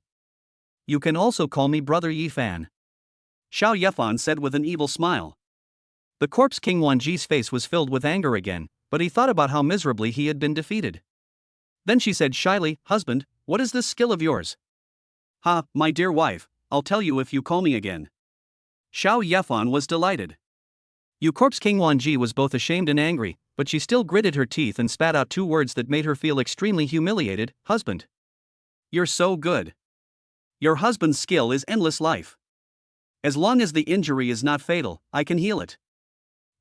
You can also call me brother Yifan.
Xiao Yefan said with an evil smile.
The corpse king Wang Ji's face was filled with anger again, but he thought about how miserably he had been defeated.
Then she said shyly, husband, what is this skill of yours? Ha, my dear wife, I'll tell you if you call me again. Xiao Yefan was delighted.
You corpse king Wang Ji was both ashamed and angry, but she still gritted her teeth and spat out 2 words that made her feel extremely humiliated, husband.
You're so good. Your husband's skill is endless life. As long as the injury is not fatal, I can heal it.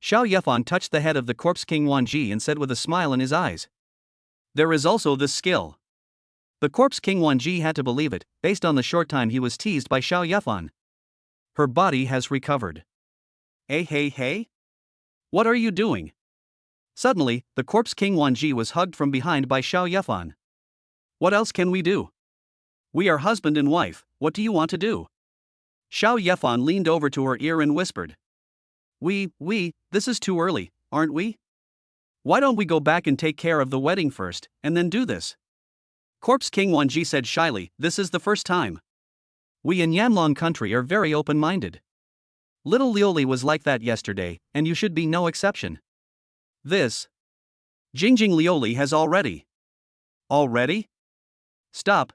Xiao Yefan touched the head of the corpse king Wang Ji and said with a smile in his eyes.
There is also this skill.
The corpse king Wang Ji had to believe it, based on the short time he was teased by Xiao Yefan. Her body has recovered.
Hey. What are you doing? Suddenly, the corpse king Wang Ji was hugged from behind by Xiao Yefan. What else can we do? We are husband and wife, what do you want to do? Xiao Yefan leaned over to her ear and whispered. This is too early, aren't we? Why don't we go back and take care of the wedding first, and then do this? Corpse King Wang Ji said shyly, this is the first time.
We in Yanlong country are very open-minded. Little Lioli was like that yesterday, and you should be no exception.
This Jingjing Lioli has already. Already? Stop,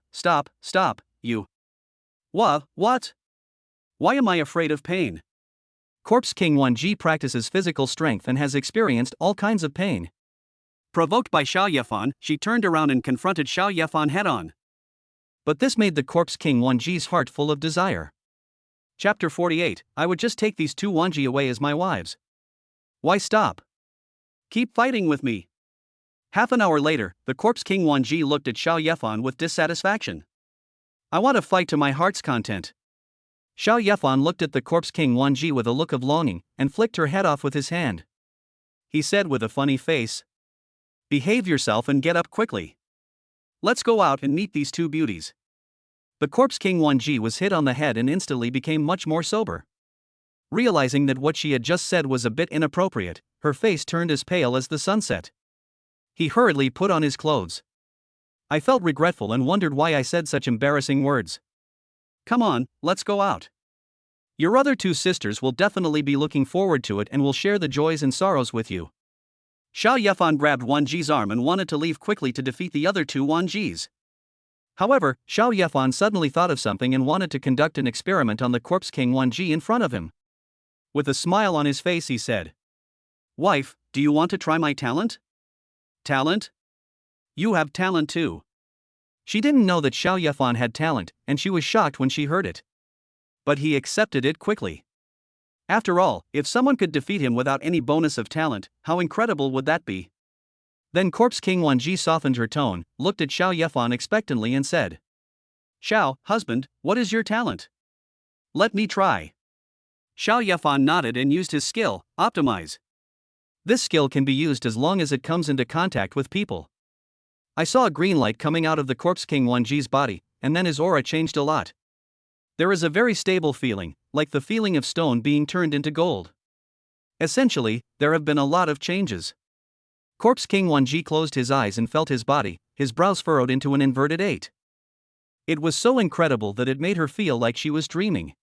you. What? Why am I afraid of pain?
Corpse King 1G practices physical strength and has experienced all kinds of pain.
Provoked by Xiao Yefan, she turned around and confronted Xiao Yefan head-on.
But this made the Corpse King 1G's heart full of desire.
Chapter 48, I would just take these two Wanji away as my wives. Why stop? Keep fighting with me. Half an hour later, the Corpse King Wanji looked at Xiao Yefan with dissatisfaction. I want to fight to my heart's content.
Xiao Yefan looked at the Corpse King Wanji with a look of longing, and flicked her head off with his hand.
He said with a funny face. Behave yourself and get up quickly. Let's go out and meet these two beauties.
The Corpse King 1G was hit on the head and instantly became much more sober. Realizing that what she had just said was a bit inappropriate, her face turned as pale as the sunset. He hurriedly put on his clothes. I felt regretful and wondered why I said such embarrassing words.
Come on, let's go out. Your other two sisters will definitely be looking forward to it and will share the joys and sorrows with you. Xiao Yefan grabbed Wanji's arm and wanted to leave quickly to defeat the other two Wanjis.
However, Xiao Yefan suddenly thought of something and wanted to conduct an experiment on the Corpse King 1G in front of him.
With a smile on his face he said, Wife, do you want to try my talent? Talent? You have talent too.
She didn't know that Xiao Yefan had talent, and she was shocked when she heard it.
But he accepted it quickly. After all, if someone could defeat him without any bonus of talent, how incredible would that be?
Then Corpse King 1G softened her tone, looked at Xiao Yefan expectantly and said,
Xiao, husband, what is your talent? Let me try. Xiao Yefan nodded and used his skill, Optimize.
This skill can be used as long as it comes into contact with people. I saw a green light coming out of the Corpse King 1G's body, and then his aura changed a lot. There is a very stable feeling, like the feeling of stone being turned into gold. Essentially, there have been a lot of changes. Corpse King 1G closed his eyes and felt his body, his brows furrowed into an inverted 8. It was so incredible that it made her feel like she was dreaming.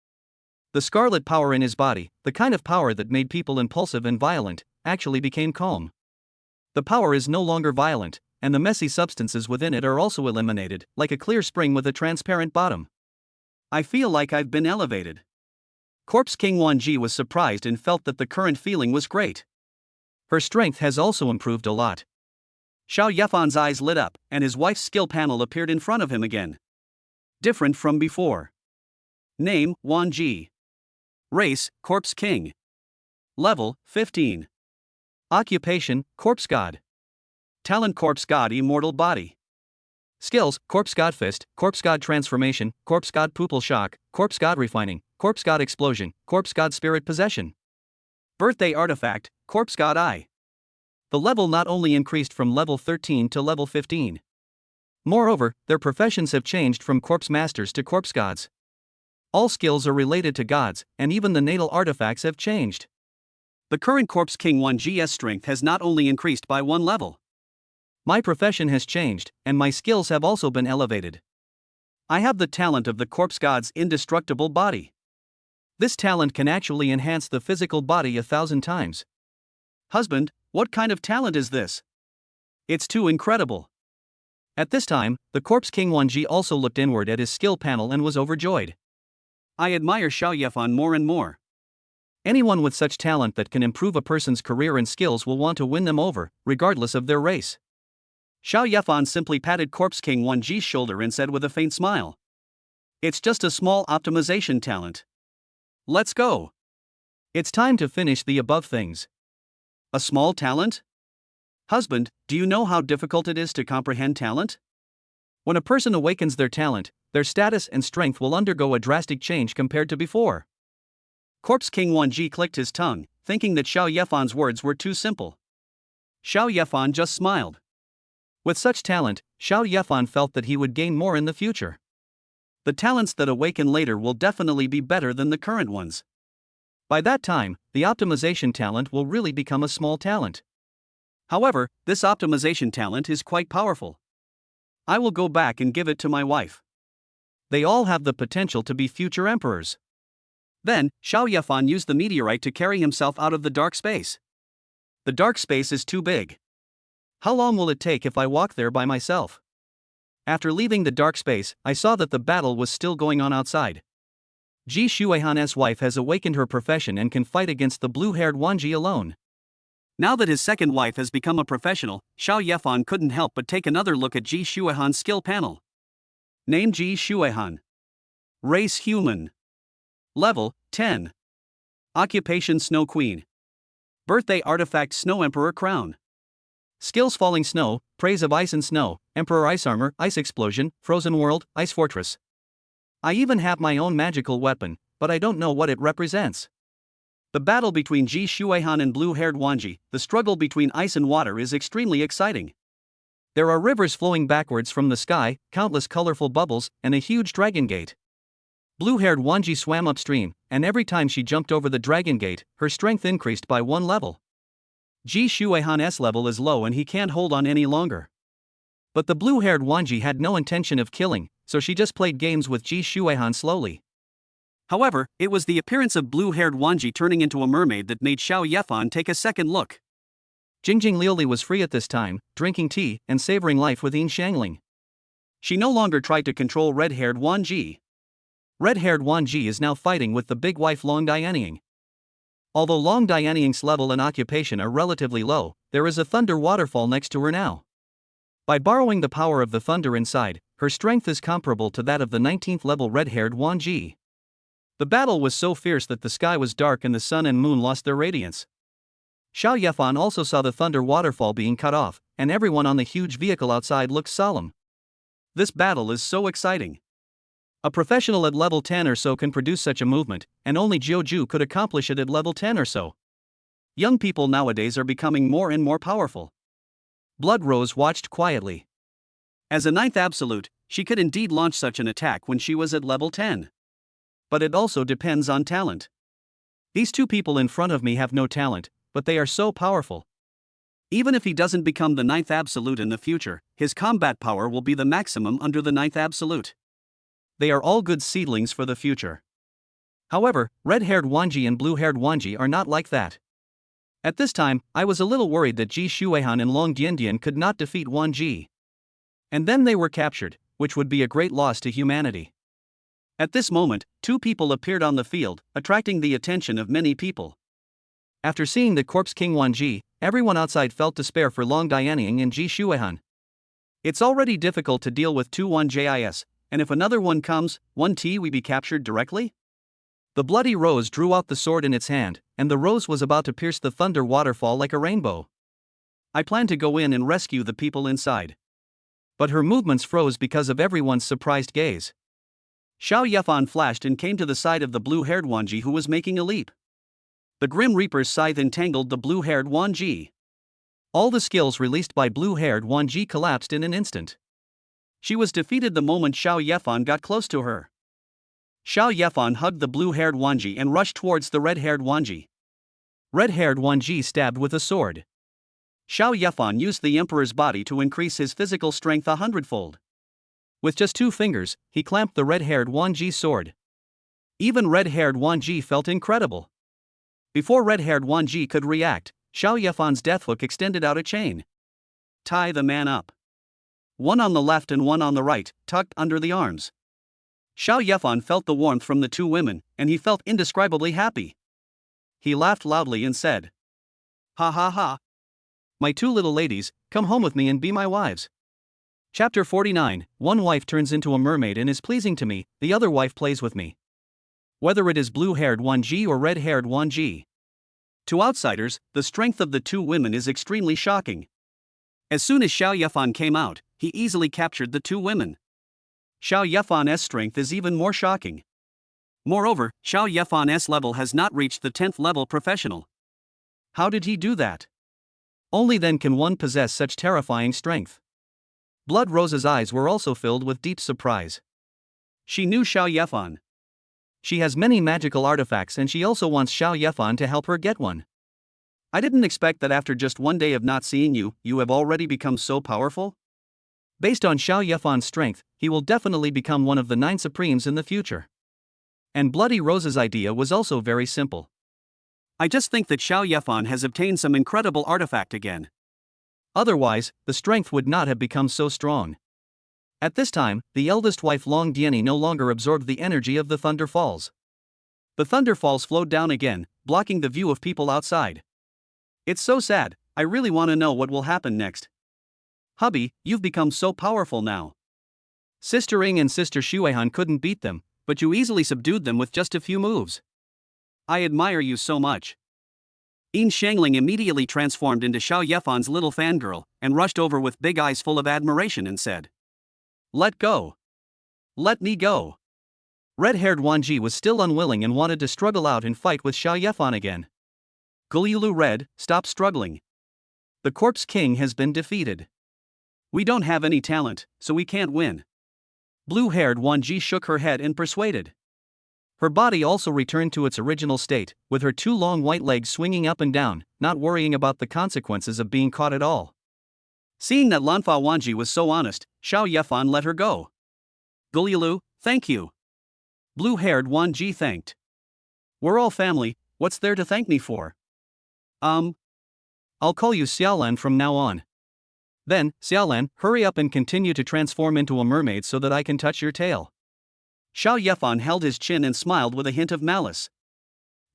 The scarlet power in his body, the kind of power that made people impulsive and violent, actually became calm. The power is no longer violent, and the messy substances within it are also eliminated, like a clear spring with a transparent bottom.
I feel like I've been elevated. Corpse King 1G was surprised and felt that the current feeling was great.
Her strength has also improved a lot.
Xiao Yefan's eyes lit up, and his wife's skill panel appeared in front of him again. Different from before. Name, 1G. Race, Corpse King. Level, 15.
Occupation, Corpse God.
Talent, Corpse God Immortal Body.
Skills, Corpse God Fist, Corpse God Transformation, Corpse God Pupil Shock, Corpse God Refining, Corpse God Explosion, Corpse God Spirit Possession.
Birthday Artifact, Corpse God Eye.
The level not only increased from level 13 to level 15. Moreover, their professions have changed from Corpse Masters to Corpse Gods. All skills are related to gods, and even the natal artifacts have changed.
The current Corpse King 1G's strength has not only increased by 1 level.
My profession has changed, and my skills have also been elevated.
I have the talent of the Corpse God's indestructible body.
This talent can actually enhance the physical body 1,000 times.
Husband, what kind of talent is this? It's too incredible.
At this time, the Corpse King 1G also looked inward at his skill panel and was overjoyed.
I admire Xiao Yefan more and more.
Anyone with such talent that can improve a person's career and skills will want to win them over, regardless of their race.
Xiao Yefan simply patted Corpse King 1G's shoulder and said with a faint smile. It's just a small optimization talent. Let's go.
It's time to finish the above things.
A small talent? Husband, do you know how difficult it is to comprehend talent?
When a person awakens their talent, their status and strength will undergo a drastic change compared to before.
Corpse King 1G clicked his tongue, thinking that Xiao Yefan's words were too simple. Xiao Yefan just smiled.
With such talent, Xiao Yefan felt that he would gain more in the future.
The talents that awaken later will definitely be better than the current ones.
By that time, the optimization talent will really become a small talent.
However, this optimization talent is quite powerful. I will go back and give it to my wife.
They all have the potential to be future emperors.
Then, Xiao Yefan used the meteorite to carry himself out of the dark space. The dark space is too big.
How long will it take if I walk there by myself? After leaving the dark space, I saw that the battle was still going on outside. Ji Shuihan's wife has awakened her profession and can fight against the blue-haired Wanji alone.
Now that his second wife has become a professional, Xiao Yefan couldn't help but take another look at Ji Shuihan's skill panel. Name Ji Shuihan. Race human. Level 10. Occupation Snow Queen. Birthday artifact Snow Emperor crown.
Skills falling snow, praise of ice and snow, Emperor ice armor, ice explosion, frozen world, ice fortress. I even have my own magical weapon, but I don't know what it represents.
The battle between Ji Shuihan and blue-haired Wanji, the struggle between ice and water is extremely exciting.
There are rivers flowing backwards from the sky, countless colorful bubbles, and a huge dragon gate. Blue-haired Wanji swam upstream, and every time she jumped over the dragon gate, her strength increased by 1 level. Ji Shuihan's level is low and he can't hold on any longer. But the blue-haired Wanji had no intention of killing, so she just played games with Ji Shuihan slowly.
However, it was the appearance of blue-haired Wanji turning into a mermaid that made Xiao Yefan take a second look.
Jingjing Liuli was free at this time, drinking tea and savoring life with Yin Shangling.
She no longer tried to control red-haired Wanji.
Red-haired Wanji is now fighting with the big wife Long Dianying. Although Long Dianying's level and occupation are relatively low, there is a thunder waterfall next to her now. By borrowing the power of the thunder inside, her strength is comparable to that of the 19th level red-haired Wanji. The battle was so fierce that the sky was dark and the sun and moon lost their radiance. Xiao Yefan also saw the thunder waterfall being cut off, and everyone on the huge vehicle outside looked solemn.
This battle is so exciting.
A professional at level 10 or so can produce such a movement, and only Jiuju could accomplish it at level 10 or so.
Young people nowadays are becoming more and more powerful.
Blood Rose watched quietly.
As a 9th absolute, she could indeed launch such an attack when she was at level 10. But it also depends on talent.
These two people in front of me have no talent, but they are so powerful.
Even if he doesn't become the 9th absolute in the future, his combat power will be the maximum under the 9th absolute.
They are all good seedlings for the future. However, red-haired Wanji and blue-haired Wanji are not like that. At this time, I was a little worried that Ji Shuihan and Long Diandian could not defeat Wanji. And then they were captured, which would be a great loss to humanity.
At this moment, two people appeared on the field, attracting the attention of many people.
After seeing the corpse King Wanji, everyone outside felt despair for Long Dianying and Ji Shuihan.
It's already difficult to deal with 2 1JIS, and if another one comes, 1T we be captured directly?
The bloody rose drew out the sword in its hand, and the rose was about to pierce the thunder waterfall like a rainbow.
I planned to go in and rescue the people inside.
But her movements froze because of everyone's surprised gaze.
Xiao Yefan flashed and came to the side of the blue-haired Wanji who was making a leap. The Grim Reaper's scythe entangled the blue-haired Wanji.
All the skills released by blue-haired Wanji collapsed in an instant.
She was defeated the moment Xiao Yefan got close to her. Xiao Yefan hugged the blue-haired Wanji and rushed towards the red-haired Wanji.
Red-haired Wanji stabbed with a sword.
Xiao Yefan used the Emperor's body to increase his physical strength 100-fold.
With just 2 fingers, he clamped the red-haired Wanji's sword. Even red-haired Wanji felt incredible. Before red-haired Wanji could react, Xiao Yefan's death hook extended out a chain.
Tie the man up. One on the left and one on the right, tucked under the arms. Xiao Yefan felt the warmth from the 2 women, and he felt indescribably happy. He laughed loudly and said, "Ha ha ha.
My 2 little ladies, come home with me and be my wives." Chapter 49, One wife turns into a mermaid and is pleasing to me, the other wife plays with me. Whether it is blue-haired Wanji or red-haired Wanji.
To outsiders, the strength of the 2 women is extremely shocking. As soon as Xiao Yefan came out, he easily captured the 2 women. Xiao Yefan's strength is even more shocking. Moreover, Xiao Yefan's level has not reached the 10th level professional.
How did he do that? Only then can one possess such terrifying strength. Blood Rose's eyes were also filled with deep surprise.
She knew Xiao Yefan.
She has many magical artifacts and she also wants Xiao Yefan to help her get one.
I didn't expect that after just 1 day of not seeing you, you have already become so powerful.
Based on Xiao Yefan's strength, he will definitely become one of the 9 Supremes in the future. And Bloody Rose's idea was also very simple.
I just think that Xiao Yefan has obtained some incredible artifact again.
Otherwise, the strength would not have become so strong. At this time, the eldest wife Long Diany no longer absorbed the energy of the Thunder Falls.
The thunderfalls flowed down again, blocking the view of people outside. It's so sad, I really want to know what will happen next. Hubby, you've become so powerful now. Sister Ing and Sister Shuehan couldn't beat them, but you easily subdued them with just a few moves. I admire you so much. Yin Shangling immediately transformed into Xiao Yefan's little fangirl, and rushed over with big eyes full of admiration and said, "Let go. Let me go." Red-haired Wanji was still unwilling and wanted to struggle out and fight with Xiao Yefan again. Guliulu Red, stop struggling. The Corpse King has been defeated. We don't have any talent, so we can't win. Blue-haired Wanji shook her head and persuaded. Her body also returned to its original state, with her two long white legs swinging up and down, not worrying about the consequences of being caught at all. Seeing that Lanfa Wanji was so honest, Xiao Yefan let her go. Guliulu, thank you. Blue-haired Wanji thanked. We're all family, what's there to thank me for? I'll call you Xiaolan from now on. Then, Xiaolan, hurry up and continue to transform into a mermaid so that I can touch your tail. Xiao Yefan held his chin and smiled with a hint of malice.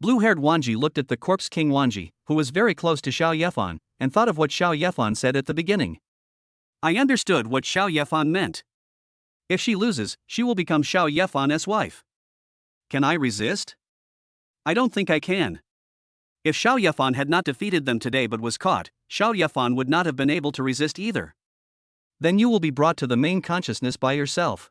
Blue-haired Wanji looked at the Corpse King Wanji, who was very close to Xiao Yefan, and thought of what Xiao Yefan said at the beginning. I understood what Xiao Yefan meant. If she loses, she will become Xiao Yefan's wife. Can I resist? I don't think I can. If Xiao Yefan had not defeated them today but was caught, Xiao Yefan would not have been able to resist either. Then you will be brought to the main consciousness by yourself.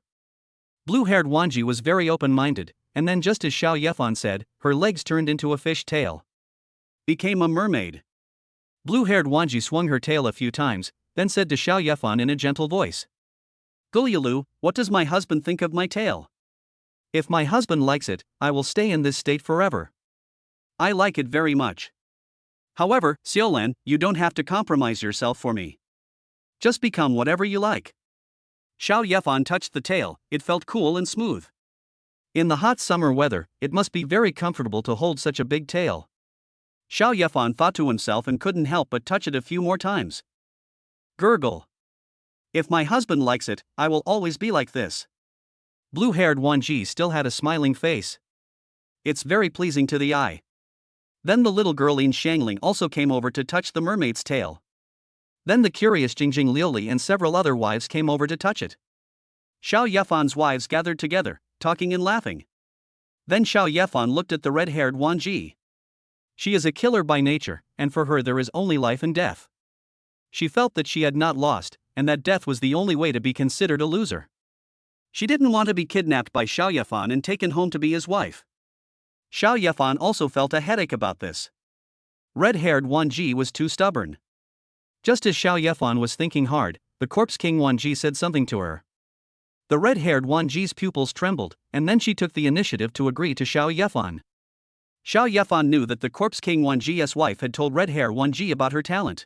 Blue-haired Wanji was very open-minded, and then just as Xiao Yefan said, her legs turned into a fish tail. Became a mermaid. Blue-haired Wanji swung her tail a few times, then said to Xiao Yefan in a gentle voice. Guliulu, what does my husband think of my tail? If my husband likes it, I will stay in this state forever. I like it very much. However, Xiaolan, you don't have to compromise yourself for me. Just become whatever you like. Xiao Yefan touched the tail, it felt cool and smooth. In the hot summer weather, it must be very comfortable to hold such a big tail. Xiao Yefan thought to himself and couldn't help but touch it a few more times. Gurgle. If my husband likes it, I will always be like this. Blue-haired Wanji still had a smiling face. It's very pleasing to the eye. Then the little girl Yin Shangling also came over to touch the mermaid's tail. Then the curious Jingjing Liuli and several other wives came over to touch it. Xiao Yefan's wives gathered together, talking and laughing. Then Xiao Yefan looked at the red-haired Wanji. She is a killer by nature, and for her there is only life and death. She felt that she had not lost, and that death was the only way to be considered a loser. She didn't want to be kidnapped by Xiao Yefan and taken home to be his wife. Xiao Yefan also felt a headache about this. Red-haired Wanji was too stubborn. Just as Xiao Yefan was thinking hard, the Corpse King Wanji said something to her. The red-haired Wanji's pupils trembled, and then she took the initiative to agree to Xiao Yefan. Xiao Yefan knew that the Corpse King Wanji's wife had told red-haired Wanji about her talent.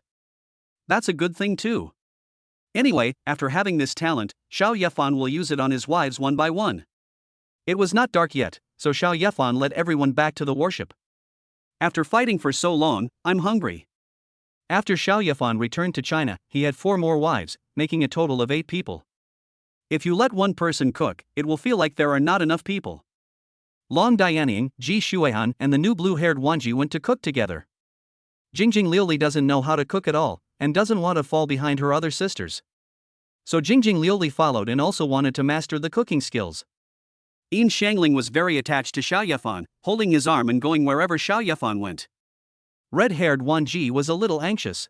That's a good thing too. Anyway, after having this talent, Xiao Yefan will use it on his wives one by one. It was not dark yet, so Xiao Yefan led everyone back to the worship. After fighting for so long, I'm hungry. After Xiao Yefan returned to China, he had 4 more wives, making a total of 8 people. If you let one person cook, it will feel like there are not enough people. Long Dianying, Ji Shuehan, and the new blue-haired Wanji went to cook together. Jingjing Liuli doesn't know how to cook at all, and doesn't want to fall behind her other sisters. So Jingjing Liuli followed and also wanted to master the cooking skills. Yin Shangling was very attached to Xiao Yefan, holding his arm and going wherever Xiao Yefan went. Red-haired Wanji was a little anxious.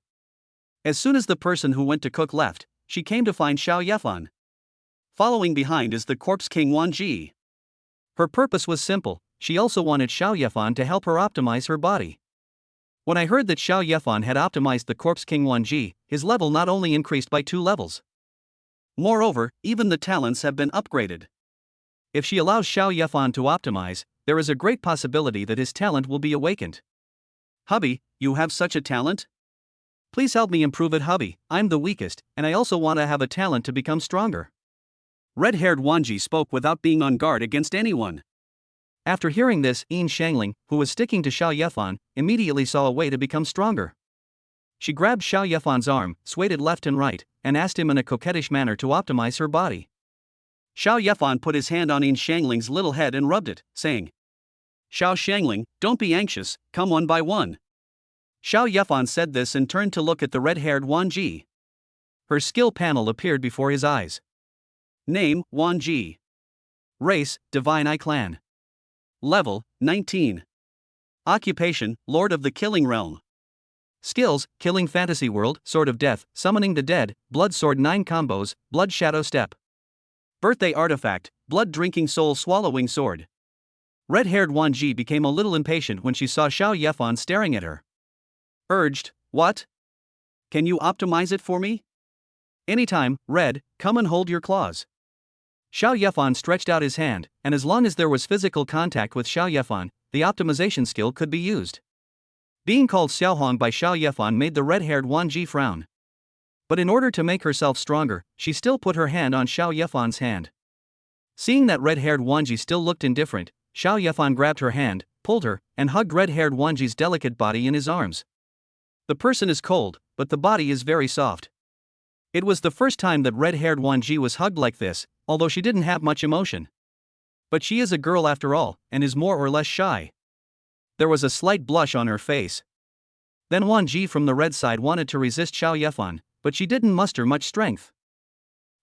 As soon as the person who went to cook left, she came to find Xiao Yefan. Following behind is the Corpse King Wanji. Her purpose was simple, she also wanted Xiao Yefan to help her optimize her body. When I heard that Xiao Yefan had optimized the Corpse King Wanji, his level not only increased by 2 levels. Moreover, even the talents have been upgraded. If she allows Xiao Yefan to optimize, there is a great possibility that his talent will be awakened. Hubby, you have such a talent? Please help me improve it, hubby, I'm the weakest, and I also want to have a talent to become stronger. Red-haired Wanji spoke without being on guard against anyone. After hearing this, Yin Shangling, who was sticking to Xiao Yefan, immediately saw a way to become stronger. She grabbed Xiao Yefan's arm, swayed it left and right, and asked him in a coquettish manner to optimize her body. Xiao Yefan put his hand on Yin Shangling's little head and rubbed it, saying, Xiao Shangling, don't be anxious, come one by one. Xiao Yefan said this and turned to look at the red-haired Wan Ji. Her skill panel appeared before his eyes. Name, Wan Ji. Race, Divine Eye Clan. Level, 19. Occupation, Lord of the Killing Realm. Skills, Killing Fantasy World, Sword of Death, Summoning the Dead, Blood Sword 9 combos, Blood Shadow Step. Birthday Artifact, Blood Drinking Soul Swallowing Sword. Red-haired Wan Ji became a little impatient when she saw Xiao Yefan staring at her. Urged, what? Can you optimize it for me? Anytime, Red, come and hold your claws. Xiao Yefan stretched out his hand, and as long as there was physical contact with Xiao Yefan, the optimization skill could be used. Being called Xiaohong by Xiao Yefan made the red-haired Wan Ji frown. But in order to make herself stronger, she still put her hand on Xiao Yefan's hand. Seeing that red-haired Wan Ji still looked indifferent, Xiao Yefan grabbed her hand, pulled her, and hugged red-haired Wan Ji's delicate body in his arms. The person is cold, but the body is very soft. It was the first time that red-haired Wan Ji was hugged like this, although she didn't have much emotion. But she is a girl after all, and is more or less shy. There was a slight blush on her face. Then Wan Ji from the red side wanted to resist Xiao Yefan, but she didn't muster much strength.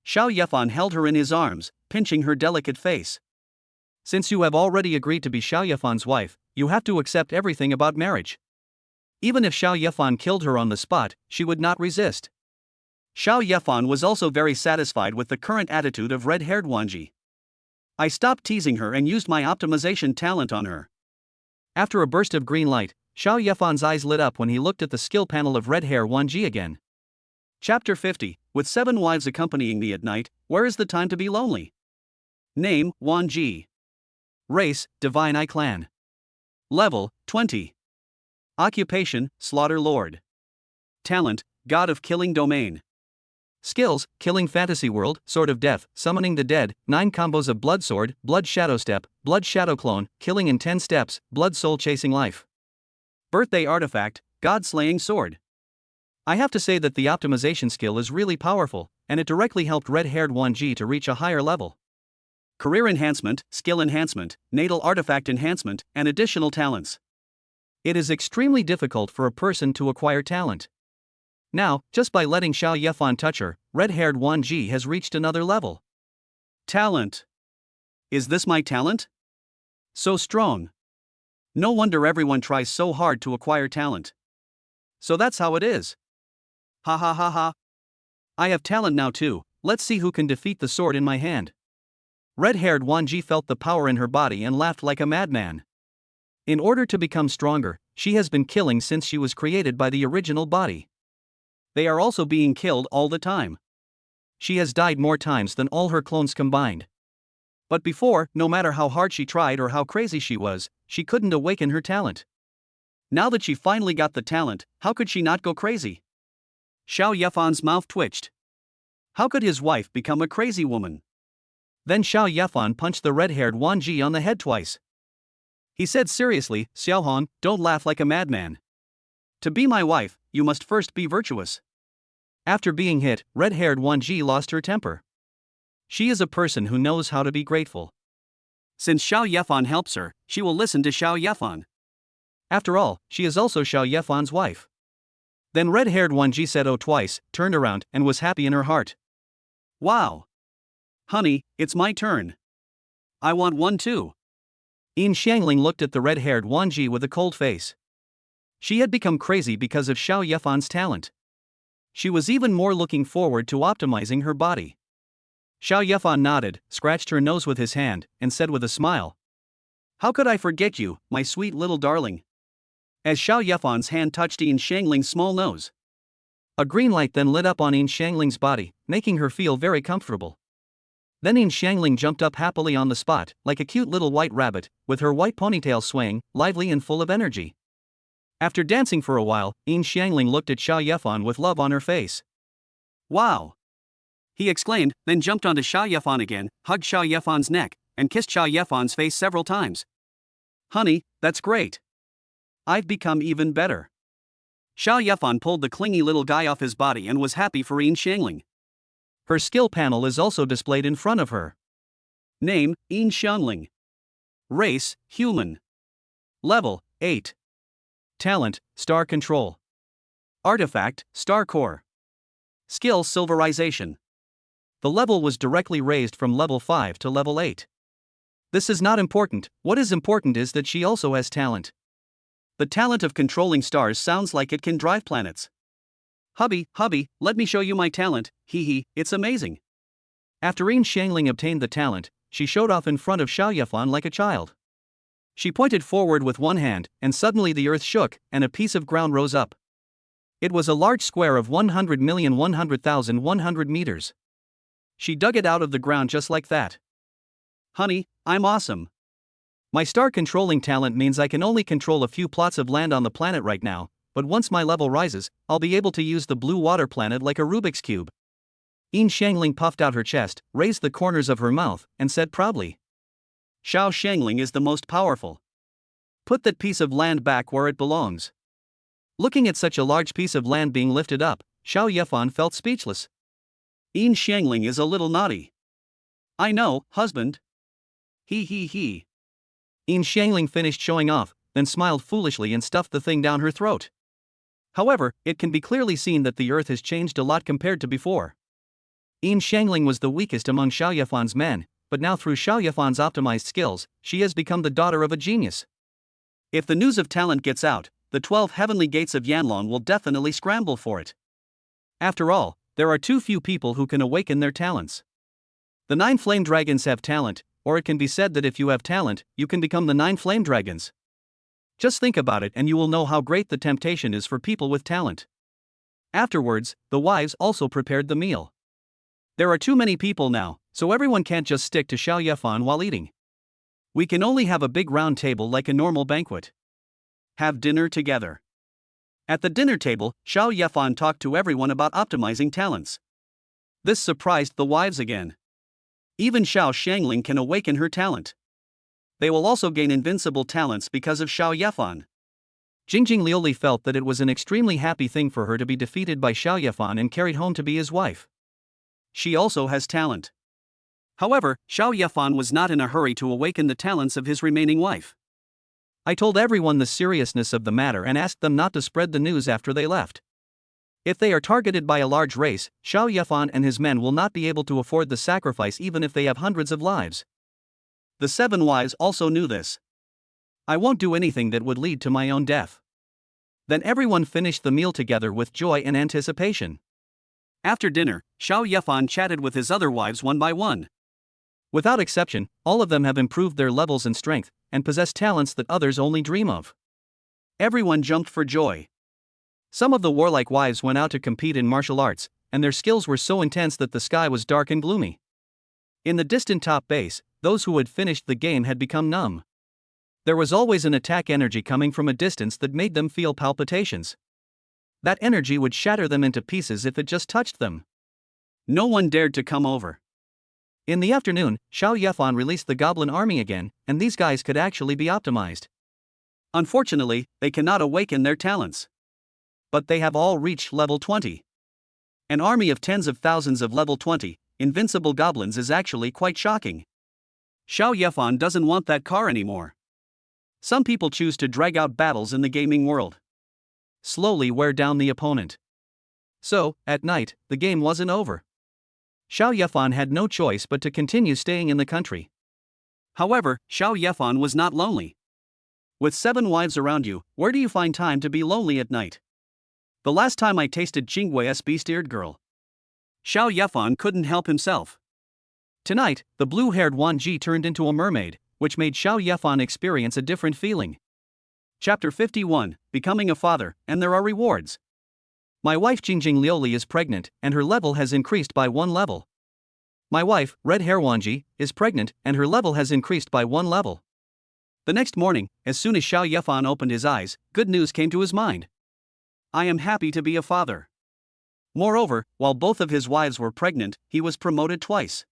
Xiao Yefan held her in his arms, pinching her delicate face. Since you have already agreed to be Xiao Yefan's wife, you have to accept everything about marriage. Even if Xiao Yefan killed her on the spot, she would not resist. Xiao Yefan was also very satisfied with the current attitude of red-haired Wan Ji. I stopped teasing her and used my optimization talent on her. After a burst of green light, Xiao Yefan's eyes lit up when he looked at the skill panel of red-hair Wan Ji again. Chapter 50, with 7 wives accompanying me at night, where is the time to be lonely? Name, Wan Ji. Race, Divine Eye Clan. Level, 20. Occupation, Slaughter Lord. Talent, God of Killing Domain. Skills, Killing Fantasy World, Sword of Death, Summoning the Dead, 9 combos of Blood Sword, Blood Shadow Step, Blood Shadow Clone, Killing in 10 steps, Blood Soul Chasing Life. Birthday Artifact, God Slaying Sword. I have to say that the optimization skill is really powerful, and it directly helped red-haired Wan Ji to reach a higher level. Career Enhancement, Skill Enhancement, Natal Artifact Enhancement, and additional talents. It is extremely difficult for a person to acquire talent. Now, just by letting Xiao Yefan touch her, red-haired Wan Ji has reached another level. Talent. Is this my talent? So strong. No wonder everyone tries so hard to acquire talent. So that's how it is. Ha ha ha ha. I have talent now too, let's see who can defeat the sword in my hand. Red-haired Wan Ji felt the power in her body and laughed like a madman. In order to become stronger, she has been killing since she was created by the original body. They are also being killed all the time. She has died more times than all her clones combined. But before, no matter how hard she tried or how crazy she was, she couldn't awaken her talent. Now that she finally got the talent, how could she not go crazy? Xiao Yefan's mouth twitched. How could his wife become a crazy woman? Then Xiao Yefan punched the red-haired Wan Ji on the head twice. He said seriously, Xiaohong, don't laugh like a madman. To be my wife, you must first be virtuous. After being hit, red-haired Wan Ji lost her temper. She is a person who knows how to be grateful. Since Xiao Yefan helps her, she will listen to Xiao Yefan. After all, she is also Xiao Yefan's wife. Then red-haired Wan Ji said oh twice, turned around, and was happy in her heart. Wow! Honey, it's my turn. I want one too. Yin Xiangling looked at the red-haired Wan Ji with a cold face. She had become crazy because of Xiao Yefan's talent. She was even more looking forward to optimizing her body. Xiao Yefan nodded, scratched her nose with his hand, and said with a smile, how could I forget you, my sweet little darling? As Xiao Yefan's hand touched Yin Xiangling's small nose. A green light then lit up on Yin Xiangling's body, making her feel very comfortable. Then Yin Xiangling jumped up happily on the spot, like a cute little white rabbit, with her white ponytail swaying, lively and full of energy. After dancing for a while, Yin Xiangling looked at Xiao Yefan with love on her face. Wow! He exclaimed, then jumped onto Xiao Yefan again, hugged Xiao Yefan's neck, and kissed Xiao Yefan's face several times. Honey, that's great. I've become even better. Xiao Yefan pulled the clingy little guy off his body and was happy for Yin Xiangling. Her skill panel is also displayed in front of her. Name, Yin Xiangling. Race, human. Level 8. Talent, Star Control. Artifact, Star Core. Skill Silverization. The level was directly raised from level 5 to level 8. This is not important, what is important is that she also has talent. The talent of controlling stars sounds like it can drive planets. Hubby, let me show you my talent, hee, it's amazing. After Yin Xiangling obtained the talent, she showed off in front of Xiao Yefan like a child. She pointed forward with one hand, and suddenly the earth shook, and a piece of ground rose up. It was a large square of 100,100,100 meters. She dug it out of the ground just like that. Honey, I'm awesome. My star-controlling talent means I can only control a few plots of land on the planet right now, but once my level rises, I'll be able to use the blue water planet like a Rubik's Cube. Yin Xiangling puffed out her chest, raised the corners of her mouth, and said proudly, Xiao Xiangling is the most powerful. Put that piece of land back where it belongs. Looking at such a large piece of land being lifted up, Xiao Yefan felt speechless. Yin Xiangling is a little naughty. I know, husband. He. Yin Xiangling finished showing off, then smiled foolishly and stuffed the thing down her throat. However, it can be clearly seen that the earth has changed a lot compared to before. Yin Xiangling was the weakest among Xiao Yefan's men, but now through Xiao Yefan's optimized skills, she has become the daughter of a genius. If the news of talent gets out, the 12 heavenly gates of Yanlong will definitely scramble for it. After all, there are too few people who can awaken their talents. The 9 flame dragons have talent, or it can be said that if you have talent, you can become the 9 flame dragons. Just think about it and you will know how great the temptation is for people with talent. Afterwards, the wives also prepared the meal. There are too many people now, so everyone can't just stick to Xiao Yefan while eating. We can only have a big round table like a normal banquet. Have dinner together. At the dinner table, Xiao Yefan talked to everyone about optimizing talents. This surprised the wives again. Even Xiao Xiangling can awaken her talent. They will also gain invincible talents because of Xiao Yefan. Jingjing Liuli felt that it was an extremely happy thing for her to be defeated by Xiao Yefan and carried home to be his wife. She also has talent. However, Xiao Yefan was not in a hurry to awaken the talents of his remaining wife. I told everyone the seriousness of the matter and asked them not to spread the news after they left. If they are targeted by a large race, Xiao Yefan and his men will not be able to afford the sacrifice even if they have hundreds of lives. The 7 wives also knew this. I won't do anything that would lead to my own death. Then everyone finished the meal together with joy and anticipation. After dinner, Xiao Yefan chatted with his other wives one by one. Without exception, all of them have improved their levels and strength, and possess talents that others only dream of. Everyone jumped for joy. Some of the warlike wives went out to compete in martial arts, and their skills were so intense that the sky was dark and gloomy. In the distant top base, those who had finished the game had become numb. There was always an attack energy coming from a distance that made them feel palpitations. That energy would shatter them into pieces if it just touched them. No one dared to come over. In the afternoon, Xiao Yefan released the goblin army again, and these guys could actually be optimized. Unfortunately, they cannot awaken their talents. But they have all reached level 20. An army of tens of thousands of level 20, invincible goblins is actually quite shocking. Xiao Yefan doesn't want that car anymore. Some people choose to drag out battles in the gaming world. Slowly wear down the opponent. So, at night, the game wasn't over. Xiao Yefan had no choice but to continue staying in the country. However, Xiao Yefan was not lonely. With 7 wives around you, where do you find time to be lonely at night? The last time I tasted Jingwe's beast-eared girl. Xiao Yefan couldn't help himself. Tonight, the blue-haired Wan Ji turned into a mermaid, which made Xiao Yefan experience a different feeling. Chapter 51, Becoming a Father, and There Are Rewards. My wife Jingjing Liuli is pregnant, and her level has increased by 1 level. My wife, Red Hair Wanji, is pregnant, and her level has increased by 1 level. The next morning, as soon as Xiao Yefan opened his eyes, good news came to his mind. I am happy to be a father. Moreover, while both of his wives were pregnant, he was promoted twice.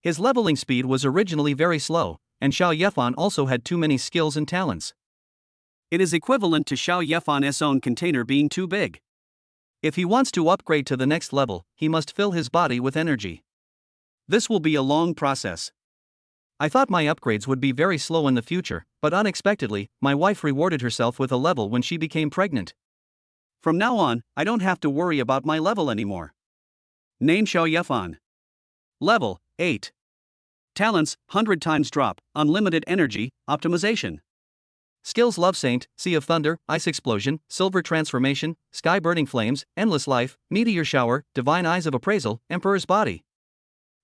His leveling speed was originally very slow, and Xiao Yefan also had too many skills and talents. It is equivalent to Xiao Yefan's own container being too big. If he wants to upgrade to the next level, he must fill his body with energy. This will be a long process.
I thought my upgrades would be very slow in the future, but unexpectedly, my wife rewarded herself with a level when she became pregnant.
From now on, I don't have to worry about my level anymore. Name Xiao Yefan. Level 8. Talents 100 times drop, unlimited energy, optimization.
Skills: Love Saint, Sea of Thunder, Ice Explosion, Silver Transformation, Sky Burning Flames, Endless Life, Meteor Shower, Divine Eyes of Appraisal, Emperor's Body.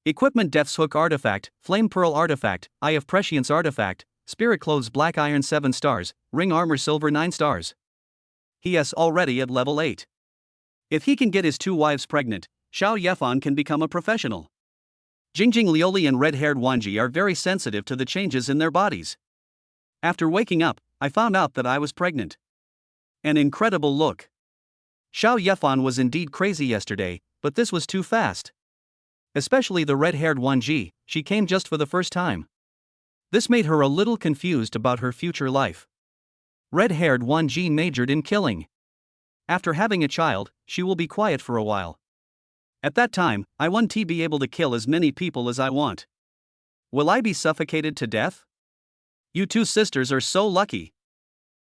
Equipment: Death's Hook Artifact, Flame Pearl Artifact, Eye of Prescience Artifact, Spirit Clothes Black Iron 7 stars, Ring Armor Silver 9 stars.
He is already at level 8. If he can get his 2 wives pregnant, Xiao Yefan can become a professional. Jingjing Lioli and red-haired Wanji are very sensitive to the changes in their bodies. After waking up, I found out that I was pregnant. An incredible look. Xiao Yefan was indeed crazy yesterday, but this was too fast. Especially the red-haired Wanji, she came just for the first time. This made her a little confused about her future life. Red-haired Wanji majored in killing. After having a child, she will be quiet for a while. At that time, I want to be able to kill as many people as I want. Will I be suffocated to death? You 2 sisters are so lucky.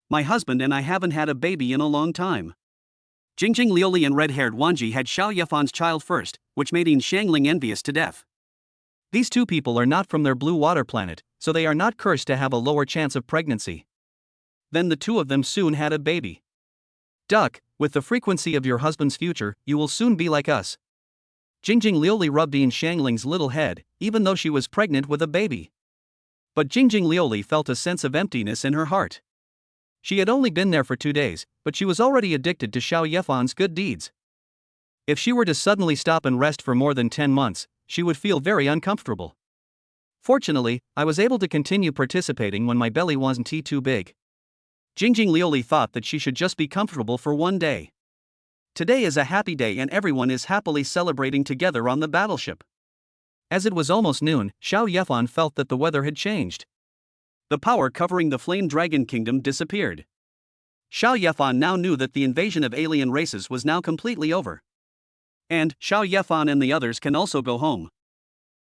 My husband and I haven't had a baby in a long time. Jingjing Lioli and red-haired Wanji had Xiao Yefan's child first, which made Yin Shangling envious to death.
These 2 people are not from their blue water planet, so they are not cursed to have a lower chance of pregnancy. Then the 2 of them soon had a baby. Duck, with the frequency of your husband's future, you will soon be like us. Jingjing Lioli rubbed Yin Shangling's little head, even though she was pregnant with a baby. But Jingjing Lioli felt a sense of emptiness in her heart. She had only been there for 2 days, but she was already addicted to Xiao Yefan's good deeds. If she were to suddenly stop and rest for more than 10 months, she would feel very uncomfortable. Fortunately, I was able to continue participating when my belly wasn't too big.
Jingjing Lioli thought that she should just be comfortable for 1 day. Today is a happy day and everyone is happily celebrating together on the battleship.
As it was almost noon, Xiao Yefan felt that the weather had changed.
The power covering the Flame Dragon Kingdom disappeared. Xiao Yefan now knew that the invasion of alien races was now completely over. And Xiao Yefan and the others can also go home.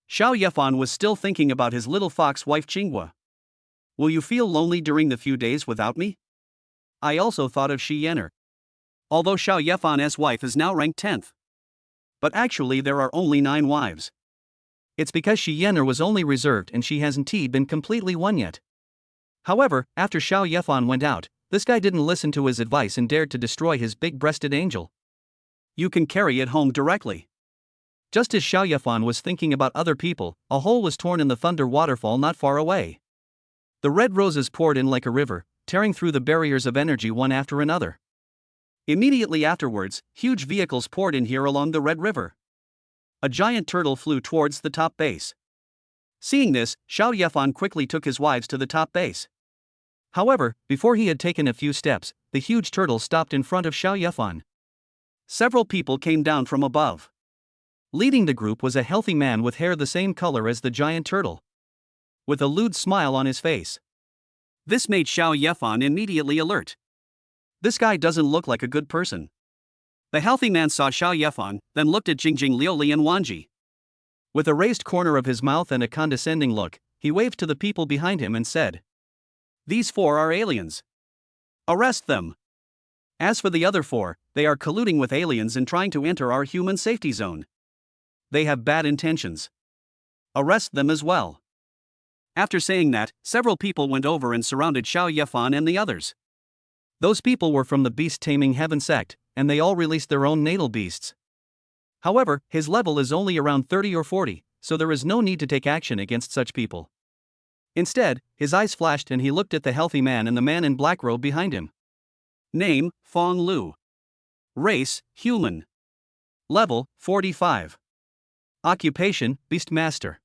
Xiao Yefan was still thinking about his little fox wife Qinghua. Will you feel lonely during the few days without me? I also thought of Shi Yenro. Although Xiao Yefan's wife is now ranked 10th. But actually there are only 9 wives.
It's because Shi Yenro was only reserved and she hasn't been completely won yet. However, after Xiao Yefan went out, this guy didn't listen to his advice and dared to destroy his big-breasted angel.
You can carry it home directly.
Just as Xiao Yefan was thinking about other people, a hole was torn in the thunder waterfall not far away. The red roses poured in like a river, tearing through the barriers of energy one after another.
Immediately afterwards, huge vehicles poured in here along the Red River. A giant turtle flew towards the top base. Seeing this, Xiao Yefan quickly took his wives to the top base. However, before he had taken a few steps, the huge turtle stopped in front of Xiao Yefan. Several people came down from above.
Leading the group was a healthy man with hair the same color as the giant turtle, with a lewd smile on his face.
This made Xiao Yefan immediately alert. This guy doesn't look like a good person. The healthy man saw Xiao Yefan, then looked at Jingjing Lioli and Wanji.
With a raised corner of his mouth and a condescending look, he waved to the people behind him and said,
"These 4 are aliens. Arrest them. As for the other 4, they are colluding with aliens and trying to enter our human safety zone. They have bad intentions. Arrest them as well." After saying that, several people went over and surrounded Xiao Yefan and the others.
Those people were from the Beast Taming Heaven sect, and they all released their own natal beasts. However, his level is only around 30 or 40, so there is no need to take action against such people. Instead, his eyes flashed and he looked at the healthy man and the man in black robe behind him.
Name, Fong Lu. Race, human. Level, 45. Occupation, Beast Master.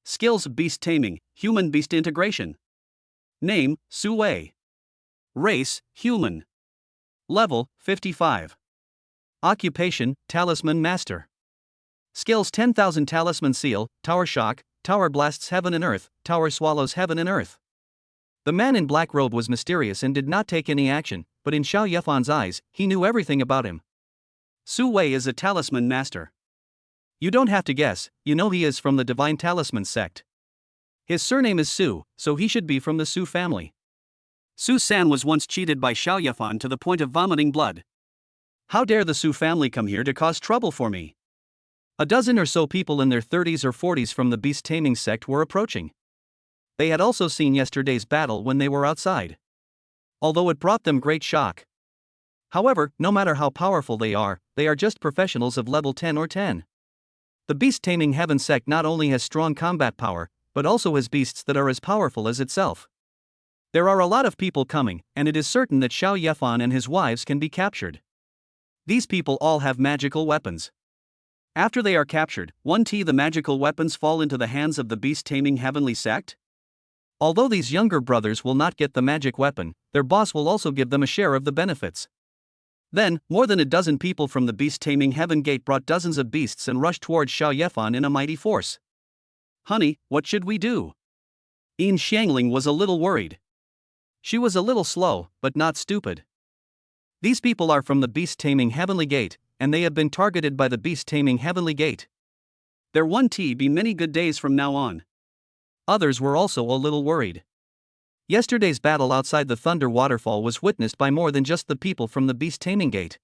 Skills, Beast Taming, Human Beast Integration. Name, Su Wei. Race, human. Level, 55. Occupation, Talisman Master. Skills: 10,000 Talisman Seal, Tower Shock, Tower Blasts Heaven and Earth, Tower Swallows Heaven and Earth. The man in black robe was mysterious and did not take any action, but in Xiao Yefan's eyes, he knew everything about him. Su Wei is a Talisman Master. You don't have to guess, you know he is from the Divine Talisman sect.
His surname is Su, so he should be from the Su family.
Su-san was once cheated by Xiao Yefan to the point of vomiting blood.
How dare the Su family come here to cause trouble for me? A dozen or so people in their 30s or 40s from the beast taming sect were approaching. They had also seen yesterday's battle when they were outside, although it brought them great shock. However, no matter how powerful they are just professionals of level 10 or 10. The beast taming heaven sect not only has strong combat power, but also has beasts that are as powerful as itself. There are a lot of people coming, and it is certain that Xiao Yefan and his wives can be captured. These people all have magical weapons. After they are captured, the magical weapons fall into the hands of the beast-taming heavenly sect? Although these younger brothers will not get the magic weapon, their boss will also give them a share of the benefits. Then, more than a dozen people from the beast-taming heaven gate brought dozens of beasts and rushed towards Xiao Yefan in a mighty force.
Honey, what should we do?
Yin Xiangling was a little worried. She was a little slow, but not stupid. These people are from the beast-taming heavenly gate, and they have been targeted by the beast-taming heavenly gate.
There won't be many good days from now on.
Others were also a little worried. Yesterday's battle outside the Thunder Waterfall was witnessed by more than just the people from the beast-taming gate.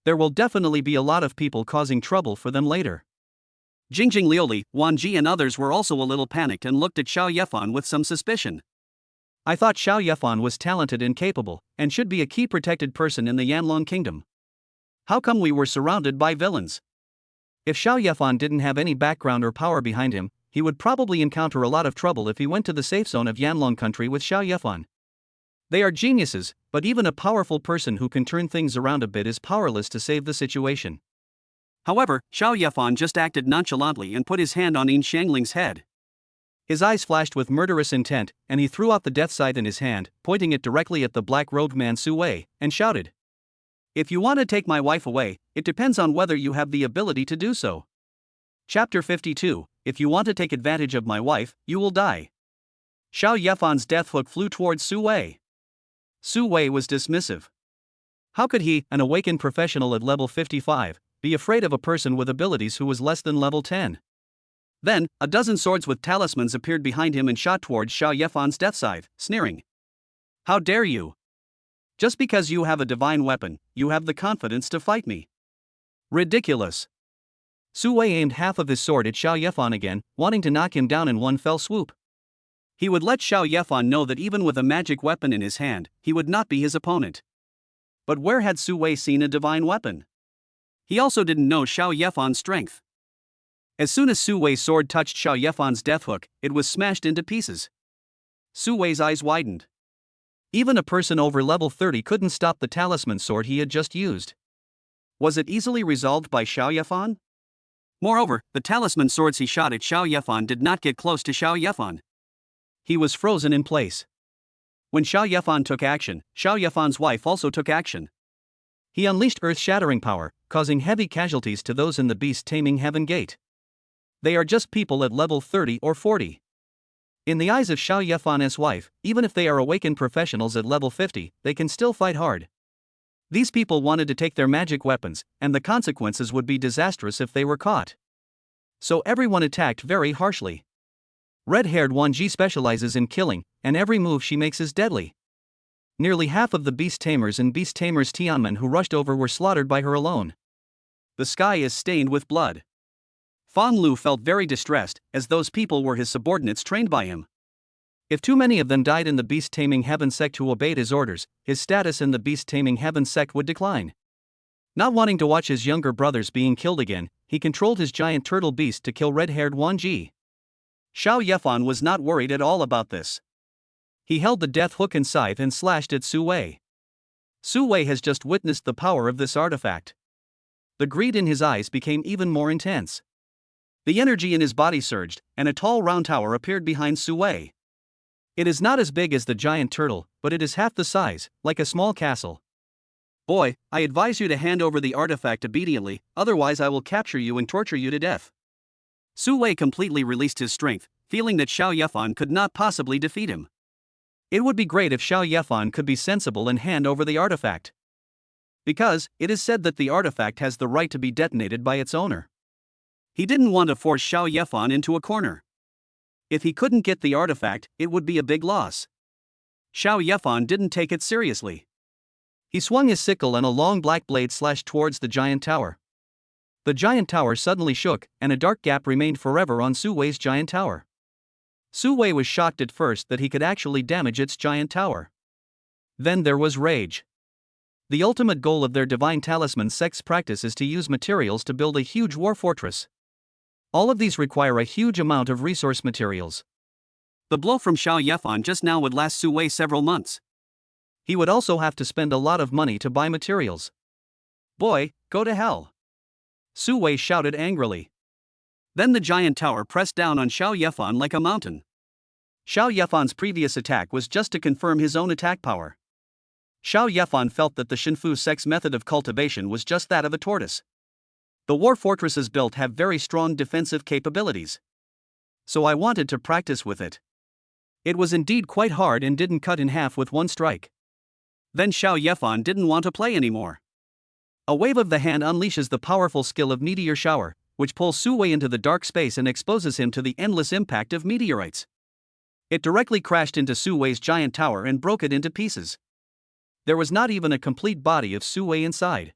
There will definitely be a lot of people causing trouble for them later.
Jingjing Liuli, Wan Ji and others were also a little panicked and looked at Xiao Yefan with some suspicion.
I thought Xiao Yefan was talented and capable, and should be a key protected person in the Yanlong Kingdom. How come we were surrounded by villains? If Xiao Yefan didn't have any background or power behind him, he would probably encounter a lot of trouble if he went to the safe zone of Yanlong country with Xiao Yefan. They are geniuses, but even a powerful person who can turn things around a bit is powerless to save the situation.
However, Xiao Yefan just acted nonchalantly and put his hand on Yin Xiangling's head.
His eyes flashed with murderous intent, and he threw out the death sight in his hand, pointing it directly at the black-robed man Su Wei, and shouted,
"If you want to take my wife away, it depends on whether you have the ability to do so."
Chapter 52, If you want to take advantage of my wife, you will die. Xiao Yefan's death hook flew towards Su Wei. Su Wei was dismissive. How could he, an awakened professional at level 55, be afraid of a person with abilities who was less than level 10?
Then, a dozen swords with talismans appeared behind him and shot towards Xiao Yefan's death scythe, sneering. "How dare you? Just because you have a divine weapon, you have the confidence to fight me."
Ridiculous. Su Wei aimed half of his sword at Xiao Yefan again, wanting to knock him down in one fell swoop.
He would let Xiao Yefan know that even with a magic weapon in his hand, he would not be his opponent. But where had Su Wei seen a divine weapon? He also didn't know Xiao Yefan's strength. As soon as Su Wei's sword touched Xiao Yefan's death hook, it was smashed into pieces. Su Wei's eyes widened.
Even a person over level 30 couldn't stop the talisman sword he had just used.
Was it easily resolved by Xiao Yefan? Moreover, the talisman swords he shot at Xiao Yefan did not get close to Xiao Yefan.
He was frozen in place.
When Xiao Yefan took action, Xiao Yefan's wife also took action.
He unleashed earth-shattering power, causing heavy casualties to those in the beast-taming heaven gate. They are just people at level 30 or 40. In the eyes of Xiao Yefan's wife, even if they are awakened professionals at level 50, they can still fight hard. These people wanted to take their magic weapons, and the consequences would be disastrous if they were caught. So everyone attacked very harshly. Red-haired Wan Ji specializes in killing, and every move she makes is deadly. Nearly half of the beast tamers and beast tamers Tianmen who rushed over were slaughtered by her alone.
The sky is stained with blood. Fang Lu felt very distressed, as those people were his subordinates trained by him.
If too many of them died in the beast-taming heaven sect who obeyed his orders, his status in the beast-taming heaven sect would decline. Not wanting to watch his younger brothers being killed again, he controlled his giant turtle beast to kill red-haired Wan Ji.
Xiao Yefan was not worried at all about this.
He held the death hook and scythe and slashed at Su Wei. Su Wei has just witnessed the power of this artifact. The greed in his eyes became even more intense.
The energy in his body surged, and a tall round tower appeared behind Su Wei.
It is not as big as the giant turtle, but it is half the size, like a small castle.
"Boy, I advise you to hand over the artifact immediately, otherwise I will capture you and torture you to death." Su Wei completely released his strength, feeling that Xiao Yefan could not possibly defeat him.
It would be great if Xiao Yefan could be sensible and hand over the artifact.
Because, it is said that the artifact has the right to be detonated by its owner. He didn't want to force Xiao Yefan into a corner. If he couldn't get the artifact, it would be a big loss. Xiao Yefan didn't take it seriously.
He swung his sickle and a long black blade slashed towards the giant tower. The giant tower suddenly shook, and a dark gap remained forever on Su Wei's giant tower. Su Wei was shocked at first that he could actually damage its giant tower. Then there was rage. The ultimate goal of their divine talisman sect's practice is to use materials to build a huge war fortress. All of these require a huge amount of resource materials.
The blow from Xiao Yefan just now would last Su Wei several months.
He would also have to spend a lot of money to buy materials.
Boy, go to hell!
Su Wei shouted angrily.
Then the giant tower pressed down on Xiao Yefan like a mountain. Xiao Yefan's previous attack was just to confirm his own attack power. Xiao Yefan felt that the Shinfu sect's method of cultivation was just that of a tortoise. The war fortresses built have very strong defensive capabilities. So I wanted to practice with it.
It was indeed quite hard and didn't cut in half with one strike.
Then Xiao Yefan didn't want to play anymore.
A wave of the hand unleashes the powerful skill of Meteor Shower, which pulls Su Wei into the dark space and exposes him to the endless impact of meteorites. It directly crashed into Su Wei's giant tower and broke it into pieces. There was not even a complete body of Su Wei inside.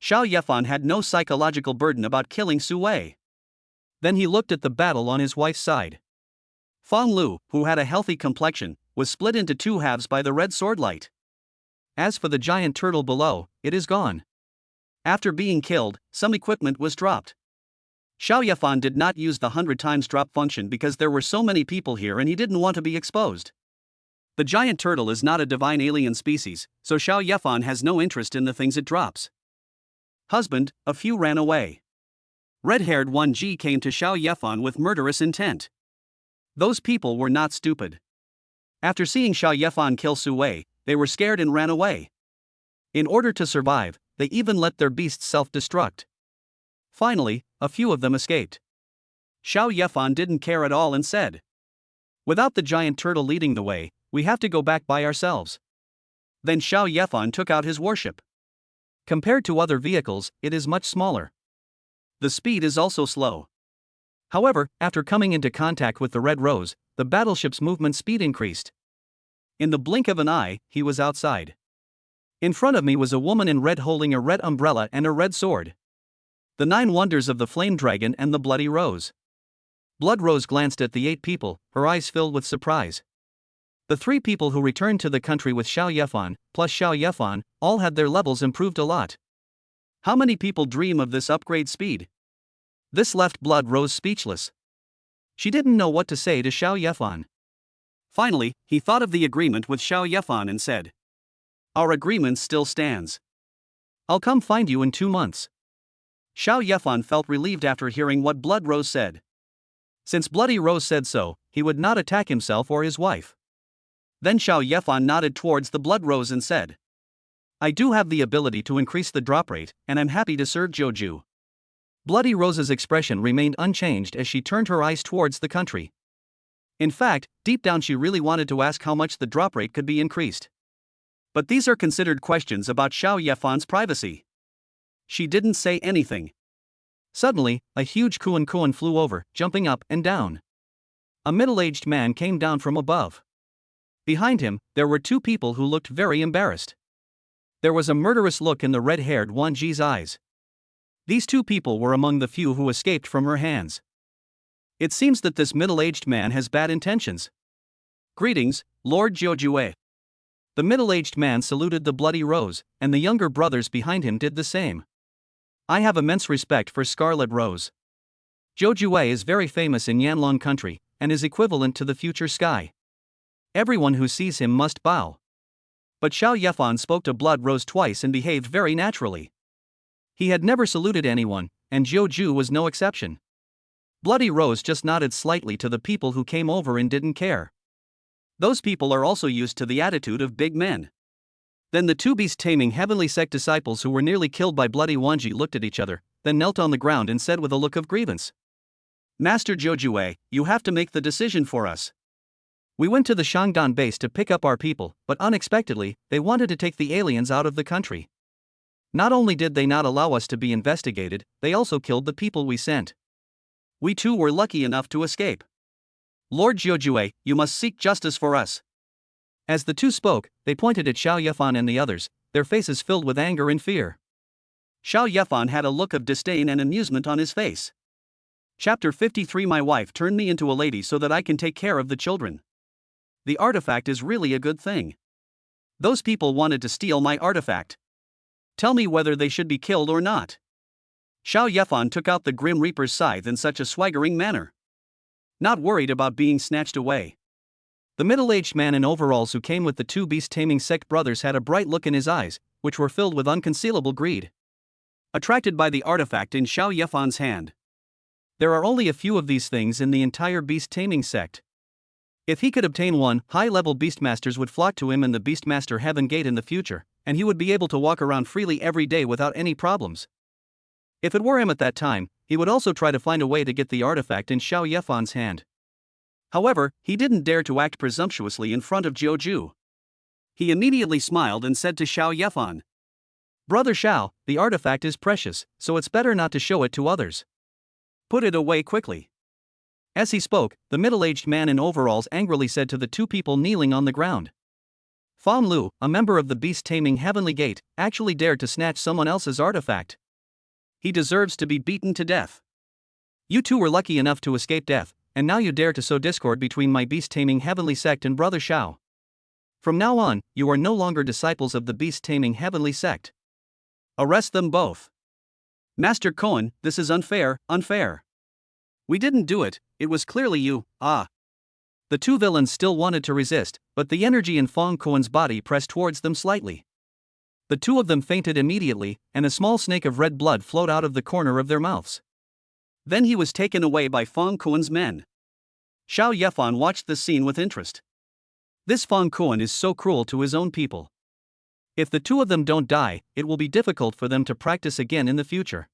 Xiao Yefan had no psychological burden about killing Su Wei.
Then he looked at the battle on his wife's side.
Fang Lu, who had a healthy complexion, was split into two halves by the red sword light.
As for the giant turtle below, it is gone.
After being killed, some equipment was dropped. Xiao Yefan did not use the 100 times drop function because there were so many people here and he didn't want to be exposed. The giant turtle is not a divine alien species, so Xiao Yefan has no interest in the things it drops. Husband, a few ran away. Red-haired 1G came to Xiao Yefan with murderous intent. Those people were not stupid. After seeing Xiao Yefan kill Su Wei, they were scared and ran away. In order to survive, they even let their beasts self-destruct. Finally, a few of them escaped. Xiao Yefan didn't care at all and said, "Without the giant turtle leading the way, we have to go back by ourselves." Then Xiao Yefan took out his warship.
Compared to other vehicles, it is much smaller.
The speed is also slow.
However, after coming into contact with the Red Rose, the battleship's movement speed increased.
In the blink of an eye, he was outside.
In front of me was a woman in red holding a red umbrella and a red sword.
The 9 wonders of the Flame Dragon and the Bloody Rose.
Blood Rose glanced at the 8 people, her eyes filled with surprise. The 3 people who returned to the country with Xiao Yefan, plus Xiao Yefan, all had their levels improved a lot.
How many people dream of this upgrade speed?
This left Blood Rose speechless. She didn't know what to say to Xiao Yefan.
Finally, he thought of the agreement with Xiao Yefan and said, "Our agreement still stands.
I'll come find you in 2 months."
Xiao Yefan felt relieved after hearing what Blood Rose said.
Since Bloody Rose said so, he would not attack himself or his wife.
Then Xiao Yefan nodded towards the Blood Rose and said, "I do have the ability to increase the drop rate, and I'm happy to serve Joju."
Bloody Rose's expression remained unchanged as she turned her eyes towards the country.
In fact, deep down she really wanted to ask how much the drop rate could be increased. But these are considered questions about Xiao Yefan's privacy. She didn't say anything.
Suddenly, a huge Kuan flew over, jumping up and down. A middle-aged man came down from above. Behind him, there were 2 people who looked very embarrassed. There was a murderous look in the red-haired Wanji's eyes. These 2 people were among the few who escaped from her hands. It seems that this middle-aged man has bad intentions.
"Greetings, Lord Jiujue."
The middle-aged man saluted the Bloody Rose, and the younger brothers behind him did the same. "I have immense respect for Scarlet Rose. Jiujue is very famous in Yanlong country, and is equivalent to the future sky. Everyone who sees him must bow." But Xiao Yefan spoke to Blood Rose twice and behaved very naturally. He had never saluted anyone, and Jiuju was no exception. Bloody Rose just nodded slightly to the people who came over and didn't care.
Those people are also used to the attitude of big men.
Then the 2 beast-taming heavenly sect disciples who were nearly killed by Bloody Wanji looked at each other, then knelt on the ground and said with a look of grievance,
"Master Jiujue, you have to make the decision for us.
We went to the Shangdan base to pick up our people, but unexpectedly, they wanted to take the aliens out of the country. Not only did they not allow us to be investigated, they also killed the people we sent.
We too were lucky enough to escape. Lord Jiujue, you must seek justice for us.
As the two spoke, they pointed at Xiao Yefan and the others, their faces filled with anger and fear.
Xiao Yefan had a look of disdain and amusement on his face. Chapter 53. My wife turned me into a lady so that I can take care of the children. The artifact is really a good thing. Those people wanted to steal my artifact. Tell me whether they should be killed or not. Xiao Yefan took out the Grim Reaper's scythe in such a swaggering manner. Not worried about being snatched away.
The middle-aged man in overalls who came with the two beast-taming sect brothers had a bright look in his eyes, which were filled with unconcealable greed.
Attracted by the artifact in Xiao Yefan's hand.
There are only a few of these things in the entire beast-taming sect. If he could obtain one, high-level beastmasters would flock to him in the Beastmaster Heaven Gate in the future, and he would be able to walk around freely every day without any problems. If it were him at that time, he would also try to find a way to get the artifact in Xiao Yefan's hand.
However, he didn't dare to act presumptuously in front of Jiuju. He immediately smiled and said to Xiao Yefan,
"Brother Xiao, the artifact is precious, so it's better not to show it to others.
Put it away quickly."
As he spoke, the middle-aged man in overalls angrily said to the two people kneeling on the ground. Fang Lu, a member of the beast-taming Heavenly Gate, actually dared to snatch someone else's artifact.
He deserves to be beaten to death.
You two were lucky enough to escape death, and now you dare to sow discord between my beast-taming Heavenly Sect and Brother Xiao. From now on, you are no longer disciples of the beast-taming Heavenly Sect.
Arrest them both. Master Cohen, this is unfair, unfair. We didn't do it, it was clearly you, ah.
The two villains still wanted to resist, but the energy in Fang Cohen's body pressed towards them slightly. The two of them fainted immediately, and a small snake of red blood flowed out of the corner of their mouths.
Then he was taken away by Fang Cohen's men. Xiao Yefan watched the scene with interest.
This Fang Cohen is so cruel to his own people. If the two of them don't die, it will be difficult for them to practice again in the future.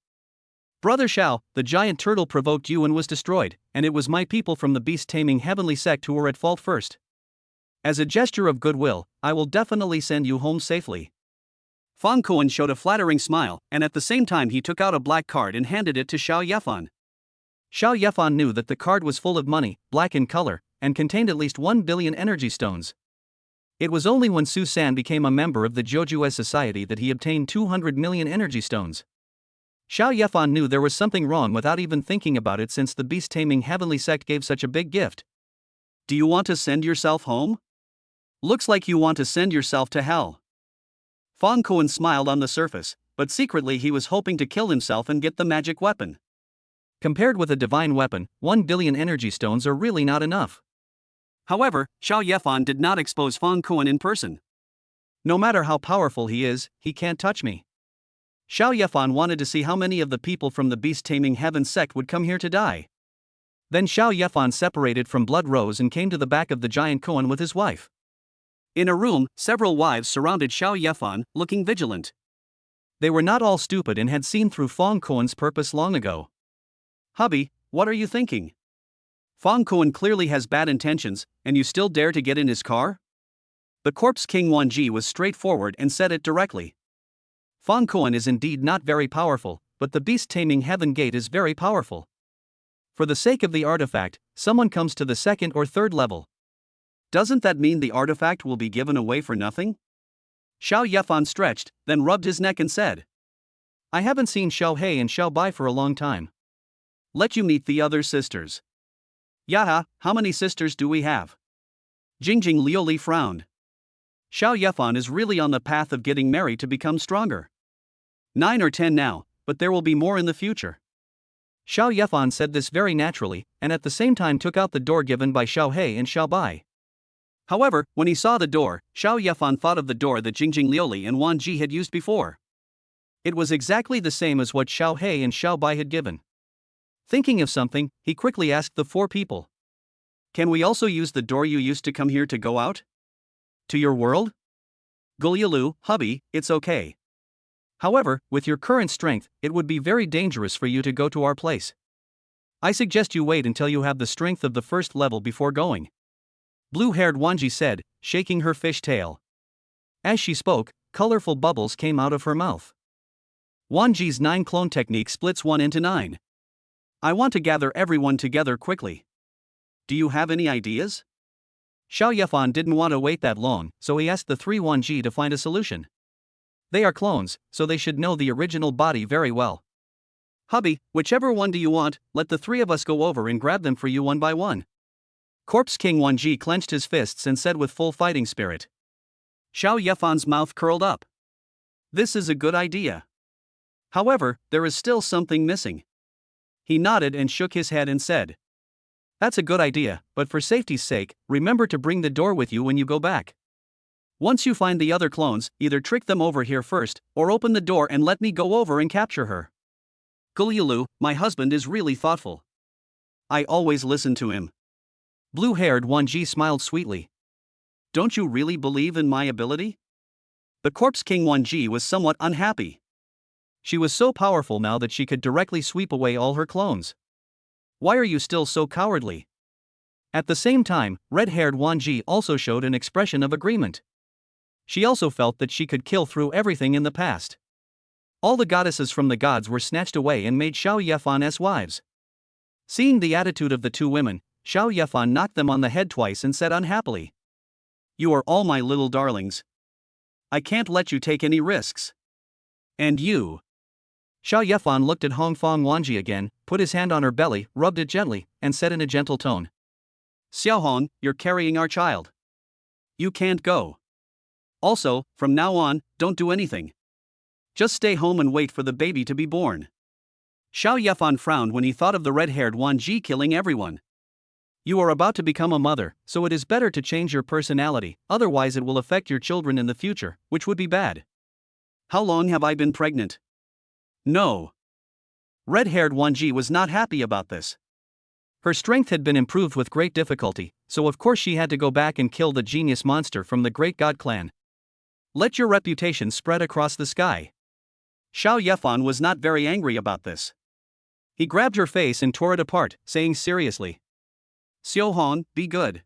Brother Xiao, the giant turtle provoked you and was destroyed, and it was my people from the beast-taming Heavenly Sect who were at fault first. As a gesture of goodwill, I will definitely send you home safely.
Fang Cohen showed a flattering smile, and at the same time he took out a black card and handed it to Xiao Yefan.
Xiao Yefan knew that the card was full of money, black in color, and contained at least 1 billion energy stones. It was only when Su San became a member of the Jiujue Society that he obtained 200 million energy stones. Xiao Yefan knew there was something wrong without even thinking about it since the beast-taming Heavenly Sect gave such a big gift.
Do you want to send yourself home? Looks like you want to send yourself to hell. Fang Cohen smiled on the surface, but secretly he was hoping to kill himself and get the magic weapon.
Compared with a divine weapon, 1 billion energy stones are really not enough.
However, Xiao Yefan did not expose Fang Cohen in person.
No matter how powerful he is, he can't touch me. Xiao Yefan wanted to see how many of the people from the beast-taming Heaven Sect would come here to die. Then Xiao Yefan separated from Blood Rose and came to the back of the giant Cohen with his wife.
In a room, several wives surrounded Xiao Yefan, looking vigilant.
They were not all stupid and had seen through Fang Cohen's purpose long ago.
Hubby, what are you thinking? Fang Cohen clearly has bad intentions, and you still dare to get in his car? The corpse king Wanji was straightforward and said it directly. Fang Cohen is indeed not very powerful, but the beast-taming Heaven Gate is very powerful. For the sake of the artifact, someone comes to the second or third level. Doesn't that mean the artifact will be given away for nothing? Xiao Yefan stretched, then rubbed his neck and said, I haven't seen Xiao He and Xiao Bai for a long time. Let you meet the other sisters. Yaha, how many sisters do we have? Jingjing Liuli frowned. Xiao Yefan is really on the path of getting married to become stronger. 9 or 10 now, but there will be more in the future. Xiao Yefan said this very naturally, and at the same time took out the door given by Xiao He and Xiao Bai. However, when he saw the door, Xiao Yefan thought of the door that Jingjing Liuli and Wan Ji had used before. It was exactly the same as what Xiao He and Xiao Bai had given. Thinking of something, he quickly asked the 4 people. Can we also use the door you used to come here to go out? To your world? Gulyalu, hubby, it's okay. However, with your current strength, it would be very dangerous for you to go to our place. I suggest you wait until you have the strength of the first level before going. Blue-haired Wanji said, shaking her fish tail. As she spoke, colorful bubbles came out of her mouth. Wanji's 9 clone technique splits 1 into 9. I want to gather everyone together quickly. Do you have any ideas?
Xiao Yefan didn't want to wait that long, so he asked the 3-1G to find a solution. They are clones, so they should know the original body very well.
Hubby, whichever one do you want, let the three of us go over and grab them for you one by one. Corpse King 1G clenched his fists and said with full fighting spirit. Xiao Yefan's mouth curled up. This is a good idea. However, there is still something missing. He nodded and shook his head and said. That's a good idea, but for safety's sake, remember to bring the door with you when you go back. Once you find the other clones, either trick them over here first, or open the door and let me go over and capture her. Guliulu, my husband is really thoughtful. I always listen to him.
Blue-haired 1G smiled sweetly.
Don't you really believe in my ability? The Corpse King 1G was somewhat unhappy.
She was so powerful now that she could directly sweep away all her clones.
Why are you still so cowardly?
At the same time, red-haired 1G also showed an expression of agreement. She also felt that she could kill through everything in the past. All the goddesses from the gods were snatched away and made Xiao Yefan's wives. Seeing the attitude of the two women, Xiao Yefan knocked them on the head twice and said unhappily.
You are all my little darlings. I can't let you take any risks. And you?
Xiao Yefan looked at Hongfang 1G again, put his hand on her belly, rubbed it gently, and said in a gentle tone.
Xiao Hong, you're carrying our child. You can't go. Also, from now on, don't do anything. Just stay home and wait for the baby to be born. Xiao Yefan frowned when he thought of the red-haired 1G killing everyone.
You are about to become a mother, so it is better to change your personality, otherwise it will affect your children in the future, which would be bad.
How long have I been pregnant? No. Red-haired 1G was not happy about this.
Her strength had been improved with great difficulty, so of course she had to go back and kill the genius monster from the Great God clan.
Let your reputation spread across the sky. Xiao Yefan was not very angry about this. He grabbed her face and tore it apart, saying seriously. Xiao Hong, be good.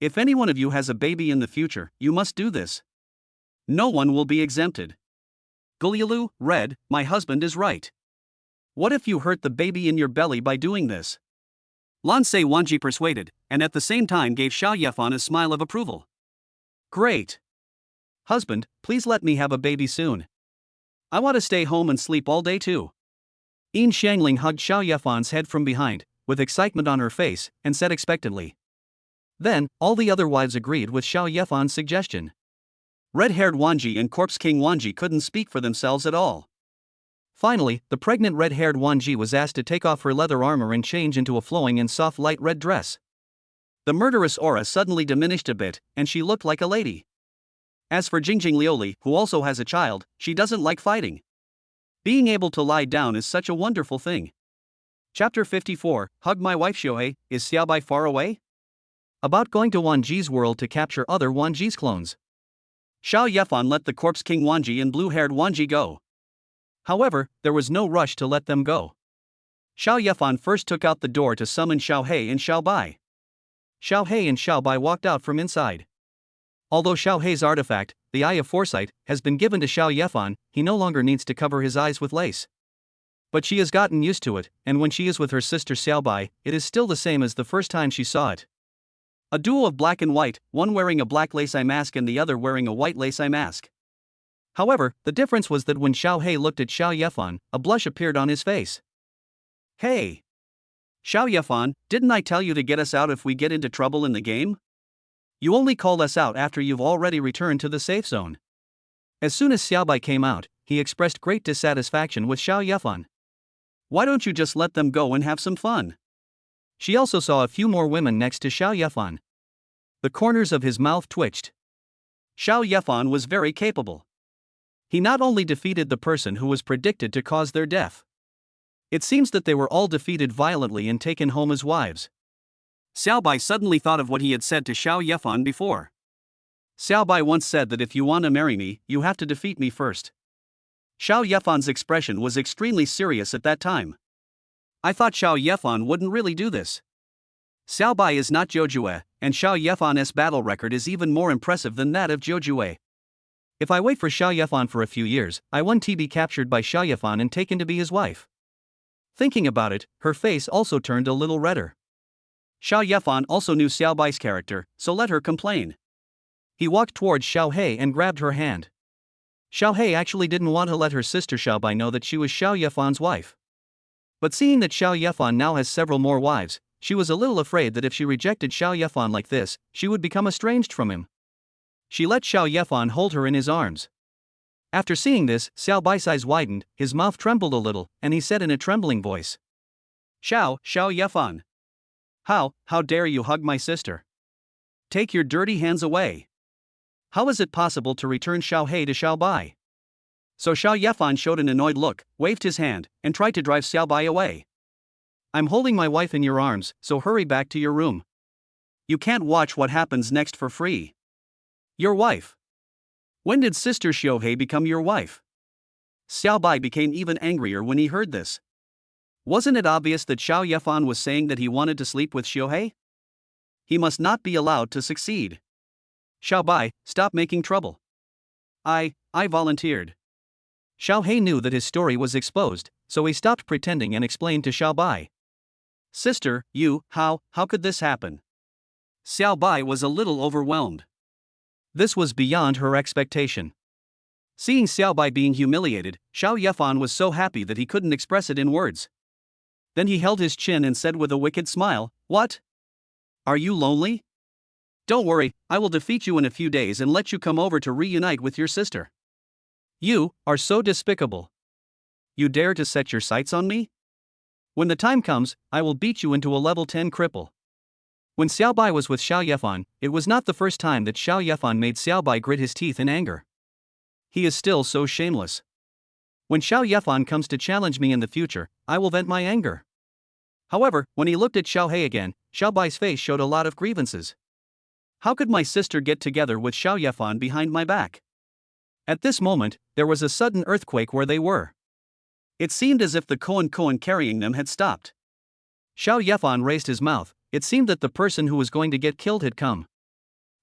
If any one of you has a baby in the future, you must do this. No one will be exempted. Guliulu, Red, my husband is right. What if you hurt the baby in your belly by doing this? Lansei 1G persuaded, and at the same time gave Xiao Yefan a smile of approval. Great. Husband, please let me have a baby soon. I want to stay home and sleep all day too.
Yin Xiangling hugged Xiao Yefan's head from behind, with excitement on her face, and said expectantly. Then, all the other wives agreed with Xiao Yefan's suggestion.
Red-haired 1G and Corpse King 1G couldn't speak for themselves at all.
Finally, the pregnant red-haired 1G was asked to take off her leather armor and change into a flowing and soft light red dress.
The murderous aura suddenly diminished a bit, and she looked like a lady. As for Jingjing Liuli, who also has a child, she doesn't like fighting. Being able to lie down is such a wonderful thing. Chapter 54, Hug My Wife Shohei, is Xiaobai far away?
About going to 1G's world to capture other 1G's clones.
Xiao Yefan let the Corpse King 1G and blue-haired 1G go. However, there was no rush to let them go. Xiao Yefan first took out the door to summon Xiao He and Xiao Bai.
Xiao He and Xiao Bai walked out from inside. Although Xiao He's artifact, the Eye of Foresight, has been given to Xiao Yefan, he no longer needs to cover his eyes with lace. But she has gotten used to it, and when she is with her sister Xiao Bai, it is still the same as the first time she saw it.
A duo of black and white, one wearing a black lace eye mask and the other wearing a white lace eye mask.
However, the difference was that when Xiao He looked at Xiao Yefan, a blush appeared on his face.
Hey! Xiao Yefan, didn't I tell you to get us out if we get into trouble in the game? You only called us out after you've already returned to the safe zone.
As soon as Xiao Bai came out, he expressed great dissatisfaction with Xiao Yefan.
Why don't you just let them go and have some fun?
She also saw a few more women next to Xiao Yefan. The corners of his mouth twitched.
Xiao Yefan was very capable. He not only defeated the person who was predicted to cause their death. It seems that they were all defeated violently and taken home as wives. Xiao Bai suddenly thought of what he had said to Xiao Yefan before. Xiao Bai once said that if you want to marry me, you have to defeat me first. Xiao Yefan's expression was extremely serious at that time. I thought Xiao Yefan wouldn't really do this. Xiao Bai is not Jiujue, and Xiao Yefan's battle record is even more impressive than that of Jiujue.
If I wait for Xiao Yefan for a few years, I want to be captured by Xiao Yefan and taken to be his wife. Thinking about it, her face also turned a little redder.
Xiao Yefan also knew Xiao Bai's character, so let her complain.
He walked towards Xiao He and grabbed her hand. Xiao He actually didn't want to let her sister Xiao Bai know that she was Xiao Yefan's wife. But seeing that Xiao Yefan now has several more wives, she was a little afraid that if she rejected Xiao Yefan like this, she would become estranged from him. She let Xiao Yefan hold her in his arms. After seeing this, Xiao Bai's eyes widened, his mouth trembled a little, and he said in a trembling voice,
Xiao Yefan. How dare you hug my sister? Take your dirty hands away. How is it possible to return Xiao He to Xiao Bai? So Xiao Yefan showed an annoyed look, waved his hand, and tried to drive Xiao Bai away. I'm holding my wife in your arms, so hurry back to your room. You can't watch what happens next for free. Your wife. When did Sister Xiao He become your wife? Xiao Bai became even angrier when he heard this. Wasn't it obvious that Xiao Yefan was saying that he wanted to sleep with Xiao He? He must not be allowed to succeed. Xiao Bai, stop making trouble. I volunteered.
Xiao He knew that his story was exposed, so he stopped pretending and explained to Xiao Bai.
Sister, how could this happen? Xiao Bai was a little overwhelmed.
This was beyond her expectation.
Seeing Xiao Bai being humiliated, Xiao Yefan was so happy that he couldn't express it in words. Then he held his chin and said with a wicked smile, What? Are you lonely? Don't worry, I will defeat you in a few days and let you come over to reunite with your sister.
You are so despicable.
You dare to set your sights on me?
When the time comes, I will beat you into a level 10 cripple. When Xiao Bai was with Xiao Yefan, it was not the first time that Xiao Yefan made Xiao Bai grit his teeth in anger. He is still so shameless. When Xiao Yefan comes to challenge me in the future, I will vent my anger. However, when he looked at Xiao He again, Xiao Bai's face showed a lot of grievances. How could my sister get together with Xiao Yefan behind my back? At this moment, there was a sudden earthquake where they were.
It seemed as if the koan carrying them had stopped.
Xiao Yefan raised his mouth. It seemed that the person who was going to get killed had come.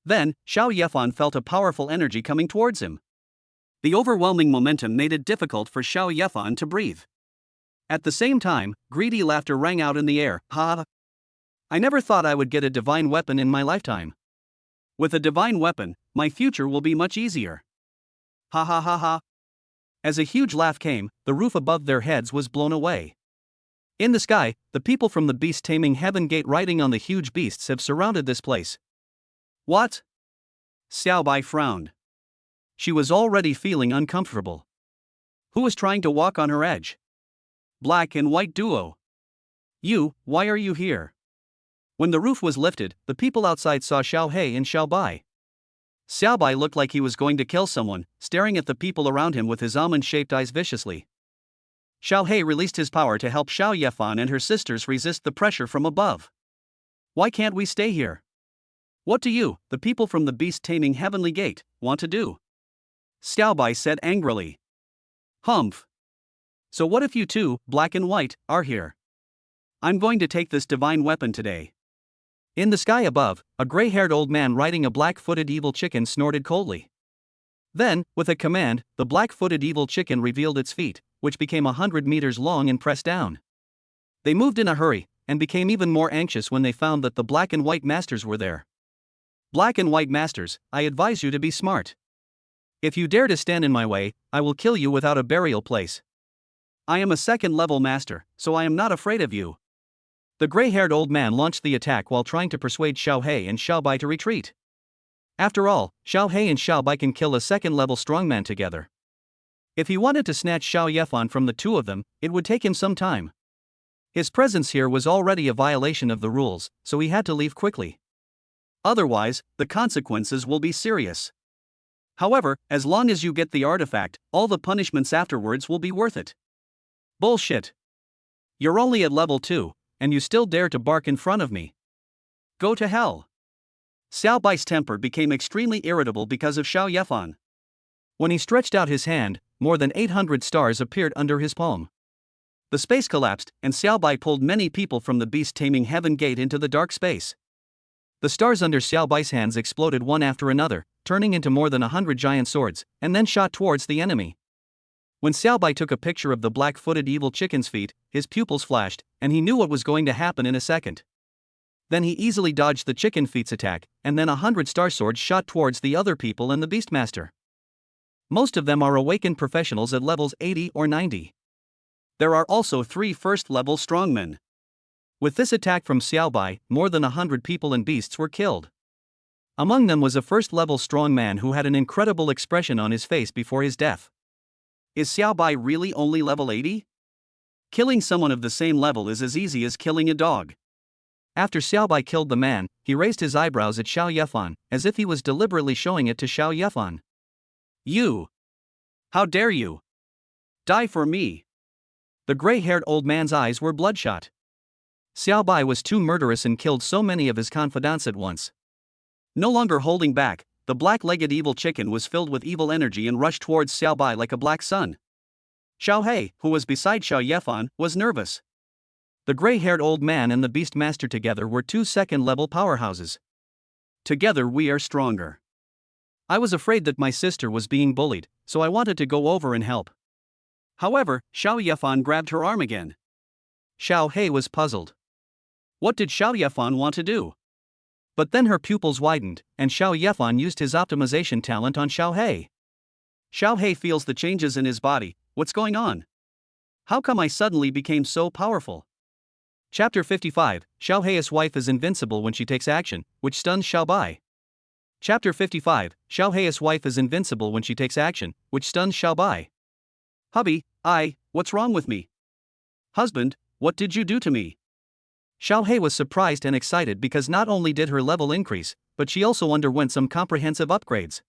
Then, Xiao Yefan felt a powerful energy coming towards him. The overwhelming momentum made it difficult for Xiao Yefan to breathe. At the same time, greedy laughter rang out in the air. Ha! I never thought I would get a divine weapon in my lifetime. With a divine weapon, my future will be much easier. Ha ha ha ha.
As a huge laugh came, the roof above their heads was blown away. In the sky, the people from the beast taming heaven gate riding on the huge beasts have surrounded this place.
What? Xiao Bai frowned. She was already feeling uncomfortable. Who was trying to walk on her edge? Black and white duo. Why are you here? When the roof was lifted, the people outside saw Xiao He and Xiao Bai. Xiao Bai looked like he was going to kill someone, staring at the people around him with his almond-shaped eyes viciously. Xiao He released his power to help Xiao Yefan and her sisters resist the pressure from above. Why can't we stay here? What do you, the people from the beast taming heavenly gate, want to do? Xiao Bai said angrily. Humph. So what if you two, black and white, are here? I'm going to take this divine weapon today.
In the sky above, a gray-haired old man riding a black-footed evil chicken snorted coldly. Then, with a command, the black-footed evil chicken revealed its feet, which became 100 meters long and pressed down. They moved in a hurry, and became even more anxious when they found that the black and white masters were there. Black and white masters, I advise you to be smart. If you dare to stand in my way, I will kill you without a burial place. I am a second-level master, so I am not afraid of you. The gray-haired old man launched the attack while trying to persuade Xiao He and Xiao Bai to retreat. After all, Xiao He and Xiao Bai can kill a second-level strongman together. If he wanted to snatch Xiao Yefan from the two of them, it would take him some time. His presence here was already a violation of the rules, so he had to leave quickly. Otherwise, the consequences will be serious. However, as long as you get the artifact, all the punishments afterwards will be worth it. Bullshit. You're only at level 2, and you still dare to bark in front of me. Go to hell. Xiao Bai's temper became extremely irritable because of Xiao Yefan. When he stretched out his hand, more than 800 stars appeared under his palm. The space collapsed, and Xiao Bai pulled many people from the beast-taming heaven gate into the dark space. The stars under Xiao Bai's hands exploded one after another, turning into more than 100 giant swords, and then shot towards the enemy. When Xiao Bai took a picture of the black-footed evil chicken's feet, his pupils flashed, and he knew what was going to happen in a second. Then he easily dodged the chicken feet's attack, and then 100 star swords shot towards the other people and the Beastmaster. Most of them are awakened professionals at levels 80 or 90.
There are also 3 first-level strongmen.
With this attack from Xiaobai, more than 100 people and beasts were killed. Among them was a first-level strong man who had an incredible expression on his face before his death.
Is Xiaobai really only level 80? Killing someone of the same level is as easy as killing a dog.
After Xiaobai killed the man, he raised his eyebrows at Xiao Yefan, as if he was deliberately showing it to Xiao Yefan.
You! How dare you! Die for me!
The gray-haired old man's eyes were bloodshot. Xiaobai was too murderous and killed so many of his confidants at once.
No longer holding back, the black-legged evil chicken was filled with evil energy and rushed towards Xiaobai like a black sun. Xiao He, who was beside Xiao Yefan, was nervous.
The gray-haired old man and the Beastmaster together were 2 second-level powerhouses.
Together we are stronger.
I was afraid that my sister was being bullied, so I wanted to go over and help.
However, Xiao Yefan grabbed her arm again.
Xiao He was puzzled.
What did Xiao Yefan want to do?
But then her pupils widened, and Xiao Yefan used his optimization talent on Xiao He.
Xiao He feels the changes in his body. What's going on? How come I suddenly became so powerful?
Chapter 55, Xiao He's wife is invincible when she takes action, which stuns Xiaobai. Chapter 55, Xiao He's wife is invincible when she takes action, which stuns Xiaobai.
Hubby, what's wrong with me? Husband, what did you do to me?
Xiao He was surprised and excited because not only did her level increase, but she also underwent some comprehensive upgrades.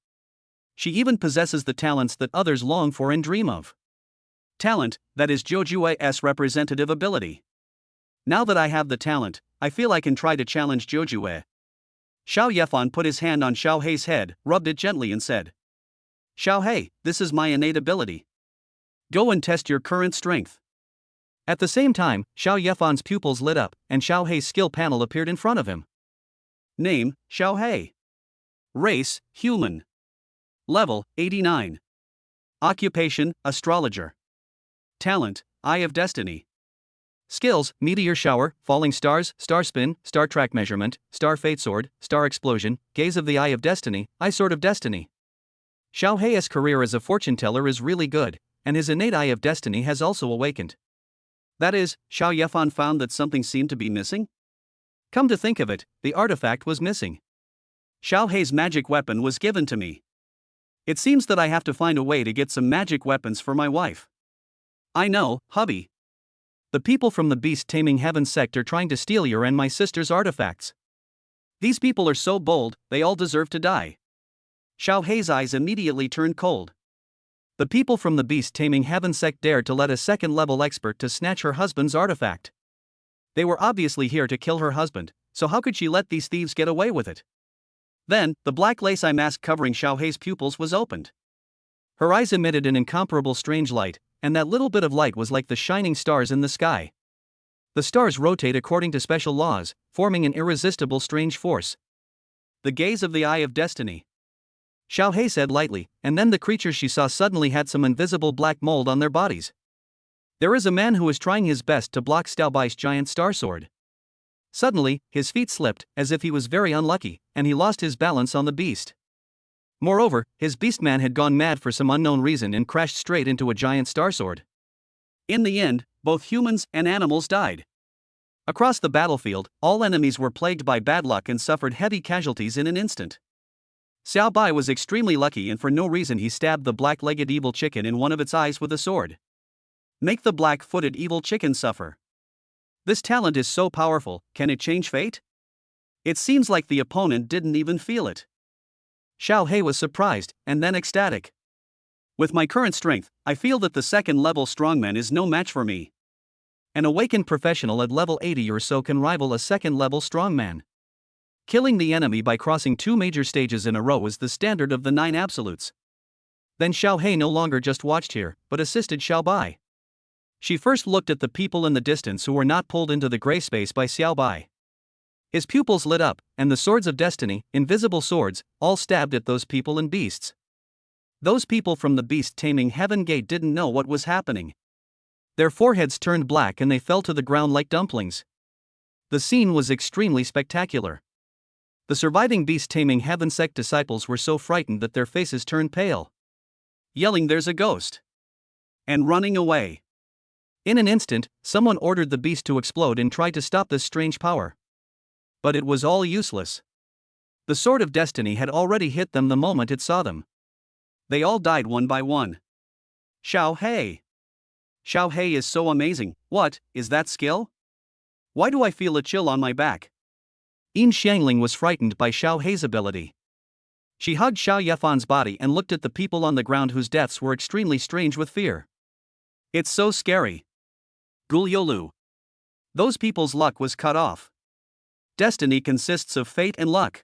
She even possesses the talents that others long for and dream of. Talent, that is Zhoujue's representative ability. Now that I have the talent, I feel I can try to challenge Zhoujuie. Xiao Yefan put his hand on Xiao He's head, rubbed it gently and said, Xiao He, this is my innate ability. Go and test your current strength.
At the same time, Xiao Yefan's pupils lit up, and Xiao He's skill panel appeared in front of him.
Name, Xiao He. Race, human. Level, 89. Occupation, astrologer. Talent, Eye of Destiny.
Skills, meteor shower, falling stars, star spin, star track measurement, star fate sword, star explosion, gaze of the Eye of Destiny, eye sword of destiny. Xiao He's career as a fortune teller is really good, and his innate Eye of Destiny has also awakened.
That is, Xiao Yefan found that something seemed to be missing?
Come to think of it, the artifact was missing.
Xiao He's magic weapon was given to me. It seems that I have to find a way to get some magic weapons for my wife. I know, hubby.
The people from the Beast Taming Heaven sect are trying to steal your and my sister's artifacts.
These people are so bold, they all deserve to die. Xiao He's eyes immediately turned cold.
The people from the Beast Taming Heaven sect dared to let a second-level expert to snatch her husband's artifact. They were obviously here to kill her husband, so how could she let these thieves get away with it?
Then, the black lace eye mask covering Xiao He's pupils was opened.
Her eyes emitted an incomparable strange light, and that little bit of light was like the shining stars in the sky. The stars rotate according to special laws, forming an irresistible strange force.
The gaze of the Eye of Destiny.
Xiao He said lightly, and then the creatures she saw suddenly had some invisible black mold on their bodies. There is a man who is trying his best to block Xiaobai's giant star sword. Suddenly, his feet slipped, as if he was very unlucky, and he lost his balance on the beast. Moreover, his beastman had gone mad for some unknown reason and crashed straight into a giant star sword.
In the end, both humans and animals died. Across the battlefield, all enemies were plagued by bad luck and suffered heavy casualties in an instant. Xiaobai was extremely lucky, and for no reason he stabbed the black-legged evil chicken in one of its eyes with a sword. Make the black-footed evil chicken suffer. This talent is so powerful, can it change fate? It seems like the opponent didn't even feel it.
Xiao He was surprised, and then ecstatic.
With my current strength, I feel that the second-level strongman is no match for me.
An awakened professional at level 80 or so can rival a second-level strongman. Killing the enemy by crossing 2 major stages in a row is the standard of the 9 absolutes. Then Xiao He no longer just watched here, but assisted Xiaobai. She first looked at the people in the distance who were not pulled into the gray space by Xiaobai. His pupils lit up, and the swords of destiny, invisible swords, all stabbed at those people and beasts. Those people from the Beast Taming Heaven Gate didn't know what was happening. Their foreheads turned black and they fell to the ground like dumplings. The scene was extremely spectacular. The surviving beast-taming heaven sect disciples were so frightened that their faces turned pale,
yelling "There's a ghost!" and running away.
In an instant, someone ordered the beast to explode and tried to stop this strange power. But it was all useless. The sword of destiny had already hit them the moment it saw them.
They all died one by one. Xiao Hei! Xiao Hei is so amazing. What, is that skill? Why do I feel a chill on my back?
Yin Xiangling was frightened by Xiao Hei's ability. She hugged Xiao Yefan's body and looked at the people on the ground whose deaths were extremely strange with fear.
It's so scary. Guliolu. Those people's luck was cut off. Destiny consists of fate and luck.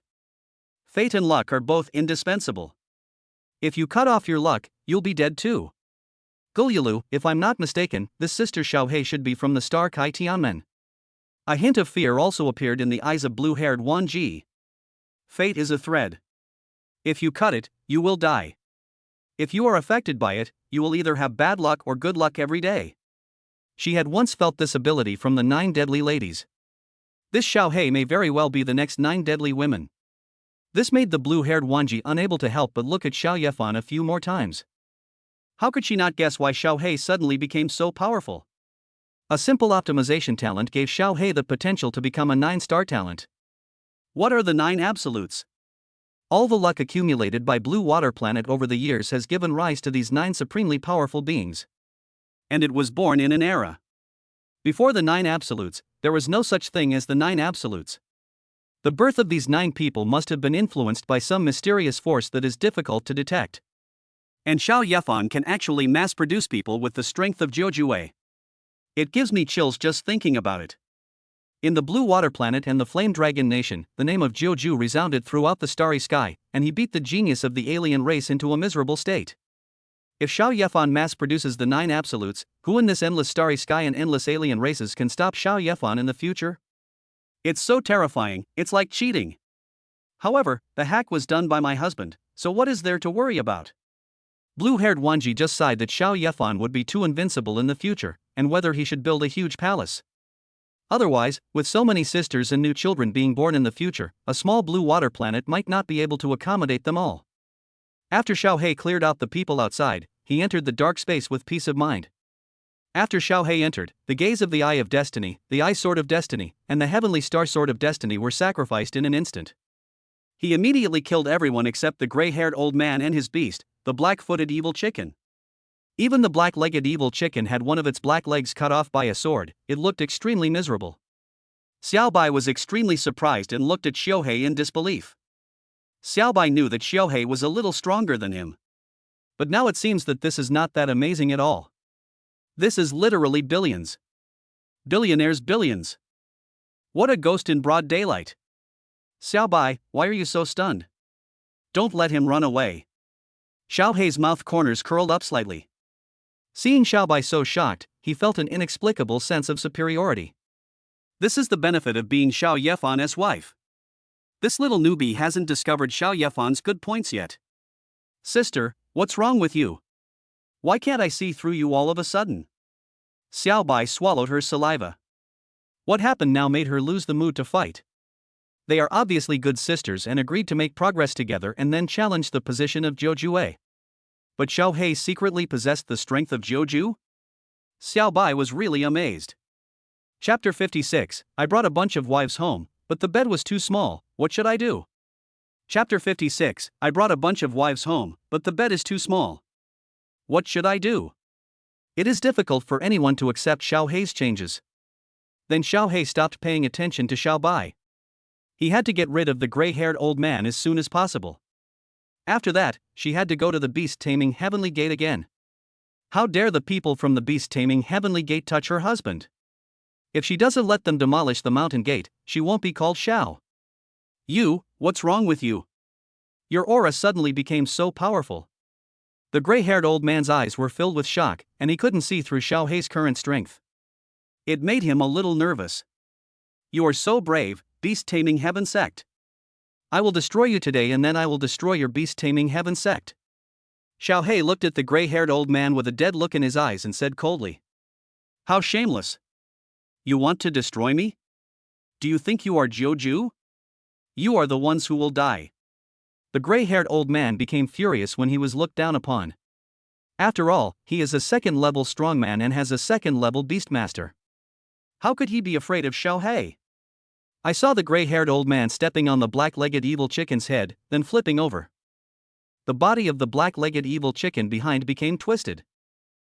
Fate and luck are both indispensable.
If you cut off your luck, you'll be dead too. Guliolu, if I'm not mistaken, this sister Xiao Hei should be from the star Kai Tianmen. A hint of fear also appeared in the eyes of blue-haired Wan Ji.
Fate is a thread. If you cut it, you will die. If you are affected by it, you will either have bad luck or good luck every day.
She had once felt this ability from the 9 deadly ladies. This Xiao Hei may very well be the next 9 deadly women. This made the blue-haired Wan Ji unable to help but look at Xiao Yefan a few more times.
How could she not guess why Xiao Hei suddenly became so powerful?
A simple optimization talent gave Xiao Hei the potential to become a 9-star talent.
What are the 9 absolutes?
All the luck accumulated by Blue Water Planet over the years has given rise to these 9 supremely powerful beings.
And it was born in an era. Before the 9 absolutes, there was no such thing as the 9 absolutes. The birth of these 9 people must have been influenced by some mysterious force that is difficult to detect. And Xiao Yefan can actually mass-produce people with the strength of Jiujue. It gives me chills just thinking about it.
In the Blue Water Planet and the Flame Dragon Nation, the name of Jiuju resounded throughout the starry sky, and he beat the genius of the alien race into a miserable state. If Xiao Yefan mass-produces the 9 absolutes, who in this endless starry sky and endless alien races can stop Xiao Yefan in the future?
It's so terrifying, it's like cheating. However, the hack was done by my husband, so what is there to worry about?
Blue-haired Wanji just sighed that Xiao Yefan would be too invincible in the future, and whether he should build a huge palace. Otherwise, with so many sisters and new children being born in the future, a small blue water planet might not be able to accommodate them all. After Xiao Hei cleared out the people outside, he entered the dark space with peace of mind. After Xiao Hei entered, the gaze of the Eye of Destiny, the Eye Sword of Destiny, and the Heavenly Star Sword of Destiny were sacrificed in an instant.
He immediately killed everyone except the gray-haired old man and his beast, the black-footed evil chicken.
Even the black-legged evil chicken had one of its black legs cut off by a sword. It looked extremely miserable.
Xiao Bai was extremely surprised and looked at Xiao Hei in disbelief. Xiao Bai knew that Xiao Hei was a little stronger than him.
But now it seems that this is not that amazing at all.
This is literally billions. Billionaires' billions. What a ghost in broad daylight. Xiao Bai, why are you so stunned? Don't let him run away. Xiao Hei's mouth corners curled up slightly.
Seeing Xiao Bai so shocked, he felt an inexplicable sense of superiority.
This is the benefit of being Xiao Yefan's wife. This little newbie hasn't discovered Xiao Yefan's good points yet. Sister, what's wrong with you? Why can't I see through you all of a sudden? Xiao Bai swallowed her saliva.
What happened now made her lose the mood to fight. They are obviously good sisters and agreed to make progress together and then challenge the position of Jiujue.
But Xiao Hei secretly possessed the strength of Jiuju? Xiao Bai was really amazed.
Chapter 56, I brought a bunch of wives home, but the bed was too small, what should I do?
Chapter 56, I brought a bunch of wives home, but the bed is too small. What should I do?
It is difficult for anyone to accept Xiao Hei's changes. Then Xiao Hei stopped paying attention to Xiao Bai. He had to get rid of the gray-haired old man as soon as possible. After that, she had to go to the beast-taming Heavenly Gate again. How dare the people from the beast-taming Heavenly Gate touch her husband? If she doesn't let them demolish the mountain gate, she won't be called Xiao.
You, what's wrong with you?
Your aura suddenly became so powerful. The gray-haired old man's eyes were filled with shock, and he couldn't see through Xiao Hei's current strength.
It made him a little nervous. You are so brave, beast-taming heaven sect.
I will destroy you today and then I will destroy your beast-taming heaven sect.
Xiao Hei looked at the gray-haired old man with a dead look in his eyes and said coldly. How shameless. You want to destroy me? Do you think you are Jiuju? You are the ones who will die.
The gray-haired old man became furious when he was looked down upon. After all, he is a second-level strongman and has a second-level beastmaster.
How could he be afraid of Xiao Hei?
I saw the gray-haired old man stepping on the black-legged evil chicken's head, then flipping over. The body of the black-legged evil chicken behind became twisted.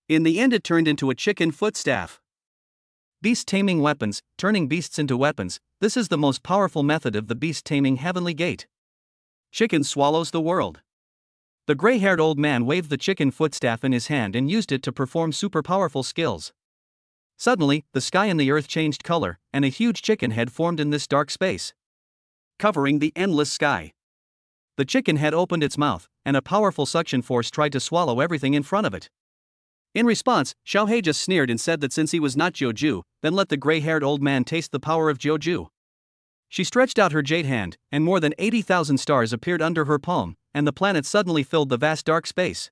In the end, it turned into a chicken foot staff.
Beast taming weapons, turning beasts into weapons. This is the most powerful method of the beast taming heavenly gate.
Chicken swallows the world.
The gray-haired old man waved the chicken footstaff in his hand and used it to perform super powerful skills. Suddenly, the sky and the earth changed color, and a huge chicken head formed in this dark space,
covering the endless sky.
The chicken head opened its mouth, and a powerful suction force tried to swallow everything in front of it.
In response, Xiao Hei just sneered and said that since he was not Jiuju, then let the gray-haired old man taste the power of Jiuju. She stretched out her jade hand, and more than 80,000 stars appeared under her palm, and the planet suddenly filled the vast dark space.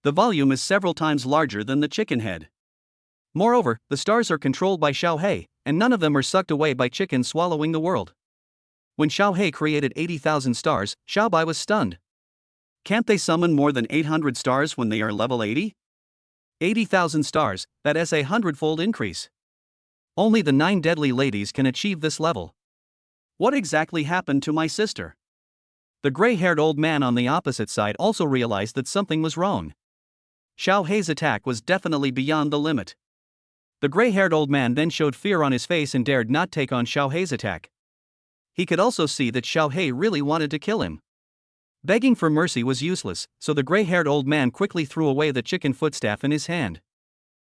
The volume is several times larger than the chicken head. Moreover, the stars are controlled by Xiao Hei, and none of them are sucked away by chickens swallowing the world. When Xiao Hei created 80,000 stars, Xiao Bai was stunned. Can't they summon more than 800 stars when they are level 80? 80,000 stars, that is a 100-fold increase. Only the 9 deadly ladies can achieve this level. What exactly happened to my sister?
The gray-haired old man on the opposite side also realized that something was wrong.
Xiao Hei's attack was definitely beyond the limit.
The gray-haired old man then showed fear on his face and dared not take on Xiao Hei's attack.
He could also see that Xiao Hei really wanted to kill him.
Begging for mercy was useless, so the gray-haired old man quickly threw away the chicken footstaff in his hand.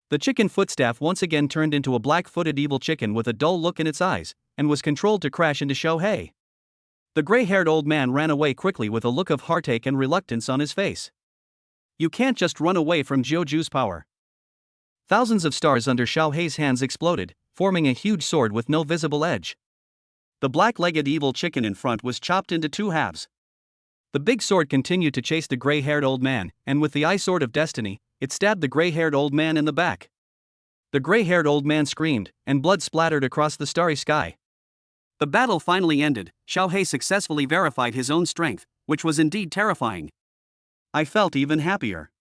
The chicken footstaff once again turned into a black-footed evil chicken with a dull look in its eyes, and was controlled to crash into Xiao Hei. The gray-haired old man ran away quickly with a look of heartache and reluctance on his face.
You can't just run away from Jiuju's power.
Thousands of stars under Xiao Hei's hands exploded, forming a huge sword with no visible edge.
The black-legged evil chicken in front was chopped into 2 halves.
The big sword continued to chase the gray-haired old man, and with the eye sword of destiny, it stabbed the gray-haired old man in the back. The gray-haired old man screamed, and blood splattered across the starry sky.
The battle finally ended. Xiao Hei successfully verified his own strength, which was indeed terrifying. I felt even happier.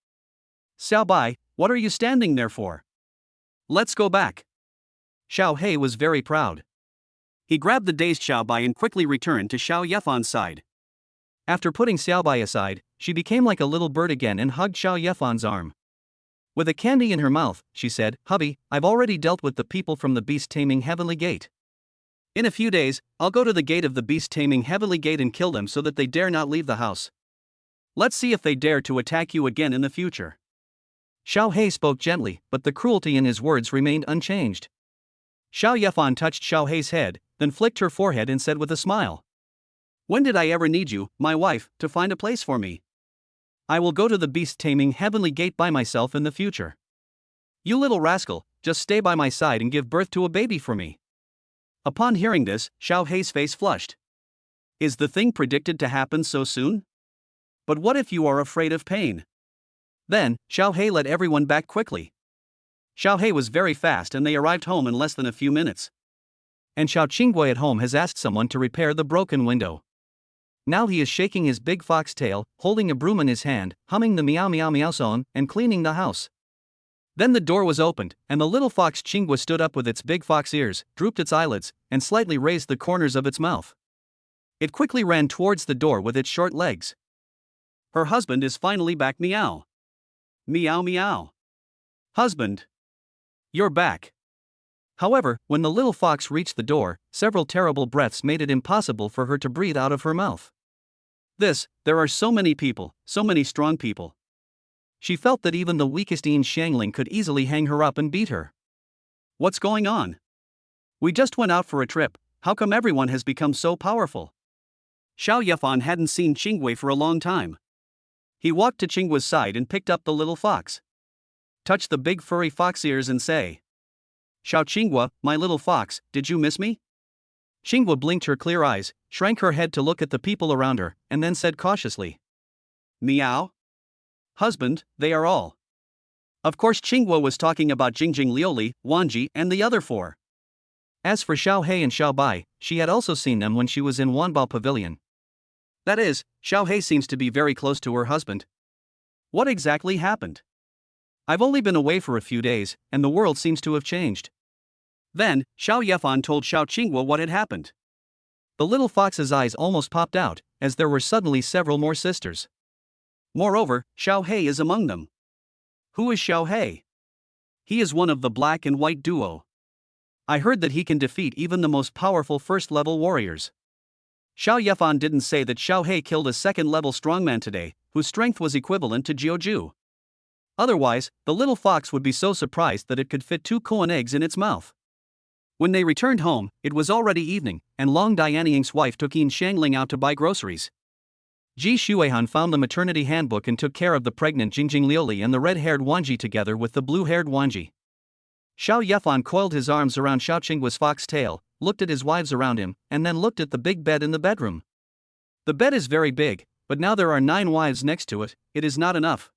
Xiao Bai, what are you standing there for? Let's go back.
Xiao Hei was very proud.
He grabbed the dazed Xiao Bai and quickly returned to Xiao Yefan's side.
After putting Xiao Bai aside, she became like a little bird again and hugged Xiao Yefan's arm. With a candy in her mouth, she said, "Hubby, I've already dealt with the people from the beast-taming heavenly gate.
In a few days, I'll go to the gate of the beast-taming heavenly gate and kill them so that they dare not leave the house. Let's see if they dare to attack you again in the future."
Xiao Hei spoke gently, but the cruelty in his words remained unchanged.
Xiao Yefan touched Xiao Hei's head, then flicked her forehead and said with a smile, "When did I ever need you, my wife, to find a place for me? I will go to the beast-taming heavenly gate by myself in the future. You little rascal, just stay by my side and give birth to a baby for me." Upon hearing this, Xiao Hei's face flushed. Is the thing predicted to happen so soon? But what if you are afraid of pain? Then, Xiao Hei led everyone back quickly. Xiao Hei was very fast and they arrived home in less than a few minutes.
And Xiao Qinggui at home has asked someone to repair the broken window. Now he is shaking his big fox tail, holding a broom in his hand, humming the meow meow meow song, and cleaning the house. Then the door was opened, and the little fox Qinggui stood up with its big fox ears, drooped its eyelids, and slightly raised the corners of its mouth. It quickly ran towards the door with its short legs.
Her husband is finally back, meow. Meow meow. Husband. You're back.
However, when the little fox reached the door, several terrible breaths made it impossible for her to breathe out of her mouth.
There are so many people, so many strong people.
She felt that even the weakest Yin Xiangling could easily hang her up and beat her.
What's going on? We just went out for a trip, how come everyone has become so powerful? Xiao Yefan hadn't seen Qinggui for a long time. He walked to Qinggui's side and picked up the little fox. Touch the big furry fox ears and say, "Xiao Qinggui, my little fox, did you miss me?"
Qinggui blinked her clear eyes, shrank her head to look at the people around her, and then said cautiously,
"Meow. Husband, they are all." Of course Qinggui was talking about Jingjing Liuli, Wanji, and the other 4.
As for Xiao He and Xiao Bai, she had also seen them when she was in Wanbao Pavilion.
That is, Xiao He seems to be very close to her husband. What exactly happened?
I've only been away for a few days, and the world seems to have changed.
Then, Xiao Yefan told Xiao Qinghua what had happened.
The little fox's eyes almost popped out, as there were suddenly several more sisters.
Moreover, Xiao He is among them. Who is Xiao He? He is one of the black and white duo. I heard that he can defeat even the most powerful first-level warriors. Xiao Yefan didn't say that Xiao He killed a second-level strongman today, whose strength was equivalent to Jiuju. Otherwise, the little fox would be so surprised that it could fit 2 koan eggs in its mouth. When they returned home, it was already evening, and Long Dianying's wife took Yin Shangling out to buy groceries. Ji Shuehan found the maternity handbook and took care of the pregnant Jingjing Liuli and the red-haired Wanji together with the blue-haired Wanji. Xiao Yefan coiled his arms around Xiao Qinggua's fox tail, looked at his wives around him, and then looked at the big bed in the bedroom. The bed is very big, but now there are 9 wives next to it, it is not enough.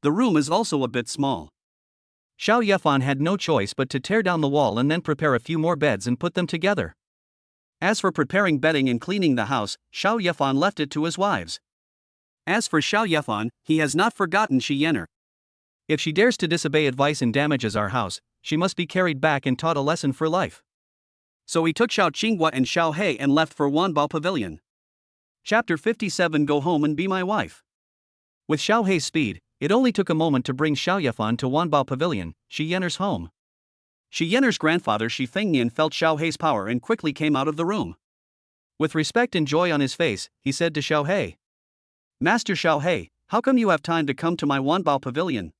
The room is also a bit small.
Xiao Yefan had no choice but to tear down the wall and then prepare a few more beds and put them together.
As for preparing bedding and cleaning the house, Xiao Yefan left it to his wives. As for Xiao Yefan, he has not forgotten Shi Yenner.
If she dares to disobey advice and damages our house, she must be carried back and taught a lesson for life.
So he took Xiao Qinghua and Xiao He and left for Wanbao Pavilion. Chapter 57 Go home and be my wife.
With Xiao He's speed, it only took a moment to bring Xiao Yefan to Wanbao Pavilion, Shi Yenner's home.
Shi Yenner's grandfather Shi Fengnian felt Xiao He's power and quickly came out of the room.
With respect and joy on his face, he said to Xiao He,
"Master Xiao He, how come you have time to come to my Wanbao Pavilion?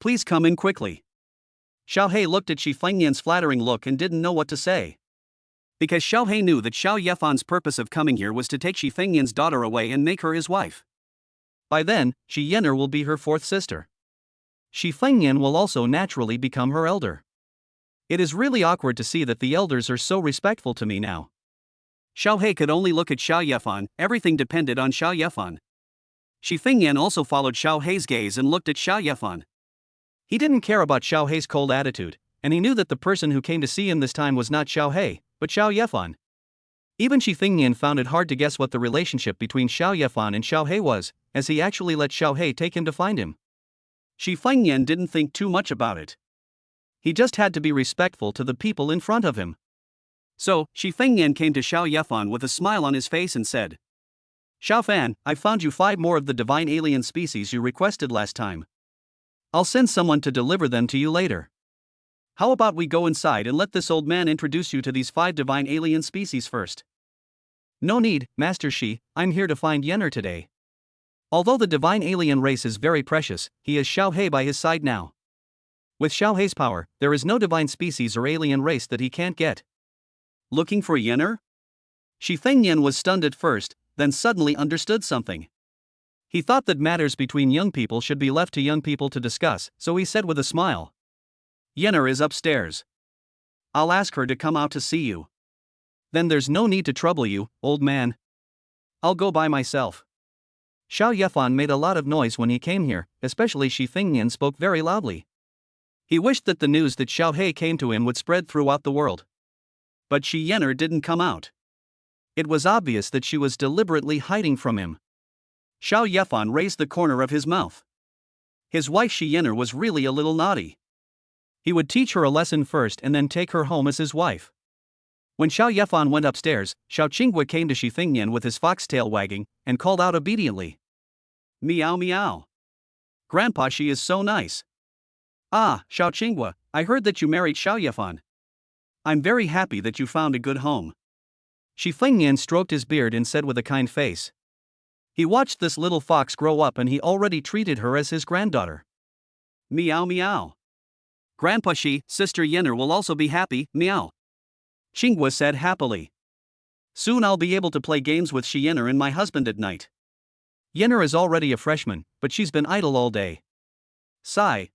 Please come in quickly." Xiao He looked at Shi Fengnian's flattering look and didn't know what to say. Because Xiao He knew that Xiao Yefan's purpose of coming here was to take Shi Fengnian's daughter away and make her his wife.
By then, Shi Yenner will be her 4th sister. Shi Fengnian will also naturally become her elder. It is really awkward to see that the elders are so respectful to me now.
Xiao He could only look at Xiao Yefan, everything depended on Xiao Yefan. Shi Fengnian also followed Xiao He's gaze and looked at Xiao Yefan.
He didn't care about Xiao He's cold attitude, and he knew that the person who came to see him this time was not Xiao He, but Xiao Yefan. Even Shi Fengnian found it hard to guess what the relationship between Xiao Yefan and Xiao He was, as he actually let Xiao He take him to find him.
Shi Fengnian didn't think too much about it.
He just had to be respectful to the people in front of him.
So, Shi Fengnian came to Xiao Yefan with a smile on his face and said, "Xiao Fan, I found you 5 more of the divine alien species you requested last time. I'll send someone to deliver them to you later. How about we go inside and let this old man introduce you to these 5 divine alien species first?"
"No need, Master Shi, I'm here to find Yenner today. Although the divine alien race is very precious, he has Xiao He by his side now. With Xiao He's power, there is no divine species or alien race that he can't get."
Looking for Yenner? Shi Fengnian was stunned at first, then suddenly understood something.
He thought that matters between young people should be left to young people to discuss, so he said with a smile,
"Yenner is upstairs. I'll ask her to come out to see you."
"Then there's no need to trouble you, old man.
I'll go by myself."
Xiao Yefan made a lot of noise when he came here, especially Shi Fengnian spoke very loudly. He wished that the news that Xiao He came to him would spread throughout the world.
But Shi Yenner didn't come out.
It was obvious that she was deliberately hiding from him.
Xiao Yefan raised the corner of his mouth. His wife Shi Yenner was really a little naughty.
He would teach her a lesson first and then take her home as his wife. When Xiao Yefan went upstairs, Xiao Qinghua came to Shi Fengnian with his foxtail wagging, and called out obediently,
"Meow meow. Grandpa, she is so nice." "Ah, Xiao Qinghua, I heard that you married Xiao Yefan. I'm very happy that you found a good home."
Shi Fengnian stroked his beard and said with a kind face. He watched this little fox grow up and he already treated her as his granddaughter.
"Meow meow. Grandpa Shi, Sister Yenner will also be happy, meow." Qinghua said happily. "Soon I'll be able to play games with Shi Yenner and my husband at night."
Yenner is already a freshman, but she's been idle all day.
Sigh.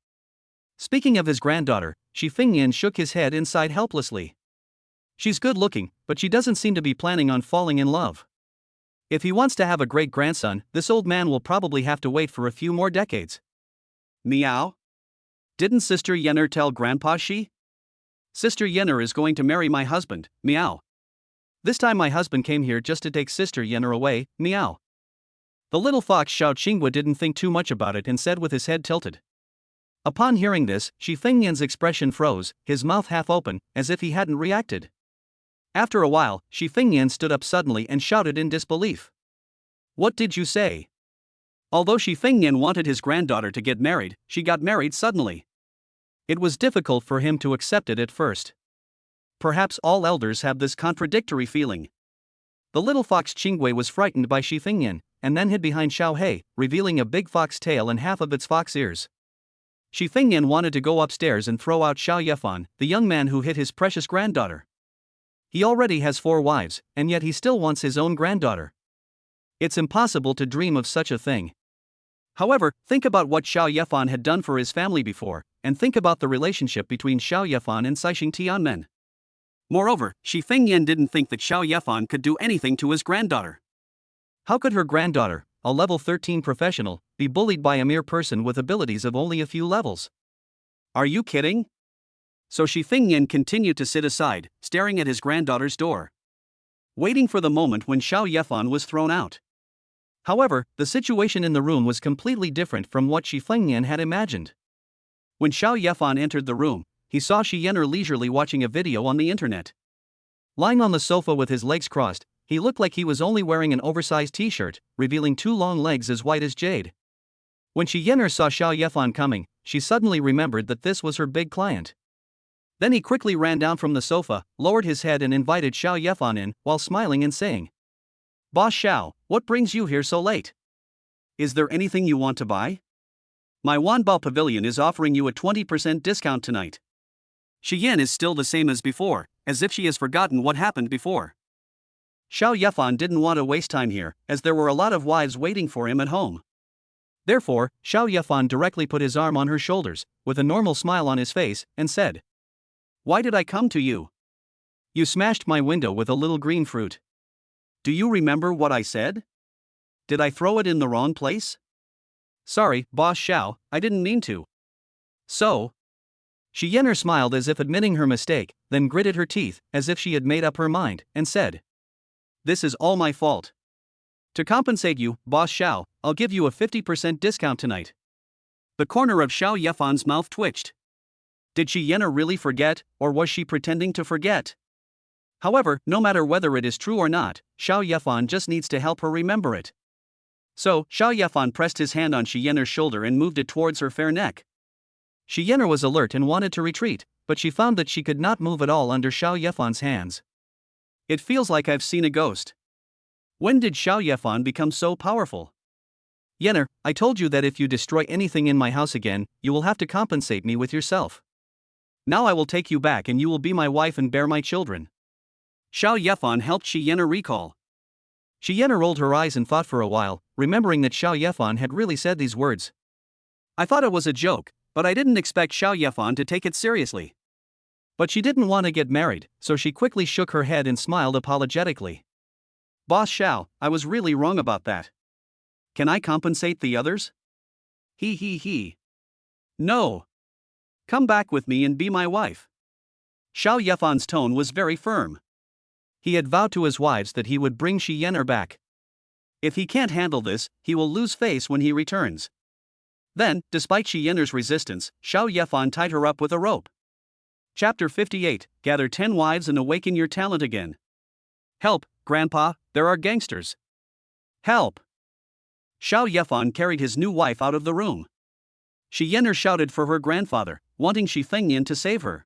Speaking of his granddaughter, Shi Fengnian shook his head and sighed helplessly. She's good looking, but she doesn't seem to be planning on falling in love. If he wants to have a great grandson, this old man will probably have to wait for a few more decades.
Meow? Didn't Sister Yenner tell Grandpa Shi? Sister Yenro is going to marry my husband, meow.
This time my husband came here just to take Sister Yenro away, meow. The little fox Xiao Qingwa didn't think too much about it and said with his head tilted. Upon hearing this, Shi Fengnian's expression froze, his mouth half open, as if he hadn't reacted. After a while, Shi Fengnian stood up suddenly and shouted in disbelief. What did you say?
Although Shi Fengnian wanted his granddaughter to get married, she got married suddenly.
It was difficult for him to accept it at first. Perhaps all elders have this contradictory feeling. The little fox Qingwei was frightened by Shi Fengnian, and then hid behind Xiao He, revealing a big fox tail and half of its fox ears. Shi Fengnian wanted to go upstairs and throw out Xiao Yefan, the young man who hit his precious granddaughter. He already has 4 wives, and yet he still wants his own granddaughter. It's impossible to dream of such a thing. However, think about what Xiao Yefan had done for his family before, and think about the relationship between Xiao Yefan and Caixing Tianmen.
Moreover, Shi Fengnian didn't think that Xiao Yefan could do anything to his granddaughter.
How could her granddaughter, a level 13 professional, be bullied by a mere person with abilities of only a few levels?
Are you kidding? So Shi Fengnian continued to sit aside, staring at his granddaughter's door, waiting for the moment when Xiao Yefan was thrown out.
However, the situation in the room was completely different from what Shi Fengnian had imagined.
When Xiao Yefan entered the room, he saw Shi Yenro leisurely watching a video on the internet.
Lying on the sofa with his legs crossed, he looked like he was only wearing an oversized t-shirt, revealing 2 long legs as white as jade. When Shi Yenro saw Xiao Yefan coming, she suddenly remembered that this was her big client. Then he quickly ran down from the sofa, lowered his head and invited Xiao Yefan in, while smiling and saying,
Boss Xiao, what brings you here so late? Is there anything you want to buy? My Wanbao Pavilion is offering you a 20% discount tonight. Shi Yan is still the same as before, as if she has forgotten what happened before. Xiao Yefan didn't want to waste time here, as there were a lot of wives waiting for him at home.
Therefore, Xiao Yefan directly put his arm on her shoulders, with a normal smile on his face, and said,
Why did I come to you?
You smashed my window with a little green fruit.
Do you remember what I said? Did I throw it in the wrong place?
Sorry, Boss Xiao, I didn't mean to.
So?
Shi Yenro smiled as if admitting her mistake, then gritted her teeth, as if she had made up her mind, and said,
This is all my fault. To compensate you, Boss Xiao, I'll give you a 50% discount tonight. The corner of Xiao Yefan's mouth twitched. Did Shi Yenro really forget, or was she pretending to forget? However, no matter whether it is true or not, Xiao Yefan just needs to help her remember it. So, Xiao Yefan pressed his hand on Shi Yenro's shoulder and moved it towards her fair neck.
Shi Yenro was alert and wanted to retreat, but she found that she could not move at all under Xiao Yefan's hands.
It feels like I've seen a ghost. When did Xiao Yefan become so powerful?
Yenro, I told you that if you destroy anything in my house again, you will have to compensate me with yourself.
Now I will take you back and you will be my wife and bear my children. Xiao Yefan helped Shi Yenro recall.
Shi Yenro rolled her eyes and thought for a while, remembering that Xiao Yefan had really said these words.
I thought it was a joke, but I didn't expect Xiao Yefan to take it seriously.
But she didn't want to get married, so she quickly shook her head and smiled apologetically.
Boss Xiao, I was really wrong about that. Can I compensate the others? He. No. Come back with me and be my wife. Xiao Yefan's tone was very firm.
He had vowed to his wives that he would bring Shi Yenro back.
If he can't handle this, he will lose face when he returns. Then, despite Shi Yenro's resistance, Xiao Yefan tied her up with a rope. Chapter 58, Gather 10 Wives and Awaken Your Talent Again. Help, Grandpa, there are gangsters. Help! Xiao Yefan carried his new wife out of the room. Shi Yenro shouted for her grandfather, wanting Shi Fengnian to save her.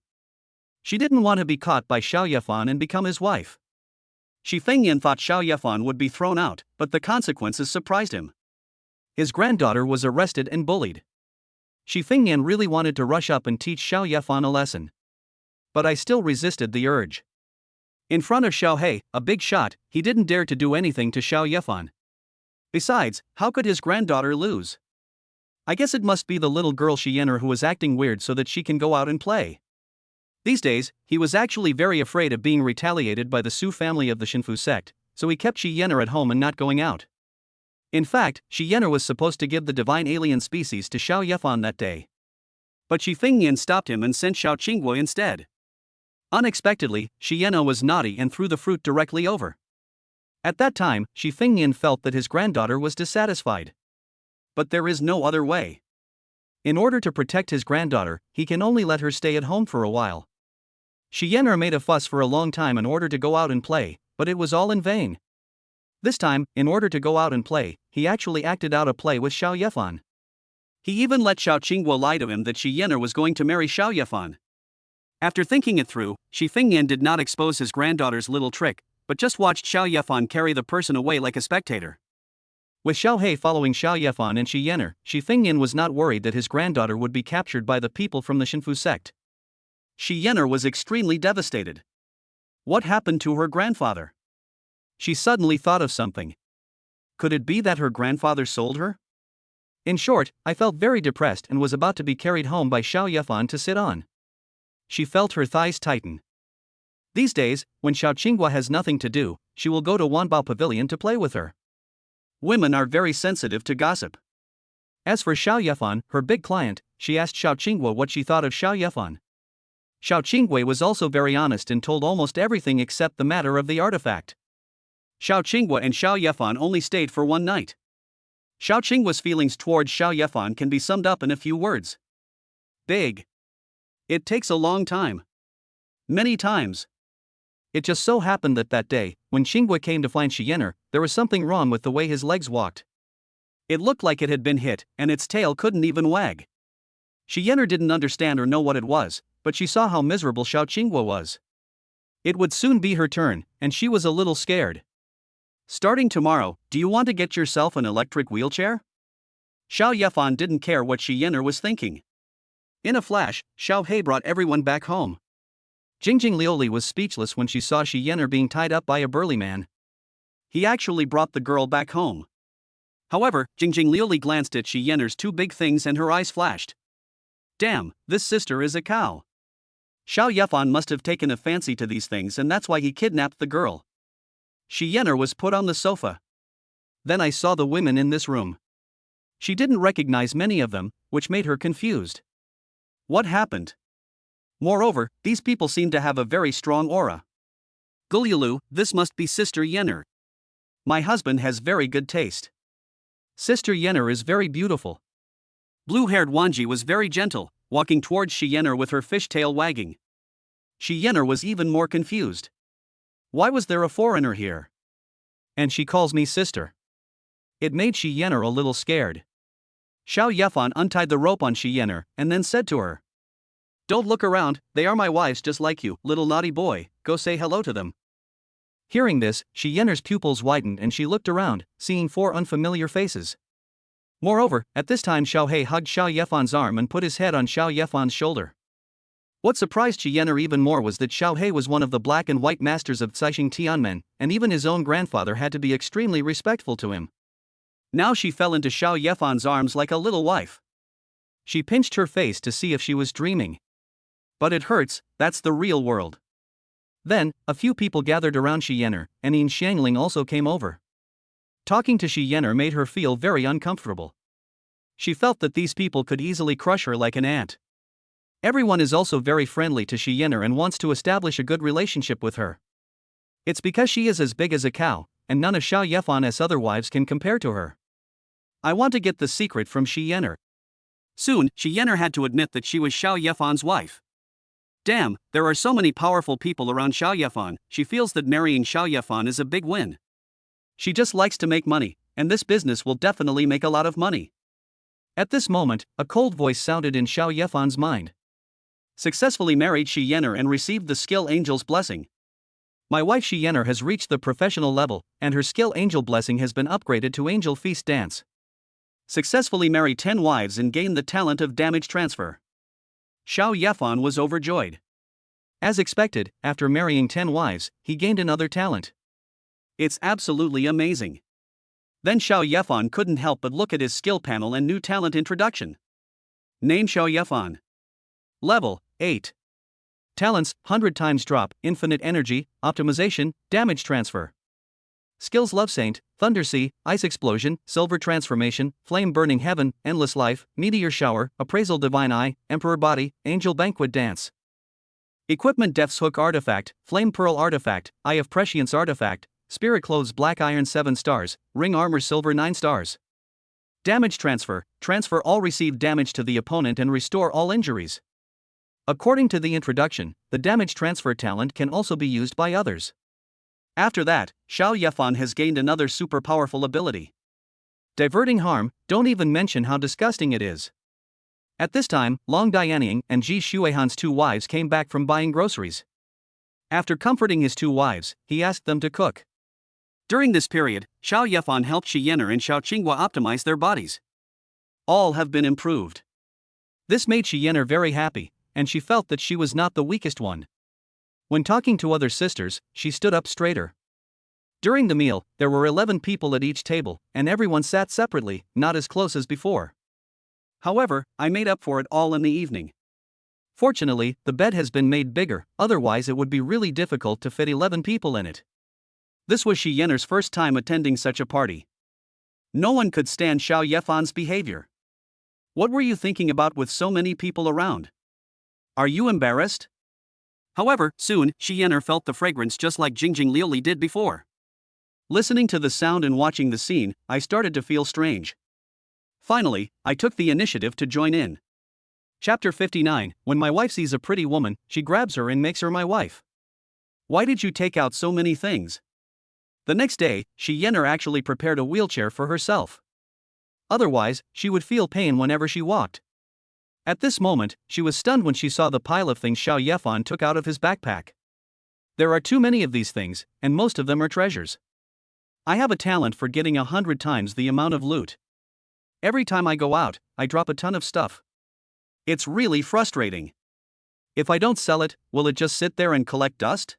She didn't want to be caught by Xiao Yefan and become his wife. Shi Fengnian thought Xiao Yefan would be thrown out, but the consequences surprised him. His granddaughter was arrested and bullied.
Shi Fengnian really wanted to rush up and teach Xiao Yefan a lesson. But I still resisted the urge.
In front of Xiao He, a big shot, he didn't dare to do anything to Xiao Yefan. Besides, how could his granddaughter lose? I guess it must be the little girl Shi Yenro who was acting weird so that she can go out and play. These days, he was actually very afraid of being retaliated by the Su family of the Shinfu sect, so he kept Shi Yenro at home and not going out. In fact, Shi Yenro was supposed to give the divine alien species to Xiao Yefan that day. But Shi Fengnian stopped him and sent Xiao Qingguo instead. Unexpectedly, Yenro was naughty and threw the fruit directly over. At that time, Shi Fengnian felt that his granddaughter was dissatisfied. But there is no other way. In order to protect his granddaughter, he can only let her stay at home for a while. Yenro made a fuss for a long time in order to go out and play, but it was all in vain. This time, in order to go out and play, he actually acted out a play with Xiao Yefan. He even let Xiao Qingguo lie to him that Yenro was going to marry Xiao Yefan. After thinking it through, Shi Fengnian did not expose his granddaughter's little trick, but just watched Xiao Yefan carry the person away like a spectator. With Xiao He following Xiao Yefan and Yenro, Shi Fengnian was not worried that his granddaughter would be captured by the people from the Shinfu sect. Yenro was extremely devastated. What happened to her grandfather? She suddenly thought of something. Could it be that her grandfather sold her? In short, I felt very depressed and was about to be carried home by Xiao Yefan to sit on. She felt her thighs tighten. These days, when Xiao Qingguo has nothing to do, she will go to Wanbao Pavilion to play with her. Women are very sensitive to gossip. As for Xiao Yefan, her big client, she asked Xiao Qingguo what she thought of Xiao Yefan. Xiao Qingguo was also very honest and told almost everything except the matter of the artifact. Xiao Qingguo and Xiao Yefan only stayed for one night. Xiao Qingguo's feelings towards Xiao Yefan can be summed up in a few words. Big. It takes a long time. Many times. It just so happened that day, when Qingguo came to find Yenro, there was something wrong with the way his legs walked. It looked like it had been hit, and its tail couldn't even wag. Yenro didn't understand or know what it was, but she saw how miserable Xiao Qingguo was. It would soon be her turn, and she was a little scared. Starting tomorrow, do you want to get yourself an electric wheelchair? Xiao Yefan didn't care what Yenro was thinking. In a flash, Xiao He brought everyone back home. Jingjing Lioli was speechless when she saw Yenro being tied up by a burly man. He actually brought the girl back home. However, Jingjing Lioli glanced at Yenro's two big things and her eyes flashed. Damn, this sister is a cow. Xiao Yefan must have taken a fancy to these things and that's why he kidnapped the girl. Yenro was put on the sofa. Then I saw the women in this room. She didn't recognize many of them, which made her confused. What happened? Moreover, these people seem to have a very strong aura. Guliulu, this must be Sister Yenro. My husband has very good taste. Sister Yenro is very beautiful. Blue-haired Wanji was very gentle, walking towards Yenro with her fishtail wagging. Yenro was even more confused. Why was there a foreigner here? And she calls me sister. It made Yenro a little scared. Xiao Yefan untied the rope on Yenro and then said to her, "Don't look around, they are my wives just like you, little naughty boy, go say hello to them." Hearing this, Yenro's pupils widened and she looked around, seeing 4 unfamiliar faces. Moreover, at this time Xiao He hugged Xiao Yefan's arm and put his head on Xiao Yefan's shoulder. What surprised Yenro even more was that Xiao He was one of the black and white masters of Caixing Tianmen, and even his own grandfather had to be extremely respectful to him. Now she fell into Xiao Yefan's arms like a little wife. She pinched her face to see if she was dreaming. But it hurts, that's the real world. Then, a few people gathered around Yenro, and Yin Xiangling also came over. Talking to Yenro made her feel very uncomfortable. She felt that these people could easily crush her like an ant. Everyone is also very friendly to Yenro and wants to establish a good relationship with her. It's because she is as big as a cow, and none of Xiao Yefan's other wives can compare to her. I want to get the secret from Yenro. Soon, Yenro had to admit that she was Xiao Yefan's wife. Damn, there are so many powerful people around Xiao Yefan, she feels that marrying Xiao Yefan is a big win. She just likes to make money, and this business will definitely make a lot of money. At this moment, a cold voice sounded in Xiao Yefan's mind. Successfully married Yenro and received the skill angel's blessing. My wife Yenro has reached the professional level, and her skill angel blessing has been upgraded to angel feast dance. Successfully marry 10 wives and gain the talent of damage transfer. Xiao Yefan was overjoyed. As expected, after marrying 10 wives, he gained another talent. It's absolutely amazing. Then Xiao Yefan couldn't help but look at his skill panel and new talent introduction. Name Xiao Yefan. Level 8. Talents: 100 times drop, infinite energy, optimization, damage transfer. Skills: Love Saint, Thunder Sea, Ice Explosion, Silver Transformation, Flame Burning Heaven, Endless Life, Meteor Shower, Appraisal Divine Eye, Emperor Body, Angel Banquet Dance.
Equipment Death's Hook Artifact, Flame Pearl Artifact, Eye of Prescience Artifact, Spirit Clothes Black Iron 7 stars, Ring Armor Silver 9 stars. Damage Transfer, transfer all received damage to the opponent and restore all injuries. According to the introduction, the damage transfer talent can also be used by others. After that, Xiao Yefan has gained another super powerful ability. Diverting Harm, don't even mention how disgusting it is. At this time, Long Dianying and Ji Shuihan's 2 wives came back from buying groceries. After comforting his 2 wives, he asked them to cook.
During this period, Xiao Yefan helped Shi Yenner and Xiao Qinghua optimize their bodies. All have been improved.
This made Shi Yenner very happy, and she felt that she was not the weakest one. When talking to other sisters, she stood up straighter. During the meal, there were 11 people at each table, and everyone sat separately, not as close as before.
However, I made up for it all in the evening.
Fortunately, the bed has been made bigger, otherwise it would be really difficult to fit 11 people in it.
This was Shi Yenner's first time attending such a party. No one could stand Xiao Yefan's behavior. What were you thinking about with so many people around? Are you embarrassed? However, soon, Shi Yenner felt the fragrance just like Jingjing Liuli did before. Listening to the sound and watching the scene, I started to feel strange. Finally, I took the initiative to join in.
Chapter 59. When my wife sees a pretty woman, she grabs her and makes her my wife.
Why did you take out so many things? The next day, Shi Yenner actually prepared a wheelchair for herself.
Otherwise, she would feel pain whenever she walked. At this moment, she was stunned when she saw the pile of things Xiao Yefan took out of his backpack. There are too many of these things, and most of them are treasures. I have a talent for getting 100 times the amount of loot. Every time I go out, I drop a ton of stuff.
It's really frustrating.
If I don't sell it, will it just sit there and collect dust?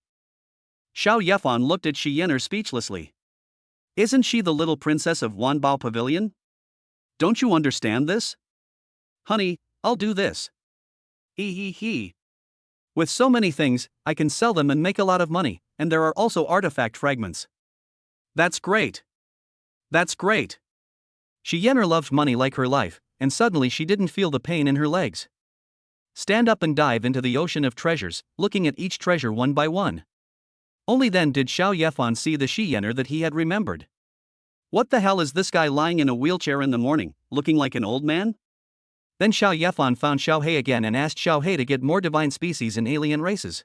Xiao Yefan looked at Shi Yenner speechlessly. Isn't she the little princess of Wanbao Pavilion? Don't you understand this? Honey, I'll do this. He.
With so many things, I can sell them and make a lot of money, and there are also artifact fragments.
That's great. That's great.
Shi Yenner loved money like her life, and suddenly she didn't feel the pain in her legs. Stand up and dive into the ocean of treasures, looking at each treasure one by one. Only then did Xiao Yefan see the Shi Yenner that he had remembered.
What the hell is this guy lying in a wheelchair in the morning, looking like an old man?
Then Xiao Yefan found Xiao He again and asked Xiao He to get more divine species in alien races.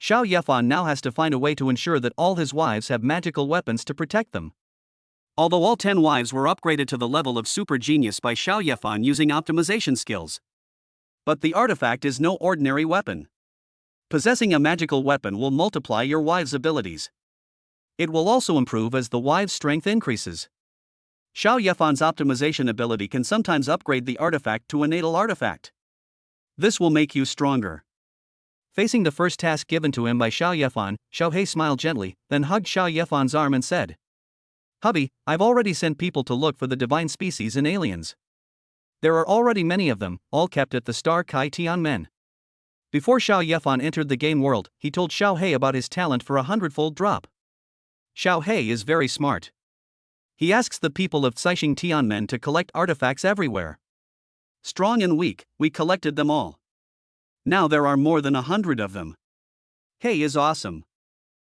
Xiao Yefan now has to find a way to ensure that all his wives have magical weapons to protect them.
Although all 10 wives were upgraded to the level of super genius by Xiao Yefan using optimization skills. But the artifact is no ordinary weapon. Possessing a magical weapon will multiply your wives' abilities. It will also improve as the wives' strength increases. Xiao Yefan's optimization ability can sometimes upgrade the artifact to a natal artifact. This will make you stronger.
Facing the first task given to him by Xiao Yefan, Xiao He smiled gently, then hugged Xiao Yefan's arm and said, "Hubby, I've already sent people to look for the divine species in aliens. There are already many of them, all kept at the Star Kai Tianmen." Before Xiao Yefan entered the game world, he told Xiao He about his talent for 100-fold drop. Xiao He is very smart. He asks the people of Caixing Tianmen to collect artifacts everywhere.
Strong and weak, we collected them all. Now there are more than 100 of them. He is awesome.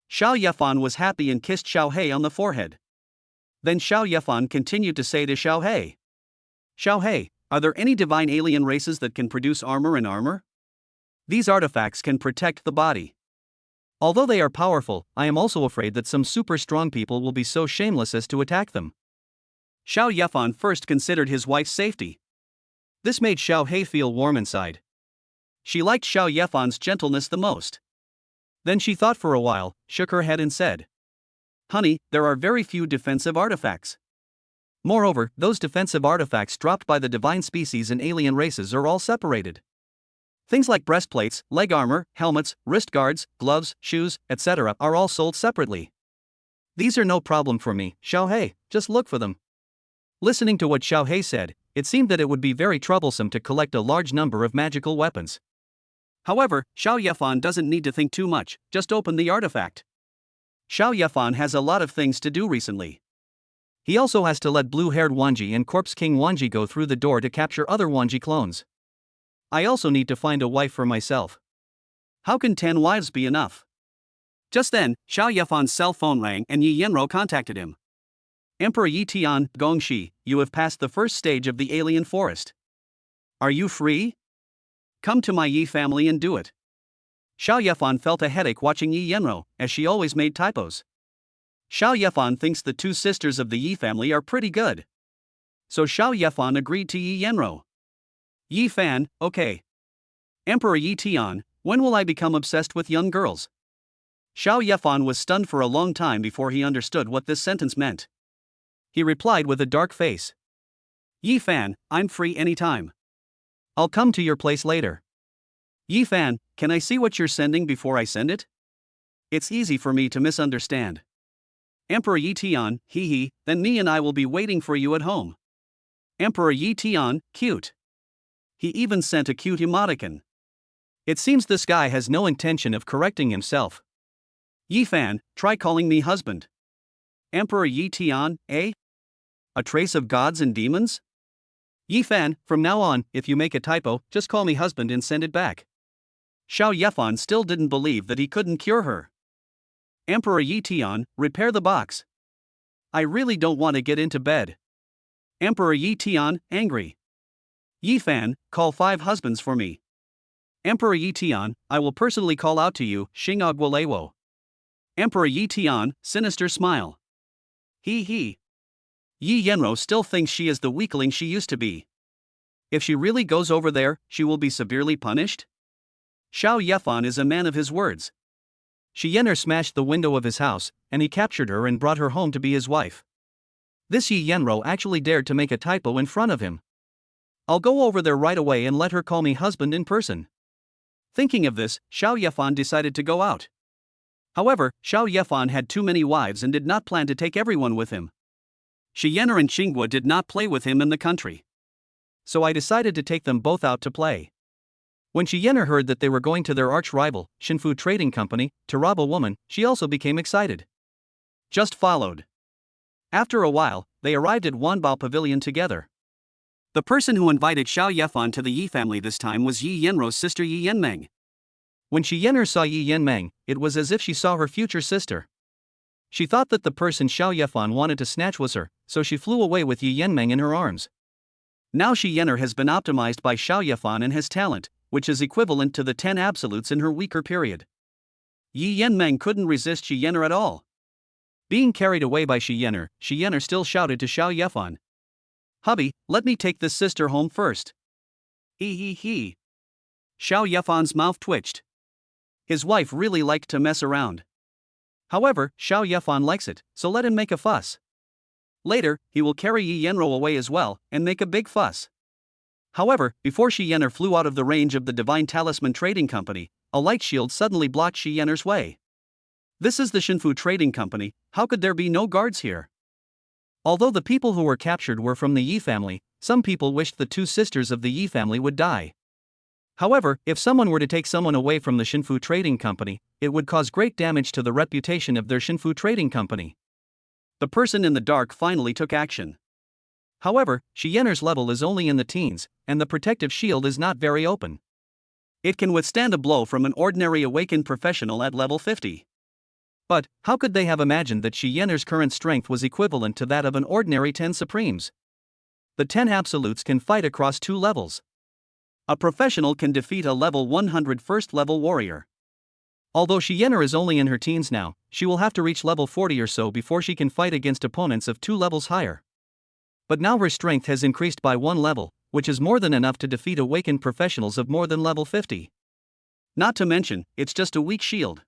Xiao Yefan was happy and kissed Xiao He on the forehead. Then Xiao Yefan continued to say to Xiao He, "Xiao He, are there any divine alien races that can produce armor and armor? These artifacts can protect the body. Although they are powerful, I am also afraid that some super strong people will be so shameless as to attack them." Xiao Yefan first considered his wife's safety. This made Xiao He feel warm inside. She liked Xiao Yefan's gentleness the most. Then she thought for a while, shook her head and said, "Honey, there are very few defensive artifacts. Moreover, those defensive artifacts dropped by the divine species and alien races are all separated. Things like breastplates, leg armor, helmets, wrist guards, gloves, shoes, etc. are all sold separately. These are no problem for me, Xiao He, just look for them." Listening to what Xiao He said, it seemed that it would be very troublesome to collect a large number of magical weapons. However, Xiao Yefan doesn't need to think too much, just open the artifact. Xiao Yefan has a lot of things to do recently. He also has to let blue-haired Wanji and Corpse King Wanji go through the door to capture other Wanji clones. I also need to find a wife for myself. How can 10 wives be enough? Just then, Xiao Yefan's cell phone rang and Yi Yenro contacted him. Emperor Yi Tian, Gongxi, you have passed the first stage of the alien forest. Are you free? Come to my Yi family and do it. Xiao Yefan felt a headache watching Yi Yenro, as she always made typos. Xiao Yefan thinks the two sisters of the Yi family are pretty good. So Xiao Yefan agreed to Yi Yenro. Yi Fan, okay. Emperor Yi Tian, when will I become obsessed with young girls? Xiao Yefan was stunned for a long time before he understood what this sentence meant. He replied with a dark face. Yi Fan, I'm free anytime. I'll come to your place later. Yi Fan, can I see what you're sending before I send it? It's easy for me to misunderstand. Emperor Yi Tian, hee, then me and I will be waiting for you at home. Emperor Yi Tian, cute. He even sent a cute emoticon. It seems this guy has no intention of correcting himself. Yi Fan, try calling me husband. Emperor Yi Tian, eh? A trace of gods and demons? Yi Fan, from now on, if you make a typo, just call me husband and send it back. Xiao Yefan still didn't believe that he couldn't cure her. Emperor Yi Tian, repair the box. I really don't want to get into bed. Emperor Yi Tian, angry. Yi Fan, call 5 husbands for me. Emperor Yi Tian, I will personally call out to you, Xingagwalewo. Emperor Yi Tian, sinister smile. Hee. Yi Yenro still thinks she is the weakling she used to be. If she really goes over there, she will be severely punished? Xiao Yefan is a man of his words. Shi Yen'er smashed the window of his house, and he captured her and brought her home to be his wife. This Yi Yenro actually dared to make a typo in front of him. I'll go over there right away and let her call me husband in person. Thinking of this, Xiao Yefan decided to go out. However, Xiao Yefan had too many wives and did not plan to take everyone with him. Shi Yen'er and Xinghua did not play with him in the country. So I decided to take them both out to play. When Shi Yen'er heard that they were going to their arch-rival, Xinfu Trading Company, to rob a woman, she also became excited. Just followed. After a while, they arrived at Wanbao Pavilion together. The person who invited Xiao Yefan to the Yi family this time was Yi Yenro's sister Yi Yenmeng. When Shi Yen'er saw Yi Yenmeng, it was as if she saw her future sister. She thought that the person Xiao Yefan wanted to snatch was her, so she flew away with Yi Yenmeng in her arms. Now Shi Yen'er has been optimized by Xiao Yefan and has talent, which is equivalent to the 10 absolutes in her weaker period. Yi Yenmeng couldn't resist Shi Yen'er at all. Being carried away by Shi Yen'er still shouted to Xiao Yefan. Hubby, let me take this sister home first. He. Xiao Yefan's mouth twitched. His wife really liked to mess around. However, Xiao Yefan likes it, so let him make a fuss. Later, he will carry Yi Yenro away as well, and make a big fuss. However, before Shi Yen'er flew out of the range of the Divine Talisman Trading Company, a light shield suddenly blocked Shi Yen'er's way. This is the Xinfu Trading Company, how could there be no guards here? Although the people who were captured were from the Yi family, some people wished the two sisters of the Yi family would die. However, if someone were to take someone away from the Xinfu Trading Company, it would cause great damage to the reputation of their Xinfu Trading Company. The person in the dark finally took action. However, Shi Yen'er's level is only in the teens, and the protective shield is not very open. It can withstand a blow from an ordinary awakened professional at level 50. But, how could they have imagined that Shi Yen'er's current strength was equivalent to that of an ordinary 10 Supremes? The 10 Absolutes can fight across 2 levels. A professional can defeat a level 100 first-level warrior. Although Shi Yen'er is only in her teens now, she will have to reach level 40 or so before she can fight against opponents of 2 levels higher. But now her strength has increased by 1 level, which is more than enough to defeat awakened professionals of more than level 50. Not to mention, it's just a weak shield.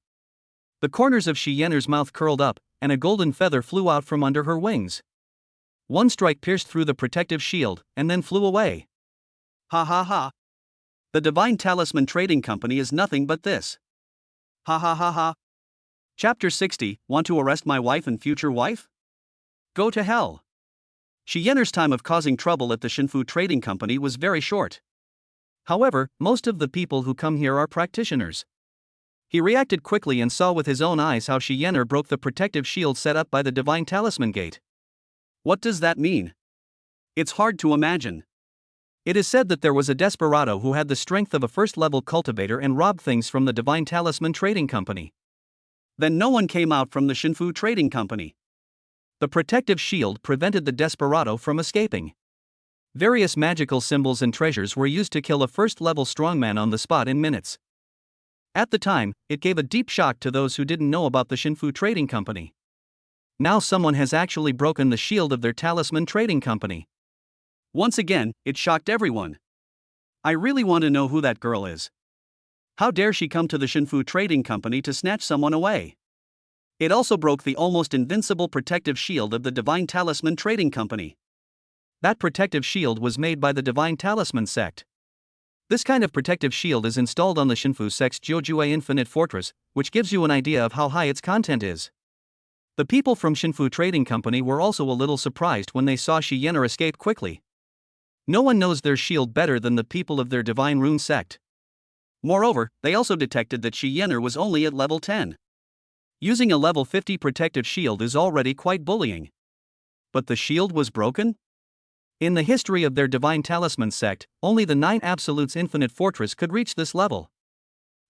The corners of Shi Yen'er's mouth curled up, and a golden feather flew out from under her wings. One strike pierced through the protective shield, and then flew away. Ha. The Divine Talisman Trading Company is nothing but this. Ha. Chapter 60, Want to arrest my wife and future wife? Go to hell. Shi Yen'er's time of causing trouble at the Xinfu Trading Company was very short. However, most of the people who come here are practitioners. He reacted quickly and saw with his own eyes how Shi Yen'er broke the protective shield set up by the Divine Talisman Gate. What does that mean? It's hard to imagine.
It is said that there was a desperado who had the strength of a first-level cultivator and robbed things from the Divine Talisman Trading Company.
Then no one came out from the Shinfu Trading Company.
The protective shield prevented the desperado from escaping. Various magical symbols and treasures were used to kill a first-level strongman on the spot in minutes. At the time, it gave a deep shock to those who didn't know about the Shinfu Trading Company. Now someone has actually broken the shield of their talisman trading company.
Once again, it shocked everyone. I really want to know who that girl is. How dare she come to the Shinfu Trading Company to snatch someone away? It also broke the almost invincible protective shield of the Divine Talisman Trading Company.
That protective shield was made by the Divine Talisman sect. This kind of protective shield is installed on the Shinfu sect's Jiujue Infinite Fortress, which gives you an idea of how high its content is. The people from Shinfu Trading Company were also a little surprised when they saw Yenro escape quickly. No one knows their shield better than the people of their Divine Rune sect.
Moreover, they also detected that Yenro was only at level 10. Using a level 50 protective shield is already quite bullying. But the shield was broken?
In the history of their Divine Talisman sect, only the 9 Absolutes Infinite Fortress could reach this level.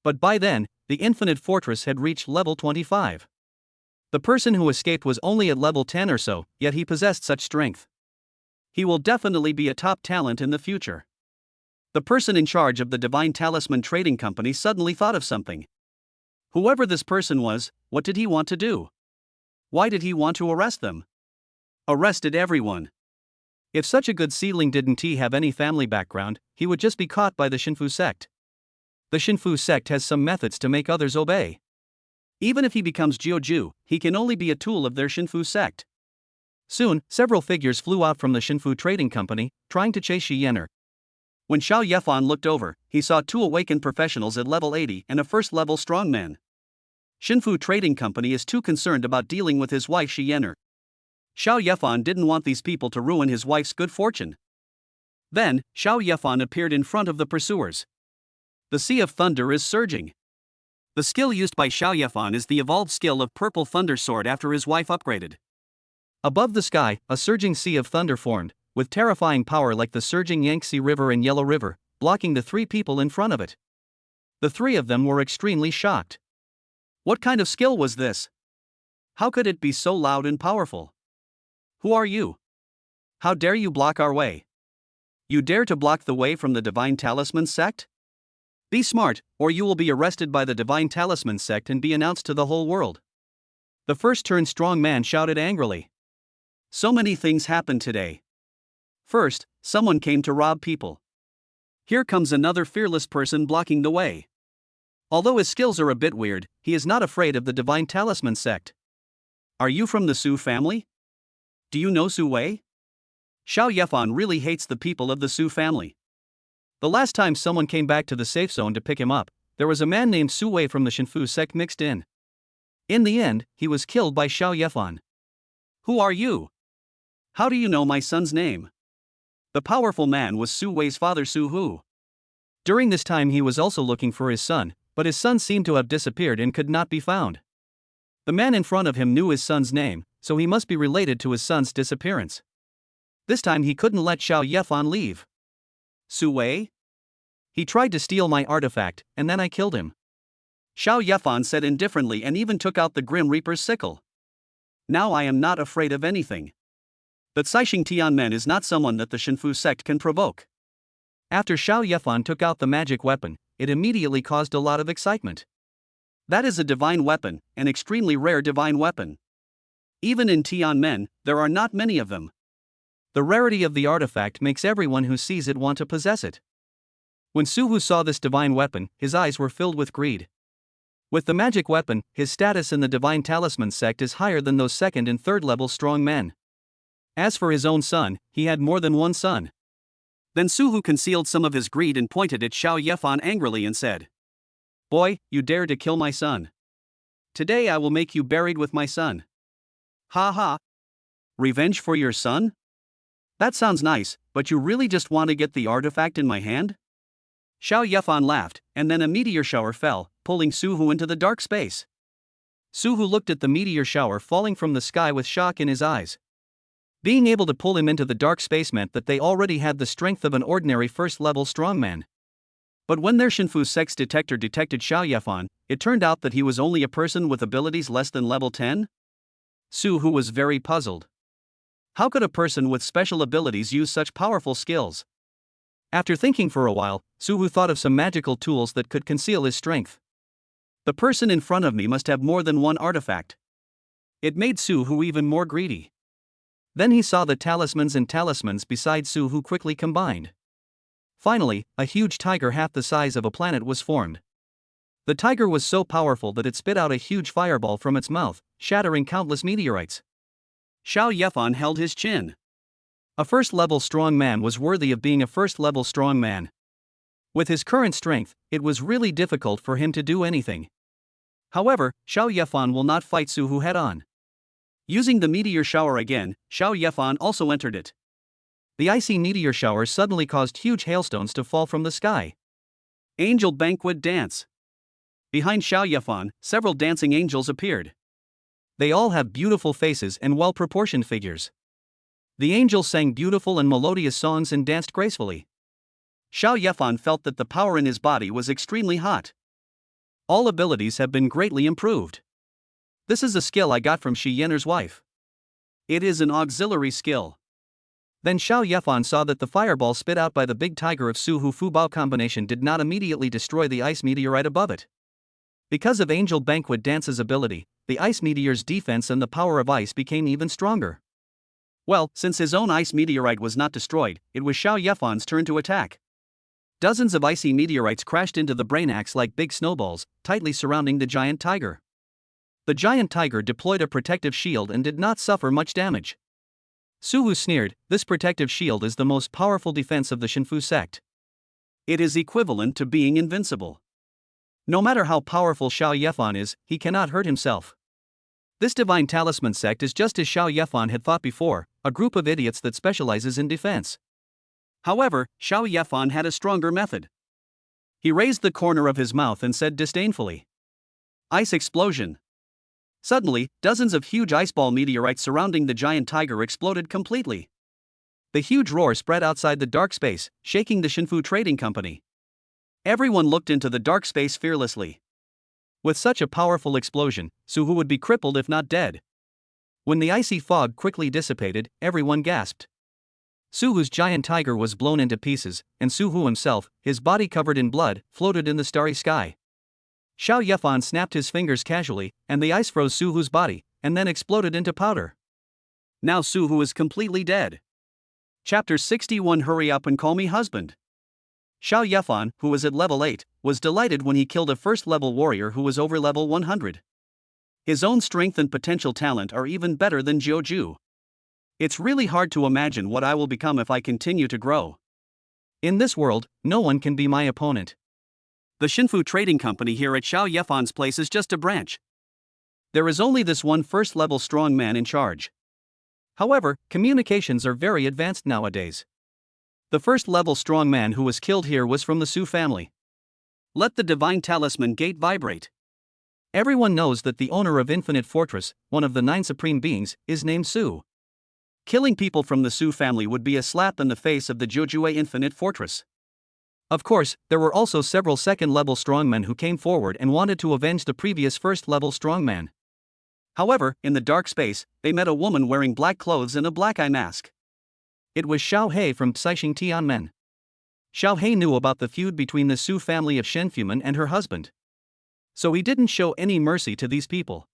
But by then, the Infinite Fortress had reached level 25. The person who escaped was only at level 10 or so, yet he possessed such strength.
He will definitely be a top talent in the future. The person in charge of the Divine Talisman Trading Company suddenly thought of something. Whoever this person was, what did he want to do? Why did he want to arrest them? Arrested everyone.
If such a good seedling didn't have any family background, he would just be caught by the Shinfu sect. The Shinfu sect has some methods to make others obey.
Even if he becomes Jiuju, he can only be a tool of their Shinfu sect.
Soon, several figures flew out from the Shinfu Trading Company, trying to chase Yenro.
When Xiao Yefan looked over, he saw 2 awakened professionals at level 80 and a first-level strongman. Shinfu Trading Company is too concerned about dealing with his wife Yenro. Xiao Yefan didn't want these people to ruin his wife's good fortune. Then, Xiao Yefan appeared in front of the pursuers. The Sea of Thunder is surging. The skill used by Xiao Yefan is the evolved skill of Purple Thunder Sword after his wife upgraded.
Above the sky, a surging sea of thunder formed, with terrifying power like the surging Yangtze River and Yellow River, blocking the 3 people in front of it. The 3 of them were extremely shocked.
What kind of skill was this? How could it be so loud and powerful? Who are you? How dare you block our way? You dare to block the way from the Divine Talisman sect? Be smart, or you will be arrested by the Divine Talisman sect and be announced to the whole world. The first-turned strong man shouted angrily. So many things happened today. First, someone came to rob people. Here comes another fearless person blocking the way. Although his skills are a bit weird, he is not afraid of the Divine Talisman sect. Are you from the Su family? Do you know Su Wei? Xiao Yefan really hates the people of the Su family. The last time someone came back to the safe zone to pick him up, there was a man named Su Wei from the Shinfu sect mixed in. In the end, he was killed by Xiao Yefan. Who are you? How do you know my son's name? The powerful man was Su Wei's father Su Hu. During this time he was also looking for his son, but his son seemed to have disappeared and could not be found. The man in front of him knew his son's name, so he must be related to his son's disappearance. This time he couldn't let Xiao Yefan leave. Su Wei? He tried to steal my artifact, and then I killed him. Xiao Yefan said indifferently and even took out the Grim Reaper's sickle. Now I am not afraid of anything. But Saixing Tianmen is not someone that the Shinfu sect can provoke. After Xiao Yefan took out the magic weapon, it immediately caused a lot of excitement. That is a divine weapon, an extremely rare divine weapon. Even in Tianmen, there are not many of them. The rarity of the artifact makes everyone who sees it want to possess it. When Su Hu saw this divine weapon, his eyes were filled with greed. With the magic weapon, his status in the Divine Talisman sect is higher than those 2nd and 3rd level strong men. As for his own son, he had more than one son. Then Su Hu concealed some of his greed and pointed at Xiao Yefan angrily and said, "Boy, you dare to kill my son. Today I will make you buried with my son." Ha ha. Revenge for your son? That sounds nice, but you really just want to get the artifact in my hand? Xiao Yefan laughed, and then a meteor shower fell, pulling Su Hu into the dark space. Su Hu looked at the meteor shower falling from the sky with shock in his eyes.
Being able to pull him into the dark space meant that they already had the strength of an ordinary first-level strongman.
But when their Shinfu sex detector detected Xiao Yefan, it turned out that he was only a person with abilities less than level 10? Su Hu was very puzzled. How could a person with special abilities use such powerful skills?
After thinking for a while, Su Hu thought of some magical tools that could conceal his strength.
The person in front of me must have more than one artifact. It made Su Hu even more greedy.
Then he saw the talismans beside Su Hu quickly combined. Finally, a huge tiger half the size of a planet was formed. The tiger was so powerful that it spit out a huge fireball from its mouth, shattering countless meteorites.
Xiao Yefan held his chin.
A first-level strong man was worthy of being a first-level strong man. With his current strength, it was really difficult for him to do anything.
However, Xiao Yefan will not fight Su Hu head-on. Using the meteor shower again, Xiao Yefan also entered it.
The icy meteor shower suddenly caused huge hailstones to fall from the sky.
Angel Banquet Dance. Behind Xiao Yefan, several dancing angels appeared.
They all have beautiful faces and well-proportioned figures. The angels sang beautiful and melodious songs and danced gracefully.
Xiao Yefan felt that the power in his body was extremely hot.
All abilities have been greatly improved. This is a skill I got from Shi Yenner's wife.
It is an auxiliary skill.
Then Xiao Yefan saw that the fireball spit out by the big tiger of Su Hu Fubao combination did not immediately destroy the ice meteorite above it. Because of Angel Banquet Dance's ability, the ice meteor's defense and the power of ice became even stronger.
Well, since his own ice meteorite was not destroyed, it was Xiao Yefan's turn to attack. Dozens of icy meteorites crashed into the brain axe like big snowballs, tightly surrounding the giant tiger. The giant tiger deployed a protective shield and did not suffer much damage.
Su Hu sneered, "This protective shield is the most powerful defense of the Shinfu sect.
It is equivalent to being invincible.
No matter how powerful Xiao Yefan is, he cannot hurt himself." This divine talisman sect is just as Xiao Yefan had thought before, a group of idiots that specializes in defense.
However, Xiao Yefan had a stronger method. He raised the corner of his mouth and said disdainfully, "Ice explosion." Suddenly, dozens of huge iceball meteorites surrounding the giant tiger exploded completely. The huge roar spread outside the dark space, shaking the Shinfu Trading Company. Everyone looked into the dark space fearlessly. With such a powerful explosion, Su Hu would be crippled if not dead. When the icy fog quickly dissipated, everyone gasped. Su Hu's giant tiger was blown into pieces, and Su Hu himself, his body covered in blood, floated in the starry sky. Xiao Yefan snapped his fingers casually, and the ice froze Su Hu's body, and then exploded into powder. Now Su Hu is completely dead. Chapter 61. Hurry up and call me husband. Xiao Yefan, who was at level 8, was delighted when he killed a first-level warrior who was over level 100. His own strength and potential talent are even better than Jiuju. It's really hard to imagine what I will become if I continue to grow.
In this world, no one can be my opponent.
The Shinfu Trading Company here at Xiao Yefan's place is just a branch. There is only this one first-level strong man in charge.
However, communications are very advanced nowadays. The first-level strong man who was killed here was from the Su family.
Let the divine talisman gate vibrate.
Everyone knows that the owner of Infinite Fortress, one of the 9 supreme beings, is named Su.
Killing people from the Su family would be a slap in the face of the Jiuzhue Infinite Fortress.
Of course, there were also several second-level strongmen who came forward and wanted to avenge the previous first-level strongman.
However, in the dark space, they met a woman wearing black clothes and a black eye mask.
It was Xiao He from Caixing Tianmen. Xiao He knew about the feud between the Su family of Shenfumen and her husband. So he didn't show any mercy to these people.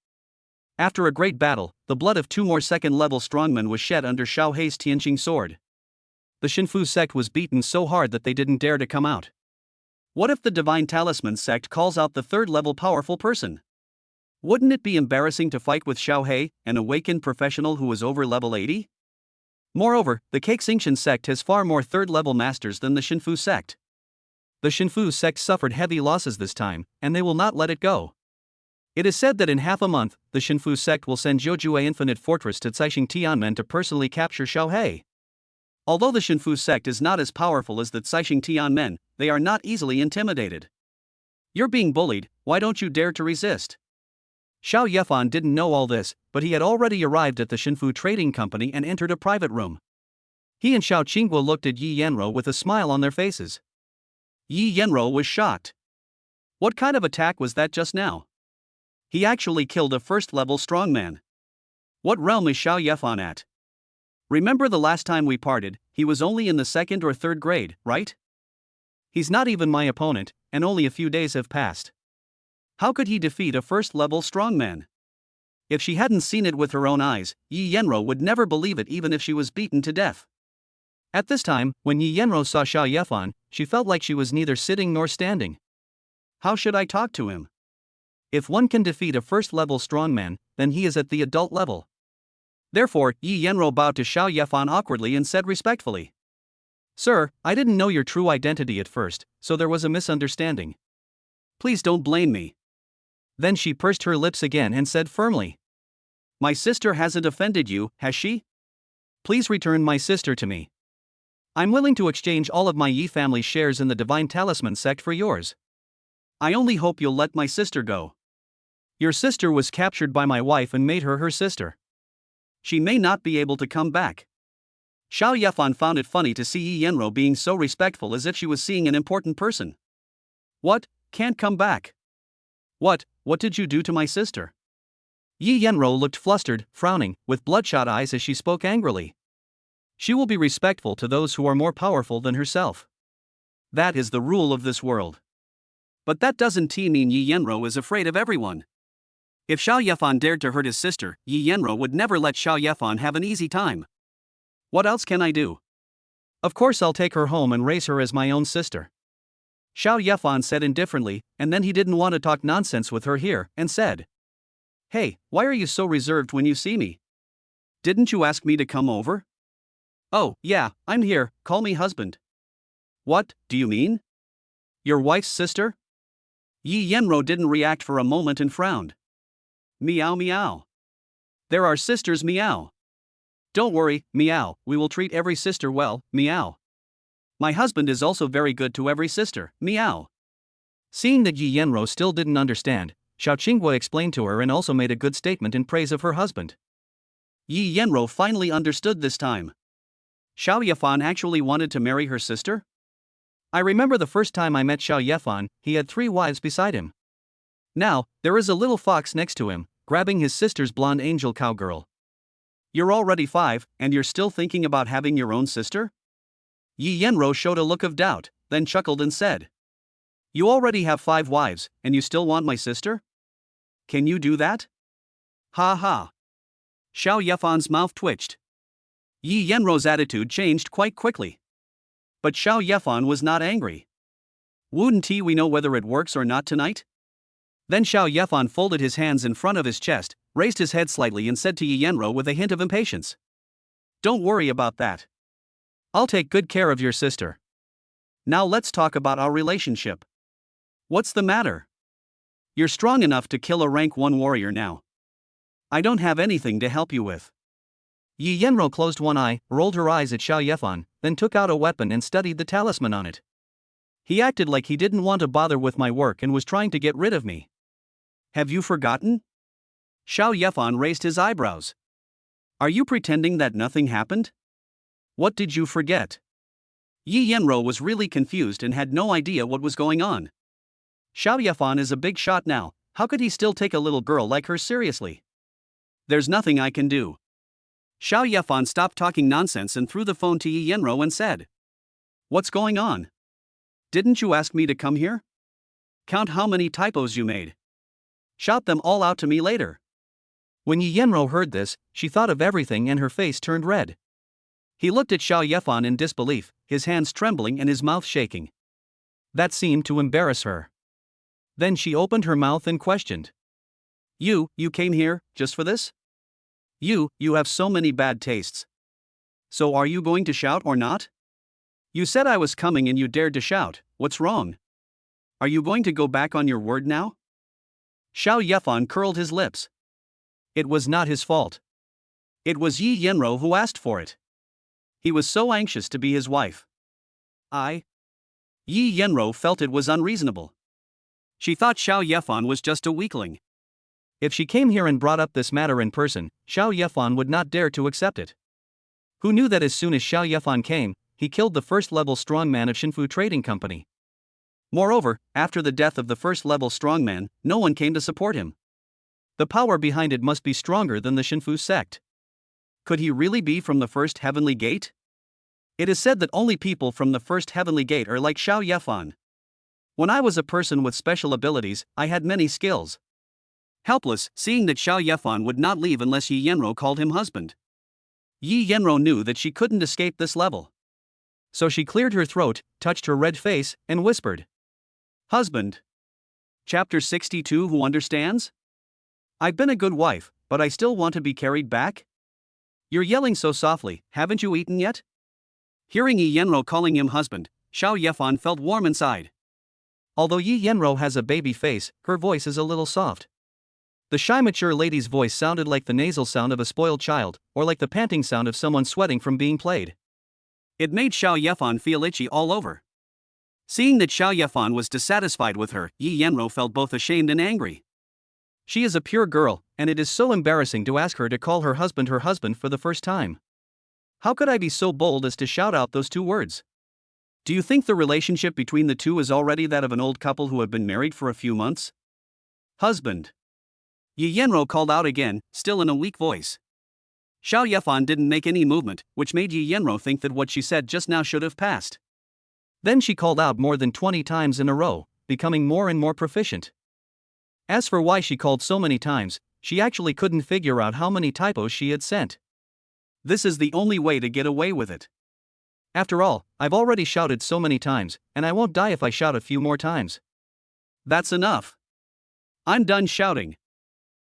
After a great battle, the blood of 2 more second-level strongmen was shed under Xiao He's Tianqing sword. The Shinfu sect was beaten so hard that they didn't dare to come out. What if the Divine Talisman sect calls out the 3rd-level powerful person? Wouldn't it be embarrassing to fight with Xiao He, an awakened professional who is over level 80? Moreover, the Caixing sect has far more 3rd-level masters than the Shinfu sect. The Shinfu sect suffered heavy losses this time, and they will not let it go. It is said that in half a month, the Shinfu sect will send Jiuzhue Infinite Fortress to Caixing Tianmen to personally capture Xiao He. Although the Shinfu sect is not as powerful as the Caixing Tianmen, they are not easily intimidated. You're being bullied, why don't you dare to resist? Xiao Yefan didn't know all this, but he had already arrived at the Shinfu Trading Company and entered a private room. He and Xiao Qingguo looked at Yi Yenro with a smile on their faces.
Yi Yenro was shocked. What kind of attack was that just now? He actually killed a first-level strongman. What realm is Xiao Yefan at? Remember the last time we parted, he was only in the 2nd or 3rd grade, right?
He's not even my opponent, and only a few days have passed.
How could he defeat a first-level strongman? If she hadn't seen it with her own eyes, Yi Yenro would never believe it even if she was beaten to death.
At this time, when Yi Yenro saw Xiao Yefan, she felt like she was neither sitting nor standing.
How should I talk to him?
If one can defeat a first-level strongman, then he is at the adult level.
Therefore, Yi Yenro bowed to Xiao Yefan awkwardly and said respectfully,
"Sir, I didn't know your true identity at first, so there was a misunderstanding.
Please don't blame me."
Then she pursed her lips again and said firmly,
"My sister hasn't offended you, has she?
Please return my sister to me. I'm willing to exchange all of my Yi family shares in the Divine Talisman sect for yours.
I only hope you'll let my sister go.
Your sister was captured by my wife and made her her sister.
She may not be able to come back." Xiao Yefan found it funny to see Yi Yenro being so respectful as if she was seeing an important person. "What, can't come back? What did you do to my sister?"
Yi Yenro looked flustered, frowning, with bloodshot eyes as she spoke angrily. She will be respectful to those who are more powerful than herself.
That is the rule of this world. But that doesn't mean Yi Yenro is afraid of everyone. If Xiao Yefan dared to hurt his sister, Yi Yenro would never let Xiao Yefan have an easy time. What else can I do?
Of course I'll take her home and raise her as my own sister.
Xiao Yefan said indifferently, and then he didn't want to talk nonsense with her here, and said, "Hey, why are you so reserved when you see me? Didn't you ask me to come over?" "Oh, yeah, I'm here, call me husband." "What do you mean? Your wife's sister?" Yi Yenro didn't react for a moment and frowned. "Meow meow. There are sisters, meow. Don't worry, meow, we will treat every sister well, meow. My husband is also very good to every sister, meow."
Seeing that Yi Yenro still didn't understand, Xiao Qingguo explained to her and also made a good statement in praise of her husband.
Yi Yenro finally understood this time. Xiao Yefan actually wanted to marry her sister?
I remember the first time I met Xiao Yefan, he had 3 wives beside him. Now, there is a little fox next to him, grabbing his sister's blonde angel cowgirl.
You're already 5, and you're still thinking about having your own sister? Yi Yenro showed a look of doubt, then chuckled and said, "You already have 5 wives, and you still want my sister? Can you do that?" Ha ha. Xiao Yefan's mouth twitched. Yi Yenro's attitude changed quite quickly. But Xiao Yefan was not angry. "Wouldn't we know whether it works or not tonight?" Then Xiao Yefan folded his hands in front of his chest, raised his head slightly and said to Yi Yenro with a hint of impatience, "Don't worry about that. I'll take good care of your sister. Now let's talk about our relationship. What's the matter? You're strong enough to kill a rank 1 warrior now. I don't have anything to help you with."
Yi Yenro closed one eye, rolled her eyes at Xiao Yefan, then took out a weapon and studied the talisman on it.
He acted like he didn't want to bother with my work and was trying to get rid of me. Have you forgotten? Xiao Yefan raised his eyebrows. Are you pretending that nothing happened? What did you forget? Yi Yenro was really confused and had no idea what was going on. Xiao Yefan is a big shot now, how could he still take a little girl like her seriously? There's nothing I can do. Xiao Yefan stopped talking nonsense and threw the phone to Yi Yenro and said, "What's going on? Didn't you ask me to come here? Count how many typos you made. Shout them all out to me later."
When Yi Yenro heard this, she thought of everything and her face turned red.
He looked at Xiao Yefan in disbelief, his hands trembling and his mouth shaking.
That seemed to embarrass her. Then she opened her mouth and questioned.
You came here, just for this? You have so many bad tastes. So are you going to shout or not? You said I was coming and you dared to shout, what's wrong? Are you going to go back on your word now? Xiao Yefan curled his lips.
It was not his fault.
It was Yi Yenro who asked for it. He was so anxious to be his wife. Yi Yenro felt it was unreasonable. She thought Xiao Yefan was just a weakling.
If she came here and brought up this matter in person, Xiao Yefan would not dare to accept it. Who knew that as soon as Xiao Yefan came, he killed the first-level strongman of Shinfu Trading Company.
Moreover, after the death of the first-level strongman, no one came to support him. The power behind it must be stronger than the Shinfu sect. Could he really be from the first heavenly gate? It is said that only people from the first heavenly gate are like Xiao Yefan. When I was a person with special abilities, I had many skills. Helpless, seeing that Xiao Yefan would not leave unless Yi Yenro called him husband. Yi Yenro knew that she couldn't escape this level. So she cleared her throat, touched her red face, and whispered, "Husband." Chapter 62. Who understands? I've been a good wife, but I still want to be carried back? You're yelling so softly, haven't you eaten yet? Hearing Yi Yenro calling him husband, Xiao Yefan felt warm inside.
Although Yi Yenro has a baby face, her voice is a little soft. The shy mature lady's voice sounded like the nasal sound of a spoiled child, or like the panting sound of someone sweating from being played.
It made Xiao Yefan feel itchy all over. Seeing that Xiao Yefan was dissatisfied with her, Yi Yenro felt both ashamed and angry. She is a pure girl, and it is so embarrassing to ask her to call her husband for the first time. How could I be so bold as to shout out those two words? Do you think the relationship between the two is already that of an old couple who have been married for a few months? Husband. Yi Yenro called out again, still in a weak voice. Xiao Yefan didn't make any movement, which made Yi Yenro think that what she said just now should have passed.
Then she called out more than 20 times in a row, becoming more and more proficient. As for why she called so many times, she actually couldn't figure out how many typos she had sent.
This is the only way to get away with it.
After all, I've already shouted so many times, and I won't die if I shout a few more times.
That's enough. I'm done shouting.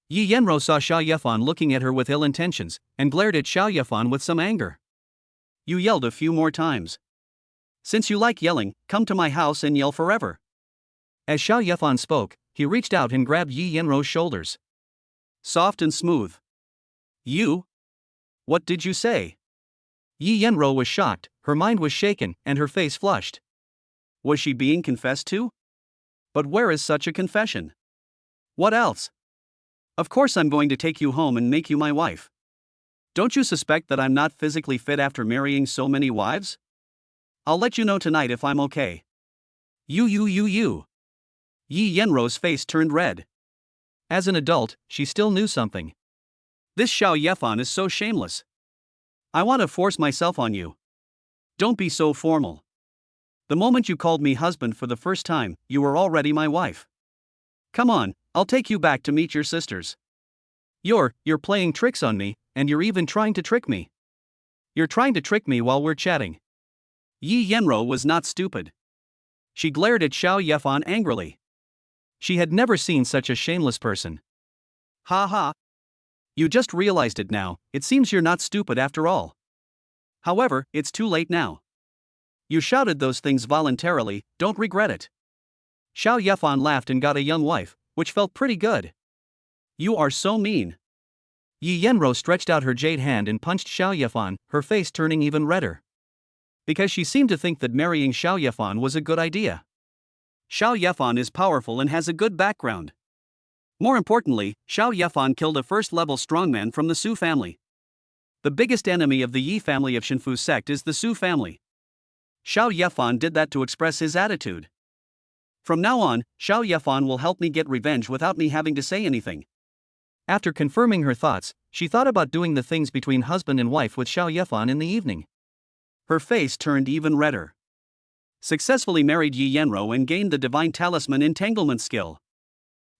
Yi Yenro saw Xiao Yefan looking at her with ill intentions, and glared at Xiao Yefan with some anger.
You yelled a few more times. Since you like yelling, come to my house and yell forever.
As Xiao Yefan spoke, he reached out and grabbed Yi Yenro's shoulders.
Soft and smooth. You? What did you say?
Yi Yenro was shocked, her mind was shaken, and her face flushed.
Was she being confessed to? But where is such a confession? What else? Of course I'm going to take you home and make you my wife. Don't you suspect that I'm not physically fit after marrying so many wives? I'll let you know tonight if I'm okay. You. Yi Yenro's face turned red.
As an adult, she still knew something.
This Xiao Yefan is so shameless. I want to force myself on you. Don't be so formal. The moment you called me husband for the first time, you were already my wife. Come on, I'll take you back to meet your sisters. You're playing tricks on me, and you're even trying to trick me. You're trying to trick me while we're chatting. Yi Yenro was not stupid. She glared at Xiao Yefan angrily. She had never seen such a shameless person. Ha ha. You just realized it now, it seems you're not stupid after all. However, it's too late now. You shouted those things voluntarily, don't regret it. Xiao Yefan laughed and got a young wife, which felt pretty good. You are so mean.
Yi Yenro stretched out her jade hand and punched Xiao Yefan, her face turning even redder.
Because she seemed to think that marrying Xiao Yefan was a good idea. Xiao Yefan is powerful and has a good background. More importantly, Xiao Yefan killed a first-level strongman from the Su family. The biggest enemy of the Yi family of Shinfu sect is the Su family. Xiao Yefan did that to express his attitude. From now on, Xiao Yefan will help me get revenge without me having to say anything.
After confirming her thoughts, she thought about doing the things between husband and wife with Xiao Yefan in the evening.
Her face turned even redder. Successfully married Yi Yenro and gained the divine talisman entanglement skill.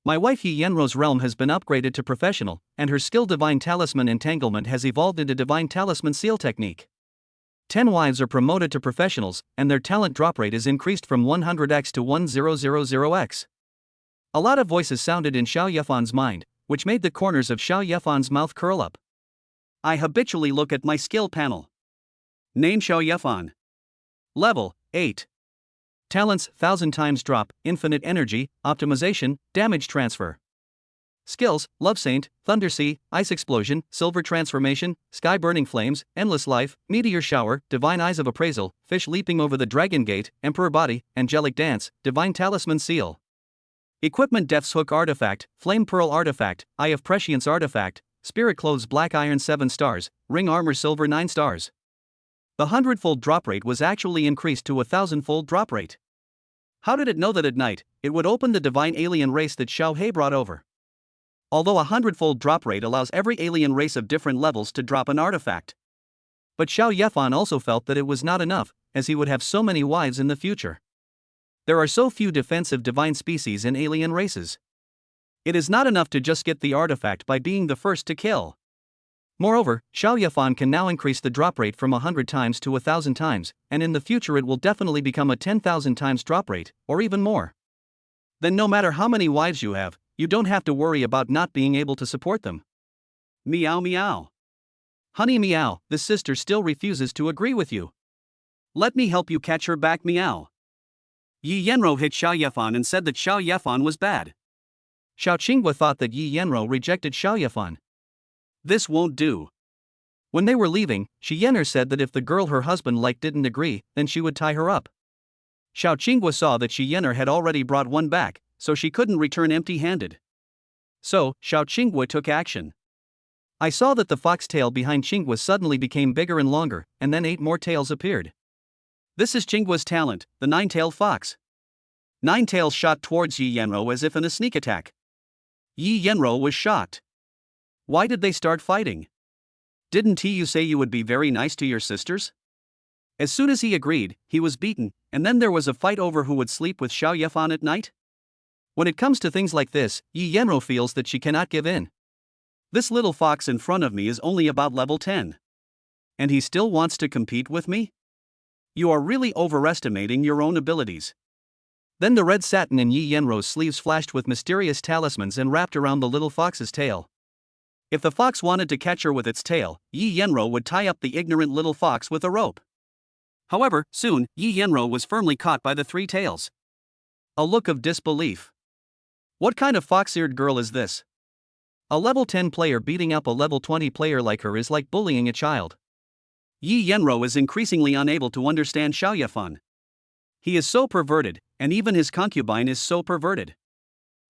My wife Yi Yenro's realm has been upgraded to professional, and her skill divine talisman entanglement has evolved into divine talisman seal technique. 10 wives are promoted to professionals, and their talent drop rate is increased from 100x to 1000x. A lot of voices sounded in Xiao Yefan's mind, which made the corners of Xiao Yefan's mouth curl up.
I habitually look at my skill panel. Name Xiao Yefan. Level 8.
Talents 1000 times drop, infinite energy, optimization, damage transfer. Skills: Love Saint, Thunder Sea, Ice Explosion, Silver Transformation, Sky Burning Flames, Endless Life, Meteor Shower, Divine Eyes of Appraisal, Fish Leaping Over the Dragon Gate, Emperor Body, Angelic Dance, Divine Talisman Seal. Equipment Death's Hook Artifact, Flame Pearl Artifact, Eye of Prescience Artifact, Spirit Clothes Black Iron 7 stars, Ring Armor Silver 9 stars. The 100-fold drop rate was actually increased to a 1,000-fold drop rate. How did it know that at night, it would open the divine alien race that Xiao He brought over? Although a 100-fold drop rate allows every alien race of different levels to drop an artifact. But Xiao Yefan also felt that it was not enough, as he would have so many wives in the future. There are so few defensive divine species in alien races. It is not enough to just get the artifact by being the first to kill. Moreover, Xiao Yefan can now increase the drop rate from 100 times to 1,000 times, and in the future it will definitely become a 10,000 times drop rate, or even more. Then no matter how many wives you have, you don't have to worry about not being able to support them.
Meow meow.
Honey meow, this sister still refuses to agree with you.
Let me help you catch her back meow. Yi Yenro hit Xiao Yefan and said that Xiao Yefan was bad.
Xiao Qinghua thought that Yi Yenro rejected Xiao Yefan.
This won't do.
When they were leaving, Shi Yenner said that if the girl her husband liked didn't agree, then she would tie her up. Xiao Qinghua saw that Shi Yenner had already brought one back, so she couldn't return empty-handed. So, Xiao Qinghua took action. I saw that the fox tail behind Qinghua suddenly became bigger and longer, and then 8 more tails appeared.
This is Qinghua's talent, the 9-tailed fox. 9 tails shot towards Yi Yenro as if in a sneak attack. Yi Yenro was shocked. Why did they start fighting? Didn't you say you would be very nice to your sisters? As soon as he agreed, he was beaten, and then there was a fight over who would sleep with Xiao Yefan at night? When it comes to things like this, Yi Yenro feels that she cannot give in. This little fox in front of me is only about level 10. And he still wants to compete with me? You are really overestimating your own abilities.
Then the red satin in Yi Yenro's sleeves flashed with mysterious talismans and wrapped around the little fox's tail. If the fox wanted to catch her with its tail, Yi Yenro would tie up the ignorant little fox with a rope. However, soon, Yi Yenro was firmly caught by the 3 tails. A look of disbelief. What kind of fox-eared girl is this? A level 10 player beating up a level 20 player like her is like bullying a child. Yi Yenro is increasingly unable to understand Xiao Yefan. He is so perverted, and even his concubine is so perverted.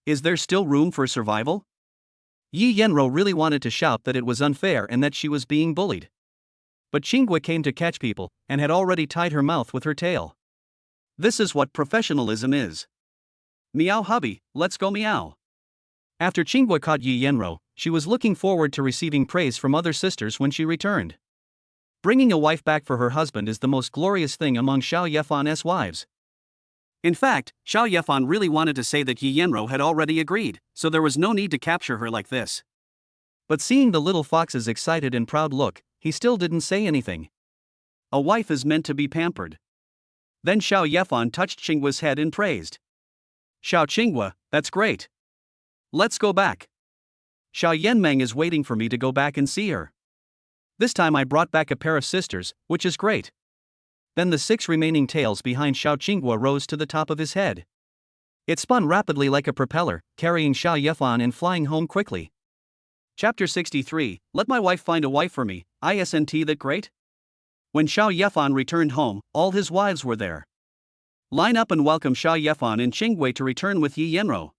Is there still room for survival? Yi Yenro really wanted to shout that it was unfair and that she was being bullied. But Qinghua came to catch people, and had already tied her mouth with her tail. This is what professionalism is. Meow hubby, let's go meow. After Qinghua caught Yi Yenro, she was looking forward to receiving praise from other sisters when she returned. Bringing a wife back for her husband is the most glorious thing among Xiao Yefan's wives.
In fact, Xiao Yefan really wanted to say that Yi Yenro had already agreed, so there was no need to capture her like this.
But seeing the little fox's excited and proud look, he still didn't say anything.
A wife is meant to be pampered. Then Xiao Yefan touched Qinghua's head and praised. Xiao Qinghua, that's great. Let's go back. Xiao Yenmeng is waiting for me to go back and see her. This time I brought back a pair of sisters, which is great. Then the 6 remaining tails behind Xiao Qinghua rose to the top of his head. It spun rapidly like a propeller, carrying Xiao Yefan and flying home quickly. Chapter 63, Let my wife find a wife for me, isn't that great? When Xiao Yefan returned home, all his wives were there. Line up and welcome Xiao Yefan and Qinghua to return with Yi Yenro.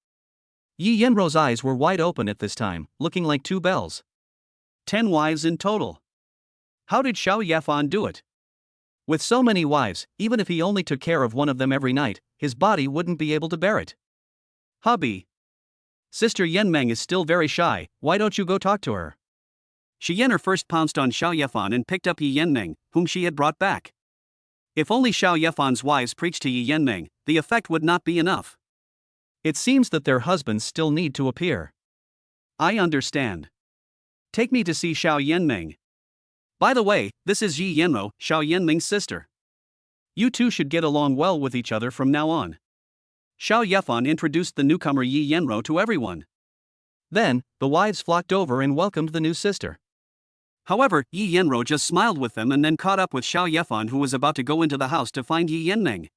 Yi Yenro's eyes were wide open at this time, looking like 2 bells. 10 wives in total. How did Xiao Yefan do it? With so many wives, even if he only took care of one of them every night, his body wouldn't be able to bear it. Hubby. Sister Yenmeng is still very shy, why don't you go talk to her? Shi Yenner first pounced on Xiao Yefan and picked up Yi Yenmeng, whom she had brought back. If only Xiao Yefan's wives preached to Yi Yenmeng, the effect would not be enough. It seems that their husbands still need to appear. I understand. Take me to see Xiao Yenmeng. By the way, this is Yi Yenro, Xiao Yenmeng's sister. You two should get along well with each other from now on. Xiao Yefan introduced the newcomer Yi Yenro to everyone. Then, the wives flocked over and welcomed the new sister. However, Yi Yenro just smiled with them and then caught up with Xiao Yefan, who was about to go into the house to find Yi Yenmeng.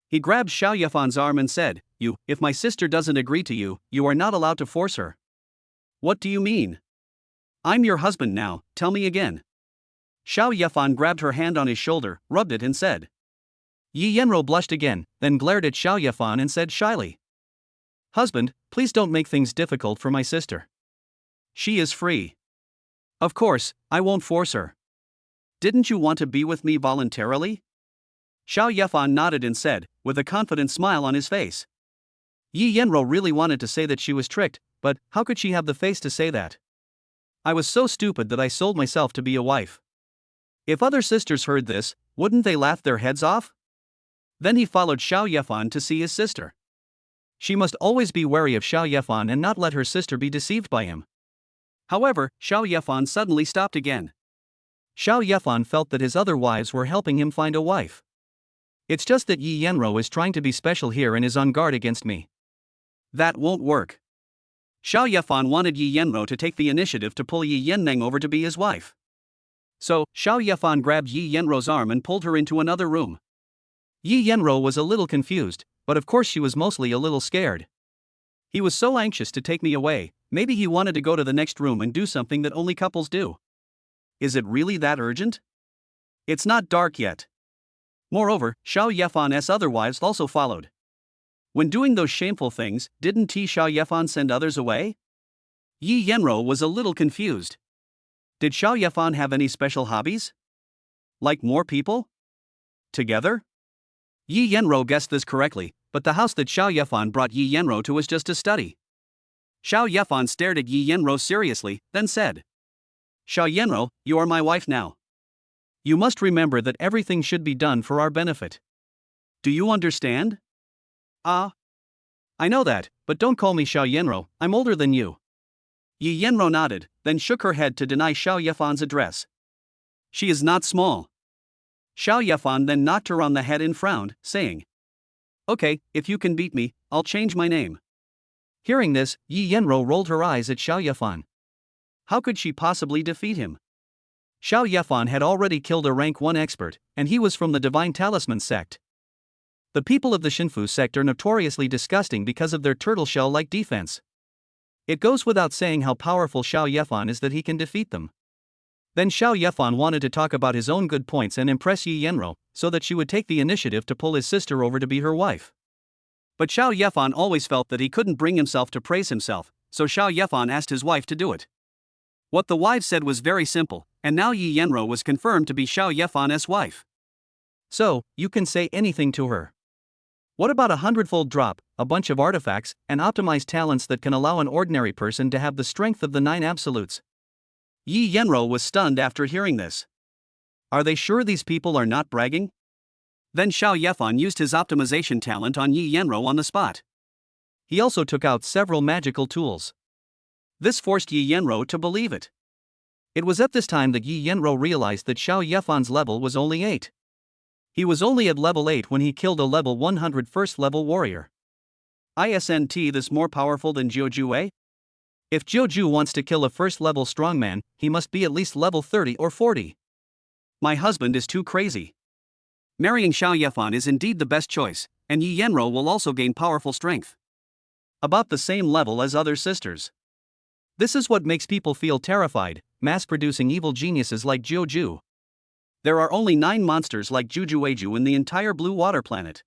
He grabbed Xiao Yefan's arm and said, if my sister doesn't agree to you, you are not allowed to force her. What do you mean? I'm your husband now, tell me again. Xiao Yefan grabbed her hand on his shoulder, rubbed it and said. Yi Yenro blushed again, then glared at Xiao Yefan and said shyly.
Husband, please don't make things difficult for my sister.
She is free. Of course, I won't force her. Didn't you want to be with me voluntarily? Xiao Yefan nodded and said, with a confident smile on his face.
Yi Yenro really wanted to say that she was tricked, but how could she have the face to say that? I was so stupid that I sold myself to be a wife. If other sisters heard this, wouldn't they laugh their heads off? Then he followed Xiao Yefan to see his sister. She must always be wary of Xiao Yefan and not let her sister be deceived by him.
However, Xiao Yefan suddenly stopped again.
Xiao Yefan felt that his other wives were helping him find a wife. It's just that Yi Yenro is trying to be special here and is on guard against me.
That won't work. Xiao Yefan wanted Yi Yenro to take the initiative to pull Yi Yenmeng over to be his wife. So, Xiao Yefan grabbed Yi Yenro's arm and pulled her into another room.
Yi Yenro was a little confused, but of course she was mostly a little scared.
He was so anxious to take me away, maybe he wanted to go to the next room and do something that only couples do. Is it really that urgent? It's not dark yet. Moreover, Xiao Yefan's other wives also followed. When doing those shameful things, didn't Xiao Yefan send others away? Yi Yenro was a little confused. Did Xiao Yefan have any special hobbies? Like more people? Together? Yi Yenro guessed this correctly, but the house that Xiao Yefan brought Yi Yenro to was just a study. Xiao Yefan stared at Yi Yenro seriously, then said, Xiao Yenro, you are my wife now. You must remember that everything should be done for our benefit. Do you understand?
I know that, but don't call me Xiao Yenro, I'm older than you.
Yi Yenro nodded, then shook her head to deny Xiao Yefan's address. She is not small. Xiao Yefan then knocked her on the head and frowned, saying, Okay, if you can beat me, I'll change my name.
Hearing this, Yi Yenro rolled her eyes at Xiao Yefan.
How could she possibly defeat him?
Xiao Yefan had already killed a rank 1 expert, and he was from the Divine Talisman sect. The people of the Shinfu sect are notoriously disgusting because of their turtle shell-like defense. It goes without saying how powerful Xiao Yefan is that he can defeat them. Then Xiao Yefan wanted to talk about his own good points and impress Yi Yenro, so that she would take the initiative to pull his sister over to be her wife.
But Xiao Yefan always felt that he couldn't bring himself to praise himself, so Xiao Yefan asked his wife to do it. What the wife said was very simple, and now Yi Yenro was confirmed to be Xiao Yefan's wife.
So, you can say anything to her. What about a 100-fold drop, a bunch of artifacts, and optimized talents that can allow an ordinary person to have the strength of the 9 absolutes?
Yi Yenro was stunned after hearing this. Are they sure these people are not bragging? Then Xiao Yefan used his optimization talent on Yi Yenro on the spot.
He also took out several magical tools.
This forced Yi Yenro to believe it.
It was at this time that Yi Yenro realized that Xiao Yefan's level was only 8. He was only at level 8 when he killed a level 100 first level warrior.
Isn't this more powerful than Jiuju?
If Jiuju wants to kill a first level strongman, he must be at least level 30 or 40.
My husband is too crazy. Marrying Xiao Yefan is indeed the best choice, and Yi Yenro will also gain powerful strength. About the same level as other sisters.
This is what makes people feel terrified, mass-producing evil geniuses like Jiuju.
There are only 9 monsters like Jujueju in the entire Blue Water planet.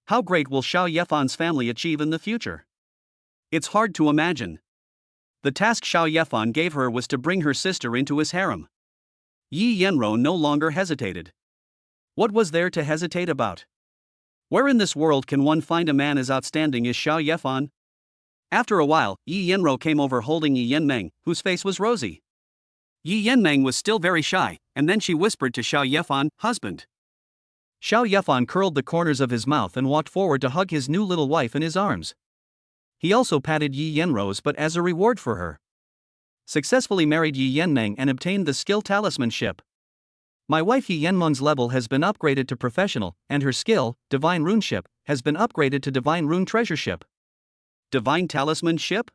How great will Xiao Yefan's family achieve in the future? It's hard to imagine. The task Xiao Yefan gave her was to bring her sister into his harem. Yi Yenro no longer hesitated. What was there to hesitate about? Where in this world can one find a man as outstanding as Xiao Yefan? After a while, Yi Yenro came over holding Yi Yenmeng, whose face was rosy. Yi Yenmeng was still very shy, and then she whispered to Xiao Yefan, husband.
Xiao Yefan curled the corners of his mouth and walked forward to hug his new little wife in his arms. He also patted Yi Yenro's but as a reward for her. Successfully married Yi Yenmeng and obtained the skill talismanship. My wife Yi Yenmeng's level has been upgraded to professional, and her skill, divine runeship, has been upgraded to divine rune treasureship.
Divine talismanship?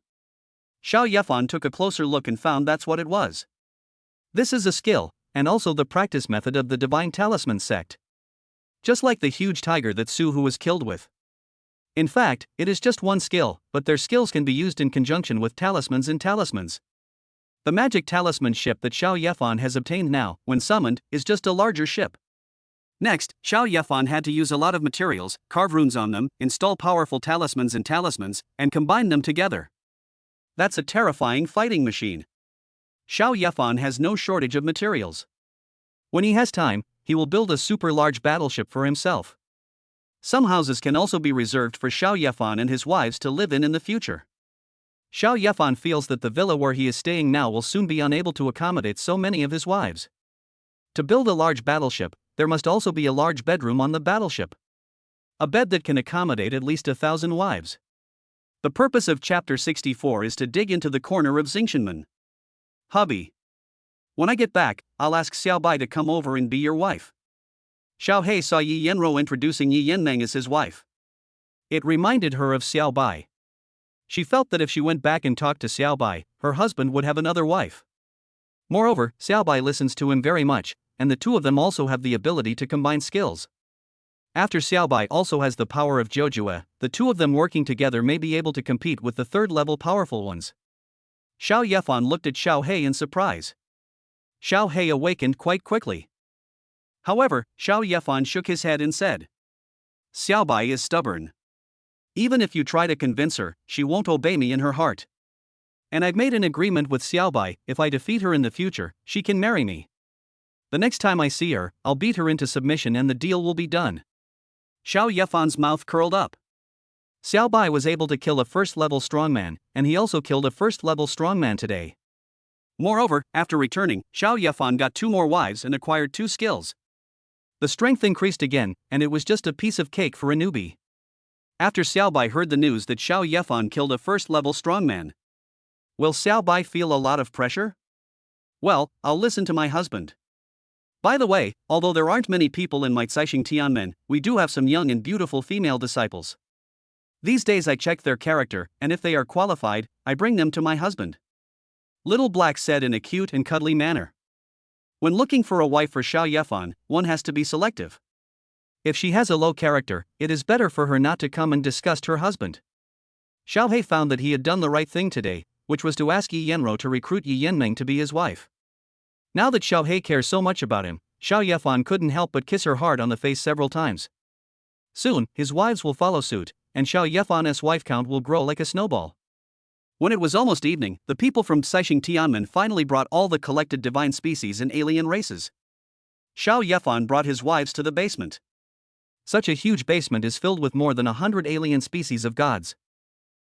Xiao Yefan took a closer look and found that's what it was.
This is a skill, and also the practice method of the Divine Talisman sect. Just like the huge tiger that Su Hu was killed with. In fact, it is just one skill, but their skills can be used in conjunction with talismans and talismans. The magic talisman ship that Xiao Yefan has obtained now, when summoned, is just a larger ship.
Next, Xiao Yefan had to use a lot of materials, carve runes on them, install powerful talismans, and combine them together. That's a terrifying fighting machine. Xiao Yefan has no shortage of materials. When he has time, he will build a super large battleship for himself. Some houses can also be reserved for Xiao Yefan and his wives to live in the future. Xiao Yefan feels that the villa where he is staying now will soon be unable to accommodate so many of his wives. To build a large battleship, there must also be a large bedroom on the battleship. A bed that can accommodate at least 1,000 wives. The purpose of Chapter 64 is to dig into the corner of Xingshenmen. Hubby. When I get back, I'll ask Xiao Bai to come over and be your wife. Xiao He saw Yi Yenro introducing Yi Yenmeng as his wife. It reminded her of Xiao Bai. She felt that if she went back and talked to Xiao Bai, her husband would have another wife. Moreover, Xiao Bai listens to him very much, and the two of them also have the ability to combine skills. After Xiao Bai also has the power of Jiujue, the two of them working together may be able to compete with the third-level powerful ones. Xiao Yefan looked at Xiao He in surprise. Xiao He awakened quite quickly. However, Xiao Yefan shook his head and said, Xiao Bai is stubborn. Even if you try to convince her, she won't obey me in her heart. And I've made an agreement with Xiao Bai, if I defeat her in the future, she can marry me. The next time I see her, I'll beat her into submission and the deal will be done. Xiao Yefan's mouth curled up. Xiao Bai was able to kill a first-level strongman, and he also killed a first-level strongman today. Moreover, after returning, Xiao Yefan got 2 more wives and acquired 2 skills. The strength increased again, and it was just a piece of cake for a newbie. After Xiao Bai heard the news that Xiao Yefan killed a first-level strongman, will Xiao Bai feel a lot of pressure? Well, I'll listen to my husband. By the way, although there aren't many people in my Caixing Tianmen, we do have some young and beautiful female disciples. These days I check their character, and if they are qualified, I bring them to my husband. Little Black said in a cute and cuddly manner. When looking for a wife for Xiao Yefan, one has to be selective. If she has a low character, it is better for her not to come and disgust her husband. Xiao He found that he had done the right thing today, which was to ask Yi Yenro to recruit Yi Yenmeng to be his wife. Now that Xiao He cares so much about him, Xiao Yefan couldn't help but kiss her hard on the face several times. Soon, his wives will follow suit, and Xiao Yefan's wife count will grow like a snowball. When it was almost evening, the people from Caixing Tianmen finally brought all the collected divine species and alien races. Xiao Yefan brought his wives to the basement. Such a huge basement is filled with more than 100 alien species of gods.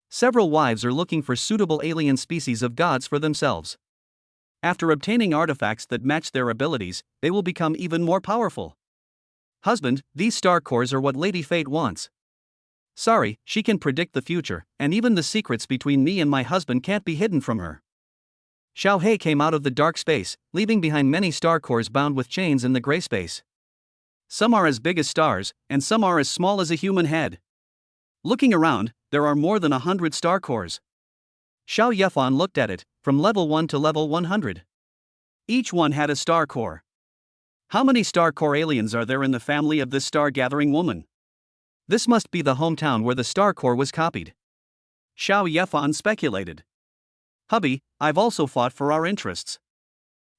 Several wives are looking for suitable alien species of gods for themselves. After obtaining artifacts that match their abilities, they will become even more powerful. Husband, these star cores are what Lady Fate wants. Sorry, she can predict the future, and even the secrets between me and my husband can't be hidden from her. Xiao He came out of the dark space, leaving behind many star cores bound with chains in the gray space. Some are as big as stars, and some are as small as a human head. Looking around, there are more than 100 star cores. Xiao Yefan looked at it, from level 1 to level 100. Each one had a star core. How many star core aliens are there in the family of this star-gathering woman? This must be the hometown where the star core was copied. Xiao Yefan speculated. Hubby, I've also fought for our interests.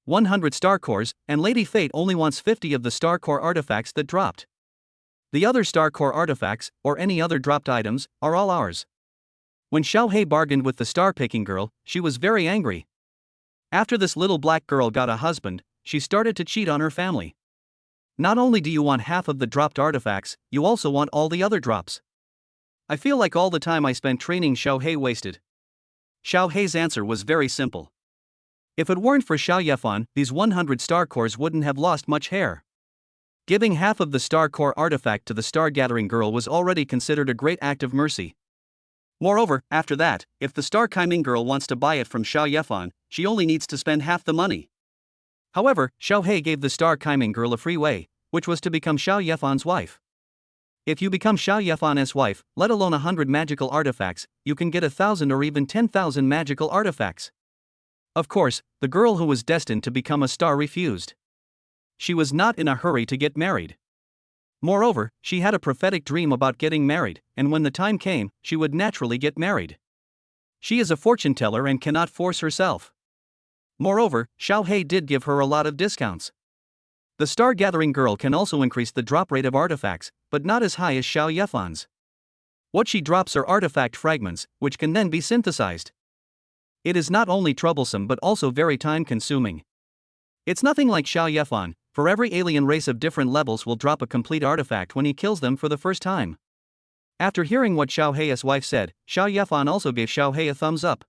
100 star cores, and Lady Fate only wants 50 of the star core artifacts that dropped. The other star core artifacts, or any other dropped items, are all ours. When Xiao He bargained with the star-picking girl, she was very angry. After this little black girl got a husband, she started to cheat on her family. Not only do you want half of the dropped artifacts, you also want all the other drops. I feel like all the time I spent training Xiao He wasted. Xiao He's answer was very simple. If it weren't for Xiao Yefan, these 100 star cores wouldn't have lost much hair. Giving half of the star core artifact to the star-gathering girl was already considered a great act of mercy. Moreover, after that, if the star-climbing girl wants to buy it from Xiao Yefan, she only needs to spend half the money. However, Xiao He gave the star-climbing girl a free way, which was to become Xiao Yefan's wife. If you become Xiao Yefan's wife, let alone 100 magical artifacts, you can get 1,000 or even 10,000 magical artifacts. Of course, the girl who was destined to become a star refused. She was not in a hurry to get married. Moreover, she had a prophetic dream about getting married, and when the time came, she would naturally get married. She is a fortune teller and cannot force herself. Moreover, Xiao He did give her a lot of discounts.
The star-gathering girl can also increase the drop rate of artifacts, but not as high as Xiao Yefan's. What she drops are artifact fragments, which can then be synthesized. It is not only troublesome but also very time-consuming. It's nothing like Xiao Yefan, for every alien race of different levels will drop a complete artifact when he kills them for the first time. After hearing what Xiao Hei's wife said, Xiao Yefan also gave Xiao Hei a thumbs up.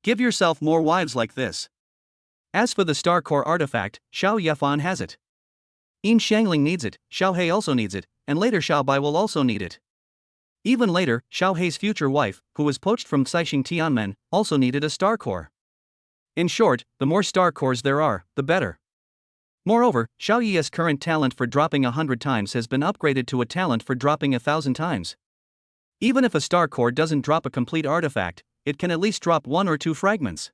Give yourself more wives like this.
As for the Star Core artifact, Xiao Yefan has it. Yin Xiangling needs it, Xiao Hei also needs it, and later Xiao Bai will also need it. Even later, Xiao Hei's future wife, who was poached from Caixing Tianmen, also needed a Star Core. In short, the more Star Cores there are, the better. Moreover, Xiao Yi's current talent for dropping 100 times has been upgraded to a talent for dropping 1,000 times. Even if a Star Core doesn't drop a complete artifact, it can at least drop 1 or 2 fragments.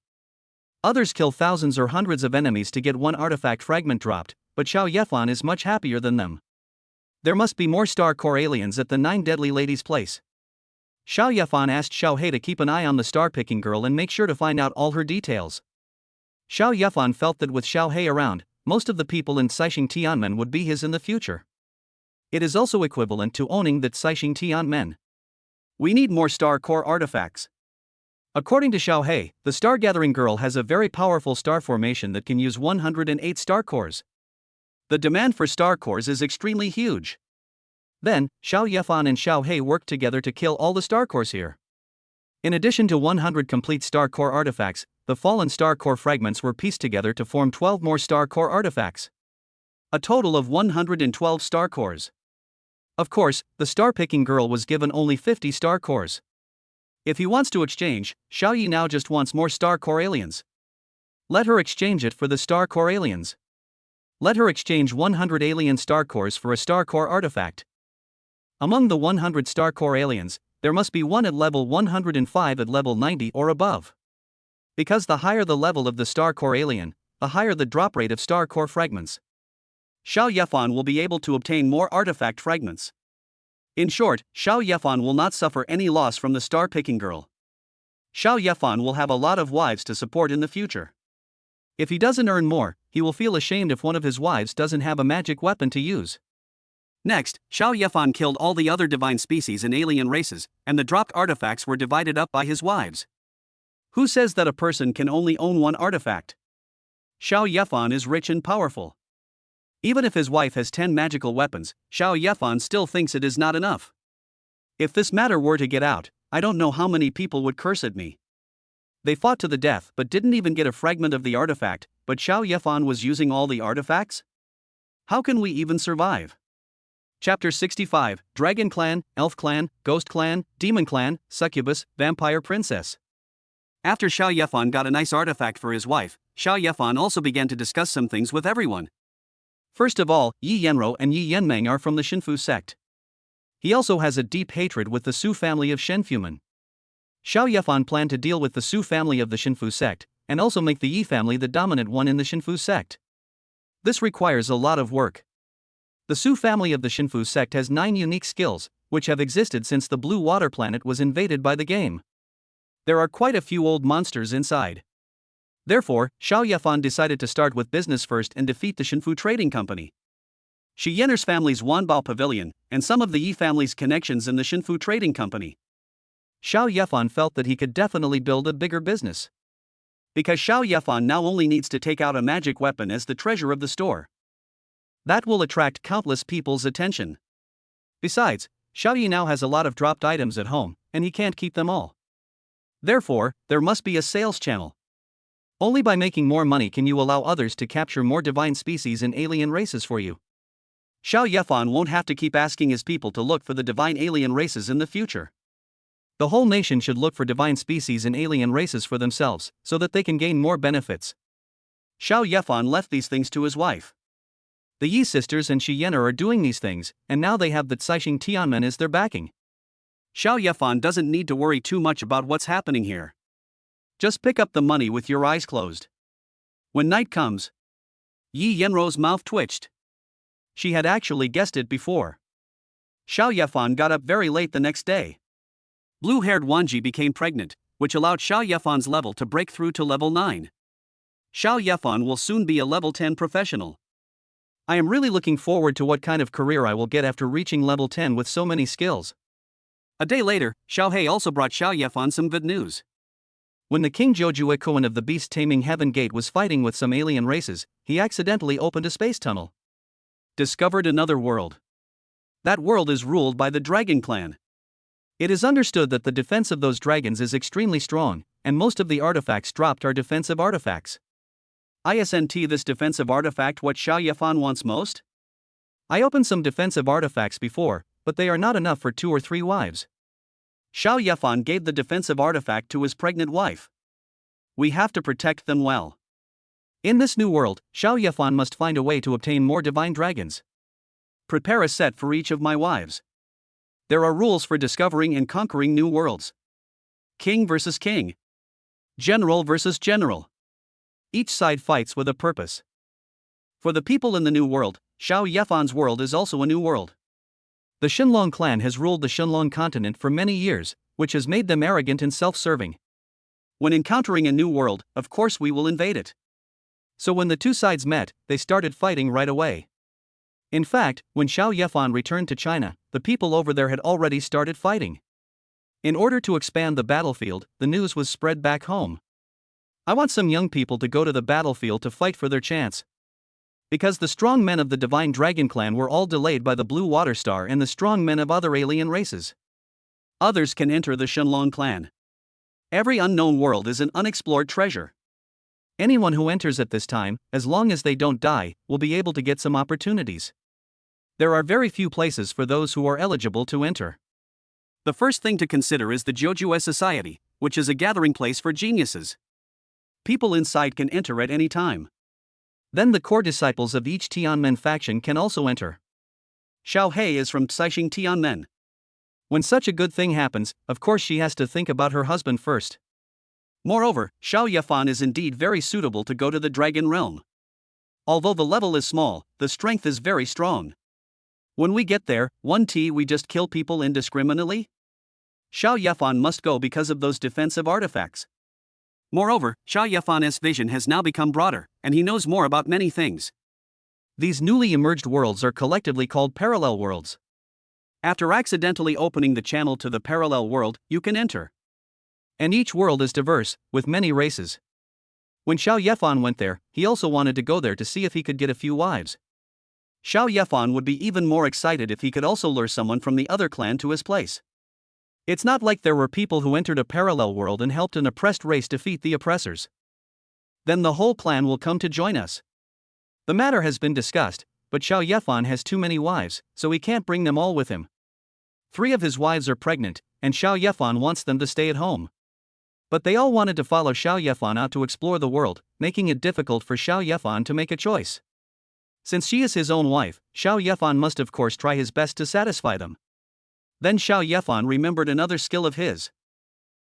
Others kill thousands or hundreds of enemies to get 1 artifact fragment dropped, but Xiao Yefan is much happier than them. There must be more Star Core aliens at the 9 Deadly Ladies' place. Xiao Yefan asked Xiao Hei to keep an eye on the star-picking girl and make sure to find out all her details. Xiao Yefan felt that with Xiao Hei around, most of the people in Caixing Tianmen would be his in the future. It is also equivalent to owning that Caixing Tianmen.
We need more Star Core artifacts.
According to Xiao Hei, the star-gathering girl has a very powerful star formation that can use 108 star cores.
The demand for Star Cores is extremely huge.
Then, Xiao Yefan and Xiao Hei worked together to kill all the Star Cores here. In addition to 100 complete Star Core artifacts, the fallen Star Core fragments were pieced together to form 12 more Star Core artifacts.
A total of 112 Star Cores.
Of course, the star-picking girl was given only 50 Star Cores.
If he wants to exchange, Xiao Yi now just wants more Star Core aliens.
Let her exchange it for the Star Core aliens. Let her exchange 100 alien Star Cores for a Star Core artifact. Among the 100 Star Core aliens, there must be 1 at level 105 at level 90 or above. Because the higher the level of the Star Core alien, the higher the drop rate of Star Core fragments.
Xiao Yefan will be able to obtain more artifact fragments. In short, Xiao Yefan will not suffer any loss from the star-picking girl. Xiao Yefan will have a lot of wives to support in the future. If he doesn't earn more, he will feel ashamed if one of his wives doesn't have a magic weapon to use. Next, Xiao Yefan killed all the other divine species and alien races, and the dropped artifacts were divided up by his wives. Who says that a person can only own 1 artifact? Xiao Yefan is rich and powerful. Even if his wife has 10 magical weapons, Xiao Yefan still thinks it is not enough. If this matter were to get out, I don't know how many people would curse at me. They fought to the death but didn't even get a fragment of the artifact, but Xiao Yefan was using all the artifacts? How can we even survive? Chapter 65, Dragon Clan, Elf Clan, Ghost Clan, Demon Clan, Succubus, Vampire Princess. After Xiao Yefan got a nice artifact for his wife, Xiao Yefan also began to discuss some things with everyone. First of all, Yi Yenro and Yi Yenmeng are from the Shinfu sect. He also has a deep hatred with the Su family of Shenfumen. Xiao Yefan planned to deal with the Su family of the Shinfu sect, and also make the Yi family the dominant one in the Shinfu sect. This requires a lot of work. The Su family of the Shinfu sect has 9 unique skills, which have existed since the Blue Water Planet was invaded by the game. There are quite a few old monsters inside. Therefore, Xiao Yefan decided to start with business first and defeat the Shinfu Trading Company. Shi Yenner's family's Wanbao Pavilion, and some of the Yi family's connections in the Shinfu Trading Company. Xiao Yefan felt that he could definitely build a bigger business. Because Xiao Yefan now only needs to take out a magic weapon as the treasure of the store. That will attract countless people's attention. Besides, Xiao Yi now has a lot of dropped items at home, and he can't keep them all. Therefore, there must be a sales channel. Only by making more money can you allow others to capture more divine species and alien races for you. Xiao Yefan won't have to keep asking his people to look for the divine alien races in the future. The whole nation should look for divine species and alien races for themselves, so that they can gain more benefits. Xiao Yefan left these things to his wife. The Yi sisters and Shi Yenner are doing these things, and now they have the Caixing Tianmen as their backing. Xiao Yefan doesn't need to worry too much about what's happening here. Just pick up the money with your eyes closed. When night comes, Yi Yenro's mouth twitched. She had actually guessed it before. Xiao Yefan got up very late the next day. Blue-haired Wanji became pregnant, which allowed Xiao Yefan's level to break through to level 9. Xiao Yefan will soon be a level 10 professional.
I am really looking forward to what kind of career I will get after reaching level 10 with so many skills.
A day later, Xiao He also brought Xiao Yefan some good news.
When the King Jojuo Koan of the Beast Taming Heaven Gate was fighting with some alien races, he accidentally opened a space tunnel.
Discovered another world. That world is ruled by the Dragon Clan.
It is understood that the defense of those dragons is extremely strong, and most of the artifacts dropped are defensive artifacts.
Isn't this defensive artifact what Xiao Yefan wants most?
I opened some defensive artifacts before, but they are not enough for 2 or 3 wives.
Xiao Yefan gave the defensive artifact to his pregnant wife. We have to protect them well.
In this new world, Xiao Yefan must find a way to obtain more divine dragons.
Prepare a set for each of my wives. There are rules for discovering and conquering new worlds. King versus king. General versus general. Each side fights with a purpose. For the people in the new world, Xiao Yefan's world is also a new world.
The Shenlong clan has ruled the Shenlong continent for many years, which has made them arrogant and self-serving.
When encountering a new world, of course we will invade it.
So when the two sides met, they started fighting right away. In fact, when Xiao Yefan returned to China, the people over there had already started fighting. In order to expand the battlefield, the news was spread back home. I want some young people to go to the battlefield to fight for their chance. Because the strong men of the Divine Dragon Clan were all delayed by the Blue Water Star and the strong men of other alien races.
Others can enter the Shenlong clan. Every unknown world is an unexplored treasure.
Anyone who enters at this time, as long as they don't die, will be able to get some opportunities. There are very few places for those who are eligible to enter.
The first thing to consider is the Jojuo Society, which is a gathering place for geniuses. People inside can enter at any time.
Then the core disciples of each Tianmen faction can also enter.
Xiao He is from Caixing Tianmen.
When such a good thing happens, of course she has to think about her husband first.
Moreover, Xiao Yefan is indeed very suitable to go to the Dragon Realm. Although the level is small, the strength is very strong. When we get there, we just kill people indiscriminately? Xiao Yefan must go because of those defensive artifacts. Moreover, Xiao Yefan's vision has now become broader, and he knows more about many things.
These newly emerged worlds are collectively called parallel worlds.
After accidentally opening the channel to the parallel world, you can enter.
And each world is diverse, with many races. When Xiao Yefan went there, he also wanted to go there to see if he could get a few wives.
Xiao Yefan would be even more excited if he could also lure someone from the other clan to his place.
It's not like there were people who entered a parallel world and helped an oppressed race defeat the oppressors. Then the whole clan will come to join us. The matter has been discussed, but Xiao Yefan has too many wives, so he can't bring them all with him. 3 of his wives are pregnant, and Xiao Yefan wants them to stay at home. But they all wanted to follow Xiao Yefan out to explore the world, making it difficult for Xiao Yefan to make a choice. Since she is his own wife, Xiao Yefan must of course try his best to satisfy them. Then Xiao Yefan remembered another skill of his.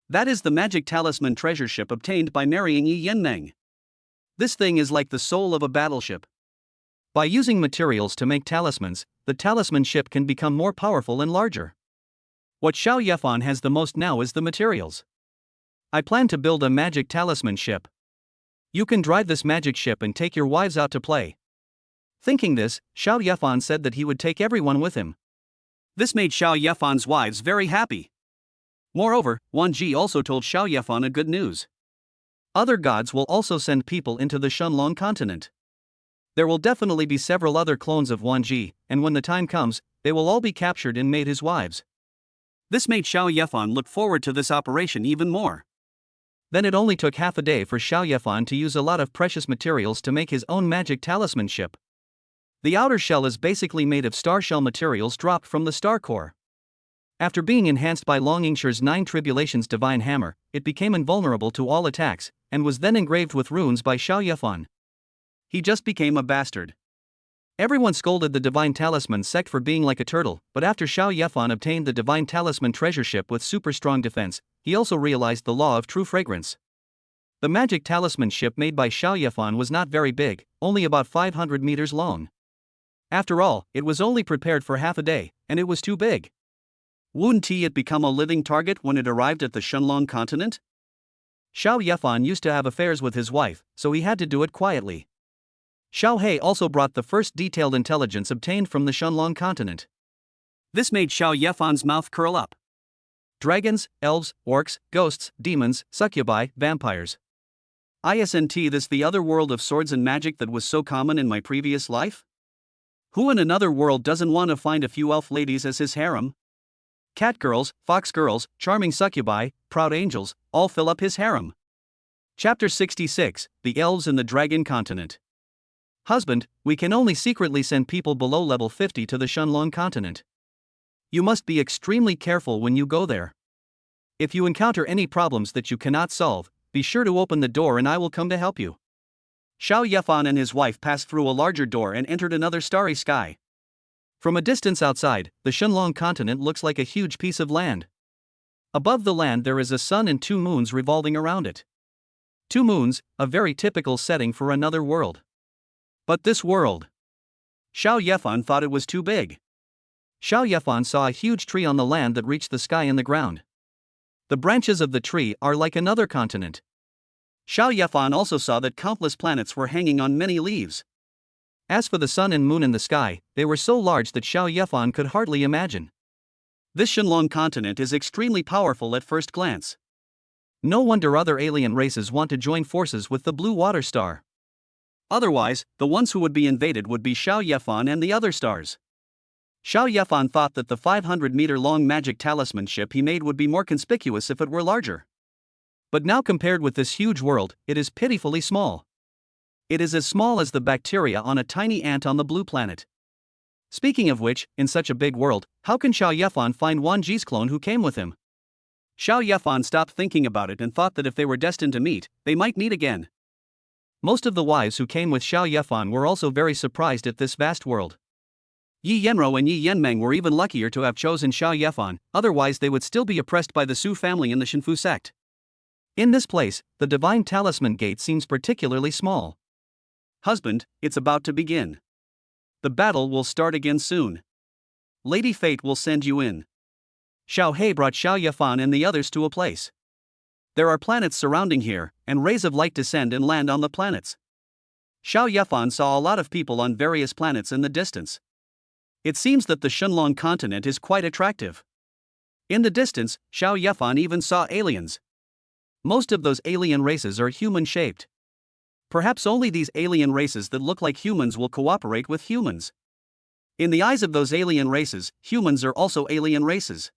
That is the magic talisman treasure ship obtained by marrying Yi Yenmeng. This thing is like the soul of a battleship. By using materials to make talismans, the talisman ship can become more powerful and larger. What Xiao Yefan has the most now is the materials. I plan to build a magic talisman ship. You can drive this magic ship and take your wives out to play. Thinking this, Xiao Yefan said that he would take everyone with him.
This made Xiao Yefan's wives very happy. Moreover, Wan Ji also told Xiao Yefan a good news.
Other gods will also send people into the Shenlong continent. There will definitely be several other clones of Wan Ji, and when the time comes, they will all be captured and made his wives.
This made Xiao Yefan look forward to this operation even more.
Then it only took half a day for Xiao Yefan to use a lot of precious materials to make his own magic talisman ship. The outer shell is basically made of star shell materials dropped from the star core. After being enhanced by Longingshire's 9 Tribulations divine hammer, it became invulnerable to all attacks, and was then engraved with runes by Xiao Yefan.
He just became a bastard.
Everyone scolded the divine talisman sect for being like a turtle, but after Xiao Yefan obtained the divine talisman treasure ship with super strong defense, he also realized the law of true fragrance. The magic talisman ship made by Xiao Yefan was not very big, only about 500 meters long. After all, it was only prepared for half a day, and it was too big.
Wouldn't it become a living target when it arrived at the Shenlong continent?
Xiao Yefan used to have affairs with his wife, so he had to do it quietly. Xiao He also brought the first detailed intelligence obtained from the Shunlong continent.
This made Xiao Yefan's mouth curl up.
Dragons, elves, orcs, ghosts, demons, succubi, vampires.
Isn't this the other world of swords and magic that was so common in my previous life? Who in another world doesn't want to find a few elf ladies as his harem? Cat girls, fox girls, charming succubi, proud angels, all fill up his harem. Chapter 66, The Elves in the Dragon Continent.
Husband, we can only secretly send people below level 50 to the Shunlong continent. You must be extremely careful when you go there. If you encounter any problems that you cannot solve, be sure to open the door and I will come to help you.
Xiao Yefan and his wife passed through a larger door and entered another starry sky.
From a distance outside, the Shunlong continent looks like a huge piece of land. Above the land there is a sun and 2 moons revolving around it. 2 moons, a very typical setting for another world.
But this world. Xiao Yefan thought it was too big.
Xiao Yefan saw a huge tree on the land that reached the sky and the ground. The branches of the tree are like another continent.
Xiao Yefan also saw that countless planets were hanging on many leaves.
As for the sun and moon in the sky, they were so large that Xiao Yefan could hardly imagine.
This Shunlong continent is extremely powerful at first glance.
No wonder other alien races want to join forces with the Blue Water Star.
Otherwise, the ones who would be invaded would be Xiao Yefan and the other stars. Xiao Yefan thought that the 500-meter-long magic talisman ship he made would be more conspicuous if it were larger.
But now compared with this huge world, it is pitifully small.
It is as small as the bacteria on a tiny ant on the blue planet.
Speaking of which, in such a big world, how can Xiao Yefan find Wan Ji's clone who came with him?
Xiao Yefan stopped thinking about it and thought that if they were destined to meet, they might meet again.
Most of the wives who came with Xiao Yefan were also very surprised at this vast world.
Yi Yenro and Yi Yenmeng were even luckier to have chosen Xiao Yefan, otherwise they would still be oppressed by the Su family in the Shinfu sect.
In this place, the divine talisman gate seems particularly small.
Husband, it's about to begin. The battle will start again soon. Lady Fate will send you in.
Xiao He brought Xiao Yefan and the others to a place.
There are planets surrounding here, and rays of light descend and land on the planets. Xiao Yefan saw a lot of people on various planets in the distance. It seems that the Shunlong continent is quite attractive. In the distance, Xiao Yefan even saw aliens. Most of those alien races are human-shaped. Perhaps only these alien races that look like humans will cooperate with humans. In the eyes of those alien races, humans are also alien races.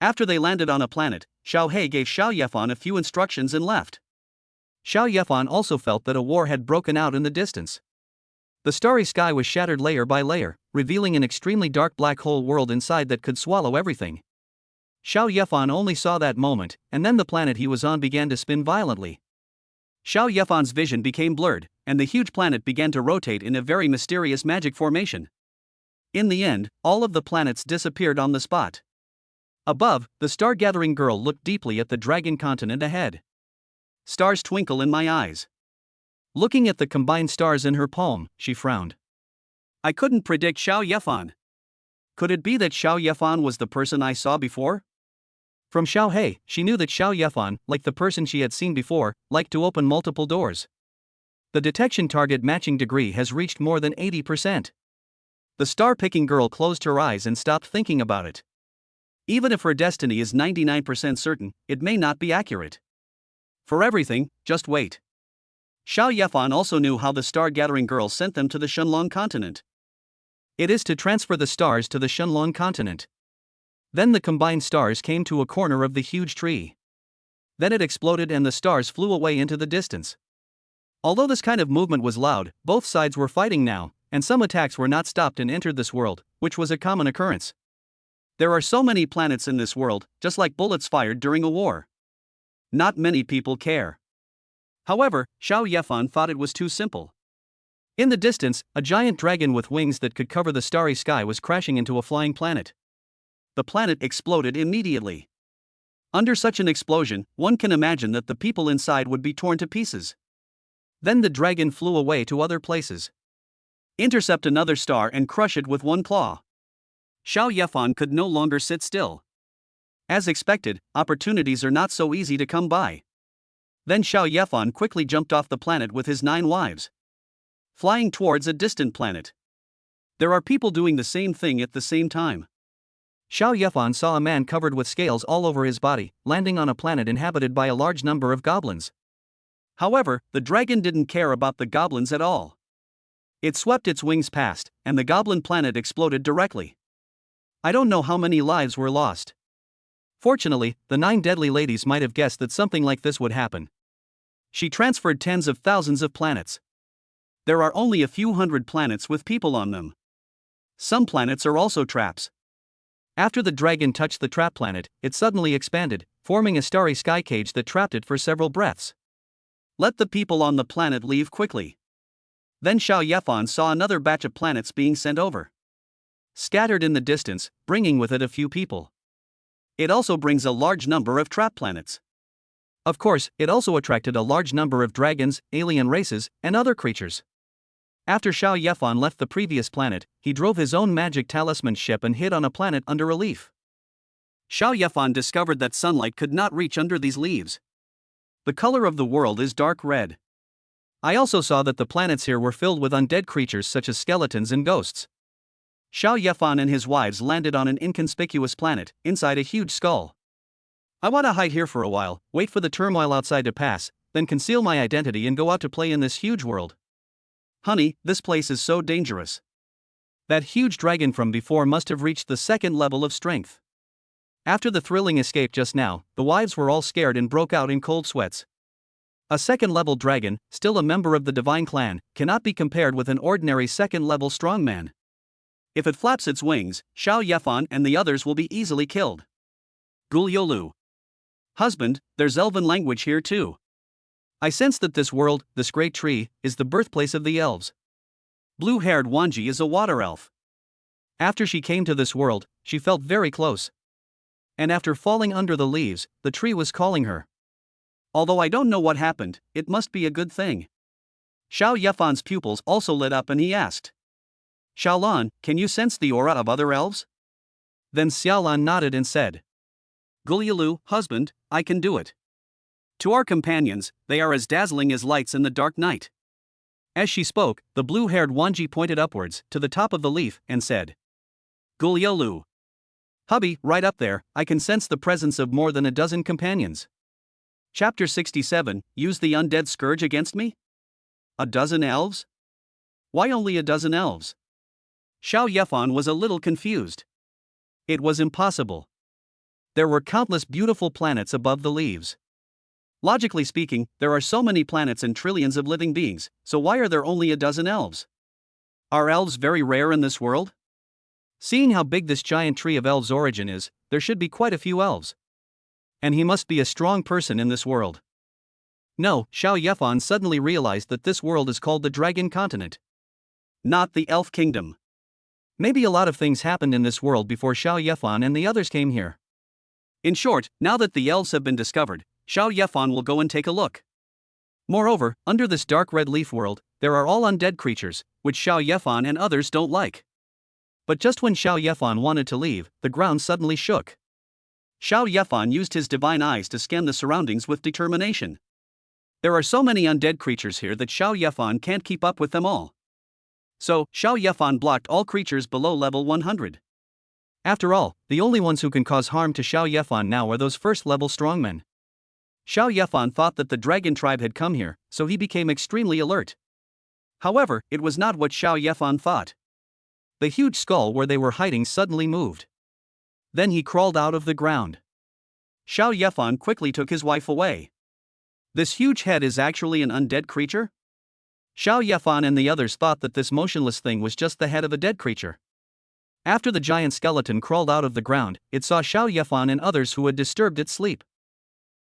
After they landed on a planet, Xiao He gave Xiao Yefan a few instructions and left.
Xiao Yefan also felt that a war had broken out in the distance. The starry sky was shattered layer by layer, revealing an extremely dark black hole world inside that could swallow everything. Xiao Yefan only saw that moment, and then the planet he was on began to spin violently.
Xiao Yefan's vision became blurred, and the huge planet began to rotate in a very mysterious magic formation. In the end, all of the planets disappeared on the spot. Above, the star-gathering girl looked deeply at the dragon continent ahead. Stars twinkle in my eyes.
Looking at the combined stars in her palm, she frowned.
I couldn't predict Xiao Yefan. Could it be that Xiao Yefan was the person I saw before?
From Xiao He, she knew that Xiao Yefan, like the person she had seen before, liked to open multiple doors. The detection target matching degree has reached more than 80%.
The star-picking girl closed her eyes and stopped thinking about it. Even if her destiny is 99% certain, it may not be accurate. For everything, just wait. Xiao Yefan also knew how the star-gathering girl sent them to the Shunlong continent.
It is to transfer the stars to the Shunlong continent. Then the combined stars came to a corner of the huge tree. Then it exploded and the stars flew away into the distance. Although this kind of movement was loud, both sides were fighting now, and some attacks were not stopped and entered this world, which was a common occurrence. There are so many planets in this world, just like bullets fired during a war. Not many people care. However, Xiao Yefan thought it was too simple. In the distance, a giant dragon with wings that could cover the starry sky was crashing into a flying planet. The planet exploded immediately. Under such an explosion, one can imagine that the people inside would be torn to pieces. Then the dragon flew away to other places. Intercept another star and crush it with one claw. Xiao Yefan could no longer sit still. As expected, opportunities are not so easy to come by. Then Xiao Yefan quickly jumped off the planet with his 9 wives.
flying towards a distant planet. There are people doing the same thing at the same time.
Xiao Yefan saw a man covered with scales all over his body, landing on a planet inhabited by a large number of goblins.
However, the dragon didn't care about the goblins at all. It swept its wings past, and the goblin planet exploded directly. I don't know how many lives were lost.
Fortunately, the 9 deadly ladies might have guessed that something like this would happen.
She transferred tens of thousands of planets. There are only a few hundred planets with people on them. Some planets are also traps.
After the dragon touched the trap planet, it suddenly expanded, forming a starry sky cage that trapped it for several breaths.
Let the people on the planet leave quickly. Then Xiao Yefan saw another batch of planets being sent over. Scattered in the distance, bringing with it a few people. It also brings a large number of trap planets.
Of course, it also attracted a large number of dragons, alien races, and other creatures. After Xiao Yefan left the previous planet, he drove his own magic talisman ship and hid on a planet under a leaf.
Xiao Yefan discovered that sunlight could not reach under these leaves. The color of the world is dark red.
I also saw that the planets here were filled with undead creatures such as skeletons and ghosts.
Xiao Yefan and his wives landed on an inconspicuous planet, inside a huge skull.
I want to hide here for a while, wait for the turmoil outside to pass, then conceal my identity and go out to play in this huge world.
Honey, this place is so dangerous.
That huge dragon from before must have reached the 2nd level of strength. After the thrilling escape just now, the wives were all scared and broke out in cold sweats. A 2nd-level dragon, still a member of the divine clan, cannot be compared with an ordinary 2nd-level strongman.
If it flaps its wings, Xiao Yefan and the others will be easily killed. Guliolu. Husband, there's elven language here too.
I sense that this world, this great tree, is the birthplace of the elves.
Blue-haired Wanji is a water elf.
After she came to this world, she felt very close. And after falling under the leaves, the tree was calling her.
Although I don't know what happened, it must be a good thing. Xiao Yefan's pupils also lit up and he asked, Xiaolan, can you sense the aura of other elves?
Then Xiaolan nodded and said,
Gulielu, husband, I can do it. To our companions, they are as dazzling as lights in the dark night.
As she spoke, the blue-haired Wanji pointed upwards, to the top of the leaf, and said,
Gulielu.
Hubby, right up there, I can sense the presence of more than a dozen companions.
Chapter 67, Use the Undead Scourge against me? A dozen elves? Why only a dozen elves? Xiao Yefan was a little confused.
It was impossible. There were countless beautiful planets above the leaves.
Logically speaking, there are so many planets and trillions of living beings, so why are there only a dozen elves? Are elves very rare in this world?
Seeing how big this giant tree of elves' origin is, there should be quite a few elves. And he must be a strong person in this world. No, Xiao Yefan suddenly realized that this world is called the Dragon Continent.
Not the Elf Kingdom.
Maybe a lot of things happened in this world before Xiao Yefan and the others came here.
In short, now that the elves have been discovered, Xiao Yefan will go and take a look.
Moreover, under this dark red leaf world, there are all undead creatures, which Xiao Yefan and others don't like. But just when Xiao Yefan wanted to leave, the ground suddenly shook.
Xiao Yefan used his divine eyes to scan the surroundings with determination. There are so many undead creatures here that Xiao Yefan can't keep up with them all. So, Xiao Yefan blocked all creatures below level 100.
After all, the only ones who can cause harm to Xiao Yefan now are those first-level strongmen. Xiao Yefan thought that the dragon tribe had come here, so he became extremely alert.
However, it was not what Xiao Yefan thought.
The huge skull where they were hiding suddenly moved. Then he crawled out of the ground.
Xiao Yefan quickly took his wife away. This huge head is actually an undead creature?
Xiao Yefan and the others thought that this motionless thing was just the head of a dead creature. After the giant skeleton crawled out of the ground, it saw Xiao Yefan and others who had disturbed its sleep.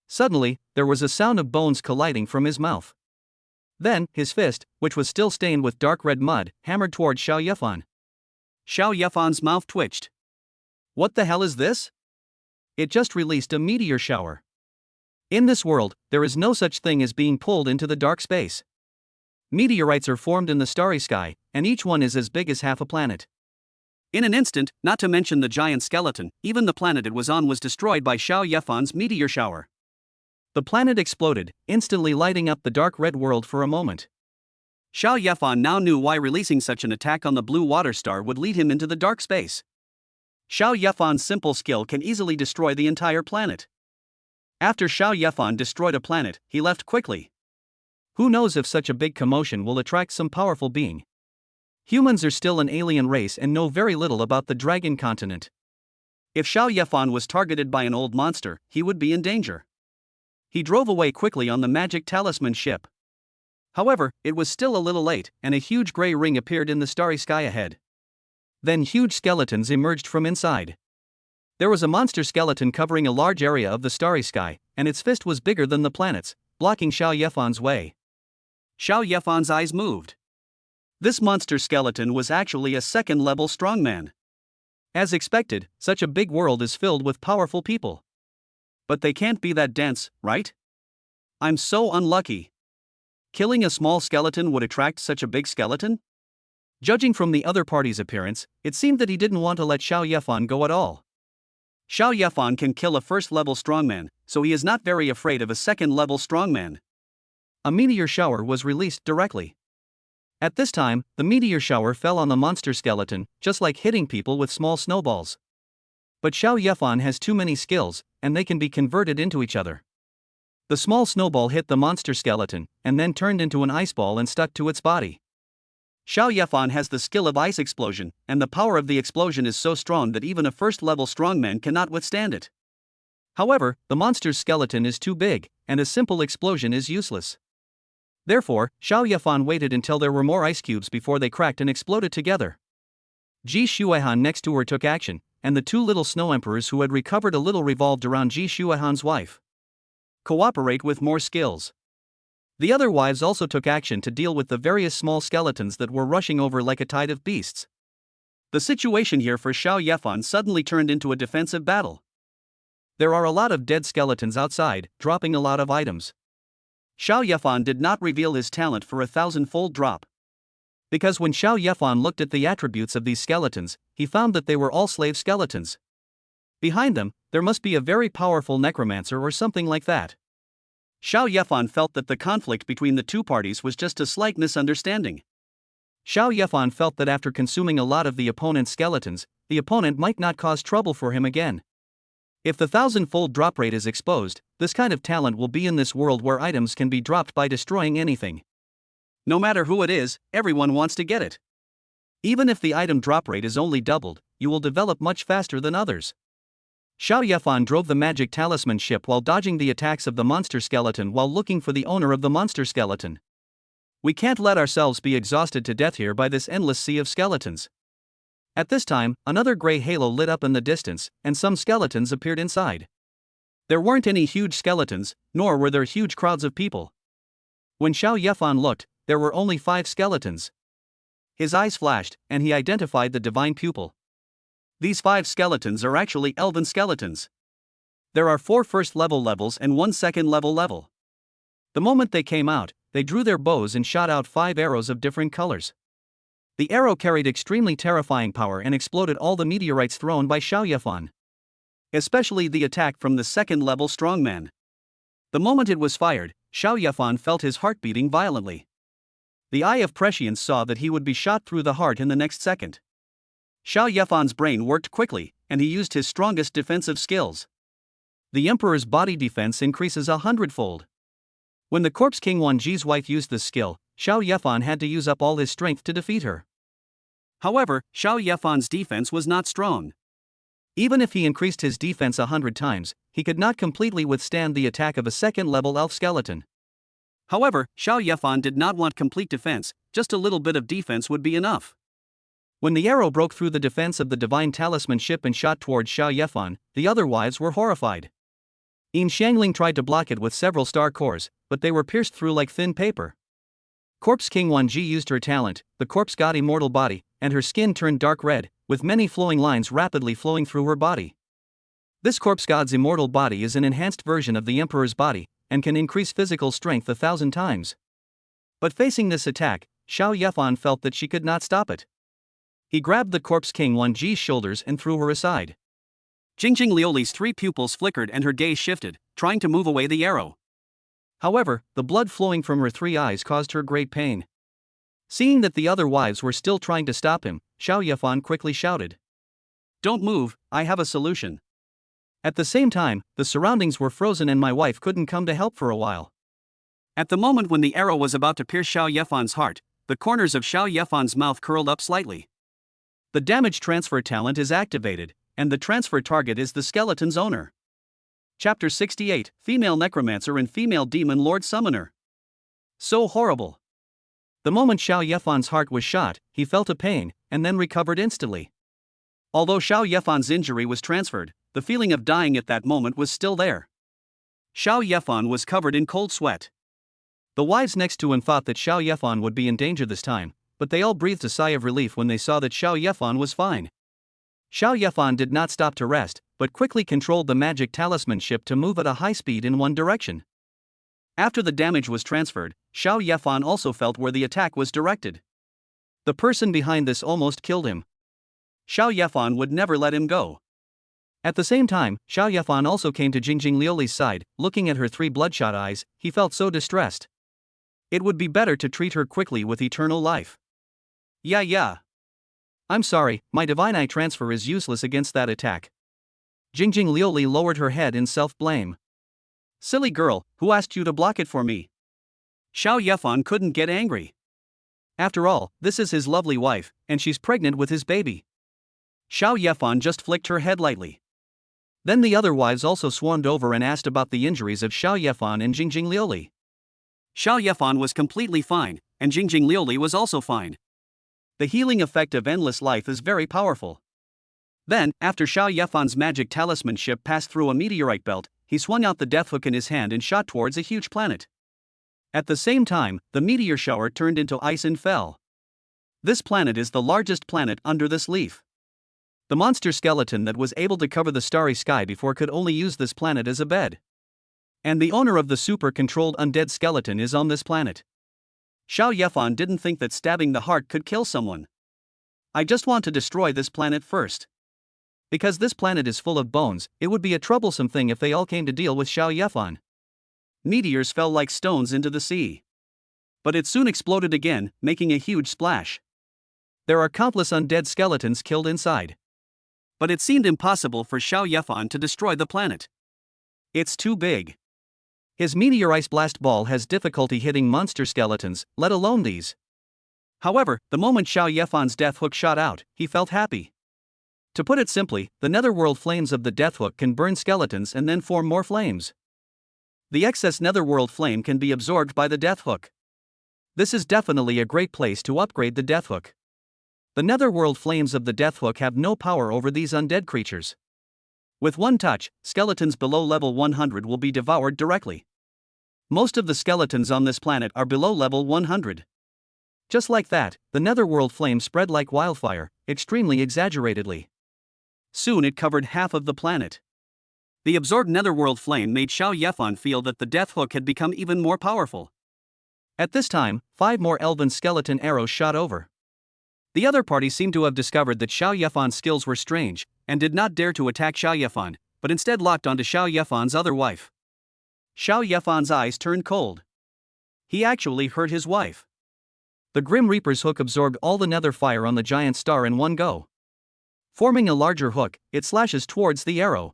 Suddenly, there was a sound of bones colliding from his mouth. Then, his fist, which was still stained with dark red mud, hammered toward Xiao Yefan.
Xiao Yefan's mouth twitched.
What the hell is this? It just released a meteor shower. In this world, there is no such thing as being pulled into the dark space. Meteorites are formed in the starry sky, and each one is as big as half a planet.
In an instant, not to mention the giant skeleton, even the planet it was on was destroyed by Xiao Yefan's meteor shower.
The planet exploded, instantly lighting up the dark red world for a moment.
Xiao Yefan now knew why releasing such an attack on the blue water star would lead him into the dark space. Xiao Yefan's simple skill can easily destroy the entire planet. After Xiao Yefan destroyed a planet, he left quickly. Who knows if such a big commotion will attract some powerful being. Humans are still an alien race and know very little about the dragon continent. If Xiao Yefan was targeted by an old monster, he would be in danger. He drove away quickly on the magic talisman ship. However, it was still a little late, and a huge grey ring appeared in the starry sky ahead. Then huge skeletons emerged from inside. There was a monster skeleton covering a large area of the starry sky, and its fist was bigger than the planet's, blocking Xiao Yefan's way. Xiao Yefan's eyes moved. This monster skeleton was actually a second-level strongman. As expected, such a big world is filled with powerful people. But they can't be that dense, right? I'm so unlucky. Killing a small skeleton would attract such a big skeleton? Judging from the other party's appearance, it seemed that he didn't want to let Xiao Yefan go at all. Xiao Yefan can kill a first-level strongman, so he is not very afraid of a second-level strongman. A meteor shower was released directly. At this time, the meteor shower fell on the monster skeleton, just like hitting people with small snowballs. But Xiao Yefan has too many skills, and they can be converted into each other. The small snowball hit the monster skeleton, and then turned into an ice ball and stuck to its body. Xiao Yefan has the skill of ice explosion, and the power of the explosion is so strong that even a first-level strongman cannot withstand it. However, the monster's skeleton is too big, and a simple explosion is useless. Therefore, Xiao Yefan waited until there were more ice cubes before they cracked and exploded together. Ji Shuehan next to her took action, and the two little snow emperors who had recovered a little revolved around Ji Shuehan's wife. Cooperate with more skills. The other wives also took action to deal with the various small skeletons that were rushing over like a tide of beasts. The situation here for Xiao Yefan suddenly turned into a defensive battle. There are a lot of dead skeletons outside, dropping a lot of items. Xiao Yefan did not reveal his talent for a 1,000-fold drop. Because when Xiao Yefan looked at the attributes of these skeletons, he found that they were all slave skeletons. Behind them, there must be a very powerful necromancer or something like that. Xiao Yefan felt that the conflict between the two parties was just a slight misunderstanding. Xiao Yefan felt that after consuming a lot of the opponent's skeletons, the opponent might not cause trouble for him again. If the 1,000-fold drop rate is exposed, this kind of talent will be in this world where items can be dropped by destroying anything. No matter who it is, everyone wants to get it. Even if the item drop rate is only doubled, you will develop much faster than others. Xiao Yefan drove the magic talisman ship while dodging the attacks of the monster skeleton while looking for the owner of the monster skeleton. We can't let ourselves be exhausted to death here by this endless sea of skeletons. At this time, another gray halo lit up in the distance, and some skeletons appeared inside. There weren't any huge skeletons, nor were there huge crowds of people. When Xiao Yefan looked, there were only 5 skeletons. His eyes flashed, and he identified the divine pupil. These 5 skeletons are actually elven skeletons. There are 4 first-level levels and 1 second-level level. The moment they came out, they drew their bows and shot out 5 arrows of different colors. The arrow carried extremely terrifying power and exploded all the meteorites thrown by Xiao Yefan. Especially the attack from the second-level strongman. The moment it was fired, Xiao Yefan felt his heart beating violently. The eye of prescience saw that he would be shot through the heart in the next second. Xiao Yefan's brain worked quickly, and he used his strongest defensive skills. The emperor's body defense increases 100-fold. When the corpse king Wanji's wife used this skill, Xiao Yefan had to use up all his strength to defeat her. However, Xiao Yefan's defense was not strong. Even if he increased his defense 100 times, he could not completely withstand the attack of a second-level elf skeleton. However, Xiao Yefan did not want complete defense, just a little bit of defense would be enough. When the arrow broke through the defense of the divine talisman ship and shot towards Xiao Yefan, the other wives were horrified. Yin Xiangling tried to block it with several star cores, but they were pierced through like thin paper. Corpse King Wanji used her talent, the corpse god immortal body, and her skin turned dark red, with many flowing lines rapidly flowing through her body. This corpse god's immortal body is an enhanced version of the emperor's body, and can increase physical strength 1,000 times. But facing this attack, Xiao Yefan felt that she could not stop it. He grabbed the corpse king Wanji's shoulders and threw her aside. Jingjing Liuli's 3 pupils flickered and her gaze shifted, trying to move away the arrow. However, the blood flowing from her 3 eyes caused her great pain.
Seeing that the other wives were still trying to stop him, Xiao Yefan quickly shouted,
"Don't move, I have a solution."
At the same time, the surroundings were frozen and my wife couldn't come to help for a while.
At the moment when the arrow was about to pierce Xiao Yefan's heart, the corners of Xiao Yefan's mouth curled up slightly.
The damage transfer talent is activated, and the transfer target is the skeleton's owner.
Chapter 68, Female Necromancer and Female Demon Lord Summoner. So horrible.
The moment Xiao Yefan's heart was shot, he felt a pain, and then recovered instantly.
Although Xiao Yefan's injury was transferred, the feeling of dying at that moment was still there. Xiao Yefan was covered in cold sweat.
The wives next to him thought that Xiao Yefan would be in danger this time, but they all breathed a sigh of relief when they saw that Xiao Yefan was fine. Xiao Yefan did not stop to rest, but quickly controlled the magic talisman ship to move at a high speed in one direction.
After the damage was transferred, Xiao Yefan also felt where the attack was directed.
The person behind this almost killed him.
Xiao Yefan would never let him go.
At the same time, Xiao Yefan also came to Jingjing Liuli's side. Looking at her three bloodshot eyes, he felt so distressed. It would be better to treat her quickly with eternal life.
Yeah.
I'm sorry, my divine eye transfer is useless against that attack. Jingjing Liuli lowered her head in self-blame.
Silly girl, who asked you to block it for me? Xiao Yefan couldn't get angry.
After all, this is his lovely wife, and she's pregnant with his baby.
Xiao Yefan just flicked her head lightly.
Then the other wives also swarmed over and asked about the injuries of Xiao Yefan and Jingjing Liuli.
Xiao Yefan was completely fine, and Jingjing Liuli was also fine. The healing effect of endless life is very powerful. Then, after Xiao Yefan's magic talisman ship passed through a meteorite belt, he swung out the death hook in his hand and shot towards a huge planet. At the same time, the meteor shower turned into ice and fell. This planet is the largest planet under this leaf. The monster skeleton that was able to cover the starry sky before could only use this planet as a bed. And the owner of the super-controlled undead skeleton is on this planet. Xiao Yefan didn't think that stabbing the heart could kill someone. I just want to destroy this planet first. Because this planet is full of bones, it would be a troublesome thing if they all came to deal with Xiao Yefan. Meteors fell like stones into the sea. But it soon exploded again, making a huge splash. There are countless undead skeletons killed inside. But it seemed impossible for Xiao Yefan to destroy the planet. It's too big. His meteor ice blast ball has difficulty hitting monster skeletons, let alone these. However, the moment Xiao Yefan's death hook shot out, he felt happy. To put it simply, the netherworld flames of the death hook can burn skeletons and then form more flames. The excess netherworld flame can be absorbed by the death hook. This is definitely a great place to upgrade the death hook. The netherworld flames of the death hook have no power over these undead creatures. With one touch, skeletons below level 100 will be devoured directly. Most of the skeletons on this planet are below level 100. Just like that, the netherworld flame spread like wildfire, extremely exaggeratedly. Soon it covered half of the planet. The absorbed netherworld flame made Xiao Yefan feel that the death hook had become even more powerful. At this time, 5 more elven skeleton arrows shot over. The other party seemed to have discovered that Xiao Yefan's skills were strange, and did not dare to attack Xiao Yefan, but instead locked onto Xiao Yefan's other wife. Xiao Yefan's eyes turned cold. He actually hurt his wife. The Grim Reaper's hook absorbed all the nether fire on the giant star in one go. Forming a larger hook, it slashes towards the arrow.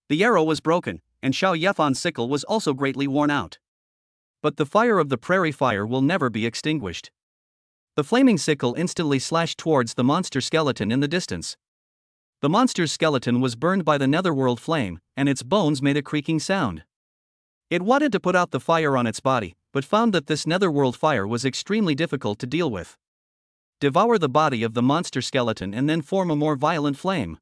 The arrow was broken, and Xiao Yefan's sickle was also greatly worn out. But the fire of the prairie fire will never be extinguished. The flaming sickle instantly slashed towards the monster skeleton in the distance. The monster's skeleton was burned by the netherworld flame, and its bones made a creaking sound. It wanted to put out the fire on its body, but found that this netherworld fire was extremely difficult to deal with. Devour the body of the monster skeleton and then form a more violent flame.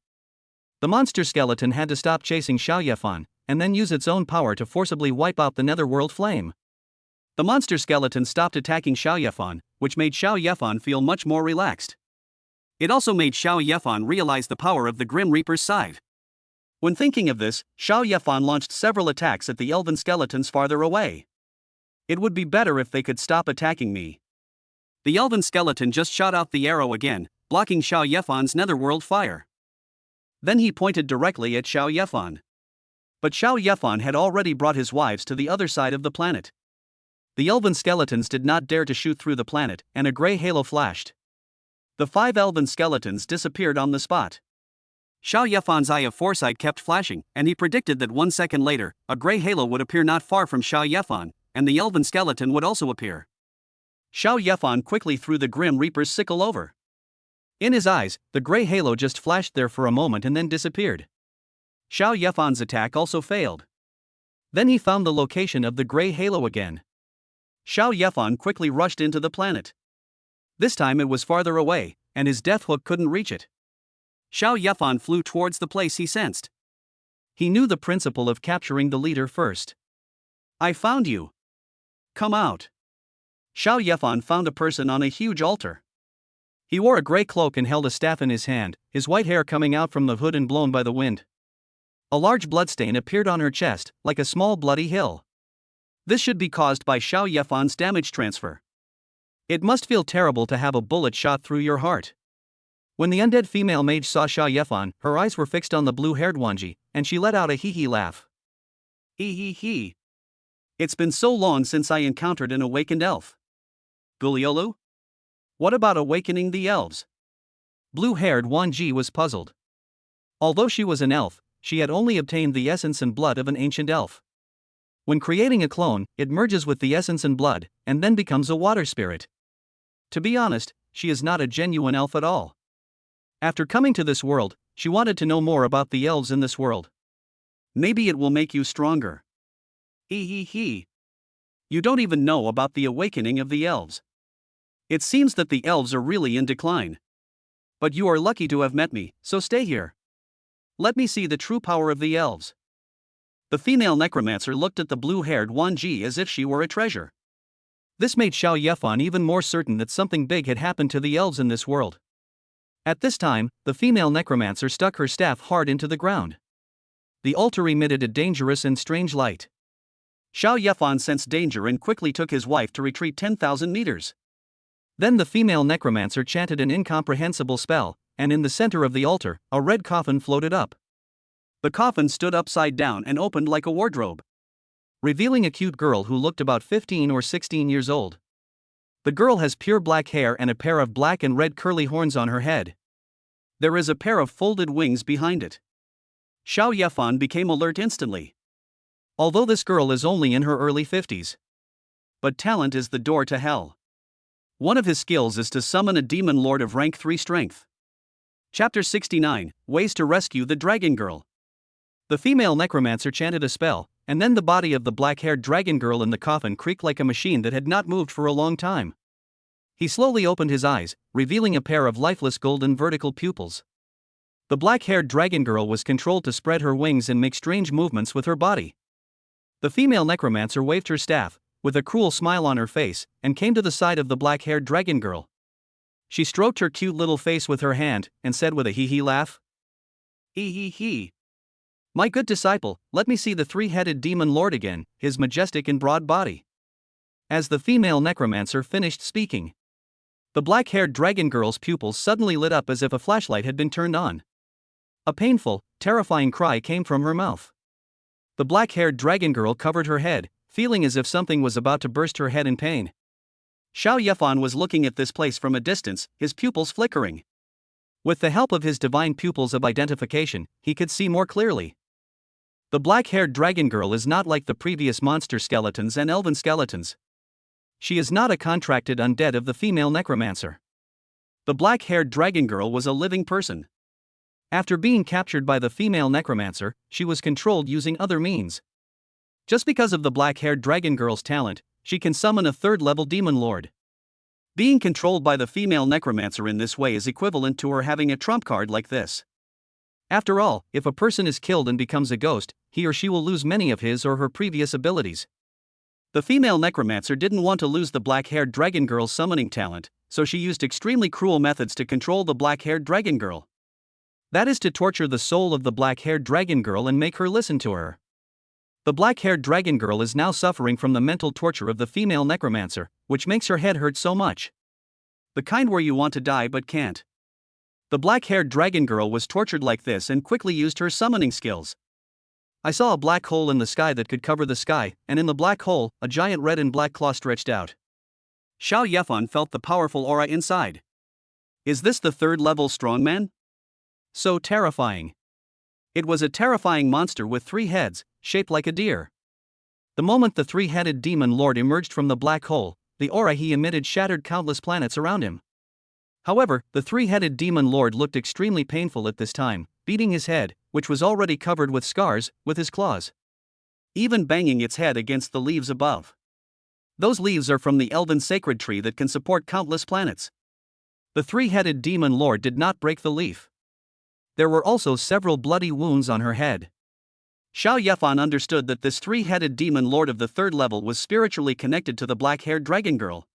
The monster skeleton had to stop chasing Xiao Yefan, and then use its own power to forcibly wipe out the netherworld flame. The monster skeleton stopped attacking Xiao Yefan, which made Xiao Yefan feel much more relaxed. It also made Xiao Yefan realize the power of the Grim Reaper's scythe. When thinking of this, Xiao Yefan launched several attacks at the elven skeletons farther away. It would be better if they could stop attacking me. The elven skeleton just shot out the arrow again, blocking Xiao Yefan's netherworld fire. Then he pointed directly at Xiao Yefan. But Xiao Yefan had already brought his wives to the other side of the planet. The elven skeletons did not dare to shoot through the planet, and a gray halo flashed. The 5 elven skeletons disappeared on the spot. Xiao Yefan's eye of foresight kept flashing, and he predicted that 1 second later, a gray halo would appear not far from Xiao Yefan, and the elven skeleton would also appear. Xiao Yefan quickly threw the Grim Reaper's sickle over. In his eyes, the gray halo just flashed there for a moment and then disappeared. Xiao Yefan's attack also failed. Then he found the location of the gray halo again. Xiao Yefan quickly rushed into the planet. This time it was farther away, and his death hook couldn't reach it. Xiao Yefan flew towards the place he sensed. He knew the principle of capturing the leader first. I found you. Come out. Xiao Yefan found a person on a huge altar. He wore a gray cloak and held a staff in his hand, his white hair coming out from the hood and blown by the wind. A large bloodstain appeared on her chest, like a small bloody hill. This should be caused by Xiao Yefan's damage transfer. It must feel terrible to have a bullet shot through your heart. When the undead female mage saw Xiao Yefan, her eyes were fixed on the blue-haired Wanji, and she let out a hee-hee laugh. Hee-hee-hee. It's been so long since I encountered an awakened elf. Guliolu? What about awakening the elves? Blue-haired Wanji was puzzled. Although she was an elf, she had only obtained the essence and blood of an ancient elf. When creating a clone, it merges with the essence and blood, and then becomes a water spirit. To be honest, she is not a genuine elf at all. After coming to this world, she wanted to know more about the elves in this world. Maybe it will make you stronger. Hee. You don't even know about the awakening of the elves. It seems that the elves are really in decline. But you are lucky to have met me, so stay here. Let me see the true power of the elves. The female necromancer looked at the blue-haired Wanji as if she were a treasure. This made Xiao Yefan even more certain that something big had happened to the elves in this world. At this time, the female necromancer stuck her staff hard into the ground. The altar emitted a dangerous and strange light. Xiao Yefan sensed danger and quickly took his wife to retreat 10,000 meters. Then the female necromancer chanted an incomprehensible spell, and in the center of the altar, a red coffin floated up. The coffin stood upside down and opened like a wardrobe, revealing a cute girl who looked about 15 or 16 years old. The girl has pure black hair and a pair of black and red curly horns on her head. There is a pair of folded wings behind it. Xiao Yefan became alert instantly. Although this girl is only in her early 50s. But talent is the door to hell. One of his skills is to summon a demon lord of rank 3 strength. Chapter 69, Ways to Rescue the Dragon Girl. The female necromancer chanted a spell, and then the body of the black-haired dragon girl in the coffin creaked like a machine that had not moved for a long time. He slowly opened his eyes, revealing a pair of lifeless golden vertical pupils. The black-haired dragon girl was controlled to spread her wings and make strange movements with her body. The female necromancer waved her staff, with a cruel smile on her face, and came to the side of the black-haired dragon girl. She stroked her cute little face with her hand, and said with a hee-hee laugh, Hee. My good disciple, let me see the 3-headed demon lord again, his majestic and broad body. As the female necromancer finished speaking, the black-haired dragon girl's pupils suddenly lit up as if a flashlight had been turned on. A painful, terrifying cry came from her mouth. The black-haired dragon girl covered her head, feeling as if something was about to burst her head in pain. Xiao Yefan was looking at this place from a distance, his pupils flickering. With the help of his divine pupils of identification, he could see more clearly. The black-haired dragon girl is not like the previous monster skeletons and elven skeletons. She is not a contracted undead of the female necromancer. The black-haired dragon girl was a living person. After being captured by the female necromancer, she was controlled using other means. Just because of the black-haired dragon girl's talent, she can summon a 3rd-level demon lord. Being controlled by the female necromancer in this way is equivalent to her having a trump card like this. After all, if a person is killed and becomes a ghost, he or she will lose many of his or her previous abilities. The female necromancer didn't want to lose the black-haired dragon girl's summoning talent, so she used extremely cruel methods to control the black-haired dragon girl. That is to torture the soul of the black-haired dragon girl and make her listen to her. The black-haired dragon girl is now suffering from the mental torture of the female necromancer, which makes her head hurt so much. The kind where you want to die but can't. The black-haired dragon girl was tortured like this and quickly used her summoning skills.
I saw a black hole in the sky that could cover the sky, and in the black hole, a giant red and black claw stretched out.
Xiao Yefan felt the powerful aura inside. Is this the third-level strongman?
So terrifying. It was a terrifying monster with 3 heads, shaped like a deer. The moment the 3-headed demon lord emerged from the black hole, the aura he emitted shattered countless planets around him. However, the 3-headed demon lord looked extremely painful at this time, beating his head, which was already covered with scars, with his claws.
Even banging its head against the leaves above. Those leaves are from the elven sacred tree that can support countless planets.
The 3-headed demon lord did not break the leaf. There were also several bloody wounds on her head.
Xiao Yefan understood that this 3-headed demon lord of the 3rd level was spiritually connected to the black-haired dragon girl.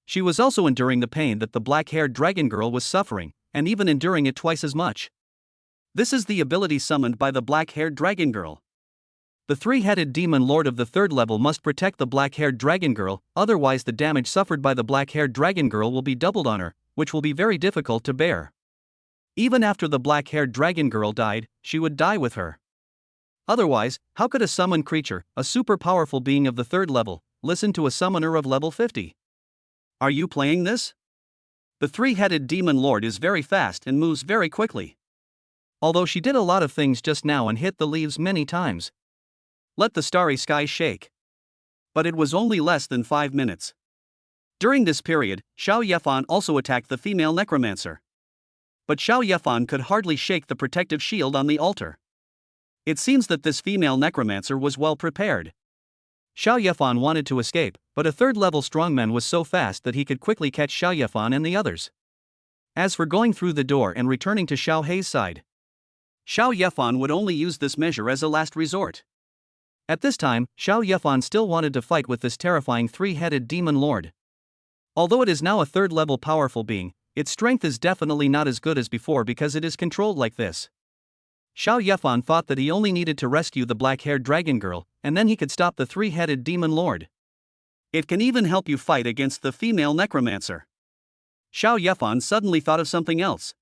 She was also enduring the pain that the black-haired dragon girl was suffering, and even enduring it twice as much.
This is the ability summoned by the black-haired dragon girl.
The 3-headed demon lord of the 3rd level must protect the black-haired dragon girl, otherwise the damage suffered by the black-haired dragon girl will be doubled on her, which will be very difficult to bear. Even after the black-haired dragon girl died, she would die with her. Otherwise, how could a summoned creature, a super powerful being of the 3rd level, listen to a summoner of level 50?
Are you playing this? The 3-headed demon lord is very fast and moves very quickly.
Although she did a lot of things just now and hit the leaves many times.
Let the starry sky shake. But it was only less than 5 minutes. During this period, Xiao Yefan also attacked the female necromancer. But Xiao Yefan could hardly shake the protective shield on the altar. It seems that this female necromancer was well prepared.
Xiao Yefan wanted to escape, but a 3rd-level strongman was so fast that he could quickly catch Xiao Yefan and the others. As for going through the door and returning to Xiao Hei's side,
Xiao Yefan would only use this measure as a last resort.
At this time, Xiao Yefan still wanted to fight with this terrifying 3-headed demon lord. Although it is now a 3rd-level powerful being, its strength is definitely not as good as before because it is controlled like this. Xiao Yefan thought that he only needed to rescue the black-haired dragon girl, and then he could stop the 3-headed demon lord.
It can even help you fight against the female necromancer. Xiao Yefan suddenly thought of something else.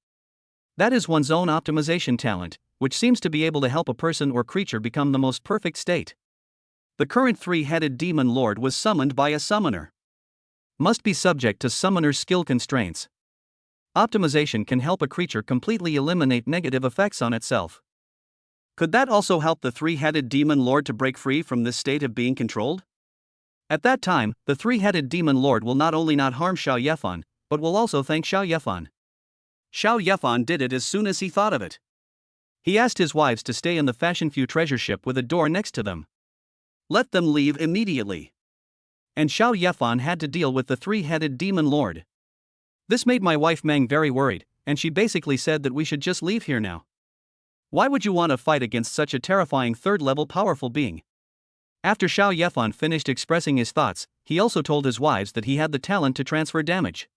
That is one's own optimization talent, which seems to be able to help a person or creature become the most perfect state.
The current 3-headed demon lord was summoned by a summoner.
Must be subject to summoner's skill constraints. Optimization can help a creature completely eliminate negative effects on itself.
Could that also help the 3-headed demon lord to break free from this state of being controlled?
At that time, the 3-headed demon lord will not only not harm Xiao Yefan, but will also thank Xiao Yefan.
Xiao Yefan did it as soon as he thought of it.
He asked his wives to stay in the Fashion Few treasure ship with a door next to them.
Let them leave immediately.
And Xiao Yefan had to deal with the 3-headed demon lord. This made my wife Meng very worried, and she basically said that we should just leave here now.
Why would you want to fight against such a terrifying 3rd-level powerful being?
After Xiao Yefan finished expressing his thoughts, he also told his wives that he had the talent to transfer damage.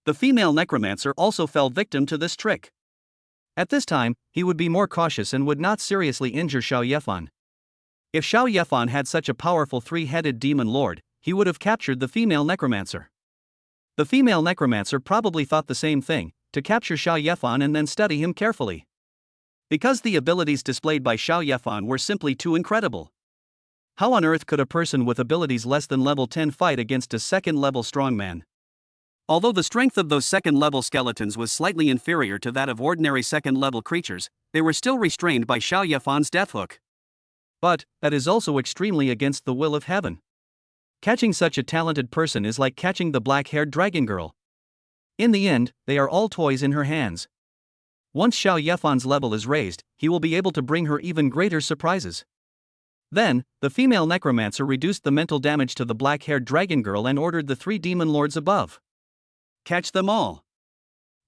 The female necromancer also fell victim to this trick.
At this time, he would be more cautious and would not seriously injure Xiao Yefan. If Xiao Yefan had such a powerful 3-headed demon lord, he would have captured the female necromancer. The female necromancer probably thought the same thing, to capture Xiao Yefan and then study him carefully.
Because the abilities displayed by Xiao Yefan were simply too incredible.
How on earth could a person with abilities less than level 10 fight against a 2nd-level strongman?
Although the strength of those 2nd-level skeletons was slightly inferior to that of ordinary 2nd-level creatures, they were still restrained by Xiao Yefan's death hook.
But that is also extremely against the will of heaven. Catching such a talented person is like catching the black-haired dragon girl. In the end, they are all toys in her hands. Once Xiao Yefan's level is raised, he will be able to bring her even greater surprises. Then, the female necromancer reduced the mental damage to the black-haired dragon girl and ordered the 3 demon lords above.
Catch them all.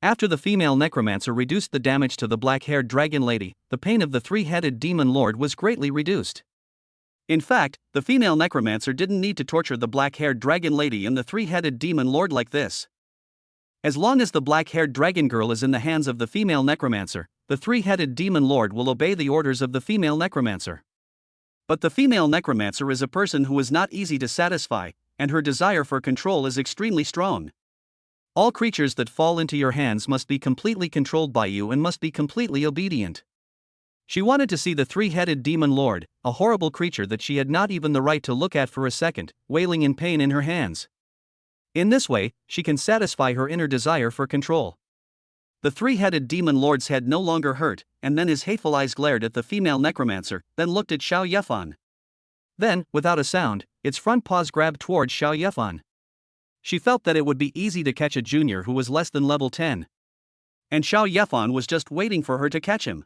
After the female necromancer reduced the damage to the black-haired dragon lady, the pain of the 3-headed demon lord was greatly reduced.
In fact, the female necromancer didn't need to torture the black-haired dragon lady and the 3-headed demon lord like this. As long as the black-haired dragon girl is in the hands of the female necromancer, the 3-headed demon lord will obey the orders of the female necromancer. But the female necromancer is a person who is not easy to satisfy, and her desire for control is extremely strong. All creatures that fall into your hands must be completely controlled by you and must be completely obedient.
She wanted to see the three-headed demon lord, a horrible creature that she had not even the right to look at for a second, wailing in pain in her hands. In this way, she can satisfy her inner desire for control. The three-headed demon lord's head no longer hurt, and then his hateful eyes glared at the female necromancer, then looked at Xiao Yefan. Then, without a sound, its front paws grabbed towards Xiao Yefan. She felt that it would be easy to catch a junior who was less than level 10. And Xiao Yefan was just waiting for her to catch him.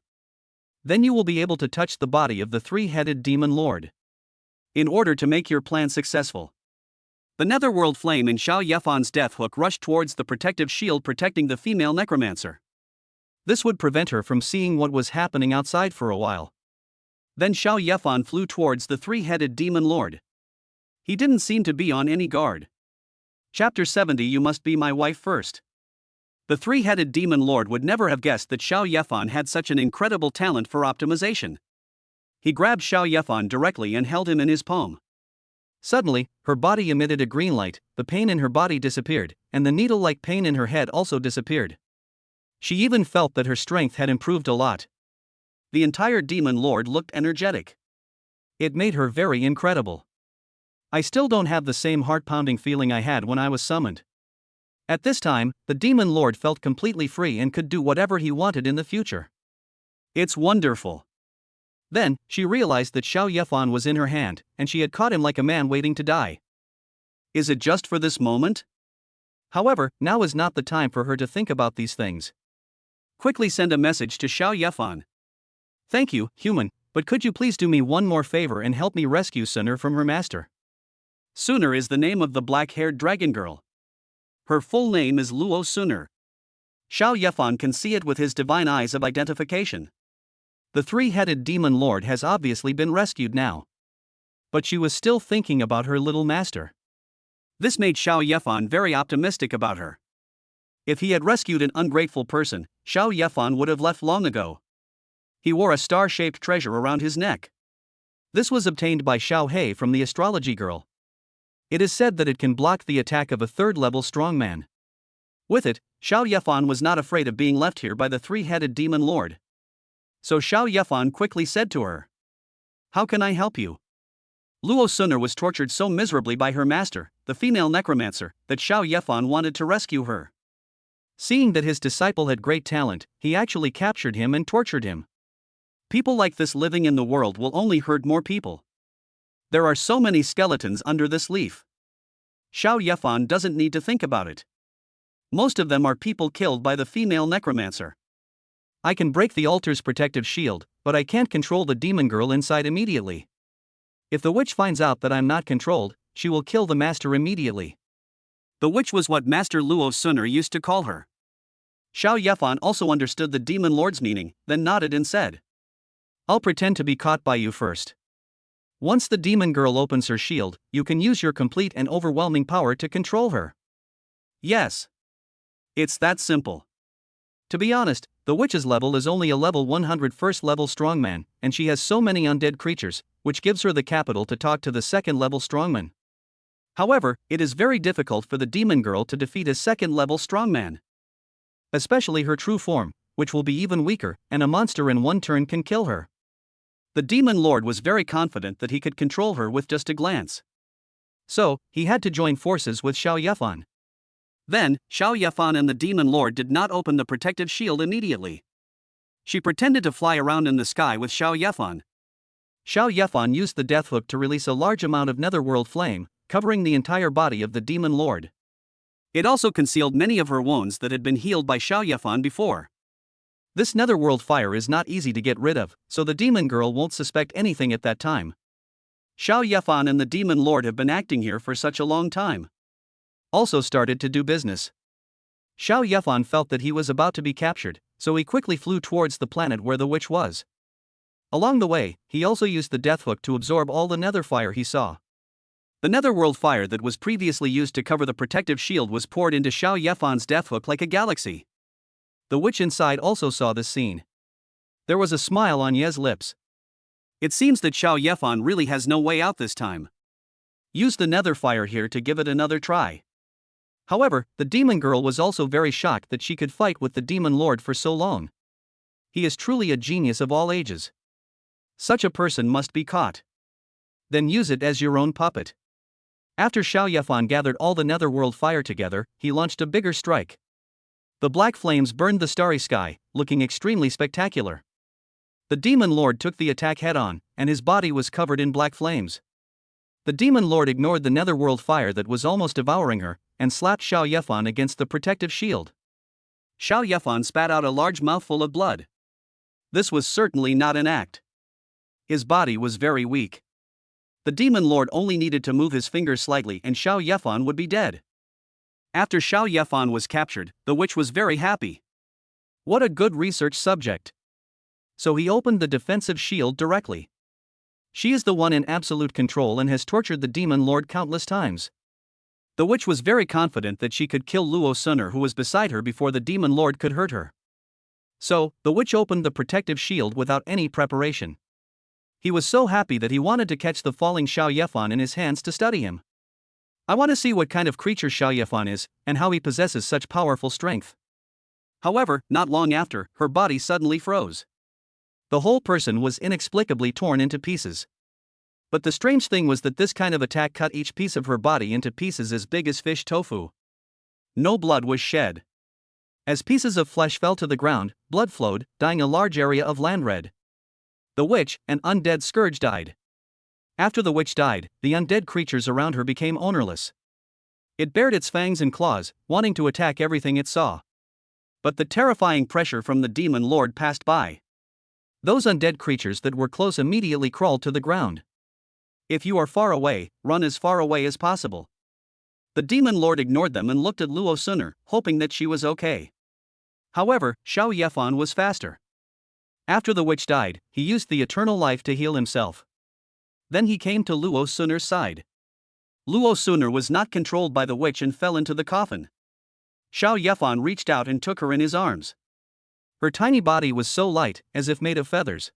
Then you will be able to touch the body of the three-headed demon lord. In order to make your plan successful. The netherworld flame in Xiao Yefan's death hook rushed towards the protective shield protecting the female necromancer. This would prevent her from seeing what was happening outside for a while. Then Xiao Yefan flew towards the three-headed demon lord. He didn't seem to be on any guard. Chapter 70. You must be my wife first. The three-headed demon lord would never have guessed that Xiao Yefan had such an incredible talent for optimization. He grabbed Xiao Yefan directly and held him in his palm. Suddenly, her body emitted a green light, the pain in her body disappeared, and the needle-like pain in her head also disappeared. She even felt that her strength had improved a lot. The entire demon lord looked energetic. It made her very incredible. I still don't have the same heart-pounding feeling I had when I was summoned. At this time, the demon lord felt completely free and could do whatever he wanted in the future. It's wonderful. Then, she realized that Xiao Yefan was in her hand, and she had caught him like a man waiting to die. Is it just for this moment? However, now is not the time for her to think about these things. Quickly send a message to Xiao Yefan. Thank you, human, but could you please do me one more favor and help me rescue Suner from her master? Suner is the name of the black-haired dragon girl. Her full name is Luo Suner. Xiao Yefan can see it with his divine eyes of identification. The three-headed demon lord has obviously been rescued now. But she was still thinking about her little master. This made Xiao Yefan very optimistic about her. If he had rescued an ungrateful person, Xiao Yefan would have left long ago. He wore a star-shaped treasure around his neck. This was obtained by Xiao He from the astrology girl. It is said that it can block the attack of a third-level strongman. With it, Xiao Yefan was not afraid of being left here by the three-headed demon lord. So Xiao Yefan quickly said to her, "How can I help you?" Luo Suner was tortured so miserably by her master, the female necromancer, that Xiao Yefan wanted to rescue her. Seeing that his disciple had great talent, he actually captured him and tortured him. People like this living in the world will only hurt more people. There are so many skeletons under this leaf. Xiao Yefan doesn't need to think about it. Most of them are people killed by the female necromancer. I can break the altar's protective shield, but I can't control the demon girl inside immediately. If the witch finds out that I'm not controlled, she will kill the master immediately. The witch was what Master Luo Suner used to call her. Xiao Yefan also understood the demon lord's meaning, then nodded and said, "I'll pretend to be caught by you first. Once the demon girl opens her shield, you can use your complete and overwhelming power to control her." Yes. It's that simple. To be honest, the witch's level is only a level 100 first level strongman, and she has so many undead creatures, which gives her the capital to talk to the second level strongman. However, it is very difficult for the demon girl to defeat a second level strongman. Especially her true form, which will be even weaker, and a monster in one turn can kill her. The demon lord was very confident that he could control her with just a glance. So, he had to join forces with Xiao Yefan. Then, Xiao Yefan and the demon lord did not open the protective shield immediately. She pretended to fly around in the sky with Xiao Yefan. Xiao Yefan used the death hook to release a large amount of netherworld flame, covering the entire body of the demon lord. It also concealed many of her wounds that had been healed by Xiao Yefan before. This netherworld fire is not easy to get rid of, so the demon girl won't suspect anything at that time. Xiao Yefan and the demon lord have been acting here for such a long time. Also started to do business. Xiao Yefan felt that he was about to be captured, so he quickly flew towards the planet where the witch was. Along the way, he also used the death hook to absorb all the nether fire he saw. The netherworld fire that was previously used to cover the protective shield was poured into Xiao Yefan's death hook like a galaxy. The witch inside also saw this scene. There was a smile on Ye's lips. It seems that Xiao Yefan really has no way out this time. Use the nether fire here to give it another try. However, the demon girl was also very shocked that she could fight with the demon lord for so long. He is truly a genius of all ages. Such a person must be caught. Then use it as your own puppet. After Xiao Yefan gathered all the netherworld fire together, he launched a bigger strike. The black flames burned the starry sky, looking extremely spectacular. The demon lord took the attack head-on, and his body was covered in black flames. The demon lord ignored the netherworld fire that was almost devouring her, and slapped Xiao Yefan against the protective shield.
Xiao Yefan spat out a large mouthful of blood. This was certainly not an act. His body was very weak. The demon lord only needed to move his fingers slightly and Xiao Yefan would be dead. After Xiao Yefan was captured, the witch was very happy. What a good research subject. So he opened the defensive shield directly. She is the one in absolute control and has tortured the demon lord countless times. The witch was very confident that she could kill Luo Sunner, who was beside her, before the demon lord could hurt her. So, the witch opened the protective shield without any preparation. He was so happy that he wanted to catch the falling Xiao Yefan in his hands to study him. I want to see what kind of creature Xiao Yefan is, and how he possesses such powerful strength. However, not long after, her body suddenly froze. The whole person was inexplicably torn into pieces. But the strange thing was that this kind of attack cut each piece of her body into pieces as big as fish tofu. No blood was shed. As pieces of flesh fell to the ground, blood flowed, dyeing a large area of land red. The witch, an undead scourge, died. After the witch died, the undead creatures around her became ownerless. It bared its fangs and claws, wanting to attack everything it saw. But the terrifying pressure from the demon lord passed by. Those undead creatures that were close immediately crawled to the ground. If you are far away, run as far away as possible. The demon lord ignored them and looked at Luo Sunner, hoping that she was okay. However, Xiao Yefan was faster. After the witch died, he used the eternal life to heal himself. Then he came to Luo Sunner's side. Luo Sunner was not controlled by the witch and fell into the coffin. Xiao Yefan reached out and took her in his arms. Her tiny body was so light, as if made of feathers.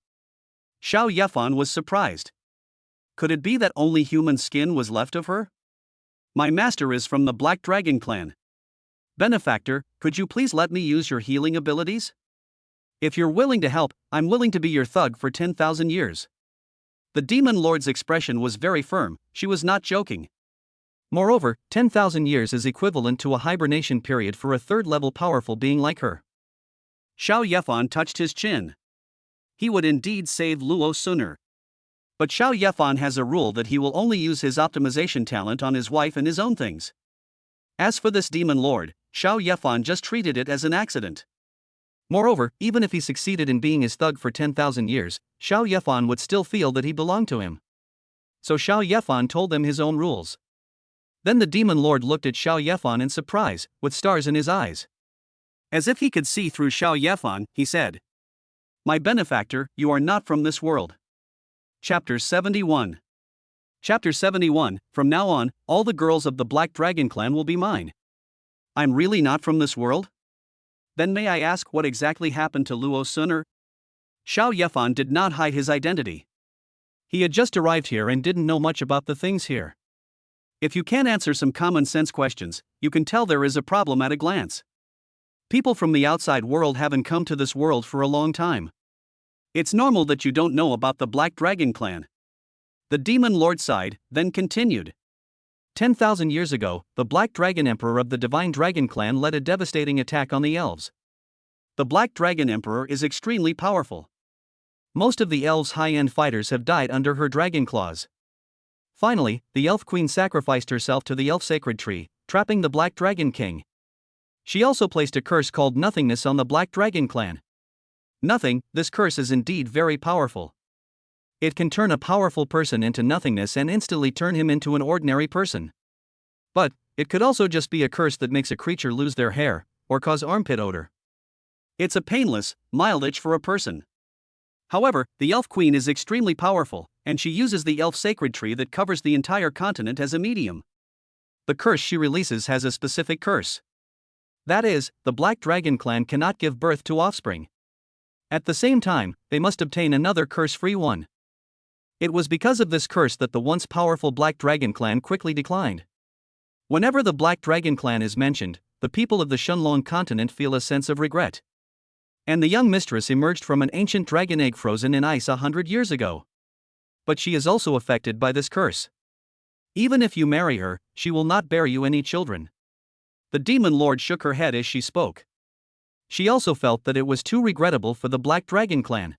Xiao Yefan was surprised. Could it be that only human skin was left of her? My master is from the Black Dragon clan. Benefactor, could you please let me use your healing abilities? If you're willing to help, I'm willing to be your thug for 10,000 years. The demon lord's expression was very firm, she was not joking. Moreover, 10,000 years is equivalent to a hibernation period for a third-level powerful being like her. Xiao Yefan touched his chin. He would indeed save Luo Sunner. But Xiao Yefan has a rule that he will only use his optimization talent on his wife and his own things. As for this demon lord, Xiao Yefan just treated it as an accident. Moreover, even if he succeeded in being his thug for 10,000 years, Xiao Yefan would still feel that he belonged to him. So Xiao Yefan told them his own rules. Then the demon lord looked at Xiao Yefan in surprise, with stars in his eyes. As if he could see through Xiao Yefan, he said, "My benefactor, you are not from this world." Chapter 71. Chapter 71, From now on, all the girls of the Black Dragon clan will be mine. I'm really not from this world? Then may I ask what exactly happened to Luo Sunner? Xiao Yefan did not hide his identity. He had just arrived here and didn't know much about the things here. If you can't answer some common sense questions, you can tell there is a problem at a glance. People from the outside world haven't come to this world for a long time. It's normal that you don't know about the Black Dragon clan. The demon lord sighed, then continued. 10,000 years ago, the Black Dragon Emperor of the Divine Dragon clan led a devastating attack on the elves. The Black Dragon Emperor is extremely powerful. Most of the elves' high-end fighters have died under her dragon claws. Finally, the Elf Queen sacrificed herself to the Elf Sacred Tree, trapping the Black Dragon King. She also placed a curse called Nothingness on the Black Dragon clan. Nothing, this curse is indeed very powerful. It can turn a powerful person into nothingness and instantly turn him into an ordinary person. But, it could also just be a curse that makes a creature lose their hair, or cause armpit odor. It's a painless, mild itch for a person. However, the Elf Queen is extremely powerful, and she uses the Elf Sacred Tree that covers the entire continent as a medium. The curse she releases has a specific curse. That is, the Black Dragon clan cannot give birth to offspring. At the same time, they must obtain another curse-free one. It was because of this curse that the once powerful Black Dragon clan quickly declined. Whenever the Black Dragon clan is mentioned, the people of the Shunlong continent feel a sense of regret.
And the young mistress emerged from an ancient dragon egg frozen in ice 100 years ago. But she is also affected by this curse. Even if you marry her, she will not bear you any children. The demon lord shook her head as she spoke. She also felt that it was too regrettable for the Black Dragon clan.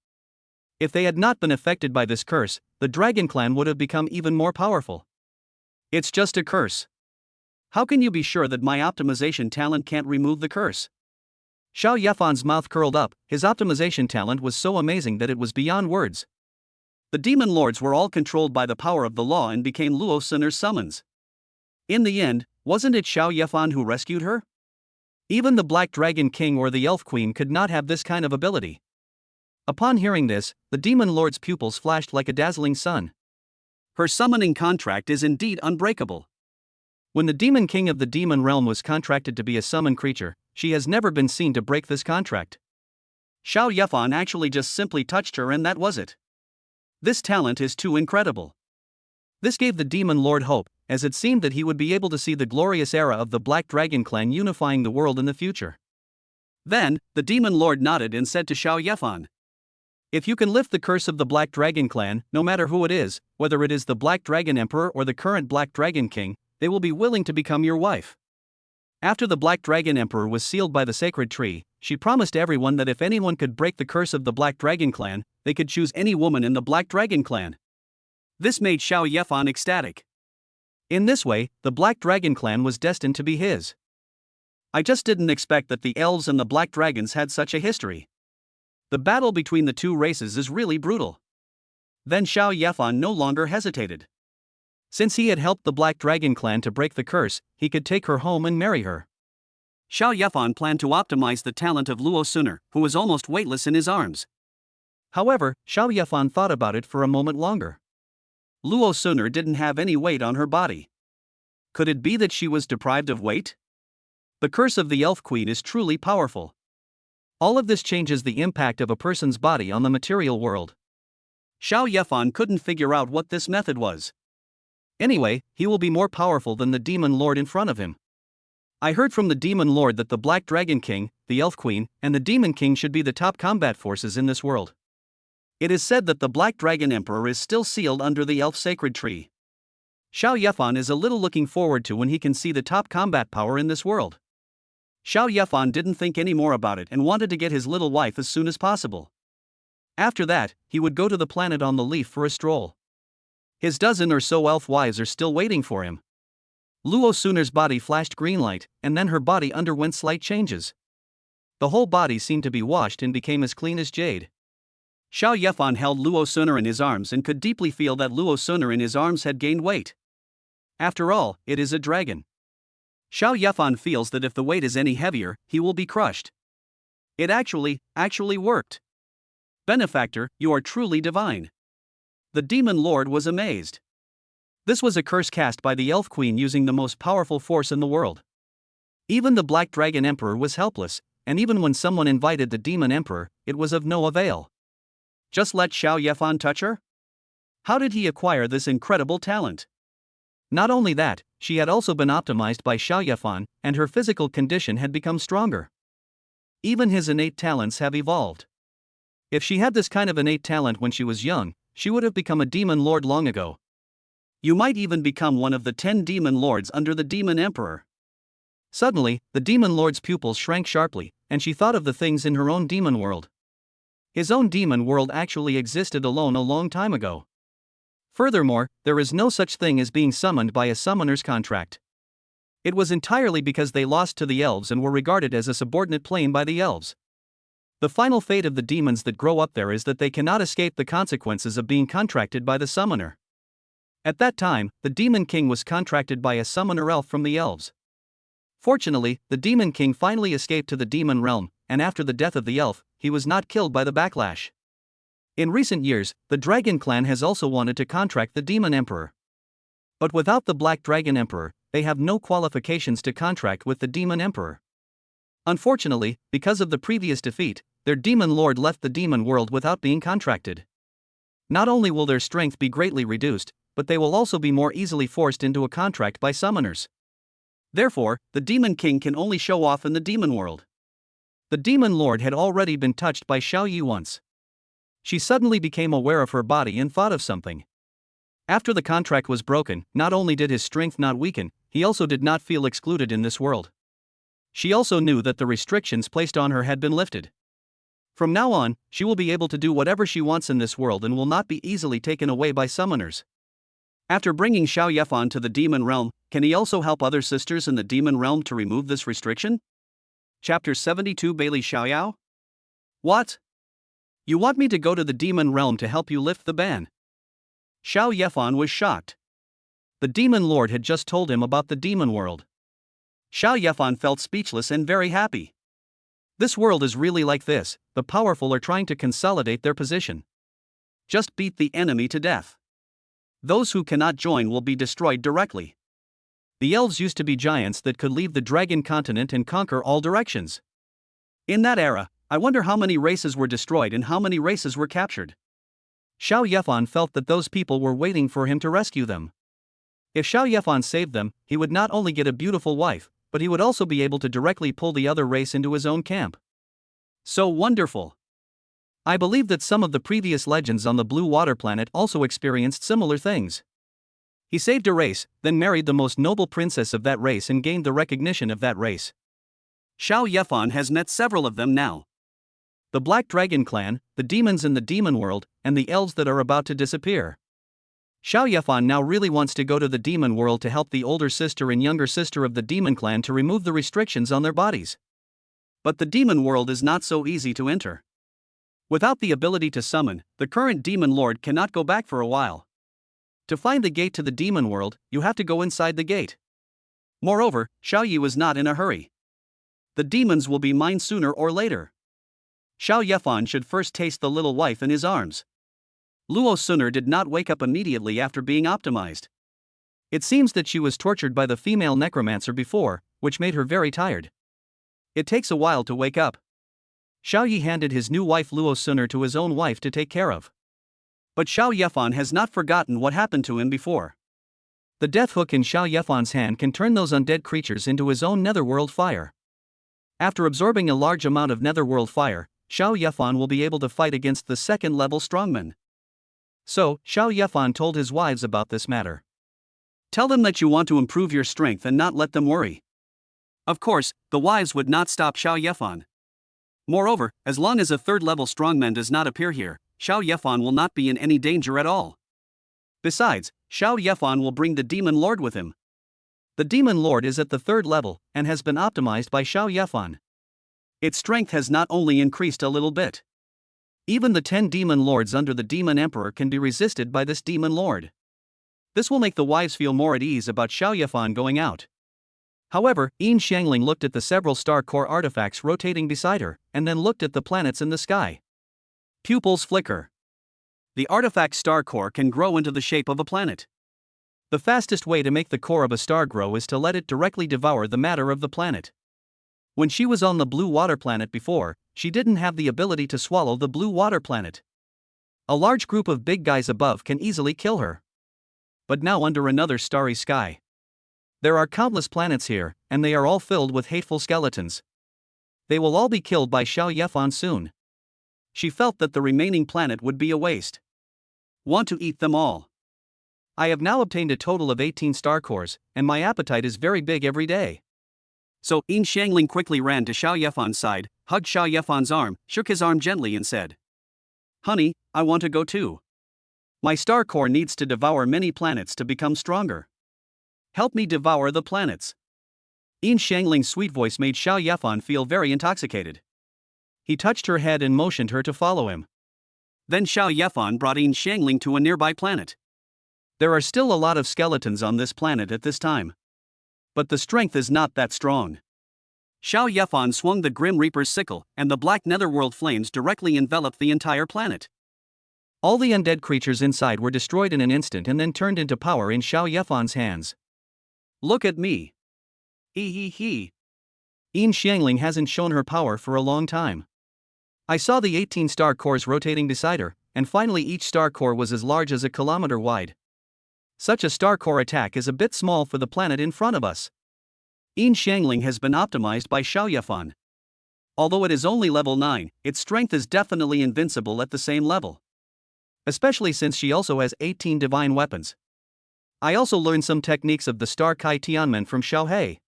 If they had not been affected by this curse, the Dragon clan would have become even more powerful. It's just a curse. How can you be sure that my optimization talent can't remove the curse? Xiao Yefan's mouth curled up. His optimization talent was so amazing that it was beyond words. The demon lords were all controlled by the power of the law and became Luo Suner's summons. In the end, wasn't it Xiao Yefan who rescued her? Even the Black Dragon King or the Elf Queen could not have this kind of ability. Upon hearing this, the demon lord's pupils flashed like a dazzling sun.
Her summoning contract is indeed unbreakable.
When the demon king of the demon realm was contracted to be a summoned creature, she has never been seen to break this contract.
Xiao Yefan actually just simply touched her and that was it. This talent is too incredible.
This gave the demon lord hope, as it seemed that he would be able to see the glorious era of the Black Dragon clan unifying the world in the future.
Then, the demon lord nodded and said to Xiao Yefan,
"If you can lift the curse of the Black Dragon clan, no matter who it is, whether it is the Black Dragon Emperor or the current Black Dragon King, they will be willing to become your wife." After the Black Dragon Emperor was sealed by the sacred tree, she promised everyone that if anyone could break the curse of the Black Dragon clan, they could choose any woman in the Black Dragon clan. This made Xiao Yefan ecstatic. In this way, the Black Dragon clan was destined to be his.
I just didn't expect that the elves and the Black Dragons had such a history. The battle between the two races is really brutal. Then Xiao Yefan no longer hesitated.
Since he had helped the Black Dragon clan to break the curse, he could take her home and marry her.
Xiao Yefan planned to optimize the talent of Luo Suner, who was almost weightless in his arms.
However, Xiao Yefan thought about it for a moment longer.
Luo Suner didn't have any weight on her body. Could it be that she was deprived of weight? The curse of the Elf Queen is truly powerful.
All of this changes the impact of a person's body on the material world.
Xiao Yefan couldn't figure out what this method was.
Anyway, he will be more powerful than the demon lord in front of him. I heard from the demon lord that the Black Dragon King, the Elf Queen, and the Demon King should be the top combat forces in this world.
It is said that the Black Dragon Emperor is still sealed under the Elf Sacred Tree.
Xiao Yefan is a little looking forward to when he can see the top combat power in this world.
Xiao Yefan didn't think any more about it and wanted to get his little wife as soon as possible.
After that, he would go to the planet on the leaf for a stroll. His dozen or so elf wives are still waiting for him. Luo Suner's body flashed green light, and then her body underwent slight changes. The whole body seemed to be washed and became as clean as jade.
Xiao Yefan held Luo Suner in his arms and could deeply feel that Luo Suner in his arms had gained weight. After all, it is a dragon. Xiao Yefan feels that if the weight is any heavier, he will be crushed. It actually worked. Benefactor, you are truly divine. The demon lord was amazed.
This was a curse cast by the Elf Queen using the most powerful force in the world. Even the Black Dragon Emperor was helpless, and even when someone invited the Demon Emperor, it was of no avail.
Just let Xiao Yefan touch her? How did he acquire this incredible talent?
Not only that, she had also been optimized by Xiao Yefan, and her physical condition had become stronger. Even his innate talents have evolved. If she had this kind of innate talent when she was young, she would have become a demon lord long ago.
You might even become one of the 10 demon lords under the Demon Emperor.
Suddenly, the demon lord's pupils shrank sharply, and she thought of the things in her own demon world. His own demon world actually existed alone a long time ago. Furthermore, there is no such thing as being summoned by a summoner's contract. It was entirely because they lost to the elves and were regarded as a subordinate plane by the elves. The final fate of the demons that grow up there is that they cannot escape the consequences of being contracted by the summoner. At that time, the Demon King was contracted by a summoner elf from the elves. Fortunately, the Demon King finally escaped to the demon realm, and after the death of the elf, he was not killed by the backlash. In recent years, the Dragon Clan has also wanted to contract the Demon Emperor. But without the Black Dragon Emperor, they have no qualifications to contract with the Demon Emperor. Unfortunately, because of the previous defeat, their demon lord left the demon world without being contracted. Not only will their strength be greatly reduced, but they will also be more easily forced into a contract by summoners.
Therefore, the Demon King can only show off in the demon world.
The demon lord had already been touched by Xiao Yi once. She suddenly became aware of her body and thought of something. After the contract was broken, not only did his strength not weaken, he also did not feel excluded in this world. She also knew that the restrictions placed on her had been lifted. From now on, she will be able to do whatever she wants in this world and will not be easily taken away by summoners. After bringing Xiao Yefan to the demon realm, can he also help other sisters in the demon realm to remove this restriction? Chapter 72 Bailey Xiaoyao? What? You want me to go to the demon realm to help you lift the ban? Xiao Yefan was shocked. The demon lord had just told him about the demon world. Xiao Yefan felt speechless and very happy. This world is really like this, the powerful are trying to consolidate their position. Just beat the enemy to death. Those who cannot join will be destroyed directly. The elves used to be giants that could leave the dragon continent and conquer all directions. In that era, I wonder how many races were destroyed and how many races were captured. Xiao Yefan felt that those people were waiting for him to rescue them. If Xiao Yefan saved them, he would not only get a beautiful wife, but he would also be able to directly pull the other race into his own camp. So wonderful! I believe that some of the previous legends on the Blue Water Planet also experienced similar things. He saved a race, then married the most noble princess of that race and gained the recognition of that race. Xiao Yefan has met several of them now. The Black Dragon Clan, the demons in the demon world, and the elves that are about to disappear. Xiao Yefan now really wants to go to the demon world to help the older sister and younger sister of the demon clan to remove the restrictions on their bodies. But the demon world is not so easy to enter. Without the ability to summon, the current demon lord cannot go back for a while. To find the gate to the demon world, you have to go inside the gate. Moreover, Xiao Yi was not in a hurry. The demons will be mine sooner or later. Xiao Yefan should first taste the little wife in his arms. Luo Suner did not wake up immediately after being optimized. It seems that she was tortured by the female necromancer before, which made her very tired. It takes a while to wake up. Xiao Yi handed his new wife Luo Suner to his own wife to take care of. But Xiao Yefan has not forgotten what happened to him before. The death hook in Xiao Yefan's hand can turn those undead creatures into his own netherworld fire. After absorbing a large amount of netherworld fire, Xiao Yefan will be able to fight against the second-level strongmen. So, Xiao Yefan told his wives about this matter. Tell them that you want to improve your strength and not let them worry. Of course, the wives would not stop Xiao Yefan. Moreover, as long as a third-level strongman does not appear here, Xiao Yefan will not be in any danger at all. Besides, Xiao Yefan will bring the demon lord with him. The demon lord is at the third level and has been optimized by Xiao Yefan. Its strength has not only increased a little bit. Even the 10 demon lords under the demon emperor can be resisted by this demon lord. This will make the wives feel more at ease about Xiao Yefan going out. However, Yin Xiangling looked at the several star core artifacts rotating beside her, and then looked at the planets in the sky. Pupils flicker. The artifact star core can grow into the shape of a planet. The fastest way to make the core of a star grow is to let it directly devour the matter of the planet. When she was on the Blue Water Planet before, she didn't have the ability to swallow the Blue Water Planet. A large group of big guys above can easily kill her. But now under another starry sky. There are countless planets here, and they are all filled with hateful skeletons. They will all be killed by Xiao Yefan soon. She felt that the remaining planet would be a waste. Want to eat them all. I have now obtained a total of 18 star cores, and my appetite is very big every day. So, Yin Xiangling quickly ran to Xiao Yefan's side, hugged Xiao Yefan's arm, shook his arm gently and said, "Honey, I want to go too. My star core needs to devour many planets to become stronger. Help me devour the planets." Yin Xiangling's sweet voice made Xiao Yefan feel very intoxicated. He touched her head and motioned her to follow him. Then Xiao Yefan brought Yin Xiangling to a nearby planet. There are still a lot of skeletons on this planet at this time. But the strength is not that strong. Xiao Yefan swung the Grim Reaper's sickle, and the black netherworld flames directly enveloped the entire planet. All the undead creatures inside were destroyed in an instant and then turned into powder in Xiao Yefan's hands. Look at me. He. Yin Xiangling hasn't shown her power for a long time. I saw the 18 star cores rotating beside her, and finally each star core was as large as a kilometer wide. Such a star core attack is a bit small for the planet in front of us. Yin Xiangling has been optimized by Xiao Yefan.
Although it is only level 9, its strength is definitely invincible at the same level. Especially since she also has 18 divine weapons. I also learned some techniques of the Star Kai Tianmen from Xiao He.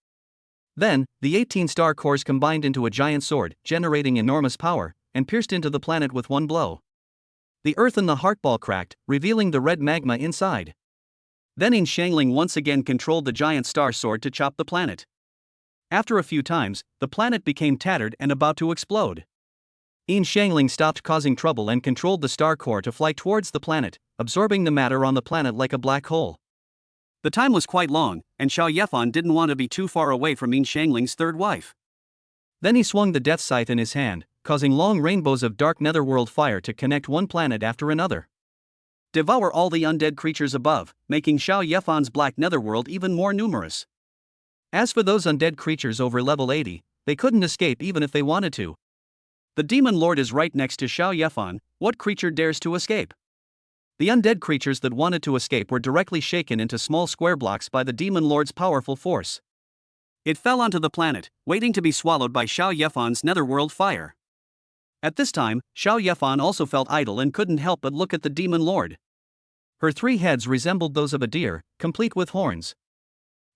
Then, the 18 star cores combined into a giant sword, generating enormous power, and pierced into the planet with one blow. The earth in the heartball cracked, revealing the red magma inside. Then Yin Shangling once again controlled the giant star sword to chop the planet. After a few times, the planet became tattered and about to explode. Yin Shangling stopped causing trouble and controlled the star core to fly towards the planet, absorbing the matter on the planet like a black hole. The time was quite long, and Xiao Yefan didn't want to be too far away from Yin Shangling's third wife. Then he swung the death scythe in his hand, causing long rainbows of dark netherworld fire to connect one planet after another. Devour all the undead creatures above, making Xiao Yefan's black netherworld even more numerous. As for those undead creatures over level 80, they couldn't escape even if they wanted to. The Demon Lord is right next to Xiao Yefan, what creature dares to escape? The undead creatures that wanted to escape were directly shaken into small square blocks by the Demon Lord's powerful force. It fell onto the planet, waiting to be swallowed by Xiao Yefan's netherworld fire. At this time, Xiao Yefan also felt idle and couldn't help but look at the Demon Lord. Her 3 heads resembled those of a deer, complete with horns.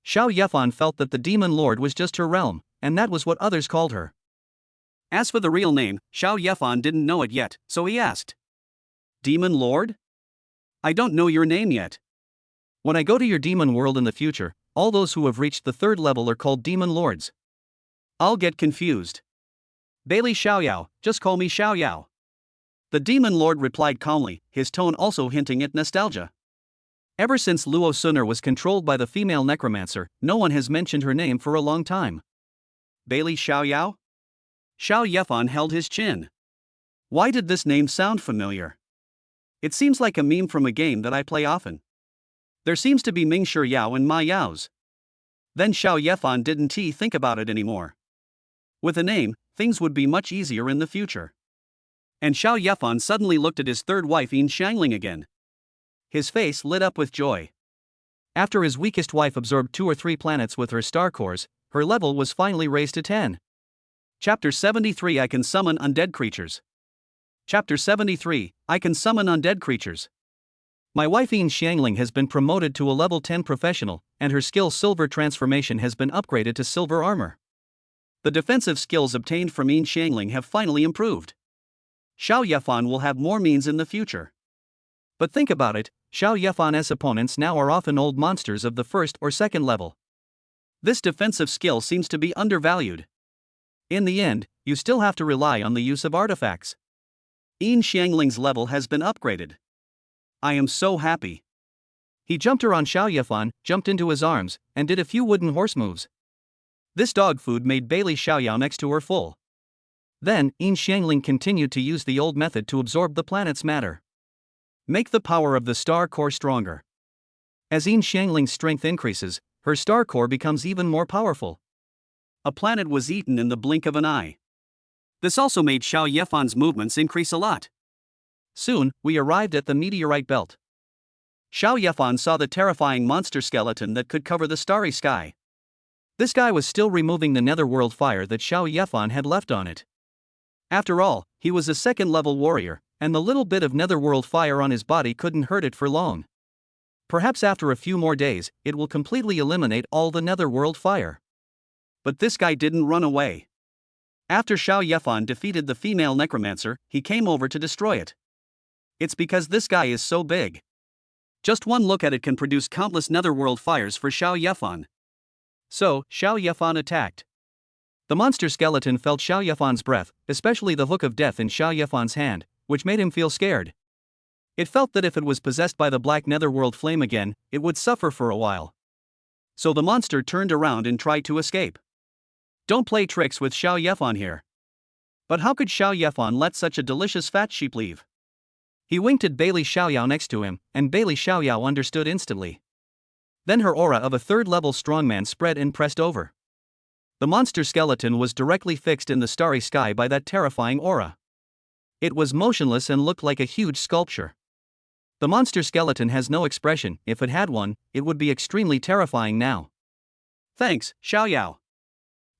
Xiao Yefan felt that the Demon Lord was just her realm, and that was what others called her. As for the real name, Xiao Yefan didn't know it yet, so he asked. Demon Lord? I don't know your name yet. When I go to your demon world in the future, all those who have reached the 3rd level are called Demon Lords. I'll get confused. Bailey Xiaoyao, just call me Xiaoyao. The Demon Lord replied calmly, his tone also hinting at nostalgia. Ever since Luo Suner was controlled by the female necromancer, no one has mentioned her name for a long time. Bailey Xiaoyao? Xiao Yefan held his chin. Why did this name sound familiar? It seems like a meme from a game that I play often. There seems to be Ming Shi Yao and Ma Yao's. Then Xiao Yefan didn't think about it anymore. With a name, things would be much easier in the future. And Xiao Yefan suddenly looked at his 3rd wife Yin Shangling again. His face lit up with joy. After his weakest wife absorbed 2 or 3 planets with her star cores, her level was finally raised to 10. Chapter 73 I Can Summon Undead Creatures. Chapter 73 I Can Summon Undead Creatures. My wife Yin Shangling has been promoted to a level 10 professional, and her skill Silver Transformation has been upgraded to Silver Armor. The defensive skills obtained from Yin Shangling have finally improved. Xiao Yefan will have more means in the future. But think about it, Xiao Yefan's opponents now are often old monsters of the 1st or 2nd level. This defensive skill seems to be undervalued. In the end, you still have to rely on the use of artifacts. Yin Shangling's level has been upgraded. I am so happy. He jumped her on Xiao Yefan, jumped into his arms, and did a few wooden horse moves. This dog food made Bailey Xiaoyao next to her full. Then, Yin Shangling continued to use the old method to absorb the planet's matter. Make the power of the star core stronger. As Yin Shangling's strength increases, her star core becomes even more powerful. A planet was eaten in the blink of an eye. This also made Xiao Yefan's movements increase a lot. Soon, we arrived at the meteorite belt. Xiao Yefan saw the terrifying monster skeleton that could cover the starry sky. This guy was still removing the netherworld fire that Xiao Yefan had left on it. After all, he was a 2nd level warrior, and the little bit of netherworld fire on his body couldn't hurt it for long. Perhaps after a few more days, it will completely eliminate all the netherworld fire. But this guy didn't run away. After Xiao Yefan defeated the female necromancer, he came over to destroy it. It's because this guy is so big. Just one look at it can produce countless netherworld fires for Xiao Yefan. So, Xiao Yefan attacked. The monster skeleton felt Xiao Yefan's breath, especially the hook of death in Xiao Yefan's hand, which made him feel scared. It felt that if it was possessed by the black netherworld flame again, it would suffer for a while. So the monster turned around and tried to escape. Don't play tricks with Xiao Yefan here. But how could Xiao Yefan let such a delicious fat sheep leave? He winked at Bailey Xiaoyao next to him, and Bailey Xiaoyao understood instantly. Then her aura of a 3rd level strongman spread and pressed over. The monster skeleton was directly fixed in the starry sky by that terrifying aura. It was motionless and looked like a huge sculpture. The monster skeleton has no expression. If it had one, it would be extremely terrifying now. Thanks, Xiaoyao.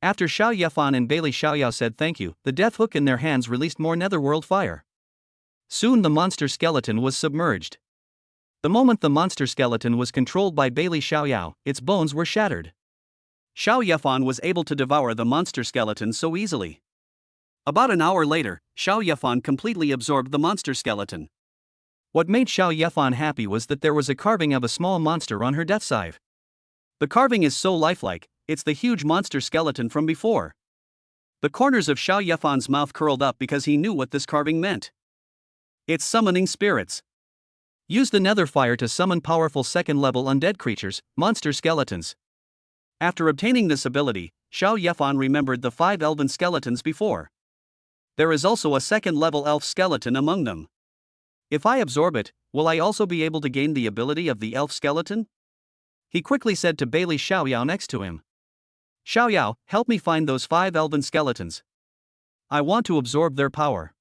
After Xiao Yefan and Bailey Xiaoyao said thank you, the death hook in their hands released more netherworld fire. Soon the monster skeleton was submerged. The moment the monster skeleton was controlled by Bailey Xiaoyao, its bones were shattered.
Xiao Yefan was able to devour the monster skeleton so easily. About an hour later, Xiao Yefan completely absorbed the monster skeleton.
What made Xiao Yefan happy was that there was a carving of a small monster on her death scythe.
The carving is so lifelike, it's the huge monster skeleton from before. The corners of Xiao Yefan's mouth curled up because he knew what this carving meant. It's summoning spirits.
Use the nether fire to summon powerful second-level undead creatures, monster skeletons.
After obtaining this ability, Xiao Yefan remembered the 5 elven skeletons before. There is also a second-level elf skeleton among them. If I absorb it, will I also be able to gain the ability of the elf skeleton? He quickly said to Bailey Xiaoyao next to him. Xiaoyao, help me find those 5 elven skeletons. I want to absorb their power.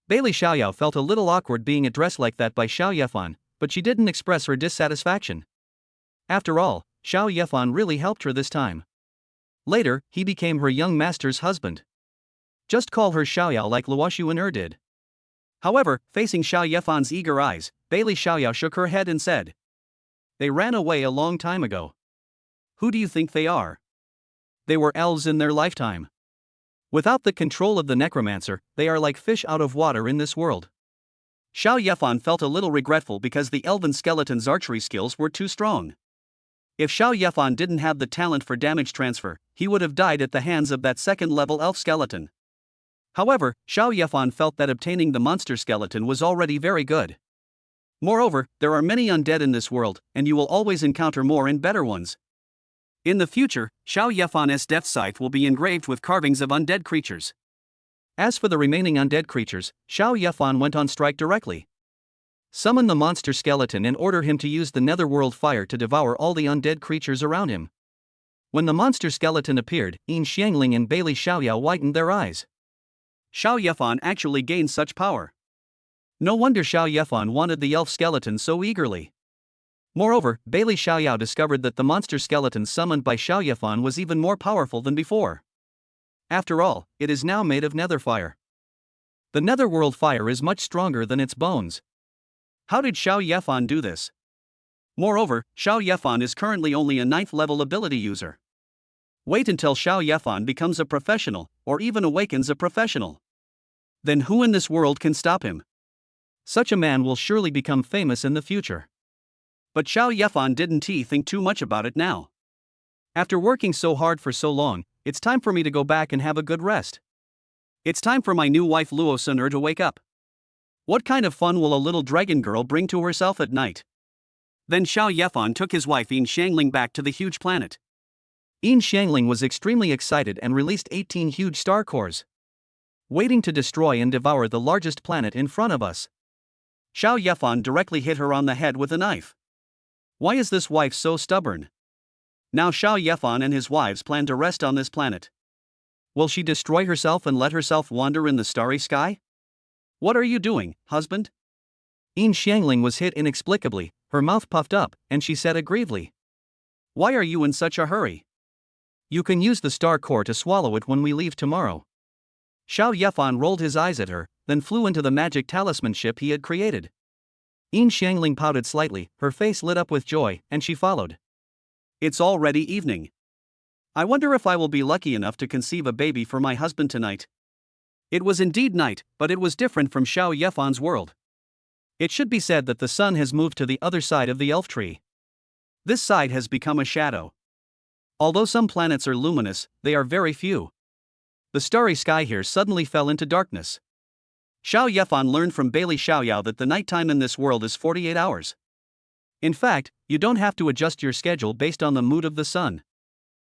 Bailey Xiaoyao felt a little awkward being addressed like that by Xiao Yefan, but she didn't express her dissatisfaction. After all, Xiao Yefan really helped her this time. Later, he became her young master's husband. Just call her Xiaoyao like Luoxuan did.
However, facing Xiao Yefan's eager eyes, Bailey Xiaoyao shook her head and said, "They ran away a long time ago. Who do you think they are?"
They were elves in their lifetime. Without the control of the necromancer, they are like fish out of water in this world.
Xiao Yefan felt a little regretful because the elven skeleton's archery skills were too strong. If Xiao Yefan didn't have the talent for damage transfer, he would have died at the hands of that second-level elf skeleton. However, Xiao Yefan felt that obtaining the monster skeleton was already very good. Moreover, there are many undead in this world, and you will always encounter more and better ones. In the future, Xiao Yefan's death scythe will be engraved with carvings of undead creatures.
As for the remaining undead creatures, Xiao Yefan went on strike directly. Summon the monster skeleton and order him to use the netherworld fire to devour all the undead creatures around him. When the monster skeleton appeared, Yin Xiangling and Bailey Xiaoyao widened their eyes.
Xiao Yefan actually gained such power. No wonder Xiao Yefan wanted the elf skeleton so eagerly. Moreover, Bailey Xiaoyao discovered that the monster skeleton summoned by Xiao Yefan was even more powerful than before. After all, it is now made of nether fire. The netherworld fire is much stronger than its bones. How did Xiao Yefan do this? Moreover, Xiao Yefan is currently only a 9th level ability user. Wait until Xiao Yefan becomes a professional, or even awakens a professional. Then who in this world can stop him?
Such a man will surely become famous in the future.
But Xiao Yefan didn't think too much about it now. After working so hard for so long, it's time for me to go back and have a good rest. It's time for my new wife Luo Sun'er to wake up. What kind of fun will a little dragon girl bring to herself at night? Then Xiao Yefan took his wife Yin Xiangling back to the huge planet.
Yin Xiangling was extremely excited and released 18 huge star cores, waiting to destroy and devour the largest planet in front of us.
Xiao Yefan directly hit her on the head with a knife. Why is this wife so stubborn? Now Xiao Yefan and his wives plan to rest on this planet. Will she destroy herself and let herself wander in the starry sky? What are you doing, husband?
Yin Xiangling was hit inexplicably, her mouth puffed up, and she said aggrievedly,
"Why are you in such a hurry?"
"You can use the star core to swallow it when we leave tomorrow."
Xiao Yefan rolled his eyes at her, then flew into the magic talisman ship he had created.
Yin Xiangling pouted slightly, her face lit up with joy, and she followed.
It's already evening. I wonder if I will be lucky enough to conceive a baby for my husband tonight. It was indeed night, but it was different from Xiao Yefan's world. It should be said that the sun has moved to the other side of the elf tree. This side has become a shadow. Although some planets are luminous, they are very few. The starry sky here suddenly fell into darkness. Xiao Yefan learned from Bailey Xiaoyao that the nighttime in this world is 48 hours. In fact, you don't have to adjust your schedule based on the mood of the sun.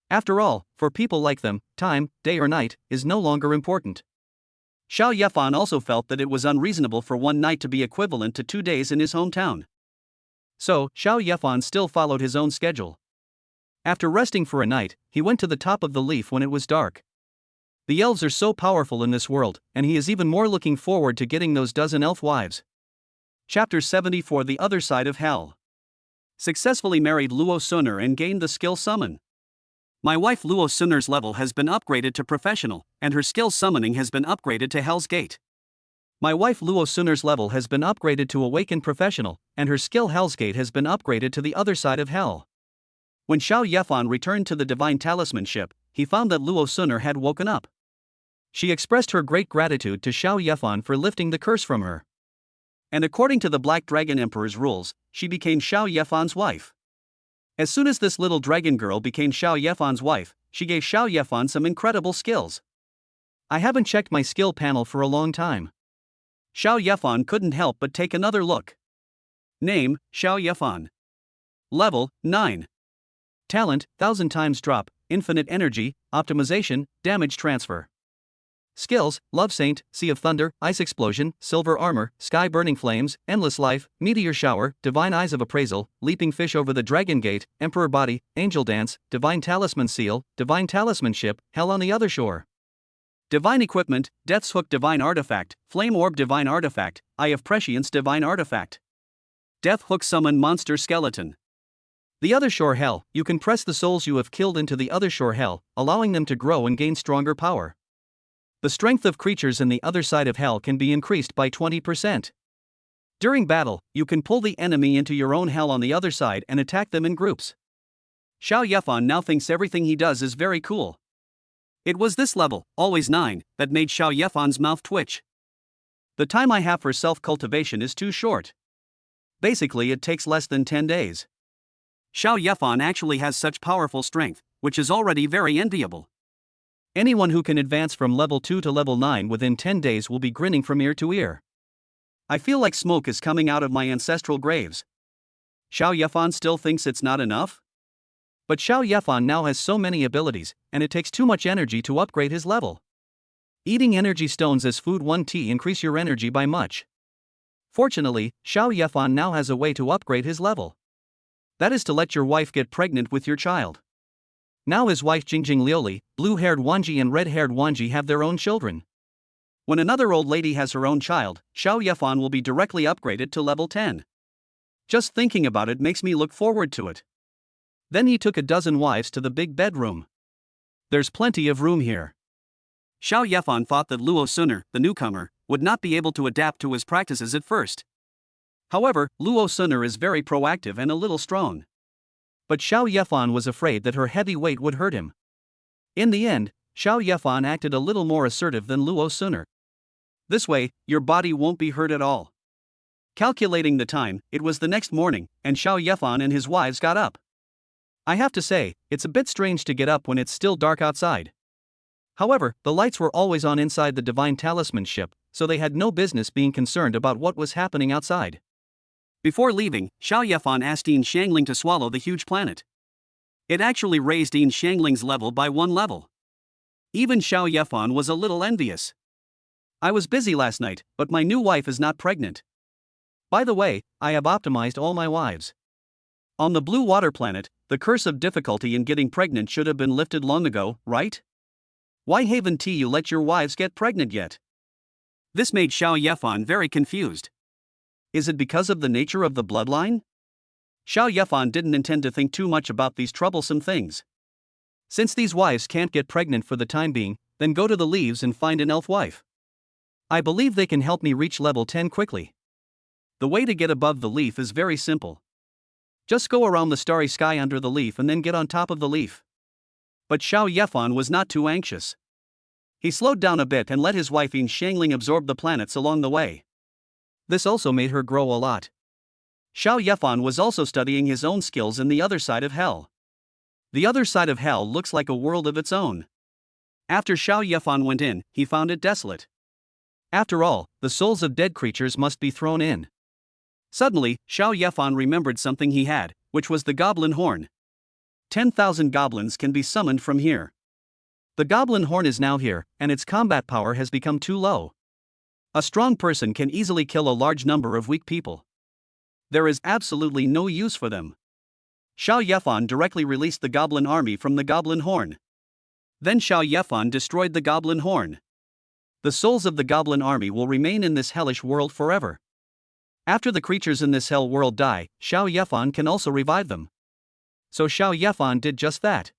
After all, for people like them, time, day or night, is no longer important. Xiao Yefan also felt that it was unreasonable for one night to be equivalent to 2 days in his hometown. So, Xiao Yefan still followed his own schedule. After resting for a night, he went to the top of the leaf when it was dark. The elves are so powerful in this world, and he is even more looking forward to getting those dozen elf wives. Chapter 74: The Other Side of Hell. Successfully married Luo Sun'er and gained the skill summon. My wife Luo Sunur's level has been upgraded to professional, and her skill summoning has been upgraded to Hell's Gate.
My wife Luo Sunur's level has been upgraded to Awaken Professional, and her skill Hell's Gate has been upgraded to the other side of Hell. When Xiao Yefan returned to the Divine Talisman ship, he found that Luo Sunur had woken up. She expressed her great gratitude to Xiao Yefan for lifting the curse from her. And according to the Black Dragon Emperor's rules, she became Xiao Yefan's wife. As soon as this little dragon girl became Xiao Yefan's wife, she gave Xiao Yefan some incredible skills. I haven't checked my skill panel for a long time. Xiao Yefan couldn't help but take another look. Name, Xiao Yefan. Level, 9. Talent, 1000 times drop, infinite energy, optimization, damage transfer. Skills, Love Saint, Sea of Thunder, Ice Explosion, Silver Armor, Sky Burning Flames, Endless Life, Meteor Shower, Divine Eyes of Appraisal, Leaping Fish over the Dragon Gate, Emperor Body, Angel Dance, Divine Talisman Seal, Divine Talisman Ship, Hell on the Other Shore. Divine Equipment, Death's Hook Divine Artifact, Flame Orb Divine Artifact, Eye of Prescience Divine Artifact. Death Hook Summon Monster Skeleton. The Other Shore Hell, you can press the souls you have killed into the Other Shore Hell, allowing them to grow and gain stronger power. The strength of creatures in the other side of Hell can be increased by 20%. During battle, you can pull the enemy into your own hell on the other side and attack them in groups. Xiao Yefan now thinks everything he does is very cool. It was this level, always 9, that made Xiao Yefan's mouth twitch. The time I have for self-cultivation is too short. Basically, it takes less than 10 days. Xiao Yefan actually has such powerful strength, which is already very enviable. Anyone who can advance from level 2 to level 9 within 10 days will be grinning from ear to ear. I feel like smoke is coming out of my ancestral graves. Xiao Yefan still thinks it's not enough? But Xiao Yefan now has so many abilities, and it takes too much energy to upgrade his level. Eating energy stones as food 1T increase your energy by much. Fortunately, Xiao Yefan now has a way to upgrade his level. That is to let your wife get pregnant with your child. Now his wife Jingjing Liuli, blue-haired Wanji and red-haired Wanji have their own children. When another old lady has her own child, Xiao Yefan will be directly upgraded to level 10. Just thinking about it makes me look forward to it. Then he took a dozen wives to the big bedroom. There's plenty of room here. Xiao Yefan thought that Luo Sunur, the newcomer, would not be able to adapt to his practices at first. However, Luo Sunur is very proactive and a little strong. But Xiao Yefan was afraid that her heavy weight would hurt him. In the end, Xiao Yefan acted a little more assertive than Luo Sunur. This way, your body won't be hurt at all. Calculating the time, it was the next morning, and Xiao Yefan and his wives got up. I have to say, it's a bit strange to get up when it's still dark outside. However, the lights were always on inside the Divine Talisman ship, so they had no business being concerned about what was happening outside. Before leaving, Xiao Yefan asked Yin Xiangling to swallow the huge planet. It actually raised Yin Xiangling's level by 1 level. Even Xiao Yefan was a little envious. I was busy last night, but my new wife is not pregnant. By the way, I have optimized all my wives. On the blue water planet, the curse of difficulty in getting pregnant should have been lifted long ago, right? Why haven't you let your wives get pregnant yet? This made Xiao Yefan very confused. Is it because of the nature of the bloodline? Xiao Yefan didn't intend to think too much about these troublesome things. Since these wives can't get pregnant for the time being, then go to the leaves and find an elf wife. I believe they can help me reach level 10 quickly. The way to get above the leaf is very simple. Just go around the starry sky under the leaf and then get on top of the leaf. But Xiao Yefan was not too anxious. He slowed down a bit and let his wife Yin Xiangling absorb the planets along the way. This also made her grow a lot. Xiao Yefan was also studying his own skills in the other side of Hell. The other side of Hell looks like a world of its own. After Xiao Yefan went in, he found it desolate. After all, the souls of dead creatures must be thrown in. Suddenly, Xiao Yefan remembered something he had, which was the goblin horn. 10,000 goblins can be summoned from here. The goblin horn is now here, and its combat power has become too low. A strong person can easily kill a large number of weak people. There is absolutely no use for them. Xiao Yefan directly released the goblin army from the goblin horn. Then Xiao Yefan destroyed the goblin horn. The souls of the goblin army will remain in this hellish world forever. After the creatures in this hell world die, Xiao Yefan can also revive them. So Xiao Yefan did just that.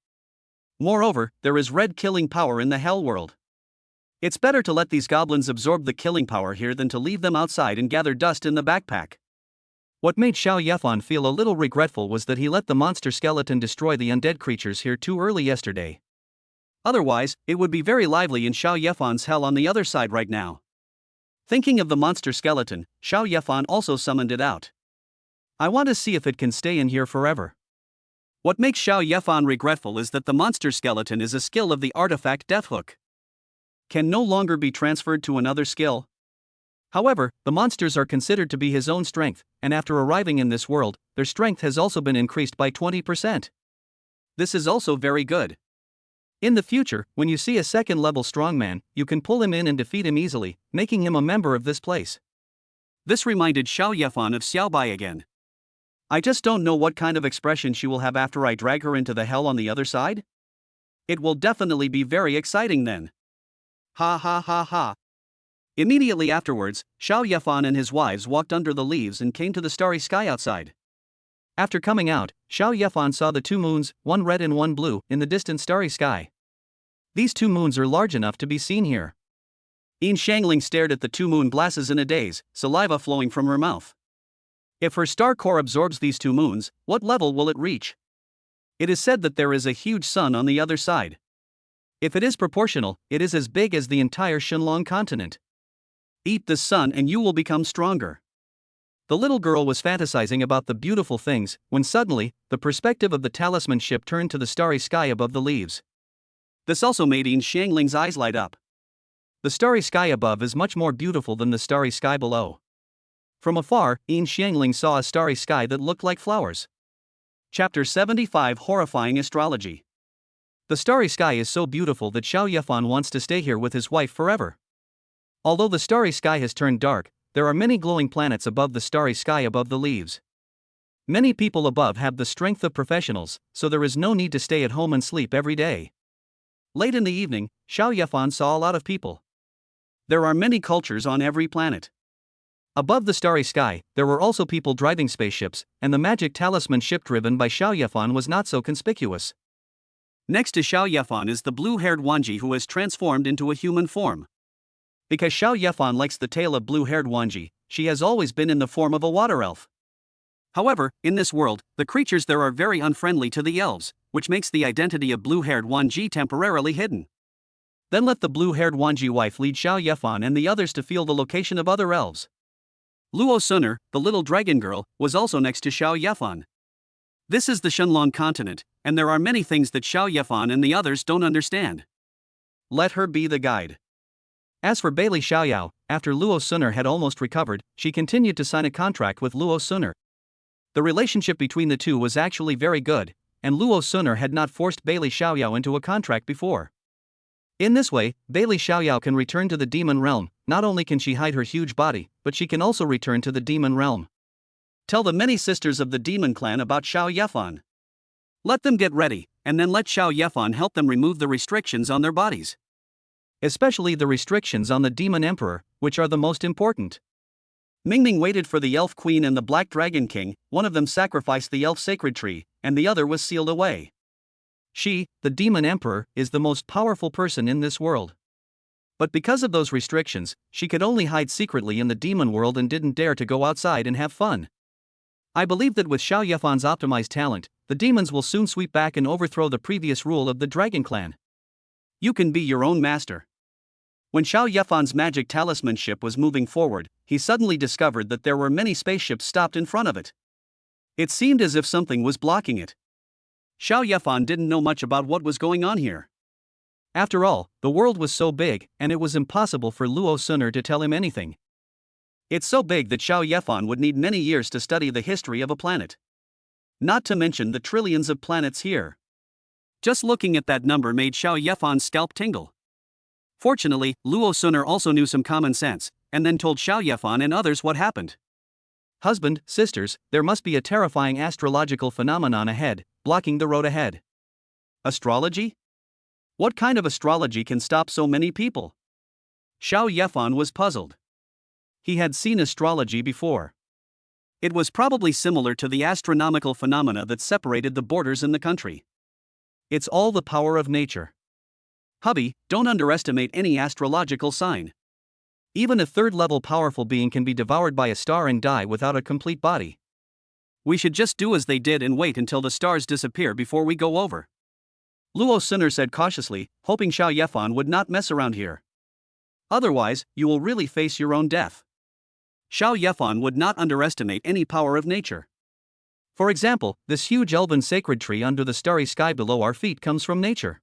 Moreover, there is red killing power in the hell world. It's better to let these goblins absorb the killing power here than to leave them outside and gather dust in the backpack.
What made Xiao Yefan feel a little regretful was that he let the monster skeleton destroy the undead creatures here too early yesterday.
Otherwise, it would be very lively in Xiao Yefan's hell on the other side right now. Thinking of the monster skeleton, Xiao Yefan also summoned it out.
I want to see if it can stay in here forever.
What makes Xiao Yefan regretful is that the monster skeleton is a skill of the artifact Deathhook. Can no longer be transferred to another skill.
However, the monsters are considered to be his own strength, and after arriving in this world, their strength has also been increased by 20%.
This is also very good.
In the future, when you see a second-level strongman, you can pull him in and defeat him easily, making him a member of this place.
This reminded Xiao Yefan of Xiaobai again. I just don't know what kind of expression she will have after I drag her into the hell on the other side. It will definitely be very exciting then. Ha ha ha ha. Immediately afterwards, Xiao Yefan and his wives walked under the leaves and came to the starry sky outside.
After coming out, Xiao Yefan saw the two moons, one red and one blue, in the distant starry sky. These two moons are large enough to be seen here.
Yin Shangling stared at the two moon glasses in a daze, saliva flowing from her mouth. If her star core absorbs these two moons, what level will it reach? It is said that there is a huge sun on the other side.
If it is proportional, it is as big as the entire Shenlong continent.
Eat the sun and you will become stronger.
The little girl was fantasizing about the beautiful things, when suddenly, the perspective of the talisman ship turned to the starry sky above the leaves.
This also made Yin Shangling's eyes light up.
The starry sky above is much more beautiful than the starry sky below. From afar, Yin Xiangling saw a starry sky that looked like flowers.
Chapter 75 Horrifying Astrology.
The starry sky is so beautiful that Xiao Yefan wants to stay here with his wife forever. Although the starry sky has turned dark, there are many glowing planets above the starry sky above the leaves. Many people above have the strength of professionals, so there is no need to stay at home and sleep every day. Late in the evening, Xiao Yefan saw a lot of people.
There are many cultures on every planet.
Above the starry sky, there were also people driving spaceships, and the magic talisman ship driven by Xiao Yefan was not so conspicuous.
Next to Xiao Yefan is the blue-haired Wanji who has transformed into a human form. Because Xiao Yefan likes the tale of blue-haired Wanji, she has always been in the form of a water elf. However, in this world, the creatures there are very unfriendly to the elves, which makes the identity of blue-haired Wanji temporarily hidden. Then let the blue-haired Wanji wife lead Xiao Yefan and the others to feel the location of other elves. Luo Suner, the little dragon girl, was also next to Xiao Yefan. This is the Shenlong continent, and there are many things that Xiao Yefan and the others don't understand. Let her be the guide.
As for Bailey Xiaoyao, after Luo Suner had almost recovered, she continued to sign a contract with Luo Suner. The relationship between the two was actually very good, and Luo Suner had not forced Bailey Xiaoyao into a contract before. In this way, Bailey Xiaoyao can return to the demon realm. Not only can she hide her huge body, but she can also return to the demon realm. Tell the many sisters of the demon clan about Xiao Yefan. Let them get ready, and then let Xiao Yefan help them remove the restrictions on their bodies. Especially the restrictions on the demon emperor, which are the most important. Mingming waited for the elf queen and the black dragon king. One of them sacrificed the elf sacred tree, and the other was sealed away. She, the demon emperor, is the most powerful person in this world. But because of those restrictions, she could only hide secretly in the demon world and didn't dare to go outside and have fun. I believe that with Xiao Yefan's optimized talent, the demons will soon sweep back and overthrow the previous rule of the dragon clan. You can be your own master. When Xiao Yefan's magic talisman ship was moving forward, he suddenly discovered that there were many spaceships stopped in front of it. It seemed as if something was blocking it. Xiao Yefan didn't know much about what was going on here. After all, the world was so big, and it was impossible for Luo Suner to tell him anything. It's so big that Xiao Yefan would need many years to study the history of a planet. Not to mention the trillions of planets here. Just looking at that number made Xiao Yefan's scalp tingle. Fortunately, Luo Suner also knew some common sense, and then told Xiao Yefan and others what happened. Husband, sisters, there must be a terrifying astrological phenomenon ahead, blocking the road ahead. Astrology? What kind of astrology can stop so many people? Xiao Yefan was puzzled. He had seen astrology before. It was probably similar to the astronomical phenomena that separated the borders in the country. It's all the power of nature.
Hubby, don't underestimate any astrological sign.
Even a third-level powerful being can be devoured by a star and die without a complete body.
We should just do as they did and wait until the stars disappear before we go over. Luo Suner said cautiously, hoping Xiao Yefan would not mess around here. Otherwise, you will really face your own death. Xiao Yefan would not underestimate any power of nature.
For example, this huge elven sacred tree under the starry sky below our feet comes from nature.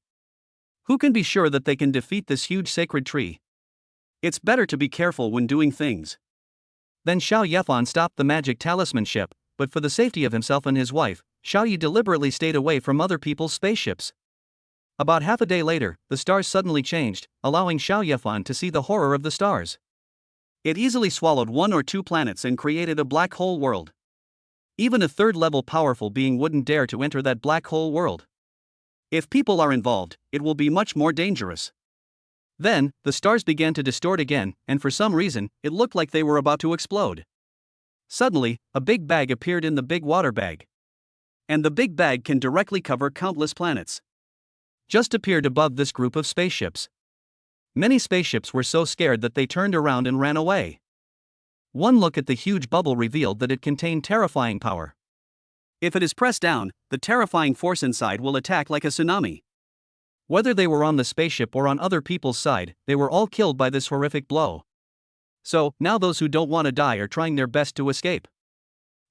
Who can be sure that they can defeat this huge sacred tree?
It's better to be careful when doing things.
Then Xiao Yefan stopped the magic talisman ship, but for the safety of himself and his wife, Xiao Yi deliberately stayed away from other people's spaceships. About half a day later, the stars suddenly changed, allowing Xiao Yefan to see the horror of the stars.
It easily swallowed 1 or 2 planets and created a black hole world.
Even a third-level powerful being wouldn't dare to enter that black hole world.
If people are involved, it will be much more dangerous.
Then, the stars began to distort again, and for some reason, it looked like they were about to explode. Suddenly, a big bag appeared in the big water bag.
And the big bag can directly cover countless planets.
Just appeared above this group of spaceships. Many spaceships were so scared that they turned around and ran away. One look at the huge bubble revealed that it contained terrifying power.
If it is pressed down, the terrifying force inside will attack like a tsunami.
Whether they were on the spaceship or on other people's side, they were all killed by this horrific blow. So, now those who don't want to die are trying their best to escape.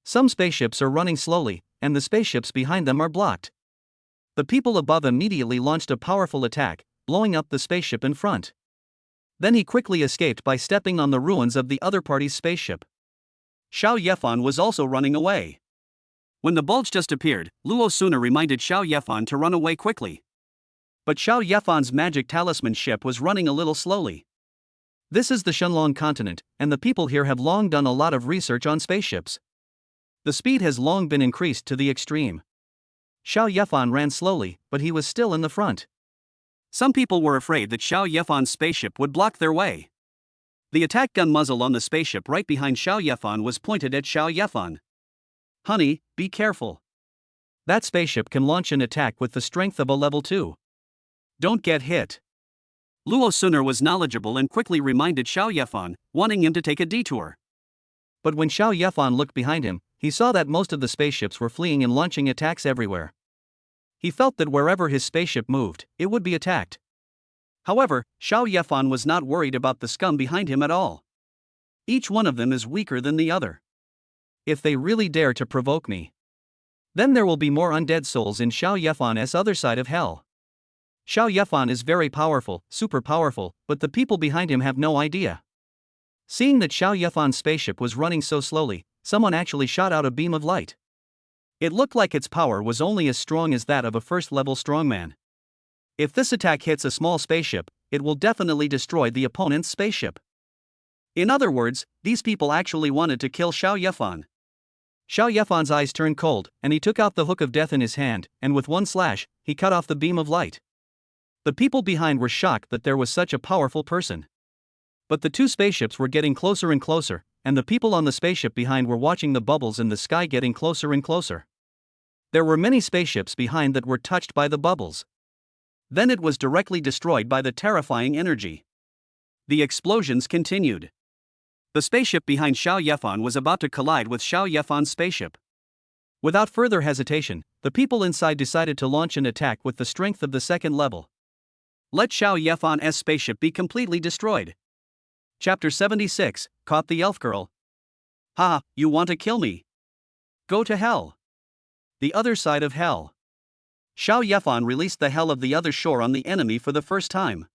Some spaceships are running slowly, and the spaceships behind them are blocked. The people above immediately launched a powerful attack, blowing up the spaceship in front. Then he quickly escaped by stepping on the ruins of the other party's spaceship.
Xiao Yefan was also running away. When the bulge just appeared, Luo Suner reminded Xiao Yefan to run away quickly. But Xiao Yefan's magic talisman ship was running a little slowly.
This is the Shenlong continent, and the people here have long done a lot of research on spaceships. The speed has long been increased to the extreme. Xiao Yefan ran slowly, but he was still in the front.
Some people were afraid that Xiao Yefan's spaceship would block their way. The attack gun muzzle on the spaceship right behind Xiao Yefan was pointed at Xiao Yefan. Honey, be careful.
That spaceship can launch an attack with the strength of a level 2.
Don't get hit. Luo Suner was knowledgeable and quickly reminded Xiao Yefan, wanting him to take a detour.
But when Xiao Yefan looked behind him, he saw that most of the spaceships were fleeing and launching attacks everywhere. He felt that wherever his spaceship moved, it would be attacked.
However, Xiao Yefan was not worried about the scum behind him at all. Each one of them is weaker than the other.
If they really dare to provoke me, then there will be more undead souls in Xiao Yefan's other side of hell. Xiao Yefan is very powerful, super powerful, but the people behind him have no idea. Seeing that Xiao Yefan's spaceship was running so slowly, someone actually shot out a beam of light. It looked like its power was only as strong as that of a first-level strongman. If this attack hits a small spaceship, it will definitely destroy the opponent's spaceship.
In other words, these people actually wanted to kill Xiao Yefan.
Xiao Yefan's eyes turned cold, and he took out the hook of death in his hand, and with one slash, he cut off the beam of light. The people behind were shocked that there was such a powerful person. But the two spaceships were getting closer and closer, and the people on the spaceship behind were watching the bubbles in the sky getting closer and closer. There were many spaceships behind that were touched by the bubbles.
Then it was directly destroyed by the terrifying energy. The explosions continued. The spaceship behind Xiao Yefan was about to collide with Xiao Yefan's spaceship.
Without further hesitation, the people inside decided to launch an attack with the strength of the second level.
Let Xiao Yefan's spaceship be completely destroyed. Chapter 76, Caught the Elf Girl. Ha, you want to kill me? Go to hell. The other side of hell. Xiao Yefan released the hell of the other shore on the enemy for the first time.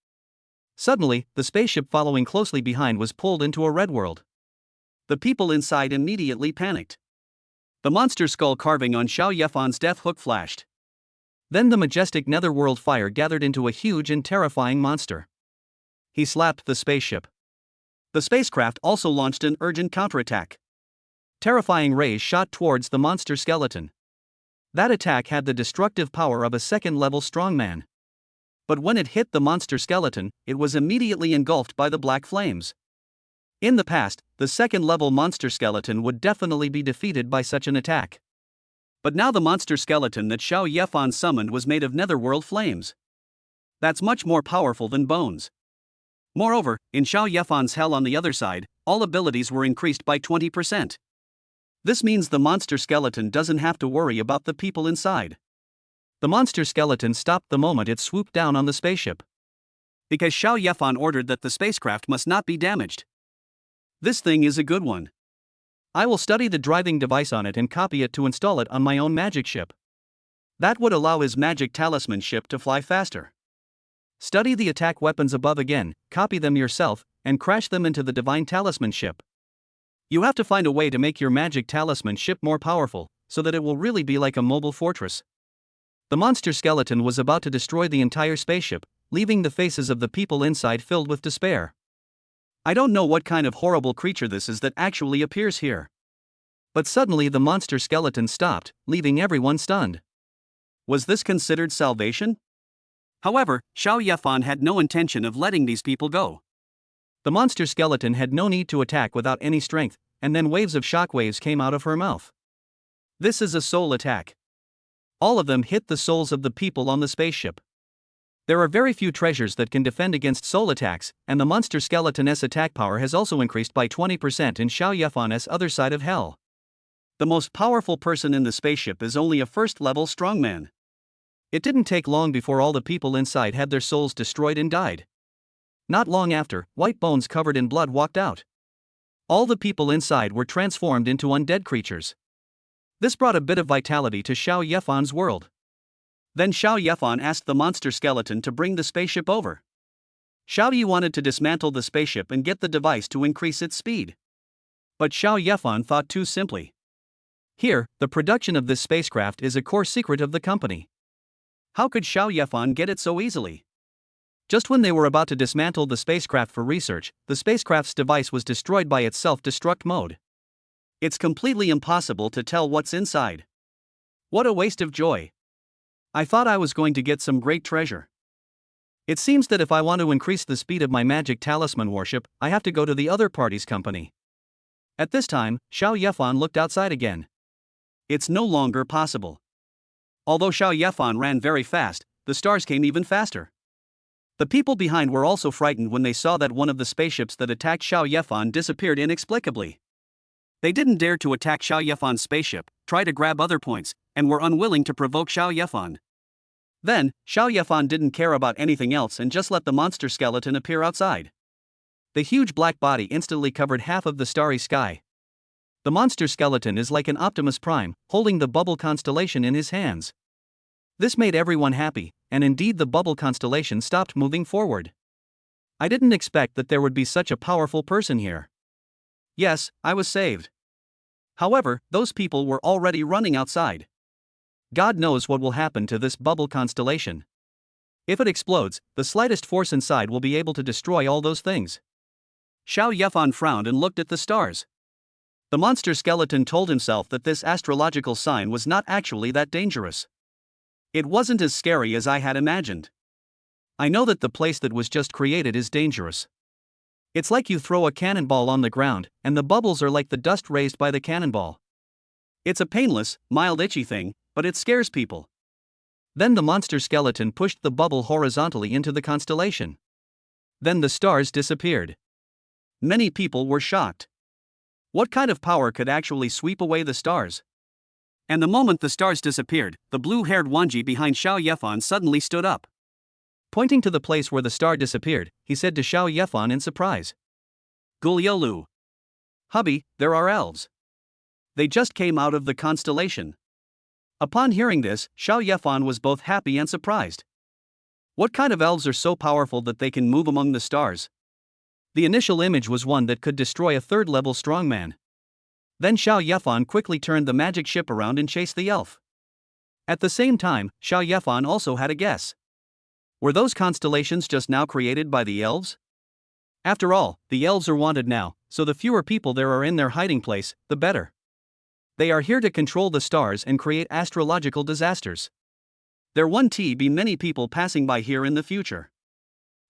Suddenly, the spaceship following closely behind was pulled into a red world.
The people inside immediately panicked. The monster skull carving on Xiao Yefan's death hook flashed.
Then the majestic netherworld fire gathered into a huge and terrifying monster. He slapped the spaceship.
The spacecraft also launched an urgent counterattack.
Terrifying rays shot towards the monster skeleton. That attack had the destructive power of a second-level strongman. But when it hit the monster skeleton, it was immediately engulfed by the black flames. In the past, the second-level monster skeleton would definitely be defeated by such an attack.
But now the monster skeleton that Xiao Yefan summoned was made of netherworld flames. That's much more powerful than bones. Moreover, in Xiao Yefan's hell on the other side, all abilities were increased by 20%. This means the monster skeleton doesn't have to worry about the people inside.
The monster skeleton stopped the moment it swooped down on the spaceship.
Because Xiao Yefan ordered that the spacecraft must not be damaged. This thing is a good one.
I will study the driving device on it and copy it to install it on my own magic ship.
That would allow his magic talisman ship to fly faster.
Study the attack weapons above again, copy them yourself, and crash them into the divine talisman ship. You have to find a way to make your magic talisman ship more powerful, so that it will really be like a mobile fortress. The monster skeleton was about to destroy the entire spaceship, leaving the faces of the people inside filled with despair.
I don't know what kind of horrible creature this is that actually appears here.
But suddenly the monster skeleton stopped, leaving everyone stunned.
Was this considered salvation? However, Xiao Yefan had no intention of letting these people go.
The monster skeleton had no need to attack without any strength, and then waves of shockwaves came out of her mouth.
This is a soul attack.
All of them hit the souls of the people on the spaceship. There are very few treasures that can defend against soul attacks, and the monster skeleton's attack power has also increased by 20% in Xiao Yefan's other side of hell.
The most powerful person in the spaceship is only a first-level strongman.
It didn't take long before all the people inside had their souls destroyed and died. Not long after, white bones covered in blood walked out. All the people inside were transformed into undead creatures. This brought a bit of vitality to Xiao Yefan's world.
Then Xiao Yefan asked the monster skeleton to bring the spaceship over. Xiao Yi wanted to dismantle the spaceship and get the device to increase its speed. But Xiao Yefan thought too simply.
Here, the production of this spacecraft is a core secret of the company.
How could Xiao Yefan get it so easily?
Just when they were about to dismantle the spacecraft for research, the spacecraft's device was destroyed by its self-destruct mode.
It's completely impossible to tell what's inside. What a waste of joy. I thought I was going to get some great treasure.
It seems that if I want to increase the speed of my magic talisman worship, I have to go to the other party's company. At this time, Xiao Yefan looked outside again.
It's no longer possible. Although Xiao Yefan ran very fast, the stars came even faster. The people behind were also frightened when they saw that one of the spaceships that attacked Xiao Yefan disappeared inexplicably. They didn't dare to attack Xiao Yefan's spaceship, try to grab other points, and were unwilling to provoke Xiao Yefan. Then, Xiao Yefan didn't care about anything else and just let the monster skeleton appear outside.
The huge black body instantly covered half of the starry sky. The monster skeleton is like an Optimus Prime, holding the bubble constellation in his hands. This made everyone happy, and indeed the bubble constellation stopped moving forward. I didn't expect that there would be such a powerful person here.
Yes, I was saved. However, those people were already running outside.
God knows what will happen to this bubble constellation. If it explodes, the slightest force inside will be able to destroy all those things.
Xiao Yefan frowned and looked at the stars. The monster skeleton told himself that this astrological sign was not actually that dangerous. It wasn't as scary as I had imagined.
I know that the place that was just created is dangerous. It's like you throw a cannonball on the ground, and the bubbles are like the dust raised by the cannonball.
It's a painless, mild itchy thing, but it scares people.
Then the monster skeleton pushed the bubble horizontally into the constellation. Then the stars disappeared.
Many people were shocked. What kind of power could actually sweep away the stars? And the moment the stars disappeared, the blue-haired Wanji behind Xiao Yefan suddenly stood up.
Pointing to the place where the star disappeared, he said to Xiao Yefan in surprise.
Guliolu. Hubby, there are elves. They just came out of the constellation. Upon hearing this, Xiao Yefan was both happy and surprised. What kind of elves are so powerful that they can move among the stars?
The initial image was one that could destroy a third-level strongman. Then Xiao Yefan quickly turned the magic ship around and chased the elf. At the same time, Xiao Yefan also had a guess. Were those constellations just now created by the elves? After all, the elves are wanted now, so the fewer people there are in their hiding place, the better. They are here to control the stars and create astrological disasters.
There won't be many people passing by here in the future.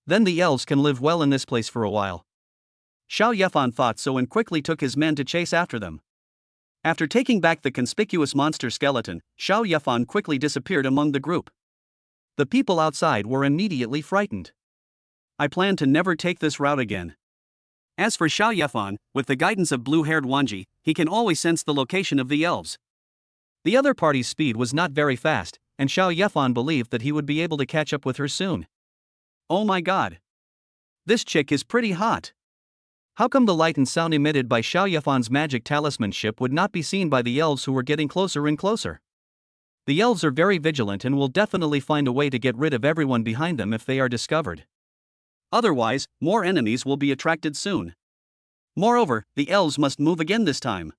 Then the elves can live well in this place for a while.
Xiao Yefan thought so and quickly took his men to chase after them. After taking back the conspicuous monster skeleton, Xiao Yefan quickly disappeared among the group. The people outside were immediately frightened. I plan to never take this route again. As for Xiao Yefan, with the guidance of blue-haired Wanji, he can always sense the location of the elves.
The other party's speed was not very fast, and Xiao Yefan believed that he would be able to catch up with her soon.
Oh my god. This chick is pretty hot.
How come the light and sound emitted by Xiao Yefan's magic talismanship would not be seen by the elves who were getting closer and closer? The elves are very vigilant and will definitely find a way to get rid of everyone behind them if they are discovered.
Otherwise, more enemies will be attracted soon. Moreover, the elves must move again this time.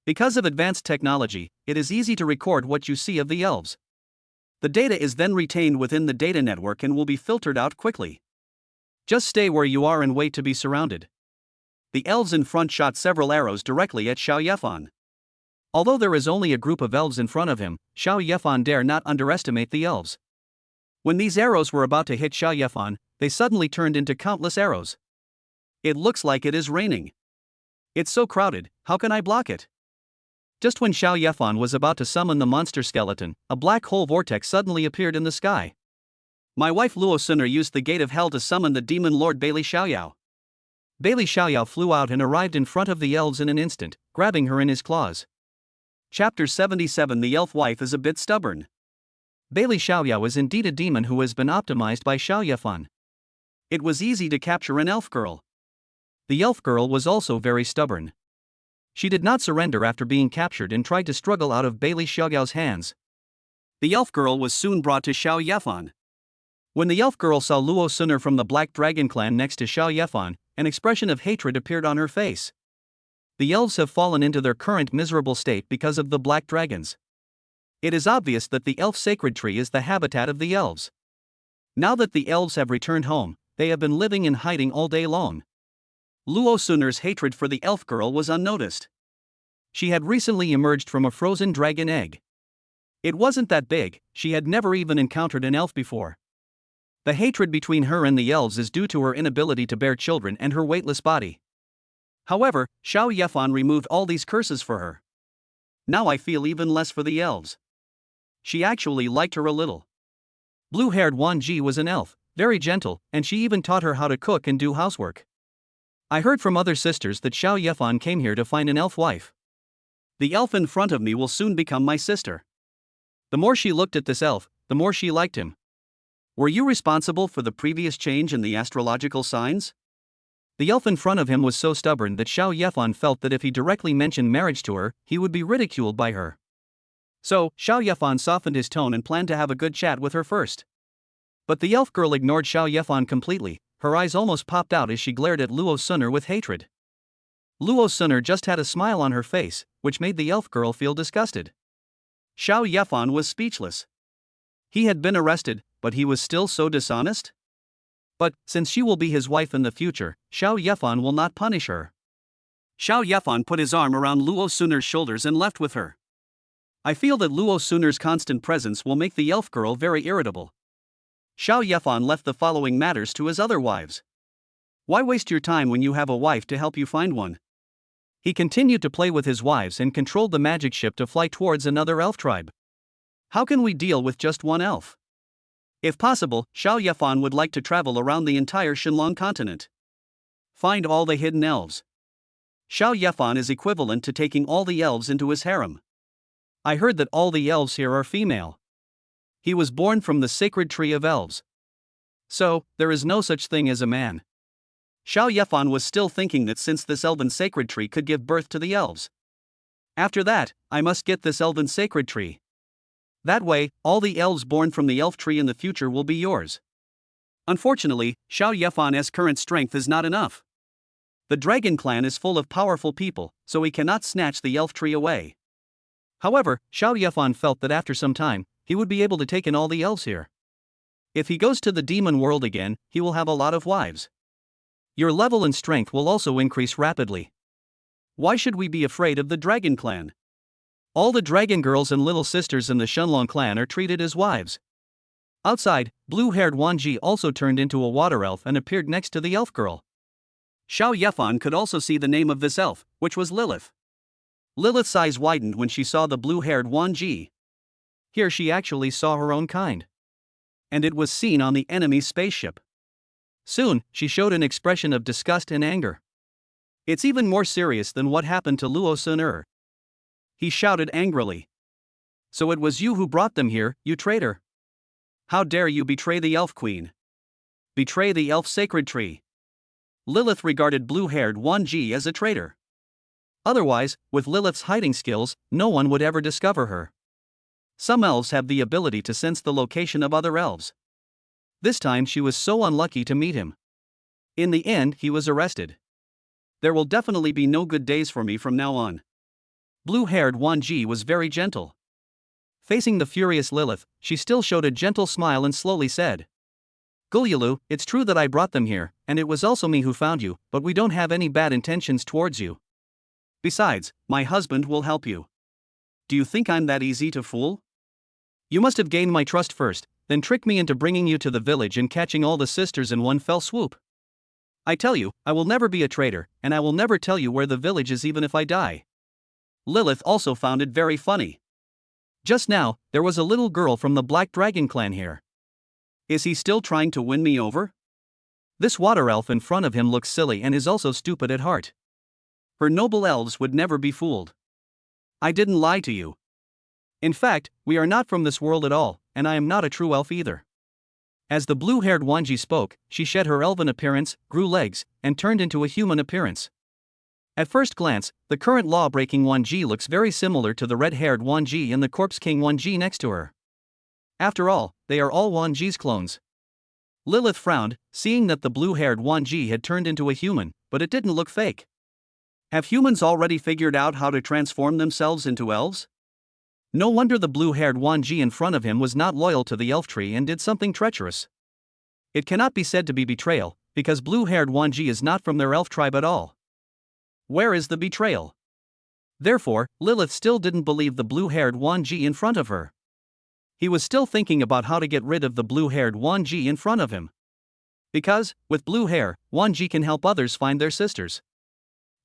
Because of advanced technology, it is easy to record what you see of the elves. The data is then retained within the data network and will be filtered out quickly. Just stay where you are and wait to be surrounded. The elves in front shot several arrows directly at Xiao Yefan. Although there is only a group of elves in front of him, Xiao Yefan dare not underestimate the elves. When these arrows were about to hit Xiao Yefan, they suddenly turned into countless arrows. It looks like it is raining. It's so crowded, how can I block it? Just when Xiao Yefan was about to summon the monster skeleton, a black hole vortex suddenly appeared in the sky. My wife Luo Suner used the gate of hell to summon the demon lord Bailey Xiaoyao. Bailey Xiaoyao flew out and arrived in front of the elves in an instant, grabbing her in his claws. Chapter 77. The elf wife is a bit stubborn. Bailey Xiaoyao is indeed a demon who has been optimized by Xiao Yefan. It was easy to capture an elf girl. The elf girl was also very stubborn. She did not surrender after being captured and tried to struggle out of Bailey Xiaoyao's hands. The elf girl was soon brought to Xiao Yefan. When the elf girl saw Luo Suner from the Black Dragon clan next to Xiao Yefan, an expression of hatred appeared on her face. The elves have fallen into their current miserable state because of the black dragons. It is obvious that the elf sacred tree is the habitat of the elves. Now that the elves have returned home, they have been living in hiding all day long. Luo Suner's hatred for the elf girl was unnoticed. She had recently emerged from a frozen dragon egg. It wasn't that big, she had never even encountered an elf before. The hatred between her and the elves is due to her inability to bear children and her weightless body. However, Xiao Yefan removed all these curses for her. Now I feel even less for the elves. She actually liked her a little. Blue-haired Wan Ji was an elf, very gentle, and she even taught her how to cook and do housework. I heard from other sisters that Xiao Yefan came here to find an elf wife. The elf in front of me will soon become my sister. The more she looked at this elf, the more she liked him. Were you responsible for the previous change in the astrological signs? The elf in front of him was so stubborn that Xiao Yefan felt that if he directly mentioned marriage to her, he would be ridiculed by her. So, Xiao Yefan softened his tone and planned to have a good chat with her first. But the elf girl ignored Xiao Yefan completely, her eyes almost popped out as she glared at Luo Suner with hatred. Luo Suner just had a smile on her face, which made the elf girl feel disgusted. Xiao Yefan was speechless. He had been arrested, but he was still so dishonest? But, since she will be his wife in the future, Xiao Yefan will not punish her. Xiao Yefan put his arm around Luo Suner's shoulders and left with her. I feel that Luo Suner's constant presence will make the elf girl very irritable. Xiao Yefan left the following matters to his other wives. Why waste your time when you have a wife to help you find one? He continued to play with his wives and controlled the magic ship to fly towards another elf tribe. How can we deal with just one elf? If possible, Xiao Yefan would like to travel around the entire Shenlong continent. Find all the hidden elves. Xiao Yefan is equivalent to taking all the elves into his harem. I heard that all the elves here are female. He was born from the sacred tree of elves. So, there is no such thing as a man. Xiao Yefan was still thinking that since this elven sacred tree could give birth to the elves. After that, I must get this elven sacred tree. That way, all the elves born from the elf tree in the future will be yours. Unfortunately, Xiao Yefan's current strength is not enough. The dragon clan is full of powerful people, so he cannot snatch the elf tree away. However, Xiao Yefan felt that after some time, he would be able to take in all the elves here. If he goes to the demon world again, he will have a lot of wives. Your level and strength will also increase rapidly. Why should we be afraid of the dragon clan? All the dragon girls and little sisters in the Shenlong clan are treated as wives. Outside, blue-haired Wan Ji also turned into a water elf and appeared next to the elf girl. Xiao Yefan could also see the name of this elf, which was Lilith. Lilith's eyes widened when she saw the blue-haired Yuan Ji.
Here she actually saw her own kind.
And it was seen on the enemy's spaceship.
Soon, she showed an expression of disgust and anger.
It's even more serious than what happened to Luo Sun. He shouted angrily.
So it was you who brought them here, you traitor.
How dare you betray the Elf Queen? Betray the Elf Sacred Tree. Lilith regarded blue-haired Yuan Ji as a traitor.
Otherwise, with Lilith's hiding skills, no one would ever discover her.
Some elves have the ability to sense the location of other elves.
This time she was so unlucky to meet him.
In the end, he was arrested. There will definitely be no good days for me from now on. Blue-haired Yuan Ji was very gentle.
Facing the furious Lilith, she still showed a gentle smile and slowly said, Gulyulu, it's true that I brought them here, and it was also me who found you, but we don't have any bad intentions towards you.
Besides, my husband will help you. Do you think I'm that easy to fool?
You must have gained my trust first, then tricked me into bringing you to the village and catching all the sisters in one fell swoop. I tell you, I will never be a traitor, and I will never tell you where the village is even if I die.
Lilith also found it very funny.
Just now, there was a little girl from the Black Dragon clan here.
Is he still trying to win me over?
This water elf in front of him looks silly and is also stupid at heart.
Her noble elves would never be fooled. I didn't lie to you.
In fact, we are not from this world at all, and I am not a true elf either. As the blue-haired Yuan Ji spoke, she shed her elven appearance, grew legs, and turned into a human appearance. At first glance, the current law-breaking Yuan Ji looks very similar to the red-haired Yuan Ji and the Corpse King Yuan Ji next to her. After all, they are all Yuan Ji's clones. Lilith frowned, seeing that the blue-haired Yuan Ji had turned into a human, but it didn't look fake.
Have humans already figured out how to transform themselves into elves?
No wonder the blue-haired Yuan Ji in front of him was not loyal to the elf tree and did something treacherous. It cannot be said to be betrayal, because blue-haired Yuan Ji is not from their elf tribe at all.
Where is the betrayal?
Therefore, Lilith still didn't believe the blue-haired Yuan Ji in front of her. He was still thinking about how to get rid of the blue-haired Yuan Ji in front of him. Because, with blue hair, Yuan Ji can help others find their sisters.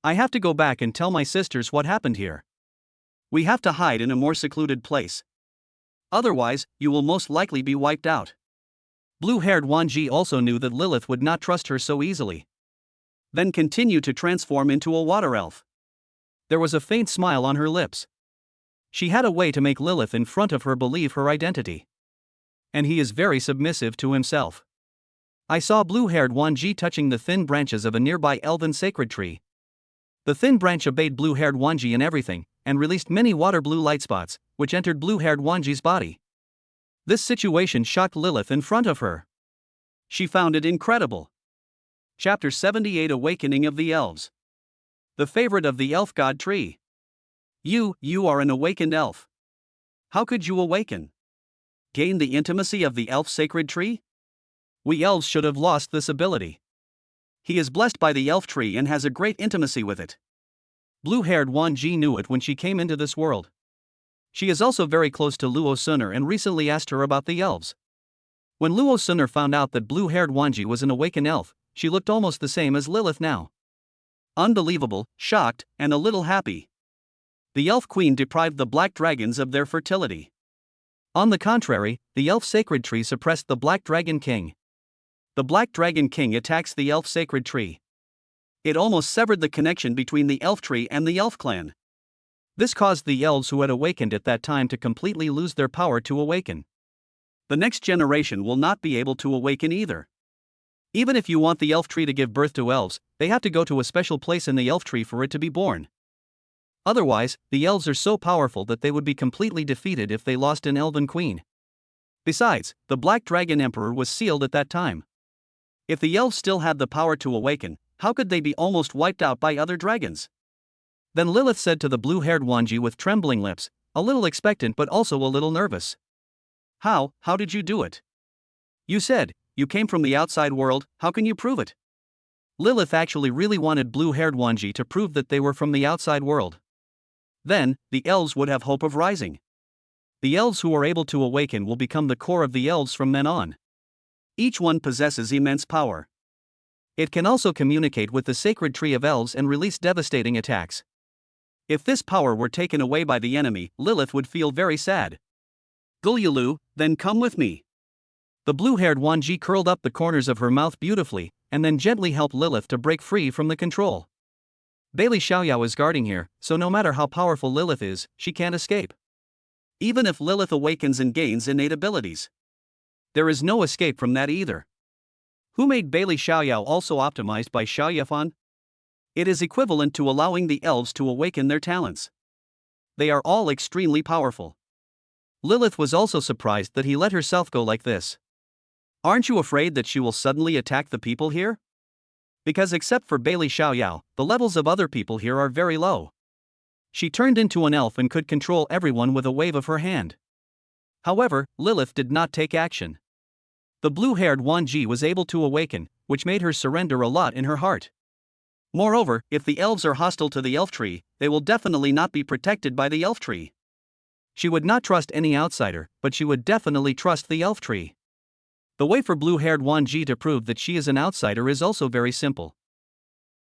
I have to go back and tell my sisters what happened here.
We have to hide in a more secluded place. Otherwise, you will most likely be wiped out.
Blue-haired Yuan Ji also knew that Lilith would not trust her so easily.
Then continue to transform into a water elf.
There was a faint smile on her lips. She had a way to make Lilith in front of her believe her identity. And he is very submissive to himself. I saw blue-haired Yuan Ji touching the thin branches of a nearby elven sacred tree. The thin branch obeyed blue-haired Yuan Ji in everything, and released many water-blue light spots, which entered blue-haired Yuan Ji's body. This situation shocked Lilith in front of her.
She found it incredible. Chapter 78 Awakening of the Elves. The favorite of the elf god tree. You are an awakened elf. How could you awaken? Gain the intimacy of the elf sacred tree? We elves should have lost this ability. He is blessed by the elf tree and has a great intimacy with it.
Blue-haired Yuan Ji knew it when she came into this world. She is also very close to Luo Sun and recently asked her about the elves. When Luo Sun found out that blue-haired Yuan Ji was an awakened elf, she looked almost the same as Lilith now.
Unbelievable, shocked, and a little happy. The elf queen deprived the black dragons of their fertility.
On the contrary, the elf sacred tree suppressed the black dragon king.
The black dragon king attacks the elf sacred tree. It almost severed the connection between the elf tree and the elf clan.
This caused the elves who had awakened at that time to completely lose their power to awaken.
The next generation will not be able to awaken either. Even if you want the elf tree to give birth to elves, they have to go to a special place in the elf tree for it to be born. Otherwise, the elves are so powerful that they would be completely defeated if they lost an elven queen. Besides, the Black Dragon Emperor was sealed at that time. If the elves still had the power to awaken, how could they be almost wiped out by other dragons?
Then Lilith said to the blue-haired Yuan Ji with trembling lips, a little expectant but also a little nervous.
How did you do it? You said, you came from the outside world, how can you prove it?
Lilith actually really wanted blue-haired Yuan Ji to prove that they were from the outside world.
Then, the elves would have hope of rising.
The elves who are able to awaken will become the core of the elves from then on.
Each one possesses immense power.
It can also communicate with the sacred tree of elves and release devastating attacks.
If this power were taken away by the enemy, Lilith would feel very sad. Gulyulu, then come with me.
The blue-haired Wanji curled up the corners of her mouth beautifully, and then gently helped Lilith to break free from the control. Bailey Xiaoyao is guarding here, so no matter how powerful Lilith is, she can't escape.
Even if Lilith awakens and gains innate abilities, there is no escape from that either. Who made Bailey Xiaoyao also optimized by Xiao Yefan? It is equivalent to allowing the elves to awaken their talents. They are all extremely powerful. Lilith was also surprised that he let herself go like this. Aren't you afraid that she will suddenly attack the people here? Because except for Bailey Xiaoyao, the levels of other people here are very low. She turned into an elf and could control everyone with a wave of her hand. However, Lilith did not take action. The blue-haired Wanji was able to awaken, which made her surrender a lot in her heart. Moreover, if the elves are hostile to the elf tree, they will definitely not be protected by the elf tree. She would not trust any outsider, but she would definitely trust the elf tree. The way for blue-haired Wanji to prove that she is an outsider is also very simple.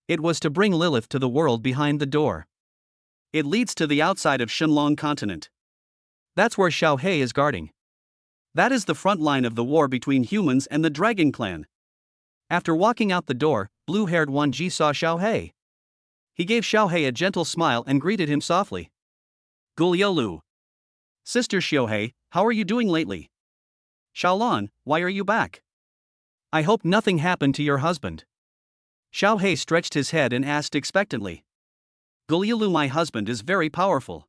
It was to bring Lilith to the world behind the door. It leads to the outside of Shenlong continent. That's where Xiao He is guarding. That is the front line of the war between humans and the Dragon Clan. After walking out the door, blue-haired Wanji saw Xiao He. He gave Xiao He a gentle smile and greeted him softly. Gulyolu. Sister Xiao He, how are you doing lately? Xiaolan, why are you back? I hope nothing happened to your husband. Xiao He stretched his head and asked expectantly. Gulyolu, my husband is very powerful.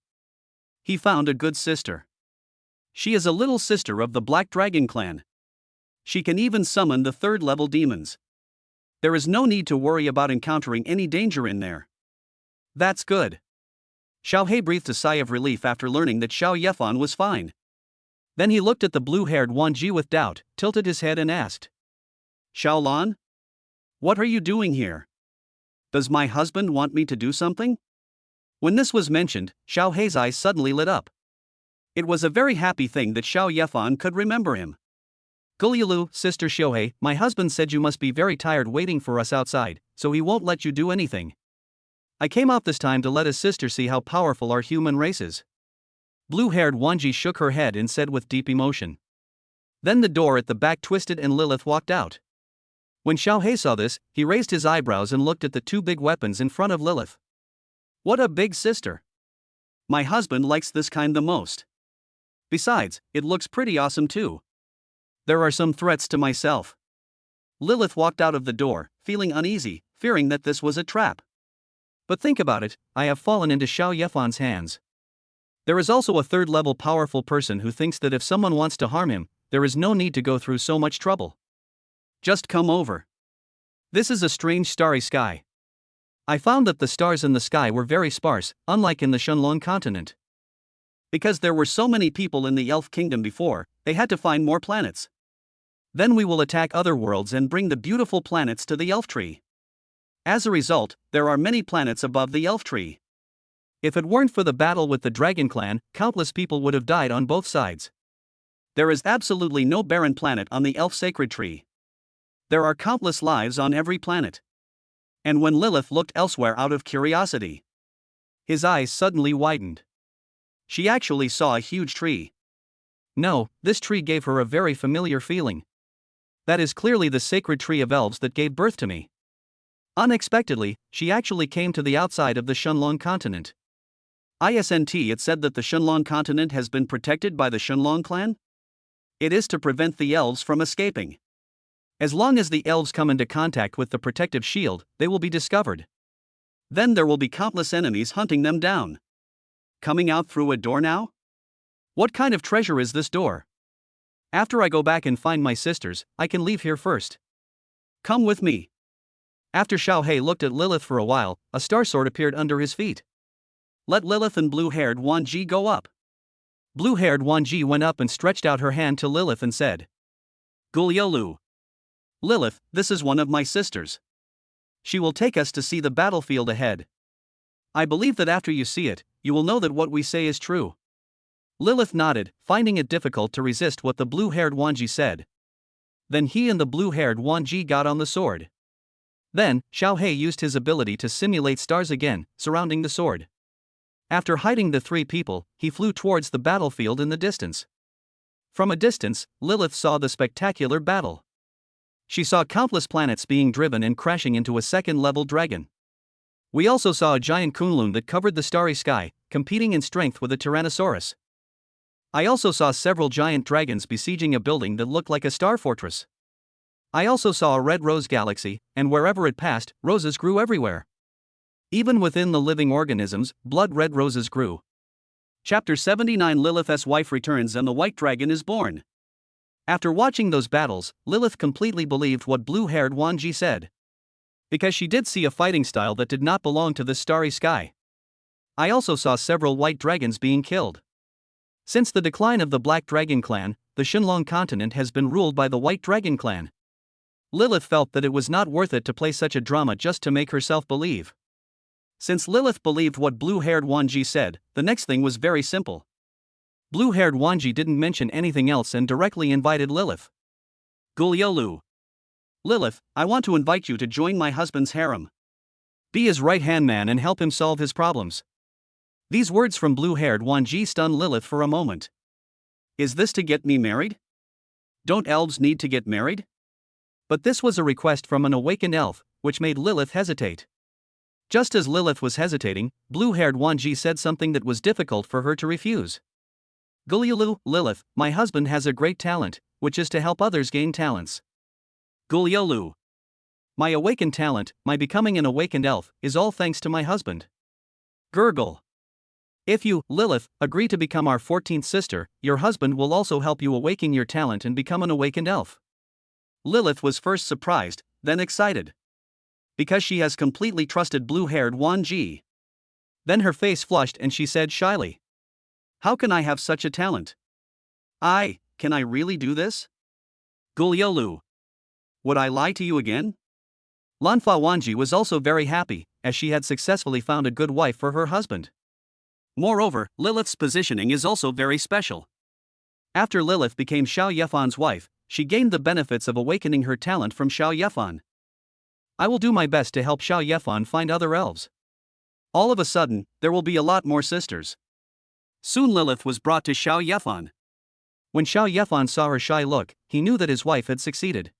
He found a good sister. She is a little sister of the Black Dragon Clan. She can even summon the third-level demons. There is no need to worry about encountering any danger in there. That's good. Xiao He breathed a sigh of relief after learning that Xiao Yefan was fine. Then he looked at the blue-haired Wanji with doubt, tilted his head and asked. Xiaolan? What are you doing here? Does my husband want me to do something? When this was mentioned, Xiao He's eyes suddenly lit up. It was a very happy thing that Xiao Yefan could remember him. Gulyolu, Sister Xiao He, my husband said you must be very tired waiting for us outside, so he won't let you do anything. I came out this time to let his sister see how powerful our human race is. Blue-haired Wanji shook her head and said with deep emotion. Then the door at the back twisted and Lilith walked out. When Xiao He saw this, he raised his eyebrows and looked at the two big weapons in front of Lilith. What a big sister! My husband likes this kind the most. Besides, it looks pretty awesome too. There are some threats to myself. Lilith walked out of the door, feeling uneasy, fearing that this was a trap. But think about it, I have fallen into Xiao Yefan's hands. There is also a third-level powerful person who thinks that if someone wants to harm him, there is no need to go through so much trouble. Just come over. This is a strange starry sky. I found that the stars in the sky were very sparse, unlike in the Shenlong continent. Because there were so many people in the Elf Kingdom before, they had to find more planets. Then we will attack other worlds and bring the beautiful planets to the Elf Tree. As a result, there are many planets above the Elf Tree. If it weren't for the battle with the Dragon Clan, countless people would have died on both sides. There is absolutely no barren planet on the Elf Sacred Tree. There are countless lives on every planet. And when Lilith looked elsewhere out of curiosity, his eyes suddenly widened. She actually saw a huge tree. No, this tree gave her a very familiar feeling. That is clearly the sacred tree of elves that gave birth to me. Unexpectedly, she actually came to the outside of the Shenlong continent. Isn't it said that the Shenlong continent has been protected by the Shenlong clan? It is to prevent the elves from escaping. As long as the elves come into contact with the protective shield, they will be discovered. Then there will be countless enemies hunting them down. Coming out through a door now? What kind of treasure is this door? After I go back and find my sisters, I can leave here first. Come with me. After Xiao He looked at Lilith for a while, a star sword appeared under his feet. Let Lilith and blue-haired Wanji go up. Blue-haired Wanji went up and stretched out her hand to Lilith and said. Gulyolu. Lilith, this is one of my sisters. She will take us to see the battlefield ahead. I believe that after you see it, you will know that what we say is true. Lilith nodded, finding it difficult to resist what the blue-haired Wanji said. Then he and the blue-haired Wanji got on the sword. Then, Xiao He used his ability to simulate stars again, surrounding the sword.
After hiding the three people, he flew towards the battlefield in the distance. From a distance, Lilith saw the spectacular battle. She saw countless planets being driven and crashing into a second-level dragon. We also saw a giant kunlun that covered the starry sky, competing in strength with a Tyrannosaurus. I also saw several giant dragons besieging a building that looked like a star fortress. I also saw a red rose galaxy, and wherever it passed, roses grew everywhere. Even within the living organisms, blood-red roses grew.
Chapter 79 Lilith's wife returns and the white dragon is born. After watching those battles, Lilith completely believed what blue-haired Wanji said. Because she did see a fighting style that did not belong to the starry sky. I also saw several white dragons being killed. Since the decline of the Black Dragon clan, the Shenlong continent has been ruled by the White Dragon clan. Lilith felt that it was not worth it to play such a drama just to make herself believe. Since Lilith believed what blue-haired Wanji said, the next thing was very simple. Blue-haired Wanji didn't mention anything else and directly invited Lilith.
Guliolu.
Lilith, I want to invite you to join my husband's harem.
Be his right-hand man and help him solve his problems.
These words from blue-haired Wanji stunned Lilith for a moment. Is this to get me married? Don't elves need to get married?
But this was a request from an awakened elf, which made Lilith hesitate. Just as Lilith was hesitating, blue-haired Wanji said something that was difficult for her to refuse.
Guliolu, Lilith, my husband has a great talent, which is to help others gain talents.
Guliolu. My awakened talent, my becoming an awakened elf, is all thanks to my husband.
Gurgle.
If you, Lilith, agree to become our 14th sister, your husband will also help you awaken your talent and become an awakened elf.
Lilith was first surprised, then excited. Because she has completely trusted blue-haired Wanji.
Then her face flushed and she said shyly.
How can I have such a talent? Can I really do this?
Guliolu.
Would I lie to you again?
Lanfa Wanji was also very happy, as she had successfully found a good wife for her husband.
Moreover, Lilith's positioning is also very special.
After Lilith became Xiao Yefan's wife, she gained the benefits of awakening her talent from Xiao Yefan. I will do my best to help Xiao Yefan find other elves.
All of a sudden, there will be a lot more sisters. Soon Lilith was brought to Xiao Yefan.
When Xiao Yefan saw her shy look, he knew that his wife had succeeded.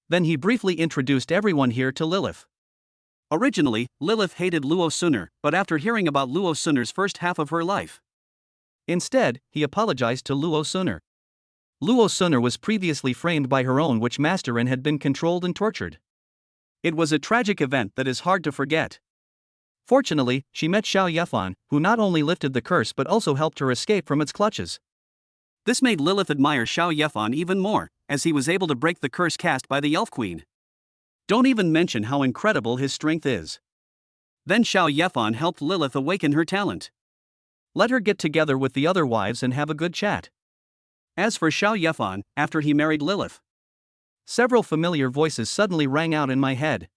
Then he briefly introduced everyone here to Lilith.
Originally, Lilith hated Luo Suner, but after hearing about Luo Suner's first half of her life.
Instead, he apologized to Luo Suner. Luo Suner was previously framed by her own witch master and had been controlled and tortured.
It was a tragic event that is hard to forget.
Fortunately, she met Xiao Yefan, who not only lifted the curse but also helped her escape from its clutches.
This made Lilith admire Xiao Yefan even more, as he was able to break the curse cast by the Elf Queen. Don't even mention how incredible his strength is. Then Xiao Yefan helped Lilith awaken her talent.
Let her get together with the other wives and have a good chat.
As for Xiao Yefan, after he married Lilith,
several familiar voices suddenly rang out in my head.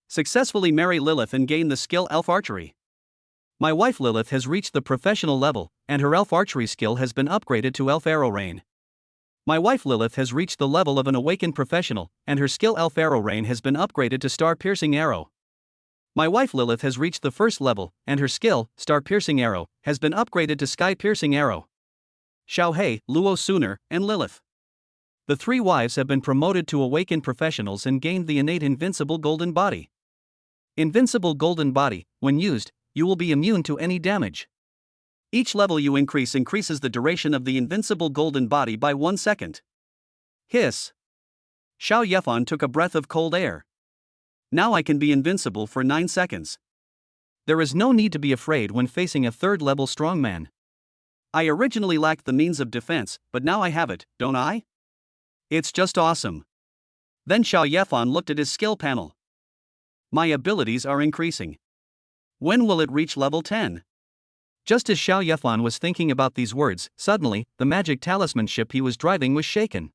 Successfully marry Lilith and gain the skill Elf Archery.
My wife Lilith has reached the professional level, and her Elf Archery skill has been upgraded to Elf Arrow Rain. My wife Lilith has reached the level of an awakened professional, and her skill Elf Arrow Rain has been upgraded to Star Piercing Arrow. My wife Lilith has reached the first level, and her skill, Star Piercing Arrow, has been upgraded to Sky Piercing Arrow.
Xiao Hei, Luo Suner, and Lilith.
The three wives have been promoted to awakened professionals and gained the innate Invincible Golden Body. Invincible Golden Body, when used, you will be immune to any damage.
Each level you increases the duration of the Invincible Golden Body by 1 second.
Hiss.
Xiao Yefan took a breath of cold air. Now I can be invincible for 9 seconds.
There is no need to be afraid when facing a third-level strongman.
I originally lacked the means of defense, but now I have it, don't I? It's just awesome. Then Xiao Yefan looked at his skill panel. My abilities are increasing. When will it reach level 10?
Just as Xiao Yefan was thinking about these words, suddenly, the magic talisman ship he was driving was shaken.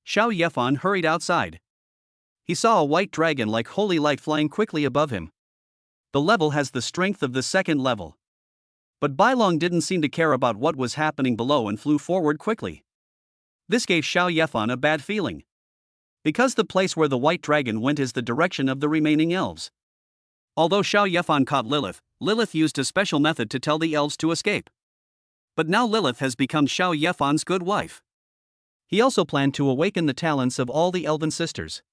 Xiao Yefan hurried outside. He saw a white dragon like holy light flying quickly above him. The level has the strength of the second level. But Bailong didn't seem to care about what was happening below and flew forward quickly. This gave Xiao Yefan a bad feeling. Because the place where the white dragon went is the direction of the remaining elves. Although Xiao Yefan caught Lilith, Lilith used a special method to tell the elves to escape. But now Lilith has become Xiao Yefan's good wife. He also planned to awaken the talents of all the elven sisters.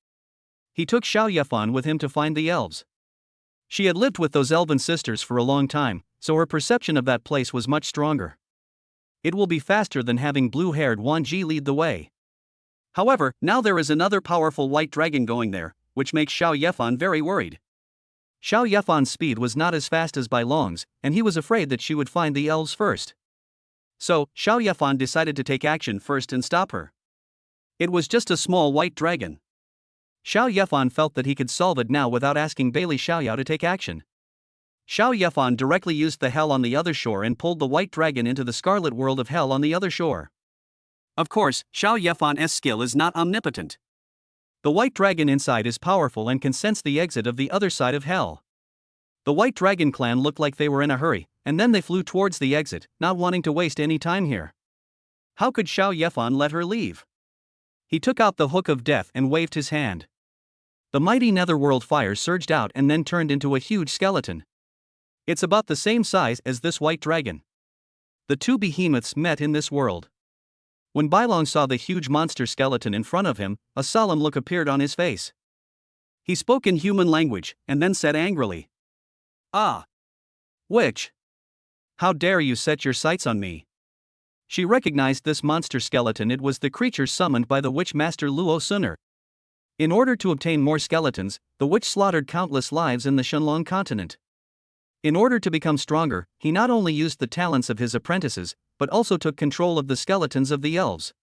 He took Xiao Yefan with him to find the elves. She had lived with those elven sisters for a long time, so her perception of that place was much stronger. It will be faster than having blue-haired Wan Ji lead the way. However, now there is another powerful white dragon going there, which makes Xiao Yefan very worried. Xiao Yefan's speed was not as fast as Bai Long's, and he was afraid that she would find the elves first. So, Xiao Yefan decided to take action first and stop her. It was just a small white dragon. Xiao Yefan felt that he could solve it now without asking Bailey Xiaoyao to take action. Xiao Yefan directly used the hell on the other shore and pulled the white dragon into the scarlet world of hell on the other shore. Of course, Xiao Yefan's skill is not omnipotent. The white dragon inside is powerful and can sense the exit of the other side of hell. The White Dragon clan looked like they were in a hurry, and then they flew towards the exit, not wanting to waste any time here. How could Xiao Yefan let her leave? He took out the hook of death and waved his hand. The mighty netherworld fire surged out and then turned into a huge skeleton. It's about the same size as this white dragon. The two behemoths met in this world. When Bailong saw the huge monster skeleton in front of him, a solemn look appeared on his face. He spoke in human language, and then said angrily, "Ah! Witch! How dare you set your sights on me?" She recognized this monster skeleton. It was the creature summoned by the witch master Luo Suner. In order to obtain more skeletons, the witch slaughtered countless lives in the Shenlong continent. In order to become stronger, he not only used the talents of his apprentices, but also took control of the skeletons of the elves.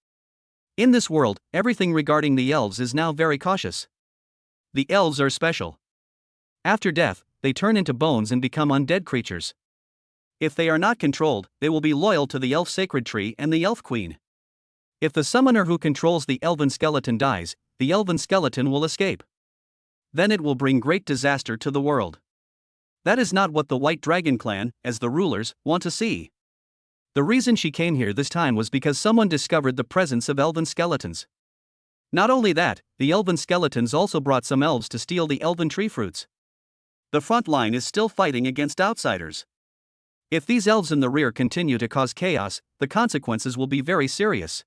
In this world, everything regarding the elves is now very cautious. The elves are special. After death, they turn into bones and become undead creatures. If they are not controlled, they will be loyal to the elf sacred tree and the elf queen. If the summoner who controls the elven skeleton dies, the elven skeleton will escape. Then it will bring great disaster to the world. That is not what the White Dragon clan, as the rulers, want to see. The reason she came here this time was because someone discovered the presence of elven skeletons. Not only that, the elven skeletons also brought some elves to steal the elven tree fruits. The front line is still fighting against outsiders. If these elves in the rear continue to cause chaos, the consequences will be very serious.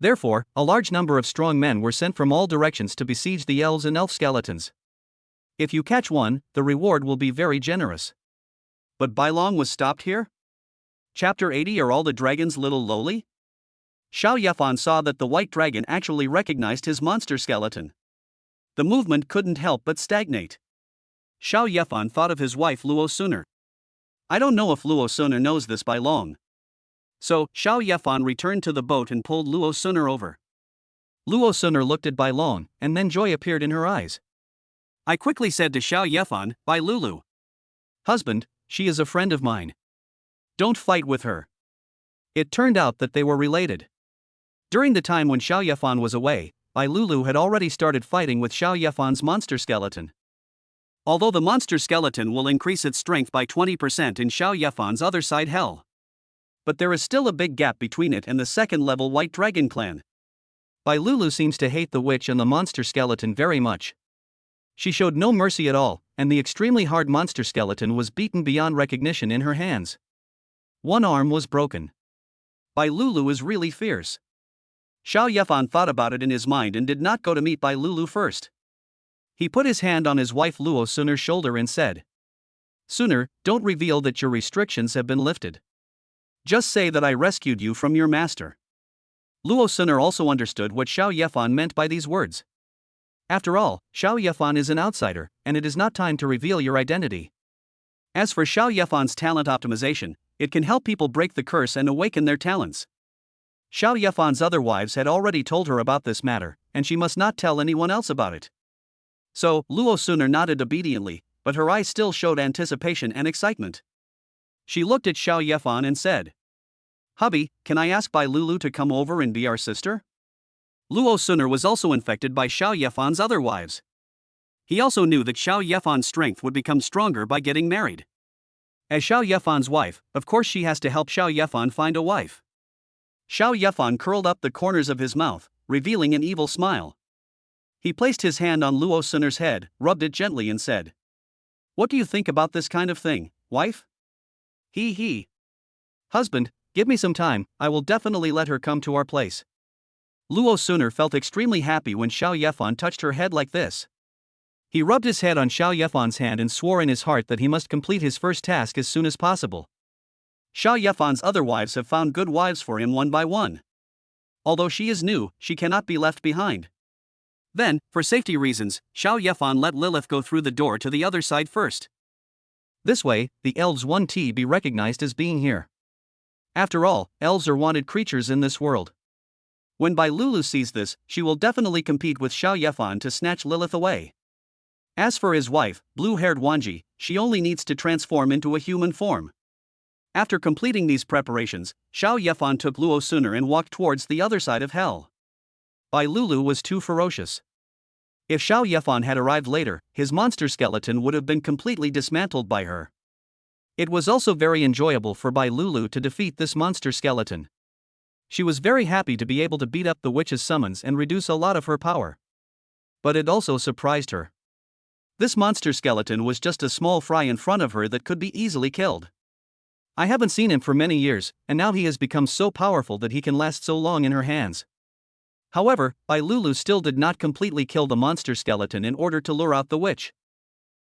Therefore, a large number of strong men were sent from all directions to besiege the elves and elf skeletons. If you catch one, the reward will be very generous. But Bailong was stopped here? Chapter 80. Are all the dragons little lowly? Xiao Yefan saw that the white dragon actually recognized his monster skeleton. The movement couldn't help but stagnate. Xiao Yefan thought of his wife Luo Suner. I don't know if Luo Suner knows this Bailong. So, Xiao Yefan returned to the boat and pulled Luo Suner over. Luo Suner looked at Bailong, and then joy appeared in her eyes. I quickly said to Xiao Yefan, "Bai Lulu. Husband, she is a friend of mine. Don't fight with her." It turned out that they were related. During the time when Xiao Yefan was away, Bai Lulu had already started fighting with Xiao Yefan's monster skeleton. Although the monster skeleton will increase its strength by 20% in Xiao Yefan's other side hell. But there is still a big gap between it and the second-level White Dragon clan. Bai Lulu seems to hate the witch and the monster skeleton very much. She showed no mercy at all, and the extremely hard monster skeleton was beaten beyond recognition in her hands. One arm was broken. Bai Lulu is really fierce. Xiao Yefan thought about it in his mind and did not go to meet Bai Lulu first. He put his hand on his wife Luo Suner's shoulder and said, "Suner, don't reveal that your restrictions have been lifted. Just say that I rescued you from your master." Luo Suner also understood what Xiao Yefan meant by these words. After all, Xiao Yefan is an outsider, and it is not time to reveal your identity. As for Xiao Yefan's talent optimization, it can help people break the curse and awaken their talents. Xiao Yefan's other wives had already told her about this matter, and she must not tell anyone else about it. So, Luo Suner nodded obediently, but her eyes still showed anticipation and excitement. She looked at Xiao Yefan and said, "Hubby, can I ask Bai Lulu to come over and be our sister?" Luo Suner was also infected by Xiao Yefan's other wives. He also knew that Xiao Yefan's strength would become stronger by getting married. As Xiao Yefan's wife, of course she has to help Xiao Yefan find a wife. Xiao Yefan curled up the corners of his mouth, revealing an evil smile. He placed his hand on Luo Suner's head, rubbed it gently and said, What do you think about this kind of thing, wife? He.
Husband, give me some time, I will definitely let her come to our place.
Luo Suner felt extremely happy when Xiao Yefan touched her head like this.
He rubbed his head on Xiao Yefan's hand and swore in his heart that he must complete his first task as soon as possible.
Xiao Yefan's other wives have found good wives for him one by one. Although she is new, she cannot be left behind. Then, for safety reasons, Xiao Yefan let Lilith go through the door to the other side first.
This way, the elves won't be recognized as being here. After all, elves are wanted creatures in this world.
When Bai Lulu sees this, she will definitely compete with Xiao Yefan to snatch Lilith away. As for his wife, blue-haired Wanji, she only needs to transform into a human form. After completing these preparations, Xiao Yefan took Luo Suner and walked towards the other side of hell. Bai Lulu was too ferocious. If Xiao Yefan had arrived later, his monster skeleton would have been completely dismantled by her. It was also very enjoyable for Bai Lulu to defeat this monster skeleton. She was very happy to be able to beat up the witch's summons and reduce a lot of her power. But it also surprised her. This monster skeleton was just a small fry in front of her that could be easily killed. I haven't seen him for many years, and now he has become so powerful that he can last so long in her hands. However, Bai Lulu still did not completely kill the monster skeleton in order to lure out the witch.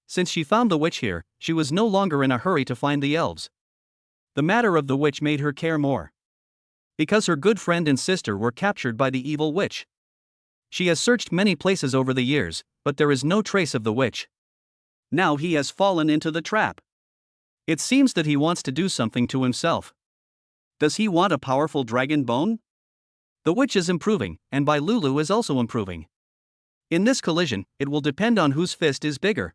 Since she found the witch here, she was no longer in a hurry to find the elves. The matter of the witch made her care more. Because her good friend and sister were captured by the evil witch. She has searched many places over the years, but there is no trace of the witch. Now he has fallen into the trap. It seems that he wants to do something to himself. Does he want a powerful dragon bone? The witch is improving, and Bai Lulu is also improving. In this collision, it will depend on whose fist is bigger.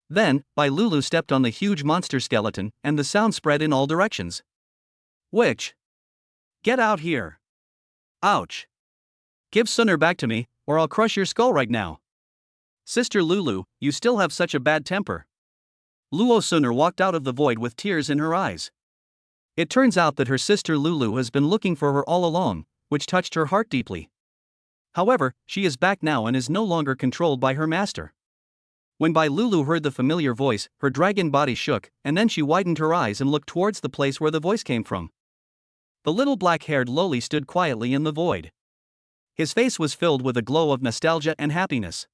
Then, Bai Lulu stepped on the huge monster skeleton, and the sound spread in all directions. Witch! Get out here! Ouch! Give Suner back to me, or I'll crush your skull right now. Sister Lulu, you still have such a bad temper. Luo Suner walked out of the void with tears in her eyes. It turns out that her sister Lulu has been looking for her all along, which touched her heart deeply. However, she is back now and is no longer controlled by her master. When Bai Lulu heard the familiar voice, her dragon body shook, and then she widened her eyes and looked towards the place where the voice came from. The little black-haired loli stood quietly in the void. His face was filled with a glow of nostalgia and happiness.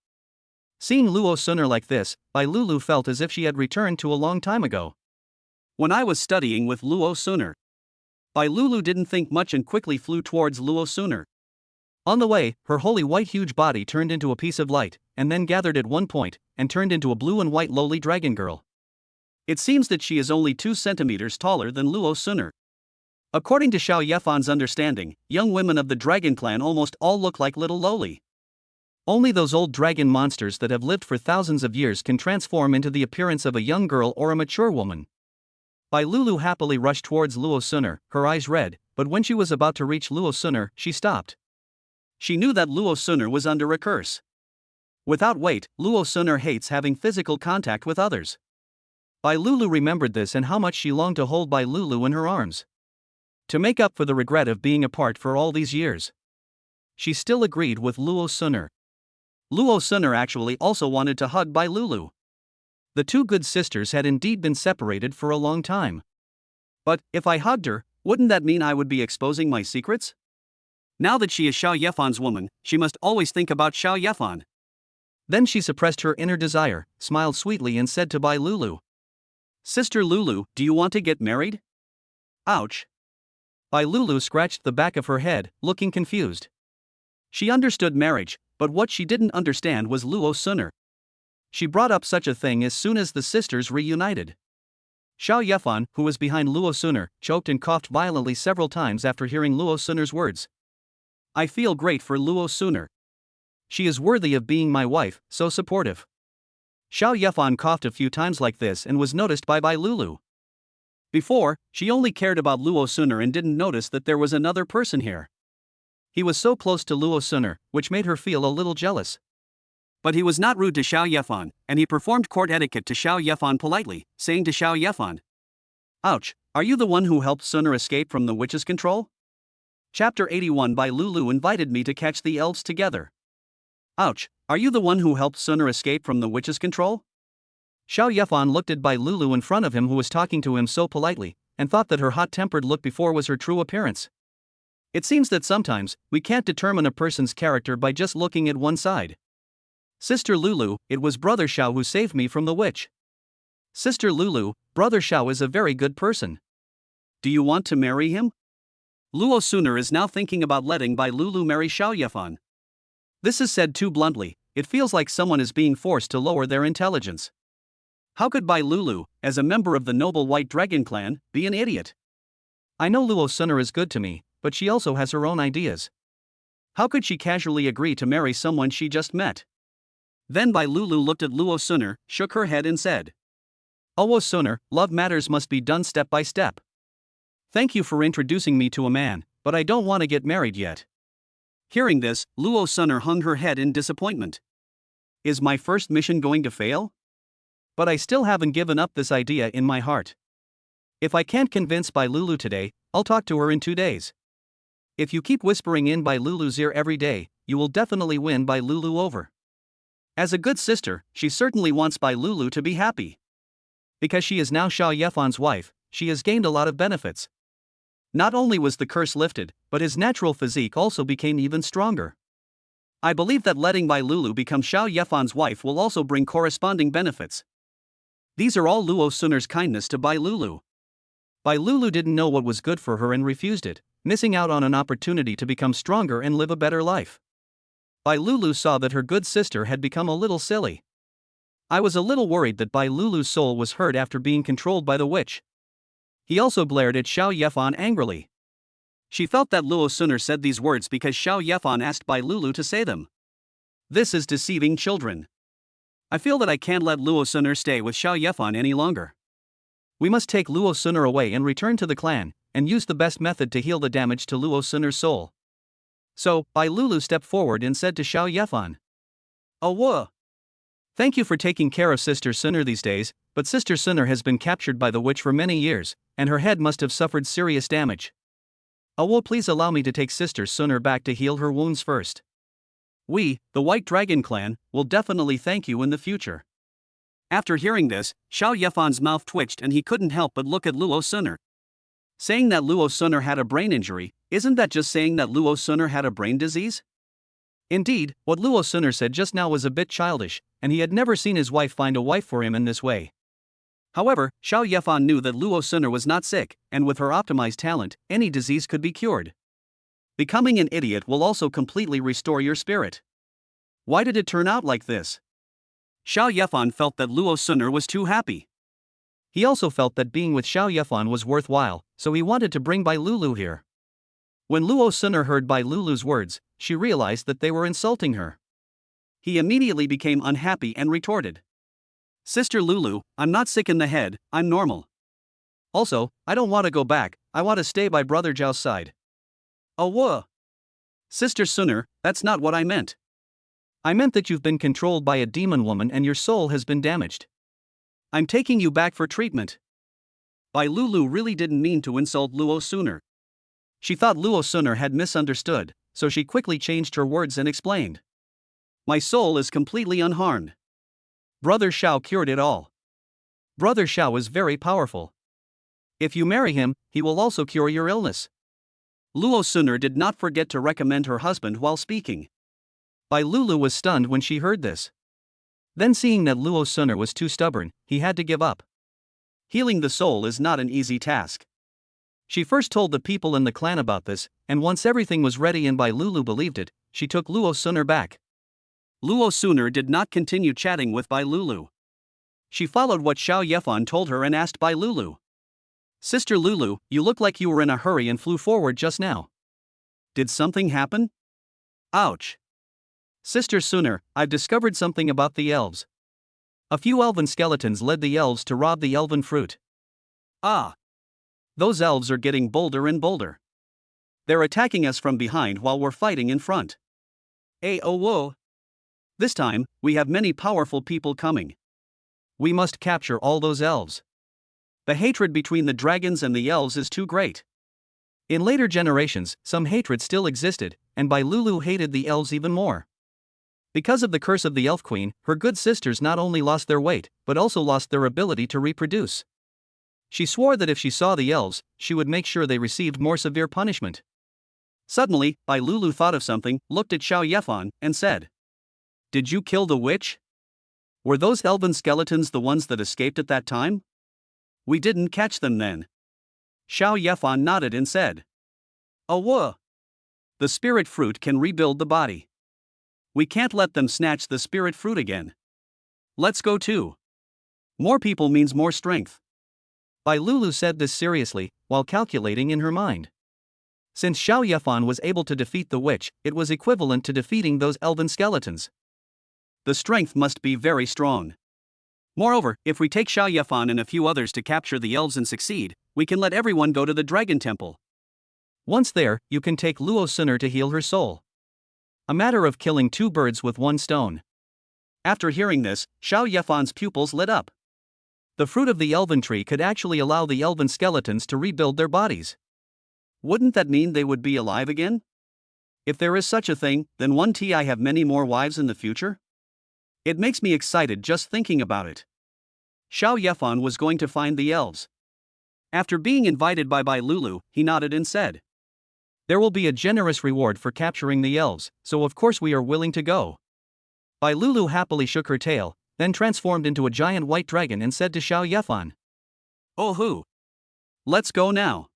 Seeing Luo Suner like this, Bai Lulu felt as if she had returned to a long time ago. When I was studying with Luo Suner. Bai Lulu didn't think much and quickly flew towards Luo Suner. On the way, her holy white huge body turned into a piece of light, and then gathered at one point, and turned into a blue and white lowly dragon girl. It seems that she is only 2 centimeters taller than Luo Suner. According to Xiao Yefan's understanding, young women of the dragon clan almost all look like little lowly. Only those old dragon monsters that have lived for thousands of years can transform into the appearance of a young girl or a mature woman. Bai Lulu happily rushed towards Luo Suner, her eyes red, but when she was about to reach Luo Suner, she stopped. She knew that Luo Suner was under a curse. Without weight, Luo Suner hates having physical contact with others. Bai Lulu remembered this and how much she longed to hold Bai Lulu in her arms. To make up for the regret of being apart for all these years. She still agreed with Luo Suner. Luo Suner actually also wanted to hug Bai Lulu. The two good sisters had indeed been separated for a long time. But, if I hugged her, wouldn't that mean I would be exposing my secrets? Now that she is Xiao Yefan's woman, she must always think about Xiao Yefan. Then she suppressed her inner desire, smiled sweetly and said to Bai Lulu. Sister Lulu, do you want to get married? Ouch. Bai Lulu scratched the back of her head, looking confused. She understood marriage, but what she didn't understand was Luo Suner. She brought up such a thing as soon as the sisters reunited. Xiao Yefan, who was behind Luo Suner, choked and coughed violently several times after hearing Luo Suner's words. I feel great for Luo Suner. She is worthy of being my wife, so supportive. Xiao Yefan coughed a few times like this and was noticed by Bai Lulu. Before, she only cared about Luo Suner and didn't notice that there was another person here. He was so close to Luo Suner, which made her feel a little jealous. But he was not rude to Xiao Yefan, and he performed court etiquette to Xiao Yefan politely, saying to Xiao Yefan, Ouch, are you the one who helped Suner escape from the witch's control? Chapter 81 Bai Lulu invited me to catch the elves together. Ouch, are you the one who helped Suner escape from the witch's control?
Xiao Yefan looked at Bai Lulu in front of him, who was talking to him so politely, and thought that her hot-tempered look before was her true appearance. It seems that sometimes, we can't determine a person's character by just looking at one side. Sister Lulu, it was Brother Xiao who saved me from the witch. Sister Lulu, Brother Xiao is a very good person.
Do you want to marry him? Luo Suner is now thinking about letting Bai Lulu marry Xiao Yefan. This is said too bluntly, it feels like someone is being forced to lower their intelligence. How could Bai Lulu, as a member of the noble White Dragon clan, be an idiot?
I know Luo Suner is good to me, but she also has her own ideas.
How could she casually agree to marry someone she just met? Then Bai Lulu looked at Luo Suner, shook her head and said,
Luo Suner, love matters must be done step by step. Thank you for introducing me to a man, but I don't want to get married yet.
Hearing this, Luo Suner hung her head in disappointment. Is my first mission going to fail?
But I still haven't given up this idea in my heart. If I can't convince Bai Lulu today, I'll talk to her in 2 days. If you keep whispering in Bai Lulu's ear every day, you will definitely win Bai Lulu over.
As a good sister, she certainly wants Bai Lulu to be happy.
Because she is now Xiao Yefan's wife, she has gained a lot of benefits. Not only was the curse lifted, but his natural physique also became even stronger.
I believe that letting Bai Lulu become Xiao Yefan's wife will also bring corresponding benefits. These are all Luo Suner's kindness to Bai Lulu.
Bai Lulu didn't know what was good for her and refused it, missing out on an opportunity to become stronger and live a better life. Bai Lulu saw that her good sister had become a little silly. I was a little worried that Bai Lulu's soul was hurt after being controlled by the witch. He also glared at Xiao Yefan angrily.
She felt that Luo Suner said these words because Xiao Yefan asked Bai Lulu to say them. This is deceiving children. I feel that I can't let Luo Suner stay with Xiao Yefan any longer.
We must take Luo Suner away and return to the clan, and use the best method to heal the damage to Luo Suner's soul. So, Bai Lulu stepped forward and said to Xiao Yefan,
"Oh,
thank you for taking care of Sister Suner these days, but Sister Suner has been captured by the witch for many years, and her head must have suffered serious damage. Please allow me to take Sister Suner back to heal her wounds first.
We, the White Dragon clan, will definitely thank you in the future." After hearing this, Xiao Yefan's mouth twitched and he couldn't help but look at Luo Suner. Saying that Luo Suner had a brain injury, isn't that just saying that Luo Suner had a brain disease?
Indeed, what Luo Suner said just now was a bit childish, and he had never seen his wife find a wife for him in this way.
However, Xiao Yefan knew that Luo Suner was not sick, and with her optimized talent, any disease could be cured. Becoming an idiot will also completely restore your spirit. Why did it turn out like this? Xiao Yefan felt that Luo Suner was too happy.
He also felt that being with Xiao Yefan was worthwhile, so he wanted to bring Bai Lulu here. When Luo Suner heard Bai Lulu's words, she realized that they were insulting her.
He immediately became unhappy and retorted, "Sister Lulu, I'm not sick in the head, I'm normal.
Also, I don't want to go back, I want to stay by Brother Zhao's side."
"Oh, Sister Suner, that's not what I meant.
I meant that you've been controlled by a demon woman and your soul has been damaged.
I'm taking you back for treatment." Bai Lulu really didn't mean to insult Luo Suner. She thought Luo Suner had misunderstood, so she quickly changed her words and explained, "My soul is completely unharmed. Brother Xiao cured it all.
Brother Xiao is very powerful. If you marry him, he will also cure your illness."
Luo Suner did not forget to recommend her husband while speaking.
Bai Lulu was stunned when she heard this. Then seeing that Luo Suner was too stubborn, he had to give up.
Healing the soul is not an easy task.
She first told the people in the clan about this, and once everything was ready and Bai Lulu believed it, she took Luo Suner back.
Luo Suner did not continue chatting with Bai Lulu. She followed what Xiao Yefan told her and asked Bai Lulu, "Sister Lulu, you look like you were in a hurry and flew forward just now. Did something happen?" "Ouch.
Sister Suner, I've discovered something about the elves. A few elven skeletons led the elves to rob the elven fruit."
"Ah. Those elves are getting bolder and bolder. They're attacking us from behind while we're fighting in front. Whoa. This time, we have many powerful people coming.
We must capture all those elves.
The hatred between the dragons and the elves is too great."
In later generations, some hatred still existed, and Bai Lulu hated the elves even more. Because of the curse of the Elf Queen, her good sisters not only lost their weight, but also lost their ability to reproduce. She swore that if she saw the elves, she would make sure they received more severe punishment.
Suddenly, Bai Lulu thought of something, looked at Xiao Yefan, and said, "Did you kill the witch? Were those elven skeletons the ones that escaped at that time? We didn't catch them then." Xiao Yefan nodded and said, "Oh, whoa. The spirit fruit can rebuild the body. We can't let them snatch the spirit fruit again. Let's go too. More people means more strength."
Bai Lulu said this seriously, while calculating in her mind. Since Xiao Yefan was able to defeat the witch, it was equivalent to defeating those elven skeletons.
The strength must be very strong. Moreover, if we take Xiao Yefan and a few others to capture the elves and succeed, we can let everyone go to the dragon temple.
Once there, you can take Luo Suner to heal her soul. A matter of killing two birds with one stone.
After hearing this, Xiao Yefan's pupils lit up.
The fruit of the elven tree could actually allow the elven skeletons to rebuild their bodies.
Wouldn't that mean they would be alive again? If there is such a thing, then won't I have many more wives in the future? It makes me excited just thinking about it. Xiao Yefan was going to find the elves. After being invited by Bai Lulu, he nodded and said,
"There will be a generous reward for capturing the elves, so of course we are willing to go." Bai Lulu happily shook her tail, then transformed into a giant white dragon and said to Xiao Yefan,
"Oh hoo! Let's go now.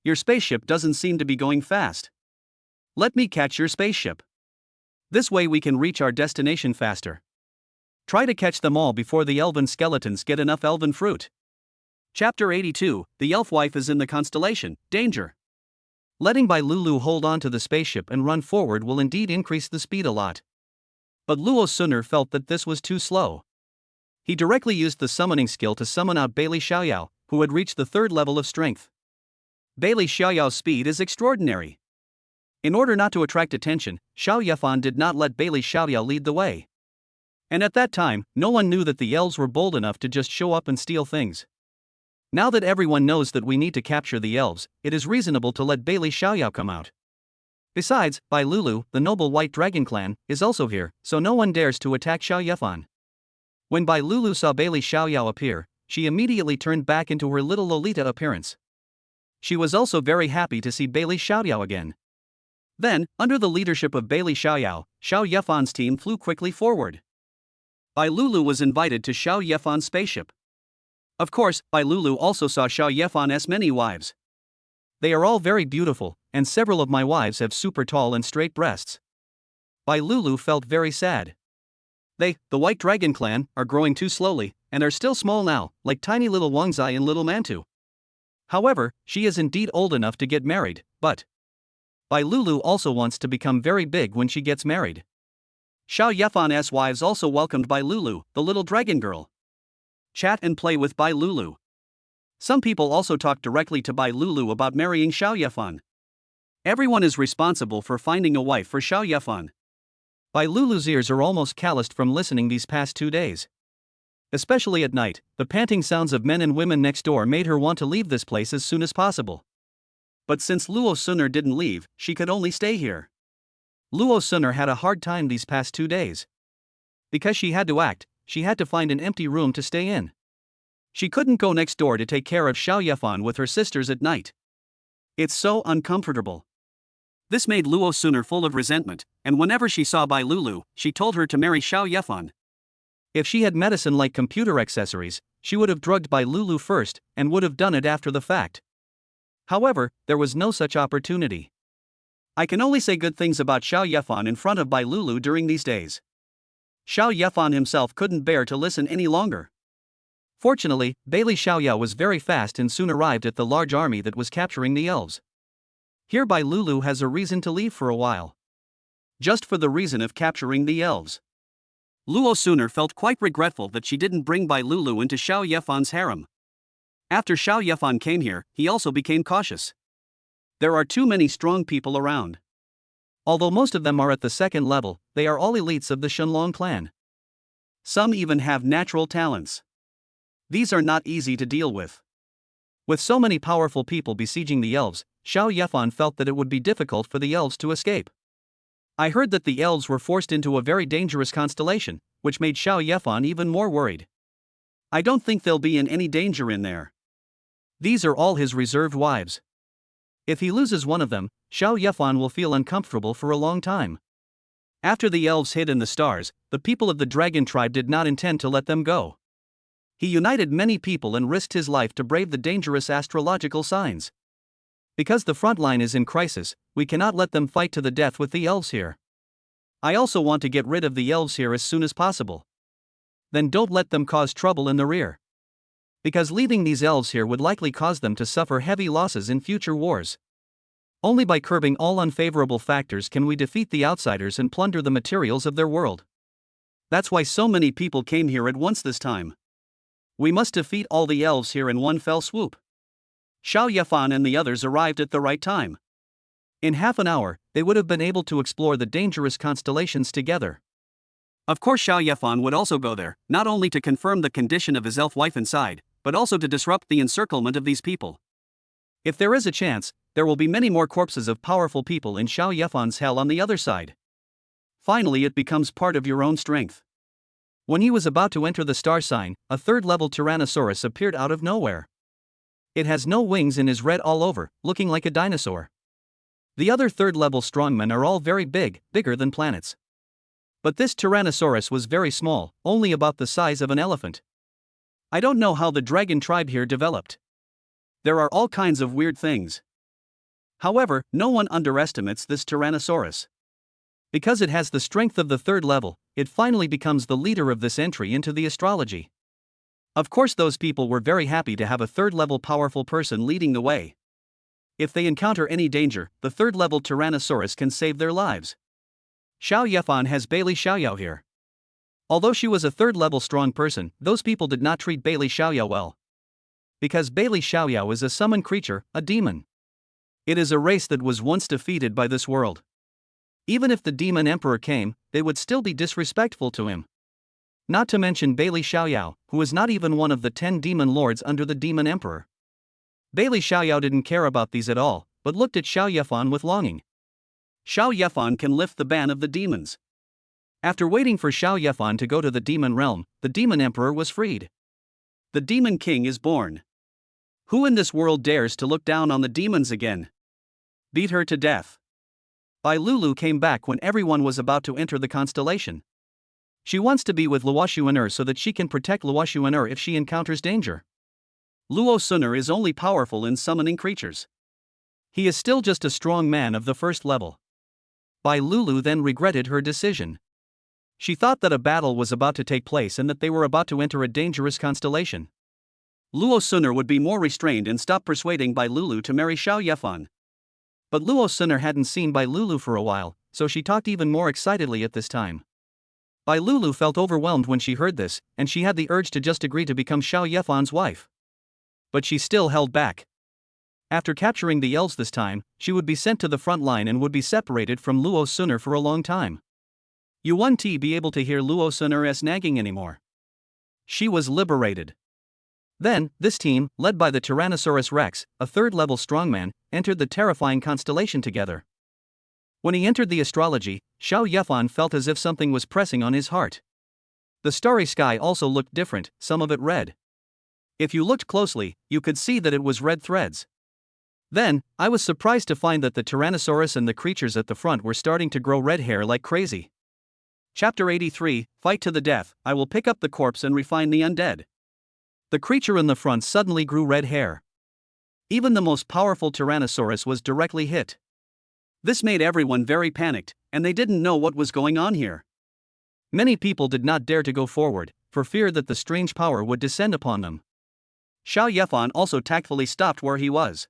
Your spaceship doesn't seem to be going fast. Let me catch your spaceship. This way we can reach our destination faster. Try to catch them all before the elven skeletons get enough elven fruit." Chapter 82, The Elf Wife is in the constellation, Danger.
Letting Bai Lulu hold on to the spaceship and run forward will indeed increase the speed a lot. But Luo Suner felt that this was too slow. He directly used the summoning skill to summon out Bailey Xiaoyao, who had reached the 3rd level of strength.
Bailey Xiaoyao's speed is extraordinary. In order not to attract attention, Xiao Yefan did not let Bailey Xiaoyao lead the way. And at that time, no one knew that the elves were bold enough to just show up and steal things. Now that everyone knows that we need to capture the elves, it is reasonable to let Bailey Xiaoyao come out. Besides, Bai Lulu, the noble white dragon clan, is also here, so no one dares to attack Xiao Yefan. When Bai Lulu saw Bailey Xiaoyao appear, she immediately turned back into her little Lolita appearance. She was also very happy to see Bailey Xiaoyao again. Then, under the leadership of Bailey Xiaoyao, Xiao Yefan's team flew quickly forward. Bai Lulu was invited to Xiao Yefan's spaceship. Of course, Bai Lulu also saw Xiao Yefan's many wives. They are all very beautiful, and several of my wives have super tall and straight breasts. Bai Lulu felt very sad. They, the White Dragon clan, are growing too slowly, and are still small now, like tiny little Wangzai and little Mantu. However, she is indeed old enough to get married, but Bai Lulu also wants to become very big when she gets married. Xiao Yefan's wives also welcomed Bai Lulu, the little dragon girl. Chat and play with Bai Lulu. Some people also talk directly to Bai Lulu about marrying Xiao Yefan. Everyone is responsible for finding a wife for Xiao Yefan. Bai Lulu's ears are almost calloused from listening these past 2 days. Especially at night, the panting sounds of men and women next door made her want to leave this place as soon as possible. But since Luo Suner didn't leave, she could only stay here. Luo Suner had a hard time these past 2 days. Because she had to act, she had to find an empty room to stay in. She couldn't go next door to take care of Xiao Yefan with her sisters at night. It's so uncomfortable. This made Luo Suner full of resentment, and whenever she saw Bai Lulu, she told her to marry Xiao Yefan. If she had medicine like computer accessories, she would have drugged Bai Lulu first, and would have done it after the fact. However, there was no such opportunity. I can only say good things about Xiao Yefan in front of Bai Lulu during these days. Xiao Yefan himself couldn't bear to listen any longer. Fortunately, Bailey Xiaoyao was very fast and soon arrived at the large army that was capturing the elves. Here Bai Lulu has a reason to leave for a while. Just for the reason of capturing the elves. Luo Suner felt quite regretful that she didn't bring Bai Lulu into Xiao Yefan's harem. After Xiao Yefan came here, he also became cautious. There are too many strong people around. Although most of them are at the 2nd level, they are all elites of the Shenlong clan. Some even have natural talents. These are not easy to deal with. With so many powerful people besieging the elves, Xiao Yefan felt that it would be difficult for the elves to escape. I heard that the elves were forced into a very dangerous constellation, which made Xiao Yefan even more worried. I don't think they'll be in any danger in there. These are all his reserved wives. If he loses one of them, Xiao Yefan will feel uncomfortable for a long time. After the elves hid in the stars, the people of the dragon tribe did not intend to let them go. He united many people and risked his life to brave the dangerous astrological signs. Because the front line is in crisis, we cannot let them fight to the death with the elves here. I also want to get rid of the elves here as soon as possible. Then don't let them cause trouble in the rear. Because leaving these elves here would likely cause them to suffer heavy losses in future wars. Only by curbing all unfavorable factors can we defeat the outsiders and plunder the materials of their world. That's why so many people came here at once this time. We must defeat all the elves here in one fell swoop. Xiao Yefan and the others arrived at the right time. In half an hour, they would have been able to explore the dangerous constellations together. Of course, Xiao Yefan would also go there, not only to confirm the condition of his elf wife inside, but also to disrupt the encirclement of these people. If there is a chance, there will be many more corpses of powerful people in Xiao Yefan's hell on the other side. Finally, it becomes part of your own strength. When he was about to enter the star sign, a third-level Tyrannosaurus appeared out of nowhere. It has no wings and is red all over, looking like a dinosaur. The other third-level strongmen are all very big, bigger than planets. But this Tyrannosaurus was very small, only about the size of an elephant. I don't know how the dragon tribe here developed. There are all kinds of weird things. However, no one underestimates this Tyrannosaurus. Because it has the strength of the third level, it finally becomes the leader of this entry into the astrology. Of course, those people were very happy to have a third-level powerful person leading the way. If they encounter any danger, the third-level Tyrannosaurus can save their lives. Xiao Yefan has Bailey Xiaoyao here. Although she was a third-level strong person, those people did not treat Bailey Xiaoyao well. Because Bailey Xiaoyao is a summoned creature, a demon. It is a race that was once defeated by this world. Even if the demon emperor came, they would still be disrespectful to him. Not to mention Bailey Xiaoyao, who is not even one of the 10 demon lords under the demon emperor. Bailey Xiaoyao didn't care about these at all, but looked at Xiao Yefan with longing. Xiao Yefan can lift the ban of the demons. After waiting for Xiao Yefan to go to the demon realm, the demon emperor was freed. The demon king is born. Who in this world dares to look down on the demons again? Beat her to death. Bai Lulu came back when everyone was about to enter the constellation. She wants to be with Luo Xuan'er so that she can protect Luo Xuan'er if she encounters danger. Luo Xuan'er is only powerful in summoning creatures. He is still just a strong man of the first level. Bai Lulu then regretted her decision. She thought that a battle was about to take place and that they were about to enter a dangerous constellation. Luo Xuan'er would be more restrained and stop persuading Bai Lulu to marry Xiao Yefan. But Luo Xuan'er hadn't seen Bai Lulu for a while, so she talked even more excitedly at this time. Bai Lulu felt overwhelmed when she heard this, and she had the urge to just agree to become Xiao Yefan's wife. But she still held back. After capturing the elves this time, she would be sent to the front line and would be separated from Luo Xuan'er for a long time. You won't be able to hear Luo Xuan'er's nagging anymore. She was liberated. Then, this team, led by the Tyrannosaurus Rex, a third-level strongman, entered the terrifying constellation together. When he entered the astrology, Xiao Yefan felt as if something was pressing on his heart. The starry sky also looked different, some of it red. If you looked closely, you could see that it was red threads. Then, I was surprised to find that the Tyrannosaurus and the creatures at the front were starting to grow red hair like crazy. Chapter 83, Fight to the Death. I will pick up the corpse and refine the undead. The creature in the front suddenly grew red hair. Even the most powerful Tyrannosaurus was directly hit. This made everyone very panicked, and they didn't know what was going on here. Many people did not dare to go forward, for fear that the strange power would descend upon them. Xiao Yefan also tactfully stopped where he was.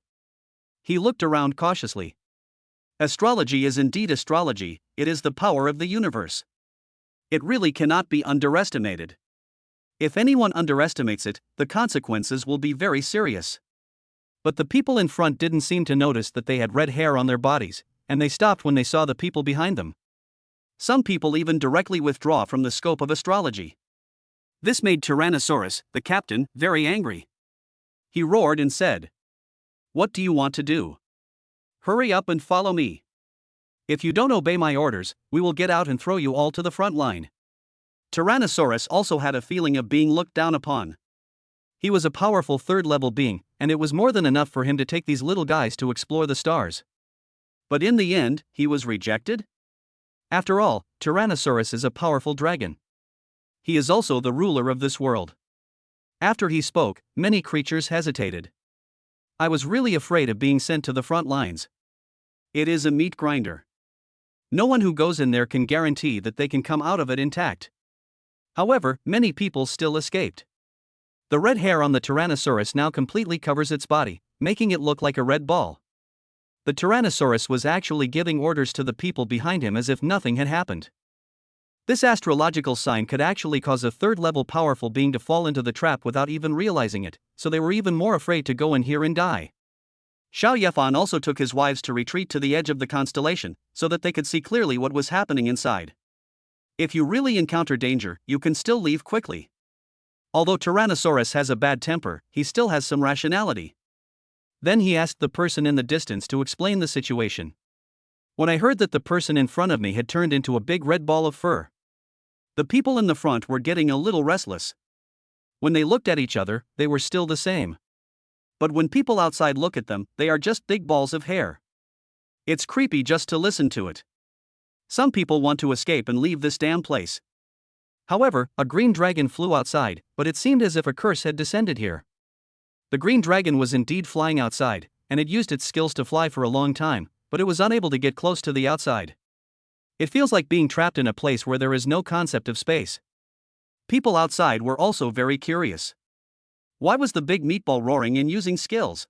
He looked around cautiously. Astrology is indeed astrology, it is the power of the universe. It really cannot be underestimated. If anyone underestimates it, the consequences will be very serious. But the people in front didn't seem to notice that they had red hair on their bodies, and they stopped when they saw the people behind them. Some people even directly withdraw from the scope of astrology. This made Tyrannosaurus, the captain, very angry. He roared and said, "What do you want to do? Hurry up and follow me." If you don't obey my orders, we will get out and throw you all to the front line. Tyrannosaurus also had a feeling of being looked down upon.
He was a powerful third-level being, and it was more than enough for him to take these little guys to explore the stars.
But in the end, he was rejected?
After all, Tyrannosaurus is a powerful dragon. He is also the ruler of this world. After he spoke, many creatures hesitated. I was really afraid of being sent to the front lines.
It is a meat grinder.
No one who goes in there can guarantee that they can come out of it intact. However, many people still escaped. The red hair on the Tyrannosaurus now completely covers its body, making it look like a red ball. The Tyrannosaurus was actually giving orders to the people behind him as if nothing had happened. This astrological sign could actually cause a third-level powerful being to fall into the trap without even realizing it, so they were even more afraid to go in here and die.
Xiao Yefan also took his wives to retreat to the edge of the constellation, so that they could see clearly what was happening inside. If you really encounter danger, you can still leave quickly. Although Tyrannosaurus has a bad temper, he still has some rationality.
Then he asked the person in the distance to explain the situation. When I heard that the person in front of me had turned into a big red ball of fur,
the people in the front were getting a little restless.
When they looked at each other, they were still the same.
But when people outside look at them, they are just big balls of hair. It's creepy just to listen to it. Some people want to escape and leave this damn place.
However, a green dragon flew outside, but it seemed as if a curse had descended here. The green dragon was indeed flying outside, and it used its skills to fly for a long time, but it was unable to get close to the outside. It feels like being trapped in a place where there is no concept of space.
People outside were also very curious. Why was the big meatball roaring and using skills?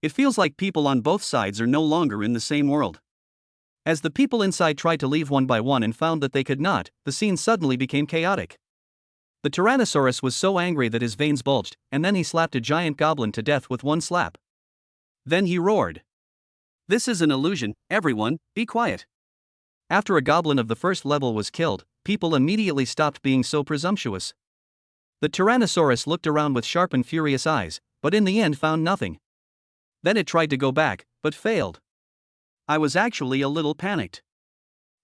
It feels like people on both sides are no longer in the same world.
As the people inside tried to leave one by one and found that they could not, the scene suddenly became chaotic. The Tyrannosaurus was so angry that his veins bulged, and then he slapped a giant goblin to death with one slap.
Then he roared. This is an illusion, everyone, be quiet.
After a goblin of the first level was killed, people immediately stopped being so presumptuous. The Tyrannosaurus looked around with sharp and furious eyes, but in the end found nothing. Then it tried to go back, but failed.
I was actually a little panicked.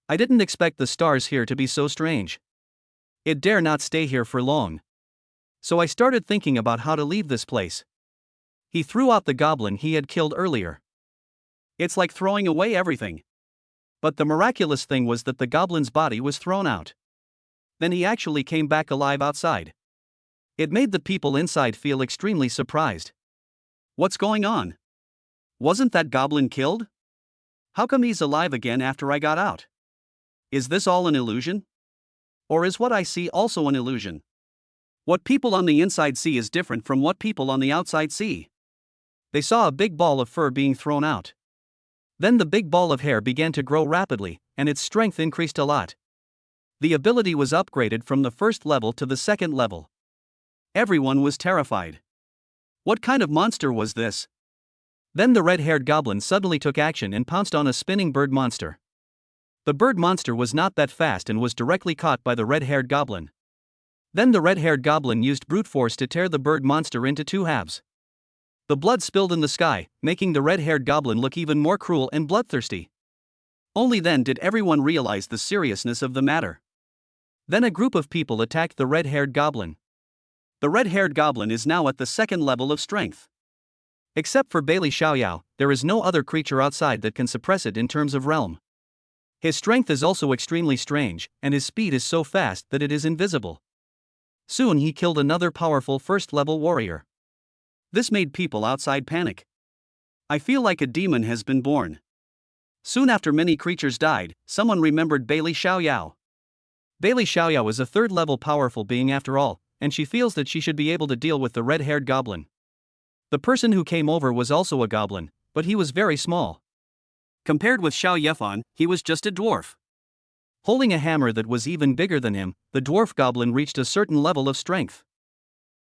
I didn't expect the stars here to be so strange. It dare not stay here for long. So I started thinking about how to leave this place. He threw out the goblin he had killed earlier.
It's like throwing away everything. But the miraculous thing was that the goblin's body was thrown out. Then he actually came back alive outside. It made the people inside feel extremely surprised. What's going on? Wasn't that goblin killed? How come he's alive again after I got out? Is this all an illusion? Or is what I see also an illusion? What people on the inside see is different from what people on the outside see.
They saw a big ball of fur being thrown out. Then the big ball of hair began to grow rapidly, and its strength increased a lot. The ability was upgraded from the first level to the second level.
Everyone was terrified. What kind of monster was this?
Then the red-haired goblin suddenly took action and pounced on a spinning bird monster. The bird monster was not that fast and was directly caught by the red-haired goblin. Then the red-haired goblin used brute force to tear the bird monster into two halves. The blood spilled in the sky, making the red-haired goblin look even more cruel and bloodthirsty.
Only then did everyone realize the seriousness of the matter.
Then a group of people attacked the red-haired goblin.
The red-haired goblin is now at the second level of strength.
Except for Bailey Xiaoyao, there is no other creature outside that can suppress it in terms of realm. His strength is also extremely strange, and his speed is so fast that it is invisible. Soon he killed another powerful first-level warrior.
This made people outside panic. I feel like a demon has been born. Soon after many creatures died, someone remembered Bailey Xiaoyao.
Bailey Xiaoyao is a third-level powerful being after all, and she feels that she should be able to deal with the red-haired goblin. The person who came over was also a goblin, but he was very small.
Compared with Xiao Yefan, he was just a dwarf.
Holding a hammer that was even bigger than him, the dwarf goblin reached a certain level of strength.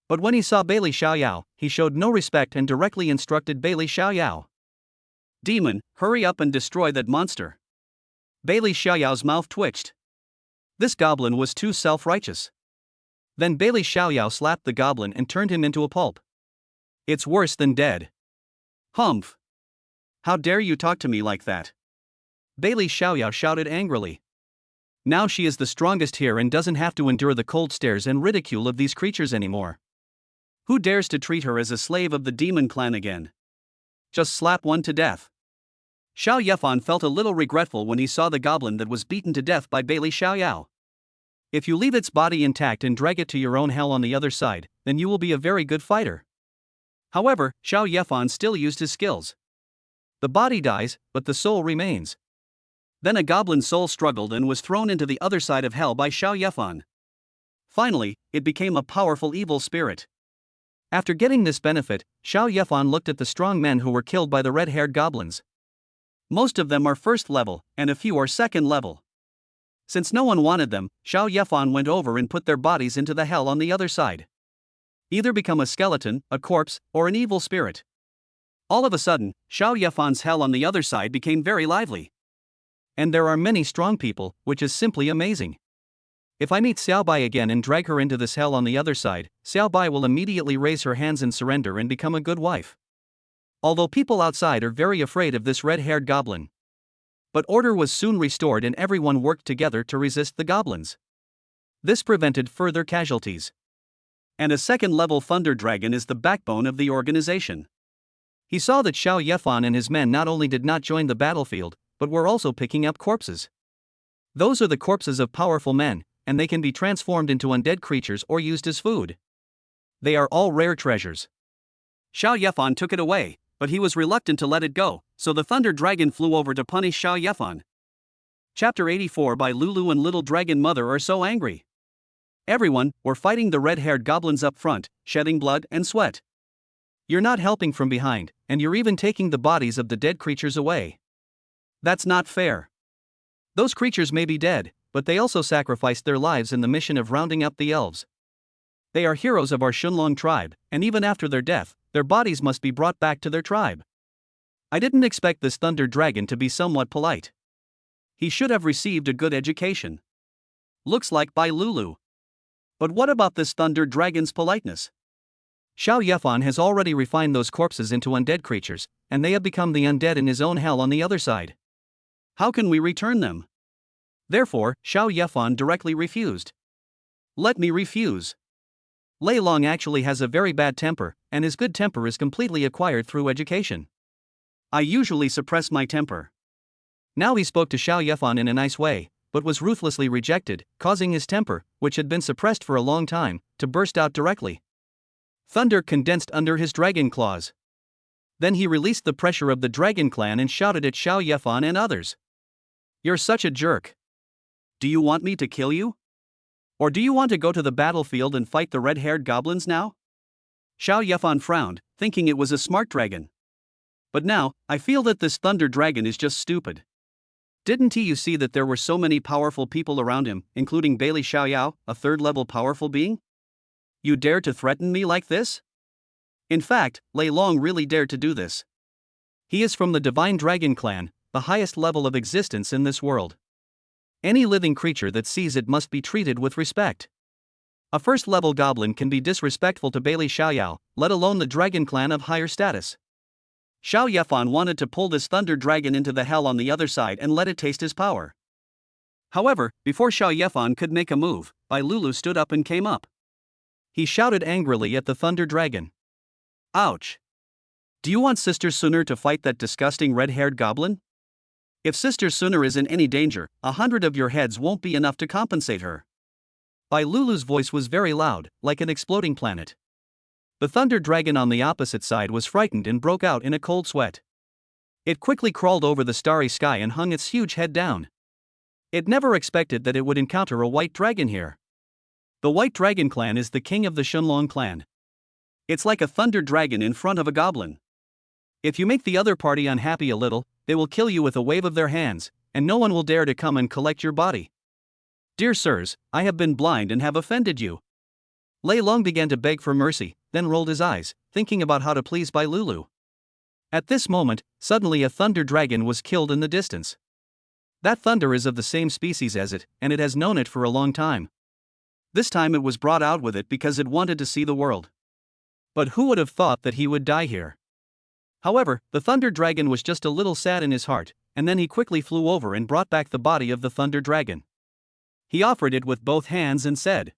But when he saw Bailey Xiaoyao, he showed no respect and directly instructed Bailey Xiaoyao.
Demon, hurry up and destroy that monster. Bailey Xiaoyao's mouth twitched. This goblin was too self-righteous.
Then Bailey Xiaoyao slapped the goblin and turned him into a pulp. It's worse than dead.
Humph. How dare you talk to me like that?
Bailey Xiaoyao shouted angrily. Now she is the strongest here and doesn't have to endure the cold stares and ridicule of these creatures anymore.
Who dares to treat her as a slave of the demon clan again? Just slap one to death. Xiao Yefan felt a little regretful when he saw the goblin that was beaten to death by Bailey Xiaoyao. If you leave its body intact and drag it to your own hell on the other side, then you will be a very good fighter. However, Xiao Yefan still used his skills. The body dies, but the soul remains. Then a goblin soul struggled and was thrown into the other side of hell by Xiao Yefan. Finally, it became a powerful evil spirit. After getting this benefit, Xiao Yefan looked at the strong men who were killed by the red-haired goblins. Most of them are first level, and a few are second level. Since no one wanted them, Xiao Yefan went over and put their bodies into the hell on the other side. Either become a skeleton, a corpse, or an evil spirit. All of a sudden, Xiao Yefan's hell on the other side became very lively. And there are many strong people, which is simply amazing. If I meet Xiao Bai again and drag her into this hell on the other side, Xiao Bai will immediately raise her hands and surrender and become a good wife. Although people outside are very afraid of this red-haired goblin. But order was soon restored and everyone worked together to resist the goblins. This prevented further casualties. And a second-level thunder dragon is the backbone of the organization. He saw that Xiao Yefan and his men not only did not join the battlefield, but were also picking up corpses. Those are the corpses of powerful men, and they can be transformed into undead creatures or used as food. They are all rare treasures. Xiao Yefan took it away, but he was reluctant to let it go, so the thunder dragon flew over to punish Xiao Yefan. Chapter 84 by Lulu and Little Dragon Mother are so angry. Everyone were fighting the red-haired goblins up front, shedding blood and sweat. You're not helping from behind, and you're even taking the bodies of the dead creatures away. That's not fair. Those creatures may be dead, but they also sacrificed their lives in the mission of rounding up the elves. They are heroes of our Shunlong tribe, and even after their death, their bodies must be brought back to their tribe. I didn't expect this thunder dragon to be somewhat polite. He should have received a good education. Looks like by Lulu. But what about this thunder dragon's politeness? Xiao Yefan has already refined those corpses into undead creatures, and they have become the undead in his own hell on the other side. How can we return them? Therefore, Xiao Yefan directly refused. Let me refuse. Lei Long actually has a very bad temper, and his good temper is completely acquired through education. I usually suppress my temper. Now he spoke to Xiao Yefan in a nice way, but was ruthlessly rejected, causing his temper, which had been suppressed for a long time, to burst out directly. Thunder condensed under his dragon claws. Then he released the pressure of the dragon clan and shouted at Xiao Yefan and others. You're such a jerk. Do you want me to kill you? Or do you want to go to the battlefield and fight the red-haired goblins now? Xiao Yefan frowned, thinking it was a smart dragon. But now, I feel that this thunder dragon is just stupid. Didn't you see that there were so many powerful people around him, including Bailey Xiaoyao, a third-level powerful being? You dare to threaten me like this? In fact, Lei Long really dared to do this. He is from the Divine Dragon Clan, the highest level of existence in this world. Any living creature that sees it must be treated with respect. A first-level goblin can be disrespectful to Bailey Xiaoyao, let alone the Dragon Clan of higher status. Xiao Yefan wanted to pull this thunder dragon into the hell on the other side and let it taste his power. However, before Xiao Yefan could make a move, Bai Lulu stood up and came up. He shouted angrily at the thunder dragon. Ouch! Do you want Sister Suner to fight that disgusting red-haired goblin? If Sister Suner is in any danger, 100 of your heads won't be enough to compensate her. Bai Lulu's voice was very loud, like an exploding planet. The thunder dragon on the opposite side was frightened and broke out in a cold sweat. It quickly crawled over the starry sky and hung its huge head down. It never expected that it would encounter a white dragon here. The White Dragon Clan is the king of the Shunlong clan. It's like a thunder dragon in front of a goblin. If you make the other party unhappy a little, they will kill you with a wave of their hands, and no one will dare to come and collect your body. Dear sirs, I have been blind and have offended you. Lei Long began to beg for mercy, then rolled his eyes, thinking about how to please Bai Lulu. At this moment, suddenly a thunder dragon was killed in the distance. That thunder is of the same species as it, and it has known it for a long time. This time it was brought out with it because it wanted to see the world. But who would have thought that he would die here? However, the thunder dragon was just a little sad in his heart,
and then he quickly flew over and brought back the body of the thunder dragon. He offered it with both hands and said,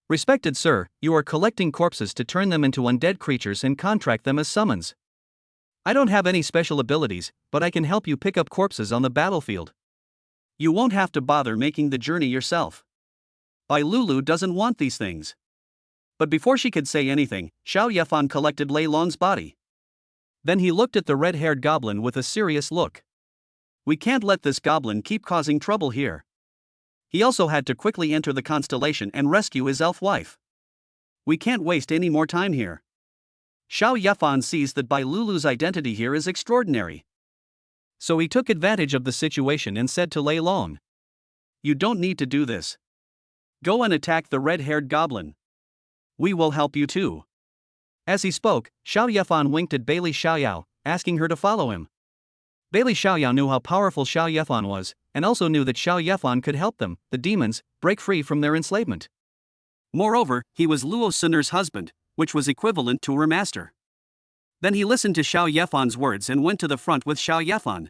"Respected sir, you are collecting corpses to turn them into undead creatures and contract them as summons. I don't have any special abilities, but I can help you pick up corpses on the battlefield.
You won't have to bother making the journey yourself. Bai Lulu doesn't want these things." But before she could say anything, Xiao Yefan collected Lei Long's body. Then he looked at the red-haired goblin with a serious look. We can't let this goblin keep causing trouble here. He also had to quickly enter the constellation and rescue his elf wife. We can't waste any more time here. Xiao Yefan sees that Bai Lulu's identity here is extraordinary. So he took advantage of the situation and said to Lei Long, "You don't need to do this. Go and attack the red-haired goblin. We will help you too." As he spoke, Xiao Yefan winked at Bailey Xiaoyao, asking her to follow him. Bailey Xiaoyao knew how powerful Xiao Yefan was, and also knew that Xiao Yefan could help them, the demons, break free from their enslavement. Moreover, he was Luo Suner's husband, which was equivalent to her master. Then he listened to Xiao Yefan's words and went to the front with Xiao Yefan.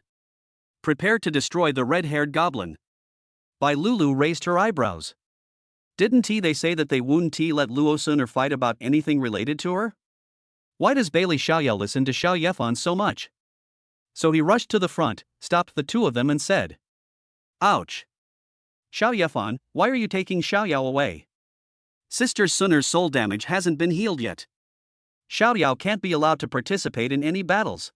Prepare to destroy the red-haired goblin. Bai Lulu raised her eyebrows. Didn't they say that they wouldn't let Luo Suner fight about anything related to her? Why does Bailey Xiaoyao listen to Xiao Yefan so much? So he rushed to the front, stopped the two of them and said, "Ouch! Xiao Yefan, why are you taking Xiaoyao away? Sister Suner's soul damage hasn't been healed yet. Xiaoyao can't be allowed to participate in any battles."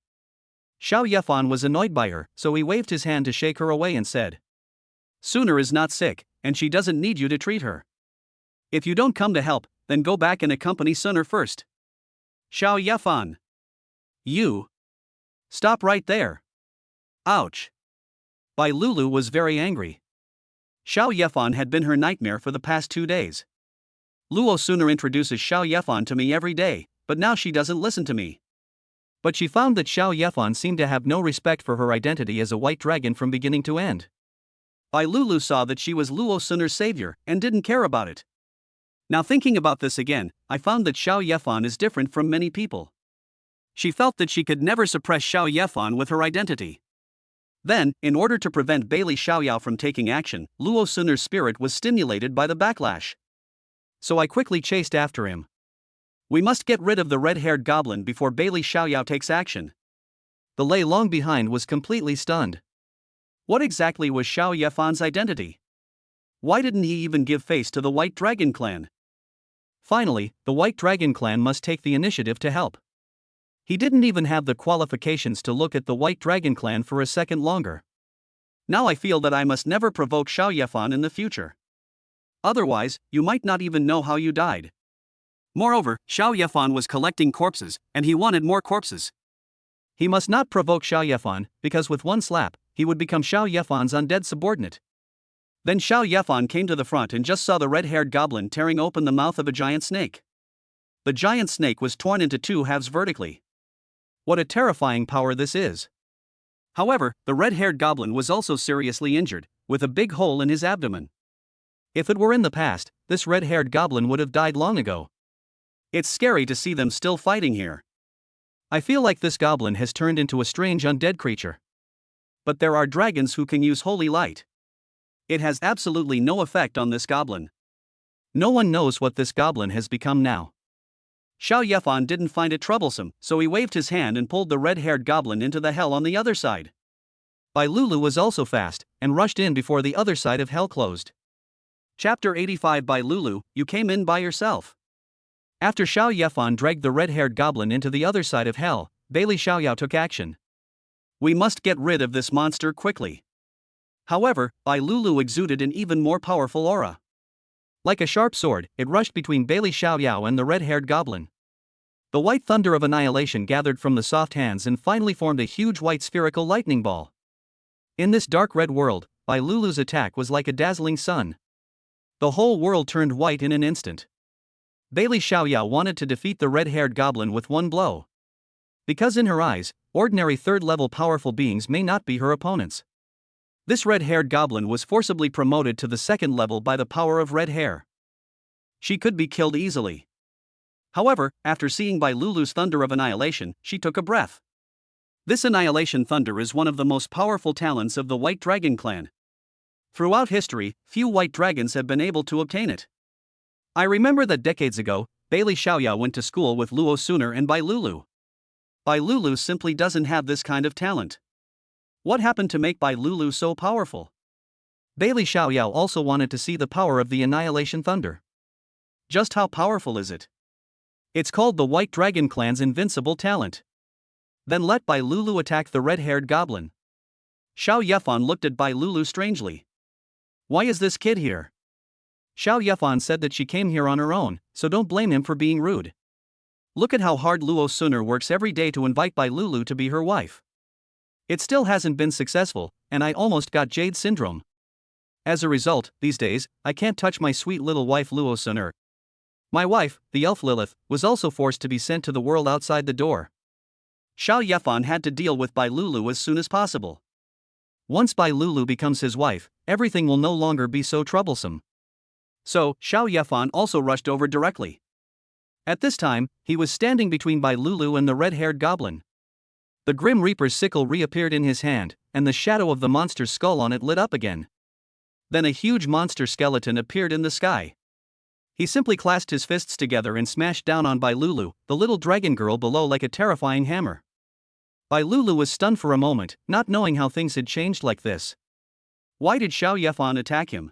Xiao Yefan was annoyed by her, so he waved his hand to shake her away and said, "Suner is not sick, and she doesn't need you to treat her. If you don't come to help, then go back and accompany Suner first." Xiao Yefan. You. Stop right there. Ouch. Bai Lulu was very angry. Xiao Yefan had been her nightmare for the past 2 days. Luo Suner introduces Xiao Yefan to me every day, but now she doesn't listen to me. But she found that Xiao Yefan seemed to have no respect for her identity as a white dragon from beginning to end. Bai Lulu saw that she was Luo Suner's savior and didn't care about it. Now thinking about this again, I found that Xiao Yefan is different from many people. She felt that she could never suppress Xiao Yefan with her identity. Then, in order to prevent Bailey Xiaoyao from taking action, Luo Suner's spirit was stimulated by the backlash. So I quickly chased after him. We must get rid of the red-haired goblin before Bailey Xiaoyao takes action. The Lei Long behind was completely stunned. What exactly was Xiao Yefan's identity? Why didn't he even give face to the White Dragon clan? Finally, the White Dragon clan must take the initiative to help. He didn't even have the qualifications to look at the White Dragon clan for a second longer. Now I feel that I must never provoke Xiao Yefan in the future. Otherwise, you might not even know how you died. Moreover, Xiao Yefan was collecting corpses, and he wanted more corpses. He must not provoke Xiao Yefan, because with one slap, he would become Xiao Yefan's undead subordinate. Then Xiao Yefan came to the front and just saw the red-haired goblin tearing open the mouth of a giant snake. The giant snake was torn into 2 halves vertically. What a terrifying power this is. However, the red-haired goblin was also seriously injured, with a big hole in his abdomen. If it were in the past, this red-haired goblin would have died long ago. It's scary to see them still fighting here. I feel like this goblin has turned into a strange undead creature. But there are dragons who can use holy light. It has absolutely no effect on this goblin. No one knows what this goblin has become now. Xiao Yefan didn't find it troublesome, so he waved his hand and pulled the red-haired goblin into the hell on the other side. Bai Lulu was also fast, and rushed in before the other side of hell closed. Chapter 85 Bai Lulu, you came in by yourself. After Xiao Yefan dragged the red-haired goblin into the other side of hell, Bailey Xiaoyao took action. We must get rid of this monster quickly. However, Bai Lulu exuded an even more powerful aura. Like a sharp sword, it rushed between Bailey Xiaoyao and the red-haired goblin. The white thunder of annihilation gathered from the soft hands and finally formed a huge white spherical lightning ball. In this dark red world, Bai Lulu's attack was like a dazzling sun. The whole world turned white in an instant. Bailey Xiaoyao wanted to defeat the red-haired goblin with one blow. Because in her eyes, ordinary third-level powerful beings may not be her opponents. This red-haired goblin was forcibly promoted to the second level by the power of red hair. She could be killed easily. However, after seeing Bai Lulu's thunder of annihilation, she took a breath. This Annihilation Thunder is one of the most powerful talents of the White Dragon clan. Throughout history, few white dragons have been able to obtain it. I remember that decades ago, Bailey Xiaoyao went to school with Luo Suner and Bai Lulu. Bai Lulu simply doesn't have this kind of talent. What happened to make Bai Lulu so powerful?
Bailey Xiaoyao also wanted to see the power of the Annihilation Thunder.
Just how powerful is it?
It's called the White Dragon clan's invincible talent.
Then let Bai Lulu attack the red-haired goblin. Xiao Yefan looked at Bai Lulu strangely. Why is this kid here?
Xiao Yefan said that she came here on her own, so don't blame him for being rude.
Look at how hard Luo Suner works every day to invite Bai Lulu to be her wife.
It still hasn't been successful, and I almost got Jade syndrome. As a result, these days, I can't touch my sweet little wife Luo Suner. My wife, the elf Lilith, was also forced to be sent to the world outside the door.
Xiao Yefan had to deal with Bai Lulu as soon as possible.
Once Bai Lulu becomes his wife, everything will no longer be so troublesome.
So, Xiao Yefan also rushed over directly.
At this time, he was standing between Bai Lulu and the red-haired goblin. The Grim Reaper's sickle reappeared in his hand, and the shadow of the monster's skull on it lit up again.
Then a huge monster skeleton appeared in the sky. He simply clasped his fists together and smashed down on Bai Lulu, the little dragon girl below, like a terrifying hammer.
Bai Lulu was stunned for a moment, not knowing how things had changed like this.
Why did Xiao Yefan attack him?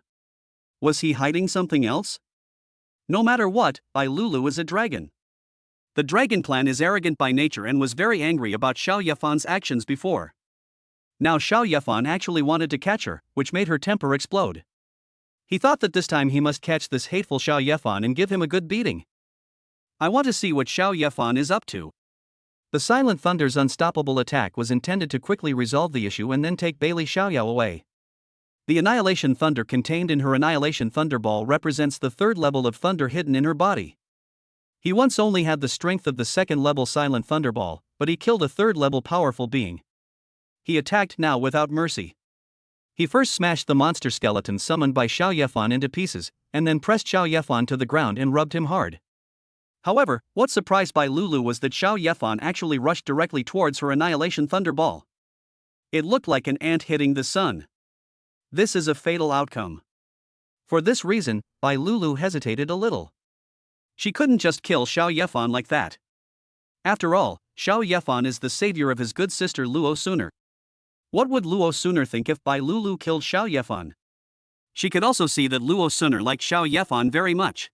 Was he hiding something else? No matter what, Bai Lulu is a dragon. The dragon clan is arrogant by nature and was very angry about Xiao Yefan's actions before. Now Xiao Yefan actually wanted to catch her, which made her temper explode. He thought that this time he must catch this hateful Xiao Yefan and give him a good beating. I want to see what Xiao Yefan is up to.
The Silent Thunder's unstoppable attack was intended to quickly resolve the issue and then take Bailey Xiaoyao away. The Annihilation Thunder contained in her Annihilation Thunderball represents the third level of thunder hidden in her body. He once only had the strength of the second level Silent Thunderball, but he killed a third level powerful being. He attacked now without mercy. He first smashed the monster skeleton summoned by Xiao Yefan into pieces, and then pressed Xiao Yefan to the ground and rubbed him hard.
However, what surprised Bai Lulu was that Xiao Yefan actually rushed directly towards her Annihilation Thunderball. It looked like an ant hitting the sun. This is a fatal outcome.
For this reason, Bai Lulu hesitated a little.
She couldn't just kill Xiao Yefan like that. After all, Xiao Yefan is the savior of his good sister Luo Suner. What would Luo Suner think if Bai Lulu killed Xiao Yefan? She could also see that Luo Suner liked Xiao Yefan very much.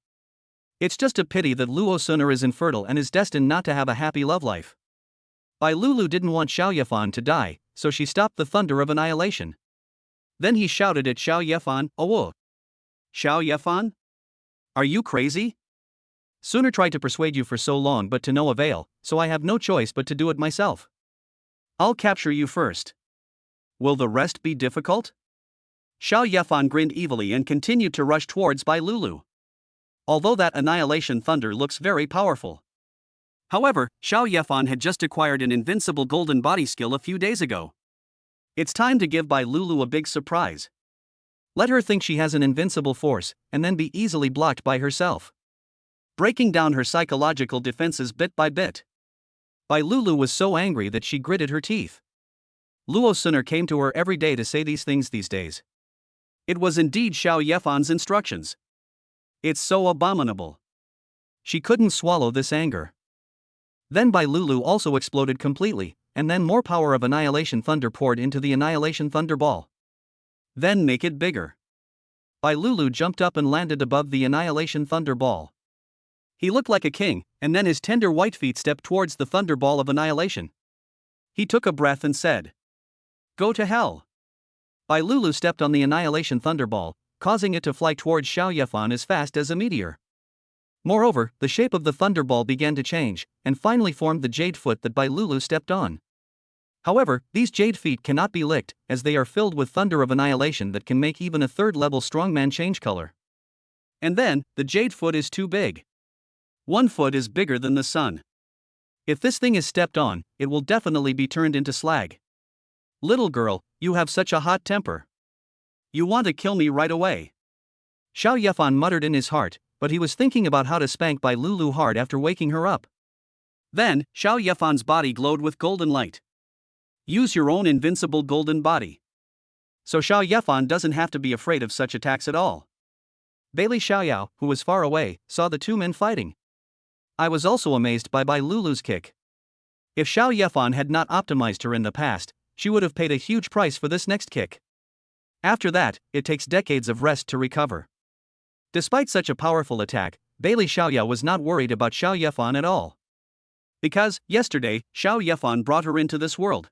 It's just a pity that Luo Suner is infertile and is destined not to have a happy love life. Bai Lulu didn't want Xiao Yefan to die, so she stopped the thunder of annihilation.
Then he shouted at Xiao Yefan, "Oh, Xiao Yefan? Are you crazy?
Suner tried to persuade you for so long but to no avail, so I have no choice but to do it myself.
I'll capture you first. Will the rest be difficult?" Xiao Yefan grinned evilly and continued to rush towards Bai Lulu. Although that Annihilation Thunder looks very powerful. However, Xiao Yefan had just acquired an invincible golden body skill a few days ago. It's time to give Bai Lulu a big surprise.
Let her think she has an invincible force, and then be easily blocked by herself.
Breaking down her psychological defenses bit by bit.
Bai Lulu was so angry that she gritted her teeth.
Luo Suner came to her every day to say these things these days. It was indeed Xiao Yefan's instructions. It's so abominable.
She couldn't swallow this anger. Then Bai Lulu also exploded completely, and then more power of Annihilation Thunder poured into the Annihilation Thunderball.
Then make it bigger.
Bai Lulu jumped up and landed above the Annihilation Thunderball.
He looked like a king, and then his tender white feet stepped towards the Thunderball of Annihilation. He took a breath and said, "Go to hell."
Bai Lulu stepped on the Annihilation Thunderball, causing it to fly towards Xiao Yefan as fast as a meteor. Moreover, the shape of the Thunderball began to change, and finally formed the jade foot that Bai Lulu stepped on. However, these jade feet cannot be licked, as they are filled with thunder of annihilation that can make even a third-level strongman change color.
And then, the jade foot is too big. 1 foot is bigger than the sun.
If this thing is stepped on, it will definitely be turned into slag.
Little girl, you have such a hot temper. You want to kill me right away.
Xiao Yefan muttered in his heart, but he was thinking about how to spank Bai Lulu hard after waking her up.
Then, Xiao Yefan's body glowed with golden light. Use your own invincible golden body. So Xiao Yefan doesn't have to be afraid of such attacks at all.
Bailey Xiaoyao, who was far away, saw the two men fighting. I was also amazed by Lulu's kick. If Xiao Yefan had not optimized her in the past, she would have paid a huge price for this next kick. After that, it takes decades of rest to recover. Despite such a powerful attack, Bailey Xiaoyao was not worried about Xiao Yefan at all.
Because, yesterday, Xiao Yefan brought her into this world.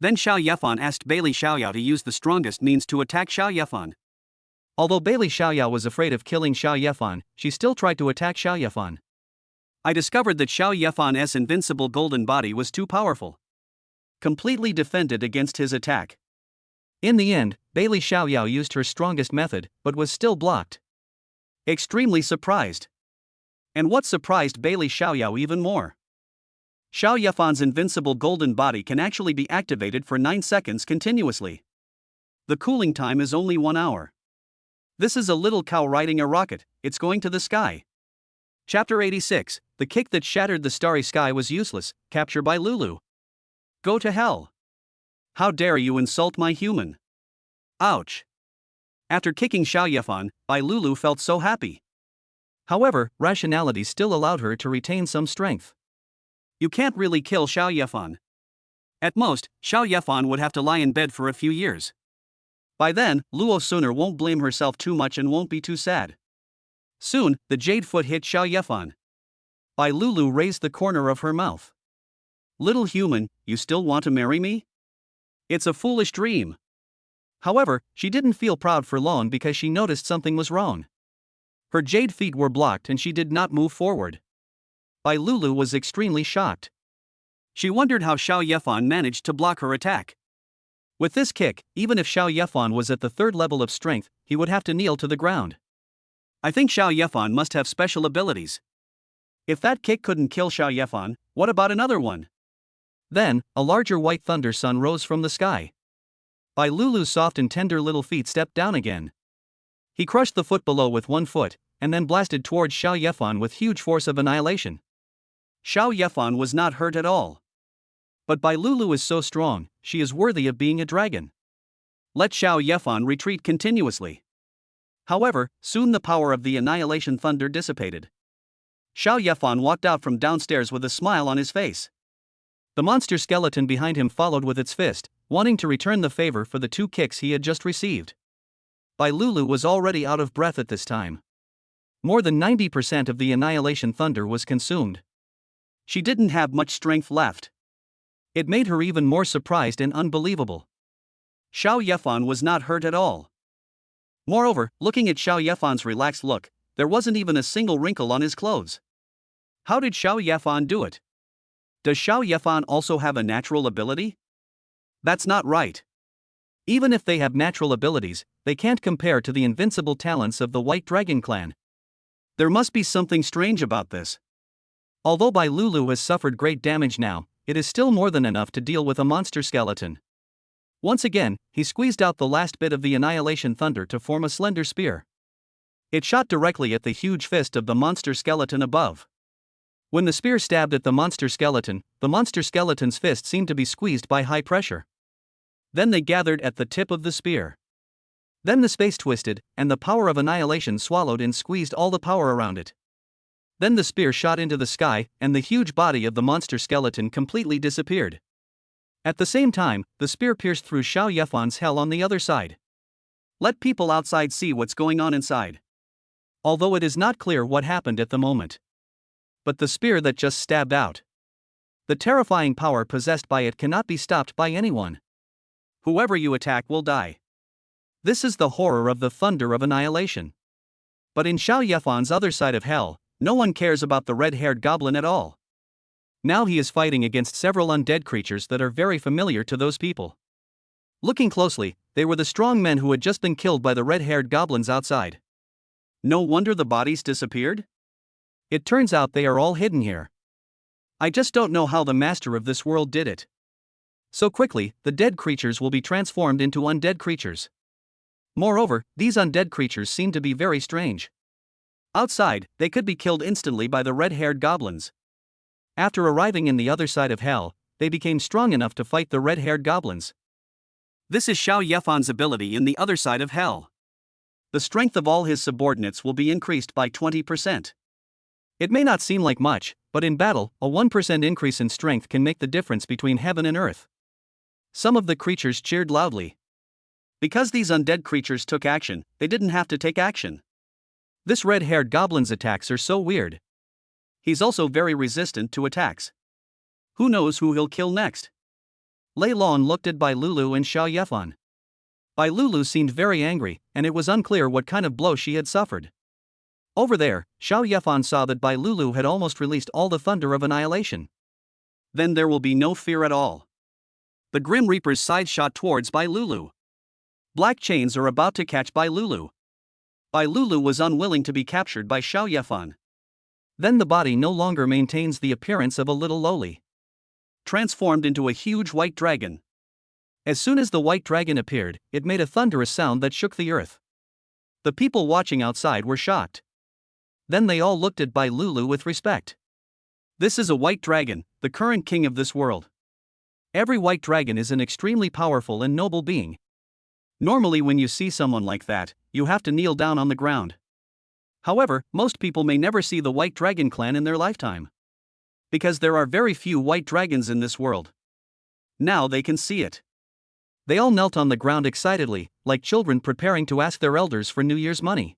Then Xiao Yefan asked Bailey Xiaoyao to use the strongest means to attack Xiao Yefan.
Although Bailey Xiaoyao was afraid of killing Xiao Yefan, she still tried to attack Xiao Yefan.
I discovered that Xiao Yefan's invincible golden body was too powerful. Completely defended against his attack.
In the end, Bailey Xiaoyao used her strongest method, but was still blocked.
Extremely surprised. And what surprised Bailey Xiaoyao even more? Xiao Yefan's invincible golden body can actually be activated for 9 seconds continuously. The cooling time is only 1 hour. This is a little cow riding a rocket, it's going to the sky. Chapter 86, The Kick That Shattered the Starry Sky Was Useless, capture by Lulu. Go to hell. How dare you insult my human? Ouch. After kicking Xiao Yefan, Lulu felt so happy.
However, rationality still allowed her to retain some strength.
You can't really kill Xiao Yefan. At most, Xiao Yefan would have to lie in bed for a few years. By then, Luo Suner won't blame herself too much and won't be too sad. Soon, the jade foot hit Xiao Yefan. Lulu raised the corner of her mouth. Little human, you still want to marry me? It's a foolish dream. However, she didn't feel proud for long because she noticed something was wrong. Her jade feet were blocked and she did not move forward. Lulu was extremely shocked. She wondered how Xiao Yefan managed to block her attack. With this kick, even if Xiao Yefan was at the 3rd level of strength, he would have to kneel to the ground. I think Xiao Yefan must have special abilities. If that kick couldn't kill Xiao Yefan, what about another one?
Then, a larger white thunder sun rose from the sky. Lulu's soft and tender little feet stepped down again. He crushed the foot below with one foot, and then blasted towards Xiao Yefan with huge force of annihilation. Xiao Yefan was not hurt at all. But Lulu is so strong, she is worthy of being a dragon. Let Xiao Yefan retreat continuously. However, soon the power of the annihilation thunder dissipated. Xiao Yefan walked out from downstairs with a smile on his face. The monster skeleton behind him followed with its fist, wanting to return the favor for the 2 kicks he had just received. Lulu was already out of breath at this time. More than 90% of the annihilation thunder was consumed. She didn't have much strength left. It made her even more surprised and unbelievable. Xiao Yefan was not hurt at all. Moreover, looking at Xiao Yefan's relaxed look, there wasn't even a single wrinkle on his clothes. How did Xiao Yefan do it? Does Xiao Yefan also have a natural ability? That's not right. Even if they have natural abilities, they can't compare to the invincible talents of the White Dragon clan. There must be something strange about this. Although Lulu has suffered great damage now, it is still more than enough to deal with a monster skeleton. Once again, he squeezed out the last bit of the annihilation thunder to form a slender spear. It shot directly at the huge fist of the monster skeleton above. When the spear stabbed at the monster skeleton's fist seemed to be squeezed by high pressure. Then they gathered at the tip of the spear. Then the space twisted, and the power of annihilation swallowed and squeezed all the power around it. Then the spear shot into the sky, and the huge body of the monster skeleton completely disappeared. At the same time, the spear pierced through Xiao Yefan's hell on the other side. Let people outside see what's going on inside. Although it is not clear what happened at the moment. But the spear that just stabbed out. The terrifying power possessed by it cannot be stopped by anyone. Whoever you attack will die. This is the horror of the thunder of annihilation. But in Xiao Yefan's other side of hell, no one cares about the red-haired goblin at all. Now he is fighting against several undead creatures that are very familiar to those people. Looking closely, they were the strong men who had just been killed by the red-haired goblins outside. No wonder the bodies disappeared? It turns out they are all hidden here. I just don't know how the master of this world did it. So quickly, the dead creatures will be transformed into undead creatures. Moreover, these undead creatures seem to be very strange. Outside, they could be killed instantly by the red-haired goblins. After arriving in the other side of hell, they became strong enough to fight the red-haired goblins.
This is Xiao Yefan's ability in the other side of hell. The strength of all his subordinates will be increased by 20%.
It may not seem like much, but in battle, a 1% increase in strength can make the difference between heaven and earth. Some of the creatures cheered loudly.
Because these undead creatures took action, they didn't have to take action.
This red-haired goblin's attacks are so weird.
He's also very resistant to attacks. Who knows who he'll kill next?
Lei Long looked at Bai Lulu and Xiao Yefan. Bai Lulu seemed very angry, and it was unclear what kind of blow she had suffered. Over there, Xiao Yefan saw that Bai Lulu had almost released all the thunder of annihilation.
Then there will be no fear at all. The Grim Reaper's side shot towards Bai Lulu. Black chains are about to catch Bai Lulu. Bai Lulu was unwilling to be captured by Xiao Yefan.
Then the body no longer maintains the appearance of a little lowly.
Transformed into a huge white dragon.
As soon as the white dragon appeared, it made a thunderous sound that shook the earth. The people watching outside were shocked. Then they all looked at Bai Lulu with respect.
This is a white dragon, the current king of this world.
Every white dragon is an extremely powerful and noble being.
Normally when you see someone like that, you have to kneel down on the ground. However, most people may never see the White Dragon clan in their lifetime. Because there are very few white dragons in this world. Now they can see it.
They all knelt on the ground excitedly, like children preparing to ask their elders for New Year's money.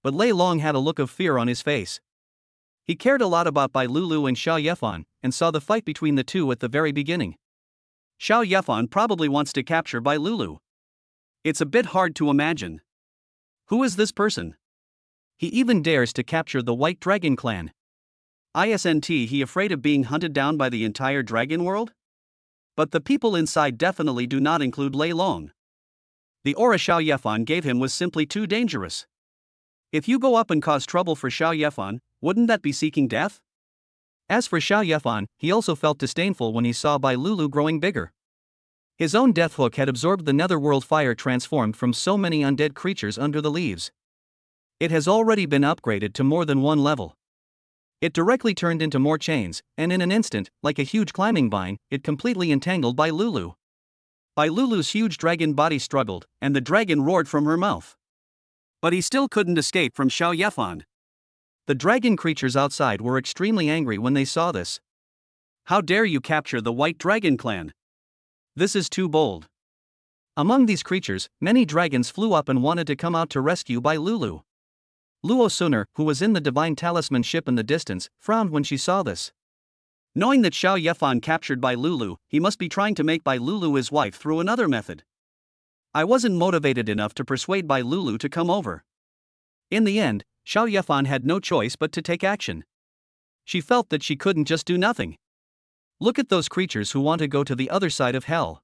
But Lei Long had a look of fear on his face. He cared a lot about Bai Lulu and Xiao Yefan, and saw the fight between the two at the very beginning.
Xiao Yefan probably wants to capture Bai Lulu. It's a bit hard to imagine. Who is this person?
He even dares to capture the White Dragon clan.
Isn't he afraid of being hunted down by the entire dragon world? But the people inside definitely do not include Lei Long. The aura Xiao Yefan gave him was simply too dangerous. If you go up and cause trouble for Xiao Yefan, wouldn't that be seeking death?
As for Xiao Yefan, he also felt disdainful when he saw Bai Lulu growing bigger. His own death hook had absorbed the netherworld fire transformed from so many undead creatures under the leaves. It has already been upgraded to more than one level. It directly turned into more chains, and in an instant, like a huge climbing vine, it completely entangled Bai Lulu.
Bai Lulu's huge dragon body struggled, and the dragon roared from her mouth. But he still couldn't escape from Xiao Yefan.
The dragon creatures outside were extremely angry when they saw this.
How dare you capture the White Dragon clan? This is too bold.
Among these creatures, many dragons flew up and wanted to come out to rescue Bai Lulu. Luo Suner, who was in the Divine Talisman ship in the distance, frowned when she saw this.
Knowing that Xiao Yefan captured Bai Lulu, he must be trying to make Bai Lulu his wife through another method. I wasn't motivated enough to persuade Bai Lulu to come over.
In the end, Xiao Yefan had no choice but to take action. She felt that she couldn't just do nothing. Look at those creatures who want to go to the other side of hell.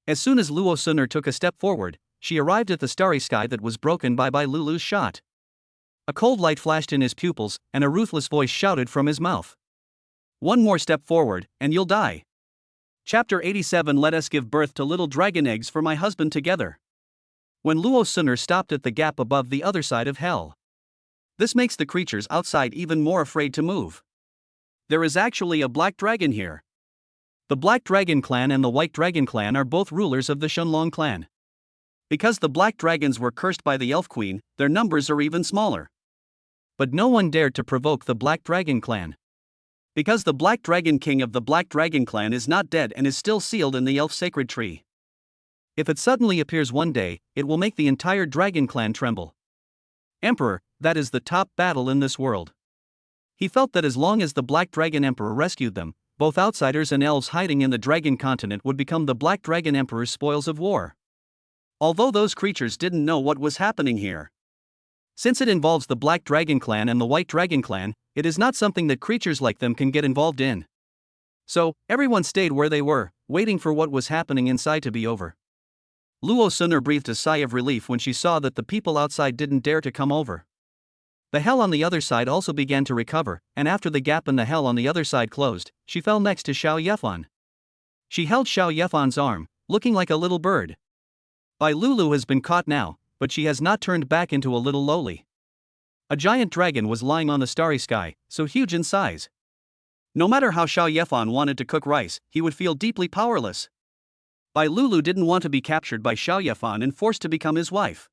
As soon as Luo Suner took a step forward, she arrived at the starry sky that was broken by Bai Lulu's shot. A cold light flashed in his pupils, and a ruthless voice shouted from his mouth.
One more step forward, and you'll die. Chapter 87. Let us give birth to little dragon eggs for my husband together.
When Luo Suner stopped at the gap above the other side of hell.
This makes the creatures outside even more afraid to move. There is actually a black dragon here.
The Black Dragon clan and the White Dragon clan are both rulers of the Shenlong clan.
Because the black dragons were cursed by the Elf Queen, their numbers are even smaller.
But no one dared to provoke the Black Dragon clan.
Because the Black Dragon King of the Black Dragon clan is not dead and is still sealed in the Elf Sacred Tree.
If it suddenly appears one day, it will make the entire Dragon clan tremble. Emperor, that is the top battle in this world. He felt that as long as the Black Dragon Emperor rescued them, both outsiders and elves hiding in the Dragon continent would become the Black Dragon Emperor's spoils of war.
Although those creatures didn't know what was happening here.
Since it involves the Black Dragon clan and the White Dragon clan, it is not something that creatures like them can get involved in. So, everyone stayed where they were, waiting for what was happening inside to be over.
Luo Suner breathed a sigh of relief when she saw that the people outside didn't dare to come over.
The hell on the other side also began to recover, and after the gap in the hell on the other side closed, she fell next to Xiao Yefan. She held Xiao Yefan's arm, looking like a little bird. Bai Lulu has been caught now, but she has not turned back into a little lowly. A giant dragon was lying on the starry sky, so huge in size.
No matter how Xiao Yefan wanted to cook rice, he would feel deeply powerless. Bai Lulu didn't want to be captured by Xiao Yefan and forced to become his wife.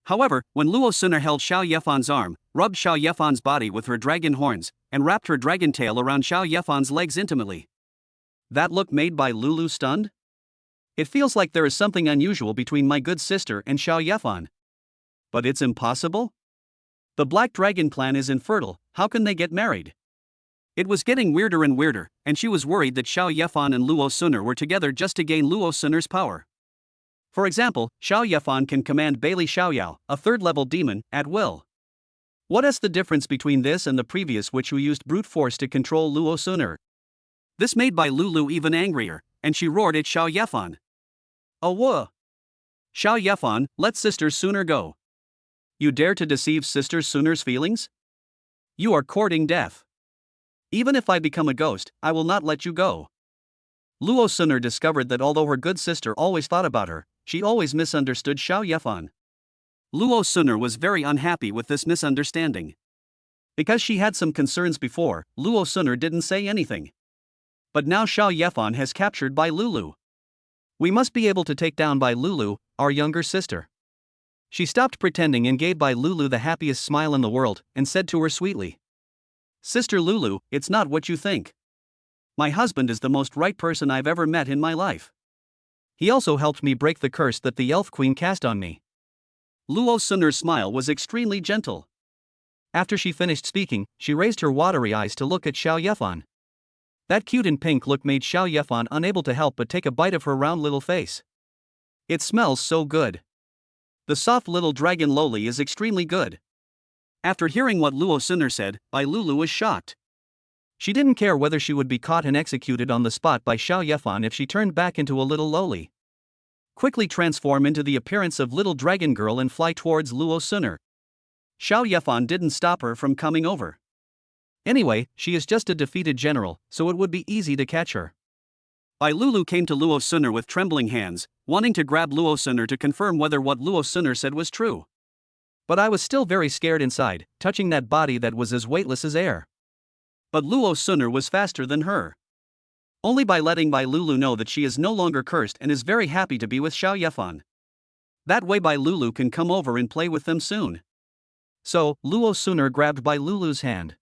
However, when Luo Suner held Xiao Yefan's arm, rubbed Xiao Yefan's body with her dragon horns, and wrapped her dragon tail around Xiao Yefan's legs intimately, that look made Bai Lulu stunned? It feels like there is something unusual between my good sister and Xiao Yefan. But it's impossible? The Black Dragon clan is infertile, how can they get married? It was getting weirder and weirder, and she was worried that Xiao Yefan and Luo Suner were together just to gain Luo Suner's power. For example, Xiao Yefan can command Bailey Xiaoyao, a third-level demon, at will. What is the difference between this and the previous witch who used brute force to control Luo Suner? This made Bai Lulu even angrier, and she roared at Xiao Yefan. Oh whoa! Xiao Yefan, let Sister Suner go. You dare to deceive Sister Suner's feelings? You are courting death. Even if I become a ghost, I will not let you go. Luo Suner discovered that although her good sister always thought about her, she always misunderstood Xiao Yefan. Luo Suner was very unhappy with this misunderstanding. Because she had some concerns before, Luo Suner didn't say anything. But now Xiao Yefan has captured Bai Lulu. We must be able to take down Bai Lulu, our younger sister. She stopped pretending and gave Bai Lulu the happiest smile in the world, and said to her sweetly, Sister Lulu, it's not what you think. My husband is the most right person I've ever met in my life. He also helped me break the curse that the Elf Queen cast on me. Luo Suner's smile was extremely gentle. After she finished speaking, she raised her watery eyes to look at Xiao Yefan. That cute and pink look made Xiao Yefan unable to help but take a bite of her round little face. It smells so good. The soft little dragon loli is extremely good. After hearing what Luo Suner said, Bai Lulu was shocked. She didn't care whether she would be caught and executed on the spot by Xiao Yefan if she turned back into a little loli. Quickly transform into the appearance of little dragon girl and fly towards Luo Suner. Xiao Yefan didn't stop her from coming over. Anyway, she is just a defeated general, so it would be easy to catch her. Bai Lulu came to Luo Suner with trembling hands, wanting to grab Luo Suner to confirm whether what Luo Suner said was true. But I was still very scared inside, touching that body that was as weightless as air. But Luo Suner was faster than her. Only by letting Bai Lulu know that she is no longer cursed and is very happy to be with Xiao Yefan. That way Bai Lulu can come over and play with them soon. So, Luo Suner grabbed Bai Lulu's hand.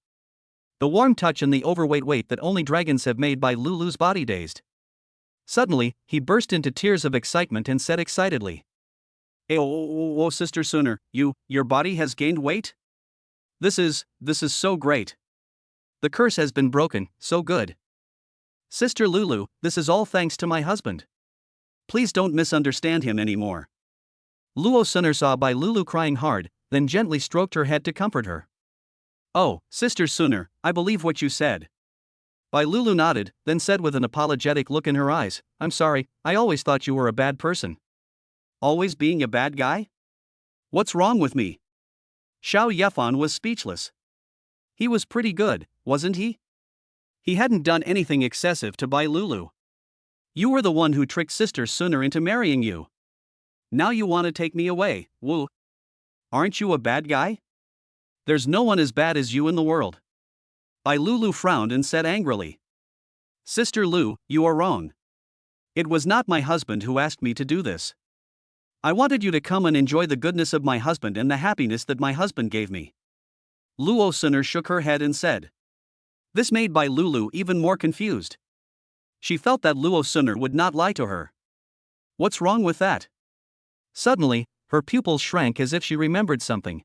The warm touch and the overweight weight that only dragons have made Bai Lulu's body dazed. Suddenly, he burst into tears of excitement and said excitedly, Oh, Sister Suner, your body has gained weight? This is so great. The curse has been broken, so good. Sister Lulu, this is all thanks to my husband. Please don't misunderstand him anymore. Luo Suner saw Bai Lulu crying hard, then gently stroked her head to comfort her. Oh, Sister Suner, I believe what you said. Bai Lulu nodded, then said with an apologetic look in her eyes, I'm sorry, I always thought you were a bad person. Always being a bad guy? What's wrong with me? Xiao Yefan was speechless. He was pretty good, wasn't he? He hadn't done anything excessive to Bai Lulu. You were the one who tricked Sister Suner into marrying you. Now you want to take me away, woo. Aren't you a bad guy? There's no one as bad as you in the world. Bai Lulu frowned and said angrily. Sister Lu, you are wrong. It was not my husband who asked me to do this. I wanted you to come and enjoy the goodness of my husband and the happiness that my husband gave me. Luo Suner shook her head and said. This made Bai Lulu even more confused. She felt that Luo Suner would not lie to her. What's wrong with that? Suddenly, her pupils shrank as if she remembered something.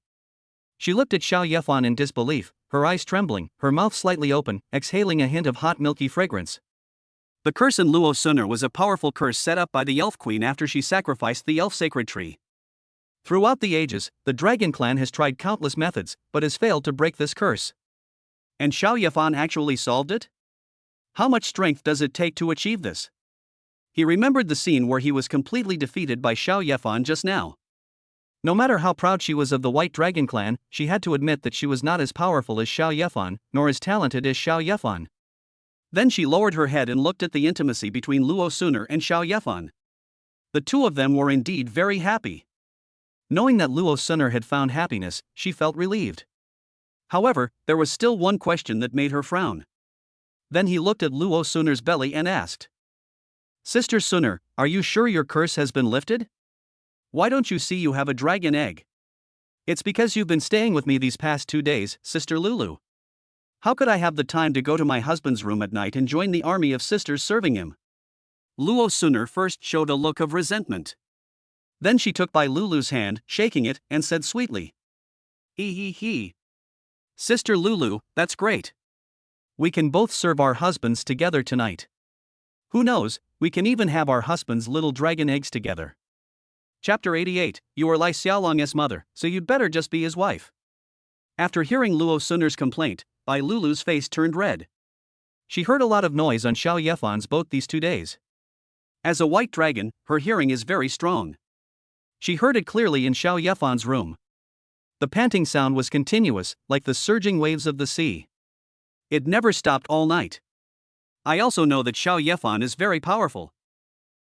She looked at Xiao Yefan in disbelief, her eyes trembling, her mouth slightly open, exhaling a hint of hot milky fragrance. The curse in Luo Suner was a powerful curse set up by the Elf Queen after she sacrificed the elf sacred tree. Throughout the ages, the Dragon Clan has tried countless methods, but has failed to break this curse. And Xiao Yefan actually solved it? How much strength does it take to achieve this? He remembered the scene where he was completely defeated by Xiao Yefan just now. No matter how proud she was of the White Dragon Clan, she had to admit that she was not as powerful as Xiao Yefan, nor as talented as Xiao Yefan. Then she lowered her head and looked at the intimacy between Luo Suner and Xiao Yefan. The two of them were indeed very happy. Knowing that Luo Suner had found happiness, she felt relieved. However, there was still one question that made her frown.
Then he looked at Luo Sunur's belly and asked, Sister Sunur, are you sure your curse has been lifted? Why don't you see you have a dragon egg? It's because you've been staying with me these past 2 days, Sister Lulu. How could I have the time to go to my husband's room at night and join the army of sisters serving him?
Luo Sunur first showed a look of resentment.
Then she took Bai Lulu's hand, shaking it, and said sweetly,
He. Sister Lulu, that's great.
We can both serve our husbands together tonight. Who knows, we can even have our husbands' little dragon eggs together. Chapter 88, You are Lai Xiaolong's mother, so you'd better just be his wife. After hearing Luo Sunur's complaint, Bai Lulu's face turned red. She heard a lot of noise on Xiao Yefan's boat these 2 days.
As a white dragon, her hearing is very strong.
She heard it clearly in Xiao Yefan's room. The panting sound was continuous, like the surging waves of the sea.
It never stopped all night. I also know that Xiao Yefan is very powerful.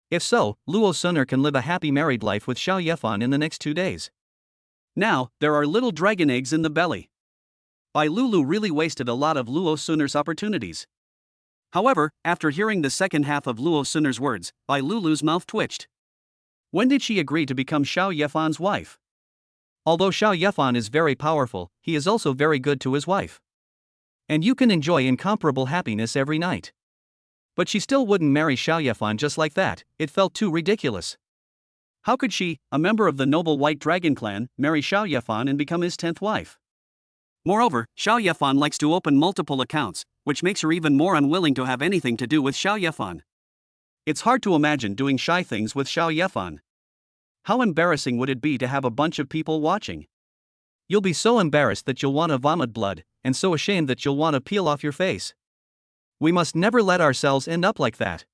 If so, Luo Sunur can live a happy married life with Xiao Yefan in the next 2 days.
Now, there are little dragon eggs in the belly. Bai Lulu really wasted a lot of Luo Sunur's opportunities. However, after hearing the second half of Luo Sunur's words, Bai Lulu's mouth twitched. When did she agree to become Xiao Yefan's wife?
Although Xiao Yefan is very powerful, he is also very good to his wife. And you can enjoy incomparable happiness every night. But she still wouldn't marry Xiao Yefan just like that, it felt too ridiculous.
How could she, a member of the noble White Dragon clan, marry Xiao Yefan and become his 10th wife? Moreover, Xiao Yefan likes to open multiple accounts, which makes her even more unwilling to have anything to do with Xiao Yefan. It's hard to imagine doing shy things with Xiao Yefan. How embarrassing would it be to have a bunch of people watching?
You'll be so embarrassed that you'll want to vomit blood, and so ashamed that you'll want to peel off your face. We must never let ourselves end up like that.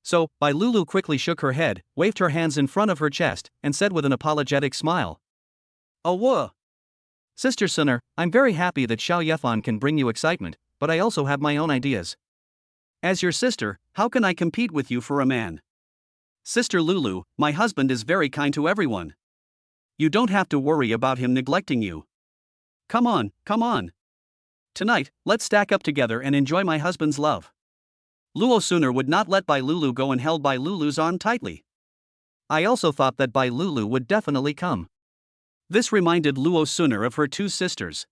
So, Bai Lulu quickly shook her head, waved her hands in front of her chest, and said with an apologetic smile,
Oh,
Sister Sunur, I'm very happy that Xiao Yefan can bring you excitement, but I also have my own ideas.
As your sister, how can I compete with you for a man? Sister Lulu, my husband is very kind to everyone. You don't have to worry about him neglecting you. Come on. Tonight, let's stack up together and enjoy my husband's love. Luo Sunur would not let Bai Lulu go and held Bai Lulu's arm tightly.
I also thought that Bai Lulu would definitely come.
This reminded Luo Sunur of her 2 sisters,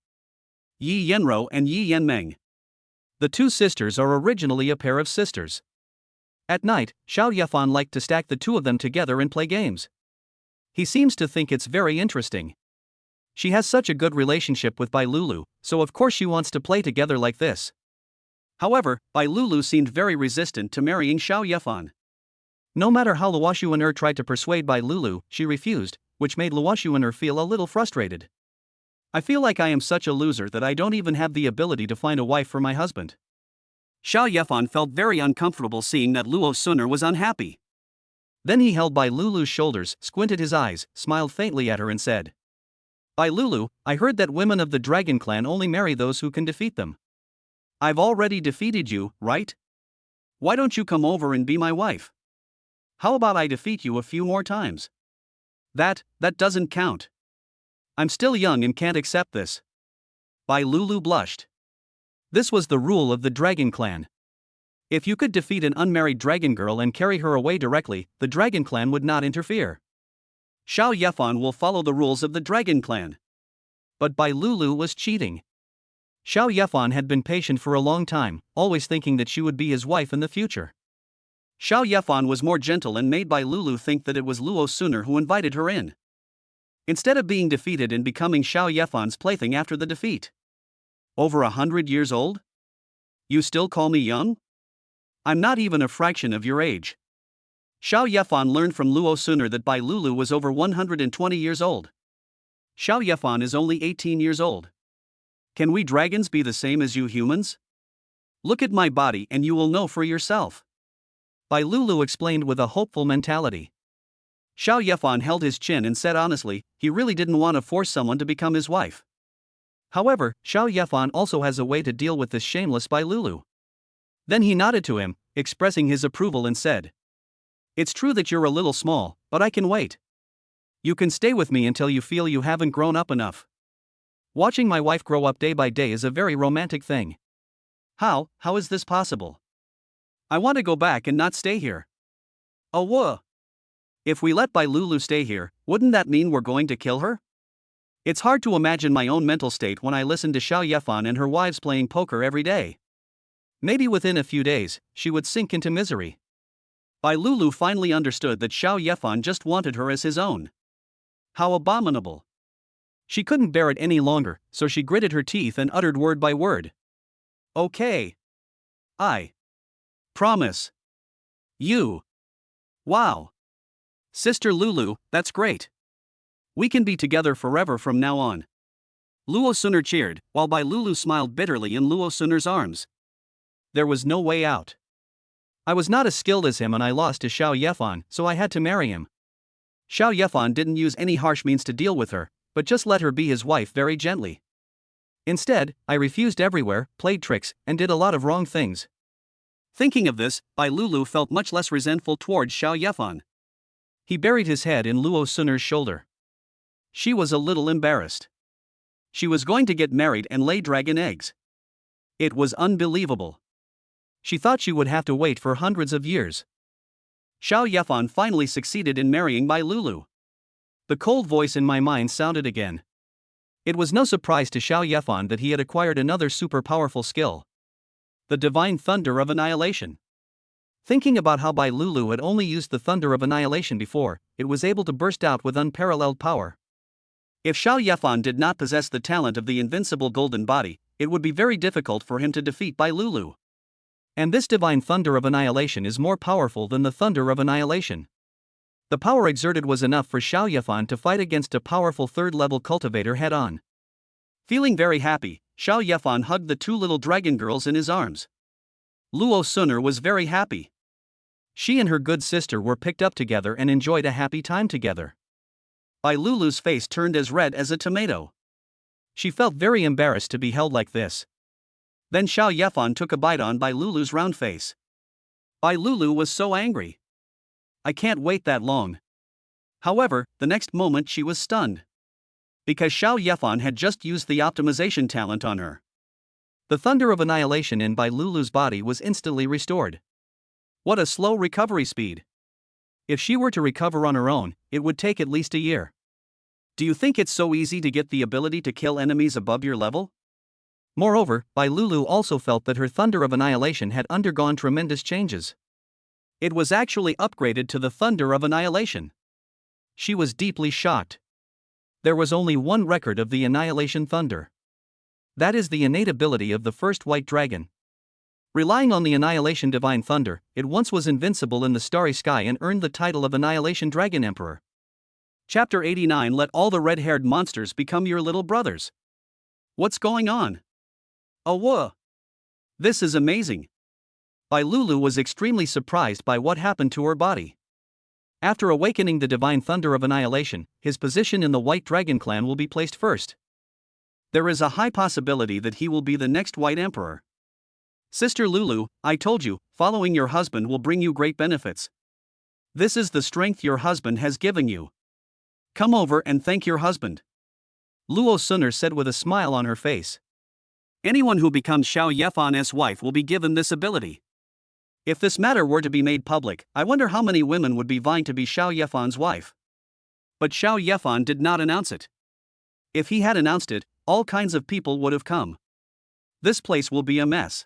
Yi Yenro and Yi Yenmeng.
The 2 sisters are originally a pair of sisters. At night, Xiao Yefan liked to stack the 2 of them together and play games. He seems to think it's very interesting. She has such a good relationship with Bai Lulu, so of course she wants to play together like this.
However, Bai Lulu seemed very resistant to marrying Xiao Yefan.
No matter how Luo Xuan'er tried to persuade Bai Lulu, she refused, which made Luo Xuan'er feel a little frustrated.
I feel like I am such a loser that I don't even have the ability to find a wife for my husband. Xiao Yefan felt very uncomfortable seeing that Luo Sunur was unhappy.
Then he held Bai Lulu's shoulders, squinted his eyes, smiled faintly at her and said, Bai Lulu, I heard that women of the Dragon Clan only marry those who can defeat them.
I've already defeated you, right? Why don't you come over and be my wife? How about I defeat you a few more times? That doesn't count. I'm still young and can't accept this. Bai Lulu blushed.
This was the rule of the Dragon Clan. If you could defeat an unmarried dragon girl and carry her away directly, the Dragon Clan would not interfere.
Xiao Yefan will follow the rules of the Dragon Clan.
But Bai Lulu was cheating. Xiao Yefan had been patient for a long time, always thinking that she would be his wife in the future.
Xiao Yefan was more gentle and made Bai Lulu think that it was Luo Sunur who invited her in. Instead of being defeated and becoming Xiao Yefan's plaything after the defeat. Over 100 years old? You still call me young? I'm not even a fraction of your age. Xiao Yefan learned from Luo Sunur that Bai Lulu was over 120 years old. Xiao Yefan is only 18 years old. Can we dragons be the same as you humans? Look at my body and you will know for yourself.
Bai Lulu explained with a hopeful mentality.
Xiao Yefan held his chin and said honestly, he really didn't want to force someone to become his wife.
However, Xiao Yefan also has a way to deal with this shameless Bai Lulu. Then he nodded to him, expressing his approval and said, It's true that you're a little small, but I can wait. You can stay with me until you feel you haven't grown up enough. Watching my wife grow up day by day is a very romantic thing.
How is this possible? I want to go back and not stay here. Oh, whoa. If we let Bai Lulu stay here, wouldn't that mean we're going to kill her? It's hard to imagine my own mental state when I listen to Xiao Yefan and her wives playing poker every day. Maybe within a few days, she would sink into misery. Bai Lulu finally understood that Xiao Yefan just wanted her as his own. How abominable. She couldn't bear it any longer, so she gritted her teeth and uttered word by word. Okay. I promise. You. Wow. Sister Lulu, that's great. We can be together forever from now on. Luo Suner cheered, while Bai Lulu smiled bitterly in Luo Suner's arms. There was no way out. I was not as skilled as him and I lost to Xiao Yefan, so I had to marry him. Xiao Yefan didn't use any harsh means to deal with her, but just let her be his wife very gently. Instead, I refused everywhere, played tricks, and did a lot of wrong things. Thinking of this, Bai Lulu felt much less resentful towards Xiao Yefan. He buried his head in Luo Suner's shoulder. She was a little embarrassed. She was going to get married and lay dragon eggs. It was unbelievable. She thought she would have to wait for hundreds of years. Xiao Yefan finally succeeded in marrying Bai Lulu. The cold voice in my mind sounded again. It was no surprise to Xiao Yefan that he had acquired another super powerful skill. The divine thunder of annihilation. Thinking about how Bai Lulu had only used the thunder of annihilation before, it was able to burst out with unparalleled power. If Xiao Yefan did not possess the talent of the invincible golden body, it would be very difficult for him to defeat Bai Lulu. And this divine thunder of annihilation is more powerful than the thunder of annihilation. The power exerted was enough for Xiao Yefan to fight against a powerful third-level cultivator head-on. Feeling very happy, Xiao Yefan hugged the two little dragon girls in his arms. Luo Suner was very happy. She and her good sister were picked up together and enjoyed a happy time together. Bai Lulu's face turned as red as a tomato. She felt very embarrassed to be held like this. Then Xiao Yefan took a bite on Bai Lulu's round face. Bai Lulu was so angry. I can't wait that long. However, the next moment she was stunned. Because Xiao Yefan had just used the optimization talent on her. The thunder of annihilation in Bai Lulu's body was instantly restored. What a slow recovery speed. If she were to recover on her own, it would take at least a year. Do you think it's so easy to get the ability to kill enemies above your level? Moreover, Bai Lulu also felt that her thunder of annihilation had undergone tremendous changes. It was actually upgraded to the thunder of annihilation. She was deeply shocked. There was only one record of the annihilation thunder. That is the innate ability of the first white dragon. Relying on the annihilation divine thunder, it once was invincible in the starry sky and earned the title of Annihilation Dragon Emperor. Chapter 89. Let all the red-haired monsters become your little brothers. What's going on? Oh, whoa. This is amazing. Bai Lulu was extremely surprised by what happened to her body. After awakening the divine thunder of annihilation, his position in the White Dragon clan will be placed first. There is a high possibility that he will be the next White Emperor. Sister Lulu, I told you, following your husband will bring you great benefits. This is the strength your husband has given you. Come over and thank your husband. Luo Suner said with a smile on her face. Anyone who becomes Xiao Yefan's wife will be given this ability. If this matter were to be made public, I wonder how many women would be vying to be Xiao Yefan's wife. But Xiao Yefan did not announce it. If he had announced it, all kinds of people would have come. This place will be a mess.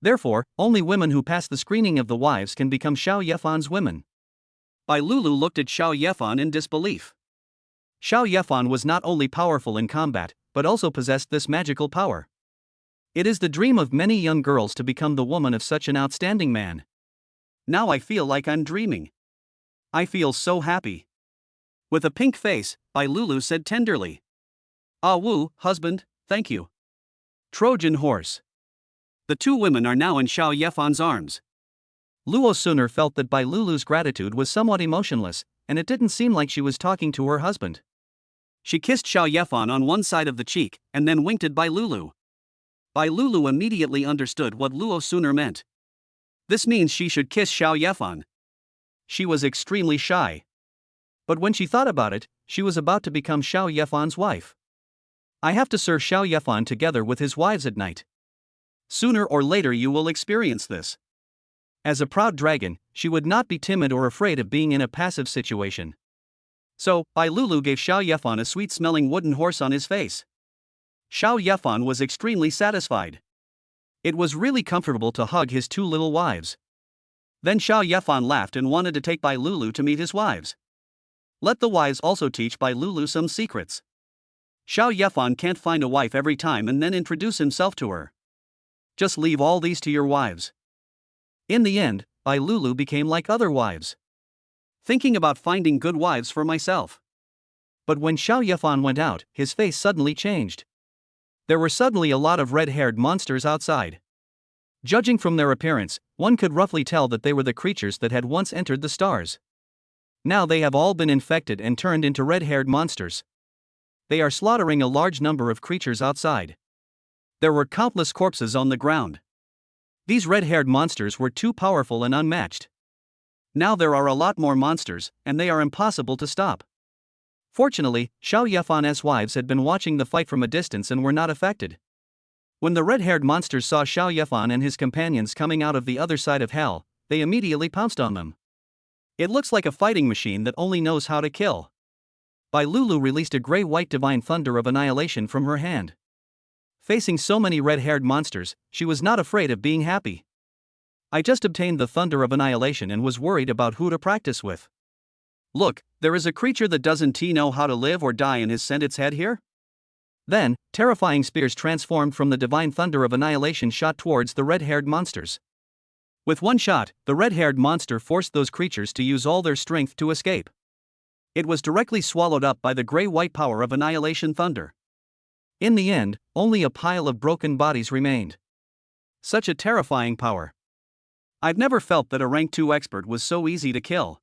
Therefore, only women who pass the screening of the wives can become Xiao Yefan's women. Bai Lulu looked at Xiao Yefan in disbelief. Xiao Yefan was not only powerful in combat, but also possessed this magical power. It is the dream of many young girls to become the woman of such an outstanding man. Now I feel like I'm dreaming. I feel so happy. With a pink face, Bai Lulu said tenderly. Ah woo, husband, thank you. Trojan horse. The two women are now in Xiao Yefan's arms. Luo Suner felt that Bai Lulu's gratitude was somewhat emotionless, and it didn't seem like she was talking to her husband. She kissed Xiao Yefan on one side of the cheek, and then winked at Bai Lulu. Bai Lulu immediately understood what Luo Suner meant. This means she should kiss Xiao Yefan. She was extremely shy. But when she thought about it, she was about to become Xiao Yefan's wife. I have to serve Xiao Yefan together with his wives at night. Sooner or later you will experience this.
As a proud dragon, she would not be timid or afraid of being in a passive situation.
So, Bai Lulu gave Xiao Yefan a sweet-smelling wooden horse on his face. Xiao Yefan was extremely satisfied. It was really comfortable to hug his two little wives. Then Xiao Yefan laughed and wanted to take Bai Lulu to meet his wives. Let the wives also teach Bai Lulu some secrets. Xiao Yefan can't find a wife every time and then introduce himself to her. Just leave all these to your wives.
In the end, Bai Lulu became like other wives.
Thinking about finding good wives for myself.
But when Xiao Yefan went out, his face suddenly changed. There were suddenly a lot of red-haired monsters outside. Judging from their appearance, one could roughly tell that they were the creatures that had once entered the stars. Now they have all been infected and turned into red-haired monsters. They are slaughtering a large number of creatures outside.
There were countless corpses on the ground.
These red-haired monsters were too powerful and unmatched.
Now there are a lot more monsters, and they are impossible to stop.
Fortunately, Xiao Yefan's wives had been watching the fight from a distance and were not affected. When the red-haired monsters saw Xiao Yefan and his companions coming out of the other side of hell, they immediately pounced on them.
It looks like a fighting machine that only knows how to kill.
Bai Lulu released a grey-white divine thunder of annihilation from her hand. Facing so many red-haired monsters, she was not afraid of being happy. I just obtained the thunder of annihilation and was worried about who to practice with.
Look, there is a creature that doesn't know how to live or die and has sent its head here?
Then, terrifying spears transformed from the divine thunder of annihilation shot towards the red-haired monsters. With one shot, the red-haired monster forced those creatures to use all their strength to escape.
It was directly swallowed up by the grey-white power of annihilation thunder.
In the end, only a pile of broken bodies remained.
Such a terrifying power. I've never felt that a rank 2 expert was so easy to kill.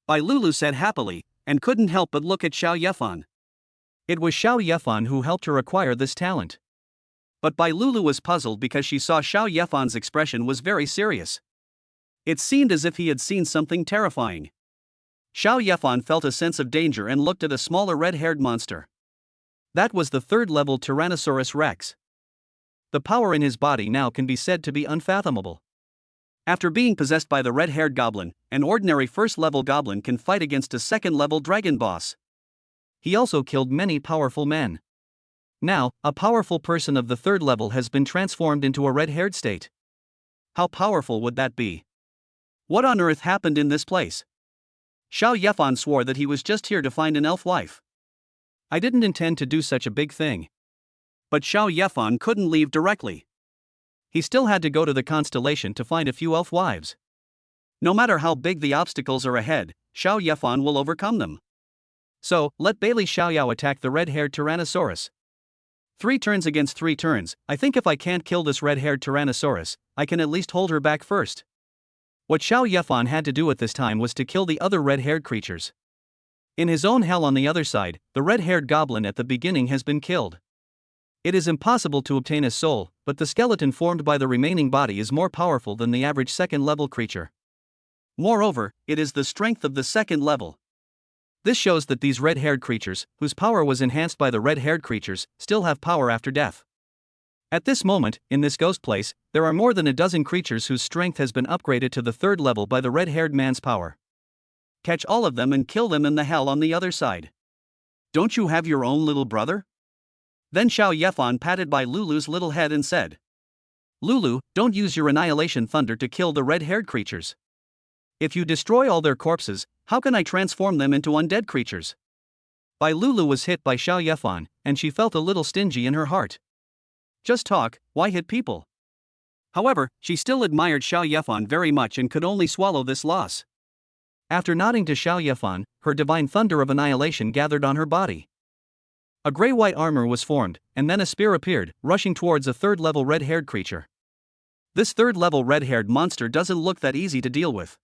Bai Lulu said happily, and couldn't help but look at Xiao Yefan.
It was Xiao Yefan who helped her acquire this talent.
But Bai Lulu was puzzled because she saw Xiao Yefan's expression was very serious. It seemed as if he had seen something terrifying. Xiao Yefan felt a sense of danger and looked at a smaller red-haired monster.
That was the third-level Tyrannosaurus Rex. The power in his body now can be said to be unfathomable.
After being possessed by the red-haired goblin, an ordinary first-level goblin can fight against a second-level dragon boss.
He also killed many powerful men. Now, a powerful person of the third level has been transformed into a red-haired state.
How powerful would that be? What on earth happened in this place? Xiao Yefan swore that he was just here to find an elf wife.
I didn't intend to do such a big thing.
But Xiao Yefan couldn't leave directly.
He still had to go to the constellation to find a few elf wives.
No matter how big the obstacles are ahead, Xiao Yefan will overcome them.
So, let Bailey Xiaoyao attack the red-haired Tyrannosaurus. 3 turns against 3 turns. I think if I can't kill this red-haired Tyrannosaurus, I can at least hold her back first. What Xiao Yefan had to do at this time was to kill the other red-haired creatures. In his own hell on the other side, the red-haired goblin at the beginning has been killed. It is impossible to obtain a soul, but the skeleton formed by the remaining body is more powerful than the average second-level creature.
Moreover, it is the strength of the second level.
This shows that these red-haired creatures, whose power was enhanced by the red-haired creatures, still have power after death. At this moment, in this ghost place, there are more than a dozen creatures whose strength has been upgraded to the third level by the red-haired man's power.
Catch all of them and kill them in the hell on the other side. Don't you have your own little brother? Then Xiao Yefan patted Bai Lulu's little head and said,
Lulu, don't use your annihilation thunder to kill the red-haired creatures. If you destroy all their corpses, how can I transform them into undead creatures? Bai Lulu was hit by Xiao Yefan, and she felt a little stingy in her heart.
Just talk, why hit people? However, she still admired Xiao Yefan very much and could only swallow this loss.
After nodding to Xiao Yefan, her divine thunder of annihilation gathered on her body. A grey-white armor was formed, and then a spear appeared, rushing towards a third-level red-haired creature.
This third-level red-haired monster doesn't look that easy to deal with.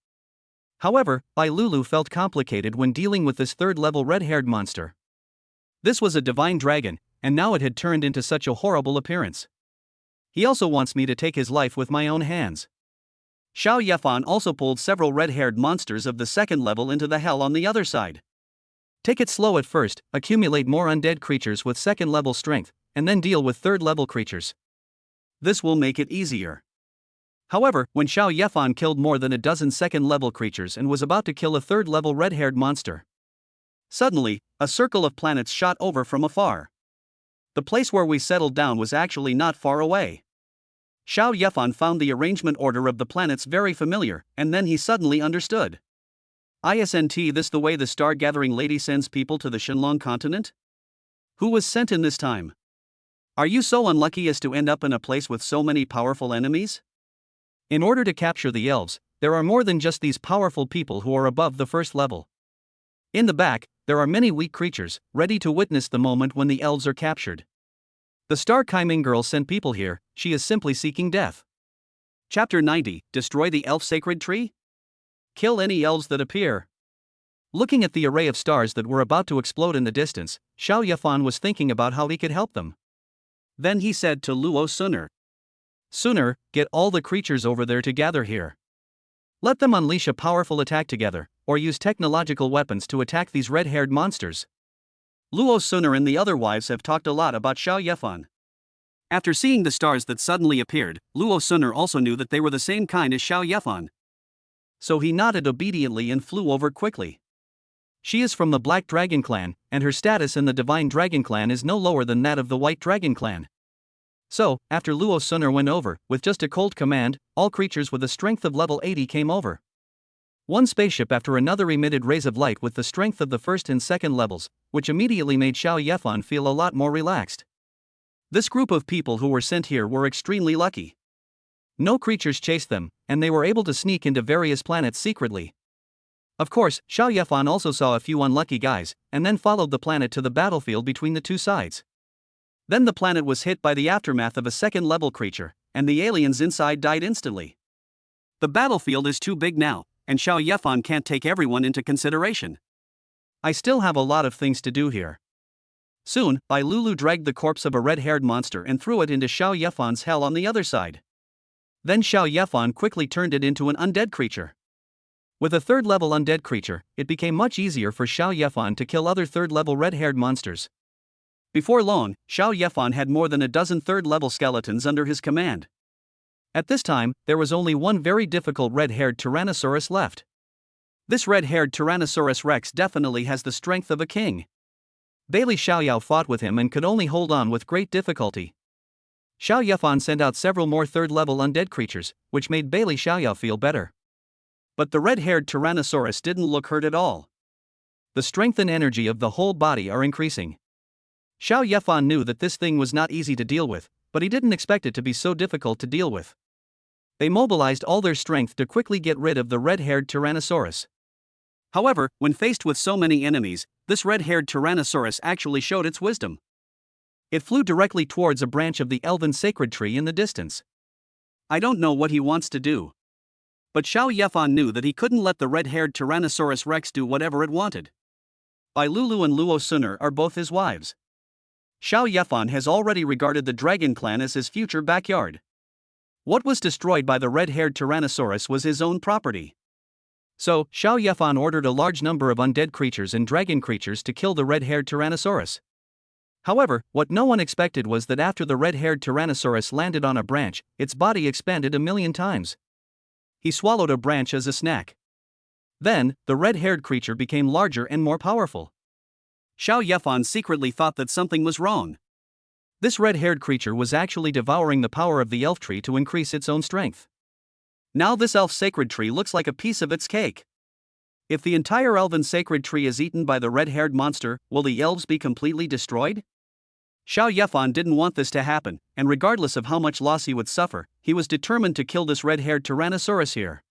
However, Bai Lulu felt complicated when dealing with this third-level red-haired monster. This was a divine dragon, and now it had turned into such a horrible appearance. He also wants me to take his life with my own hands.
Xiao Yefan also pulled several red-haired monsters of the second level into the hell on the other side.
Take it slow at first, accumulate more undead creatures with second-level strength, and then deal with third-level creatures.
This will make it easier. However, when Xiao Yefan killed more than a dozen second-level creatures and was about to kill a third-level red-haired monster, suddenly, a circle of planets shot over from afar. The place where we settled down was actually not far away. Xiao Yefan found the arrangement order of the planets very familiar, and then he suddenly understood. Isn't this the way the star-gathering lady sends people to the Shenlong continent? Who was sent in this time? Are you so unlucky as to end up in a place with so many powerful enemies? In order to capture the elves, there are more than just these powerful people who are above the first level. In the back, there are many weak creatures, ready to witness the moment when the elves are captured. The Star Kaiming girl sent people here, she is simply seeking death. Chapter 90, Destroy the Elf Sacred Tree? Kill any elves that appear. Looking at the array of stars that were about to explode in the distance, Xiao Yefan was thinking about how he could help them. Then he said to Luo Suner, "Suner, get all the creatures over there to gather here. Let them unleash a powerful attack together, or use technological weapons to attack these red-haired monsters." Luo Suner and the other wives have talked a lot about Xiao Yefan. After seeing the stars that suddenly appeared, Luo Suner also knew that they were the same kind as Xiao Yefan. So he nodded obediently and flew over quickly. She is from the Black Dragon Clan, and her status in the Divine Dragon Clan is no lower than that of the White Dragon Clan. So, after Luo Suner went over, with just a cold command, all creatures with a strength of level 80 came over. One spaceship after another emitted rays of light with the strength of the first and second levels, which immediately made Xiao Yefan feel a lot more relaxed. This group of people who were sent here were extremely lucky. No creatures chased them, and they were able to sneak into various planets secretly. Of course, Xiao Yefan also saw a few unlucky guys, and then followed the planet to the battlefield between the two sides. Then the planet was hit by the aftermath of a second-level creature, and the aliens inside died instantly. The battlefield is too big now, and Xiao Yefan can't take everyone into consideration. I still have a lot of things to do here. Soon, Bai Lulu dragged the corpse of a red-haired monster and threw it into Xiao Yefan's hell on the other side. Then Xiao Yefan quickly turned it into an undead creature. With a third-level undead creature, it became much easier for Xiao Yefan to kill other third-level red-haired monsters. Before long, Xiao Yefan had more than a dozen third-level skeletons under his command. At this time, there was only one very difficult red-haired Tyrannosaurus left. This red-haired Tyrannosaurus Rex definitely has the strength of a king. Bailey Xiaoyao fought with him and could only hold on with great difficulty. Xiao Yefan sent out several more third-level undead creatures, which made Bailey Xiaoyao feel better. But the red-haired Tyrannosaurus didn't look hurt at all. The strength and energy of the whole body are increasing. Xiao Yefan knew that this thing was not easy to deal with, but he didn't expect it to be so difficult to deal with. They mobilized all their strength to quickly get rid of the red-haired Tyrannosaurus. However, when faced with so many enemies, this red-haired Tyrannosaurus actually showed its wisdom. It flew directly towards a branch of the elven sacred tree in the distance. I don't know what he wants to do. But Xiao Yefan knew that he couldn't let the red-haired Tyrannosaurus Rex do whatever it wanted. Bai Lulu and Luo Suner are both his wives. Xiao Yefan has already regarded the Dragon Clan as his future backyard. What was destroyed by the red-haired Tyrannosaurus was his own property. So, Xiao Yefan ordered a large number of undead creatures and dragon creatures to kill the red-haired Tyrannosaurus. However, what no one expected was that after the red-haired Tyrannosaurus landed on a branch, its body expanded 1,000,000 times. He swallowed a branch as a snack. Then, the red-haired creature became larger and more powerful. Xiao Yefan secretly thought that something was wrong. This red-haired creature was actually devouring the power of the elf tree to increase its own strength. Now this elf sacred tree looks like a piece of its cake. If the entire elven sacred tree is eaten by the red-haired monster, will the elves be completely destroyed? Xiao Yefan didn't want this to happen, and regardless of how much loss he would suffer, he was determined to kill this red-haired Tyrannosaurus here.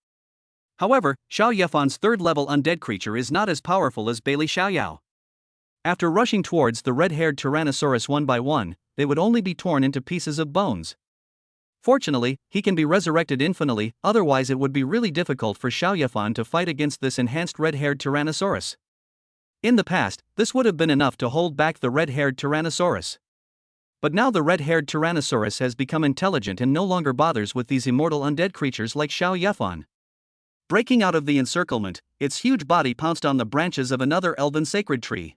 However, Xiao Yefan's third-level undead creature is not as powerful as Bailey Xiaoyao. After rushing towards the red-haired Tyrannosaurus one by one, they would only be torn into pieces of bones. Fortunately, he can be resurrected infinitely, otherwise it would be really difficult for Xiao Yefan to fight against this enhanced red-haired Tyrannosaurus. In the past, this would have been enough to hold back the red-haired Tyrannosaurus. But now the red-haired Tyrannosaurus has become intelligent and no longer bothers with these immortal undead creatures like Xiao Yefan. Breaking out of the encirclement, its huge body pounced on the branches of another elven sacred tree.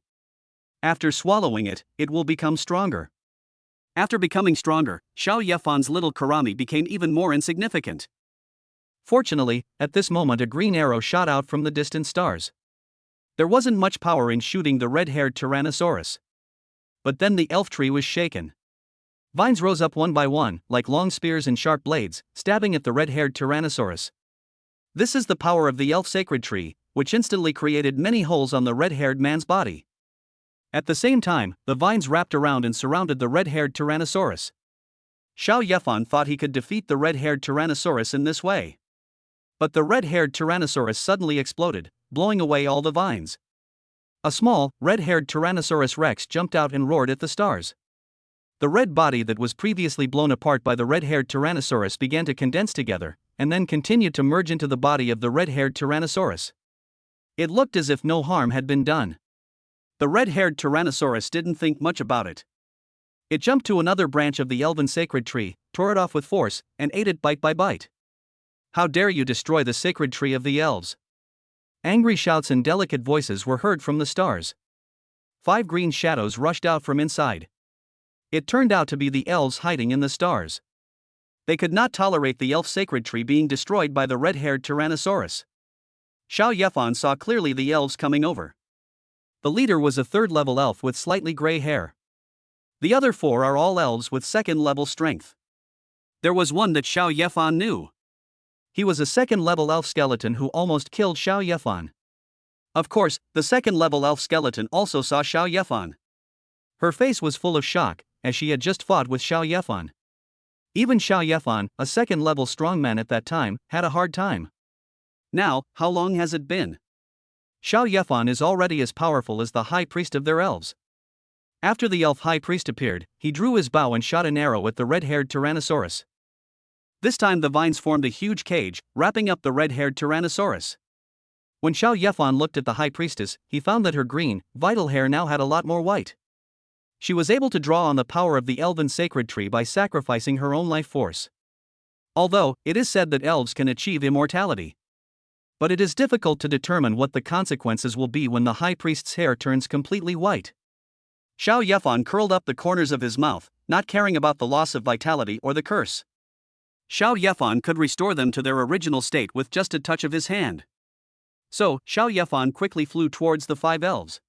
After swallowing it, it will become stronger. After becoming stronger, Xiao Yefan's little Karami became even more insignificant.
Fortunately, at this moment a green arrow shot out from the distant stars. There wasn't much power in shooting the red-haired Tyrannosaurus. But then the elf tree was shaken. Vines rose up one by one, like long spears and sharp blades, stabbing at the red-haired Tyrannosaurus. This is the power of the elf sacred tree, which instantly created many holes on the red-haired man's body. At the same time, the vines wrapped around and surrounded the red-haired Tyrannosaurus. Xiao Yefan thought he could defeat the red-haired Tyrannosaurus in this way. But the red-haired Tyrannosaurus suddenly exploded, blowing away all the vines. A small, red-haired Tyrannosaurus Rex jumped out and roared at the stars. The red body that was previously blown apart by the red-haired Tyrannosaurus began to condense together, and then continued to merge into the body of the red-haired Tyrannosaurus. It looked as if no harm had been done.
The red-haired Tyrannosaurus didn't think much about it.
It jumped to another branch of the elven sacred tree, tore it off with force, and ate it bite by bite. "How dare you destroy the sacred tree of the elves?" Angry shouts and delicate voices were heard from the stars. 5 green shadows rushed out from inside. It turned out to be the elves hiding in the stars.
They could not tolerate the elf sacred tree being destroyed by the red-haired Tyrannosaurus. Xiao Yefan saw clearly the elves coming over.
The leader was a 3rd-level elf with slightly gray hair.
The other 4 are all elves with 2nd-level strength. There was one that Xiao Yefan knew.
He was a 2nd-level elf skeleton who almost killed Xiao Yefan.
Of course, the 2nd-level elf skeleton also saw Xiao Yefan.
Her face was full of shock, as she had just fought with Xiao Yefan. Even Xiao Yefan, a 2nd-level strongman at that time, had a hard time.
Now, how long has it been?
Xiao Yefan is already as powerful as the high priest of their elves. After the elf high priest appeared, he drew his bow and shot an arrow at the red-haired Tyrannosaurus.
This time the vines formed a huge cage, wrapping up the red-haired Tyrannosaurus.
When Xiao Yefan looked at the high priestess, he found that her green, vital hair now had a lot more white. She was able to draw on the power of the elven sacred tree by sacrificing her own life force. Although, it is said that elves can achieve immortality. But it is difficult to determine what the consequences will be when the high priest's hair turns completely white.
Xiao Yefan curled up the corners of his mouth, not caring about the loss of vitality or the curse. Xiao Yefan could restore them to their original state with just a touch of his hand. So, Xiao Yefan quickly flew towards the 5 elves.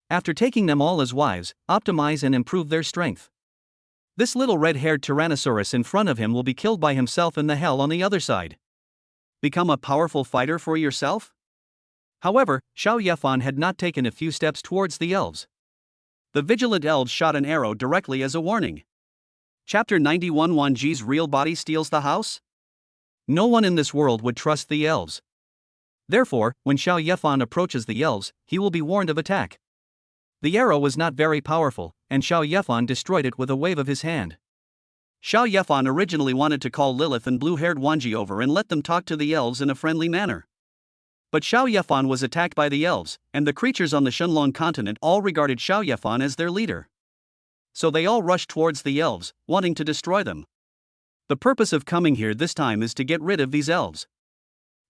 After taking them all as wives, optimize and improve their strength. This little red-haired Tyrannosaurus in front of him will be killed by himself in the hell on the other side.
Become a powerful fighter for yourself?
However, Xiao Yefan had not taken a few steps towards the elves.
The vigilant elves shot an arrow directly as a warning. Chapter 91 Wan Ji's real body steals the house?
No one in this world would trust the elves. Therefore, when Xiao Yefan approaches the elves, he will be warned of attack. The arrow was not very powerful, and Xiao Yefan destroyed it with a wave of his hand.
Xiao Yefan originally wanted to call Lilith and blue-haired Wanji over and let them talk to the elves in a friendly manner. But Xiao Yefan was attacked by the elves, and the creatures on the Shenlong continent all regarded Xiao Yefan as their leader. So they all rushed towards the elves, wanting to destroy them. The purpose of coming here this time is to get rid of these elves.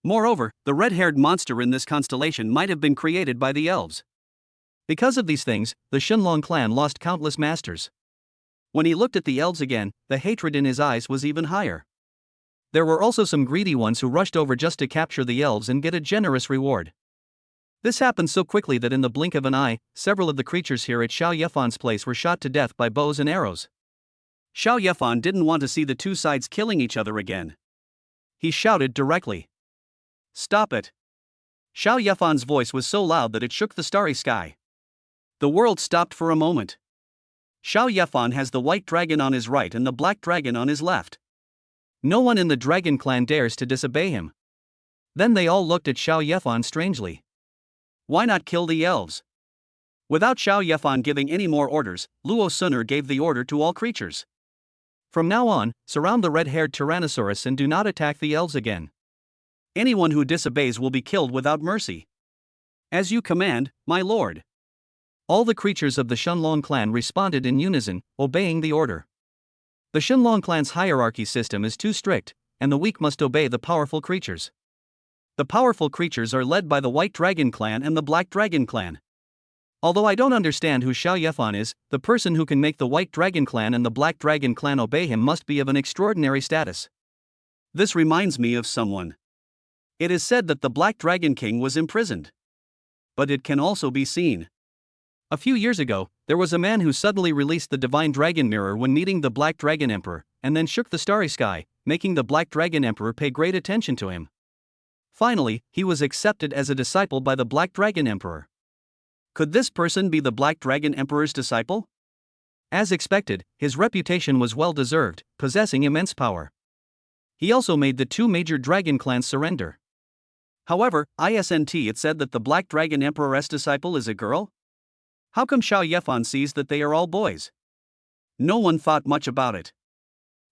Moreover, the red-haired monster in this constellation might have been created by the elves.
Because of these things, the Shenlong clan lost countless masters.
When he looked at the elves again, the hatred in his eyes was even higher.
There were also some greedy ones who rushed over just to capture the elves and get a generous reward. This happened so quickly that in the blink of an eye, several of the creatures here at Xiao Yefan's place were shot to death by bows and arrows.
Xiao Yefan didn't want to see the 2 sides killing each other again.
He shouted directly.
"Stop it!" Xiao Yefan's voice was so loud that it shook the starry sky. The world stopped for a moment. Xiao Yefan has the white dragon on his right and the black dragon on his left.
No one in the dragon clan dares to disobey him. Then they all looked at Xiao Yefan strangely.
Why not kill the elves? Without Xiao Yefan giving any more orders, Luo Suner gave the order to all creatures.
From now on, surround the red-haired Tyrannosaurus and do not attack the elves again.
Anyone who disobeys will be killed without mercy. As you command, my lord.
All the creatures of the Shenlong clan responded in unison, obeying the order. The Shenlong clan's hierarchy system is too strict, and the weak must obey the powerful creatures. The powerful creatures are led by the White Dragon clan and the Black Dragon clan. Although I don't understand who Xiao Yefan is, the person who can make the White Dragon Clan and the Black Dragon Clan obey him must be of an extraordinary status.
This reminds me of someone. It is said that the Black Dragon King was imprisoned. But it can also be seen.
A few years ago, there was a man who suddenly released the Divine Dragon Mirror when meeting the Black Dragon Emperor, and then shook the starry sky, making the Black Dragon Emperor pay great attention to him. Finally, he was accepted as a disciple by the Black Dragon Emperor.
Could this person be the Black Dragon Emperor's disciple?
As expected, his reputation was well deserved, possessing immense power. He also made the two major dragon clans surrender.
However, it said that the Black Dragon Emperor's disciple is a girl? How come Xiao Yefan sees that they are all boys? No one thought much about it.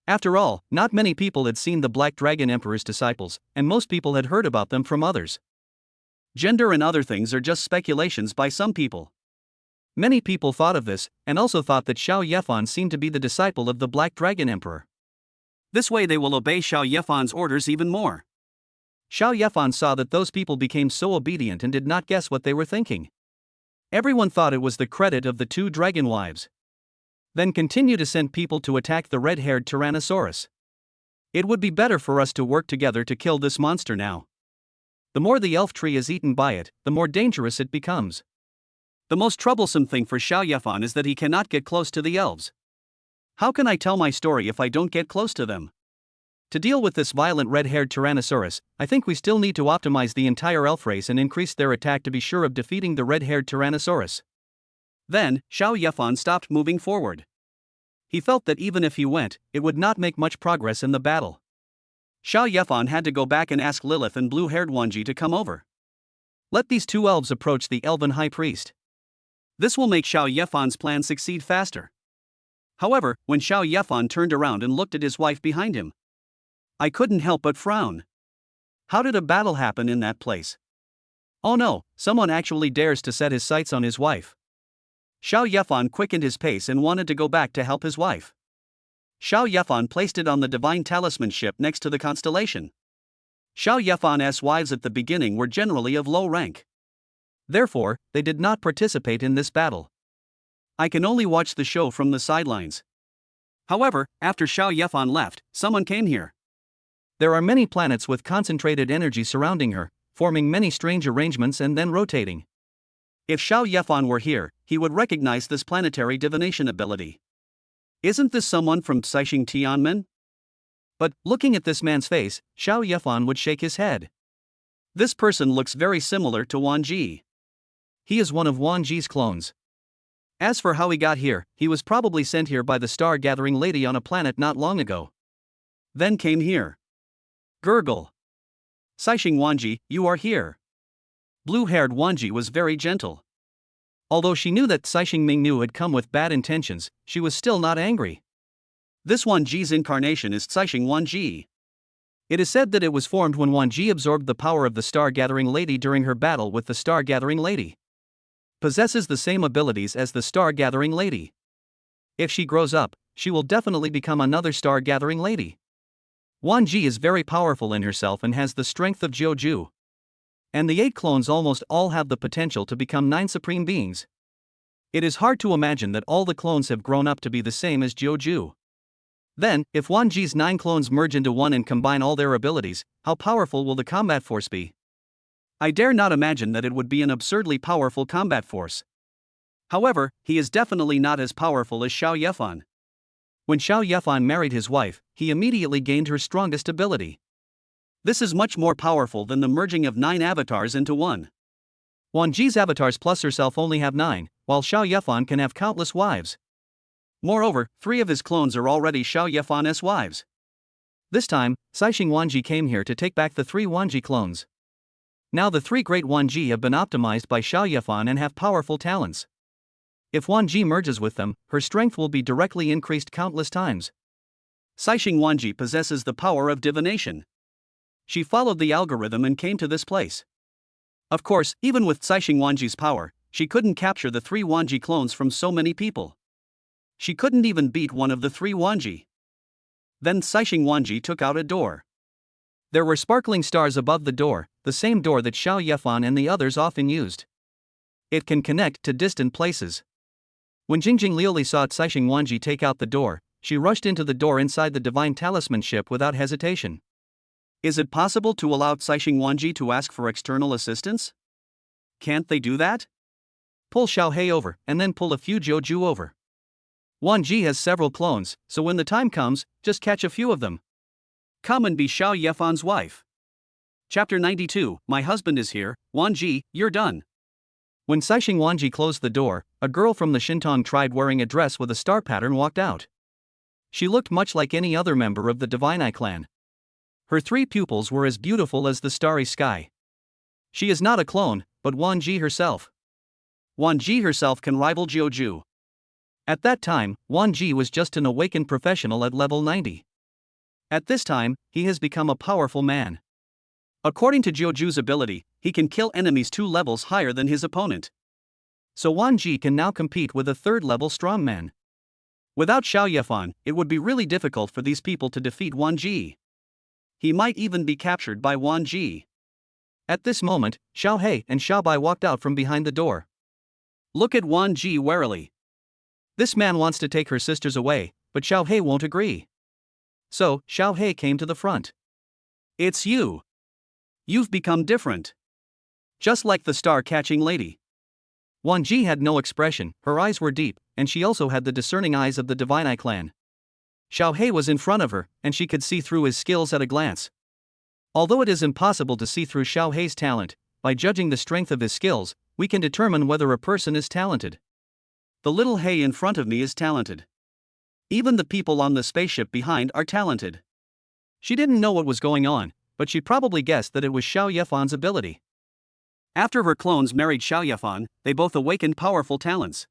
After all, not many people had seen the Black Dragon Emperor's disciples, and most people had heard about them from others.
Gender and other things are just speculations by some people.
Many people thought of this, and also thought that Xiao Yefan seemed to be the disciple of the Black Dragon Emperor.
This way they will obey Xiao Yefan's orders even more.
Xiao Yefan saw that those people became so obedient and did not guess what they were thinking. Everyone thought it was the credit of the two dragon wives. Then continue to send people to attack the red-haired Tyrannosaurus. It would be better for us to work together to kill this monster now. The more the elf tree is eaten by it, the more dangerous it becomes.
The most troublesome thing for Xiao Yefan is that he cannot get close to the elves. How can I tell my story if I don't get close to them?
To deal with this violent red-haired Tyrannosaurus, I think we still need to optimize the entire elf race and increase their attack to be sure of defeating the red-haired Tyrannosaurus.
Then, Xiao Yefan stopped moving forward. He felt that even if he went, it would not make much progress in the battle. Xiao Yefan had to go back and ask Lilith and blue-haired Wanji to come over.
Let these two elves approach the elven high priest.
This will make Xiao Yefan's plan succeed faster. However, when Xiao Yefan turned around and looked at his wife behind him, I couldn't help but frown. How did a battle happen in that place? Oh no, someone actually dares to set his sights on his wife. Xiao Yefan quickened his pace and wanted to go back to help his wife. Xiao Yefan placed it on the divine talisman ship next to the constellation. Xiao Yefan's wives at the beginning were generally of low rank.
Therefore, they did not participate in this battle.
I can only watch the show from the sidelines. However, after Xiao Yefan left, someone came here.
There are many planets with concentrated energy surrounding her, forming many strange arrangements and then rotating.
If Xiao Yefan were here, he would recognize this planetary divination ability. Isn't this someone from Caixing Tianmen?
But, looking at this man's face, Xiao Yefan would shake his head.
This person looks very similar to Wanji.
He is one of Wanji's clones. As for how he got here, he was probably sent here by the star-gathering lady on a planet not long ago.
Then came here. Gurgle. Caixing Wanji, you are here. Blue-haired Wanji was very gentle.
Although she knew that Caixing Mingnu had come with bad intentions, she was still not angry.
This Wanji's incarnation is Caixing Wanji.
It is said that it was formed when Wanji absorbed the power of the star-gathering lady during her battle with the star-gathering lady. Possesses the same abilities as the star-gathering lady. If she grows up, she will definitely become another star-gathering lady. Wanji is very powerful in herself and has the strength of Jiuju. And the 8 clones almost all have the potential to become 9 supreme beings. It is hard to imagine that all the clones have grown up to be the same as Jiuju. Then, if Wanji's 9 clones merge into one and combine all their abilities, how powerful will the combat force be?
I dare not imagine that it would be an absurdly powerful combat force. However, he is definitely not as powerful as Xiao Yefan.
When Xiao Yefan married his wife, he immediately gained her strongest ability.
This is much more powerful than the merging of 9 avatars into one.
Wanji's avatars plus herself only have 9, while Xiao Yefan can have countless wives.
Moreover, 3 of his clones are already Xiao Yefan's wives.
This time, Caixing Wanji came here to take back the 3 Wanji clones. Now the 3 great Wanji have been optimized by Xiao Yefan and have powerful talents. If Wanji merges with them, her strength will be directly increased countless times.
Caixing Wanji possesses the power of divination. She followed the algorithm and came to this place. Of course, even with Caixing Wanji's power, she couldn't capture the 3 Wanji clones from so many people. She couldn't even beat one of the 3 Wanji. Then Caixing Wanji took out a door.
There were sparkling stars above the door, the same door that Xiao Yefan and the others often used. It can connect to distant places. When Jingjing Liuli saw Caixing Wanji take out the door, she rushed into the door inside the divine talisman ship without hesitation.
Is it possible to allow Caixing Wanji to ask for external assistance? Can't they do that?
Pull Xiaohei over, and then pull a few Jiuju over. Wanji has several clones, so when the time comes, just catch a few of them.
Come and be Xiao Yefan's wife. Chapter 92, My husband is here, Wanji, you're done.
When Caixing Wanji closed the door, a girl from the Shintong tribe wearing a dress with a star pattern walked out. She looked much like any other member of the Divine Eye clan. Her 3 pupils were as beautiful as the starry sky. She is not a clone, but Wanji herself.
Wanji herself can rival Jiuju.
At that time, Wanji was just an awakened professional at level 90. At this time, he has become a powerful man.
According to Jiuju's ability, he can kill enemies 2 levels higher than his opponent.
So Wanji can now compete with a 3rd-level strongman.
Without Xiao Yefan, it would be really difficult for these people to defeat Wanji. He might even be captured by Wanji.
At this moment, Xiaohei and Xiaobai walked out from behind the door.
Look at Wanji warily.
This man wants to take her sisters away, but Xiaohei won't agree. So, Xiaohei came to the front.
It's you. You've become different. Just like the star-catching lady.
Wanji had no expression, her eyes were deep, and she also had the discerning eyes of the Divine Eye clan. Xiaohei was in front of her, and she could see through his skills at a glance. Although it is impossible to see through Xiaohei's talent, by judging the strength of his skills, we can determine whether a person is talented.
The little Hei in front of me is talented. Even the people on the spaceship behind are talented.
She didn't know what was going on, but she probably guessed that it was Xiao Yefan's ability.
After her clones married Xiao Yefan, they both awakened powerful talents.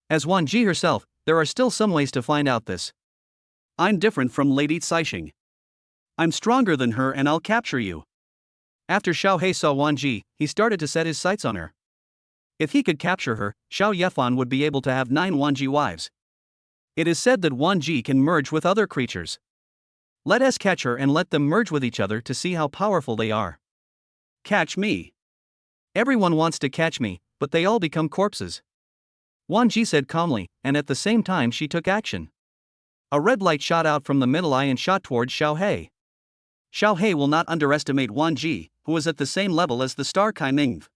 As Wanji herself, there are still some ways to find out this.
I'm different from Lady Caixing. I'm stronger than her and I'll capture you.
After Xiaohei saw Wanji, he started to set his sights on her. If he could capture her, Xiao Yefan would be able to have 9 Wanji wives. It is said that Wanji can merge with other creatures. Let us catch her and let them merge with each other to see how powerful they are.
Catch me.
Everyone wants to catch me, but they all become corpses. Wanji said calmly, and at the same time she took action. A red light shot out from the middle eye and shot towards Xiaohei.
Xiaohei will not underestimate Wanji, who is at the same level as the star Kaiming.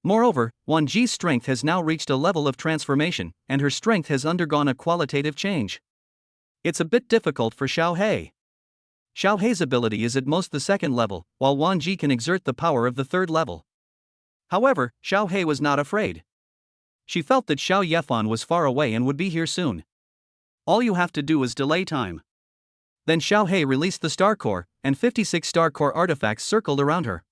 Moreover, Wanji's strength has now reached a level of transformation, and her strength has undergone a qualitative change. It's a bit difficult for Xiaohei. Xiaohei's ability is at most the 2nd level, while Wanji can exert the power of the 3rd level. However, Xiaohei was not afraid. She felt that Xiao Yefan was far away and would be here soon.
All you have to do is delay time.
Then Xiaohei released the star core, and 56 star core artifacts circled around her.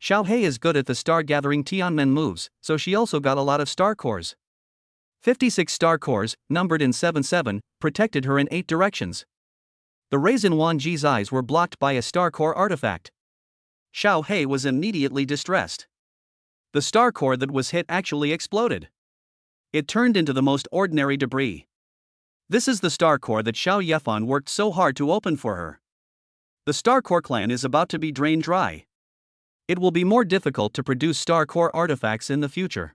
Xiaohei is good at the star-gathering Tianmen moves, so she also got a lot of star cores. 56 star cores, numbered in 7-7, protected her in 8 directions. The rays in Wanji's eyes were blocked by a star core artifact.
Xiaohei was immediately distressed. The star core that was hit actually exploded. It turned into the most ordinary debris. This is the star core that Xiao Yefan worked so hard to open for her. The star core clan is about to be drained dry. It will be more difficult to produce star core artifacts in the future.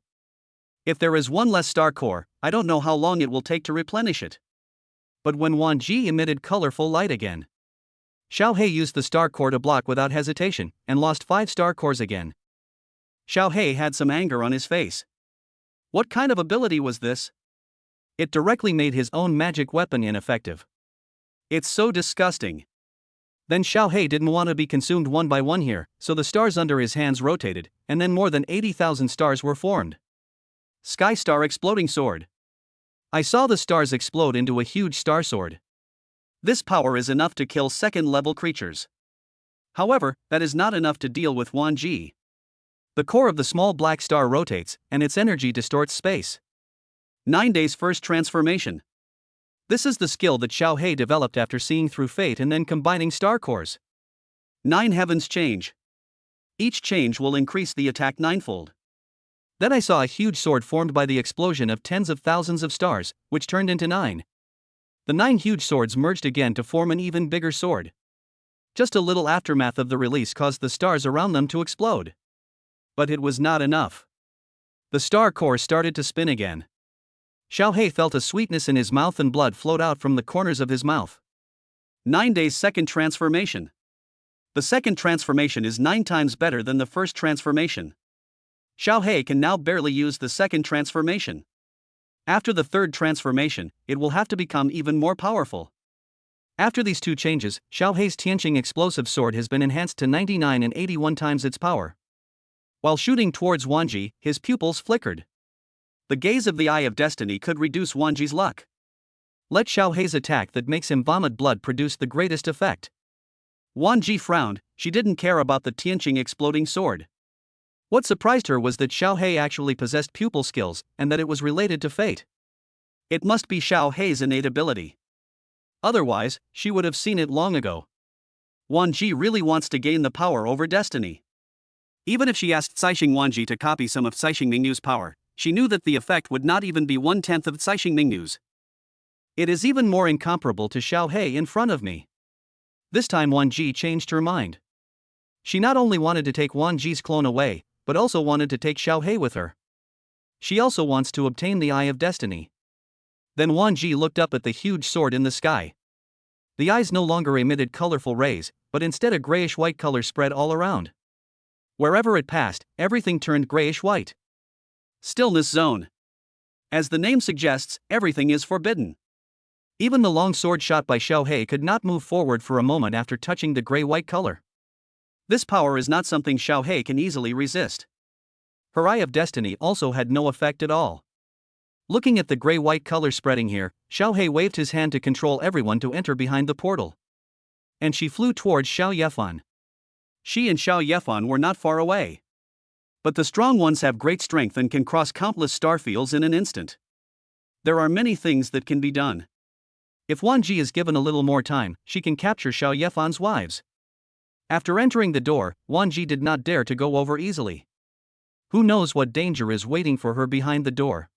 If there is one less star core, I don't know how long it will take to replenish it. But when Wanji emitted colorful light again, Xiaohei used the star core to block without hesitation, and lost 5 star cores again. Xiaohei had some anger on his face. What kind of ability was this?
It directly made his own magic weapon ineffective.
It's so disgusting.
Then Xiaohei didn't want to be consumed one by one here, so the stars under his hands rotated, and then more than 80,000 stars were formed.
Sky Star Exploding Sword.
I saw the stars explode into a huge star sword.
This power is enough to kill 2nd-level creatures. However, that is not enough to deal with Wanji.
The core of the small black star rotates, and its energy distorts space.
9 days first transformation.
This is the skill that Xiaohei developed after seeing through fate and then combining star cores.
9 heavens change. Each change will increase the attack 9-fold.
Then I saw a huge sword formed by the explosion of tens of thousands of stars, which turned into 9. The 9 huge swords merged again to form an even bigger sword. Just a little aftermath of the release caused the stars around them to explode. But it was not enough. The star core started to spin again. Xiao He felt a sweetness in his mouth and blood flowed out from the corners of his mouth.
9 days second transformation. The second transformation is 9 times better than the first transformation. Xiao He can now barely use the second transformation. After the third transformation, it will have to become even more powerful. After these two changes, Xiao He's Tianqing explosive sword has been enhanced to 99 and 81 times its power. While shooting towards Wanji, his pupils flickered. The gaze of the Eye of Destiny could reduce Wanji's luck. Let Xiao He's attack that makes him vomit blood produce the greatest effect. Wanji frowned, she didn't care about the Tianqing exploding sword. What surprised her was that Xiao He actually possessed pupil skills, and that it was related to fate. It must be Xiao He's innate ability. Otherwise, she would have seen it long ago. Wanji really wants to gain the power over destiny. Even if she asked Caixing Wanji to copy some of Caixing Mingyu's power, she knew that the effect would not even be 1/10 of Caixing Mingyu's. It is even more incomparable to Xiao He in front of me. This time Wanji changed her mind. She not only wanted to take Wanji's clone away, but also wanted to take Xiao He with her. She also wants to obtain the Eye of Destiny. Then Wanji looked up at the huge sword in the sky. The eyes no longer emitted colorful rays, but instead a grayish-white color spread all around. Wherever it passed, everything turned grayish-white. Stillness zone. As the name suggests, everything is forbidden. Even the long sword shot by Xiao He could not move forward for a moment after touching the gray-white color. This power is not something Xiao He can easily resist. Her Eye of Destiny also had no effect at all. Looking at the gray-white color spreading here, Xiao He waved his hand to control everyone to enter behind the portal. And she flew towards Xiao Yefan. She and Xiao Yefan were not far away. But the strong ones have great strength and can cross countless star fields in an instant. There are many things that can be done. If Wanji is given a little more time, she can capture Xiao Yefan's wives. After entering the door, Wanji did not dare to go over easily. Who knows what danger is waiting for her behind the door?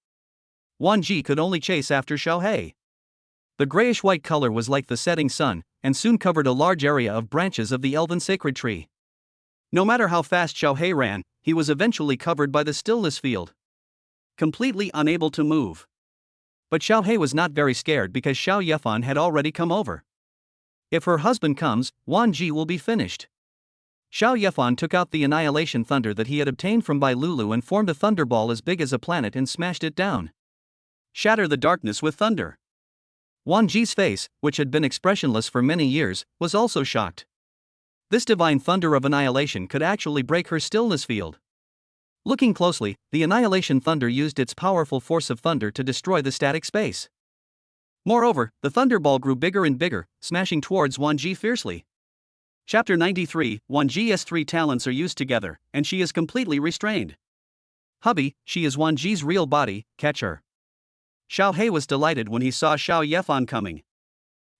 Wanji could only chase after Xiao He. The grayish-white color was like the setting sun, and soon covered a large area of branches of the elven sacred tree. No matter how fast Xiao He ran, he was eventually covered by the stillness field. Completely unable to move. But Xiao He was not very scared because Xiao Yefan had already come over. If her husband comes, Wanji will be finished. Xiao Yefan took out the annihilation thunder that he had obtained from Bai Lulu and formed a thunderball as big as a planet and smashed it down. Shatter the darkness with thunder. Wanji's face, which had been expressionless for many years, was also shocked. This divine thunder of annihilation could actually break her stillness field. Looking closely, the annihilation thunder used its powerful force of thunder to destroy the static space. Moreover, the thunderball grew bigger and bigger, smashing towards Wanji fiercely. Chapter 93, Wanji's 3 talents are used together, and she is completely restrained. Hubby, she is Wanji's real body, catch her. Xiao He was delighted when he saw Xiao Yefan coming.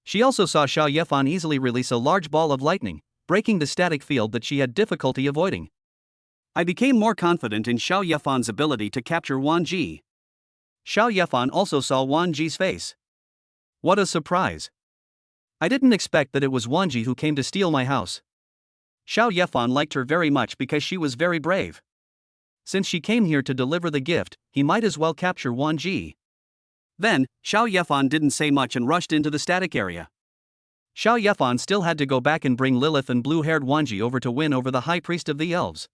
She also saw Xiao Yefan easily release a large ball of lightning, breaking the static field that she had difficulty avoiding. I became more confident in Xiao Yefan's ability to capture Wanji. Xiao Yefan also saw Wanji's face. What a surprise! I didn't expect that it was Wanji who came to steal my house. Xiao Yefan liked her very much because she was very brave. Since she came here to deliver the gift, he might as well capture Wanji. Then, Xiao Yefan didn't say much and rushed into the static area. Xiao Yefan still had to go back and bring Lilith and blue-haired Wanji over to win over the High Priest of the Elves.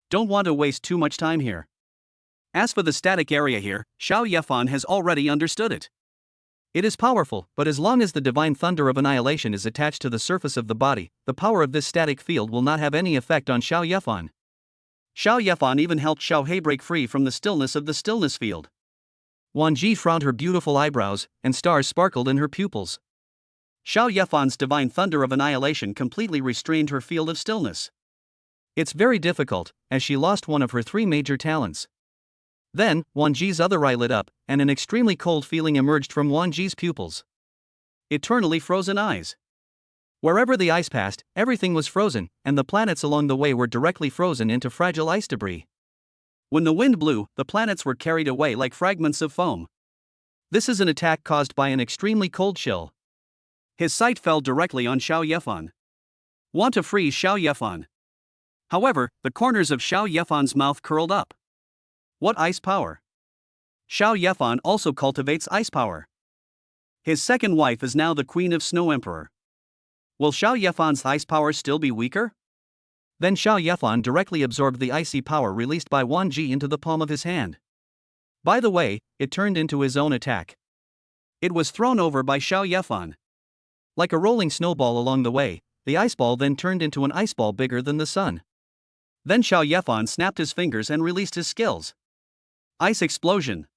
Don't want to waste too much time here. As for the static area here, Xiao Yefan has already understood it. It is powerful, but as long as the divine thunder of annihilation is attached to the surface of the body, the power of this static field will not have any effect on Xiao Yefan. Xiao Yefan even helped Xiao He break free from the stillness of the stillness field. Wanji frowned her beautiful eyebrows, and stars sparkled in her pupils. Xiao Yefan's divine thunder of annihilation completely restrained her field of stillness. It's very difficult, as she lost one of her 3 major talents. Then, Wanji's other eye lit up, and an extremely cold feeling emerged from Wanji's pupils. Eternally frozen eyes. Wherever the ice passed, everything was frozen, and the planets along the way were directly frozen into fragile ice debris. When the wind blew, the planets were carried away like fragments of foam. This is an attack caused by an extremely cold chill. His sight fell directly on Xiao Yefan. Want to freeze Xiao Yefan. However, the corners of Xiao Yefan's mouth curled up. What ice power? Xiao Yefan also cultivates ice power. His second wife is now the Queen of Snow Emperor. Will Xiao Yefan's ice power still be weaker?
Then Xiao Yefan directly absorbed the icy power released by Wan Ji into the palm of his hand. By the way, it turned into his own attack.
It was thrown over by Xiao Yefan.
Like a rolling snowball along the way, the ice ball then turned into an ice ball bigger than the sun.
Then Xiao Yefan snapped his fingers and released his skills. Ice explosion.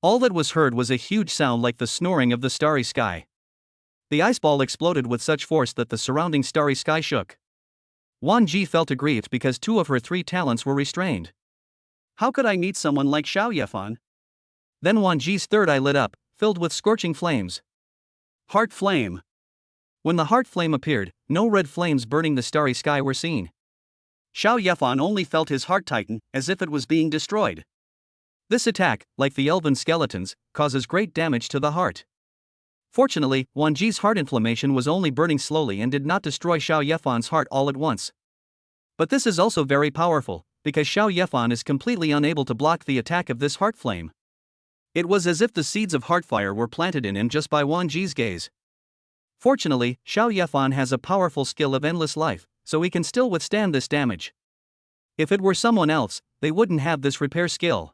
All that was heard was a huge sound like the snoring of the starry sky. The ice ball exploded with such force that the surrounding starry sky shook. Wan Ji felt aggrieved because 2 of her 3 talents were restrained.
How could I meet someone like Xiao Yefan?
Then Wan Ji's third eye lit up, filled with scorching flames.
Heart flame.
When the heart flame appeared, no red flames burning the starry sky were seen.
Xiao Yefan only felt his heart tighten, as if it was being destroyed.
This attack, like the elven skeletons, causes great damage to the heart. Fortunately, Wan Ji's heart inflammation was only burning slowly and did not destroy Xiao Yefan's heart all at once. But this is also very powerful, because Xiao Yefan is completely unable to block the attack of this heart flame. It was as if the seeds of heartfire were planted in him just by Wan Ji's gaze. Fortunately, Xiao Yefan has a powerful skill of endless life, so he can still withstand this damage. If it were someone else, they wouldn't have this repair skill.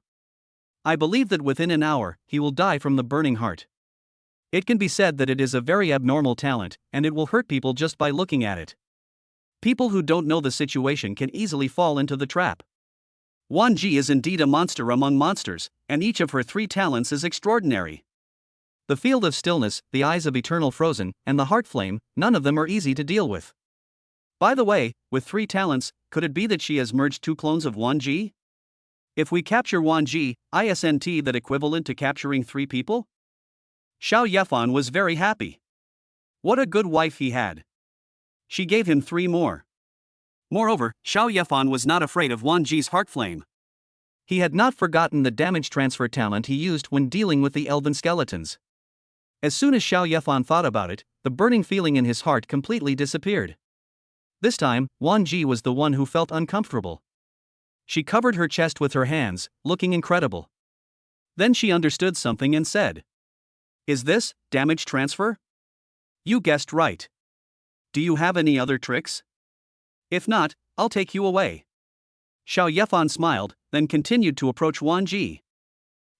I believe that within an hour, he will die from the burning heart. It can be said that it is a very abnormal talent, and it will hurt people just by looking at it. People who don't know the situation can easily fall into the trap.
Wan Ji is indeed a monster among monsters, and each of her 3 talents is extraordinary.
The field of stillness, the eyes of eternal frozen, and the heart flame, none of them are easy to deal with.
By the way, with 3 talents, could it be that she has merged 2 clones of Wan Ji? If we capture Wan Ji, isn't that equivalent to capturing 3 people? Xiao Yefan was very happy. What a good wife he had. She gave him 3 more. Moreover, Xiao Yefan was not afraid of Wan Ji's heart flame.
He had not forgotten the damage transfer talent he used when dealing with the elven skeletons. As soon as Xiao Yefan thought about it, the burning feeling in his heart completely disappeared. This time, Wan Ji was the one who felt uncomfortable. She covered her chest with her hands, looking incredible. Then she understood something and said,
"Is this damage transfer?" "You guessed right. Do you have any other tricks? If not, I'll take you away." Xiao Yefan smiled, then continued to approach Wan Ji.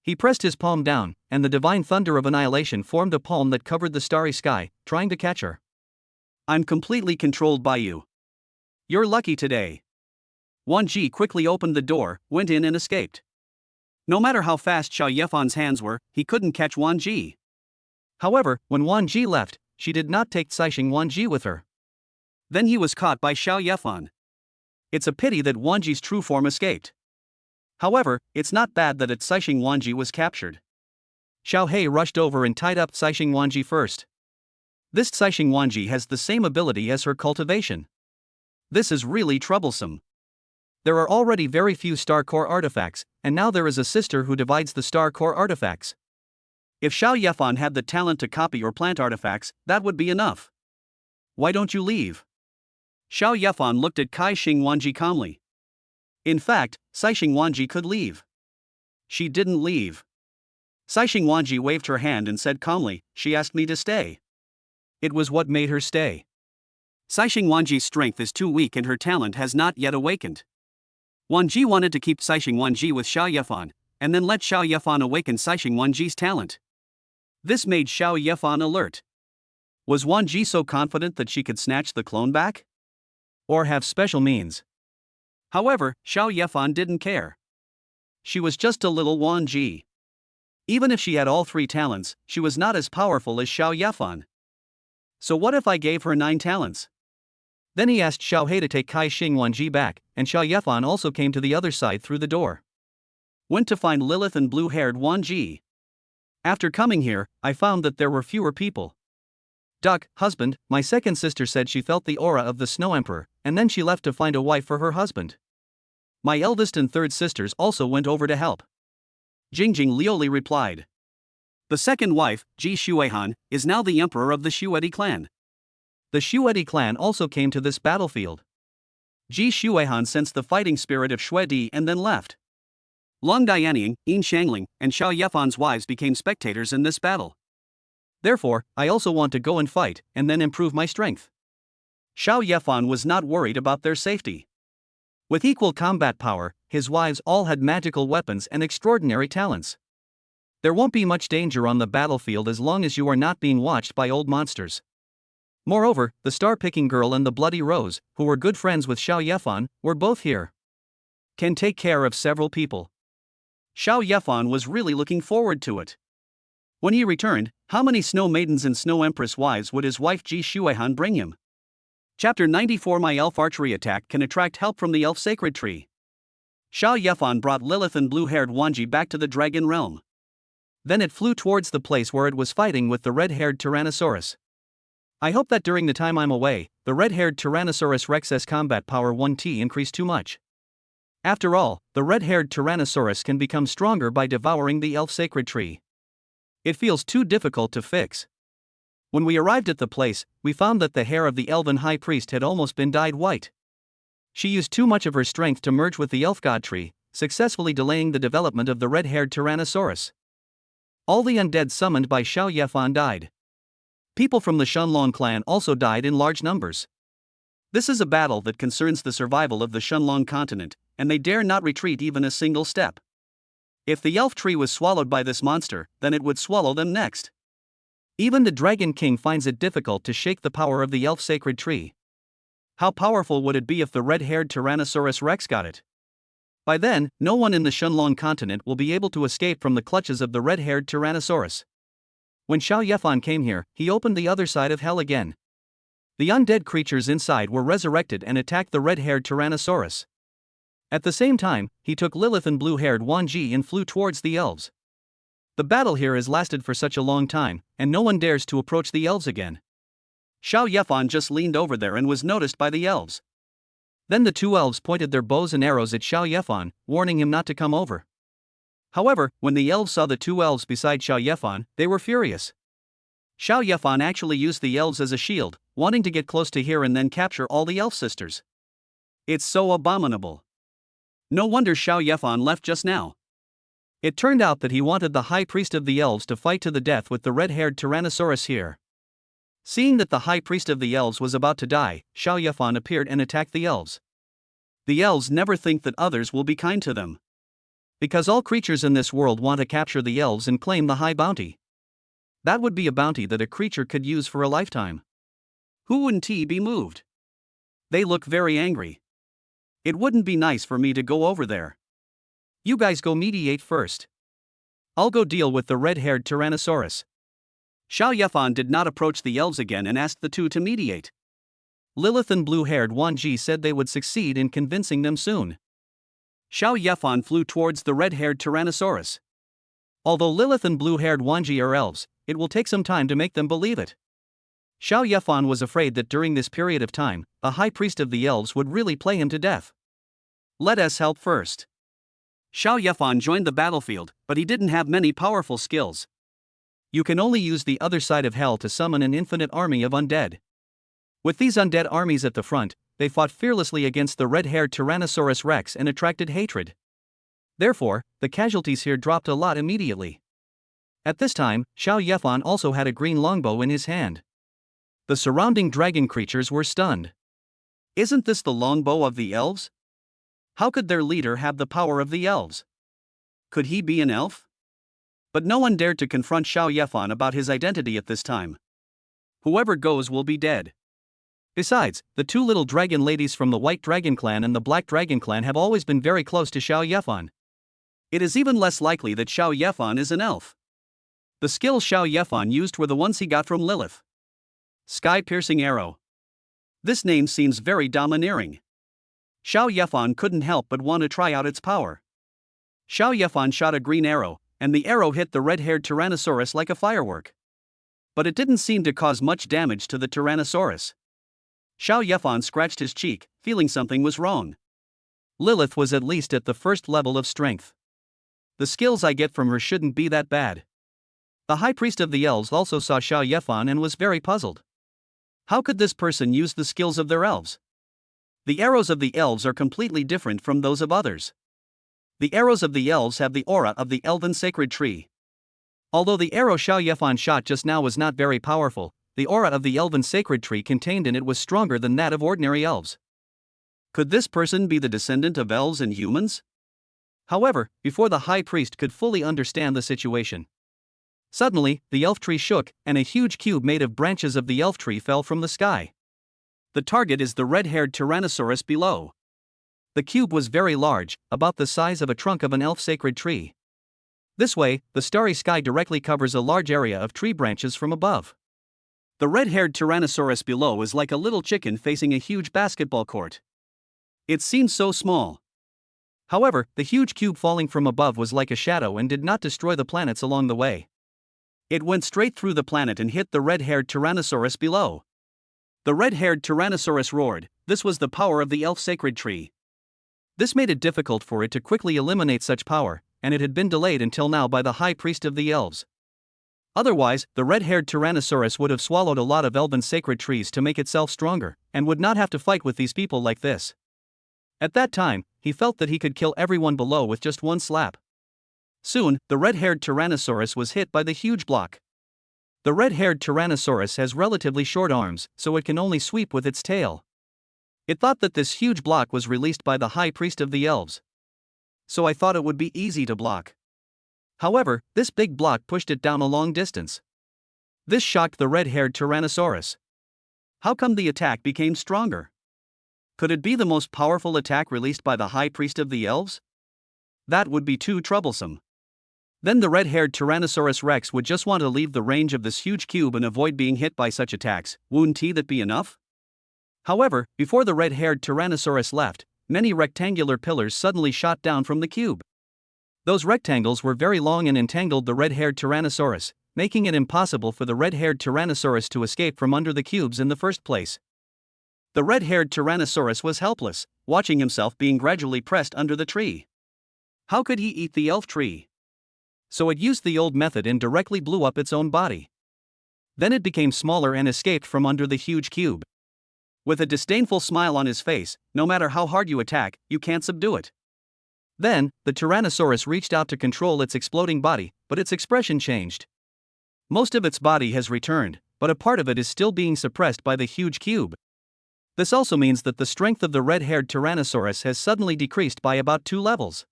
He pressed his palm down, and the divine thunder of annihilation formed a palm that covered the starry sky, trying to catch her.
"I'm completely controlled by you. You're lucky today." Wan Ji quickly opened the door, went in and escaped. No matter how fast Xiao Yefan's hands were, he couldn't catch Wan Ji.
However, when Wan Ji left, she did not take Saishing Wan Ji with her.
Then he was caught by Xiao Yefan. It's a pity that Wan Ji's true form escaped. However, it's not bad that Saishing Wan Ji was captured.
Xiao He rushed over and tied up Saishing Wan Ji first. This Saishing Wan Ji has the same ability as her cultivation.
This is really troublesome.
There are already very few star core artifacts, and now there is a sister who divides the star core artifacts.
If Xiao Yefan had the talent to copy or plant artifacts, that would be enough. Why don't you leave? Xiao Yefan looked at Kai-Shing Wanji calmly. In fact, Saishing Wanji could leave. She didn't leave. Saishing Wanji waved her hand and said calmly, "She asked me to stay."
It was what made her stay.
Saishing Wanji's strength is too weak and her talent has not yet awakened. Wanji wanted to keep Saishing Wanji with Xiao Yefan, and then let Xiao Yefan awaken Saishing Wanji's talent. This made Xiao Yefan alert. Was Wanji so confident that she could snatch the clone back?
Or have special means?
However, Xiao Yefan didn't care. She was just a little Wanji. Even if she had all 3 talents, she was not as powerful as Xiao Yefan. So what if I gave her 9 talents?
Then he asked Xiao He to take Kai-Shing Wanji back, and Xiao Yefan also came to the other side through the door.
Went to find Lilith and blue-haired Wanji. After coming here, I found that there were fewer people.
Duck, husband, my second sister said she felt the aura of the Snow Emperor, and then she left to find a wife for her husband. My eldest and third sisters also went over to help.
Jingjing Lioli replied. The second wife, Ji Xuehan, is now the emperor of the Xuedi clan.
The Xuedi clan also came to this battlefield.
Ji Xuehan sensed the fighting spirit of Xuedi and then left. Long Dianying, Yin Shangling, and Xiao Yefan's wives became spectators in this battle.
Therefore, I also want to go and fight, and then improve my strength.
Xiao Yefan was not worried about their safety.
With equal combat power, his wives all had magical weapons and extraordinary talents. There won't be much danger on the battlefield as long as you are not being watched by old monsters. Moreover, the star-picking girl and the Bloody Rose, who were good friends with Xiao Yefan, were both here. Can take care of several people.
Xiao Yefan was really looking forward to it. When he returned, how many Snow Maidens and Snow Empress wives would his wife Ji Shuehan bring him? Chapter 94. My elf archery attack can attract help from the elf sacred tree. Xiao Yefan brought Lilith and blue-haired Wanji back to the dragon realm.
Then it flew towards the place where it was fighting with the red-haired Tyrannosaurus. I hope that during the time I'm away, the red-haired Tyrannosaurus Rex's combat power 1T increased too much. After all, the red-haired Tyrannosaurus can become stronger by devouring the elf sacred tree. It feels too difficult to fix. When we arrived at the place, we found that the hair of the elven high priest had almost been dyed white. She used too much of her strength to merge with the elf god tree, successfully delaying the development of the red-haired Tyrannosaurus. All the undead summoned by Xiao Yefan died. People from the Shunlong clan also died in large numbers.
This is a battle that concerns the survival of the Shunlong continent, and they dare not retreat even a single step. If the elf tree was swallowed by this monster, then it would swallow them next.
Even the Dragon King finds it difficult to shake the power of the elf sacred tree.
How powerful would it be if the red-haired Tyrannosaurus Rex got it? By then, no one in the Shunlong continent will be able to escape from the clutches of the red-haired Tyrannosaurus.
When Xiao Yefan came here, he opened the other side of hell again. The undead creatures inside were resurrected and attacked the red-haired Tyrannosaurus. At the same time, he took Lilith and blue-haired Wanji and flew towards the elves. The battle here has lasted for such a long time, and no one dares to approach the elves again.
Xiao Yefan just leaned over there and was noticed by the elves.
Then the two elves pointed their bows and arrows at Xiao Yefan, warning him not to come over.
However, when the elves saw the two elves beside Xiao Yefan, they were furious. Xiao Yefan actually used the elves as a shield, wanting to get close to here and then capture all the elf sisters. It's so abominable. No wonder Xiao Yefan left just now.
It turned out that he wanted the high priest of the elves to fight to the death with the red-haired Tyrannosaurus here. Seeing that the high priest of the elves was about to die, Xiao Yefan appeared and attacked the elves.
The elves never think that others will be kind to them.
Because all creatures in this world want to capture the elves and claim the high bounty. That would be a bounty that a creature could use for a lifetime.
Who wouldn't he be moved? They look very angry. It wouldn't be nice for me to go over there.
You guys go mediate first. I'll go deal with the red-haired Tyrannosaurus.
Xiao Yefan did not approach the elves again and asked the two to mediate.
Lilith and blue-haired Wanji said they would succeed in convincing them soon.
Xiao Yefan flew towards the red-haired Tyrannosaurus.
Although Lilith and blue-haired Wanji are elves, it will take some time to make them believe it. Xiao Yefan was afraid that during this period of time, the high priest of the elves would really play him to death.
Let us help first. Xiao Yefan joined the battlefield, but he didn't have many powerful skills.
You can only use the other side of hell to summon an infinite army of undead. With these undead armies at the front, they fought fearlessly against the red-haired Tyrannosaurus Rex and attracted hatred. Therefore, the casualties here dropped a lot immediately. At this time, Xiao Yefan also had a green longbow in his hand. The surrounding dragon creatures were stunned.
Isn't this the longbow of the elves? How could their leader have the power of the elves? Could he be an elf? But no one dared to confront Xiao Yefan about his identity at this time. Whoever goes will be dead.
Besides, the two little dragon ladies from the White Dragon Clan and the Black Dragon Clan have always been very close to Xiao Yefan.
It is even less likely that Xiao Yefan is an elf. The skills Xiao Yefan used were the ones he got from Lilith. Sky-piercing arrow. This name seems very domineering. Xiao Yefan couldn't help but want to try out its power. Xiao Yefan shot a green arrow, and the arrow hit the red-haired Tyrannosaurus like a firework. But it didn't seem to cause much damage to the Tyrannosaurus. Xiao Yefan scratched his cheek, feeling something was wrong.
Lilith was at least at the first level of strength. The skills I get from her shouldn't be that bad. The high priest of the elves also saw Xiao Yefan and was very puzzled. How could this person use the skills of their elves? The arrows of the elves are completely different from those of others.
The arrows of the elves have the aura of the elven sacred tree. Although the arrow Xiao Yefan shot just now was not very powerful, the aura of the elven sacred tree contained in it was stronger than that of ordinary elves. Could this person be the descendant of elves and humans? However, before the high priest could fully understand the situation, suddenly, the elf tree shook, and a huge cube made of branches of the elf tree fell from the sky. The target is the red-haired Tyrannosaurus below. The cube was very large, about the size of a trunk of an elf sacred tree. This way, the starry sky directly covers a large area of tree branches from above. The red-haired Tyrannosaurus below is like a little chicken facing a huge basketball court. It seemed so small. However, the huge cube falling from above was like a shadow and did not destroy the planets along the way. It went straight through the planet and hit the red-haired Tyrannosaurus below. The red-haired Tyrannosaurus roared. This was the power of the elf sacred tree. This made it difficult for it to quickly eliminate such power, and it had been delayed until now by the high priest of the elves. Otherwise, the red-haired Tyrannosaurus would have swallowed a lot of elven sacred trees to make itself stronger, and would not have to fight with these people like this. At that time, he felt that he could kill everyone below with just one slap. Soon, the red-haired Tyrannosaurus was hit by the huge block. The red-haired Tyrannosaurus has relatively short arms, so it can only sweep with its tail. It thought that this huge block was released by the high priest of the elves. So I thought it would be easy to block. However, this big block pushed it down a long distance. This shocked the red-haired Tyrannosaurus. How come the attack became stronger? Could it be the most powerful attack released by the high priest of the elves? That would be too troublesome. Then the red-haired Tyrannosaurus Rex would just want to leave the range of this huge cube and avoid being hit by such attacks. Wouldn't that be enough? However, before the red-haired Tyrannosaurus left, many rectangular pillars suddenly shot down from the cube. Those rectangles were very long and entangled the red-haired Tyrannosaurus, making it impossible for the red-haired Tyrannosaurus to escape from under the cubes in the first place. The red-haired Tyrannosaurus was helpless, watching himself being gradually pressed under the tree. How could he eat the elf tree? So it used the old method and directly blew up its own body. Then it became smaller and escaped from under the huge cube. With a disdainful smile on his face, no matter how hard you attack, you can't subdue it. Then, the Tyrannosaurus reached out to control its exploding body, but its expression changed. Most of its body has returned, but a part of it is still being suppressed by the huge cube. This also means that the strength of the red-haired Tyrannosaurus has suddenly decreased by about 2 levels.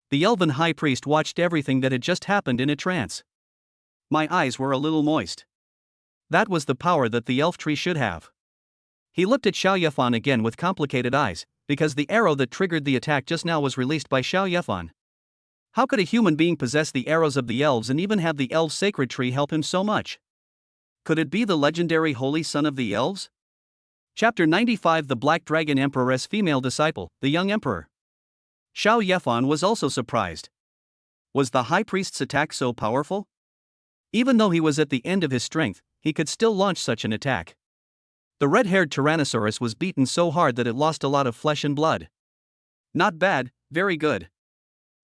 The elven high priest watched everything that had just happened in a trance. My eyes were a little moist. That was the power that the elf tree should have. He looked at Xiao Yefan again with complicated eyes, because the arrow that triggered the attack just now was released by Xiao Yefan. How could a human being possess the arrows of the elves and even have the elves' sacred tree help him so much? Could it be the legendary Holy Son of the Elves? Chapter 95 The Black Dragon Emperor's female disciple, the young emperor. Xiao Yefan was also surprised. Was the high priest's attack so powerful? Even though he was at the end of his strength, he could still launch such an attack. The red-haired Tyrannosaurus was beaten so hard that it lost a lot of flesh and blood. Not bad, very good.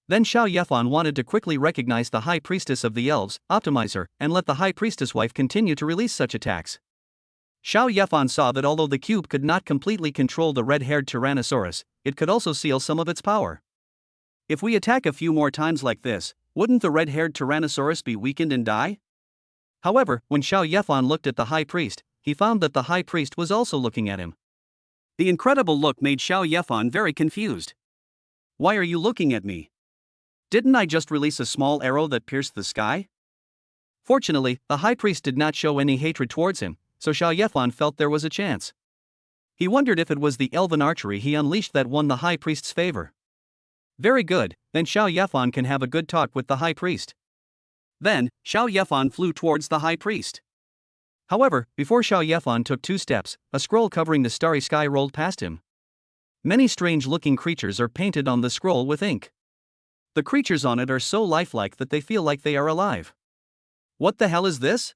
Then Xiao Yefan wanted to quickly recognize the high priestess of the elves, optimize her, and let the high priestess wife continue to release such attacks. Xiao Yefan saw that although the cube could not completely control the red-haired Tyrannosaurus, it could also seal some of its power. If we attack a few more times like this, wouldn't the red-haired Tyrannosaurus be weakened and die? However, when Xiao Yefan looked at the high priest, he found that the high priest was also looking at him. The incredible look made Xiao Yefan very confused. Why are you looking at me? Didn't I just release a small arrow that pierced the sky? Fortunately, the high priest did not show any hatred towards him, so Xiao Yefan felt there was a chance. He wondered if it was the elven archery he unleashed that won the high priest's favor. Very good, then Xiao Yefan can have a good talk with the high priest. Then, Xiao Yefan flew towards the high priest. However, before Xiao Yefan took 2 steps, a scroll covering the starry sky rolled past him. Many strange-looking creatures are painted on the scroll with ink. The creatures on it are so lifelike that they feel like they are alive. What the hell is this?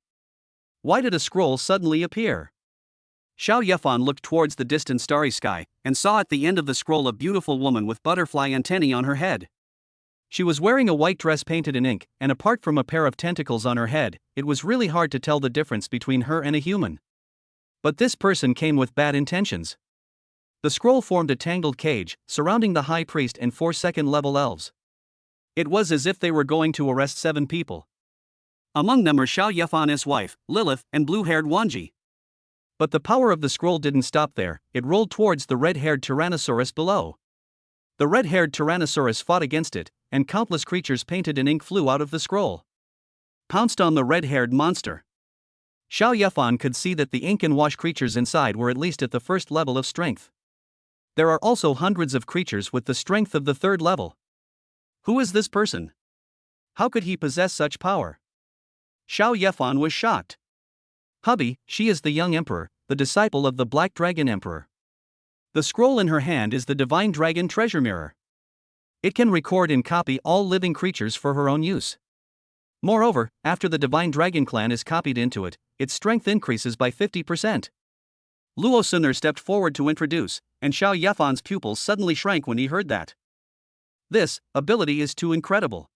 Why did a scroll suddenly appear? Xiao Yefan looked towards the distant starry sky, and saw at the end of the scroll a beautiful woman with butterfly antennae on her head. She was wearing a white dress painted in ink, and apart from a pair of tentacles on her head, it was really hard to tell the difference between her and a human. But this person came with bad intentions.
The scroll formed a tangled cage, surrounding the high priest and 4 second-level elves.
It was as if they were going to arrest 7 people. Among them were Xiao Yefan, his wife, Lilith, and blue-haired Wanji.
But the power of the scroll didn't stop there, it rolled towards the red-haired Tyrannosaurus below. The red-haired Tyrannosaurus fought against it, and countless creatures painted in ink flew out of the scroll.
Pounced on the red-haired monster.
Xiao Yefan could see that the ink and wash creatures inside were at least at the first level of strength. There are also hundreds of creatures with the strength of the 3rd level.
Who is this person? How could he possess such power? Xiao Yefan was shocked.
Hubby, she is the young emperor, the disciple of the Black Dragon Emperor.
The scroll in her hand is the Divine Dragon Treasure Mirror.
It can record and copy all living creatures for her own use. Moreover, after the Divine Dragon clan is copied into it, its strength increases by 50%.
Luo Suner stepped forward to introduce, and Xiao Yefan's pupils suddenly shrank when he heard that. This ability is too incredible.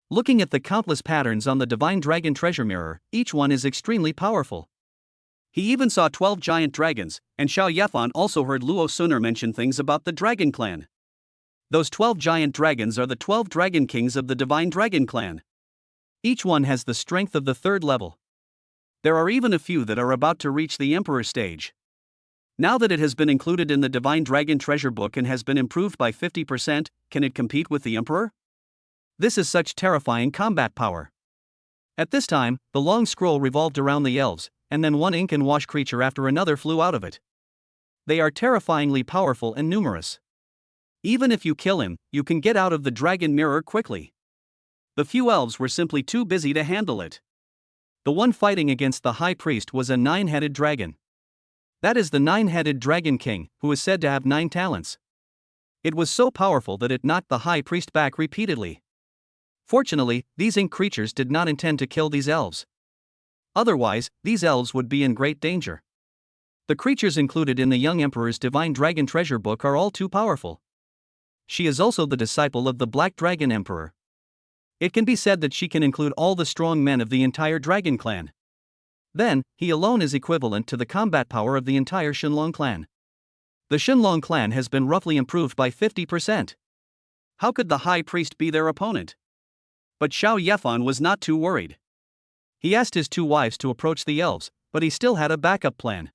Looking at the countless patterns on the Divine Dragon Treasure Mirror, each one is extremely powerful.
He even saw 12 giant dragons, and Xiao Yefan also heard Luo Suner mention things about the Dragon Clan. Those 12 giant dragons are the 12 Dragon Kings of the Divine Dragon Clan.
Each one has the strength of the 3rd level.
There are even a few that are about to reach the Emperor stage. Now that it has been included in the Divine Dragon Treasure Book and has been improved by 50%, can it compete with the Emperor?
This is such terrifying combat power. At this time, the long scroll revolved around the elves, and then one ink and wash creature after another flew out of it. They are terrifyingly powerful and numerous. Even if you kill him, you can get out of the dragon mirror quickly. The few elves were simply too busy to handle it. The one fighting against the high priest was a 9-headed dragon. That is the 9-headed Dragon King, who is said to have 9 talents. It was so powerful that it knocked the high priest back repeatedly. Fortunately, these ink creatures did not intend to kill these elves. Otherwise, these elves would be in great danger. The creatures included in the young emperor's Divine Dragon Treasure Book are all too powerful. She is also the disciple of the Black Dragon Emperor. It can be said that she can include all the strong men of the entire Dragon Clan. Then, he alone is equivalent to the combat power of the entire Shenlong clan. The Shenlong clan has been roughly improved by 50%.
How could the high priest be their opponent? But Xiao Yefan was not too worried.
He asked his 2 wives to approach the elves, but he still had a backup plan.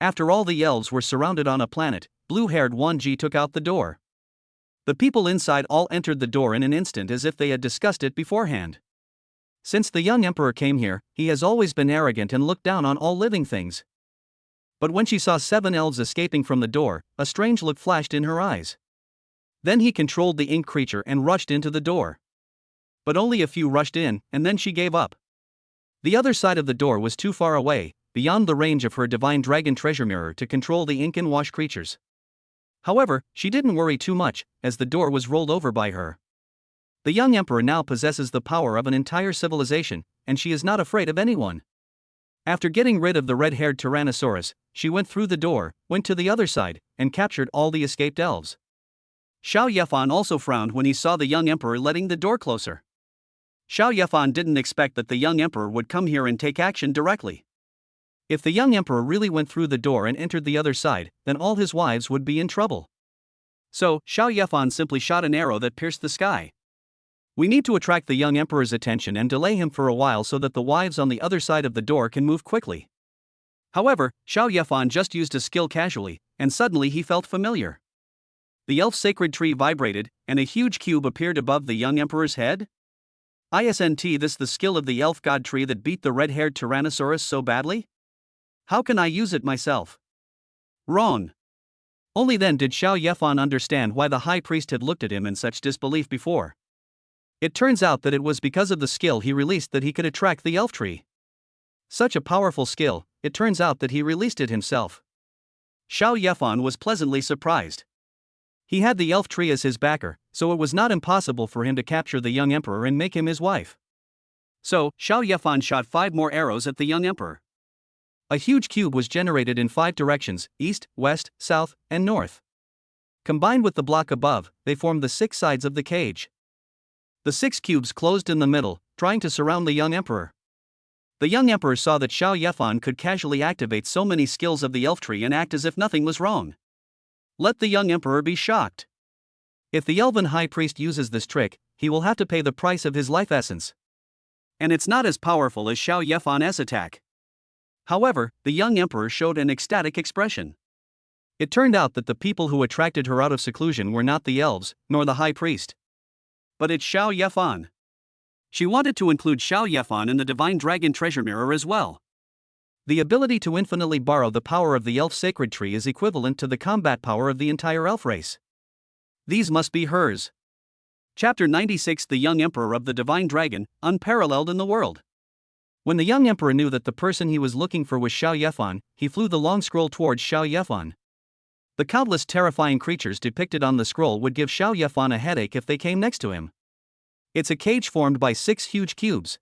After all the elves were surrounded on a planet, blue-haired Wanji took out the door. The people inside all entered the door in an instant as if they had discussed it beforehand. Since the young emperor came here, he has always been arrogant and looked down on all living things. But when she saw 7 elves escaping from the door, a strange look flashed in her eyes. Then he controlled the ink creature and rushed into the door. But only a few rushed in, and then she gave up. The other side of the door was too far away, beyond the range of her Divine Dragon Treasure Mirror to control the ink and wash creatures. However, she didn't worry too much, as the door was rolled over by her. The young emperor now possesses the power of an entire civilization, and she is not afraid of anyone. After getting rid of the red-haired Tyrannosaurus, she went through the door, went to the other side, and captured all the escaped elves.
Xiao Yefan also frowned when he saw the young emperor letting the door closer. Xiao Yefan didn't expect that the young emperor would come here and take action directly.
If the young emperor really went through the door and entered the other side, then all his wives would be in trouble.
So, Xiao Yefan simply shot an arrow that pierced the sky.
We need to attract the young emperor's attention and delay him for a while so that the wives on the other side of the door can move quickly.
However, Xiao Yefan just used a skill casually, and suddenly he felt familiar. The elf sacred tree vibrated, and a huge cube appeared above the young emperor's head? Isn't this the skill of the elf god tree that beat the red-haired Tyrannosaurus so badly? How can I use it myself? Wrong. Only then did Xiao Yefan understand why the high priest had looked at him in such disbelief before. It turns out that it was because of the skill he released that he could attract the elf tree. Such a powerful skill, it turns out that he released it himself. Xiao Yefan was pleasantly surprised.
He had the elf tree as his backer, so it was not impossible for him to capture the young emperor and make him his wife.
So, Xiao Yefan shot 5 more arrows at the young emperor.
A huge cube was generated in 5 directions, east, west, south, and north. Combined with the block above, they formed the 6 sides of the cage. The 6 cubes closed in the middle, trying to surround the young emperor. The young emperor saw that Xiao Yefan could casually activate so many skills of the elf tree and act as if nothing was wrong.
Let the young emperor be shocked.
If the elven high priest uses this trick, he will have to pay the price of his life essence.
And it's not as powerful as Xiao Yefan's attack. However, the young emperor showed an ecstatic expression.
It turned out that the people who attracted her out of seclusion were not the elves, nor the high priest.
But it's Xiao Yefan. She wanted to include Xiao Yefan in the divine dragon treasure mirror as well.
The ability to infinitely borrow the power of the elf sacred tree is equivalent to the combat power of the entire elf race.
These must be hers. Chapter 96 The Young Emperor of the Divine Dragon, unparalleled in the world.
When the young emperor knew that the person he was looking for was Xiao Yefan, he flew the long scroll towards Xiao Yefan. The countless terrifying creatures depicted on the scroll would give Xiao Yefan a headache if they came next to him. It's a cage formed by 6 huge cubes.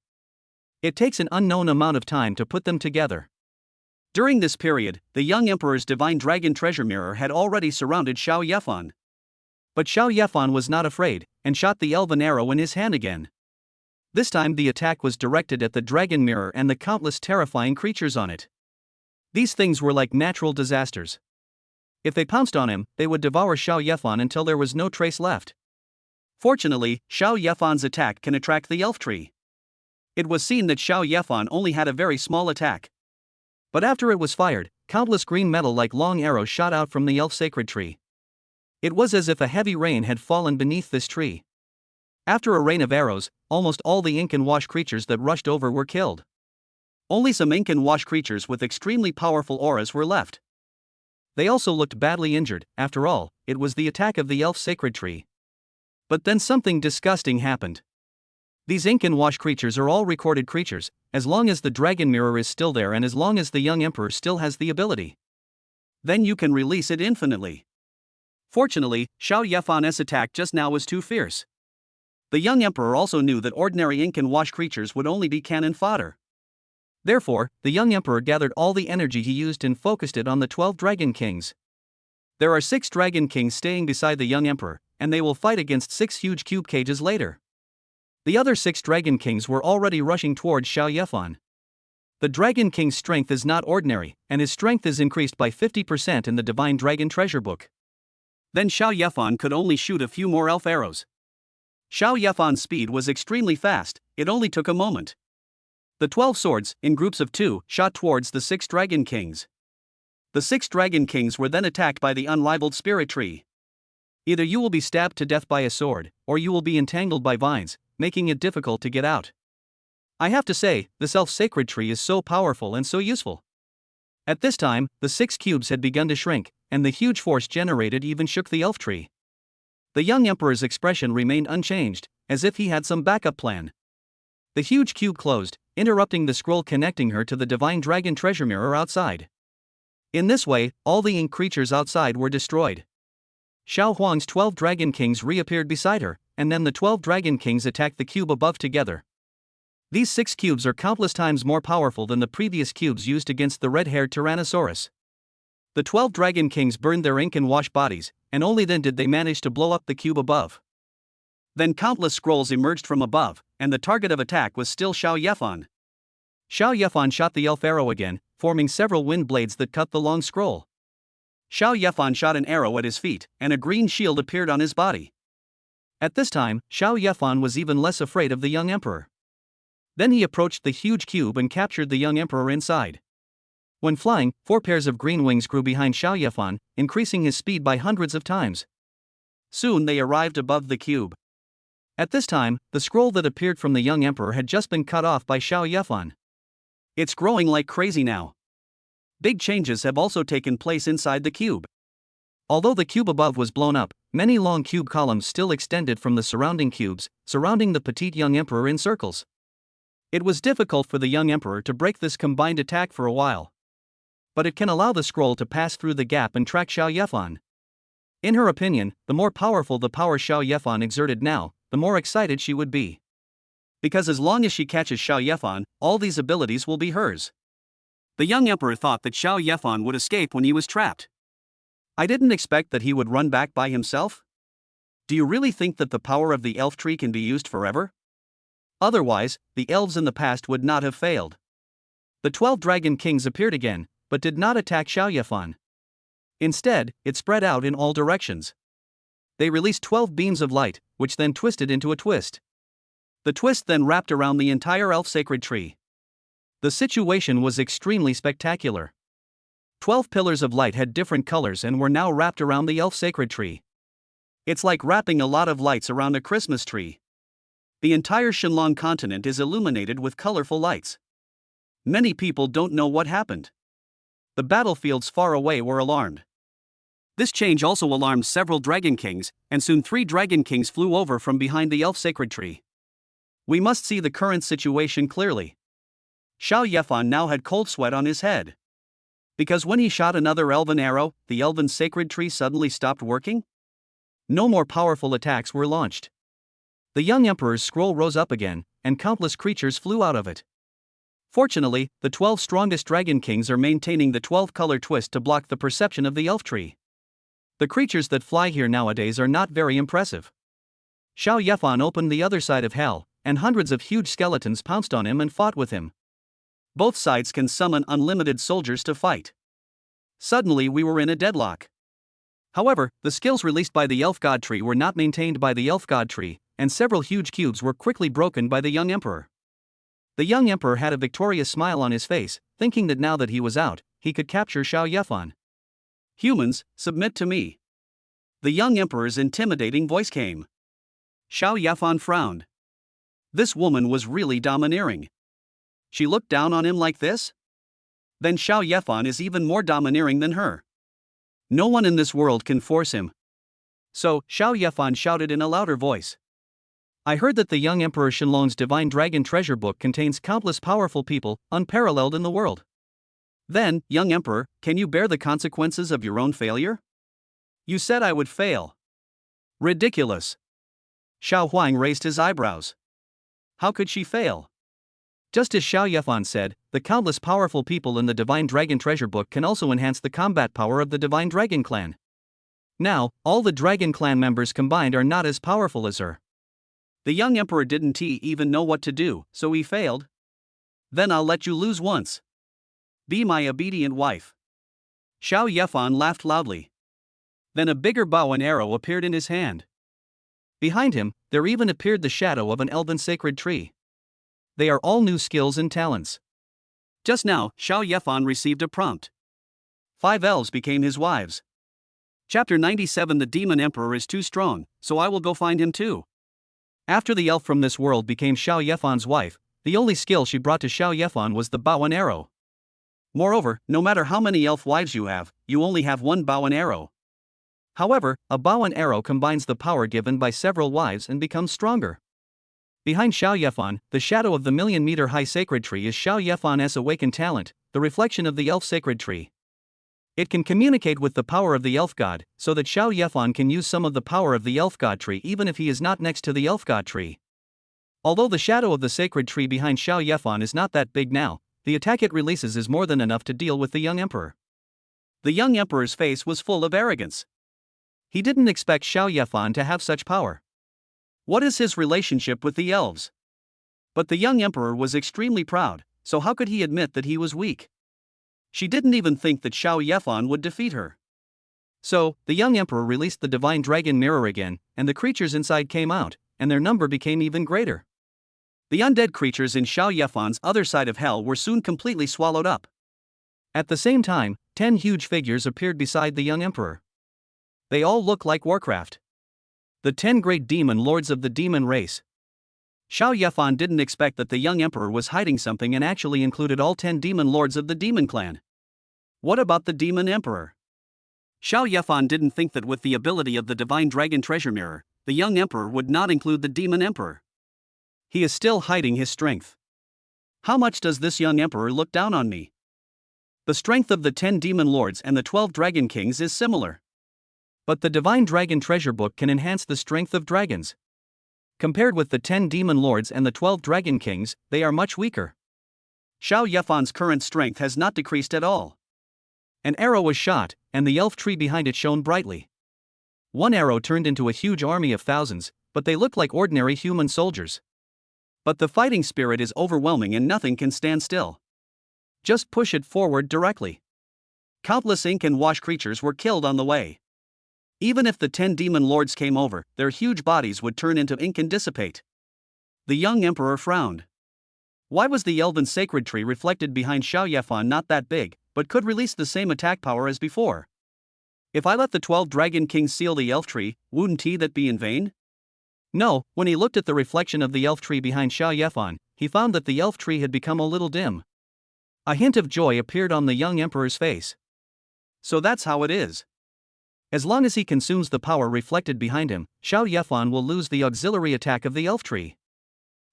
It takes an unknown amount of time to put them together.
During this period, the young emperor's divine dragon treasure mirror had already surrounded Xiao Yefan.
But Xiao Yefan was not afraid, and shot the elven arrow in his hand again. This time the attack was directed at the dragon mirror and the countless terrifying creatures on it. These things were like natural disasters. If they pounced on him, they would devour Xiao Yefan until there was no trace left.
Fortunately, Xiao Yefan's attack can attract the elf tree. It was seen that Xiao Yefan only had a very small attack.
But after it was fired, countless green metal like long arrows shot out from the elf sacred tree. It was as if a heavy rain had fallen beneath this tree. After a rain of arrows, almost all the ink and wash creatures that rushed over were killed.
Only some ink and wash creatures with extremely powerful auras were left.
They also looked badly injured. After all, it was the attack of the elf sacred tree. But then something disgusting happened. These ink and wash creatures are all recorded creatures, as long as the dragon mirror is still there and as long as the young emperor still has the ability.
Then you can release it infinitely. Fortunately, Xiao Yefan's attack just now was too fierce. The young emperor also knew that ordinary ink and wash creatures would only be cannon fodder.
Therefore, the young emperor gathered all the energy he used and focused it on the 12 dragon kings. There are 6 dragon kings staying beside the young emperor, and they will fight against 6 huge cube cages later. The other 6 dragon kings were already rushing towards Xiao Yefan. The dragon king's strength is not ordinary, and his strength is increased by 50% in the divine dragon treasure book.
Then Xiao Yefan could only shoot a few more elf arrows. Xiao Yefan's speed was extremely fast, it only took a moment. The 12 swords, in groups of 2, shot towards the 6 dragon kings. The 6 dragon kings were then attacked by the unrivaled spirit tree. Either you will be stabbed to death by a sword, or you will be entangled by vines, making it difficult to get out. I have to say, this elf sacred tree is so powerful and so useful. At this time, the 6 cubes had begun to shrink, and the huge force generated even shook the elf tree. The young emperor's expression remained unchanged, as if he had some backup plan. The huge cube closed, interrupting the scroll connecting her to the divine dragon treasure mirror outside. In this way, all the ink creatures outside were destroyed. Xiao Huang's 12 dragon kings reappeared beside her, and then the 12 dragon kings attacked the cube above together. These 6 cubes are countless times more powerful than the previous cubes used against the red-haired Tyrannosaurus. The 12 dragon kings burned their ink and wash bodies, and only then did they manage to blow up the cube above. Then countless scrolls emerged from above, and the target of attack was still Xiao Yefan. Xiao Yefan shot the elf arrow again, forming several wind blades that cut the long scroll. Xiao Yefan shot an arrow at his feet, and a green shield appeared on his body. At this time, Xiao Yefan was even less afraid of the young emperor. Then he approached the huge cube and captured the young emperor inside. When flying, 4 pairs of green wings grew behind Xiao Yefan, increasing his speed by hundreds of times. Soon they arrived above the cube. At this time, the scroll that appeared from the young emperor had just been cut off by Xiao Yefan. It's growing like crazy now. Big changes have also taken place inside the cube. Although the cube above was blown up, many long cube columns still extended from the surrounding cubes, surrounding the petite young emperor in circles. It was difficult for the young emperor to break this combined attack for a while. But it can allow the scroll to pass through the gap and track Xiao Yefan. In her opinion, the more powerful the power Xiao Yefan exerted now, the more excited she would be. Because as long as she catches Xiao Yefan, all these abilities will be hers. The young emperor thought that Xiao Yefan would escape when he was trapped. I didn't expect that he would run back by himself. Do you really think that the power of the elf tree can be used forever? Otherwise, the elves in the past would not have failed. The 12 dragon kings appeared again, but did not attack Xiao Yefan.
Instead, it spread out in all directions. They released 12 beams of light, which then twisted into a twist. The twist then wrapped around the entire elf sacred tree. The situation was extremely spectacular. 12 pillars of light had different colors and were now wrapped around the elf sacred tree. It's like wrapping a lot of lights around a Christmas tree. The entire Shenlong continent is illuminated with colorful lights. Many people don't know what happened. The battlefields far away were alarmed. This change also alarmed several dragon kings, and soon 3 dragon kings flew over from behind the elf sacred tree. We must see the current situation clearly. Xiao Yefan now had cold sweat on his head. Because when he shot another elven arrow, the elven sacred tree suddenly stopped working? No more powerful attacks were launched. The young emperor's scroll rose up again, and countless creatures flew out of it. Fortunately, the 12 strongest dragon kings are maintaining the 12-color twist to block the perception of the elf tree. The creatures that fly here nowadays are not very impressive. Xiao Yefan opened the other side of hell, and hundreds of huge skeletons pounced on him and fought with him. Both sides can summon unlimited soldiers to fight. Suddenly we were in a deadlock. However, the skills released by the elf god tree were not maintained by the elf god tree, and several huge cubes were quickly broken by the young emperor. The young emperor had a victorious smile on his face, thinking that now that he was out, he could capture Xiao Yefan. Humans, submit to me. The young emperor's intimidating voice came. Xiao Yefan frowned. This woman was really domineering. She looked down on him like this? Then Xiao Yefan is even more domineering than her. No one in this world can force him. So, Xiao Yefan shouted in a louder voice. I heard that the young Emperor Shenlong's divine dragon treasure book contains countless powerful people, unparalleled in the world. Then, young Emperor, can you bear the consequences of your own failure? You said I would fail. Ridiculous. Xiao Huang raised his eyebrows. How could she fail? Just as Xiao Yefan said, the countless powerful people in the divine dragon treasure book can also enhance the combat power of the divine dragon clan. Now, all the dragon clan members combined are not as powerful as her. The young emperor didn't even know what to do, so he failed. Then I'll let you lose once. Be my obedient wife. Xiao Yefan laughed loudly. Then a bigger bow and arrow appeared in his hand. Behind him, there even appeared the shadow of an elven sacred tree. They are all new skills and talents. Just now, Xiao Yefan received a prompt. 5 elves became his wives. Chapter 97. The demon emperor is too strong, so I will go find him too. After the elf from this world became Xiao Yefan's wife, the only skill she brought to Xiao Yefan was the bow and arrow. Moreover, no matter how many elf wives you have, you only have one bow and arrow. However, a bow and arrow combines the power given by several wives and becomes stronger. Behind Xiao Yefan, the shadow of the million-meter-high sacred tree is Xiao Yefan's awakened talent, the reflection of the elf sacred tree. It can communicate with the power of the elf god, so that Xiao Yefan can use some of the power of the elf god tree even if he is not next to the elf god tree. Although the shadow of the sacred tree behind Xiao Yefan is not that big now, the attack it releases is more than enough to deal with the young emperor. The young emperor's face was full of arrogance. He didn't expect Xiao Yefan to have such power. What is his relationship with the elves? But the young emperor was extremely proud, so how could he admit that he was weak? She didn't even think that Xiao Yefan would defeat her. So, the young emperor released the divine dragon mirror again, and the creatures inside came out, and their number became even greater. The undead creatures in Xiao Yefan's other side of hell were soon completely swallowed up. At the same time, 10 huge figures appeared beside the young emperor. They all look like Warcraft. The 10 great demon lords of the demon race. Xiao Yefan didn't expect that the young emperor was hiding something and actually included all 10 demon lords of the demon clan. What about the demon emperor? Xiao Yefan didn't think that with the ability of the divine dragon treasure mirror, the young emperor would not include the demon emperor. He is still hiding his strength. How much does this young emperor look down on me? The strength of the 10 demon lords and the 12 dragon kings is similar. But the divine dragon treasure book can enhance the strength of dragons. Compared with the 10 demon lords and the 12 dragon kings, they are much weaker. Xiao Yefan's current strength has not decreased at all. An arrow was shot, and the elf tree behind it shone brightly. One arrow turned into a huge army of thousands, but they looked like ordinary human soldiers. But the fighting spirit is overwhelming and nothing can stand still. Just push it forward directly.
Countless ink and wash creatures were killed on the way. Even if the 10 demon lords came over, their huge bodies would turn into ink and dissipate. The young emperor frowned. Why was the elven sacred tree reflected behind Xiao Yefan not that big, but could release the same attack power as before? If I let the 12 dragon kings seal the elf tree, wouldn't that be in vain? No, when he looked at the reflection of the elf tree behind Xiao Yefan, he found that the elf tree had become a little dim. A hint of joy appeared on the young emperor's face. So that's how it is. As long as he consumes the power reflected behind him, Xiao Yefan will lose the auxiliary attack of the elf tree.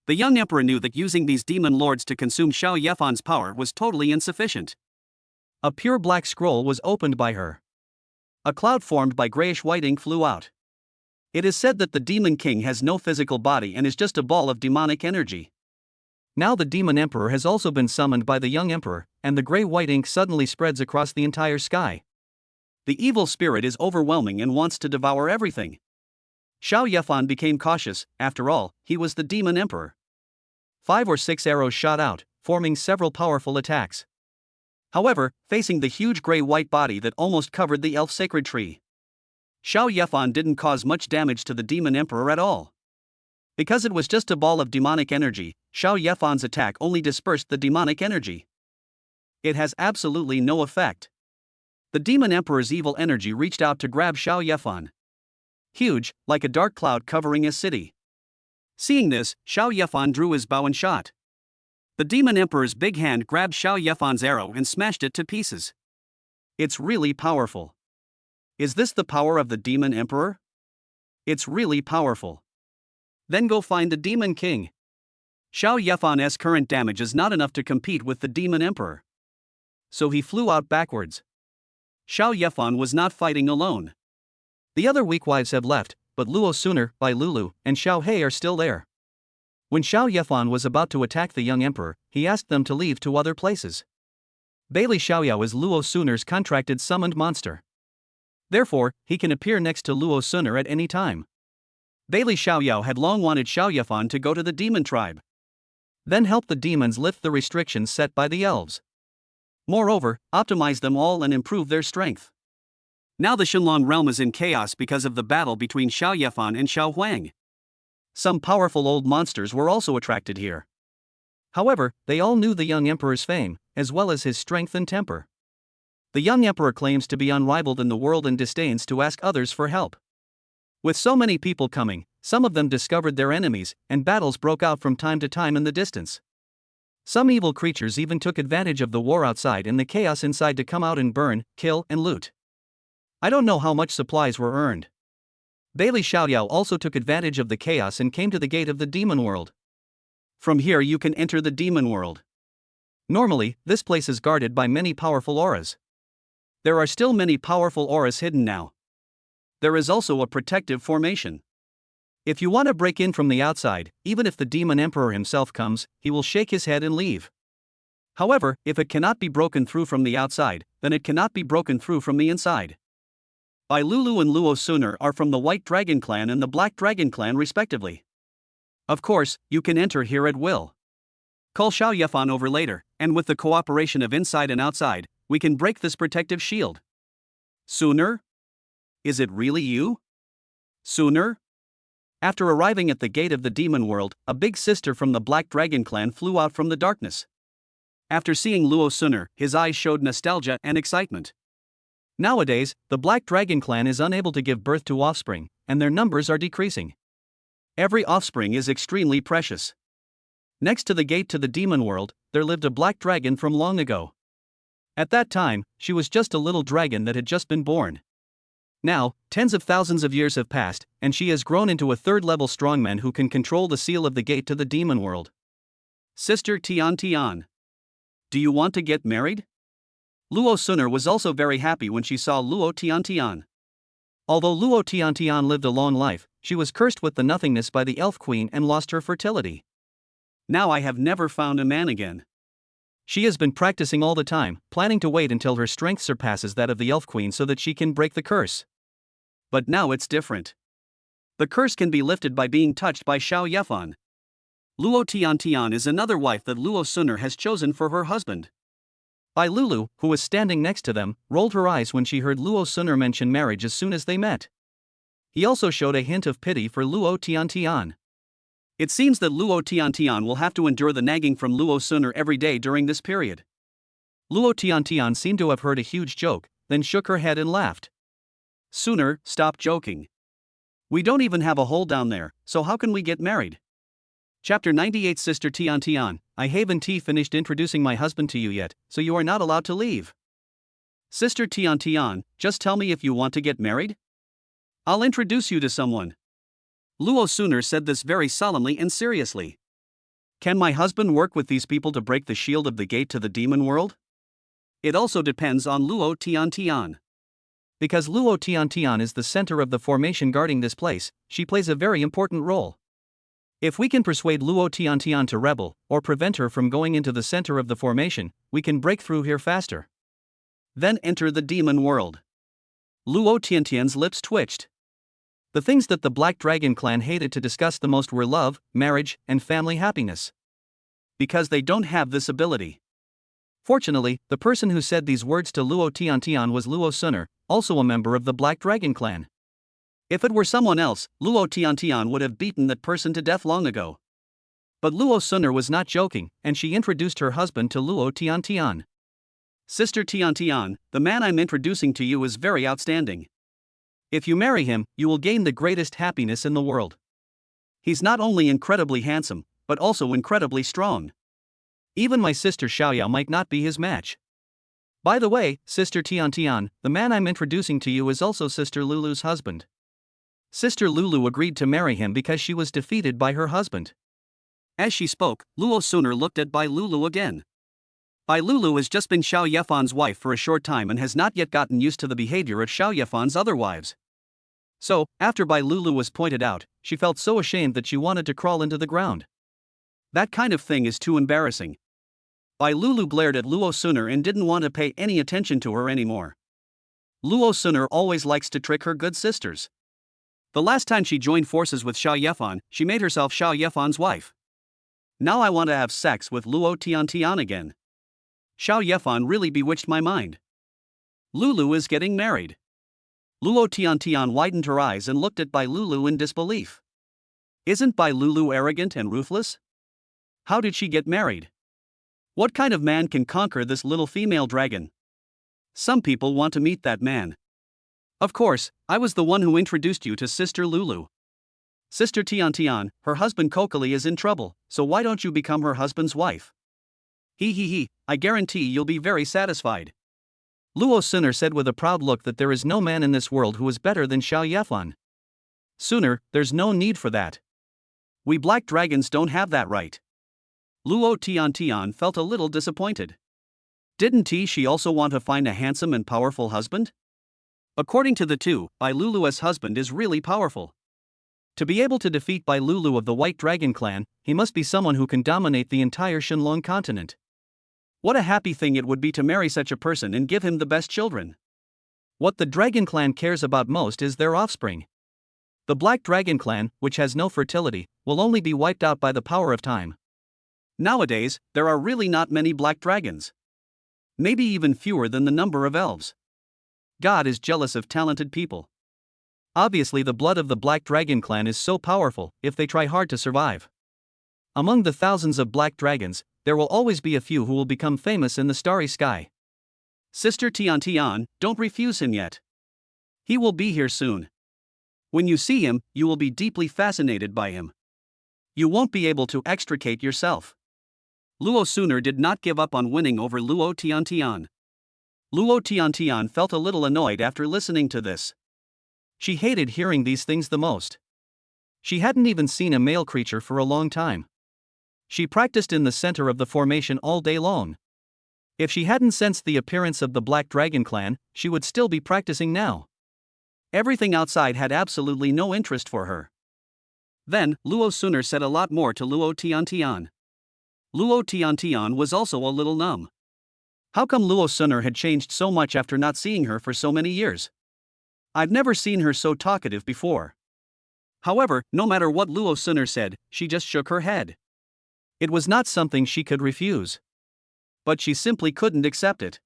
The young emperor knew that using these demon lords to consume Xiao Yefan's power was totally insufficient. A pure black scroll was opened by her. A cloud formed by grayish-white ink flew out. It is said that the demon king has no physical body and is just a ball of demonic energy. Now the demon emperor has also been summoned by the young emperor, and the gray-white ink suddenly spreads across the entire sky. The evil spirit is overwhelming and wants to devour everything. Xiao Yefan became cautious. After all, he was the demon emperor. 5 or 6 arrows shot out, forming several powerful attacks. However, facing the huge gray-white body that almost covered the elf sacred tree, Xiao Yefan didn't cause much damage to the demon emperor at all. Because it was just a ball of demonic energy, Xiao Yefan's attack only dispersed the demonic energy. It has absolutely no effect. The demon emperor's evil energy reached out to grab Xiao Yefan. Huge, like a dark cloud covering a city. Seeing this, Xiao Yefan drew his bow and shot. The demon emperor's big hand grabbed Xiao Yefan's arrow and smashed it to pieces. It's really powerful. Is this the power of the demon emperor? It's really powerful. Then go find the demon king. Xiao Yefan's current damage is not enough to compete with the demon emperor. So he flew out backwards. Xiao Yefan was not fighting alone. The other weak wives have left, but Luo Suner, Bai Lulu, and Xiao He are still there. When Xiao Yefan was about to attack the young emperor, he asked them to leave to other places. Bailey Xiaoyao is Luo Suner's contracted summoned monster. Therefore, he can appear next to Luo Suner at any time. Bailey Xiaoyao had long wanted Xiao Yefan to go to the demon tribe. Then help the demons lift the restrictions set by the elves. Moreover, optimize them all and improve their strength. Now the Shenlong realm is in chaos because of the battle between Xiao Yefan and Xiao Huang. Some powerful old monsters were also attracted here. However, they all knew the young emperor's fame, as well as his strength and temper. The young emperor claims to be unrivaled in the world and disdains to ask others for help. With so many people coming, some of them discovered their enemies, and battles broke out from time to time in the distance. Some evil creatures even took advantage of the war outside and the chaos inside to come out and burn, kill, and loot. I don't know how much supplies were earned. Bailey Xiaoyao also took advantage of the chaos and came to the gate of the demon world. From here you can enter the demon world. Normally, this place is guarded by many powerful auras. There are still many powerful auras hidden now. There is also a protective formation. If you want to break in from the outside, even if the demon emperor himself comes, he will shake his head and leave. However, if it cannot be broken through from the outside, then it cannot be broken through from the inside. Bai Lulu and Luo Suner are from the White Dragon Clan and the Black Dragon Clan respectively. Of course, you can enter here at will. Call Xiao Yefan over later, and with the cooperation of inside and outside, we can break this protective shield. Suner? Is it really you? Suner? After arriving at the gate of the demon world, a big sister from the Black Dragon Clan flew out from the darkness. After seeing Luo Suner, his eyes showed nostalgia and excitement. Nowadays, the Black Dragon Clan is unable to give birth to offspring, and their numbers are decreasing. Every offspring is extremely precious. Next to the gate to the demon world, there lived a black dragon from long ago. At that time, she was just a little dragon that had just been born. Now, tens of thousands of years have passed, and she has grown into a third-level strongman who can control the seal of the gate to the demon world. Sister Tian Tian. Do you want to get married? Luo Suner was also very happy when she saw Luo Tian Tian. Although Luo Tian Tian lived a long life, she was cursed with the nothingness by the elf queen and lost her fertility. Now I have never found a man again. She has been practicing all the time, planning to wait until her strength surpasses that of the elf queen so that she can break the curse. But now it's different. The curse can be lifted by being touched by Xiao Yefan. Luo Tian Tian is another wife that Luo Suner has chosen for her husband.
Bai Lulu, who was standing next to them, rolled her eyes when she heard Luo Suner mention marriage as soon as they met. He also showed a hint of pity for Luo Tiantian.
It seems that Luo Tiantian will have to endure the nagging from Luo Suner every day during this period.
Luo Tiantian seemed to have heard a huge joke, then shook her head and laughed.
Suner, stop joking. We don't even have a hole down there, so how can we get married? Chapter 98. Sister Tiantian, I haven't finished introducing my husband to you yet, so you are not allowed to leave.
Sister Tiantian, just tell me if you want to get married?
I'll introduce you to someone. Luo Suner said this very solemnly and seriously. Can my husband work with these people to break the shield of the gate to the demon world? It also depends on Luo Tiantian.
Because Luo Tiantian is the center of the formation guarding this place, she plays a very important role. If we can persuade Luo Tiantian to rebel, or prevent her from going into the center of the formation, we can break through here faster.
Then enter the demon world. Luo Tiantian's lips twitched.
The things that the Black Dragon clan hated to discuss the most were love, marriage, and family happiness.
Because they don't have this ability.
Fortunately, the person who said these words to Luo Tiantian was Luo Suner, also a member of the Black Dragon clan.
If it were someone else, Luo Tiantian would have beaten that person to death long ago.
But Luo Suner was not joking, and she introduced her husband to Luo Tiantian.
Sister Tiantian, the man I'm introducing to you is very outstanding. If you marry him, you will gain the greatest happiness in the world. He's not only incredibly handsome, but also incredibly strong.
Even my sister Xiaoyao might not be his match. By the way, Sister Tiantian, the man I'm introducing to you is also Sister Lulu's husband. Sister Lulu agreed to marry him because she was defeated by her husband.
As she spoke, Luo Suner looked at Bai Lulu again. Bai Lulu has just been Xiao Yefan's wife for a short time and has not yet gotten used to the behavior of Xiao Yefan's other wives. So, after Bai Lulu was pointed out, she felt so ashamed that she wanted to crawl into the ground. That kind of thing is too embarrassing. Bai Lulu glared at Luo Suner and didn't want to pay any attention to her anymore. Luo Suner always likes to trick her good sisters. The last time she joined forces with Xiao Yefan, she made herself Xiao Yefan's wife. Now I want to have sex with Luo Tiantian again. Xiao Yefan really bewitched my mind. Lulu is getting married. Luo Tiantian widened her eyes and looked at Bai Lulu in disbelief. Isn't Bai Lulu arrogant and ruthless? How did she get married? What kind of man can conquer this little female dragon? Some people want to meet that man. Of course, I was the one who introduced you to Sister Lulu. Sister Tiantian, her husband Kokali is in trouble, so why don't you become her husband's wife? I guarantee you'll be very satisfied.
Luo Suner said with a proud look that there is no man in this world who is better than Xiao Yefan.
Suner, there's no need for that. We black dragons don't have that right. Luo Tiantian felt a little disappointed. Didn't she also want to find a handsome and powerful husband? According to the two, Bai Lulu's husband is really powerful. To be able to defeat Bai Lulu of the White Dragon clan, he must be someone who can dominate the entire Shenlong continent. What a happy thing it would be to marry such a person and give him the best children. What the Dragon clan cares about most is their offspring. The Black Dragon clan, which has no fertility, will only be wiped out by the power of time. Nowadays, there are really not many black dragons. Maybe even fewer than the number of elves. God is jealous of talented people. Obviously, the blood of the Black Dragon clan is so powerful, if they try hard to survive. Among the thousands of black dragons, there will always be a few who will become famous in the starry sky. Sister Tiantian, don't refuse him yet. He will be here soon. When you see him, you will be deeply fascinated by him. You won't be able to extricate yourself. Luo Suner did not give up on winning over Luo Tiantian. Luo Tiantian felt a little annoyed after listening to this. She hated hearing these things the most. She hadn't even seen a male creature for a long time. She practiced in the center of the formation all day long. If she hadn't sensed the appearance of the Black Dragon clan, she would still be practicing now. Everything outside had absolutely no interest for her. Then, Luo Suner said a lot more to Luo Tiantian. Luo Tiantian was also a little numb. How come Luo Suner had changed so much after not seeing her for so many years? I've never seen her so talkative before. However, no matter what Luo Suner said, she just shook her head. It was not something she could refuse. But she simply couldn't accept it.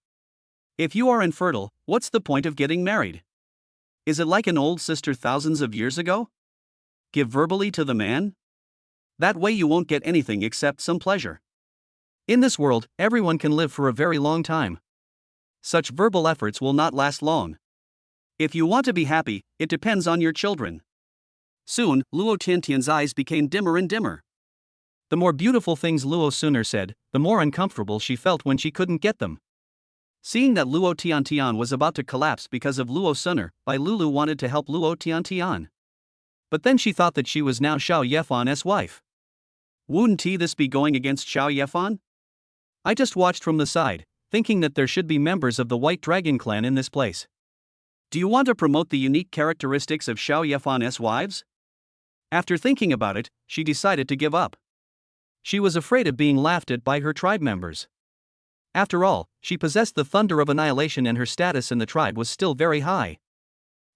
If you are infertile, what's the point of getting married? Is it like an old sister thousands of years ago? Give verbally to the man? That way you won't get anything except some pleasure. In this world, everyone can live for a very long time. Such verbal efforts will not last long. If you want to be happy, it depends on your children. Soon, Luo Tiantian's eyes became dimmer and dimmer. The more beautiful things Luo Suner said, the more uncomfortable she felt when she couldn't get them. Seeing that Luo Tiantian was about to collapse because of Luo Suner, Bai Lulu wanted to help Luo Tiantian. But then she thought that she was now Xiao Yefan's wife. Wouldn't this be going against Xiao Yefan? I just watched from the side, thinking that there should be members of the White Dragon clan in this place. Do you want to promote the unique characteristics of Xiao Yefan's wives? After thinking about it, she decided to give up. She was afraid of being laughed at by her tribe members. After all, she possessed the thunder of annihilation and her status in the tribe was still very high.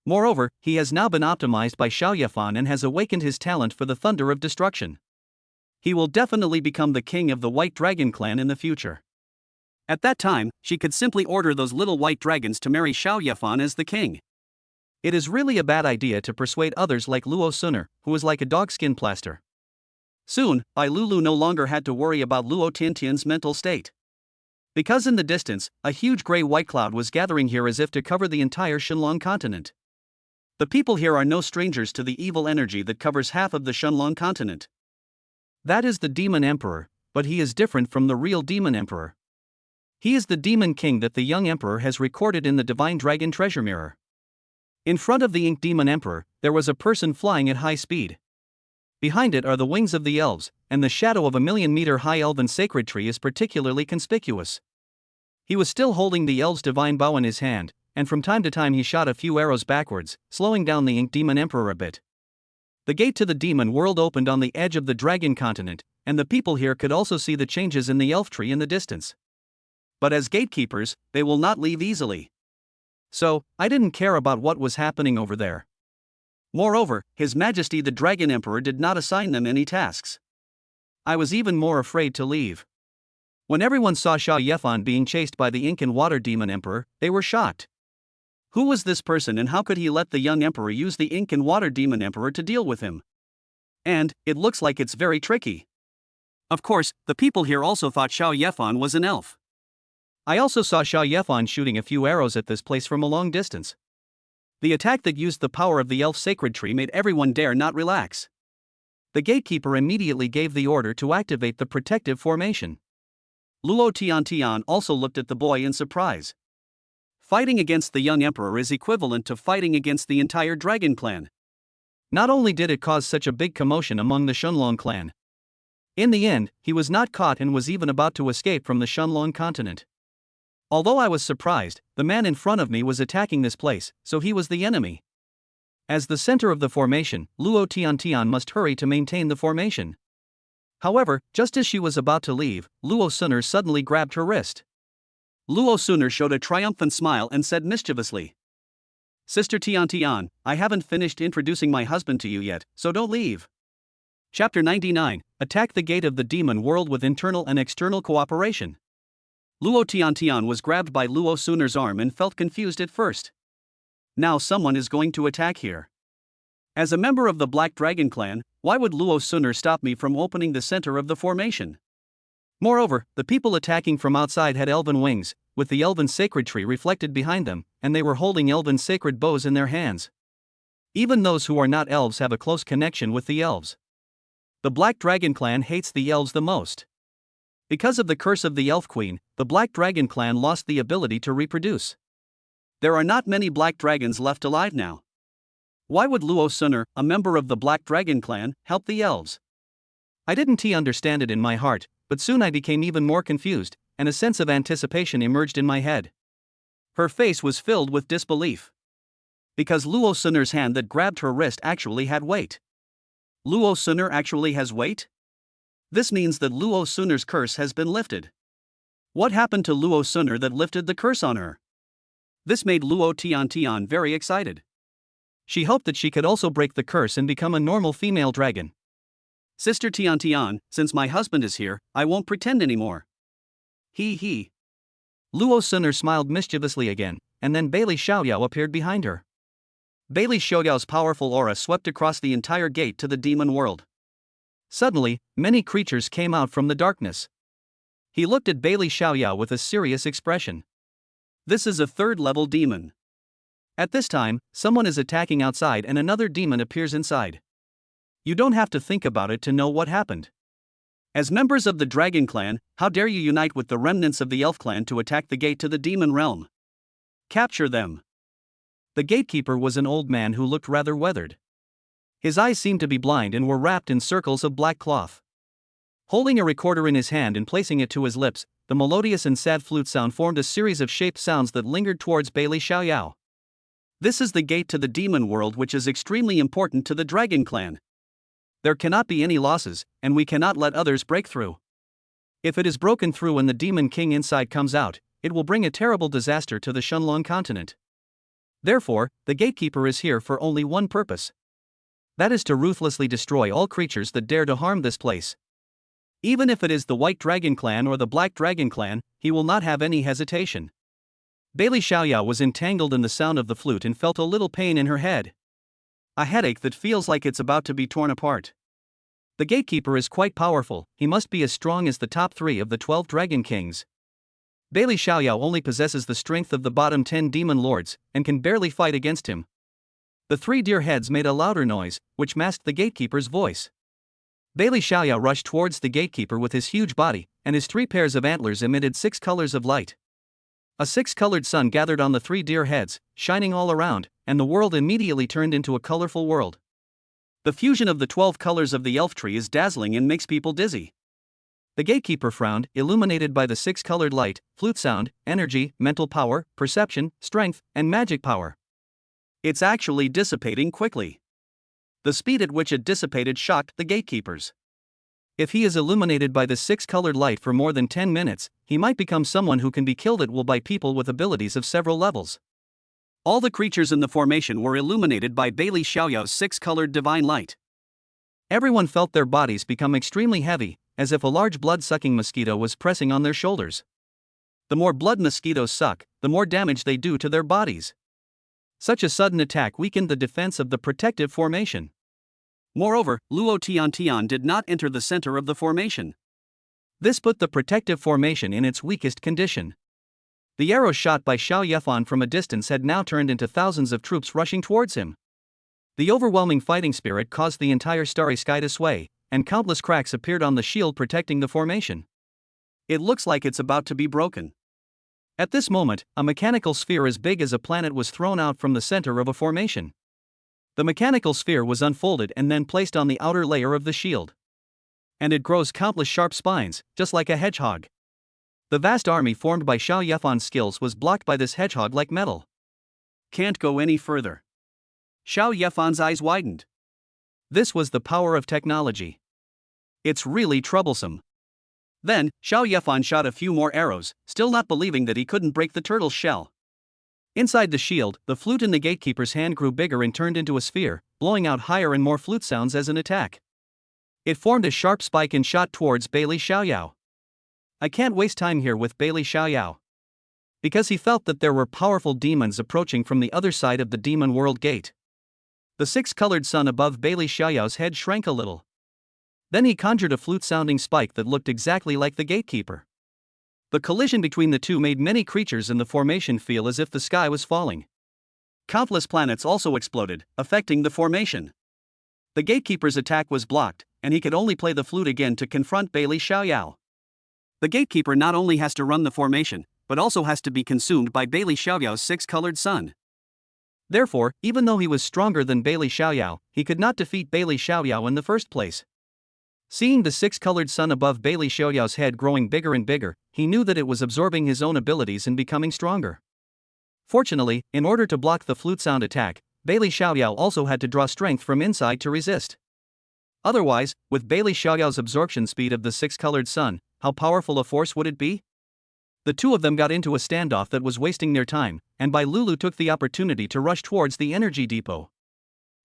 Moreover, he has now been optimized by Xiao Yefan and has awakened his talent for the thunder of destruction. He will definitely become the king of the White Dragon clan in the future. At that time, she could simply order those little white dragons to marry Xiao Yefan as the king. It is really a bad idea to persuade others like Luo Suner, who is like a dogskin plaster. Soon, Bai Lulu no longer had to worry about Luo Tiantian's mental state. Because in the distance, a huge grey white cloud was gathering here as if to cover the entire Shenlong continent. The people here are no strangers to the evil energy that covers half of the Shenlong continent. That is the Demon Emperor, but he is different from the real Demon Emperor. He is the Demon King that the young Emperor has recorded in the Divine Dragon Treasure Mirror. In front of the Ink Demon Emperor, there was a person flying at high speed. Behind it are the wings of the elves, and the shadow of a 1,000,000-meter-high elven sacred tree is particularly conspicuous. He was still holding the elves' divine bow in his hand, and from time to time he shot a few arrows backwards, slowing down the Ink Demon Emperor a bit. The gate to the demon world opened on the edge of the dragon continent, and the people here could also see the changes in the elf tree in the distance. But as gatekeepers, they will not leave easily. So, I didn't care about what was happening over there. Moreover, His Majesty the Dragon Emperor did not assign them any tasks. I was even more afraid to leave. When everyone saw Xiao Yefan being chased by the Ink and Water Demon Emperor, they were shocked. Who was this person and how could he let the young emperor use the Ink and Water Demon Emperor to deal with him? And, it looks like it's very tricky. Of course, the people here also thought Xiao Yefan was an elf. I also saw Xiao Yefan shooting a few arrows at this place from a long distance. The attack that used the power of the elf sacred tree made everyone dare not relax. The gatekeeper immediately gave the order to activate the protective formation. Luo Tiantian also looked at the boy in surprise. Fighting against the young emperor is equivalent to fighting against the entire dragon clan. Not only did it cause such a big commotion among the Shenlong clan. In the end, he was not caught and was even about to escape from the Shenlong continent. Although I was surprised, the man in front of me was attacking this place, so he was the enemy. As the center of the formation, Luo Tiantian must hurry to maintain the formation. However, just as she was about to leave, Luo Suner suddenly grabbed her wrist. Luo Suner showed a triumphant smile and said mischievously, "Sister Tiantian, I haven't finished introducing my husband to you yet, so don't leave." Chapter 99, Attack the Gate of the Demon World with Internal and External Cooperation. Luo Tiantian was grabbed by Luo Suner's arm and felt confused at first. Now someone is going to attack here. As a member of the Black Dragon clan, why would Luo Suner stop me from opening the center of the formation? Moreover, the people attacking from outside had elven wings, with the elven sacred tree reflected behind them, and they were holding elven sacred bows in their hands. Even those who are not elves have a close connection with the elves. The Black Dragon clan hates the elves the most. Because of the curse of the Elf Queen, the Black Dragon clan lost the ability to reproduce. There are not many black dragons left alive now. Why would Luo Suner, a member of the Black Dragon clan, help the elves? I didn't understand it in my heart, but soon I became even more confused, and a sense of anticipation emerged in my head. Her face was filled with disbelief. Because Luo Suner's hand that grabbed her wrist actually had weight. Luo Suner actually has weight? This means that Luo Suner's curse has been lifted. What happened to Luo Suner that lifted the curse on her? This made Luo Tiantian very excited. She hoped that she could also break the curse and become a normal female dragon. Sister Tiantian, since my husband is here, I won't pretend anymore. He.
Luo Suner smiled mischievously again, and then Bailey Xiaoyao appeared behind her.
Bailey Xiaoyao's powerful aura swept across the entire gate to the demon world.
Suddenly, many creatures came out from the darkness. He looked at Bailey Xiaoyao with a serious expression.
This is a third-level demon.
At this time, someone is attacking outside and another demon appears inside. You don't have to think about it to know what happened.
As members of the Dragon Clan, how dare you unite with the remnants of the Elf Clan to attack the gate to the demon realm? Capture them.
The gatekeeper was an old man who looked rather weathered. His eyes seemed to be blind and were wrapped in circles of black cloth. Holding a recorder in his hand and placing it to his lips, the melodious and sad flute sound formed a series of shaped sounds that lingered towards Bailey Xiaoyao.
This is the gate to the demon world, which is extremely important to the Dragon Clan. There cannot be any losses, and we cannot let others break through.
If it is broken through and the demon king inside comes out, it will bring a terrible disaster to the Shenlong continent. Therefore, the gatekeeper is here for only one purpose. That is to ruthlessly destroy all creatures that dare to harm this place. Even if it is the White Dragon Clan or the Black Dragon Clan, he will not have any hesitation. Bailey Xiaoyao was entangled in the sound of the flute and felt a little pain in her head.
A headache that feels like it's about to be torn apart.
The gatekeeper is quite powerful, he must be as strong as the top 3 of the 12 Dragon Kings. Bailey Xiaoyao only possesses the strength of the bottom 10 demon lords, and can barely fight against him. The 3 deer heads made a louder noise, which masked the gatekeeper's voice. Bailey Xiaoyao rushed towards the gatekeeper with his huge body, and his 3 pairs of antlers emitted 6 colors of light. A 6-colored sun gathered on the 3 deer heads, shining all around, and the world immediately turned into a colorful world.
The fusion of the 12 colors of the elf tree is dazzling and makes people dizzy.
The gatekeeper frowned, illuminated by the 6-colored light, flute sound, energy, mental power, perception, strength, and magic power.
It's actually dissipating quickly. The speed at which it dissipated shocked the gatekeepers.
If he is illuminated by the 6-colored light for more than 10 minutes, he might become someone who can be killed at will by people with abilities of several levels.
All the creatures in the formation were illuminated by Bailey Xiaoyao's 6-colored divine light.
Everyone felt their bodies become extremely heavy, as if a large blood-sucking mosquito was pressing on their shoulders. The more blood mosquitoes suck, the more damage they do to their bodies. Such a sudden attack weakened the defense of the protective formation.
Moreover, Luo Tian did not enter the center of the formation.
This put the protective formation in its weakest condition. The arrows shot by Xiao Yefan from a distance had now turned into thousands of troops rushing towards him. The overwhelming fighting spirit caused the entire starry sky to sway, and countless cracks appeared on the shield protecting the formation.
It looks like it's about to be broken.
At this moment, a mechanical sphere as big as a planet was thrown out from the center of a formation. The mechanical sphere was unfolded and then placed on the outer layer of the shield. And it grows countless sharp spines, just like a hedgehog. The vast army formed by Xiao Yefan's skills was blocked by this hedgehog-like metal.
Can't go any further. Xiao Yefan's eyes widened.
This was the power of technology.
It's really troublesome. Then, Xiao Yefan shot a few more arrows, still not believing that he couldn't break the turtle's shell.
Inside the shield, the flute in the gatekeeper's hand grew bigger and turned into a sphere, blowing out higher and more flute sounds as an attack. It formed a sharp spike and shot towards Bailey Xiaoyao. I can't waste time here with Bailey Xiaoyao. Because he felt that there were powerful demons approaching from the other side of the demon world gate. The 6-colored sun above Bailey Xiaoyao's head shrank a little. Then he conjured a flute-sounding spike that looked exactly like the gatekeeper. The collision between the two made many creatures in the formation feel as if the sky was falling.
Countless planets also exploded, affecting the formation. The gatekeeper's attack was blocked, and he could only play the flute again to confront Bailey Xiaoyao. The gatekeeper not only has to run the formation, but also has to be consumed by Bailey Xiaoyao's 6-colored sun.
Therefore, even though he was stronger than Bailey Xiaoyao, he could not defeat Bailey Xiaoyao in the first place. Seeing the 6-colored sun above Bailey Xiaoyao's head growing bigger and bigger, he knew that it was absorbing his own abilities and becoming stronger. Fortunately, in order to block the flute sound attack, Bailey Xiaoyao also had to draw strength from inside to resist. Otherwise, with Bailey Xiaoyao's absorption speed of the 6-colored sun, how powerful a force would it be? The two of them got into a standoff that was wasting their time, and Bai Lulu took the opportunity to rush towards the energy depot.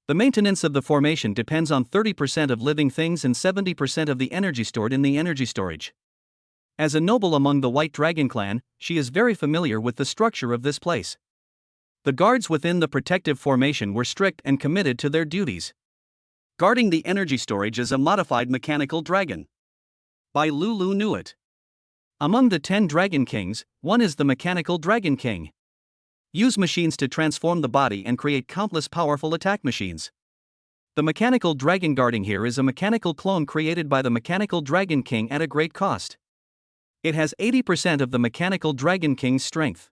The maintenance of the formation depends on 30% of living things and 70% of the energy stored in the energy storage. As a noble among the White Dragon clan, she is very familiar with the structure of this place. The guards within the protective formation were strict and committed to their duties.
Guarding the energy storage is a modified mechanical dragon. By Lulu knew it.
Among the 10 Dragon Kings, one is the Mechanical Dragon King. Use machines to transform the body and create countless powerful attack machines. The Mechanical Dragon guarding here is a mechanical clone created by the Mechanical Dragon King at a great cost. It has 80% of the Mechanical Dragon King's strength.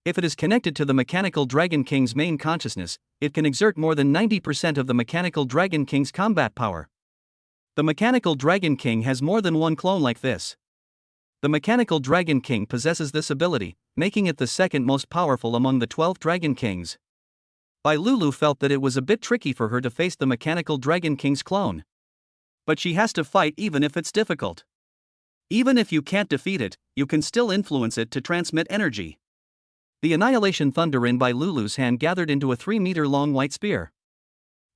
If it is connected to the Mechanical Dragon King's main consciousness, it can exert more than 90% of the Mechanical Dragon King's combat power. The Mechanical Dragon King has more than one clone like this. The Mechanical Dragon King possesses this ability, making it the second most powerful among the 12 Dragon Kings. Bai Lulu felt that it was a bit tricky for her to face the Mechanical Dragon King's clone.
But she has to fight even if it's difficult. Even if you can't defeat it, you can still influence it to transmit energy.
The Annihilation Thunder in Bai Lulu's hand gathered into a 3-meter-long white spear.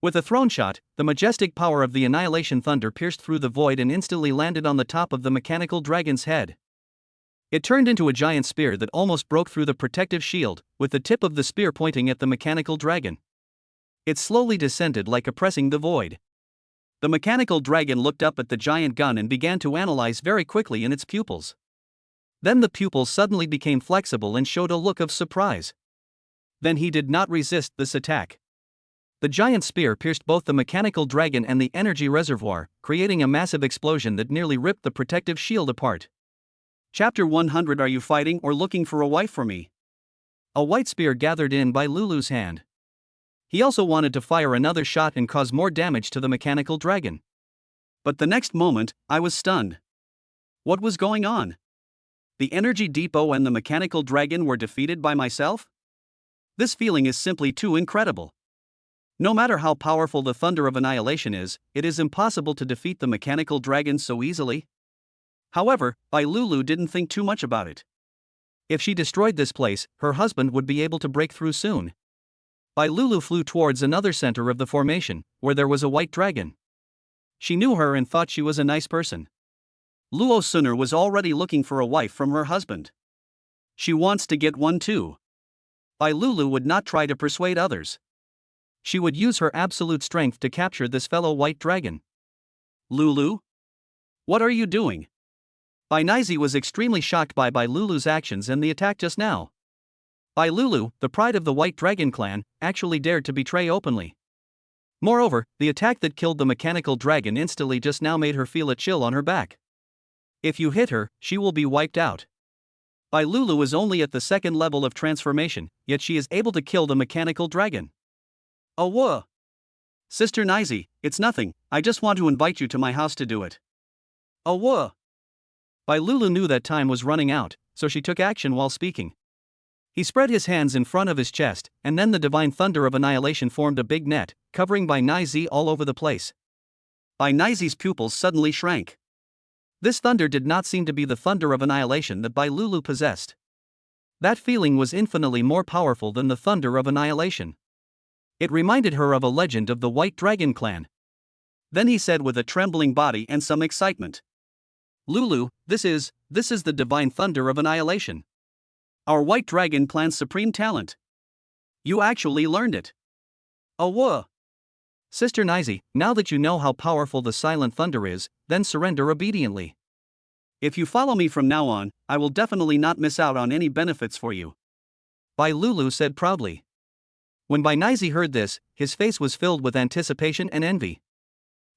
With a thrown shot, the majestic power of the Annihilation Thunder pierced through the void and instantly landed on the top of the Mechanical Dragon's head. It turned into a giant spear that almost broke through the protective shield, with the tip of the spear pointing at the Mechanical Dragon. It slowly descended like oppressing the void.
The Mechanical Dragon looked up at the giant gun and began to analyze very quickly in its pupils.
Then the pupils suddenly became flexible and showed a look of surprise. Then he did not resist this attack. The giant spear pierced both the Mechanical Dragon and the energy reservoir, creating a massive explosion that nearly ripped the protective shield apart.
Chapter 100. Are you fighting or looking for a wife for me?
A white spear gathered in Bai Lulu's hand. He also wanted to fire another shot and cause more damage to the Mechanical Dragon.
But the next moment, I was stunned. What was going on? The energy depot and the Mechanical Dragon were defeated by myself? This feeling is simply too incredible. No matter how powerful the Thunder of Annihilation is, it is impossible to defeat the Mechanical Dragon so easily. However, Bai Lulu didn't think too much about it. If she destroyed this place, her husband would be able to break through soon. Bai Lulu flew towards another center of the formation, where there was a white dragon. She knew her and thought she was a nice person. Luo Suner was already looking for a wife from her husband. She wants to get one too. Bai Lulu would not try to persuade others. She would use her absolute strength to capture this fellow white dragon. Lulu? What are you doing?
Bai Nizi was extremely shocked by Bai Lulu's actions and the attack just now. Bai Lulu, the pride of the White Dragon clan, actually dared to betray openly. Moreover, the attack that killed the Mechanical Dragon instantly just now made her feel a chill on her back. If you hit her, she will be wiped out. Bai Lulu is only at the second level of transformation, yet she is able to kill the Mechanical Dragon.
Oh whoa! Sister Nizi, it's nothing, I just want to invite you to my house to do it.
Oh whoa! Bai Lulu knew that time was running out, so she took action while speaking. He spread his hands in front of his chest, and then the Divine Thunder of Annihilation formed a big net, covering Bai Nizi all over the place.
Bai Nizi's pupils suddenly shrank.
This thunder did not seem to be the thunder of annihilation that Bai Lulu possessed. That feeling was infinitely more powerful than the thunder of annihilation. It reminded her of a legend of the White Dragon clan.
Then he said with a trembling body and some excitement. Lulu, this is the Divine Thunder of Annihilation. Our White Dragon clan's supreme talent. You actually learned it. Oh whoa!
Sister Nizi, now that you know how powerful the Silent Thunder is, then surrender obediently.
If you follow me from now on, I will definitely not miss out on any benefits for you.
Bai Lulu said proudly. When Bai Nizi heard this, his face was filled with anticipation and envy.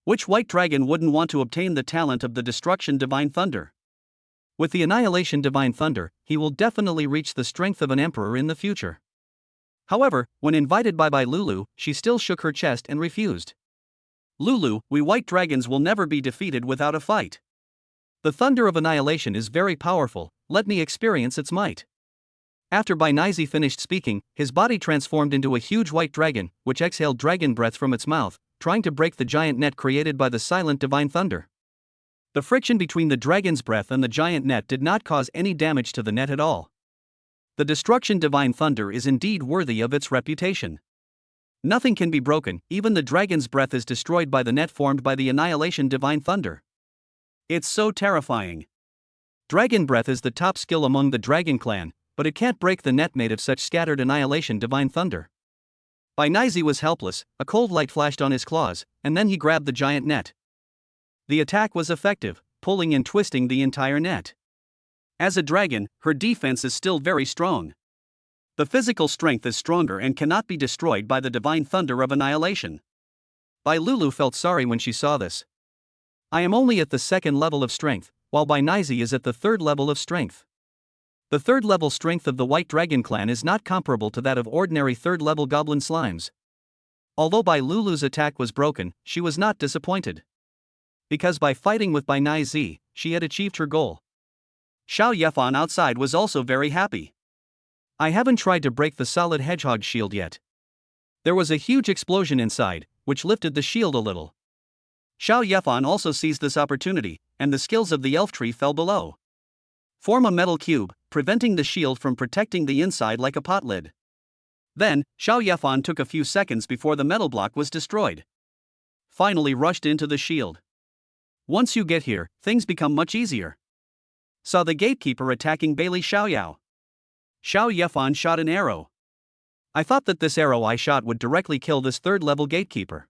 Which White Dragon wouldn't want to obtain the talent of the Destruction Divine Thunder?
With the Annihilation Divine Thunder, he will definitely reach the strength of an emperor in the future. However, when invited by Bai Lulu, she still shook her chest and refused.
Lulu, we White Dragons will never be defeated without a fight.
The Thunder of Annihilation is very powerful, let me experience its might. After Bai Nizi finished speaking, his body transformed into a huge white dragon, which exhaled dragon breath from its mouth, trying to break the giant net created by the silent Divine Thunder. The friction between the dragon's breath and the giant net did not cause any damage to the net at all. The Destruction Divine Thunder is indeed worthy of its reputation. Nothing can be broken, even the dragon's breath is destroyed by the net formed by the Annihilation Divine Thunder.
It's so terrifying.
Dragon Breath is the top skill among the Dragon Clan, but it can't break the net made of such scattered annihilation divine thunder. Bainizi was helpless, a cold light flashed on his claws, and then he grabbed the giant net. The attack was effective, pulling and twisting the entire net. As a dragon, her defense is still very strong. The physical strength is stronger and cannot be destroyed by the divine thunder of annihilation. Lulu felt sorry when she saw this. I am only at the second level of strength, while Bainizi is at the third level of strength. The third level strength of the White Dragon Clan is not comparable to that of ordinary third level goblin slimes. Although Lulu's attack was broken, she was not disappointed. Because by fighting with Bainizi, she had achieved her goal. Xiao Yefan outside was also very happy. I haven't tried to break the solid hedgehog shield yet. There was a huge explosion inside, which lifted the shield a little. Xiao Yefan also seized this opportunity, and the skills of the elf tree fell below. Form a metal cube, preventing the shield from protecting the inside like a pot lid. Then, Xiao Yefan took a few seconds before the metal block was destroyed. Finally rushed into the shield. Once you get here, things become much easier. Saw the gatekeeper attacking Bailey Xiaoyao. Xiao Yefan shot an arrow. I thought that this arrow I shot would directly kill this third level gatekeeper.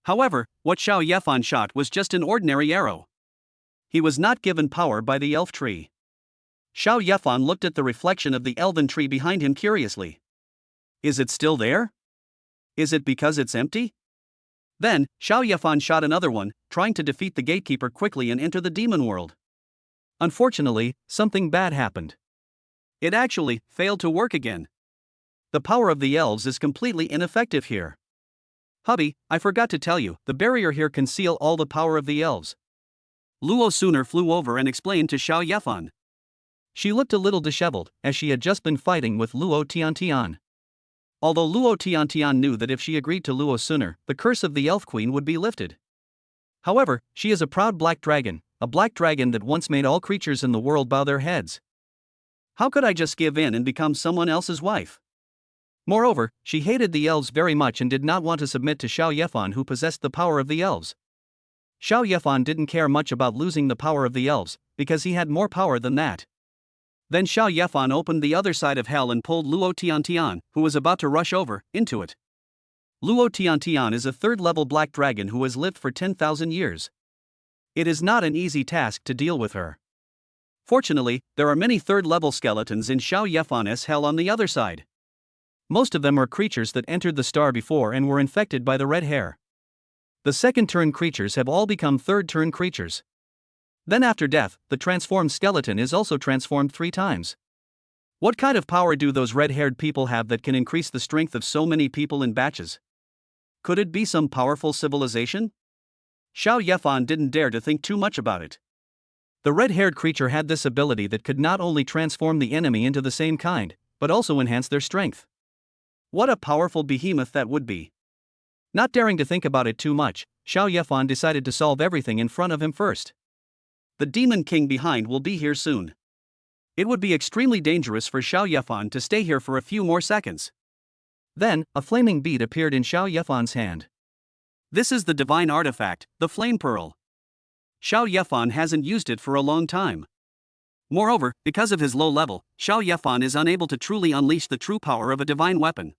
However, what Xiao Yefan shot was just an ordinary arrow. He was not given power by the elf tree. Xiao Yefan looked at the reflection of the elven tree behind him curiously. Is it still there? Is it because it's empty? Then, Xiao Yefan shot another one, trying to defeat the gatekeeper quickly and enter the demon world. Unfortunately, something bad happened. It actually failed to work again. The power of the elves is completely ineffective here. Hubby, I forgot to tell you, the barrier here conceals all the power of the elves. Luo sooner flew over and explained to Xiao Yefan. She looked a little disheveled, as she had just been fighting with Luo Tiantian. Although Luo Tiantian knew that if she agreed to Luo sooner, the curse of the elf queen would be lifted. However, she is a proud black dragon, a black dragon that once made all creatures in the world bow their heads. How could I just give in and become someone else's wife? Moreover, she hated the elves very much and did not want to submit to Xiao Yefan, who possessed the power of the elves. Xiao Yefan didn't care much about losing the power of the elves, because he had more power than that. Then Xiao Yefan opened the other side of hell and pulled Luo Tiantian, who was about to rush over, into it. Luo Tiantian is a third-level black dragon who has lived for 10,000 years. It is not an easy task to deal with her. Fortunately, there are many third-level skeletons in Xiao Yefan's hell on the other side. Most of them are creatures that entered the star before and were infected by the red hair. The second-turn creatures have all become third-turn creatures. Then after death, the transformed skeleton is also transformed 3 times. What kind of power do those red-haired people have that can increase the strength of so many people in batches? Could it be some powerful civilization? Xiao Yefan didn't dare to think too much about it. The red-haired creature had this ability that could not only transform the enemy into the same kind, but also enhance their strength. What a powerful behemoth that would be. Not daring to think about it too much, Xiao Yefan decided to solve everything in front of him first. The demon king behind will be here soon. It would be extremely dangerous for Xiao Yefan to stay here for a few more seconds. Then, a flaming bead appeared in Xiao Yefan's hand. This is the divine artifact, the flame pearl. Xiao Yefan hasn't used it for a long time. Moreover, because of his low level, Xiao Yefan is unable to truly unleash the true power of a divine weapon.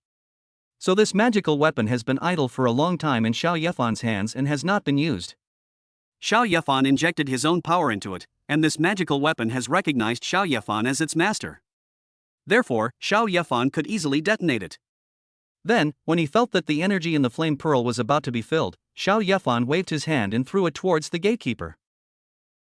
So this magical weapon has been idle for a long time in Xiao Yefan's hands and has not been used. Xiao Yefan injected his own power into it, and this magical weapon has recognized Xiao Yefan as its master. Therefore, Xiao Yefan could easily detonate it. Then, when he felt that the energy in the flame pearl was about to be filled, Xiao Yefan waved his hand and threw it towards the gatekeeper.